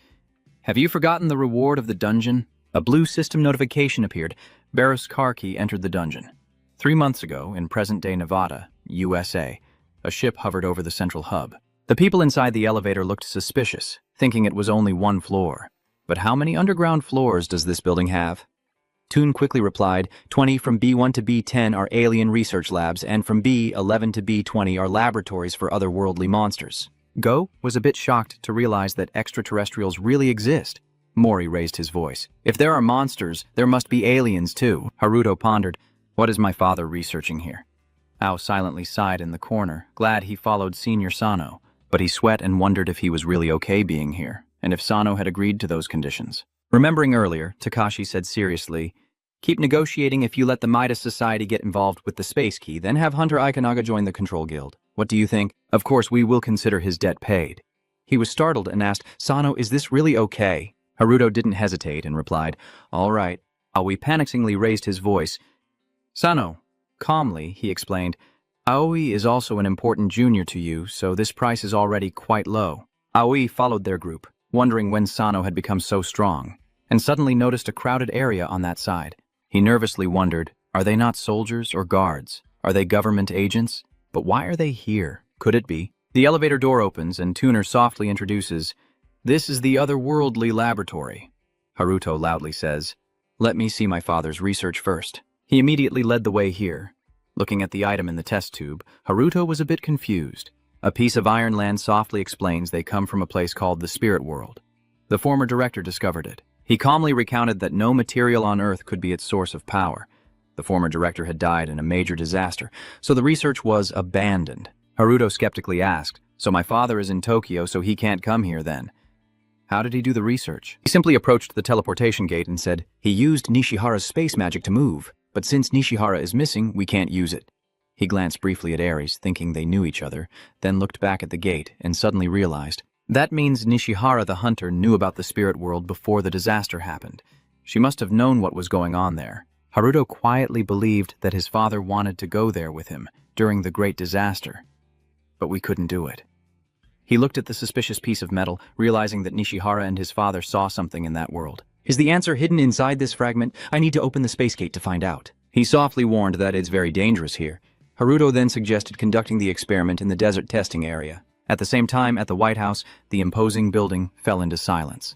"Have you forgotten the reward of the dungeon?" A blue system notification appeared. Barros car key entered the dungeon. 3 months ago, in present-day Nevada, USA, a ship hovered over the central hub. The people inside the elevator looked suspicious, thinking it was only 1 floor. But how many underground floors does this building have? Toon quickly replied, 20 from B1 to B10 are alien research labs, and from B11 to B20 are laboratories for otherworldly monsters. Go was a bit shocked to realize that extraterrestrials really exist. Mori raised his voice. "If there are monsters, there must be aliens too." Haruto pondered, "What is my father researching here?" Ao silently sighed in the corner, glad he followed Senior Sano, but he sweat and wondered if he was really okay being here, and if Sano had agreed to those conditions. Remembering earlier, Takashi said seriously, "Keep negotiating if you let the Midas Society get involved with the space key, then have Hunter Ikanaga join the Control Guild. What do you think?" "Of course, we will consider his debt paid." He was startled and asked, "Sano, is this really okay?" Haruto didn't hesitate and replied, "All right." Aoi panickingly raised his voice. "Sano." Calmly, he explained, "Aoi is also an important junior to you, so this price is already quite low." Aoi followed their group, wondering when Sano had become so strong, and suddenly noticed a crowded area on that side. He nervously wondered, are they not soldiers or guards? Are they government agents? But why are they here? Could it be? The elevator door opens and Tuner softly introduces, "This is the otherworldly laboratory." Haruto loudly says, "Let me see my father's research first." He immediately led the way here. Looking at the item in the test tube, Haruto was a bit confused. A piece of iron land softly explains they come from a place called the Spirit World. The former director discovered it. He calmly recounted that no material on Earth could be its source of power. The former director had died in a major disaster, so the research was abandoned. Haruto skeptically asked, "So my father is in Tokyo, so he can't come here then? How did he do the research?" He simply approached the teleportation gate and said, "He used Nishihara's space magic to move, but since Nishihara is missing, we can't use it." He glanced briefly at Ares, thinking they knew each other, then looked back at the gate and suddenly realized, that means Nishihara the hunter knew about the spirit world before the disaster happened. She must have known what was going on there. Haruto quietly believed that his father wanted to go there with him during the great disaster, but we couldn't do it. He looked at the suspicious piece of metal, realizing that Nishihara and his father saw something in that world. Is the answer hidden inside this fragment? I need to open the space gate to find out. He softly warned that it's very dangerous here. Haruto then suggested conducting the experiment in the desert testing area. At the same time, at the White House, the imposing building fell into silence.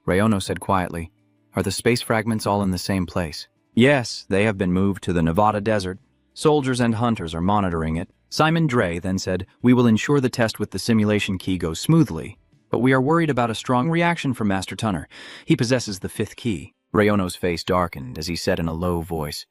Ryono said quietly, "Are the space fragments all in the same place?" "Yes, they have been moved to the Nevada desert. Soldiers and hunters are monitoring it." Simon Dre then said, "We will ensure the test with the simulation key goes smoothly, but we are worried about a strong reaction from Master Tunner. He possesses the fifth key." Ryono's face darkened as he said in a low voice,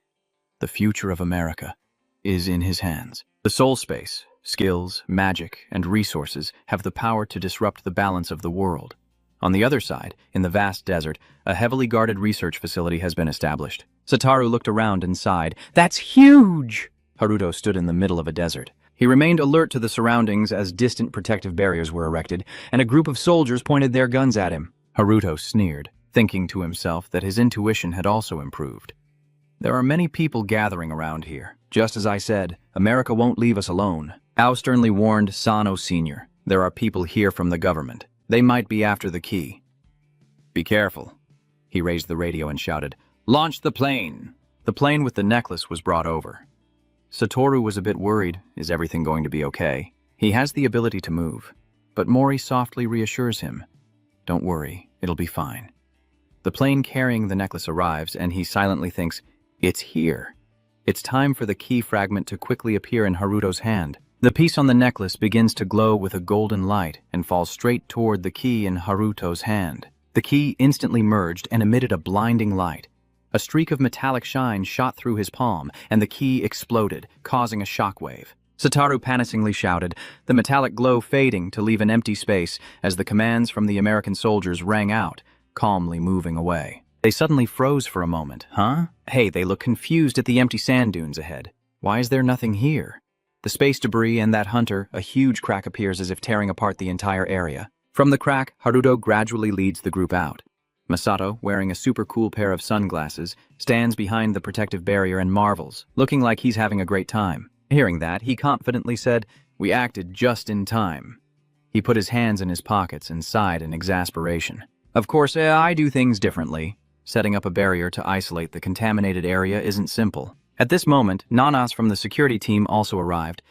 "The future of America is in his hands. The soul space, skills, magic, and resources have the power to disrupt the balance of the world." On the other side, in the vast desert, a heavily guarded research facility has been established. Satoru looked around and sighed. "That's huge!" Haruto stood in the middle of a desert. He remained alert to the surroundings as distant protective barriers were erected, and a group of soldiers pointed their guns at him. Haruto sneered, thinking to himself that his intuition had also improved. "There are many people gathering around here. Just as I said, America won't leave us alone." Ao sternly warned Sano Sr., "There are people here from the government. They might be after the key. Be careful." He raised the radio and shouted, "Launch the plane!" The plane with the necklace was brought over. Satoru was a bit worried. Is everything going to be okay? He has the ability to move, but Mori softly reassures him, "Don't worry, it'll be fine." The plane carrying the necklace arrives, and he silently thinks, "It's here." It's time for the key fragment to quickly appear in Haruto's hand. The piece on the necklace begins to glow with a golden light and falls straight toward the key in Haruto's hand. The key instantly merged and emitted a blinding light. A streak of metallic shine shot through his palm, and the key exploded, causing a shockwave. Satoru panickingly shouted, the metallic glow fading to leave an empty space as the commands from the American soldiers rang out, calmly moving away. They suddenly froze for a moment. Huh? Hey, they look confused at the empty sand dunes ahead. Why is there nothing here? The space debris and that hunter, a huge crack appears as if tearing apart the entire area. From the crack, Haruto gradually leads the group out. Masato, wearing a super cool pair of sunglasses, stands behind the protective barrier and marvels, looking like he's having a great time. Hearing that, he confidently said, "We acted just in time." He put his hands in his pockets and sighed in exasperation. "Of course, I do things differently. Setting up a barrier to isolate the contaminated area isn't simple." At this moment, Nanas from the security team also arrived.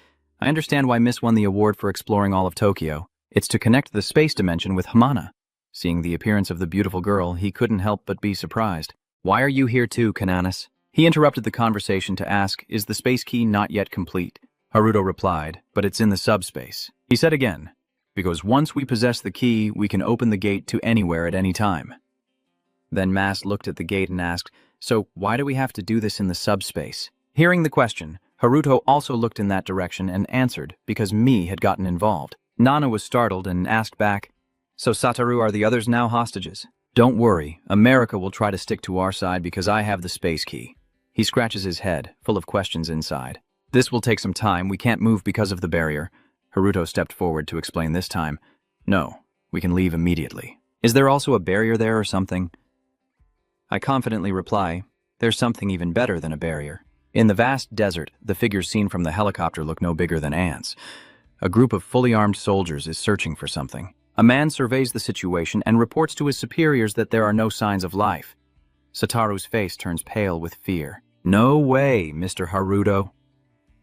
"I understand why Miss won the award for exploring all of Tokyo. It's to connect the space dimension with Hamana." Seeing the appearance of the beautiful girl, he couldn't help but be surprised. "Why are you here too, Kananis?" He interrupted the conversation to ask, "Is the space key not yet complete?" Haruto replied, "But it's in the subspace." He said again, "Because once we possess the key, we can open the gate to anywhere at any time." Then Mass looked at the gate and asked, "So why do we have to do this in the subspace?" Hearing the question, Haruto also looked in that direction and answered, because Mi had gotten involved. Nana was startled and asked back, "So Satoru, are the others now hostages?" "Don't worry, America will try to stick to our side because I have the space key." He scratches his head, full of questions inside. "This will take some time, we can't move because of the barrier." Haruto stepped forward to explain this time. "No, we can leave immediately." "Is there also a barrier there or something?" I confidently reply, "There's something even better than a barrier." In the vast desert, the figures seen from the helicopter look no bigger than ants. A group of fully armed soldiers is searching for something. A man surveys the situation and reports to his superiors that there are no signs of life. Satoru's face turns pale with fear. "No way, Mr. Haruto."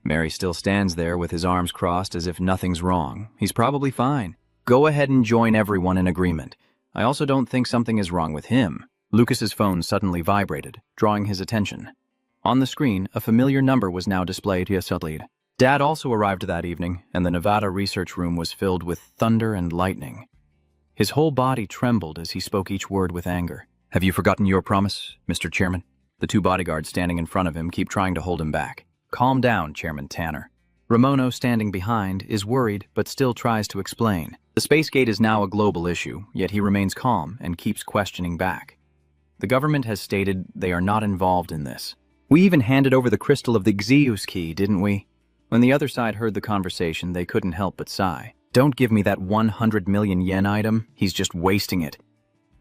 Mary still stands there with his arms crossed as if nothing's wrong. He's probably fine. Go ahead and join everyone in agreement. I also don't think something is wrong with him. Lucas's phone suddenly vibrated, drawing his attention. On the screen, a familiar number was now displayed. Dad also arrived that evening, and the Nevada research room was filled with thunder and lightning. His whole body trembled as he spoke each word with anger. "Have you forgotten your promise, Mr. Chairman?" The two bodyguards standing in front of him keep trying to hold him back. "Calm down, Chairman Tanner." Ramono, standing behind, is worried but still tries to explain. The space gate is now a global issue, yet he remains calm and keeps questioning back. The government has stated they are not involved in this. "We even handed over the crystal of the Xeus key, didn't we?" When the other side heard the conversation, they couldn't help but sigh. "Don't give me that 100 million yen item, he's just wasting it."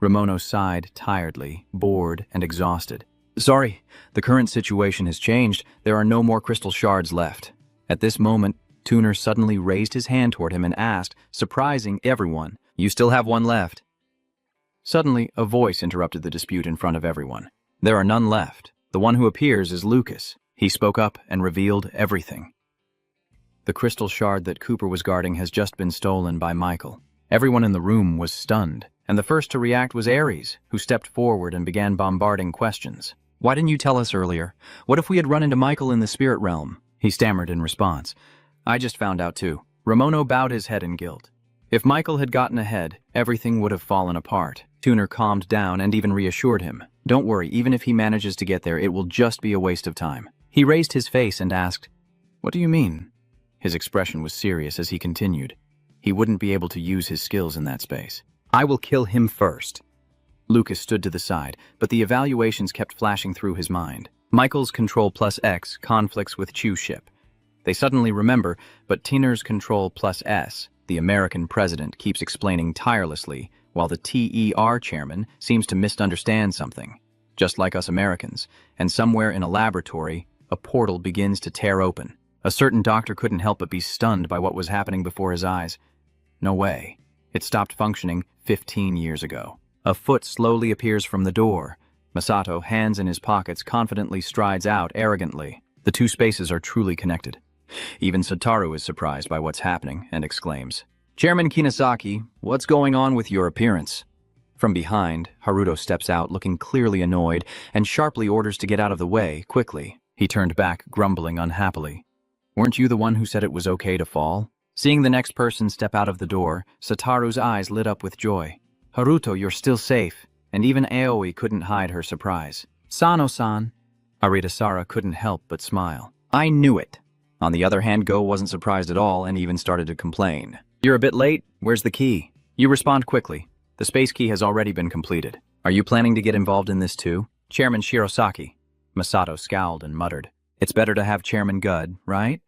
Ramono sighed tiredly, bored and exhausted. "Sorry, the current situation has changed. There are no more crystal shards left." At this moment, Tuner suddenly raised his hand toward him and asked, surprising everyone, "You still have one left?" Suddenly, a voice interrupted the dispute in front of everyone. "There are none left. The one who appears is Lucas." He spoke up and revealed everything. The crystal shard that Cooper was guarding has just been stolen by Michael. Everyone in the room was stunned, and the first to react was Ares, who stepped forward and began bombarding questions. Why didn't you tell us earlier? What if we had run into Michael in the spirit realm? He stammered in response. "I just found out too." Ramono bowed his head in guilt. If Michael had gotten ahead, everything would have fallen apart. Tuner calmed down and even reassured him. "Don't worry, even if he manages to get there, it will just be a waste of time." He raised his face and asked, "What do you mean?" His expression was serious as he continued. He wouldn't be able to use his skills in that space. "I will kill him first." Lucas stood to the side, but the evaluations kept flashing through his mind. Michael's Control plus X conflicts with Chu's ship. They suddenly remember, but Tiner's Control plus S, the American president, keeps explaining tirelessly, while the TER chairman seems to misunderstand something. Just like us Americans, and somewhere in a laboratory, a portal begins to tear open. A certain doctor couldn't help but be stunned by what was happening before his eyes. No way. It stopped functioning 15 years ago. A foot slowly appears from the door. Masato, hands in his pockets, confidently strides out arrogantly. The two spaces are truly connected. Even Satoru is surprised by what's happening and exclaims, "Chairman Kinosaki, what's going on with your appearance?" From behind, Haruto steps out looking clearly annoyed and sharply orders to get out of the way quickly. He turned back, grumbling unhappily. "Weren't you the one who said it was okay to fall?" Seeing the next person step out of the door, Satoru's eyes lit up with joy. "Haruto, you're still safe." And even Aoi couldn't hide her surprise. "Sano-san." Aritasara couldn't help but smile. "I knew it." On the other hand, Go wasn't surprised at all and even started to complain. "You're a bit late. Where's the key?" You respond quickly. "The space key has already been completed." "Are you planning to get involved in this too?" "Chairman Shirosaki." Masato scowled and muttered. "It's better to have Chairman Gud, right?"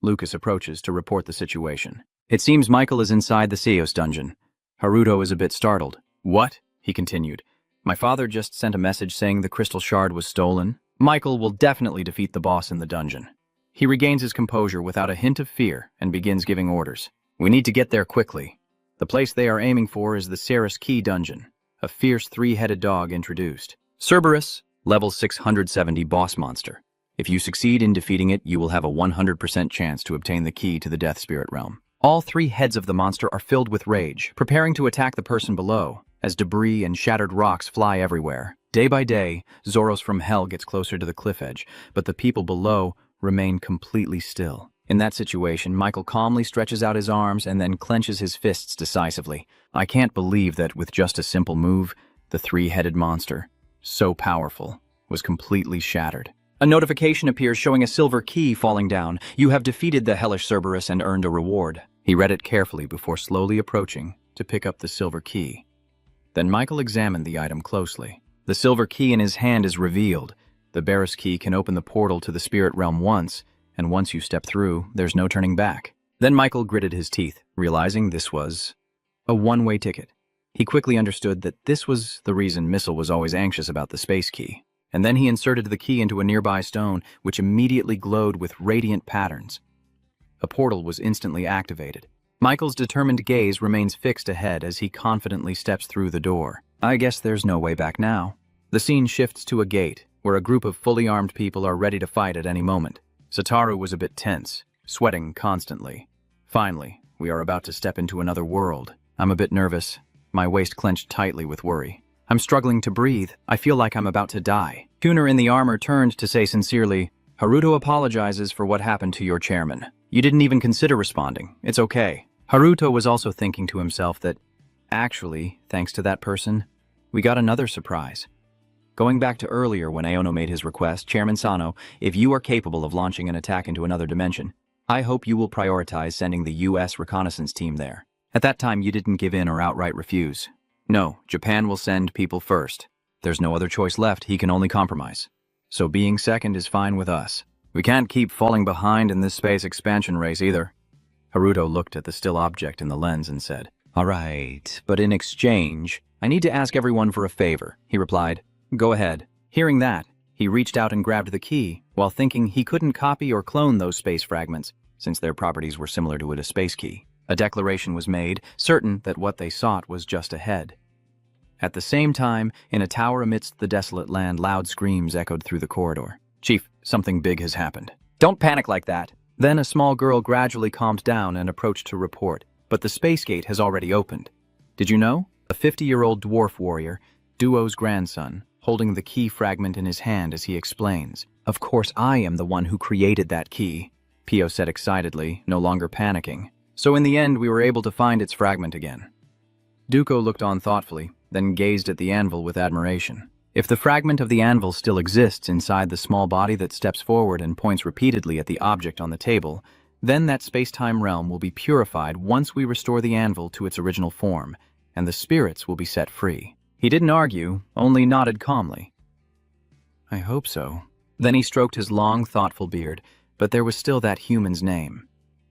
Lucas approaches to report the situation. "It seems Michael is inside the Seos dungeon." Haruto is a bit startled. "What?" he continued. "My father just sent a message saying the crystal shard was stolen. Michael will definitely defeat the boss in the dungeon." He regains his composure without a hint of fear and begins giving orders. "We need to get there quickly. The place they are aiming for is the Ceres Key dungeon. A fierce three-headed dog introduced. Cerberus, level 670 boss monster. If you succeed in defeating it, you will have a 100% chance to obtain the key to the Death Spirit realm. All three heads of the monster are filled with rage, preparing to attack the person below, as debris and shattered rocks fly everywhere. Day by day, Zoros from Hell gets closer to the cliff edge, but the people below remain completely still. In that situation, Michael calmly stretches out his arms and then clenches his fists decisively. I can't believe that with just a simple move, the three-headed monster, so powerful, was completely shattered. A notification appears showing a silver key falling down. You have defeated the hellish Cerberus and earned a reward. He read it carefully before slowly approaching to pick up the silver key. Then Michael examined the item closely. The silver key in his hand is revealed. The Barris key can open the portal to the spirit realm once, and once you step through, there's no turning back. Then Michael gritted his teeth, realizing this was a one-way ticket. He quickly understood that this was the reason Missile was always anxious about the space key. And then he inserted the key into a nearby stone, which immediately glowed with radiant patterns. A portal was instantly activated. Michael's determined gaze remains fixed ahead as he confidently steps through the door. I guess there's no way back now. The scene shifts to a gate, where a group of fully armed people are ready to fight at any moment. Satoru was a bit tense, sweating constantly. Finally, we are about to step into another world. I'm a bit nervous, my waist clenched tightly with worry. I'm struggling to breathe. I feel like I'm about to die. Tuner in the armor turned to say sincerely, Haruto apologizes for what happened to your chairman. You didn't even consider responding. It's okay. Haruto was also thinking to himself that, actually, thanks to that person, we got another surprise. Going back to earlier when Aono made his request, Chairman Sano, if you are capable of launching an attack into another dimension, I hope you will prioritize sending the U.S. reconnaissance team there. At that time, you didn't give in or outright refuse. No, Japan will send people first. There's no other choice left, he can only compromise. So being second is fine with us. We can't keep falling behind in this space expansion race either. Haruto looked at the still object in the lens and said, All right, but in exchange, I need to ask everyone for a favor, he replied. Go ahead. Hearing that, he reached out and grabbed the key, while thinking he couldn't copy or clone those space fragments, since their properties were similar to a space key. A declaration was made, certain that what they sought was just ahead. At the same time, in a tower amidst the desolate land, loud screams echoed through the corridor. Chief, something big has happened. Don't panic like that. Then a small girl gradually calmed down and approached to report, but the space gate has already opened. Did you know? A 50-year-old dwarf warrior, Duo's grandson, holding the key fragment in his hand as he explains. Of course I am the one who created that key, Pio said excitedly, no longer panicking. So in the end we were able to find its fragment again. Duco looked on thoughtfully, then gazed at the anvil with admiration. If the fragment of the anvil still exists inside the small body that steps forward and points repeatedly at the object on the table, then that space-time realm will be purified once we restore the anvil to its original form, and the spirits will be set free. He didn't argue, only nodded calmly. I hope so. Then he stroked his long, thoughtful beard, but there was still that human's name.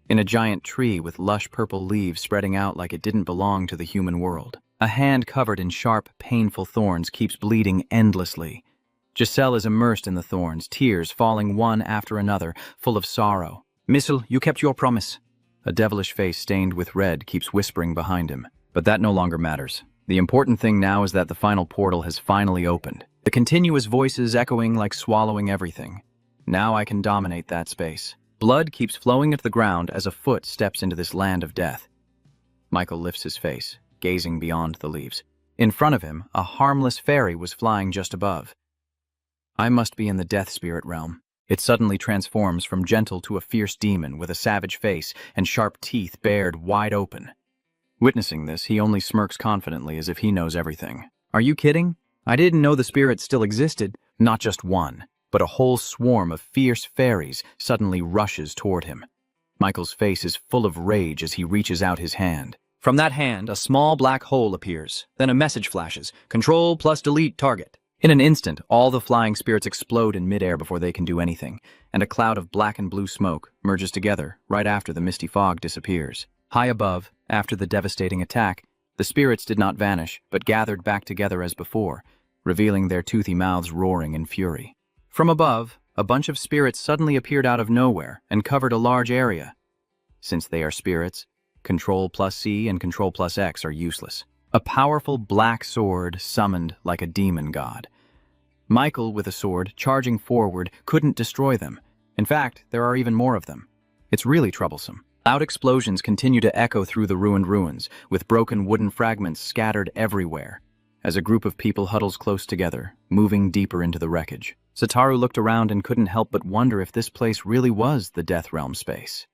In a giant tree with lush purple leaves spreading out like it didn't belong to the human world. A hand covered in sharp, painful thorns keeps bleeding endlessly. Giselle is immersed in the thorns, tears falling one after another, full of sorrow. Missile, you kept your promise. A devilish face stained with red keeps whispering behind him. But that no longer matters. The important thing now is that the final portal has finally opened. The continuous voices echoing like swallowing everything. Now I can dominate that space. Blood keeps flowing at the ground as a foot steps into this land of death. Michael lifts his face, gazing beyond the leaves. In front of him, a harmless fairy was flying just above. I must be in the death spirit realm. It suddenly transforms from gentle to a fierce demon with a savage face and sharp teeth bared wide open. Witnessing this, he only smirks confidently as if he knows everything. Are you kidding? I didn't know the spirits still existed. Not just one, but a whole swarm of fierce fairies suddenly rushes toward him. Michael's face is full of rage as he reaches out his hand. From that hand, a small black hole appears. Then a message flashes. Control plus delete target. In an instant, all the flying spirits explode in midair before they can do anything, and a cloud of black and blue smoke merges together right after the misty fog disappears. High above, after the devastating attack, the spirits did not vanish, but gathered back together as before, revealing their toothy mouths roaring in fury. From above, a bunch of spirits suddenly appeared out of nowhere and covered a large area. Since they are spirits, Control plus C and Control plus X are useless. A powerful black sword summoned like a demon god. Michael, with a sword, charging forward, couldn't destroy them. In fact, there are even more of them. It's really troublesome. Loud explosions continue to echo through the ruined ruins, with broken wooden fragments scattered everywhere, as a group of people huddles close together, moving deeper into the wreckage. Satoru looked around and couldn't help but wonder if this place really was the Death Realm space.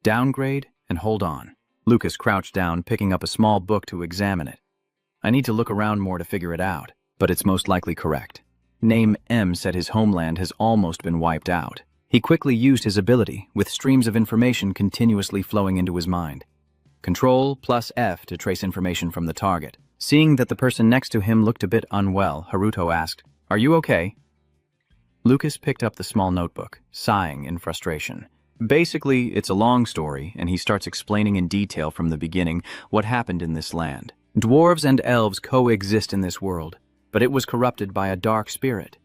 Downgrade and hold on. Lucas crouched down, picking up a small book to examine it. I need to look around more to figure it out, but it's most likely correct. Name M said his homeland has almost been wiped out. He quickly used his ability, with streams of information continuously flowing into his mind. Control plus F to trace information from the target. Seeing that the person next to him looked a bit unwell, Haruto asked, "Are you okay?" Lucas picked up the small notebook, sighing in frustration. Basically, it's a long story, and he starts explaining in detail from the beginning what happened in this land. Dwarves and elves coexist in this world, but it was corrupted by a dark spirit.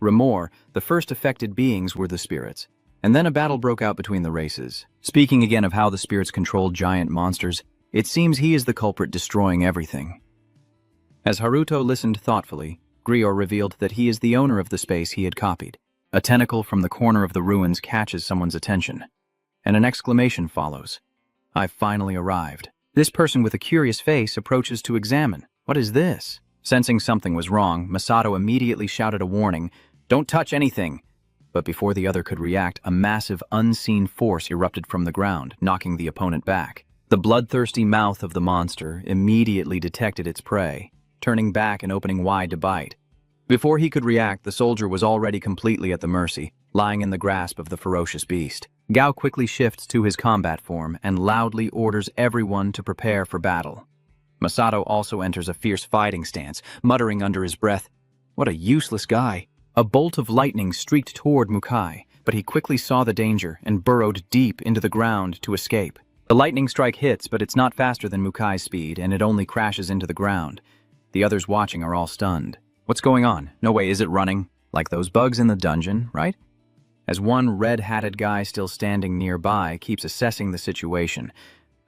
Remor, the first affected beings were the spirits, And then a battle broke out between the races. Speaking again of how the spirits control giant monsters, it seems he is the culprit destroying everything. As Haruto listened thoughtfully, Grior revealed that he is the owner of the space he had copied. A tentacle from the corner of the ruins catches someone's attention, and an exclamation follows. I've finally arrived. This person with a curious face approaches to examine. What is this? Sensing something was wrong, Masato immediately shouted a warning, "Don't touch anything!" But before the other could react, a massive, unseen force erupted from the ground, knocking the opponent back. The bloodthirsty mouth of the monster immediately detected its prey, turning back and opening wide to bite. Before he could react, the soldier was already completely at the mercy, lying in the grasp of the ferocious beast. Gao quickly shifts to his combat form and loudly orders everyone to prepare for battle. Masato also enters a fierce fighting stance, muttering under his breath, "What a useless guy." A bolt of lightning streaked toward Mukai, but he quickly saw the danger and burrowed deep into the ground to escape. The lightning strike hits, but it's not faster than Mukai's speed, and it only crashes into the ground. The others watching are all stunned. What's going on? No way, is it running? Like those bugs in the dungeon, right? As one red-hatted guy still standing nearby keeps assessing the situation,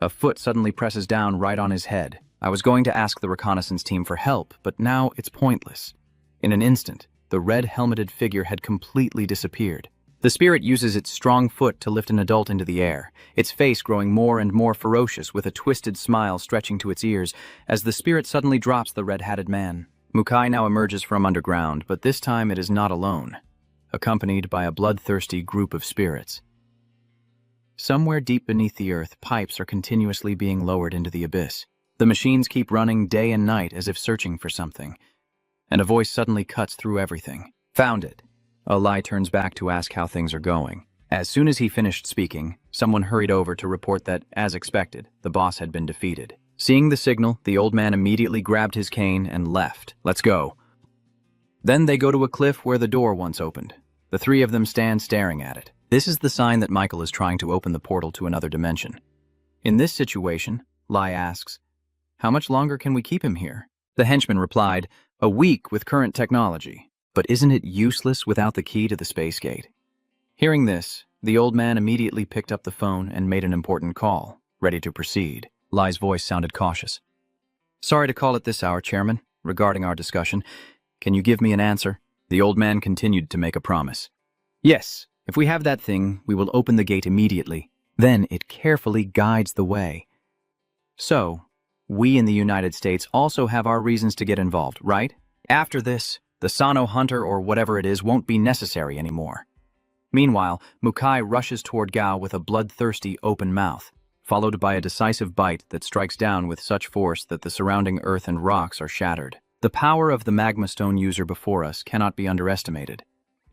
a foot suddenly presses down right on his head. I was going to ask the reconnaissance team for help, but now it's pointless. In an instant, the red-helmeted figure had completely disappeared. The spirit uses its strong foot to lift an adult into the air, its face growing more and more ferocious with a twisted smile stretching to its ears as the spirit suddenly drops the red-hatted man. Mukai now emerges from underground, but this time it is not alone, accompanied by a bloodthirsty group of spirits. Somewhere deep beneath the earth, pipes are continuously being lowered into the abyss. The machines keep running day and night as if searching for something. And a voice suddenly cuts through everything. Found it. Alai turns back to ask how things are going. As soon as he finished speaking, someone hurried over to report that, as expected, the boss had been defeated. Seeing the signal, the old man immediately grabbed his cane and left. Let's go. Then they go to a cliff where the door once opened. The three of them stand staring at it. This is the sign that Michael is trying to open the portal to another dimension. In this situation, Lai asks, "How much longer can we keep him here?" The henchman replied, "A week with current technology. But isn't it useless without the key to the space gate?" Hearing this, the old man immediately picked up the phone and made an important call, ready to proceed. Lai's voice sounded cautious. "Sorry to call at this hour, Chairman. Regarding our discussion, can you give me an answer?" The old man continued to make a promise. "Yes, if we have that thing, we will open the gate immediately. Then it carefully guides the way. So, we in the United States also have our reasons to get involved, right? After this, the Sano Hunter or whatever it is won't be necessary anymore." Meanwhile, Mukai rushes toward Gao with a bloodthirsty open mouth, followed by a decisive bite that strikes down with such force that the surrounding earth and rocks are shattered. The power of the magma stone user before us cannot be underestimated.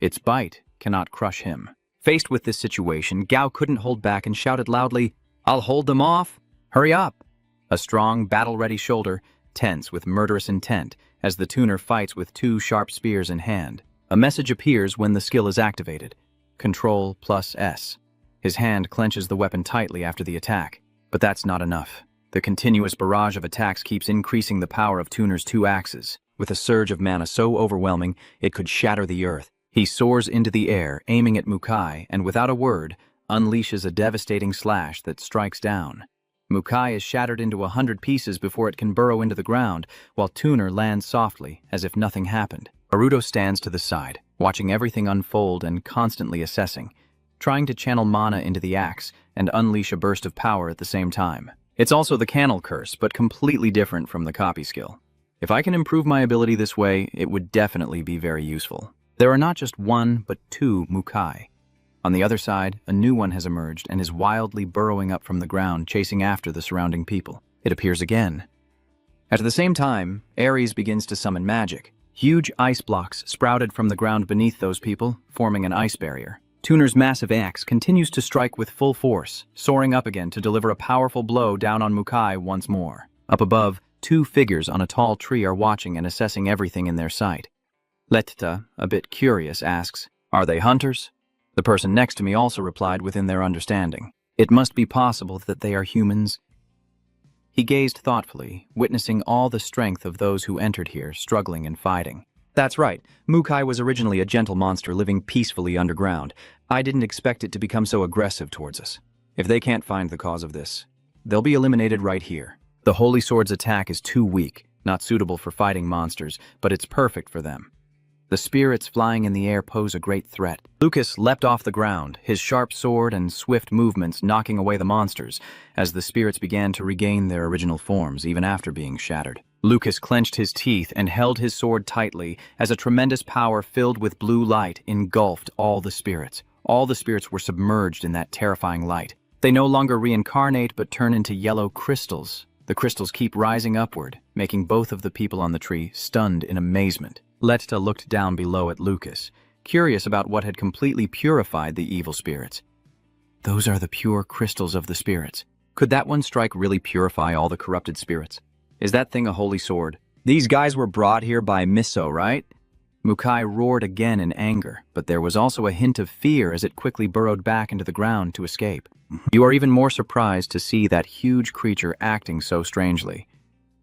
Its bite cannot crush him. Faced with this situation, Gao couldn't hold back and shouted loudly, "I'll hold them off! Hurry up!" A strong, battle-ready shoulder, tense with murderous intent, as the tuner fights with two sharp spears in hand. A message appears when the skill is activated. Control plus S. His hand clenches the weapon tightly after the attack. But that's not enough. The continuous barrage of attacks keeps increasing the power of Tuner's two axes, with a surge of mana so overwhelming it could shatter the earth. He soars into the air, aiming at Mukai, and without a word, unleashes a devastating slash that strikes down. Mukai is shattered into 100 pieces before it can burrow into the ground, while Tuner lands softly, as if nothing happened. Haruto stands to the side, watching everything unfold and constantly assessing, trying to channel mana into the axe and unleash a burst of power at the same time. It's also the Cannel Curse, but completely different from the copy skill. If I can improve my ability this way, it would definitely be very useful. There are not just one, but two Mukai. On the other side, a new one has emerged and is wildly burrowing up from the ground, chasing after the surrounding people. It appears again. At the same time, Ares begins to summon magic. Huge ice blocks sprouted from the ground beneath those people, forming an ice barrier. Tuner's massive axe continues to strike with full force, soaring up again to deliver a powerful blow down on Mukai once more. Up above, two figures on a tall tree are watching and assessing everything in their sight. Letta, a bit curious, asks, "Are they hunters?" The person next to me also replied within their understanding. "It must be possible that they are humans." He gazed thoughtfully, witnessing all the strength of those who entered here, struggling and fighting. That's right. Mukai was originally a gentle monster living peacefully underground. I didn't expect it to become so aggressive towards us. If they can't find the cause of this, they'll be eliminated right here. The Holy Sword's attack is too weak, not suitable for fighting monsters, but it's perfect for them. The spirits flying in the air pose a great threat. Lucas leapt off the ground, his sharp sword and swift movements knocking away the monsters, as the spirits began to regain their original forms even after being shattered. Lucas clenched his teeth and held his sword tightly as a tremendous power filled with blue light engulfed all the spirits. All the spirits were submerged in that terrifying light. They no longer reincarnate but turn into yellow crystals. The crystals keep rising upward, making both of the people on the tree stunned in amazement. Letta looked down below at Lucas, curious about what had completely purified the evil spirits. Those are the pure crystals of the spirits. Could that one strike really purify all the corrupted spirits? Is that thing a holy sword? These guys were brought here by Miso, right? Mukai roared again in anger, but there was also a hint of fear as it quickly burrowed back into the ground to escape. You are even more surprised to see that huge creature acting so strangely.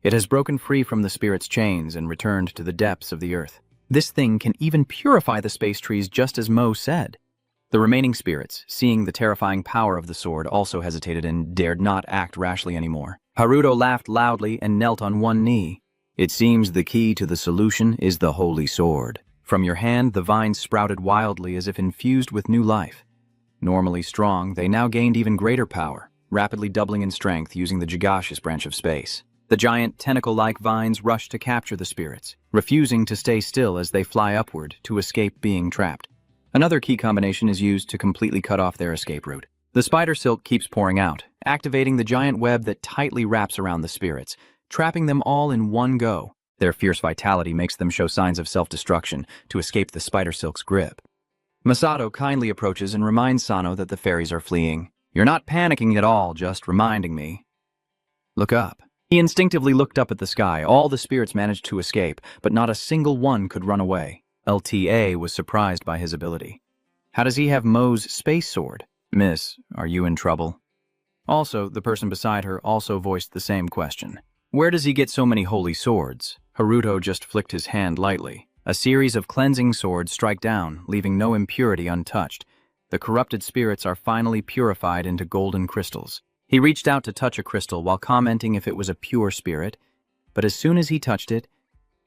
It has broken free from the spirit's chains and returned to the depths of the earth. This thing can even purify the space trees just as Mo said. The remaining spirits, seeing the terrifying power of the sword, also hesitated and dared not act rashly anymore. Haruto laughed loudly and knelt on one knee. It seems the key to the solution is the holy sword. From your hand, the vines sprouted wildly as if infused with new life. Normally strong, they now gained even greater power, rapidly doubling in strength using the Jigashis branch of space. The giant tentacle-like vines rush to capture the spirits, refusing to stay still as they fly upward to escape being trapped. Another key combination is used to completely cut off their escape route. The spider silk keeps pouring out, activating the giant web that tightly wraps around the spirits, trapping them all in one go. Their fierce vitality makes them show signs of self-destruction to escape the spider silk's grip. Masato kindly approaches and reminds Sano that the fairies are fleeing. You're not panicking at all, just reminding me. Look up. He instinctively looked up at the sky. All the spirits managed to escape, but not a single one could run away. LTA was surprised by his ability. How does he have Mo's space sword? Miss, are you in trouble? Also, the person beside her also voiced the same question. Where does he get so many holy swords? Haruto just flicked his hand lightly. A series of cleansing swords strike down, leaving no impurity untouched. The corrupted spirits are finally purified into golden crystals. He reached out to touch a crystal while commenting if it was a pure spirit, but as soon as he touched it,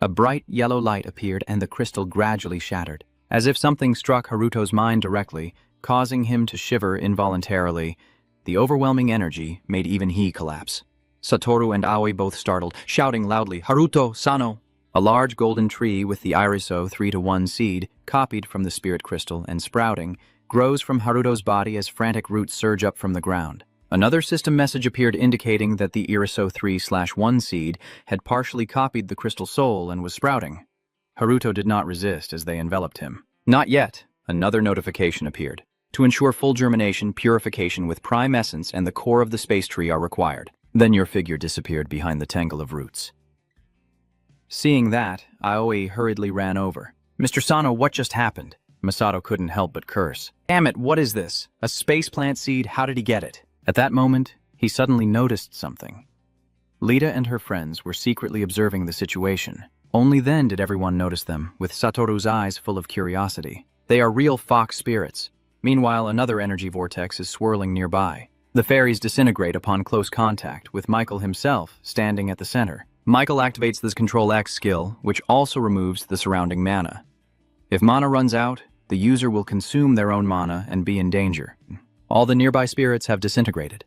a bright yellow light appeared and the crystal gradually shattered. As if something struck Haruto's mind directly, causing him to shiver involuntarily, the overwhelming energy made even he collapse. Satoru and Aoi both startled, shouting loudly, "Haruto, Sano!" A large golden tree with the iriso 3-to-1 seed, copied from the spirit crystal and sprouting, grows from Haruto's body as frantic roots surge up from the ground. Another system message appeared indicating that the iriso 3/1 seed had partially copied the crystal soul and was sprouting. Haruto did not resist as they enveloped him. Not yet. Another notification appeared. To ensure full germination, purification with prime essence and the core of the space tree are required. Then your figure disappeared behind the tangle of roots. Seeing that, Aoi hurriedly ran over. Mr. Sano, what just happened? Masato couldn't help but curse. Damn it, what is this? A space plant seed? How did he get it? At that moment, he suddenly noticed something. Lita and her friends were secretly observing the situation. Only then did everyone notice them, with Satoru's eyes full of curiosity. They are real fox spirits. Meanwhile, another energy vortex is swirling nearby. The fairies disintegrate upon close contact, with Michael himself standing at the center. Michael activates this Control X skill, which also removes the surrounding mana. If mana runs out, the user will consume their own mana and be in danger. All the nearby spirits have disintegrated.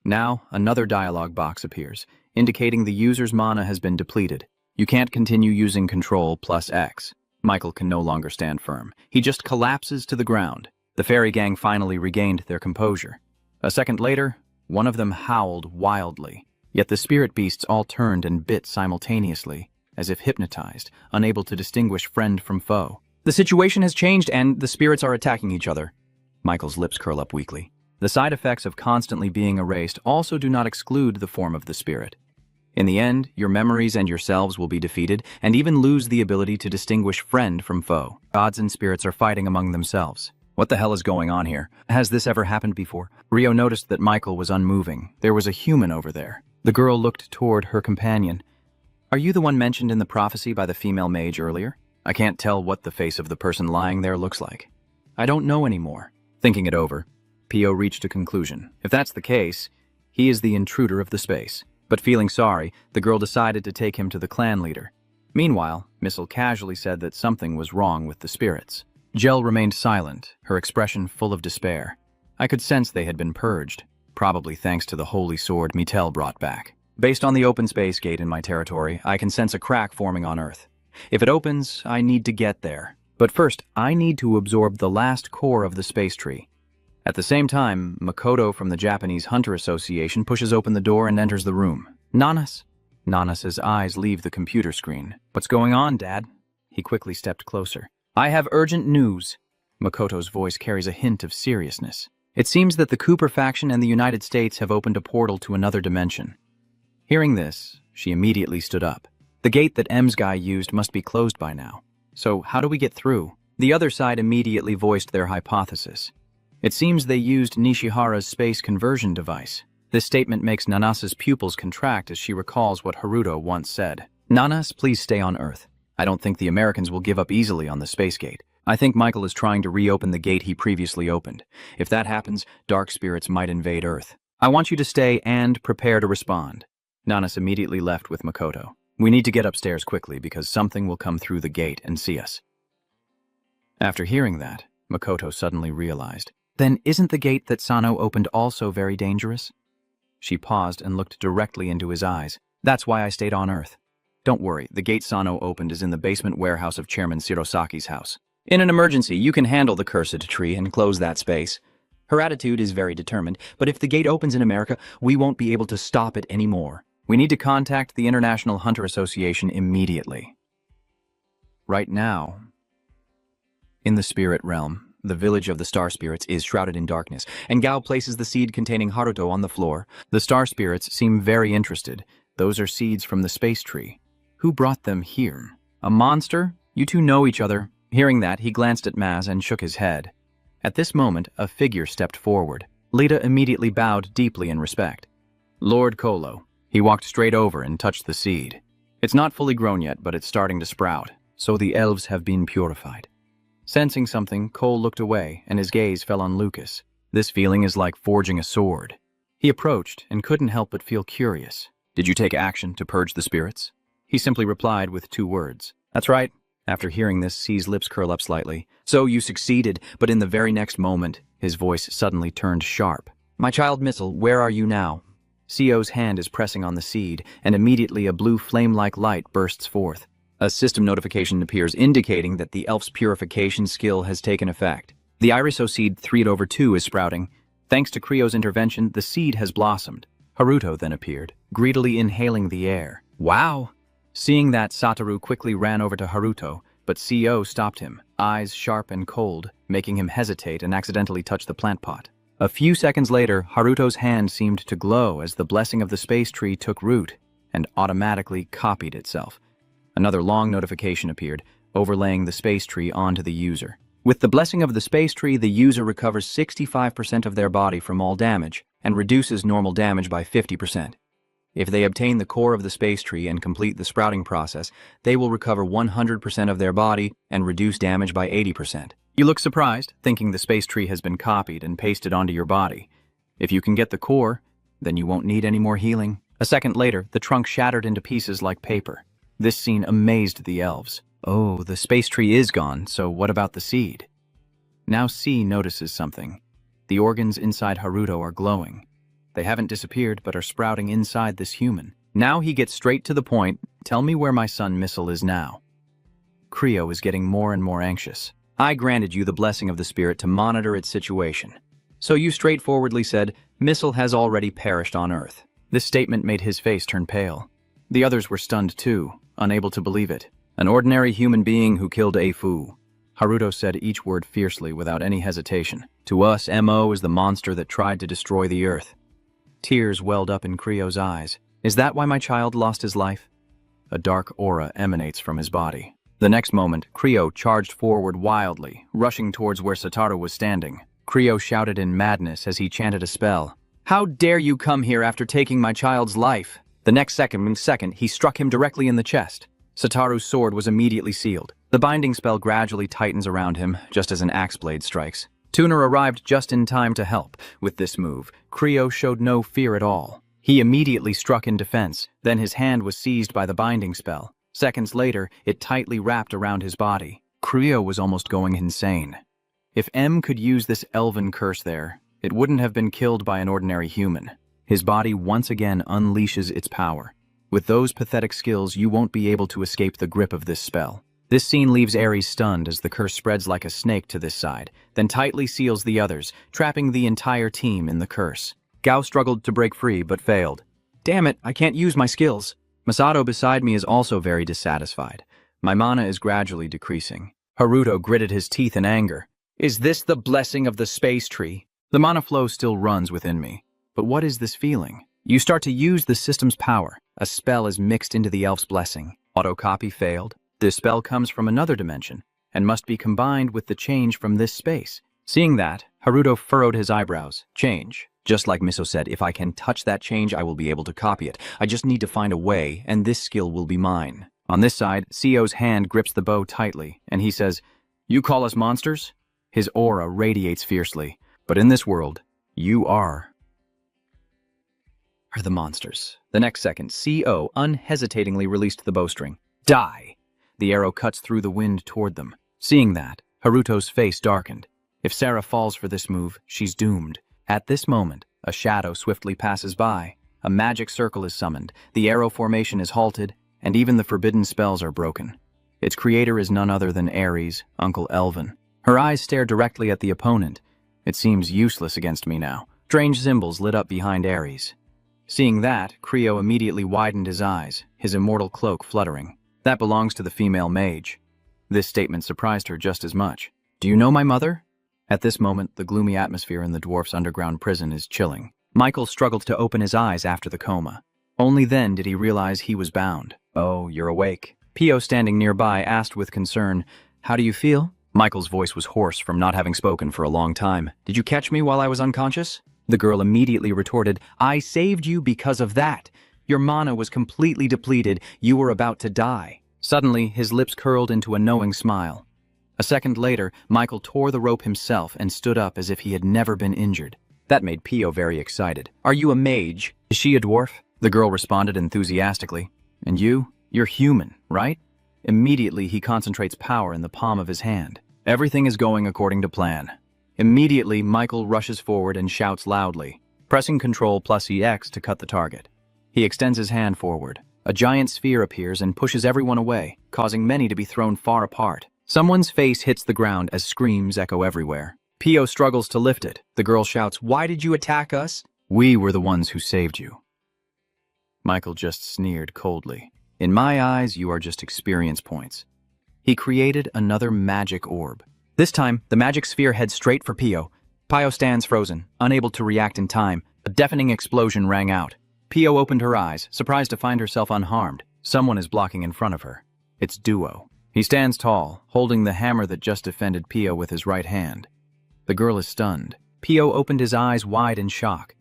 Now, another dialog box appears, indicating the user's mana has been depleted. You can't continue using Control plus X. Michael can no longer stand firm. He just collapses to the ground. The fairy gang finally regained their composure. A second later, one of them howled wildly. Yet the spirit beasts all turned and bit simultaneously, as if hypnotized, unable to distinguish friend from foe. The situation has changed and the spirits are attacking each other. Michael's lips curl up weakly. The side effects of constantly being erased also do not exclude the form of the spirit. In the end, your memories and yourselves will be defeated and even lose the ability to distinguish friend from foe. Gods and spirits are fighting among themselves. What the hell is going on here? Has this ever happened before? Rio noticed that Michael was unmoving. There was a human over there. The girl looked toward her companion. Are you the one mentioned in the prophecy by the female mage earlier? I can't tell what the face of the person lying there looks like. I don't know anymore. Thinking it over, Pio reached a conclusion. If that's the case, he is the intruder of the space. But feeling sorry, the girl decided to take him to the clan leader. Meanwhile, Missile casually said that something was wrong with the spirits. Jel remained silent, her expression full of despair. I could sense they had been purged, probably thanks to the holy sword Mitel brought back. Based on the open space gate in my territory, I can sense a crack forming on Earth. If it opens, I need to get there. But first, I need to absorb the last core of the space tree. At the same time, Makoto from the Japanese Hunter Association pushes open the door and enters the room. Nanas? Nanas's eyes leave the computer screen. What's going on, Dad? He quickly stepped closer. I have urgent news. Makoto's voice carries a hint of seriousness. It seems that the Cooper faction and the United States have opened a portal to another dimension. Hearing this, she immediately stood up. The gate that M's guy used must be closed by now. So how do we get through? The other side immediately voiced their hypothesis. It seems they used Nishihara's space conversion device. This statement makes Nanasa's pupils contract as she recalls what Haruto once said. Nanas, please stay on Earth. I don't think the Americans will give up easily on the space gate. I think Michael is trying to reopen the gate he previously opened. If that happens, dark spirits might invade Earth. I want you to stay and prepare to respond. Nanas immediately left with Makoto. We need to get upstairs quickly because something will come through the gate and see us. After hearing that, Makoto suddenly realized. Then isn't the gate that Sano opened also very dangerous? She paused and looked directly into his eyes. That's why I stayed on Earth. Don't worry, the gate Sano opened is in the basement warehouse of Chairman Shirosaki's house. In an emergency, you can handle the cursed tree and close that space. Her attitude is very determined, but if the gate opens in America, we won't be able to stop it anymore. We need to contact the International Hunter Association immediately. Right now, in the spirit realm, the village of the star spirits is shrouded in darkness, and Gao places the seed containing Haruto on the floor. The star spirits seem very interested. Those are seeds from the space tree. Who brought them here? A monster? You two know each other. Hearing that, he glanced at Maz and shook his head. At this moment, a figure stepped forward. Lita immediately bowed deeply in respect. Lord Kolo. He walked straight over and touched the seed. It's not fully grown yet, but it's starting to sprout, so the elves have been purified. Sensing something, Cole looked away, and his gaze fell on Lucas. This feeling is like forging a sword. He approached and couldn't help but feel curious. Did you take action to purge the spirits? He simply replied with 2 words. That's right. After hearing this, C's lips curl up slightly. So you succeeded, but in the very next moment, his voice suddenly turned sharp. My child Missile, where are you now? CO's hand is pressing on the seed, and immediately a blue flame-like light bursts forth. A system notification appears indicating that the elf's purification skill has taken effect. The Iriso seed 3/2 is sprouting. Thanks to Crio's intervention, the seed has blossomed. Haruto then appeared, greedily inhaling the air. Wow! Seeing that, Satoru quickly ran over to Haruto, but CO stopped him, eyes sharp and cold, making him hesitate and accidentally touch the plant pot. A few seconds later, Haruto's hand seemed to glow as the blessing of the space tree took root and automatically copied itself. Another long notification appeared, overlaying the space tree onto the user. With the blessing of the space tree, the user recovers 65% of their body from all damage and reduces normal damage by 50%. If they obtain the core of the space tree and complete the sprouting process, they will recover 100% of their body and reduce damage by 80%. You look surprised, thinking the space tree has been copied and pasted onto your body. If you can get the core, then you won't need any more healing. A second later, the trunk shattered into pieces like paper. This scene amazed the elves. Oh, the space tree is gone, so what about the seed? Now C notices something. The organs inside Haruto are glowing. They haven't disappeared, but are sprouting inside this human. Now he gets straight to the point. Tell me where my son Missile is now. Creo is getting more and more anxious. I granted you the blessing of the spirit to monitor its situation. So you straightforwardly said, Missile has already perished on Earth. This statement made his face turn pale. The others were stunned too, unable to believe it. An ordinary human being who killed a Fu. Haruto said each word fiercely without any hesitation. To us, MO is the monster that tried to destroy the Earth. Tears welled up in Creo's eyes. Is that why my child lost his life? A dark aura emanates from his body. The next moment, Creo charged forward wildly, rushing towards where Satoru was standing. Creo shouted in madness as he chanted a spell. How dare you come here after taking my child's life? The next second, he struck him directly in the chest. Satoru's sword was immediately sealed. The binding spell gradually tightens around him, just as an axe blade strikes. Tuner arrived just in time to help. With this move, Creo showed no fear at all. He immediately struck in defense, then his hand was seized by the binding spell. Seconds later, it tightly wrapped around his body. Creo was almost going insane. If M could use this elven curse there, it wouldn't have been killed by an ordinary human. His body once again unleashes its power. With those pathetic skills, you won't be able to escape the grip of this spell. This scene leaves Ares stunned as the curse spreads like a snake to this side, then tightly seals the others, trapping the entire team in the curse. Gao struggled to break free, but failed. Damn it, I can't use my skills. Masato beside me is also very dissatisfied. My mana is gradually decreasing. Haruto gritted his teeth in anger. Is this the blessing of the space tree? The mana flow still runs within me. But what is this feeling? You start to use the system's power. A spell is mixed into the elf's blessing. Autocopy failed. This spell comes from another dimension, and must be combined with the change from this space. Seeing that, Haruto furrowed his eyebrows. Change. Just like Miso said, if I can touch that change, I will be able to copy it. I just need to find a way, and this skill will be mine. On this side, Seo's hand grips the bow tightly, and he says, You call us monsters? His aura radiates fiercely. But in this world, you are the monsters. The next second, CO unhesitatingly released the bowstring. Die! The arrow cuts through the wind toward them. Seeing that, Haruto's face darkened. If Sarah falls for this move, she's doomed. At this moment, a shadow swiftly passes by. A magic circle is summoned, the arrow formation is halted, and even the forbidden spells are broken. Its creator is none other than Ares, Uncle Elven. Her eyes stare directly at the opponent. It seems useless against me now. Strange symbols lit up behind Ares. Seeing that, Creo immediately widened his eyes, his immortal cloak fluttering. That belongs to the female mage. This statement surprised her just as much. Do you know my mother? At this moment, the gloomy atmosphere in the dwarf's underground prison is chilling. Michael struggled to open his eyes after the coma. Only then did he realize he was bound. Oh, you're awake. Pio, standing nearby, asked with concern, How do you feel? Michael's voice was hoarse from not having spoken for a long time. Did you catch me while I was unconscious? The girl immediately retorted, I saved you because of that. Your mana was completely depleted. You were about to die. Suddenly, his lips curled into a knowing smile. A second later, Michael tore the rope himself and stood up as if he had never been injured. That made Pio very excited. Are you a mage? Is she a dwarf? The girl responded enthusiastically. And you? You're human, right? Immediately, he concentrates power in the palm of his hand. Everything is going according to plan. Immediately, Michael rushes forward and shouts loudly, pressing Ctrl plus EX to cut the target. He extends his hand forward. A giant sphere appears and pushes everyone away, causing many to be thrown far apart. Someone's face hits the ground as screams echo everywhere. Pio struggles to lift it. The girl shouts, Why did you attack us? We were the ones who saved you. Michael just sneered coldly. In my eyes, you are just experience points. He created another magic orb. This time, the magic sphere heads straight for Pio. Pio stands frozen, unable to react in time. A deafening explosion rang out. Pio opened her eyes, surprised to find herself unharmed. Someone is blocking in front of her. It's Duo. He stands tall, holding the hammer that just defended Pio with his right hand. The girl is stunned. Pio opened his eyes wide in shock.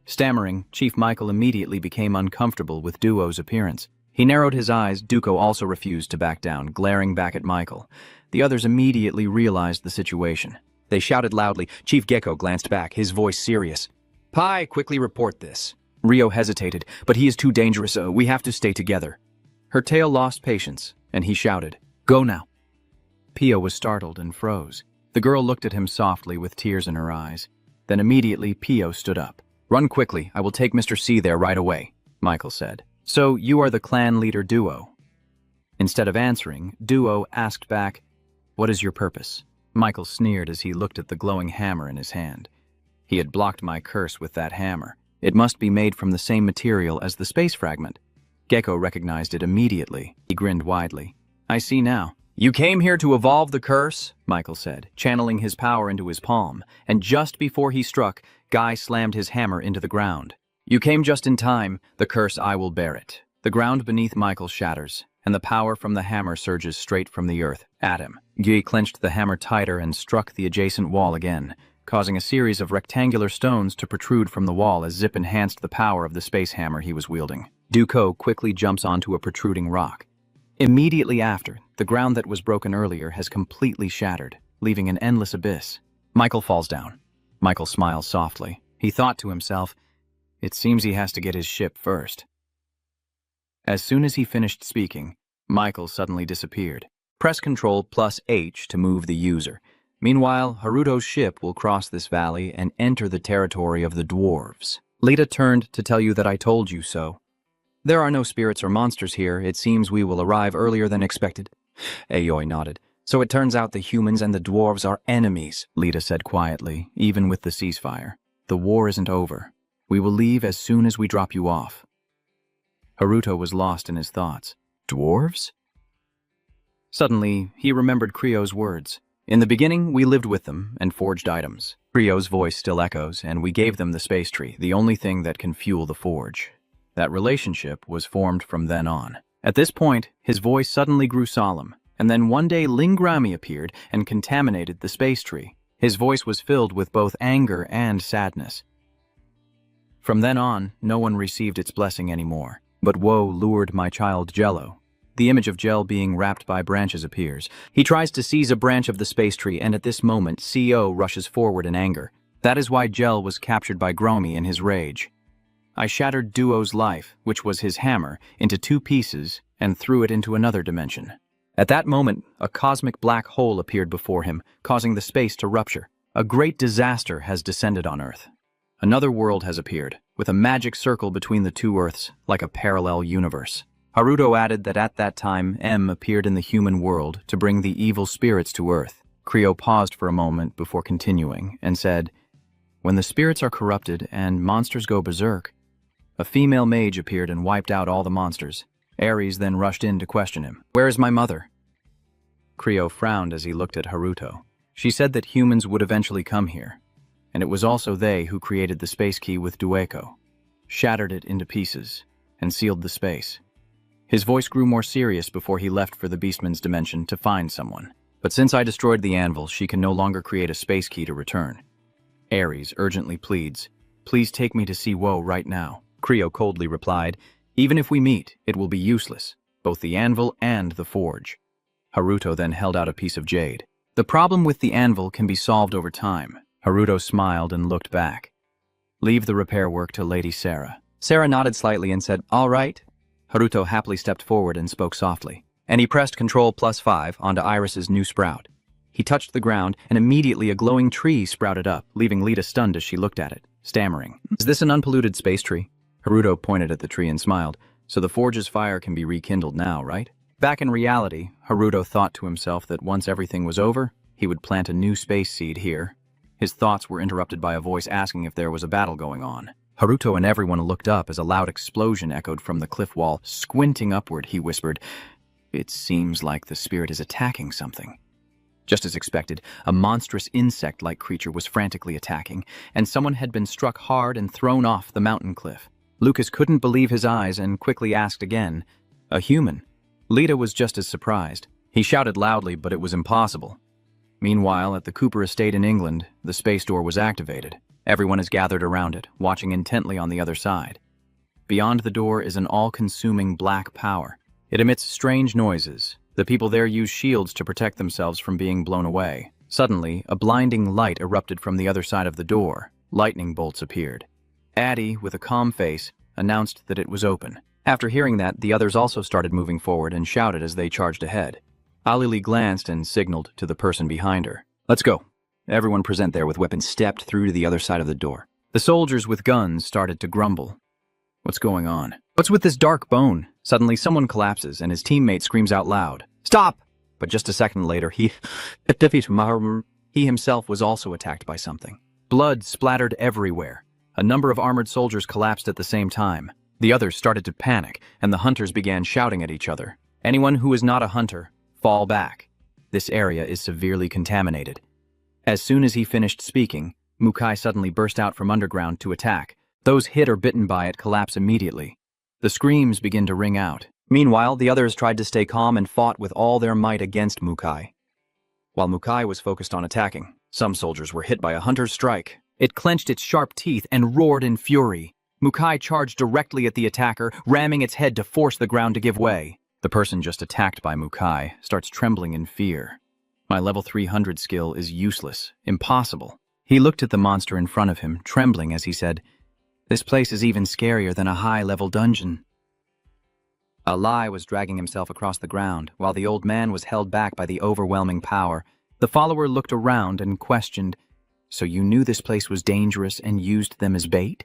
Stammering, Chief Michael immediately became uncomfortable with Duo's appearance. He narrowed his eyes. Duco also refused to back down, glaring back at Michael. The others immediately realized the situation. They shouted loudly. Chief Gecko glanced back, his voice serious. Pi, quickly report this. Rio hesitated, but he is too dangerous, we have to stay together. Her tail lost patience, and he shouted, Go now. Pio was startled and froze. The girl looked at him softly with tears in her eyes. Then immediately Pio stood up. Run quickly, I will take Mr. C there right away, Michael said. So you are the clan leader Duo? Instead of answering, Duo asked back, What is your purpose? Michael sneered as he looked at the glowing hammer in his hand. He had blocked my curse with that hammer. It must be made from the same material as the space fragment. Gecko recognized it immediately. He grinned widely. I see now. You came here to evolve the curse, Michael said, channeling his power into his palm, and just before he struck, Guy slammed his hammer into the ground. You came just in time. The curse, I will bear it. The ground beneath Michael shatters, and the power from the hammer surges straight from the earth at him. Guy clenched the hammer tighter and struck the adjacent wall again, causing a series of rectangular stones to protrude from the wall as Zip enhanced the power of the space hammer he was wielding. Duco quickly jumps onto a protruding rock. Immediately after, the ground that was broken earlier has completely shattered, leaving an endless abyss. Michael falls down. Michael smiles softly. He thought to himself, "It seems he has to get his ship first." As soon as he finished speaking, Michael suddenly disappeared. Press Ctrl plus H to move the user. Meanwhile, Haruto's ship will cross this valley and enter the territory of the dwarves. Lita turned to tell you that I told you so. There are no spirits or monsters here. It seems we will arrive earlier than expected. Aoi nodded. So it turns out the humans and the dwarves are enemies, Lita said quietly, even with the ceasefire. The war isn't over. We will leave as soon as we drop you off. Haruto was lost in his thoughts. Dwarves? Suddenly, he remembered Crio's words. In the beginning, we lived with them and forged items. Crio's voice still echoes, and we gave them the space tree, the only thing that can fuel the forge. That relationship was formed from then on. At this point, his voice suddenly grew solemn, and then one day Lingrami appeared and contaminated the space tree. His voice was filled with both anger and sadness. From then on, no one received its blessing anymore. But woe lured my child Jello. The image of Gel being wrapped by branches appears. He tries to seize a branch of the space tree, and at this moment, CO rushes forward in anger. That is why Gel was captured by Gromi in his rage. I shattered Duo's life, which was his hammer, into 2 pieces and threw it into another dimension. At that moment, a cosmic black hole appeared before him, causing the space to rupture. A great disaster has descended on Earth. Another world has appeared, with a magic circle between the 2 Earths, like a parallel universe. Haruto added that at that time, M appeared in the human world to bring the evil spirits to Earth. Creo paused for a moment before continuing and said, "When the spirits are corrupted and monsters go berserk, a female mage appeared and wiped out all the monsters. Ares then rushed in to question him. 'Where is my mother?' Creo frowned as he looked at Haruto. She said that humans would eventually come here, and it was also they who created the space key with Dueko, shattered it into pieces, and sealed the space." His voice grew more serious before he left for the Beastman's dimension to find someone. "But since I destroyed the anvil, she can no longer create a space key to return. Ares urgently pleads, 'Please take me to see Woe right now.'" Creo coldly replied, "Even if we meet, it will be useless, both the anvil and the forge." Haruto then held out a piece of jade. "The problem with the anvil can be solved over time." Haruto smiled and looked back. "Leave the repair work to Lady Sarah." Sarah nodded slightly and said, "All right." Haruto happily stepped forward and spoke softly, and he pressed Ctrl plus 5 onto Iris's new sprout. He touched the ground, and immediately a glowing tree sprouted up, leaving Lita stunned as she looked at it, stammering, "Is this an unpolluted space tree?" Haruto pointed at the tree and smiled. "So the forge's fire can be rekindled now, right?" Back in reality, Haruto thought to himself that once everything was over, he would plant a new space seed here. His thoughts were interrupted by a voice asking if there was a battle going on. Haruto and everyone looked up as a loud explosion echoed from the cliff wall. Squinting upward, he whispered, "It seems like the spirit is attacking something." Just as expected, a monstrous insect-like creature was frantically attacking, and someone had been struck hard and thrown off the mountain cliff. Lucas couldn't believe his eyes and quickly asked again, "A human?" Lita was just as surprised. He shouted loudly, but it was impossible. Meanwhile, at the Cooper estate in England, the space door was activated. Everyone is gathered around it, watching intently on the other side. Beyond the door is an all-consuming black power. It emits strange noises. The people there use shields to protect themselves from being blown away. Suddenly, a blinding light erupted from the other side of the door. Lightning bolts appeared. Addie, with a calm face, announced that it was open. After hearing that, the others also started moving forward and shouted as they charged ahead. Alili glanced and signaled to the person behind her. "Let's go." Everyone present there with weapons stepped through to the other side of the door. The soldiers with guns started to grumble. "What's going on? What's with this dark bone?" Suddenly someone collapses and his teammate screams out loud, "Stop!" But just a second later, he himself was also attacked by something. Blood splattered everywhere. A number of armored soldiers collapsed at the same time. The others started to panic, and the hunters began shouting at each other. "Anyone who is not a hunter, fall back. This area is severely contaminated." As soon as he finished speaking, Mukai suddenly burst out from underground to attack. Those hit or bitten by it collapse immediately. The screams begin to ring out. Meanwhile, the others tried to stay calm and fought with all their might against Mukai. While Mukai was focused on attacking, some soldiers were hit by a hunter's strike. It clenched its sharp teeth and roared in fury. Mukai charged directly at the attacker, ramming its head to force the ground to give way. The person just attacked by Mukai starts trembling in fear. My level 300 skill is useless, impossible. He looked at the monster in front of him, trembling as he said, "This place is even scarier than a high-level dungeon." Alai was dragging himself across the ground, while the old man was held back by the overwhelming power. The follower looked around and questioned, "So you knew this place was dangerous and used them as bait?"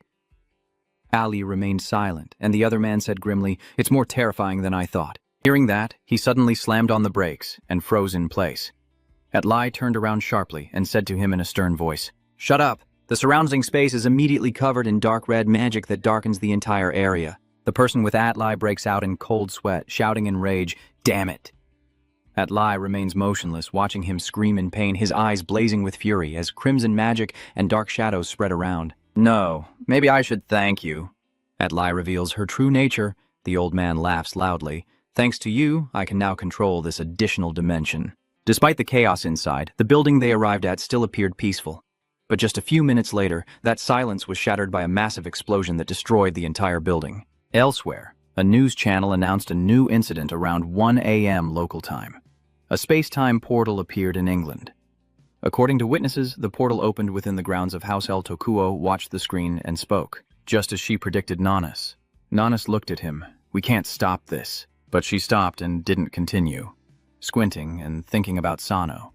Ali remained silent, and the other man said grimly, "It's more terrifying than I thought." Hearing that, he suddenly slammed on the brakes and froze in place. Atlai turned around sharply and said to him in a stern voice, "Shut up! The surrounding space is immediately covered in dark red magic that darkens the entire area." The person with Atlai breaks out in cold sweat, shouting in rage, "Damn it!" Atlai remains motionless, watching him scream in pain, his eyes blazing with fury as crimson magic and dark shadows spread around. "No, maybe I should thank you." Atlai reveals her true nature. The old man laughs loudly. "Thanks to you, I can now control this additional dimension." Despite the chaos inside, the building they arrived at still appeared peaceful. But just a few minutes later, that silence was shattered by a massive explosion that destroyed the entire building. Elsewhere, a news channel announced a new incident around 1 a.m. local time. A space-time portal appeared in England. According to witnesses, the portal opened within the grounds of House El Tokuo, watched the screen, and spoke, just as she predicted Nanas. Nanas looked at him. "We can't stop this." But she stopped and didn't continue, squinting and thinking about Sano.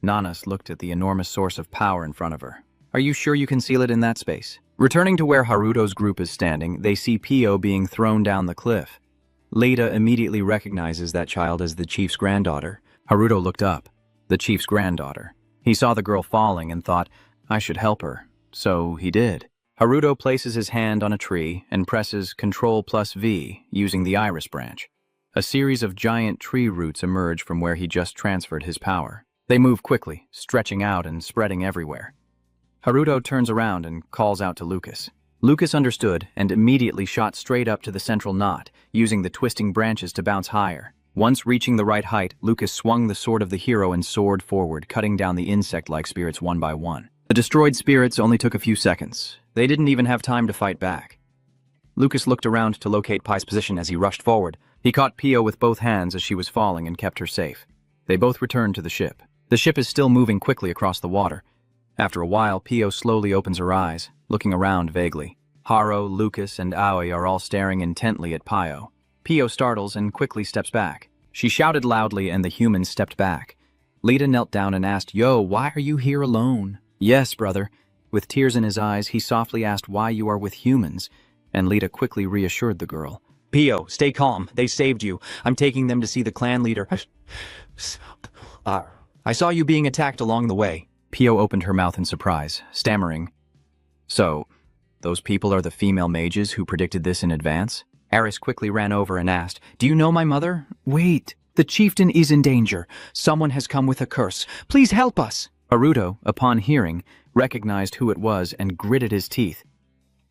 Nanas looked at the enormous source of power in front of her. "Are you sure you can seal it in that space?" Returning to where Haruto's group is standing, they see Pio being thrown down the cliff. Leda immediately recognizes that child as the chief's granddaughter. Haruto looked up. The chief's granddaughter. He saw the girl falling and thought, "I should help her." So he did. Haruto places his hand on a tree and presses Ctrl+V using the iris branch. A series of giant tree roots emerge from where he just transferred his power. They move quickly, stretching out and spreading everywhere. Haruto turns around and calls out to Lucas. Lucas understood and immediately shot straight up to the central knot, using the twisting branches to bounce higher. Once reaching the right height, Lucas swung the sword of the hero and soared forward, cutting down the insect-like spirits one by one. The destroyed spirits only took a few seconds. They didn't even have time to fight back. Lucas looked around to locate Pai's position as he rushed forward. He caught Pio with both hands as she was falling and kept her safe. They both returned to the ship. The ship is still moving quickly across the water. After a while, Pio slowly opens her eyes, looking around vaguely. Haro, Lucas, and Aoi are all staring intently at Pio. Pio startles and quickly steps back. She shouted loudly and the humans stepped back. Leda knelt down and asked, "Yo, why are you here alone?" "Yes, brother." With tears in his eyes, he softly asked why you are with humans, and Leda quickly reassured the girl. "Pio, stay calm. They saved you. I'm taking them to see the clan leader. I saw you being attacked along the way." Pio opened her mouth in surprise, stammering, "So, those people are the female mages who predicted this in advance?" Aris quickly ran over and asked, "Do you know my mother?" "Wait, the chieftain is in danger. Someone has come with a curse. Please help us." Haruto, upon hearing, recognized who it was and gritted his teeth.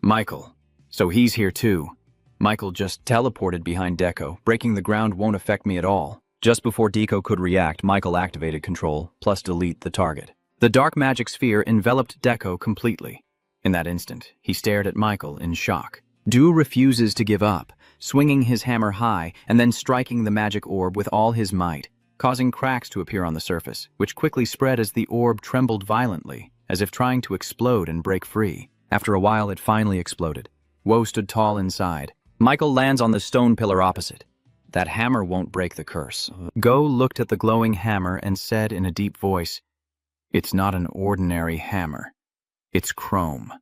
"Michael. So he's here too." Michael just teleported behind Deco. "Breaking the ground won't affect me at all." Just before Deco could react, Michael activated Ctrl+Delete the target. The dark magic sphere enveloped Deco completely. In that instant, he stared at Michael in shock. Du refuses to give up, swinging his hammer high and then striking the magic orb with all his might, causing cracks to appear on the surface, which quickly spread as the orb trembled violently, as if trying to explode and break free. After a while, it finally exploded. Woe stood tall inside. Michael lands on the stone pillar opposite. "That hammer won't break the curse." Go looked at the glowing hammer and said in a deep voice, "It's not an ordinary hammer. It's chrome."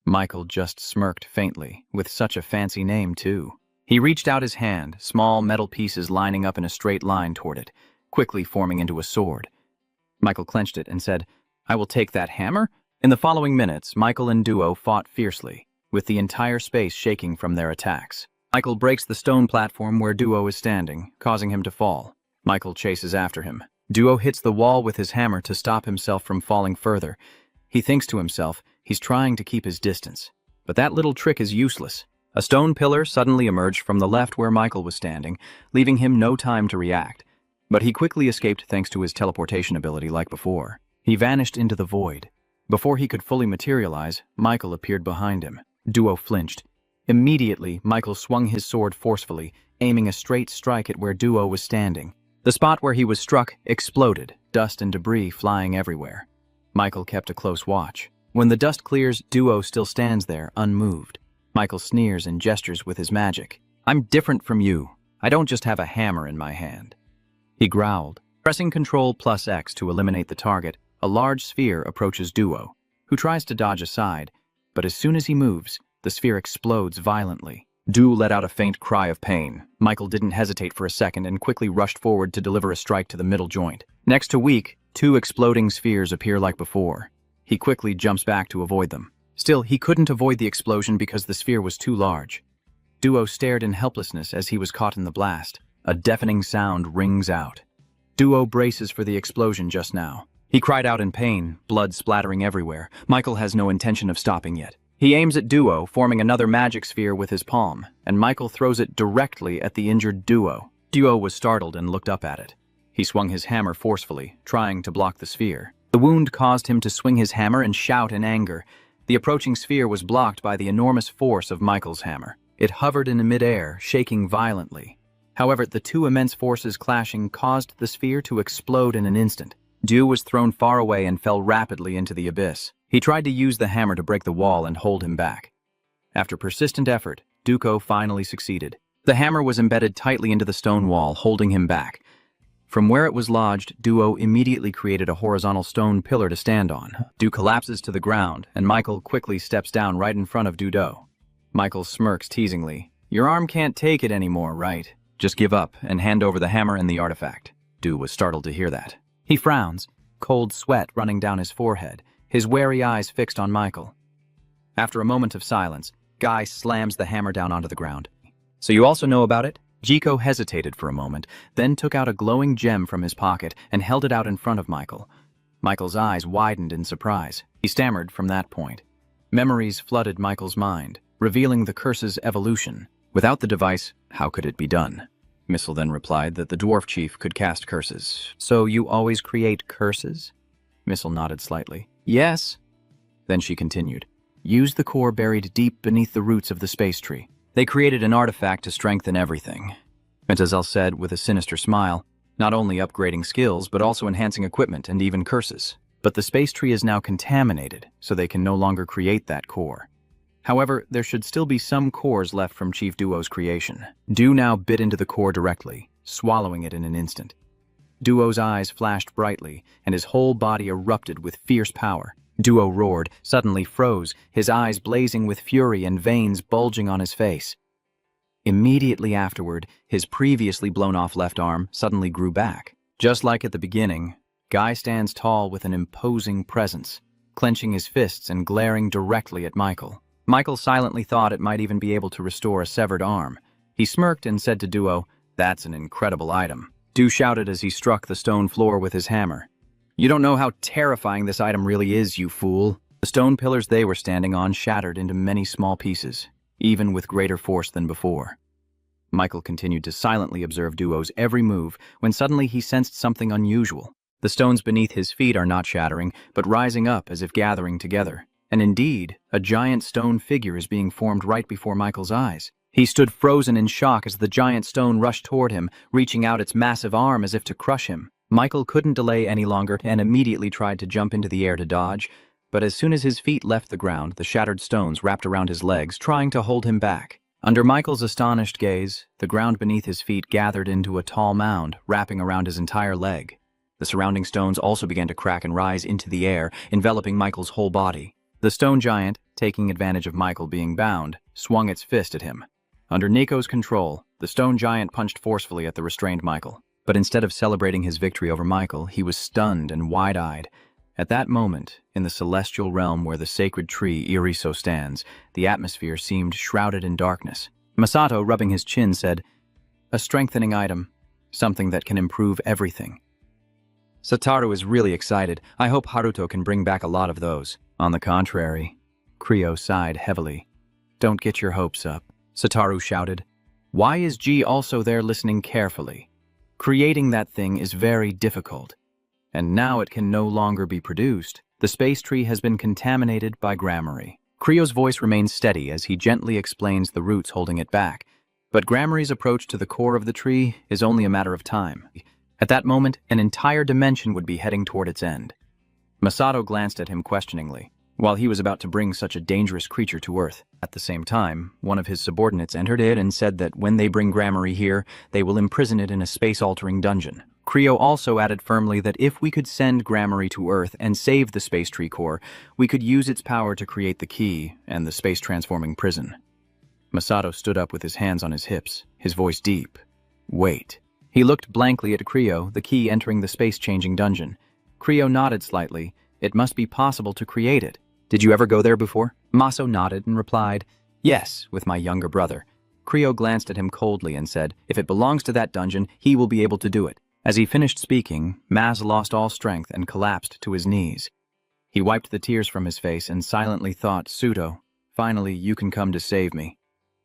Michael just smirked faintly, with such a fancy name too. He reached out his hand, small metal pieces lining up in a straight line toward it, quickly forming into a sword. Michael clenched it and said, "I will take that hammer." In the following minutes, Michael and Duo fought fiercely, with the entire space shaking from their attacks. Michael breaks the stone platform where Duo is standing, causing him to fall. Michael chases after him. Duo hits the wall with his hammer to stop himself from falling further. He thinks to himself, he's trying to keep his distance. But that little trick is useless. A stone pillar suddenly emerged from the left where Michael was standing, leaving him no time to react. But he quickly escaped thanks to his teleportation ability like before. He vanished into the void. Before he could fully materialize, Michael appeared behind him. Duo flinched. Immediately, Michael swung his sword forcefully, aiming a straight strike at where Duo was standing. The spot where he was struck exploded, dust and debris flying everywhere. Michael kept a close watch. When the dust clears, Duo still stands there, unmoved. Michael sneers and gestures with his magic. "I'm different from you. I don't just have a hammer in my hand." He growled. Pressing Ctrl+X to eliminate the target, a large sphere approaches Duo, who tries to dodge aside, but as soon as he moves, the sphere explodes violently. Duo let out a faint cry of pain. Michael didn't hesitate for a second and quickly rushed forward to deliver a strike to the middle joint. Next to weak, 2 exploding spheres appear like before. He quickly jumps back to avoid them. Still, he couldn't avoid the explosion because the sphere was too large. Duo stared in helplessness as he was caught in the blast. A deafening sound rings out. Duo braces for the explosion just now. He cried out in pain, blood splattering everywhere. Michael has no intention of stopping yet. He aims at Duo, forming another magic sphere with his palm, and Michael throws it directly at the injured Duo. Duo was startled and looked up at it. He swung his hammer forcefully, trying to block the sphere. The wound caused him to swing his hammer and shout in anger. The approaching sphere was blocked by the enormous force of Michael's hammer. It hovered in midair, shaking violently. However, the 2 immense forces clashing caused the sphere to explode in an instant. Duo was thrown far away and fell rapidly into the abyss. He tried to use the hammer to break the wall and hold him back. After persistent effort, Duo finally succeeded. The hammer was embedded tightly into the stone wall, holding him back. From where it was lodged, Duo immediately created a horizontal stone pillar to stand on. Duo collapses to the ground, and Michael quickly steps down right in front of Duo. Michael smirks teasingly. "Your arm can't take it anymore, right? Just give up and hand over the hammer and the artifact." Duo was startled to hear that. He frowns, cold sweat running down his forehead, his wary eyes fixed on Michael. After a moment of silence, Guy slams the hammer down onto the ground. "So you also know about it?" Jiko hesitated for a moment, then took out a glowing gem from his pocket and held it out in front of Michael. Michael's eyes widened in surprise. He stammered from that point. Memories flooded Michael's mind, revealing the curse's evolution. Without the device, how could it be done? Missile then replied that the dwarf chief could cast curses. "So you always create curses?" Missile nodded slightly. "Yes." Then she continued. "Use the core buried deep beneath the roots of the space tree." They created an artifact to strengthen everything. Metazel said with a sinister smile, not only upgrading skills, but also enhancing equipment and even curses. But the space tree is now contaminated, so they can no longer create that core. However, there should still be some cores left from Chief Duo's creation. Duo now bit into the core directly, swallowing it in an instant. Duo's eyes flashed brightly, and his whole body erupted with fierce power. Duo roared, suddenly froze, his eyes blazing with fury and veins bulging on his face. Immediately afterward, his previously blown-off left arm suddenly grew back. Just like at the beginning, Guy stands tall with an imposing presence, clenching his fists and glaring directly at Michael. Michael silently thought it might even be able to restore a severed arm. He smirked and said to Duo, "That's an incredible item." Duo shouted as he struck the stone floor with his hammer. "You don't know how terrifying this item really is, you fool." The stone pillars they were standing on shattered into many small pieces, even with greater force than before. Michael continued to silently observe Duo's every move when suddenly he sensed something unusual. The stones beneath his feet are not shattering, but rising up as if gathering together. And indeed, a giant stone figure is being formed right before Michael's eyes. He stood frozen in shock as the giant stone rushed toward him, reaching out its massive arm as if to crush him. Michael couldn't delay any longer and immediately tried to jump into the air to dodge, but as soon as his feet left the ground, the shattered stones wrapped around his legs, trying to hold him back. Under Michael's astonished gaze, the ground beneath his feet gathered into a tall mound, wrapping around his entire leg. The surrounding stones also began to crack and rise into the air, enveloping Michael's whole body. The stone giant, taking advantage of Michael being bound, swung its fist at him. Under Nico's control, the stone giant punched forcefully at the restrained Michael. But instead of celebrating his victory over Michael, he was stunned and wide-eyed. At that moment, in the celestial realm where the sacred tree Iriso stands, the atmosphere seemed shrouded in darkness. Masato, rubbing his chin, said, "A strengthening item, something that can improve everything." Satoru is really excited. I hope Haruto can bring back a lot of those. On the contrary, Creo sighed heavily. "Don't get your hopes up," Satoru shouted. "Why is G also there listening carefully? Creating that thing is very difficult, and now it can no longer be produced. The space tree has been contaminated by gramarye." Creo's voice remains steady as he gently explains the roots holding it back, But Gramarye's approach to the core of the tree is only a matter of time. At that moment, an entire dimension would be heading toward its end. Masato glanced at him questioningly, while he was about to bring such a dangerous creature to Earth. At the same time, one of his subordinates entered it and said that when they bring Gramarye here, they will imprison it in a space-altering dungeon. Creo also added firmly that if we could send Gramarye to Earth and save the space tree core, we could use its power to create the key and the space-transforming prison. Masato stood up with his hands on his hips, his voice deep. Wait. He looked blankly at Creo, the key entering the space-changing dungeon. Creo nodded slightly. It must be possible to create it. Did you ever go there before? Maso nodded and replied, yes, with my younger brother. Creo glanced at him coldly and said, if it belongs to that dungeon, he will be able to do it. As he finished speaking, Maz lost all strength and collapsed to his knees. He wiped the tears from his face and silently thought, Sudo, finally you can come to save me.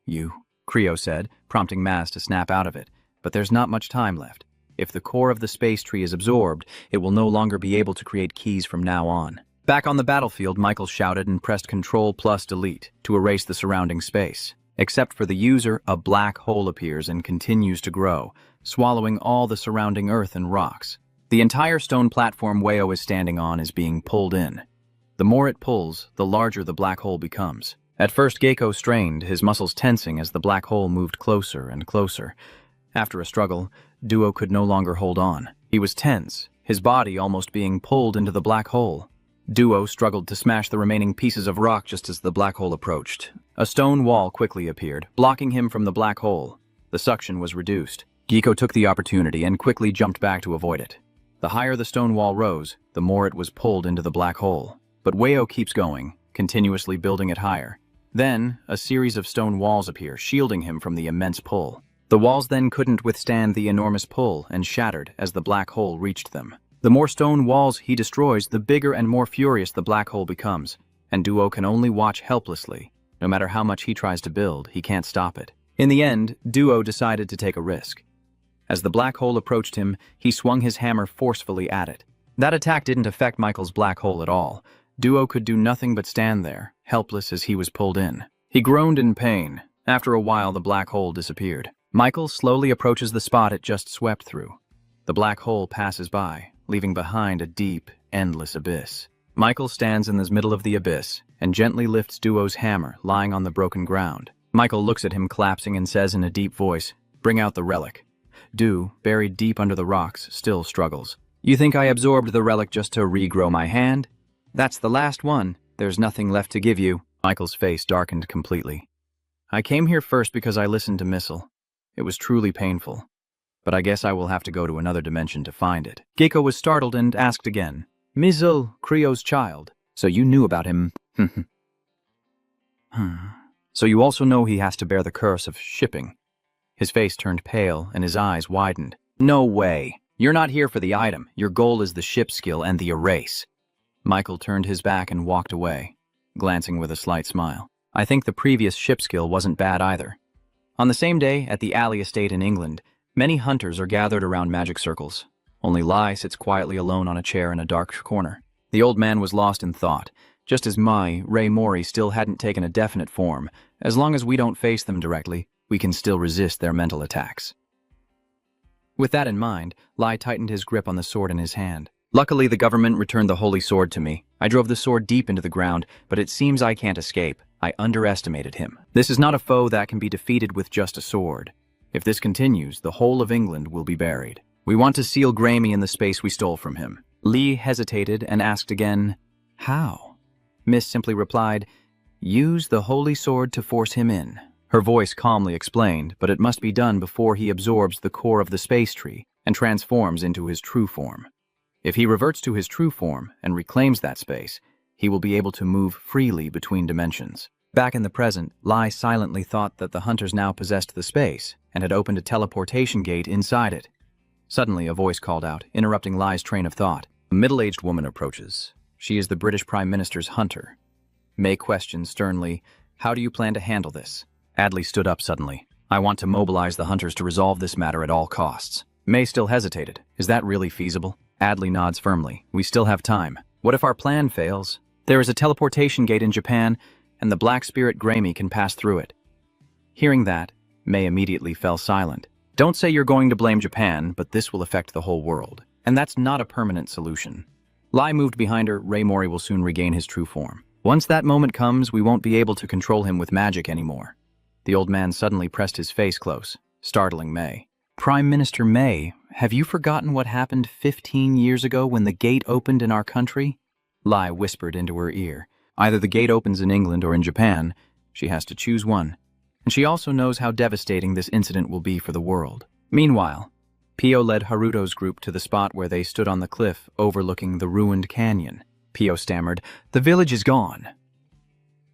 You, Creo said, prompting Maz to snap out of it. But there's not much time left. If the core of the space tree is absorbed, it will no longer be able to create keys from now on. Back on the battlefield, Michael shouted and pressed Ctrl+Delete to erase the surrounding space. Except for the user, a black hole appears and continues to grow, swallowing all the surrounding earth and rocks. The entire stone platform Weo is standing on is being pulled in. The more it pulls, the larger the black hole becomes. At first, Geiko strained, his muscles tensing as the black hole moved closer and closer. After a struggle, Duo could no longer hold on. He was tense, his body almost being pulled into the black hole. Duo struggled to smash the remaining pieces of rock just as the black hole approached. A stone wall quickly appeared, blocking him from the black hole. The suction was reduced. Geiko took the opportunity and quickly jumped back to avoid it. The higher the stone wall rose, the more it was pulled into the black hole. But Weo keeps going, continuously building it higher. Then, a series of stone walls appear, shielding him from the immense pull. The walls then couldn't withstand the enormous pull and shattered as the black hole reached them. The more stone walls he destroys, the bigger and more furious the black hole becomes, and Duo can only watch helplessly. No matter how much he tries to build, he can't stop it. In the end, Duo decided to take a risk. As the black hole approached him, he swung his hammer forcefully at it. That attack didn't affect Michael's black hole at all. Duo could do nothing but stand there, helpless as he was pulled in. He groaned in pain. After a while, the black hole disappeared. Michael slowly approaches the spot it just swept through. The black hole passes by, leaving behind a deep, endless abyss. Michael stands in the middle of the abyss and gently lifts Duo's hammer lying on the broken ground. Michael looks at him collapsing and says in a deep voice, "Bring out the relic." Duo, buried deep under the rocks, still struggles. "You think I absorbed the relic just to regrow my hand? That's the last one. There's nothing left to give you." Michael's face darkened completely. "I came here first because I listened to Missile. It was truly painful. But I guess I will have to go to another dimension to find it." Geiko was startled and asked again, "Missile, Creo's child. So you knew about him?" "So you also know he has to bear the curse of shipping." His face turned pale and his eyes widened. "No way. You're not here for the item. Your goal is the ship skill and the erase." Michael turned his back and walked away, glancing with a slight smile. "I think the previous ship skill wasn't bad either." On the same day, at the Alley Estate in England, many hunters are gathered around magic circles. Only Lai sits quietly alone on a chair in a dark corner. The old man was lost in thought, just as Ray Mori still hadn't taken a definite form. As long as we don't face them directly, we can still resist their mental attacks. With that in mind, Lai tightened his grip on the sword in his hand. "Luckily, the government returned the holy sword to me. I drove the sword deep into the ground, but it seems I can't escape. I underestimated him. This is not a foe that can be defeated with just a sword. If this continues, the whole of England will be buried. We want to seal Gramarye in the space we stole from him." Lee hesitated and asked again, "How?" Miss simply replied, "Use the holy sword to force him in." Her voice calmly explained, but it must be done before he absorbs the core of the space tree and transforms into his true form. If he reverts to his true form and reclaims that space, he will be able to move freely between dimensions. Back in the present, Lai silently thought that the hunters now possessed the space and had opened a teleportation gate inside it. Suddenly, a voice called out, interrupting Lai's train of thought. A middle-aged woman approaches. She is the British Prime Minister's hunter. May questions sternly, "How do you plan to handle this?" Adley stood up suddenly. "I want to mobilize the hunters to resolve this matter at all costs." May still hesitated. "Is that really feasible?" Adley nods firmly. "We still have time. What if our plan fails? There is a teleportation gate in Japan, and the Black Spirit Gramarye can pass through it." Hearing that, Mei immediately fell silent. Don't say you're going to blame Japan, but this will affect the whole world. And that's not a permanent solution. Lai moved behind her. Rei Mori will soon regain his true form. Once that moment comes, we won't be able to control him with magic anymore. The old man suddenly pressed his face close, startling Mei. Prime Minister Mei, have you forgotten what happened 15 years ago when the gate opened in our country? Lai whispered into her ear. Either the gate opens in England or in Japan. She has to choose one. And she also knows how devastating this incident will be for the world. Meanwhile, Pio led Haruto's group to the spot where they stood on the cliff overlooking the ruined canyon. Pio stammered, "The village is gone."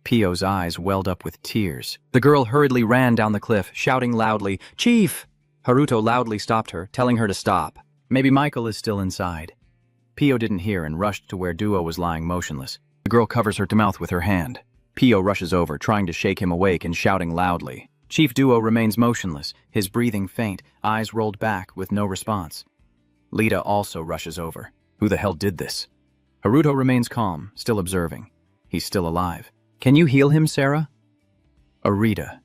Pio's eyes welled up with tears. The girl hurriedly ran down the cliff, shouting loudly, "Chief!" Haruto loudly stopped her, telling her to stop. Maybe Michael is still inside. Pio didn't hear and rushed to where Duo was lying motionless. The girl covers her mouth with her hand. Pio rushes over, trying to shake him awake and shouting loudly. Chief Duo remains motionless, his breathing faint, eyes rolled back with no response. Lita also rushes over. Who the hell did this? Haruto remains calm, still observing. He's still alive. Can you heal him, Sarah? Arita.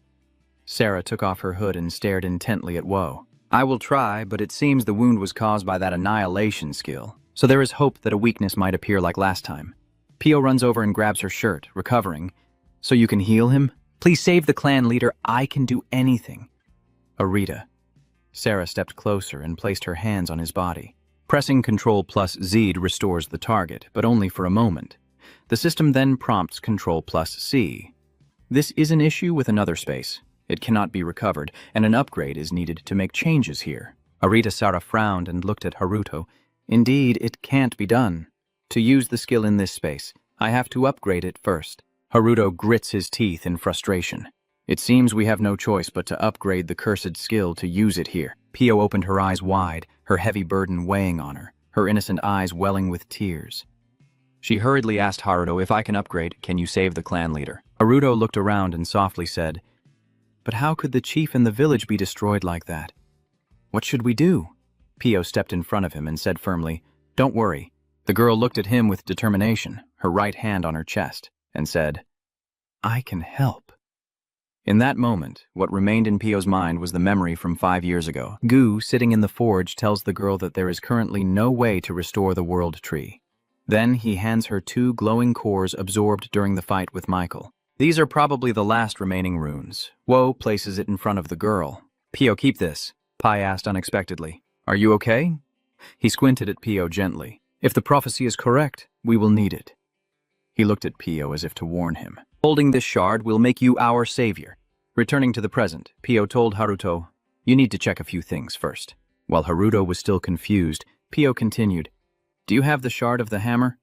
Sarah took off her hood and stared intently at Woe. I will try, but it seems the wound was caused by that annihilation skill. So there is hope that a weakness might appear like last time. Pio runs over and grabs her shirt, recovering. So you can heal him? Please save the clan leader. I can do anything. Arita. Sarah stepped closer and placed her hands on his body. Pressing Ctrl plus Z restores the target, but only for a moment. The system then prompts Ctrl plus C. This is an issue with another space. It cannot be recovered, and an upgrade is needed to make changes here. Arita Sara frowned and looked at Haruto. Indeed, it can't be done. To use the skill in this space, I have to upgrade it first. Haruto grits his teeth in frustration. It seems we have no choice but to upgrade the cursed skill to use it here. Pio opened her eyes wide, her heavy burden weighing on her, her innocent eyes welling with tears. She hurriedly asked Haruto, if I can upgrade, can you save the clan leader? Haruto looked around and softly said, But how could the chief and the village be destroyed like that? What should we do? Pio stepped in front of him and said firmly, Don't worry. The girl looked at him with determination, her right hand on her chest, and said, I can help. In that moment, what remained in Pio's mind was the memory from 5 years ago. Gu, sitting in the forge, tells the girl that there is currently no way to restore the world tree. Then he hands her 2 glowing cores absorbed during the fight with Michael. These are probably the last remaining runes. Woe places it in front of the girl. Pio, keep this, Pai asked unexpectedly. Are you okay? He squinted at Pio gently. If the prophecy is correct, we will need it. He looked at Pio as if to warn him. Holding this shard will make you our savior. Returning to the present, Pio told Haruto, You need to check a few things first. While Haruto was still confused, Pio continued, Do you have the shard of the hammer?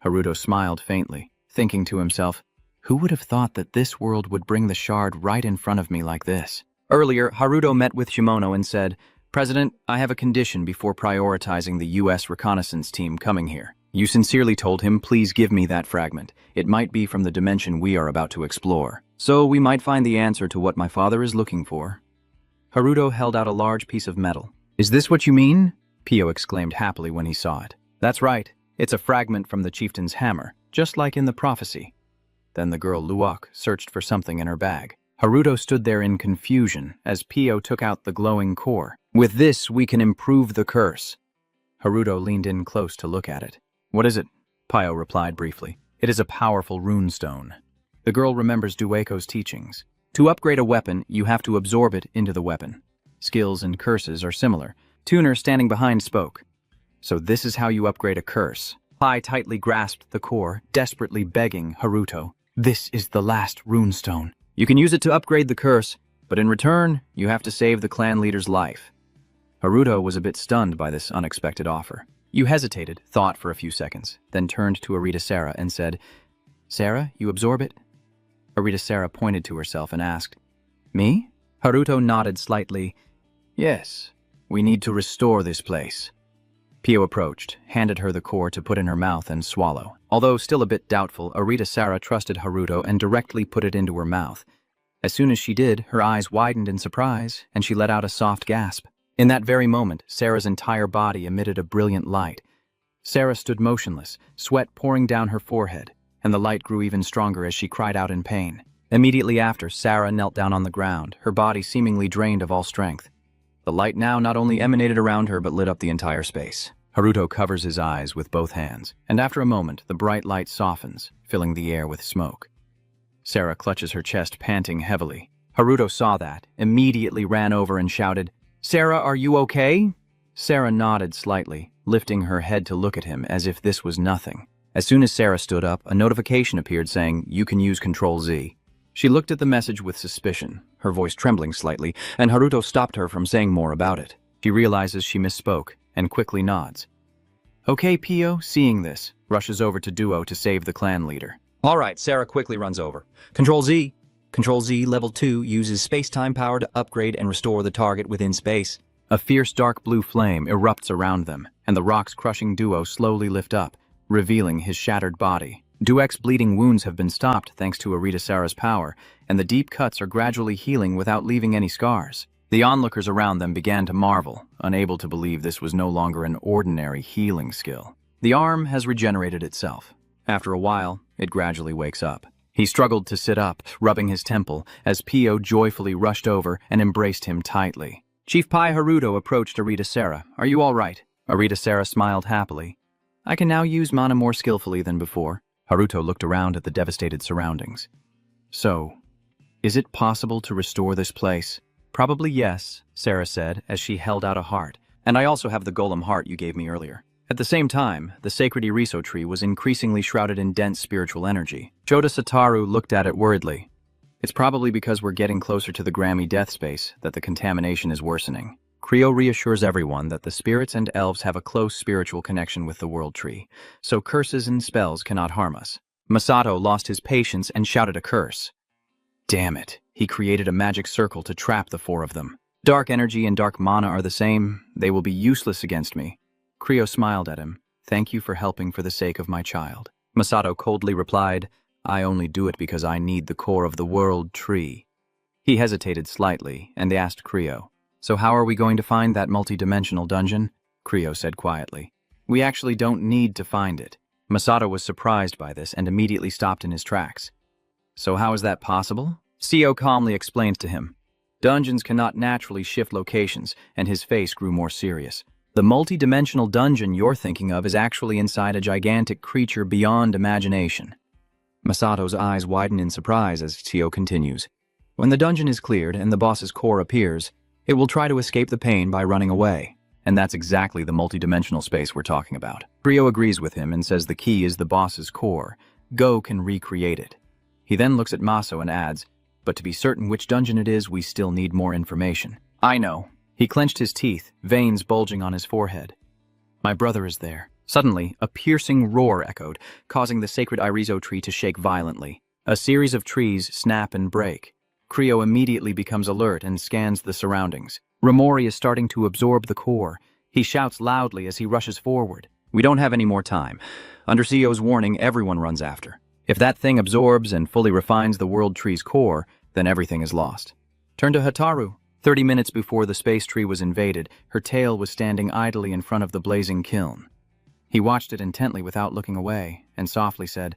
Haruto smiled faintly, thinking to himself, Who would have thought that this world would bring the shard right in front of me like this? Earlier, Haruto met with Shimono and said, President, I have a condition before prioritizing the U.S. reconnaissance team coming here. You sincerely told him, please give me that fragment. It might be from the dimension we are about to explore. So we might find the answer to what my father is looking for. Haruto held out a large piece of metal. Is this what you mean? Pio exclaimed happily when he saw it. That's right. It's a fragment from the chieftain's hammer, just like in the prophecy. Then the girl Luok searched for something in her bag. Haruto stood there in confusion as Pio took out the glowing core. With this, we can improve the curse. Haruto leaned in close to look at it. What is it? Pio replied briefly. It is a powerful runestone. The girl remembers Dueko's teachings. To upgrade a weapon, you have to absorb it into the weapon. Skills and curses are similar. Tuner, standing behind, spoke. So this is how you upgrade a curse. Pai tightly grasped the core, desperately begging Haruto. This is the last runestone. You can use it to upgrade the curse, but in return, you have to save the clan leader's life. Haruto was a bit stunned by this unexpected offer. You hesitated, thought for a few seconds, then turned to Arita Sarah and said, Sarah, you absorb it? Arita Sarah pointed to herself and asked, Me? Haruto nodded slightly. Yes, we need to restore this place. Pio approached, handed her the core to put in her mouth and swallow. Although still a bit doubtful, Arita Sarah trusted Haruto and directly put it into her mouth. As soon as she did, her eyes widened in surprise, and she let out a soft gasp. In that very moment, Sarah's entire body emitted a brilliant light. Sarah stood motionless, sweat pouring down her forehead, and the light grew even stronger as she cried out in pain. Immediately after, Sarah knelt down on the ground, her body seemingly drained of all strength. The light now not only emanated around her but lit up the entire space. Haruto covers his eyes with both hands, and after a moment, the bright light softens, filling the air with smoke. Sarah clutches her chest, panting heavily. Haruto saw that, immediately ran over and shouted, "Sarah, are you okay?" Sarah nodded slightly, lifting her head to look at him as if this was nothing. As soon as Sarah stood up, a notification appeared saying, "You can use Control Z." She looked at the message with suspicion, her voice trembling slightly, and Haruto stopped her from saying more about it. She realizes she misspoke, and quickly nods. Okay, Pio, seeing this, rushes over to Duo to save the clan leader. All right, Sarah quickly runs over. Control Z. Control Z Level 2 uses space-time power to upgrade and restore the target within space. A fierce dark blue flame erupts around them, and the rocks crushing Duo slowly lift up, revealing his shattered body. Duek's bleeding wounds have been stopped thanks to Aritasara's power, and the deep cuts are gradually healing without leaving any scars. The onlookers around them began to marvel, unable to believe this was no longer an ordinary healing skill. The arm has regenerated itself. After a while, it gradually wakes up. He struggled to sit up, rubbing his temple, as Pio joyfully rushed over and embraced him tightly. Chief Pai Haruto approached Aritasara. "Are you all right?" Aritasara smiled happily. "I can now use mana more skillfully than before." Haruto looked around at the devastated surroundings. "So, is it possible to restore this place?" "Probably yes," Sarah said as she held out a heart. "And I also have the golem heart you gave me earlier." At the same time, the sacred iriso tree was increasingly shrouded in dense spiritual energy. Joda Satoru looked at it worriedly. "It's probably because we're getting closer to the Grammy death space that the contamination is worsening." Creo reassures everyone that the spirits and elves have a close spiritual connection with the world tree, so curses and spells cannot harm us. Masato lost his patience and shouted a curse. Damn it, he created a magic circle to trap the four of them. Dark energy and dark mana are the same, they will be useless against me. Creo smiled at him. "Thank you for helping for the sake of my child." Masato coldly replied, "I only do it because I need the core of the world tree." He hesitated slightly and asked Creo, "So how are we going to find that multi-dimensional dungeon?" Creo said quietly, "We actually don't need to find it." Masato was surprised by this and immediately stopped in his tracks. "So how is that possible?" Seo calmly explained to him. "Dungeons cannot naturally shift locations," and his face grew more serious. "The multi-dimensional dungeon you're thinking of is actually inside a gigantic creature beyond imagination." Masato's eyes widen in surprise as Seo continues. "When the dungeon is cleared and the boss's core appears, it will try to escape the pain by running away. And that's exactly the multidimensional space we're talking about." Creo agrees with him and says the key is the boss's core. Go can recreate it. He then looks at Maso and adds, "But to be certain which dungeon it is, we still need more information." "I know." He clenched his teeth, veins bulging on his forehead. "My brother is there." Suddenly, a piercing roar echoed, causing the sacred iriso tree to shake violently. A series of trees snap and break. Creo immediately becomes alert and scans the surroundings. Romori is starting to absorb the core. He shouts loudly as he rushes forward. "We don't have any more time. Under Seo's warning, everyone runs after. If that thing absorbs and fully refines the world tree's core, then everything is lost." Turn to Hataru. 30 minutes before the space tree was invaded, her tail was standing idly in front of the blazing kiln. He watched it intently without looking away, and softly said,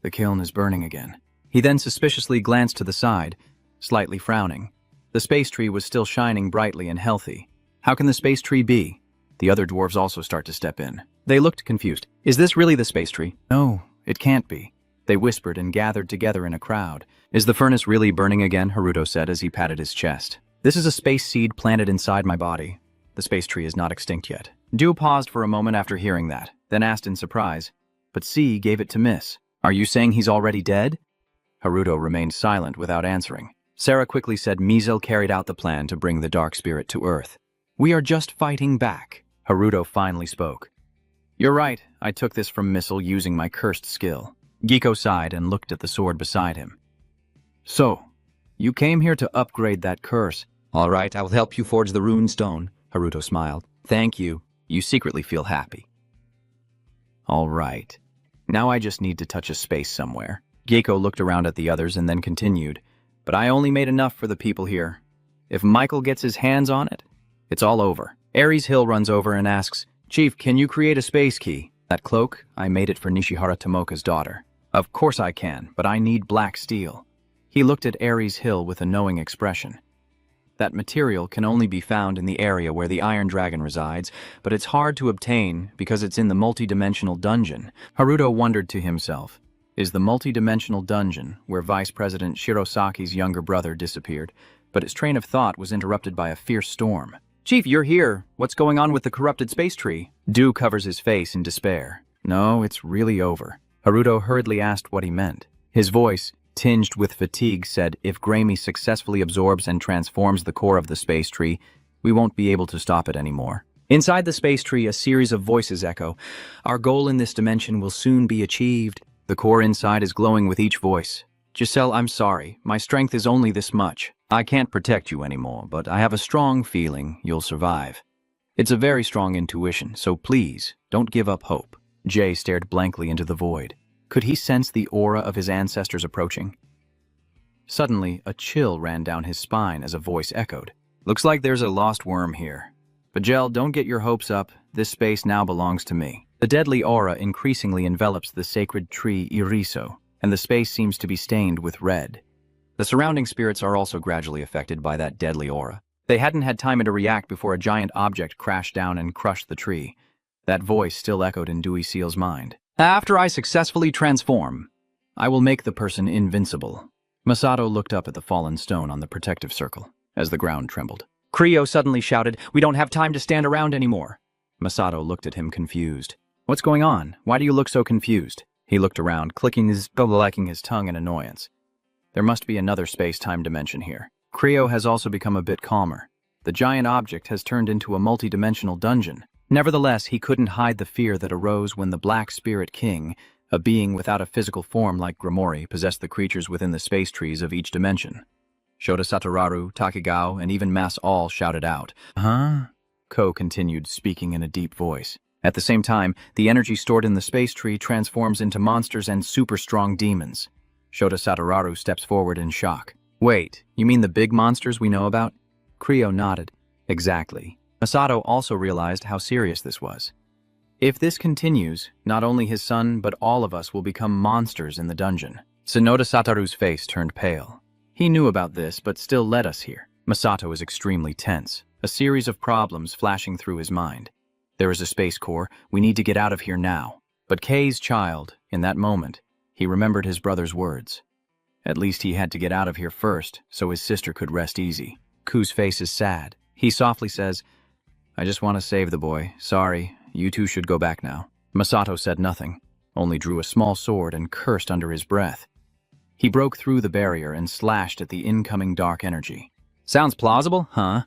"The kiln is burning again." He then suspiciously glanced to the side, slightly frowning. The space tree was still shining brightly and healthy. "How can the space tree be?" The other dwarves also start to step in. They looked confused. "Is this really the space tree?" "No, it can't be." They whispered and gathered together in a crowd. "Is the furnace really burning again?" Haruto said as he patted his chest. "This is a space seed planted inside my body. The space tree is not extinct yet." Du paused for a moment after hearing that, then asked in surprise, "But C gave it to Miss. Are you saying he's already dead?" Haruto remained silent without answering. Sarah quickly said Mizel carried out the plan to bring the dark spirit to Earth. "We are just fighting back." Haruto finally spoke. "You're right, I took this from Missile using my cursed skill." Giko sighed and looked at the sword beside him. "So, you came here to upgrade that curse." "All right, I will help you forge the rune stone," Haruto smiled. "Thank you. You secretly feel happy." "All right. Now I just need to touch a space somewhere." Giko looked around at the others and then continued, "But I only made enough for the people here. If Michael gets his hands on it, it's all over." Ares Hill runs over and asks, "Chief, can you create a space key?" "That cloak, I made it for Nishihara Tomoka's daughter." "Of course I can, but I need black steel." He looked at Ares Hill with a knowing expression. That material can only be found in the area where the Iron Dragon resides, but it's hard to obtain because it's in the multi-dimensional dungeon. Haruto wondered to himself, is the multi-dimensional dungeon where Vice President Shirosaki's younger brother disappeared, but his train of thought was interrupted by a fierce storm. Chief, you're here. What's going on with the corrupted space tree? Du covers his face in despair. No, it's really over. Haruto hurriedly asked what he meant. His voice, tinged with fatigue, said, if Grammy successfully absorbs and transforms the core of the space tree, we won't be able to stop it anymore. Inside the space tree, a series of voices echo. Our goal in this dimension will soon be achieved. The core inside is glowing with each voice. Giselle, I'm sorry. My strength is only this much. I can't protect you anymore, but I have a strong feeling you'll survive. It's a very strong intuition, so please, don't give up hope. Jay stared blankly into the void. Could he sense the aura of his ancestors approaching? Suddenly, a chill ran down his spine as a voice echoed. Looks like there's a lost worm here. But Jel, don't get your hopes up. This space now belongs to me. The deadly aura increasingly envelops the sacred tree Iriso, and the space seems to be stained with red. The surrounding spirits are also gradually affected by that deadly aura. They hadn't had time to react before a giant object crashed down and crushed the tree. That voice still echoed in Dewey Seal's mind. After I successfully transform, I will make the person invincible. Masato looked up at the fallen stone on the protective circle as the ground trembled. Creo suddenly shouted, "We don't have time to stand around anymore." Masato looked at him confused. What's going on? Why do you look so confused? He looked around, licking his tongue in annoyance. There must be another space-time dimension here. Creo has also become a bit calmer. The giant object has turned into a multi-dimensional dungeon. Nevertheless, he couldn't hide the fear that arose when the Black Spirit King, a being without a physical form like Grimori, possessed the creatures within the space trees of each dimension. Shota Satararu, Takigao, and even Mas all shouted out. Huh? Ko continued, speaking in a deep voice. At the same time, the energy stored in the space tree transforms into monsters and super-strong demons. Shota Satararu steps forward in shock. Wait, you mean the big monsters we know about? Creo nodded. Exactly. Masato also realized how serious this was. If this continues, not only his son, but all of us will become monsters in the dungeon. Sonoda Sataru's face turned pale. He knew about this, but still led us here. Masato is extremely tense, a series of problems flashing through his mind. There is a space core, we need to get out of here now. But Kei's child, in that moment, he remembered his brother's words. At least he had to get out of here first, so his sister could rest easy. Ku's face is sad. He softly says, I just want to save the boy. Sorry, you two should go back now. Masato said nothing, only drew a small sword and cursed under his breath. He broke through the barrier and slashed at the incoming dark energy. Sounds plausible, huh?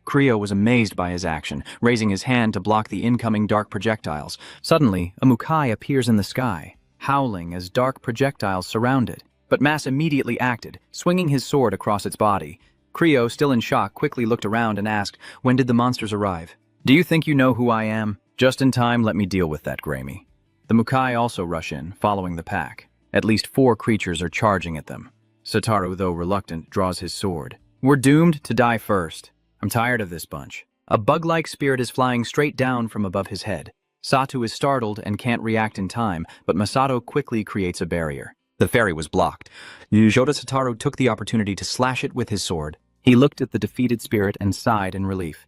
Creo was amazed by his action, raising his hand to block the incoming dark projectiles. Suddenly, a Mukai appears in the sky, howling as dark projectiles surround it. But Mas immediately acted, swinging his sword across its body. Creo, still in shock, quickly looked around and asked, when did the monsters arrive? Do you think you know who I am? Just in time, let me deal with that, Grammy. The Mukai also rush in, following the pack. At least 4 creatures are charging at them. Sataru, though reluctant, draws his sword. We're doomed to die first. I'm tired of this bunch. A bug-like spirit is flying straight down from above his head. Satu is startled and can't react in time, but Masato quickly creates a barrier. The ferry was blocked. Shota Sataru took the opportunity to slash it with his sword. He looked at the defeated spirit and sighed in relief.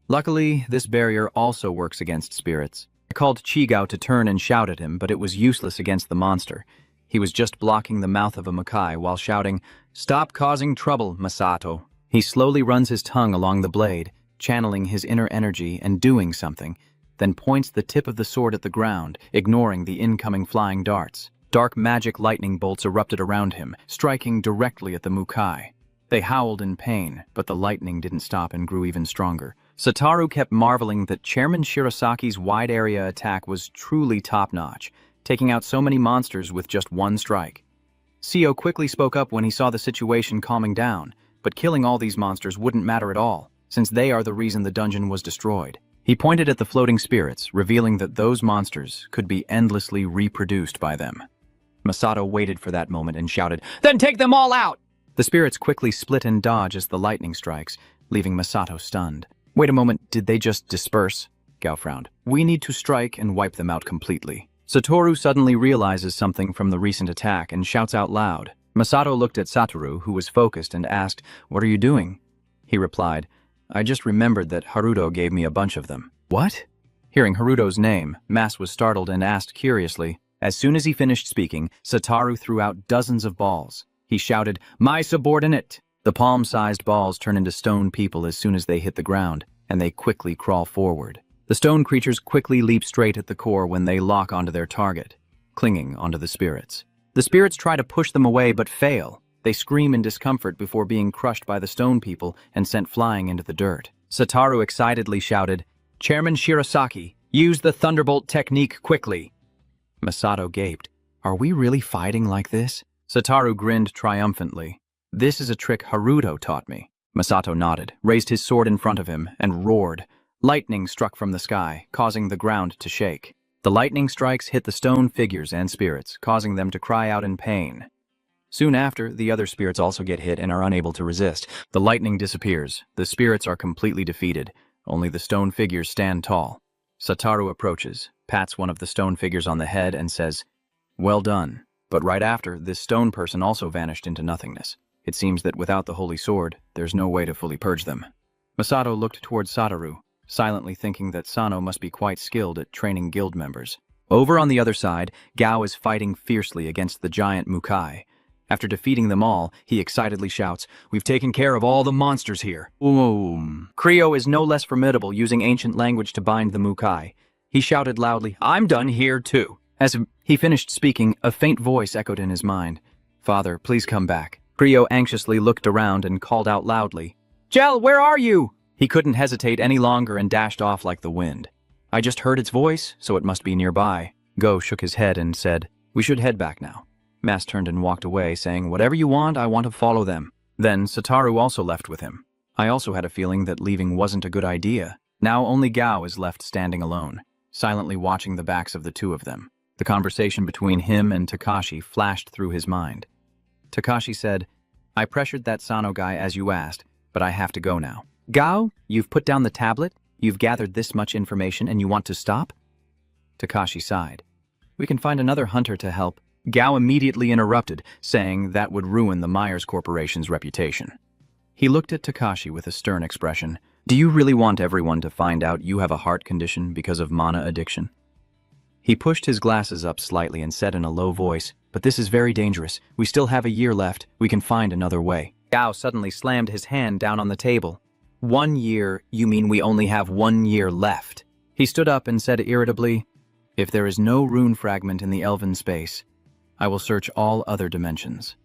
Luckily, this barrier also works against spirits. I called Chigao to turn and shout at him, but it was useless against the monster. He was just blocking the mouth of a Mukai while shouting, Stop causing trouble, Masato. He slowly runs his tongue along the blade, channeling his inner energy and doing something, then points the tip of the sword at the ground, ignoring the incoming flying darts. Dark magic lightning bolts erupted around him, striking directly at the Mukai. They howled in pain, but the lightning didn't stop and grew even stronger. Sataru kept marveling that Chairman Shirasaki's wide-area attack was truly top-notch, taking out so many monsters with just one strike. Seo quickly spoke up when he saw the situation calming down, but killing all these monsters wouldn't matter at all, since they are the reason the dungeon was destroyed. He pointed at the floating spirits, revealing that those monsters could be endlessly reproduced by them. Masato waited for that moment and shouted, Then take them all out! The spirits quickly split and dodge as the lightning strikes, leaving Masato stunned. Wait a moment, did they just disperse? Gao frowned. We need to strike and wipe them out completely. Satoru suddenly realizes something from the recent attack and shouts out loud. Masato looked at Satoru, who was focused, and asked, "What are you doing?" He replied, "I just remembered that Haruto gave me a bunch of them." What? Hearing Haruto's name, Mas was startled and asked curiously. As soon as he finished speaking, Satoru threw out dozens of balls. He shouted, "My subordinate!" The palm-sized balls turn into stone people as soon as they hit the ground, and they quickly crawl forward. The stone creatures quickly leap straight at the core when they lock onto their target, clinging onto the spirits. The spirits try to push them away but fail. They scream in discomfort before being crushed by the stone people and sent flying into the dirt. Satoru excitedly shouted, "Chairman Shirasaki, use the Thunderbolt technique quickly." Masato gaped. "Are we really fighting like this?" Satoru grinned triumphantly. "This is a trick Haruto taught me." Masato nodded, raised his sword in front of him, and roared. Lightning struck from the sky, causing the ground to shake. The lightning strikes hit the stone figures and spirits, causing them to cry out in pain. Soon after, the other spirits also get hit and are unable to resist. The lightning disappears. The spirits are completely defeated. Only the stone figures stand tall. Satoru approaches, pats one of the stone figures on the head, and says, "Well done." But right after, this stone person also vanished into nothingness. It seems that without the holy sword, there's no way to fully purge them. Masato looked towards Satoru, silently thinking that Sano must be quite skilled at training guild members. Over on the other side, Gao is fighting fiercely against the giant Mukai. After defeating them all, he excitedly shouts, "We've taken care of all the monsters here." Creo is no less formidable, using ancient language to bind the Mukai. He shouted loudly, "I'm done here too." As he finished speaking, a faint voice echoed in his mind. "Father, please come back." Creo anxiously looked around and called out loudly, "Gel, where are you?" He couldn't hesitate any longer and dashed off like the wind. "I just heard its voice, so it must be nearby." Go shook his head and said, "We should head back now." Mas turned and walked away, saying, "Whatever you want, I want to follow them." Then Satoru also left with him. I also had a feeling that leaving wasn't a good idea. Now only Gao is left standing alone, silently watching the backs of the two of them. The conversation between him and Takashi flashed through his mind. Takashi said, "I pressured that Sano guy as you asked, but I have to go now." "Gao, you've put down the tablet, you've gathered this much information, and you want to stop?" Takashi sighed. "We can find another hunter to help." Gao immediately interrupted, saying that would ruin the Myers Corporation's reputation. He looked at Takashi with a stern expression. "Do you really want everyone to find out you have a heart condition because of mana addiction?" He pushed his glasses up slightly and said in a low voice, "But this is very dangerous. We still have a year left. We can find another way." Gao suddenly slammed his hand down on the table. "1 year? You mean we only have 1 year left?" He stood up and said irritably, "If there is no rune fragment in the elven space, I will search all other dimensions."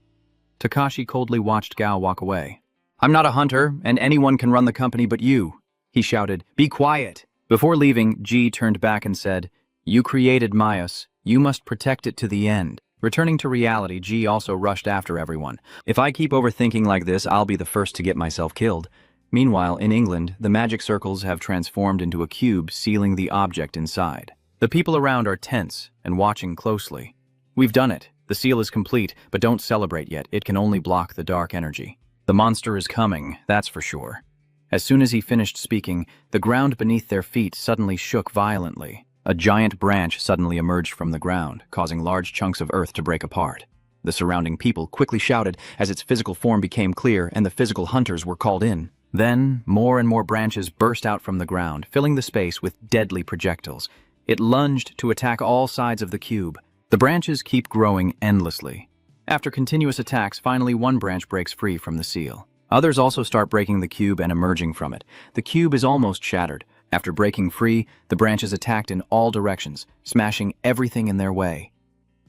Takashi coldly watched Gao walk away. "I'm not a hunter, and anyone can run the company but you," he shouted. "Be quiet." Before leaving, Ji turned back and said, "You created Myos. You must protect it to the end." Returning to reality, Ji also rushed after everyone. "If I keep overthinking like this, I'll be the first to get myself killed." Meanwhile, in England, the magic circles have transformed into a cube, sealing the object inside. The people around are tense and watching closely. "We've done it. The seal is complete, but don't celebrate yet. It can only block the dark energy. The monster is coming, that's for sure." As soon as he finished speaking, the ground beneath their feet suddenly shook violently. A giant branch suddenly emerged from the ground, causing large chunks of earth to break apart. The surrounding people quickly shouted as its physical form became clear and the physical hunters were called in. Then, more and more branches burst out from the ground, filling the space with deadly projectiles. It lunged to attack all sides of the cube. The branches keep growing endlessly. After continuous attacks, finally one branch breaks free from the seal. Others also start breaking the cube and emerging from it. The cube is almost shattered. After breaking free, the branches attacked in all directions, smashing everything in their way.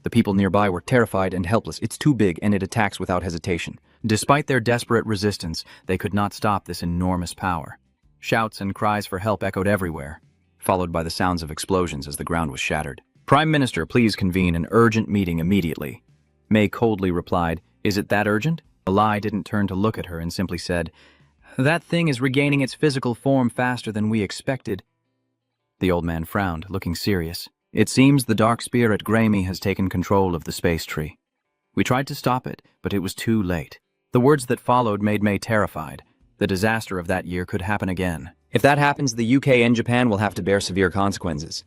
The people nearby were terrified and helpless. It's too big and it attacks without hesitation. Despite their desperate resistance, they could not stop this enormous power. Shouts and cries for help echoed everywhere, followed by the sounds of explosions as the ground was shattered. "Prime Minister, please convene an urgent meeting immediately." May coldly replied, "Is it that urgent?" Alai didn't turn to look at her and simply said, "That thing is regaining its physical form faster than we expected." The old man frowned, looking serious. "It seems the dark spirit Grammy has taken control of the space tree. We tried to stop it, but it was too late." The words that followed made May terrified. The disaster of that year could happen again. "If that happens, the UK and Japan will have to bear severe consequences.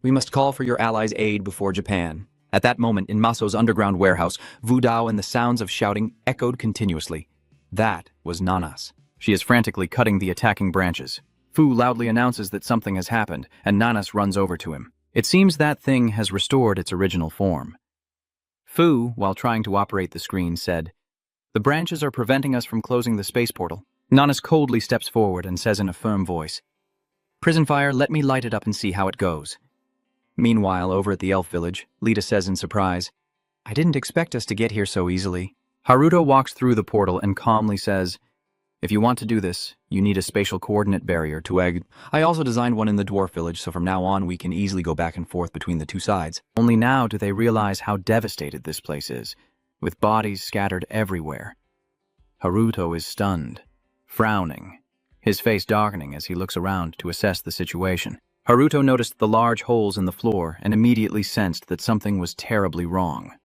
We must call for your allies' aid before Japan." At that moment, in Maso's underground warehouse, Wudao and the sounds of shouting echoed continuously. That was Nanas. She is frantically cutting the attacking branches. Fu loudly announces that something has happened, and Nanas runs over to him. It seems that thing has restored its original form. Fu, while trying to operate the screen, said, "The branches are preventing us from closing the space portal." Nanas coldly steps forward and says in a firm voice, "Prison fire, let me light it up and see how it goes." Meanwhile, over at the elf village, Lita says in surprise, "I didn't expect us to get here so easily." Haruto walks through the portal and calmly says, "If you want to do this, you need a spatial coordinate barrier to egg." I also designed one in the dwarf village, so from now on we can easily go back and forth between the two sides. Only now do they realize how devastated this place is, with bodies scattered everywhere. Haruto is stunned, frowning, his face darkening as he looks around to assess the situation. Haruto noticed the large holes in the floor and immediately sensed that something was terribly wrong.